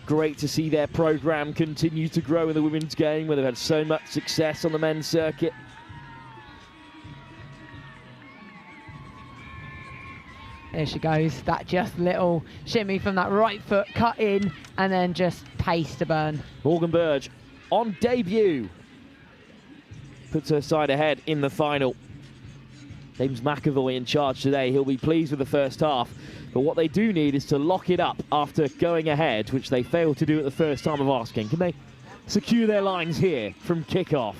Great to see their programme continue to grow in the women's game, where they've had so much success on the men's circuit. There she goes, that just little shimmy from that right foot, cut in, and then just pace to burn. Morgan Burge on debut puts her side ahead in the final. James McAvoy in charge today. He'll be pleased with the first half, but what they do need is to lock it up after going ahead, which they failed to do at the first time of asking. Can they secure their lines here from kickoff?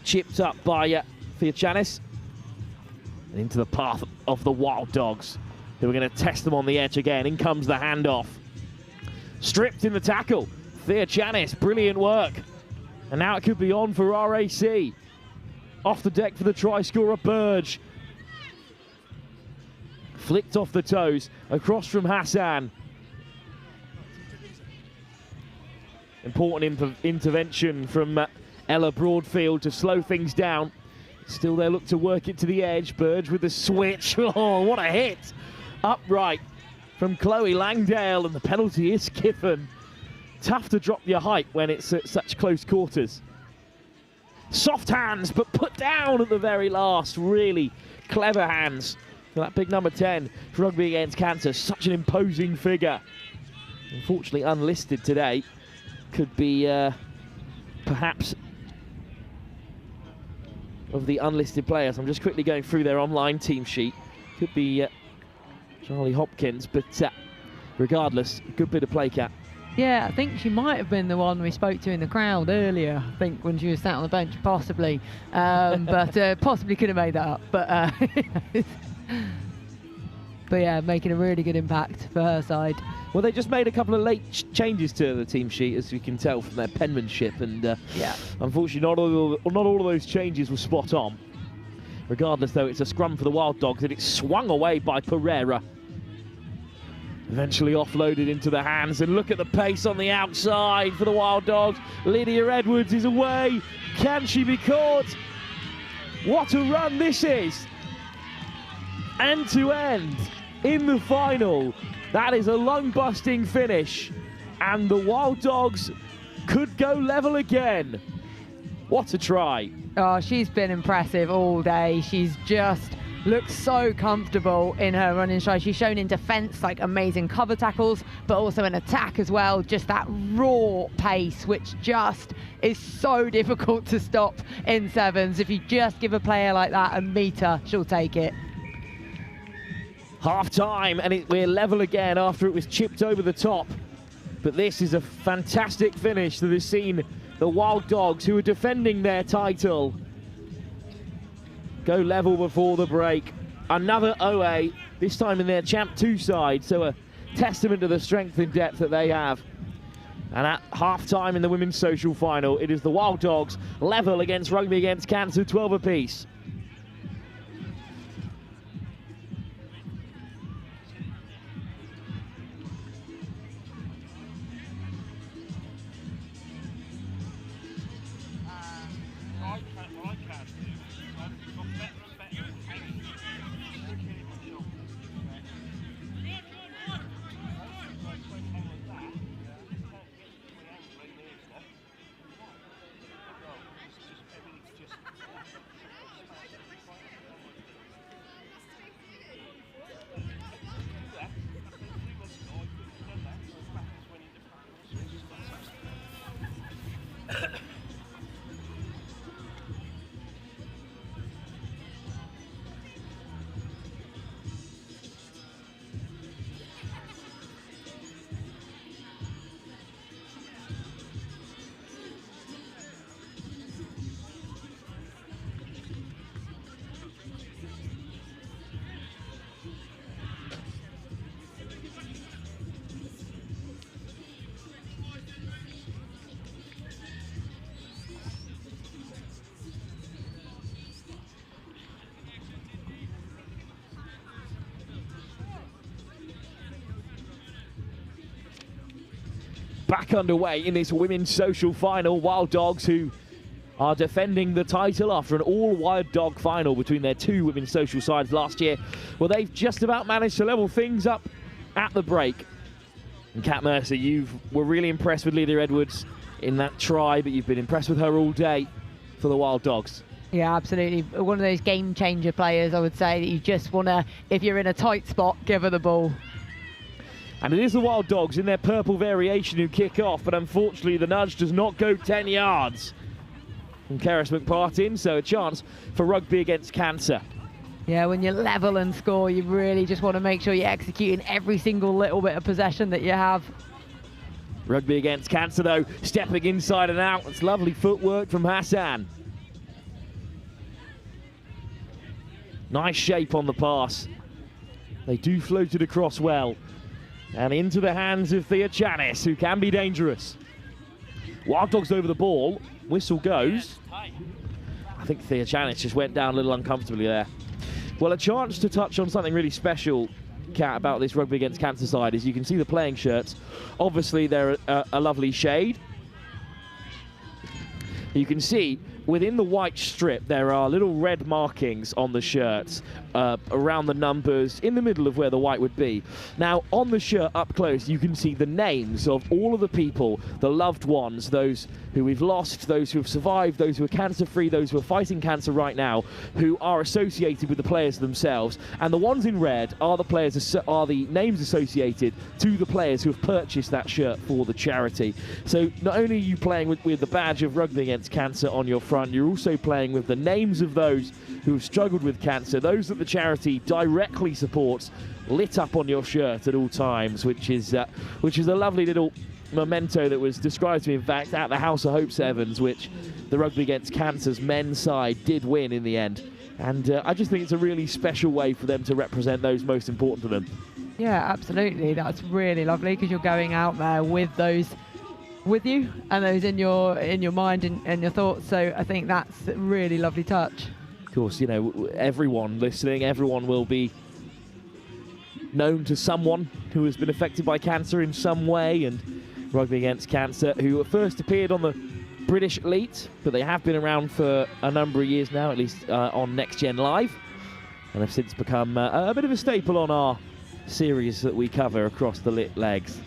Chipped up by Theochanis. And into the path of the Wild Dogs, who are going to test them on the edge again. In comes the handoff. Stripped in the tackle. Theochanis, brilliant work. And now it could be on for RAC. Off the deck for the try scorer, Burge. Flicked off the toes, across from Hassan. Important intervention from Ella Broadfield to slow things down. Still they look to work it to the edge. Burge with the switch. Oh, what a hit. Upright from Chloe Langdale, and the penalty is given. Tough to drop your height when it's at such close quarters. Soft hands, but put down at the very last. Really clever hands. That big number 10 for Rugby Against Cancer. Such an imposing figure. Unfortunately unlisted today. Could be perhaps of the unlisted players. I'm just quickly going through their online team sheet. Could be Charlie Hopkins, but regardless, good bit of play, Kat. Yeah, I think she might have been the one we spoke to in the crowd earlier, I think, when she was sat on the bench, possibly. But possibly could have made that up. But yeah, making a really good impact for her side. Well, they just made a couple of late changes to the team sheet, as you can tell from their penmanship, and yeah, unfortunately not all of those changes were spot on. Regardless, though, it's a scrum for the Wild Dogs, and it's swung away by Pereira. Eventually offloaded into the hands, and look at the pace on the outside for the Wild Dogs. Lydia Edwards is away. Can she be caught? What a run this is! End to end in the final. That is a lung-busting finish, and the Wild Dogs could go level again. What a try. Oh, she's been impressive all day. She's just looks so comfortable in her running stride. She's shown in defence like amazing cover tackles, but also in attack as well. Just that raw pace, which just is so difficult to stop in sevens. If you just give a player like that a metre, she'll take it. Half time, and we're level again after it was chipped over the top. But this is a fantastic finish that has seen the Wild Dogs, who are defending their title, go level before the break. Another OA, this time in their Champ 2 side, so a testament to the strength and depth that they have. And at half-time in the Women's Social Final, it is the Wild Dogs level against Rugby Against Cancer, 12 apiece. Back underway in this Women's Social Final. Wild Dogs, who are defending the title after an all-Wild Dog final between their two Women's Social sides last year. Well, they've just about managed to level things up at the break. And Kat Mercer, you were really impressed with Lydia Edwards in that try, but you've been impressed with her all day for the Wild Dogs. Yeah, absolutely. One of those game-changer players, I would say, that you just want to, if you're in a tight spot, give her the ball. And it is the Wild Dogs in their purple variation who kick off, but unfortunately the nudge does not go 10 yards from Keris McPartin, so a chance for Rugby Against Cancer. Yeah, when you level and score, you really just want to make sure you're executing every single little bit of possession that you have. Rugby Against Cancer, though, stepping inside and out. It's lovely footwork from Hassan. Nice shape on the pass. They do float it across well. And into the hands of Theochanis, who can be dangerous. Wild Dogs over the ball. Whistle goes. I think Theochanis just went down a little uncomfortably there. Well, a chance to touch on something really special, Kat, about this Rugby Against Cancer side is you can see the playing shirts. Obviously, they're a lovely shade. You can see within the white strip there are little red markings on the shirts around the numbers in the middle of where the white would be. Now on the shirt up close you can see the names of all of the people, the loved ones, those who we've lost, those who have survived, those who are cancer free, those who are fighting cancer right now, who are associated with the players themselves. And the ones in red are the players, are the names associated to the players who have purchased that shirt for the charity. So not only are you playing with the badge of Rugby Against Cancer on your front, you're also playing with the names of those who have struggled with cancer, those that the charity directly supports, lit up on your shirt at all times, which is a lovely little memento that was described to me, in fact, at the House of Hope Sevens, which the Rugby Against Cancer's men's side did win in the end. And I just think it's a really special way for them to represent those most important to them. Yeah, absolutely. That's really lovely because you're going out there with those with you and those in your mind and your thoughts. So I think that's a really lovely touch. Of course, you know, everyone listening, everyone will be known to someone who has been affected by cancer in some way, and Rugby Against Cancer, who first appeared on the British Elite, but they have been around for a number of years now, at least on Next Gen Live, and have since become a bit of a staple on our series that we cover across the Lit legs.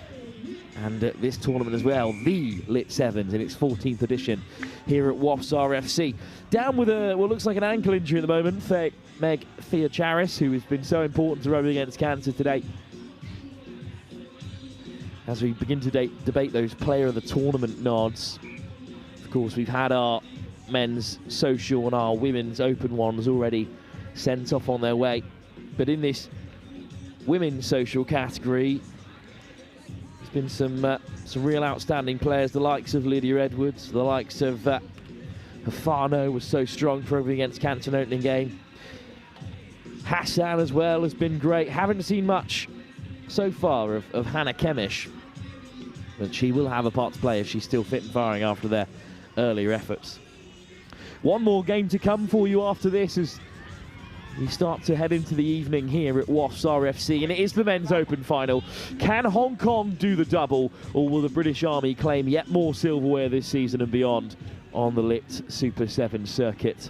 And this tournament as well, the LIT7s in its 14th edition here at Wasps FC. Down with what looks like an ankle injury at the moment, Meg Theocharis, who has been so important to Rugby Against Cancer today. As we begin to debate those player of the tournament nods, of course, we've had our men's social and our women's open ones already sent off on their way. But in this women's social category, there's been some real outstanding players, the likes of Lydia Edwards, the likes of Hafano was so strong for Rugby Against Cancer in an opening game. Hassan as well has been great. Haven't seen much so far of Hannah Kemish, but she will have a part to play if she's still fit and firing after their earlier efforts. One more game to come for you after this as we start to head into the evening here at Wasps RFC, and it is the men's open final. Can Hong Kong do the double, or will the British Army claim yet more silverware this season and beyond on the Lit Super 7 circuit?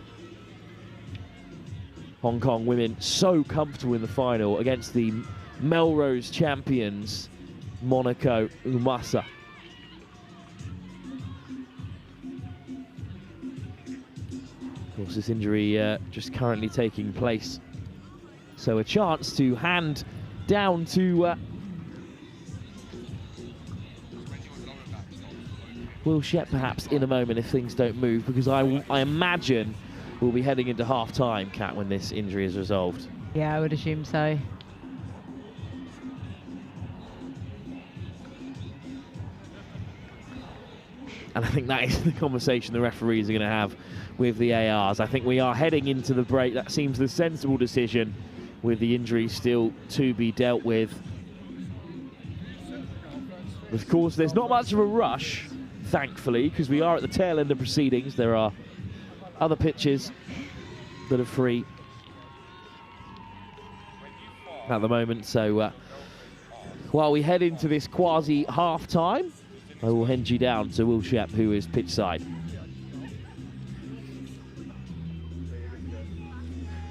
Hong Kong women so comfortable in the final against the Melrose champions, Monaco Umasa. Of course, this injury just currently taking place. So a chance to hand down to Will Shep perhaps in a moment if things don't move, because I imagine we'll be heading into half-time, Kat, when this injury is resolved. Yeah, I would assume so. And I think that is the conversation the referees are going to have with the ARs. I think we are heading into the break. That seems the sensible decision with the injury still to be dealt with. Of course, there's not much of a rush, thankfully, because we are at the tail end of proceedings. There are other pitches that are free at the moment. So while we head into this quasi half-time, I will hand you down to Will Shep, who is pitch side.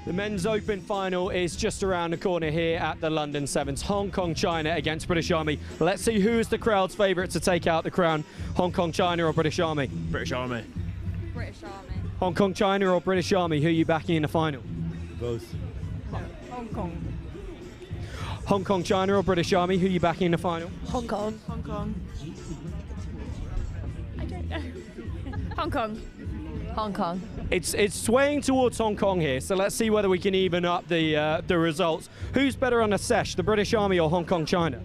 The men's open final is just around the corner here at the London Sevens. Hong Kong China against British Army. Let's see who is the crowd's favourite to take out the crown. Hong Kong China or British Army? British Army. British Army. Hong Kong China or British Army? Who are you backing in the final? Both. Hong Kong. Hong Kong China or British Army? Who are you backing in the final? Hong Kong. Hong Kong. I don't know. Hong Kong. Hong Kong. It's swaying towards Hong Kong here, so let's see whether we can even up the results. Who's better on a sesh, the British Army or Hong Kong China?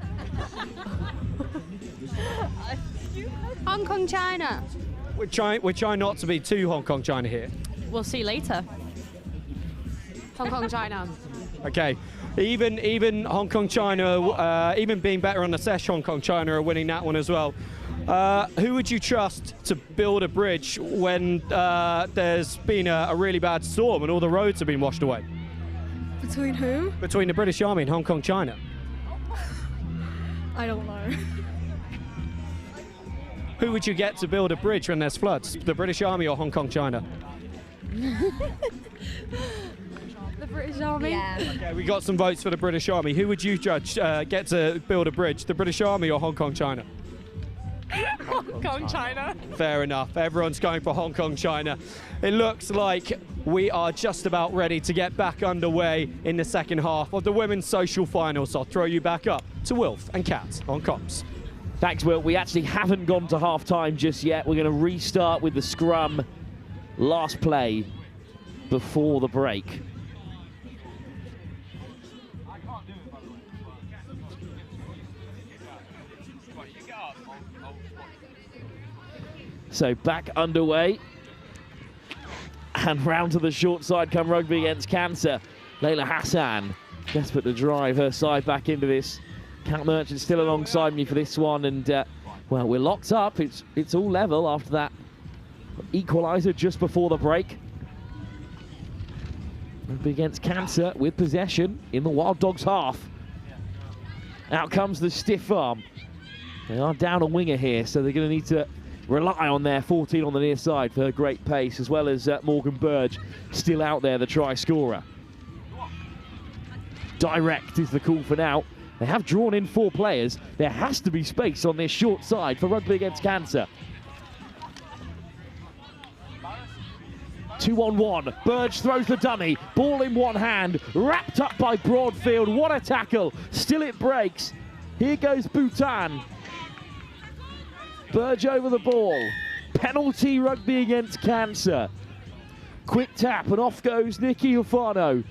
Hong Kong China. We're trying not to be too Hong Kong China here. We'll see later. Hong Kong, China. Okay, even Hong Kong, China, even being better on the sesh, Hong Kong, China are winning that one as well. Who would you trust to build a bridge when there's been a really bad storm and all the roads have been washed away? Between whom? Between the British Army and Hong Kong, China. I don't know. Who would you get to build a bridge when there's floods? The British Army or Hong Kong, China? The British Army? Yeah. Okay, we got some votes for the British Army. Who would you judge get to build a bridge? The British Army or Hong Kong, China? Hong Kong, China. Fair enough. Everyone's going for Hong Kong, China. It looks like we are just about ready to get back underway in the second half of the women's social finals. I'll throw you back up to Wilf and Kat on comms. Thanks, Will. We actually haven't gone to half-time just yet. We're going to restart with the scrum last play before the break. So back underway. And round to the short side come Rugby against Cancer. Layla Hassan, desperate to drive her side back into this. Cat Merchant still alongside me for this one, and well, we're locked up. It's all level after that equaliser just before the break. Rugby against Cancer with possession in the Wild Dogs half. Out comes the stiff arm. They are down a winger here, so they're going to need to rely on their 14 on the near side for her great pace, as well as Morgan Burge still out there, the try scorer. Direct is the call for now. They have drawn in 4 players. There has to be space on this short side for Rugby against Cancer. 2-on-1. Burge throws the dummy. Ball in one hand. Wrapped up by Broadfield. What a tackle. Still it breaks. Here goes Bhutan. Burge over the ball. Penalty Rugby against Cancer. Quick tap and off goes Nikki Ufano.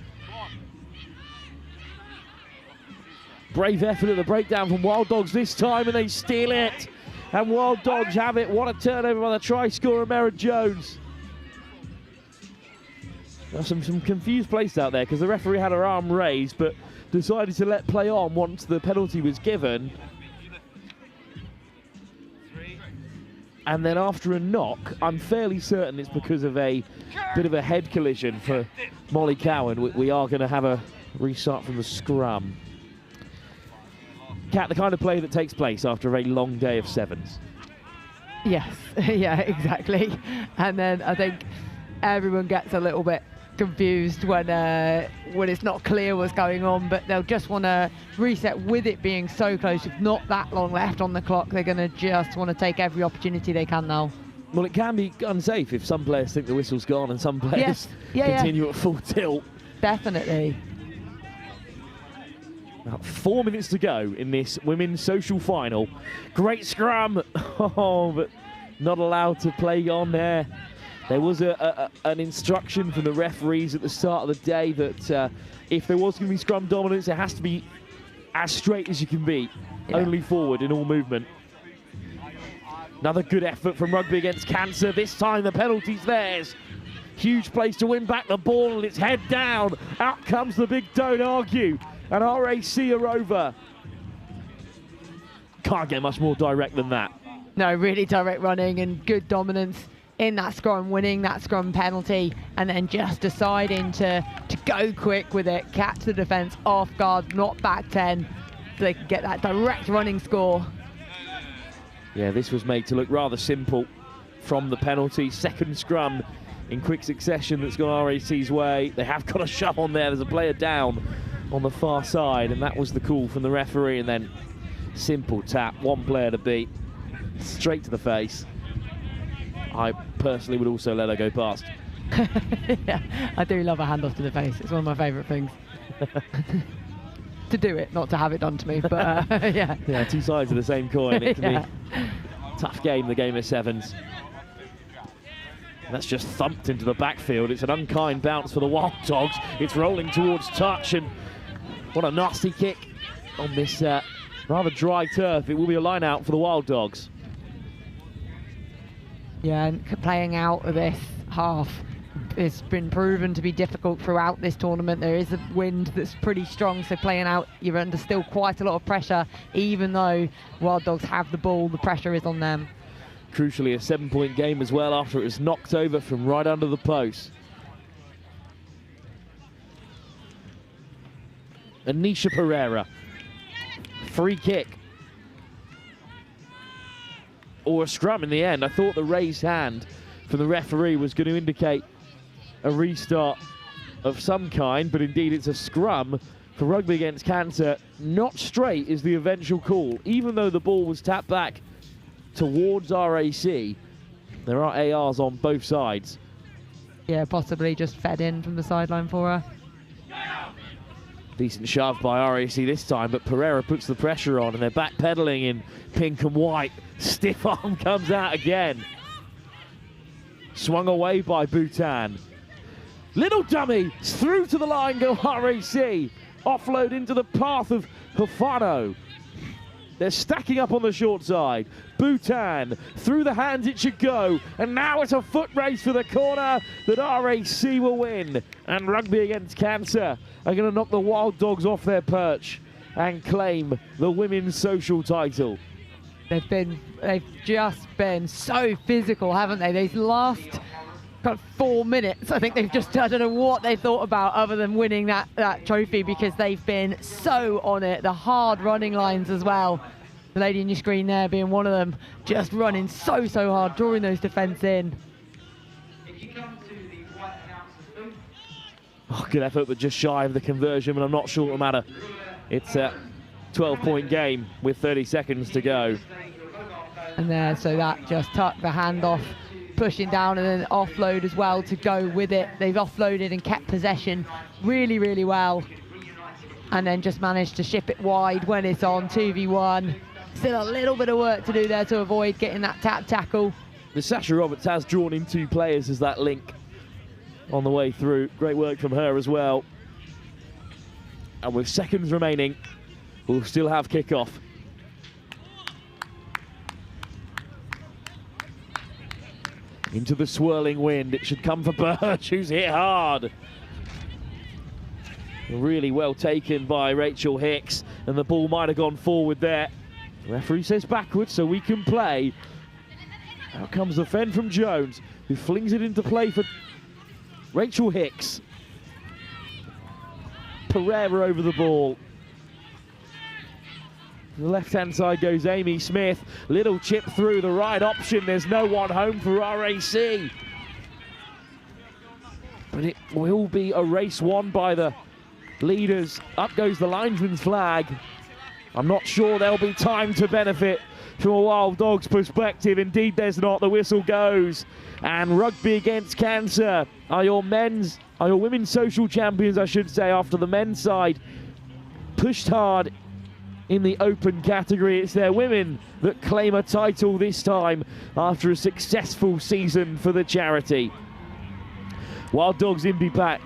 Brave effort at the breakdown from Wild Dogs this time, and they steal it. And Wild Dogs have it. What a turnover by the try scorer, Mera Jones. Now some confused place out there because the referee had her arm raised but decided to let play on once the penalty was given. And then after a knock, I'm fairly certain it's because of a bit of a head collision for Molly Cowan. We are going to have a restart from the scrum. Kat, the kind of play that takes place after a very long day of sevens. Yes, yeah, exactly. And then I think everyone gets a little bit confused when it's not clear what's going on, but they'll just want to reset with it being so close. With not that long left on the clock, they're going to just want to take every opportunity they can now. Well, it can be unsafe if some players think the whistle's gone and some players continue at full tilt. Definitely. About 4 minutes to go in this women's social final. Great scrum, but not allowed to play on there. There was an instruction from the referees at the start of the day that if there was going to be scrum dominance, it has to be as straight as you can be, only forward in all movement. Another good effort from Rugby against Cancer. This time the penalty's theirs. Huge place to win back the ball, and it's head down. Out comes the big don't argue. And RAC are over. Can't get much more direct than that. No, really direct running and good dominance in that scrum, winning that scrum penalty, and then just deciding to go quick with it, catch the defence off guard, not back 10, so they can get that direct running score. Yeah, this was made to look rather simple from the penalty. Second scrum in quick succession that's gone RAC's way. They have got a shove on there. There's a player down on the far side, and that was the call from the referee. And then simple tap, one player to beat, straight to the face. I personally would also let her go past. Yeah, I do love a handoff to the face. It's one of my favourite things. To do it, not to have it done to me, but yeah. Yeah, two sides of the same coin. It can be a tough game, the game of sevens. That's just thumped into the backfield. It's an unkind bounce for the Wild Dogs. It's rolling towards touch, and what a nasty kick on this rather dry turf. It will be a line out for the Wild Dogs. Yeah, and playing out of this half has been proven to be difficult throughout this tournament. There is a wind that's pretty strong, so playing out, you're under still quite a lot of pressure. Even though Wild Dogs have the ball, the pressure is on them. Crucially, a 7-point game as well after it was knocked over from right under the post. Anisha Pereira. Free kick. Or a scrum in the end. I thought the raised hand from the referee was going to indicate a restart of some kind, but indeed it's a scrum for Rugby against Cancer. Not straight is the eventual call. Even though the ball was tapped back towards RAC, there are ARs on both sides. Yeah, possibly just fed in from the sideline for her. Decent shove by RAC this time, but Pereira puts the pressure on and they're backpedaling in pink and white. Stiff arm comes out again. Swung away by Bhutan. Little dummy, through to the line go RAC. Offload into the path of Hufano. They're stacking up on the short side. Bhutan, through the hands it should go. And now it's a foot race for the corner that RAC will win. And Rugby against Cancer are going to knock the Wild Dogs off their perch and claim the women's social title. They've just been so physical, haven't they? These last 4 minutes, I think they've just, I don't know what they thought about other than winning that trophy, because they've been so on it. The hard running lines as well. The lady on your screen there being one of them, just running so hard, drawing those defence in. Oh, good effort, but just shy of the conversion, but I'm not sure it'll matter. It's a 12-point game with 30 seconds to go. And there, so that just tucked the hand off, pushing down, and then offload as well to go with it. They've offloaded and kept possession really well, and then just managed to ship it wide when it's on 2v1. Still a little bit of work to do there to avoid getting that tap tackle. The Sasha Roberts has drawn in 2 players as that link on the way through. Great work from her as well. And with seconds remaining, we'll still have kickoff. Into the swirling wind, it should come for Birch, who's hit hard. Really well taken by Rachel Hicks, and the ball might have gone forward there. The referee says backwards, so we can play. Out comes the fend from Jones, who flings it into play for Rachel Hicks. Pereira over the ball. To the left-hand side goes Amy Smith. Little chip through, the right option. There's no one home for RAC. But it will be a race won by the leaders. Up goes the linesman's flag. I'm not sure there'll be time to benefit from a Wild Dogs perspective. Indeed, there's not. The whistle goes. And Rugby against Cancer are your women's social champions, I should say, after the men's side pushed hard in the open category. It's their women that claim a title this time after a successful season for the charity. Wild Dogs in be back.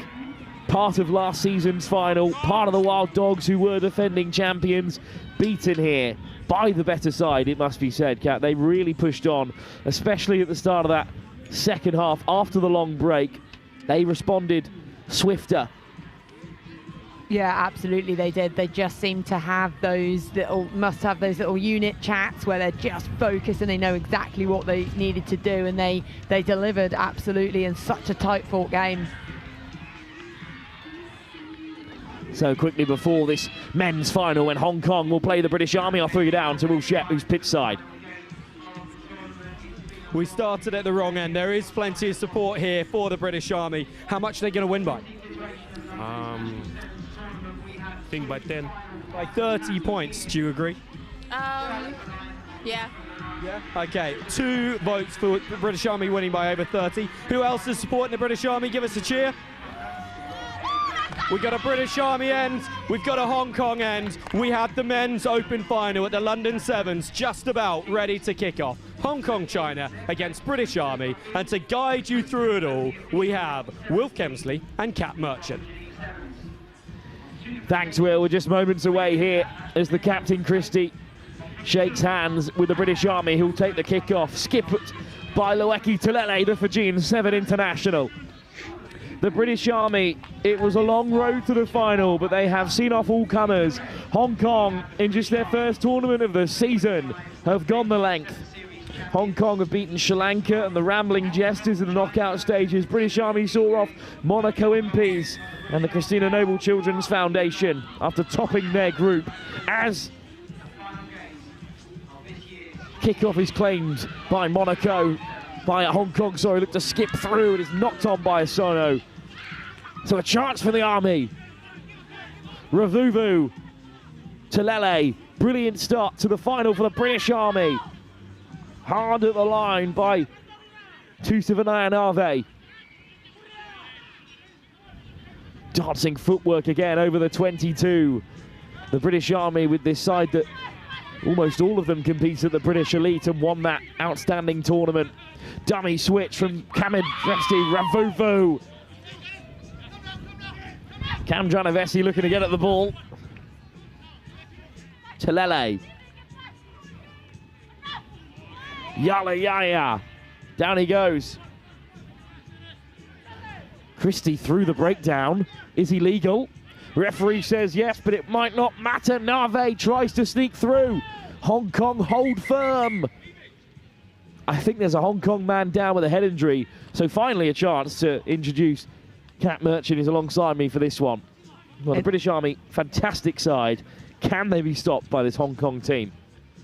Part of last season's final, part of the Wild Dogs who were defending champions, beaten here by the better side, it must be said, Kat. They really pushed on, especially at the start of that second half after the long break. They responded swifter. Yeah, absolutely they did. They just seem to have those little unit chats where they're just focused and they know exactly what they needed to do, and they delivered absolutely in such a tight-fought game. So quickly before this men's final, when Hong Kong will play the British Army, I'll throw you down to Will Shep, who's pitch side. We started at the wrong end. There is plenty of support here for the British Army. How much are they going to win by? I think by 10. By 30 points, do you agree? Yeah. Yeah. Okay, 2 votes for the British Army winning by over 30. Who else is supporting the British Army? Give us a cheer. We've got a British Army end, we've got a Hong Kong end. We have the men's open final at the London Sevens just about ready to kick off. Hong Kong, China against British Army. And to guide you through it all, we have Wilf Kemsley and Kat Merchant. Thanks, Will. We're just moments away here as the captain, Christie, shakes hands with the British Army, who'll take the kick-off. Skipped by Loeki Tulele, the Fijian 7 international. the British Army. It was a long road to the final, but they have seen off all comers. Hong Kong, in just their first tournament of the season, have gone the length. Hong Kong have beaten Sri Lanka and the Rambling Jesters in the knockout stages. British Army saw off Monaco Impies and the Christina Noble Children's Foundation after topping their group, as kick-off is claimed by Monaco, by Hong Kong, sorry, looked to skip through. It is knocked on by Sono. So a chance for the Army. Ravuvu, Talele, brilliant start to the final for the British Army. Hard at the line by Tusivanayanave. Dancing footwork again over the 22. The British Army with this side that almost all of them compete at the British Elite and won that outstanding tournament. Dummy switch from Kamidresti Ravuvu. Kamdranavesi looking to get at the ball. Talele. Yala Yaya. Down he goes. Christie through the breakdown. Is he legal? Referee says yes, but it might not matter. Nave tries to sneak through. Hong Kong hold firm. I think there's a Hong Kong man down with a head injury. So finally a chance to introduce Kat Merchant, is alongside me for this one. Well, the British Army, fantastic side. Can they be stopped by this Hong Kong team?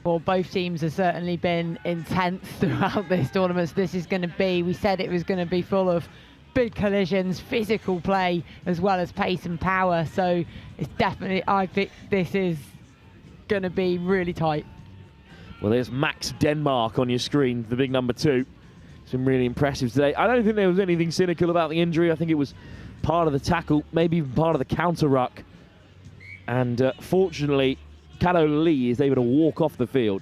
Well, both teams have certainly been intense throughout this tournament. This is going to be, we said it was going to be full of big collisions, physical play, as well as pace and power. So it's definitely, I think this is going to be really tight. Well, there's Max Denmark on your screen, the big number 2. It's been really impressive today. I don't think there was anything cynical about the injury. I think it was part of the tackle, maybe even part of the counter ruck. And fortunately, Kado Lee is able to walk off the field.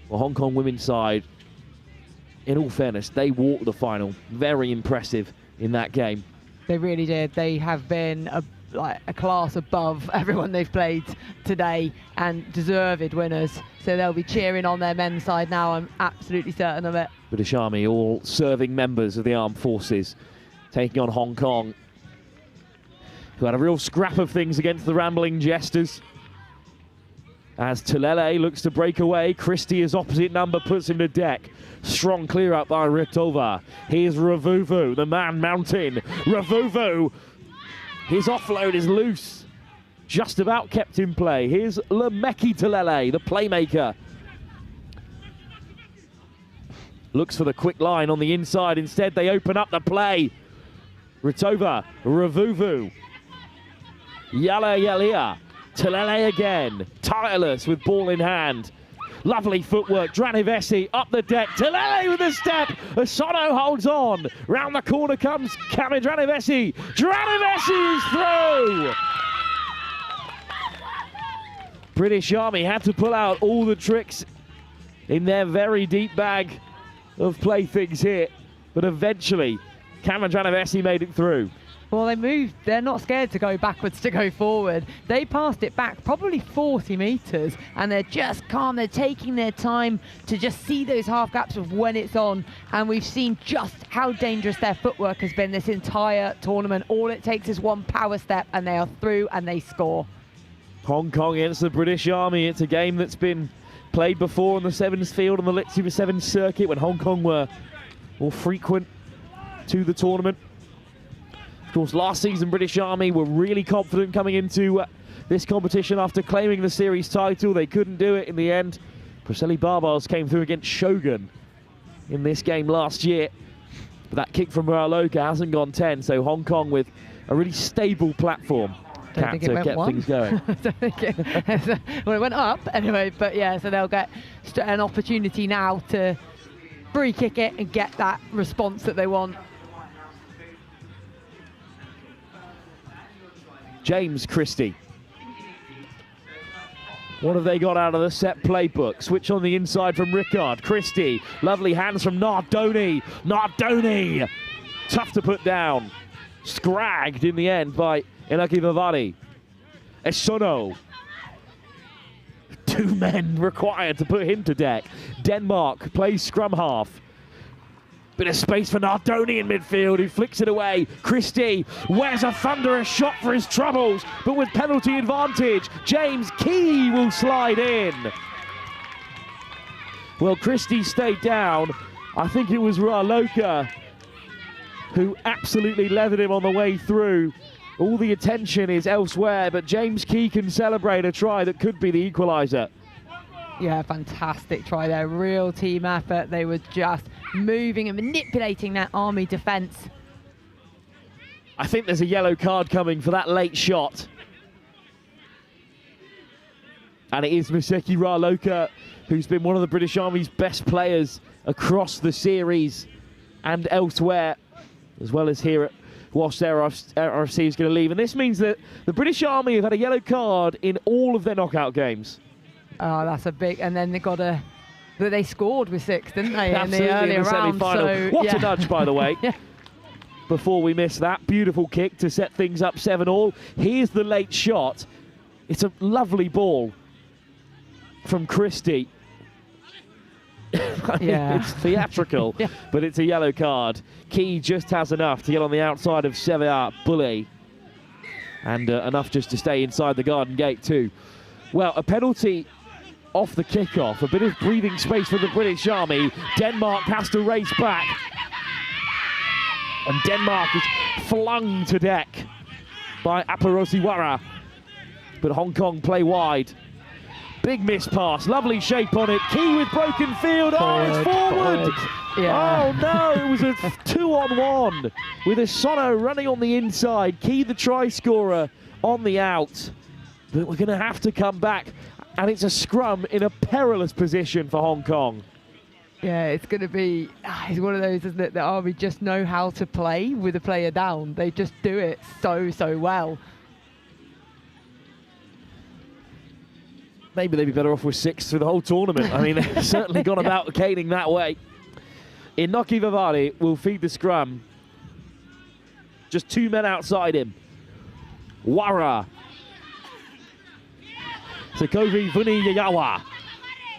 Well, Hong Kong women's side, in all fairness, they walked the final. Very impressive in that game. They really did. They have been a class above everyone they've played today, and deserved winners. So they'll be cheering on their men's side now, I'm absolutely certain of it. British Army, all serving members of the armed forces, taking on Hong Kong, who had a real scrap of things against the Rambling Jesters. As Talele looks to break away, Christie, his opposite number, puts him to deck. Strong clear up by Ritova. Here's Ravuvu, the man mountain. Ravuvu, his offload is loose. Just about kept in play. Here's Lemeki Talele, the playmaker. Looks for the quick line on the inside. Instead, they open up the play. Ritova, Ravuvu. Yala Yalia. Talele again. Tireless with ball in hand. Lovely footwork. Dranivesi up the deck. Talele with a step. Asono holds on. Round the corner comes Kami Dranivesi. Dranivesi is through. British Army had to pull out all the tricks in their very deep bag of playthings here. But eventually, Kami Dranivesi made it through. Well, they moved. They're not scared to go backwards to go forward. They passed it back probably 40 metres, and they're just calm. They're taking their time to just see those half gaps of when it's on. And we've seen just how dangerous their footwork has been this entire tournament. All it takes is one power step, and they are through and they score. Hong Kong against the British Army. It's a game that's been played before on the Sevens field on the LIT7s circuit when Hong Kong were more frequent to the tournament. Of course, last season, British Army were really confident coming into this competition after claiming the series title. They couldn't do it in the end. Priscilli Barbars came through against Shogun in this game last year. But that kick from Muraloka hasn't gone 10, so Hong Kong with a really stable platform to get things going. Well, it went up anyway, but yeah, so they'll get an opportunity now to free kick it and get that response that they want. James Christie. What have they got out of the set playbook? Switch on the inside from Rickard. Christie. Lovely hands from Nardoni. Nardoni. Tough to put down. Scragged in the end by Inaki Vivani. Esono. 2 men required to put him to deck. Denmark plays scrum half. Bit of space for Nardoni in midfield, who flicks it away. Christie wears a thunderous shot for his troubles, but with penalty advantage, James Key will slide in. Well, Christie stayed down. I think it was Raloka who absolutely leathered him on the way through. All the attention is elsewhere, but James Key can celebrate a try that could be the equaliser. Yeah, fantastic try there. Real team effort. They were just moving and manipulating that Army defence. I think there's a yellow card coming for that late shot. And it is Miseki Raloka, who's been one of the British Army's best players across the series and elsewhere, as well as here at Wasps FC is going to leave. And this means that the British Army have had a yellow card in all of their knockout games. Oh, that's a big... And then they got a... But they scored with 6, didn't they, Absolutely, in the earlier round? Semi-final. So, what yeah. a nudge, by the way. Yeah. Before we miss that, beautiful kick to set things up 7-all. Here's the late shot. It's a lovely ball from Christie. I mean, Yeah. it's theatrical, Yeah. but it's a yellow card. Key just has enough to get on the outside of Sevier Bully, and enough just to stay inside the garden gate too. Well, a penalty off the kickoff, a bit of breathing space for the British Army. Denmark has to race back, and Denmark is flung to deck by Aparosiwara, but Hong Kong play wide. Big miss pass, lovely shape on it. Key with broken field. Oh, it's forward. Yeah. Oh no, it was a 2-on-1 with Asono running on the inside. Key, the try scorer, on the out. But we're going to have to come back, and it's a scrum in a perilous position for Hong Kong. Yeah, it's going to be... It's one of those, isn't it, that Army just know how to play with a player down. They just do it so well. Maybe they'd be better off with 6 through the whole tournament. I mean, they've certainly gone about caning that way. Inoki Vivali will feed the scrum. Just 2 men outside him. Wara. Sokovi Vuni Yayawa.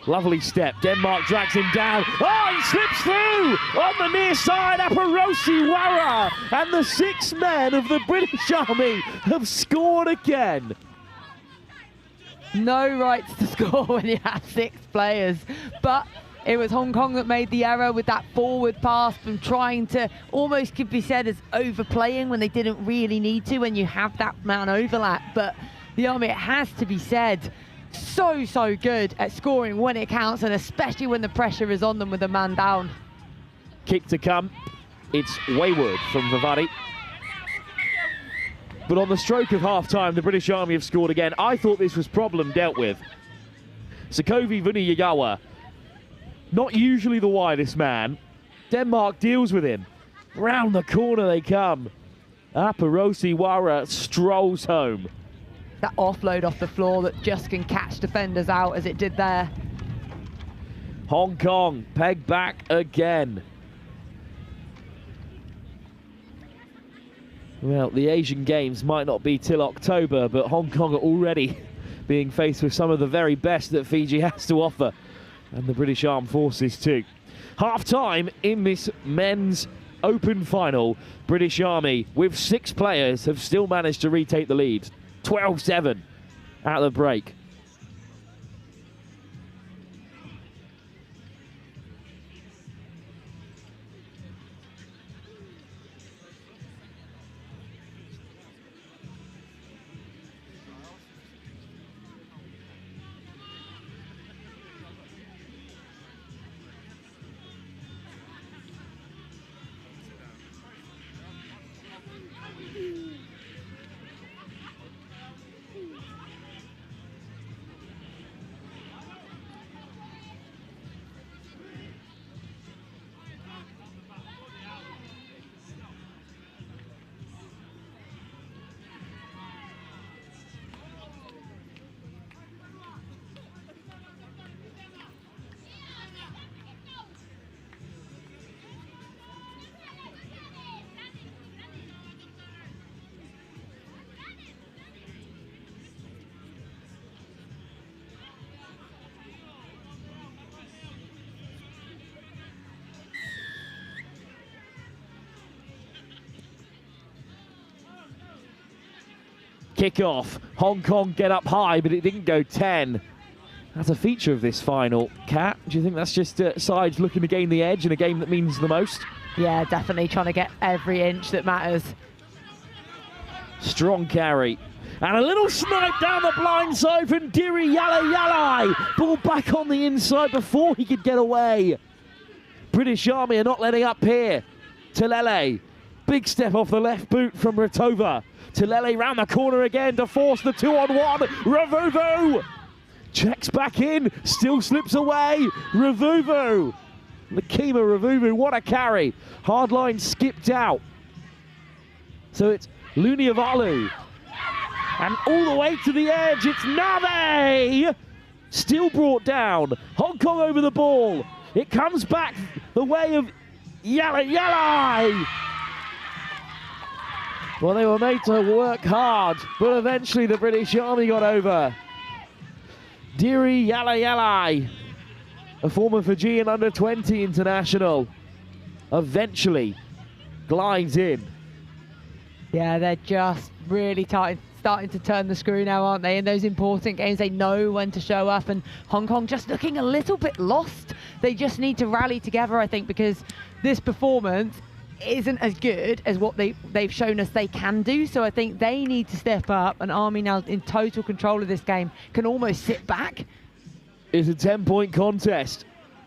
Lovely step. Denmark drags him down. Oh, he slips through on the near side. Aparosi Wara. And the 6 men of the British Army have scored again. No rights to score when you have 6 players, but it was Hong Kong that made the error with that forward pass from trying to, almost could be said as overplaying when they didn't really need to when you have that man overlap. But the Army, it has to be said, so good at scoring when it counts, and especially when the pressure is on them with a man down. Kick to come. It's wayward from Vivali. But on the stroke of half-time, the British Army have scored again. I thought this was problem dealt with. Sokovi Vuniyawa, not usually the widest man. Denmark deals with him. Round the corner they come. Aparosi Wara strolls home. That offload off the floor that just can catch defenders out as it did there. Hong Kong pegged back again. Well, the Asian Games might not be till October, but Hong Kong are already being faced with some of the very best that Fiji has to offer, and the British Armed Forces too. Half-time in this men's open final. British Army, with 6 players, have still managed to retake the lead. 12-7 at the break. Kick-off. Hong Kong get up high, but it didn't go 10. That's a feature of this final. Kat, do you think that's just sides looking to gain the edge in a game that means the most? Yeah, definitely trying to get every inch that matters. Strong carry. And a little snipe down the blind side from Diri Yala. Ball back on the inside before he could get away. British Army are not letting up here. Talele. Big step off the left boot from Ratova. Talele round the corner again to force the 2-on-1. Ravuvu checks back in, still slips away. Ravuvu. Lakima Ravuvu, what a carry. Hard line skipped out. So it's Luniavalu. And all the way to the edge, it's Nave! Still brought down. Hong Kong over the ball. It comes back the way of Yala. Well, they were made to work hard, but eventually the British Army got over. Diri Yala, a former Fijian under-20 international, eventually glides in. Yeah, they're just really starting to turn the screw now, aren't they? In those important games, they know when to show up, and Hong Kong just looking a little bit lost. They just need to rally together, I think, because this performance isn't as good as what they've shown us they can do. So I think they need to step up, and Army now in total control of this game can almost sit back. It's a 10-point contest.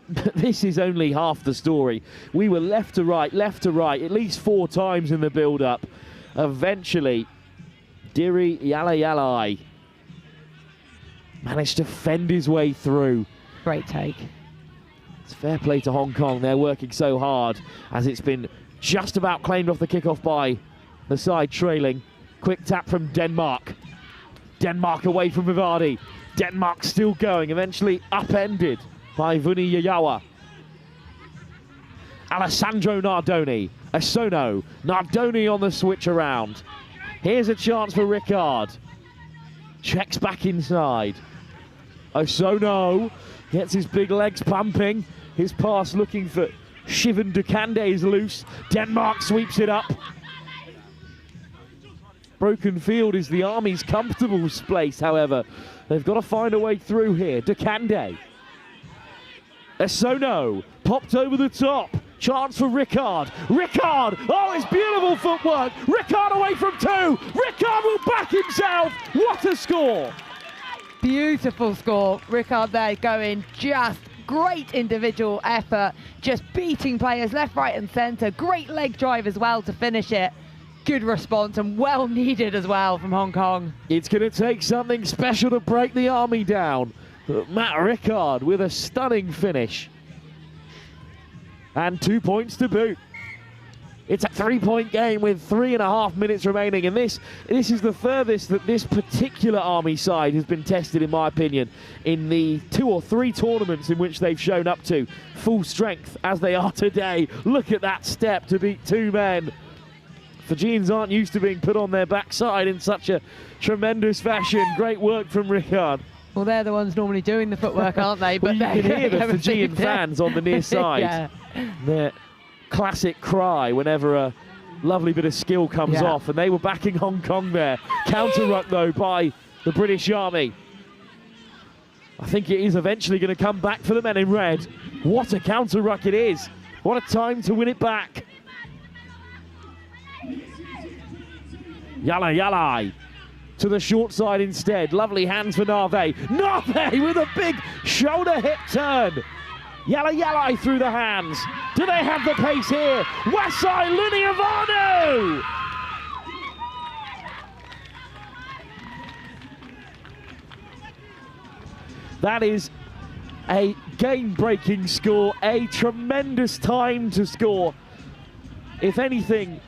But this is only half the story. We were left to right, at least 4 times in the build-up. Eventually, Diri Yala managed to fend his way through. Great take. It's fair play to Hong Kong. They're working so hard as it's been just about claimed off the kickoff by the side trailing. Quick tap from Denmark. Denmark away from Vivardi. Denmark still going, eventually upended by Vuni Yayawa. Alessandro Nardoni. Asono. Nardoni on the switch around. Here's a chance for Rickard. Checks back inside. Asono gets his big legs pumping. His pass looking for Shivan Dukande is loose. Denmark sweeps it up. Broken field is the Army's comfortable place, however. They've got to find a way through here. Dukande. Asono popped over the top. Chance for Rickard. Rickard! Oh, it's beautiful footwork. Rickard away from 2. Rickard will back himself. What a score! Beautiful score. Rickard there going just great individual effort. Just beating players left, right and centre. Great leg drive as well to finish it. Good response and well needed as well from Hong Kong. It's going to take something special to break the Army down. But Matt Rickard with a stunning finish. And 2 points to boot. It's a 3-point game with 3.5 minutes remaining, and this is the furthest that this particular Army side has been tested, in my opinion, in the 2 or 3 tournaments in which they've shown up to full strength as they are today. Look at that step to beat 2 men. Fijians aren't used to being put on their backside in such a tremendous fashion. Great work from Rickard. Well, they're the ones normally doing the footwork, aren't they? But well, you can hear the Fijian fans on the near side. Yeah. Their classic cry whenever a lovely bit of skill comes off, and they were backing Hong Kong there. Counter-ruck, though, by the British Army. I think it is eventually going to come back for the men in red. What a counter-ruck it is. What a time to win it back. Yala to the short side instead. Lovely hands for Nave. Nave with a big shoulder hip turn. Yala through the hands. Do they have the pace here? Wasai Luniavanu! That is a game-breaking score, a tremendous time to score. If anything,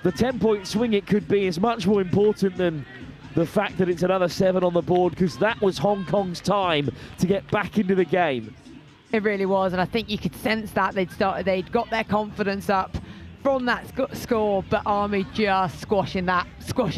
the 10-point swing it could be is much more important than the fact that it's another 7 on the board, because that was Hong Kong's time to get back into the game. It really was, and I think you could sense that they'd got their confidence up from that score, but Army just squashing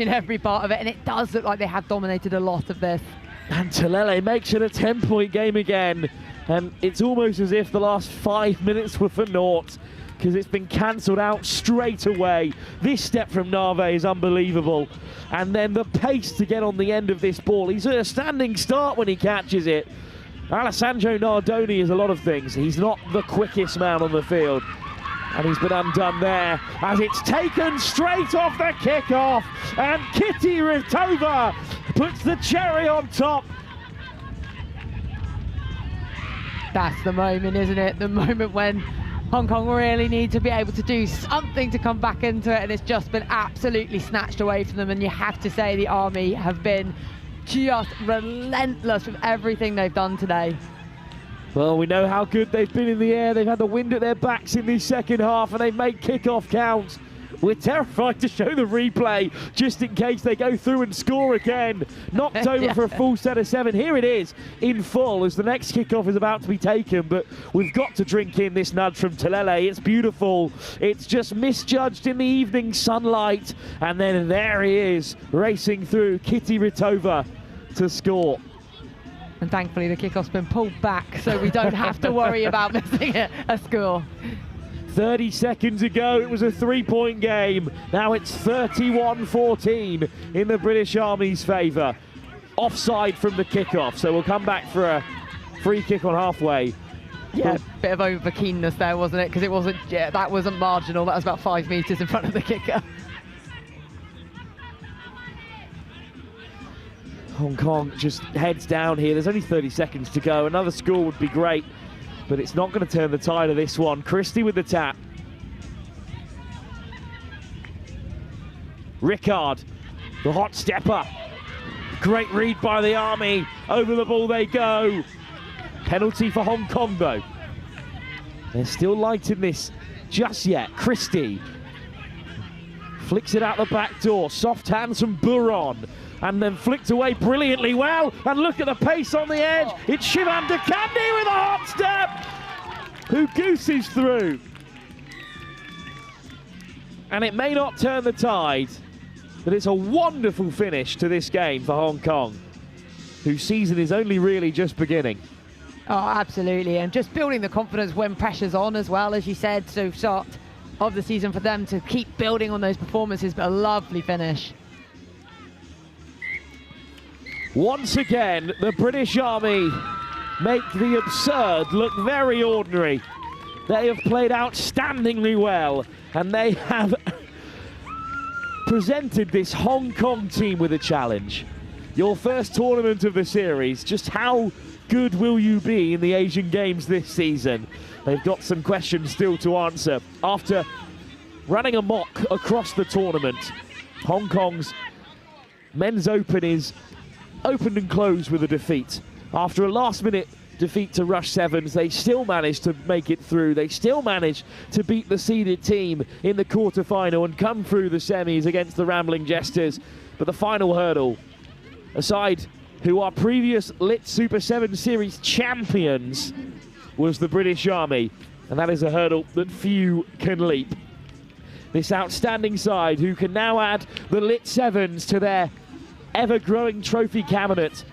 every part of it, and it does look like they have dominated a lot of this. And Talele makes it a 10-point game again, and it's almost as if the last 5 minutes were for naught. because it's been cancelled out straight away. This step from Nave is unbelievable. And then the pace to get on the end of this ball. He's at a standing start when he catches it. Alessandro Nardoni is a lot of things. He's not the quickest man on the field. And he's been undone there as it's taken straight off the kickoff. And Kitty Ritova puts the cherry on top. That's the moment, isn't it? The moment when Hong Kong really need to be able to do something to come back into it, and it's just been absolutely snatched away from them. And you have to say the Army have been just relentless with everything they've done today. Well, we know how good they've been in the air. They've had the wind at their backs in the second half, and they make kickoff count. We're terrified to show the replay just in case they go through and score again. Knocked over for a full set of 7. Here it is in full as the next kickoff is about to be taken, but we've got to drink in this nudge from Talele. It's beautiful. It's just misjudged in the evening sunlight. And then there he is racing through, Kitty Ritova to score. And thankfully the kickoff's been pulled back, so we don't have to worry about missing a score. 30 seconds ago, it was a 3-point game. Now it's 31-14 in the British Army's favour. Offside from the kickoff, so we'll come back for a free kick on halfway. Yeah, bit of over keenness there, wasn't it? Because it wasn't, yeah, that wasn't marginal. That was about 5 metres in front of the kicker. Hong Kong just heads down here. There's only 30 seconds to go. Another score would be great, but it's not going to turn the tide of this one. Christie with the tap. Rickard, the hot stepper. Great read by the Army. Over the ball they go. Penalty for Hong Kong though. They're still light in this just yet. Christie flicks it out the back door. Soft hands from Buron. And then flicked away brilliantly well. And look at the pace on the edge. It's Shivan Dekandi with a hot step, who gooses through. And it may not turn the tide, but it's a wonderful finish to this game for Hong Kong, whose season is only really just beginning. Oh, absolutely. And just building the confidence when pressure's on as well, as you said. So start of the season for them to keep building on those performances, but a lovely finish. Once again, the British Army make the absurd look very ordinary. They have played outstandingly well, and they have presented this Hong Kong team with a challenge. Your first tournament of the series, just how good will you be in the Asian Games this season? They've got some questions still to answer. After running amok across the tournament, Hong Kong's Men's Open is opened and closed with a defeat. After a last-minute defeat to Rush Sevens, they still managed to make it through. They still managed to beat the seeded team in the quarter-final and come through the semis against the Rambling Jesters. But the final hurdle, a side who are previous LIT Super 7 Series champions, was the British Army. And that is a hurdle that few can leap. This outstanding side who can now add the LIT7s to their ever-growing trophy cabinet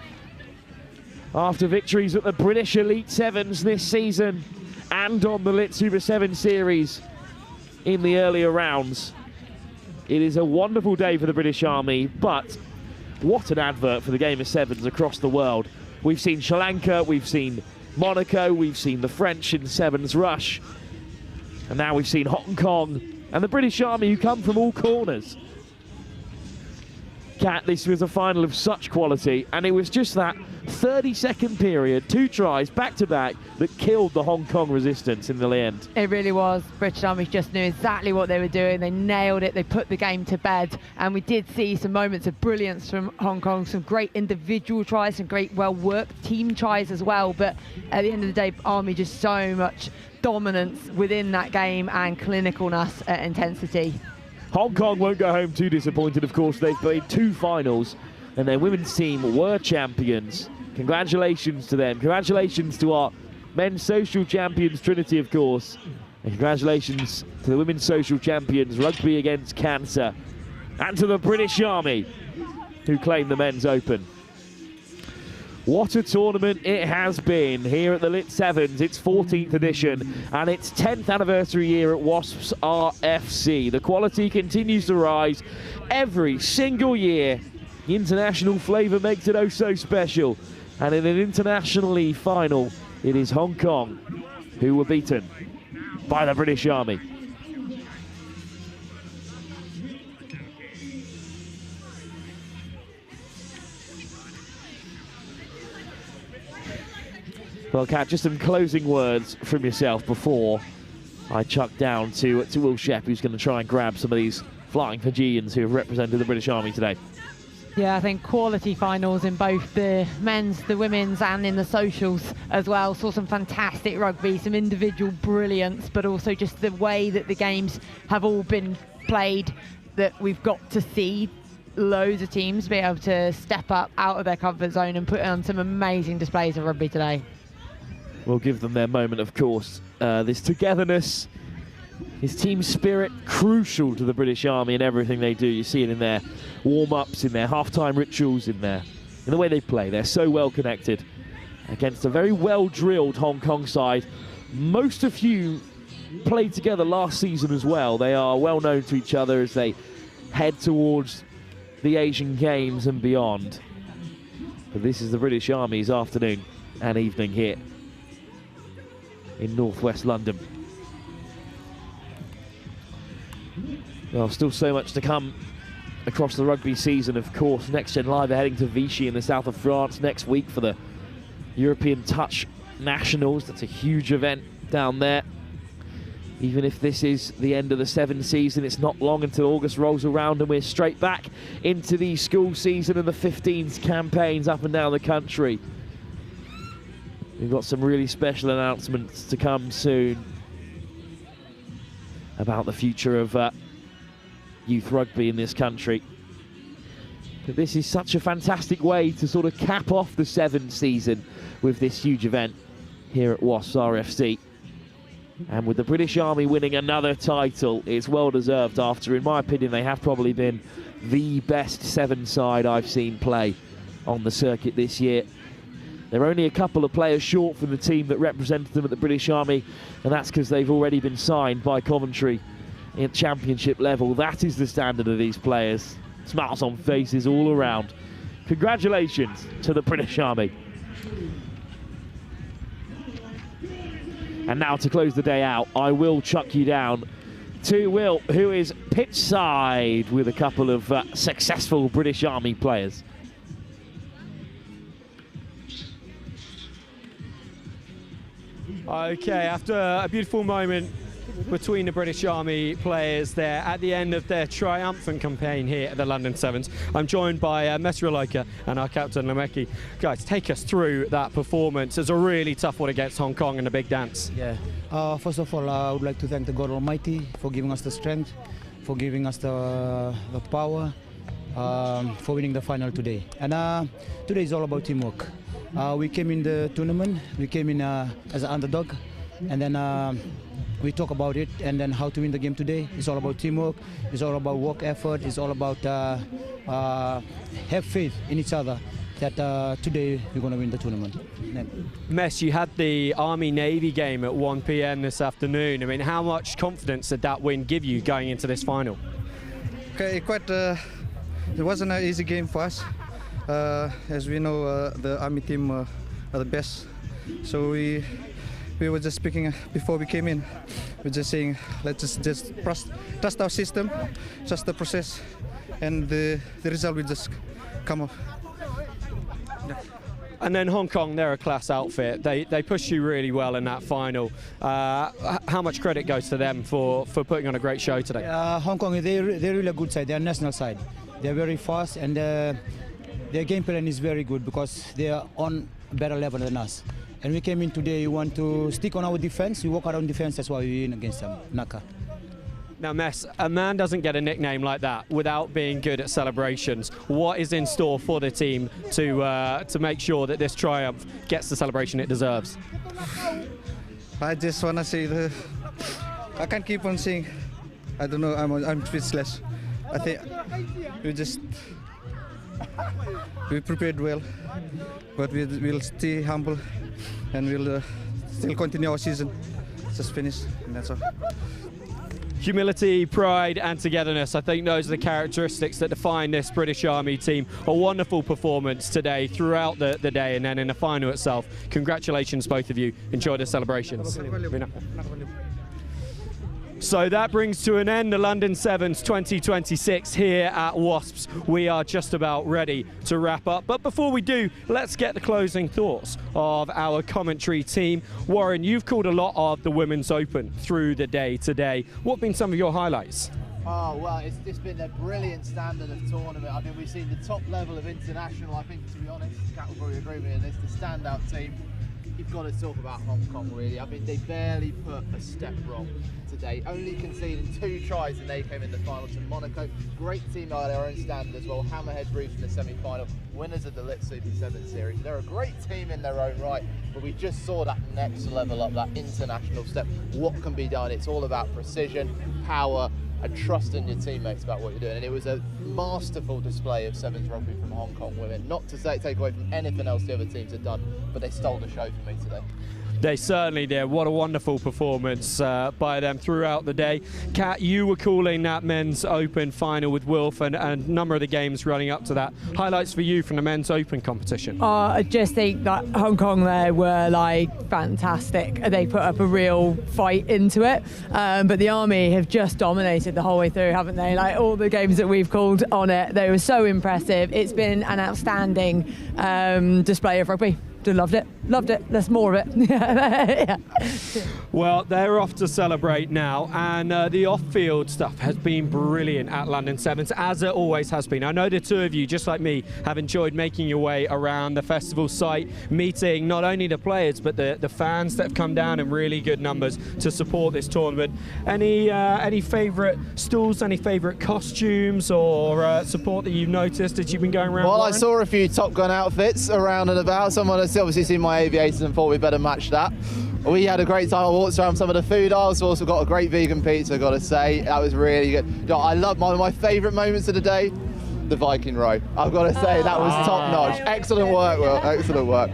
after victories at the British LIT7s this season and on the LIT Super 7 Series in the earlier rounds. It is a wonderful day for the British Army, but what an advert for the game of sevens across the world. We've seen Sri Lanka, we've seen Monaco, we've seen the French in sevens rush, and now we've seen Hong Kong and the British Army who come from all corners. Kat, this was a final of such quality, and it was just that 30-second period, 2 tries back-to-back, that killed the Hong Kong resistance in the end. It really was. British Army just knew exactly what they were doing. They nailed it. They put the game to bed, and we did see some moments of brilliance from Hong Kong, some great individual tries, some great well-worked team tries as well, but at the end of the day, Army just so much dominance within that game and clinicalness at intensity. Hong Kong won't go home too disappointed, of course. They've played 2 finals, and their women's team were champions. Congratulations to them. Congratulations to our men's social champions, Trinity, of course. And congratulations to the women's social champions, Rugby Against Cancer. And to the British Army, who claimed the men's open. What a tournament it has been here at the LIT7s, its 14th edition and its 10th anniversary year at Wasps FC. The quality continues to rise every single year. The international flavour makes it oh so special. And in an internationally final, it is Hong Kong who were beaten by the British Army. Well, Kat, just some closing words from yourself before I chuck down to Will Shepp, who's going to try and grab some of these flying Fijians who have represented the British Army today. Yeah, I think quality finals in both the men's, the women's and in the socials as well. Saw some fantastic rugby, some individual brilliance, but also just the way that the games have all been played, that we've got to see loads of teams be able to step up out of their comfort zone and put on some amazing displays of rugby today. We'll give them their moment, of course. This togetherness, his team spirit, crucial to the British Army in everything they do. You see it in their warm-ups, in their half-time rituals, in the way they play. They're so well connected against a very well-drilled Hong Kong side. Most of you played together last season as well. They are well known to each other as they head towards the Asian Games and beyond. But this is the British Army's afternoon and evening here in northwest London. Well, still so much to come across the rugby season, of course. Next Gen Live are heading to Vichy in the south of France next week for the European Touch Nationals. That's a huge event down there. Even if this is the end of the 7 season, it's not long until August rolls around and we're straight back into the school season and the 15s campaigns up and down the country. We've got some really special announcements to come soon about the future of youth rugby in this country. But this is such a fantastic way to sort of cap off the 7 season with this huge event here at Wasps FC. And with the British Army winning another title, it's well deserved after, in my opinion, they have probably been the best 7 side I've seen play on the circuit this year. They're only a couple of players short from the team that represented them at the British Army, and that's because they've already been signed by Coventry at championship level. That is the standard of these players. Smiles on faces all around. Congratulations to the British Army. And now to close the day out, I will chuck you down to Will, who is pitch side with a couple of successful British Army players. Okay, after a beautiful moment between the British Army players there at the end of their triumphant campaign here at the London Sevens, I'm joined by Lanka and our captain Lameki. Guys, take us through that performance. It's a really tough one against Hong Kong in the big dance. Yeah. First of all, I would like to thank the God Almighty for giving us the strength, for giving us the power, for winning the final today. And today is all about teamwork. We came in the tournament, we came in as an underdog, and then we talk about it, and then how to win the game today. It's all about teamwork, it's all about work effort, it's all about have faith in each other that today we're going to win the tournament. Mess, you had the Army-Navy game at 1 p.m. this afternoon. I mean, how much confidence did that win give you going into this final? Okay, it wasn't an easy game for us. As we know, the Army team are the best. So we were just speaking before we came in. We're just saying, let's just trust our system, trust the process, and the result will just come off. Yeah. And then Hong Kong, they're a class outfit. They pushed you really well in that final. How much credit goes to them for putting on a great show today? Hong Kong, they're really a good side. They're a national side. They're very fast, and their game plan is very good because they are on a better level than us. And we came in today, we want to stick on our defense. We work around defense, that's why we win against them, Naka. Now, Mess, a man doesn't get a nickname like that without being good at celebrations. What is in store for the team to make sure that this triumph gets the celebration it deserves? I just want to say I can't keep on saying. I don't know. I'm speechless. I think we just we prepared well, but we'll stay humble and we'll still continue our season. Just finish, and that's all. Humility, pride and togetherness. I think those are the characteristics that define this British Army team. A wonderful performance today throughout the day and then in the final itself. Congratulations both of you. Enjoy the celebrations. So that brings to an end the London Sevens 2026 here at Wasps. We are just about ready to wrap up. But before we do, let's get the closing thoughts of our commentary team. Warren, you've called a lot of the Women's Open through the day today. What have been some of your highlights? Oh, well, it's been a brilliant standard of tournament. I think we've seen the top level of international. I think, to be honest, Kat will probably agree with me on this, the standout team. You've got to talk about Hong Kong, really. I mean, they barely put a step wrong today, only conceding 2 tries and they came in the final to Monaco. Great team by their own standard as well. Hammerhead reached in the semi-final, winners of the LIT7s series. They're a great team in their own right, but we just saw that next level up, that international step. What can be done? It's all about precision, power, and trust in your teammates about what you're doing. And it was a masterful display of Sevens rugby from Hong Kong women. Not to say take away from anything else the other teams have done, but they stole the show for me today. They certainly did. What a wonderful performance by them throughout the day. Kat, you were calling that Men's Open final with Wilf and a number of the games running up to that. Highlights for you from the Men's Open competition? I just think that Hong Kong there were like fantastic. They put up a real fight into it, but the Army have just dominated the whole way through, haven't they? Like all the games that we've called on it, they were so impressive. It's been an outstanding display of rugby. Loved it. There's more of it. Yeah. Well, they're off to celebrate now, and the off-field stuff has been brilliant at London Sevens, as it always has been. I know the two of you, just like me, have enjoyed making your way around the festival site, meeting not only the players but the fans that have come down in really good numbers to support this tournament. Any favourite stalls, any favourite costumes or support that you've noticed as you've been going around? Well, Warren? I saw a few Top Gun outfits around and about. Someone has obviously seen my aviators and thought we better match that. We had a great time. I walked around some of the food aisles. We also got a great vegan pizza, I've got to say. That was really good. I love one of my favourite moments of the day, the Viking row. I've got to say, that was top notch. Excellent work, Will. Excellent work.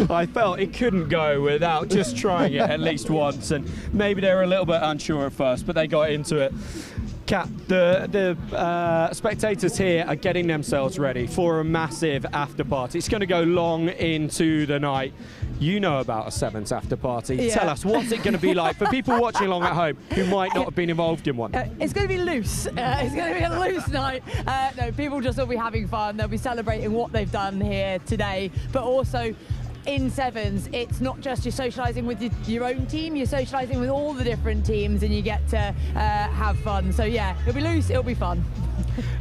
I felt it couldn't go without just trying it at least once, and maybe they were a little bit unsure at first, but they got into it. Kat, the spectators here are getting themselves ready for a massive after party. It's going to go long into the night. You know about a Sevens after party. Yeah. Tell us, what's it going to be like for people watching along at home who might not have been involved in one? It's going to be loose. It's going to be a loose night. No, people just will be having fun. They'll be celebrating what they've done here today, but also in Sevens, it's not just you're socialising with your own team, you're socialising with all the different teams and you get to have fun. So yeah, it'll be loose, it'll be fun.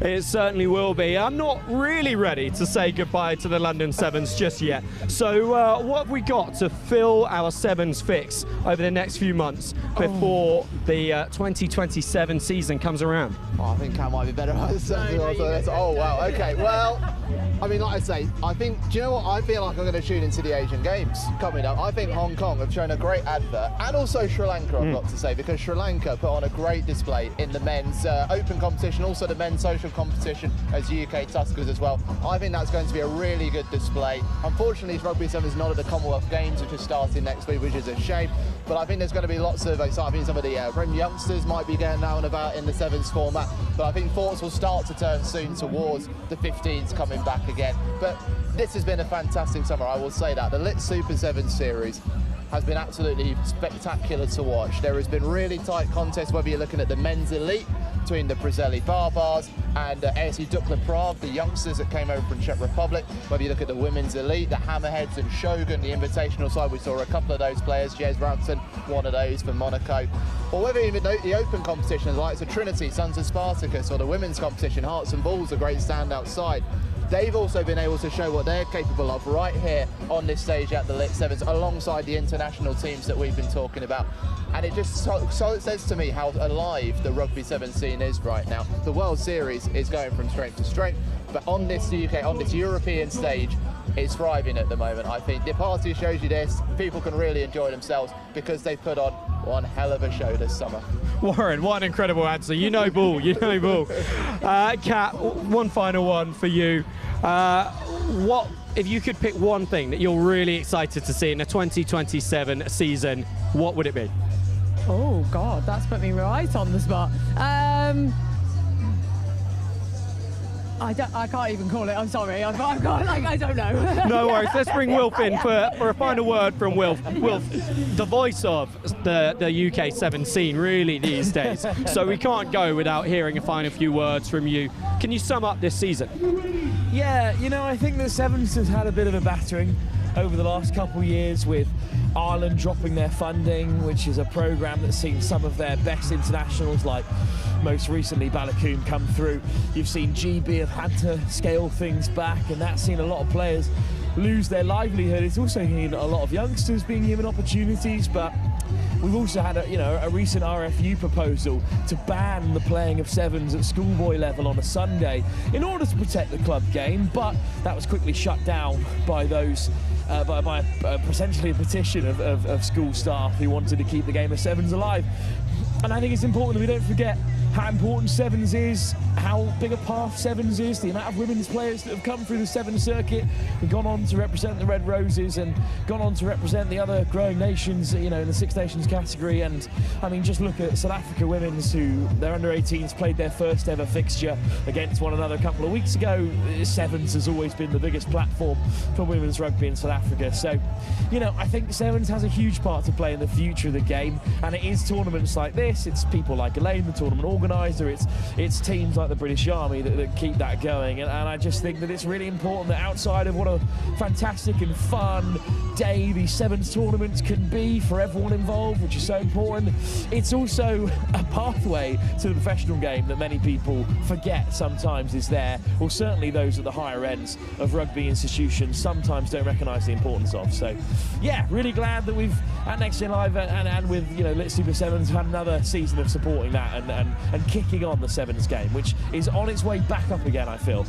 It certainly will be. I'm not really ready to say goodbye to the London Sevens just yet. So what have we got to fill our Sevens fix over the next few months before the 2027 season comes around? I think Kat might be better at Sevens. Oh, wow. Okay, well, I mean, like I say, I think, do you know what? I feel like I'm going to tune into the Asian Games coming up. I think Hong Kong have shown a great advert, and also Sri Lanka, I've got to say, because Sri Lanka put on a great display in the men's open competition, also the men's social competition as UK Tuskers as well. I think that's going to be a really good display. Unfortunately, Rugby 7 is not at the Commonwealth Games, which is starting next week, which is a shame. But I think there's going to be lots of excitement. I think some of the youngsters might be getting out and about in the Sevens format. But I think thoughts will start to turn soon towards the 15s coming back again. But this has been a fantastic summer, I will say that. The Lit Super 7 series has been absolutely spectacular to watch. There has been really tight contests, whether you're looking at the men's elite between the Brazeli Barbars and ASU Dukla Prague, the youngsters that came over from Czech Republic, whether you look at the women's elite, the Hammerheads and Shogun, the invitational side, we saw a couple of those players, Jez Ranson, one of those for Monaco, or whether even the open competitions like the Trinity, Sons of Spartacus, or the women's competition, Hearts and Balls, a great standout side. They've also been able to show what they're capable of right here on this stage at the LIT7s alongside the international teams that we've been talking about. And it just so it says to me how alive the Rugby 7 scene is right now. The World Series is going from strength to strength, but on this European stage, it's thriving at the moment. I think the party shows you this. People can really enjoy themselves because they've put on one hell of a show this summer. Warren, what an incredible answer. You know ball, you know ball. Kat, one final one for you. What, if you could pick one thing that you're really excited to see in the 2027 season, what would it be? Oh God, that's put me right on the spot. I can't even call it. I'm sorry. I've got like, I don't know. No worries. Let's bring Wilf in for a final word from Wilf. Wilf, the voice of the UK 7 scene really these days. So we can't go without hearing a final few words from you. Can you sum up this season? Yeah, you know, I think the Sevens has had a bit of a battering over the last couple of years with Ireland dropping their funding, which is a programme that's seen some of their best internationals, like most recently Balakoon, come through. You've seen GB have had to scale things back, and that's seen a lot of players lose their livelihood. It's also seen a lot of youngsters being given opportunities, but we've also had a recent RFU proposal to ban the playing of sevens at schoolboy level on a Sunday in order to protect the club game, but that was quickly shut down by those by essentially a petition of school staff who wanted to keep the game of sevens alive. And I think it's important that we don't forget how important sevens is, how big a path sevens is, the amount of women's players that have come through the sevens circuit and gone on to represent the Red Roses and gone on to represent the other growing nations, you know, in the Six Nations category. And I mean, just look at South Africa women's, who their under-18s played their first ever fixture against one another a couple of weeks ago. Sevens has always been the biggest platform for women's rugby in South Africa. So, you know, I think sevens has a huge part to play in the future of the game, and it is tournaments like this. It's people like Elaine, the tournament organiser, it's teams like the British Army that keep that going, and I just think that it's really important that outside of what a fantastic and fun day these sevens tournaments can be for everyone involved, which is so important, it's also a pathway to the professional game that many people forget sometimes is there, or certainly those at the higher ends of rugby institutions sometimes don't recognise the importance of. So yeah, really glad that we've at Next Gen Live and with, you know, Lit Super Sevens had another season of supporting that and kicking on the sevens game, which is on its way back up again, I feel.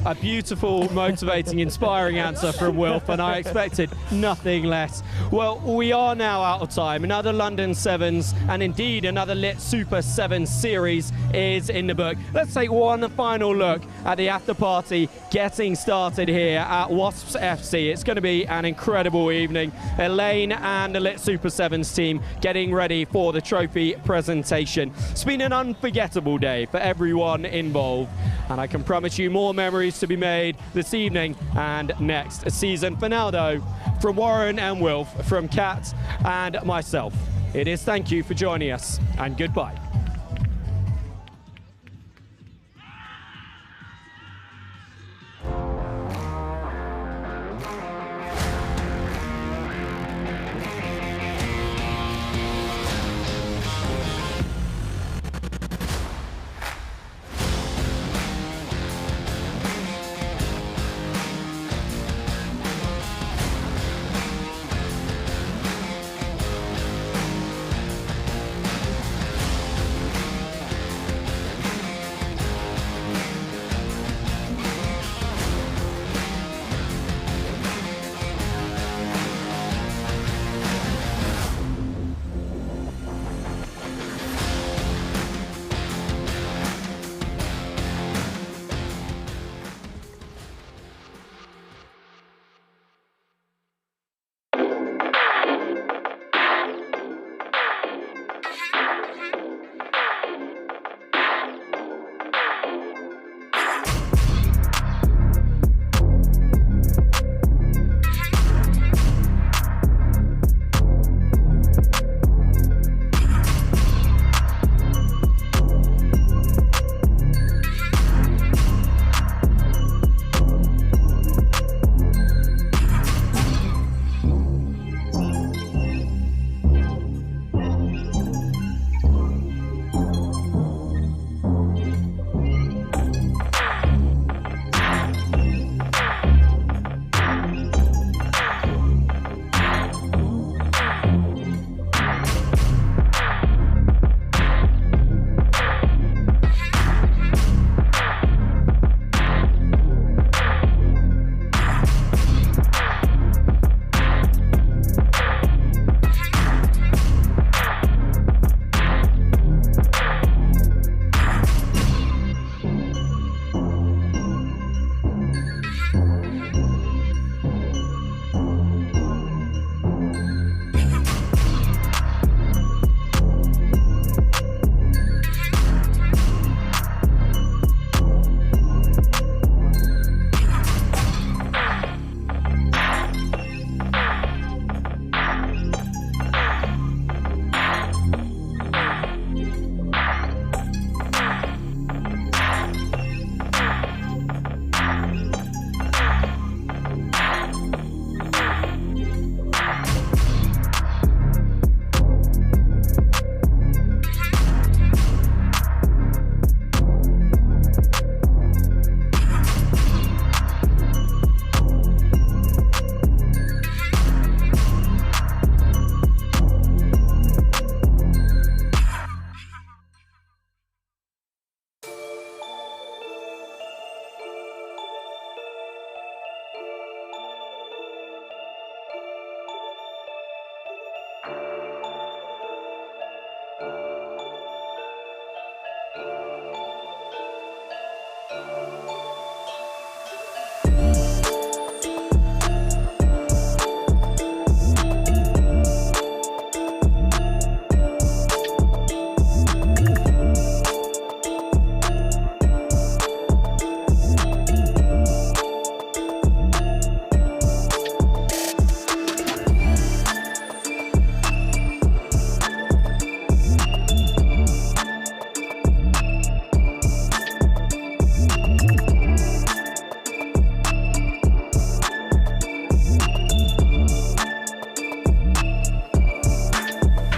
A beautiful, motivating, inspiring answer from Wilf, and I expected nothing less. Well, we are now out of time. Another London Sevens, and indeed another Lit Super Sevens series is in the book. Let's take one final look at the after party getting started here at Wasps FC. It's going to be an incredible evening. Elaine and the Lit Super Sevens team getting ready for the trophy presentation. It's been an unforgettable day for everyone involved, and I can promise you more memories to be made this evening and next season. For now though, from Warren and Wilf, from Kat and myself, it is thank you for joining us and goodbye.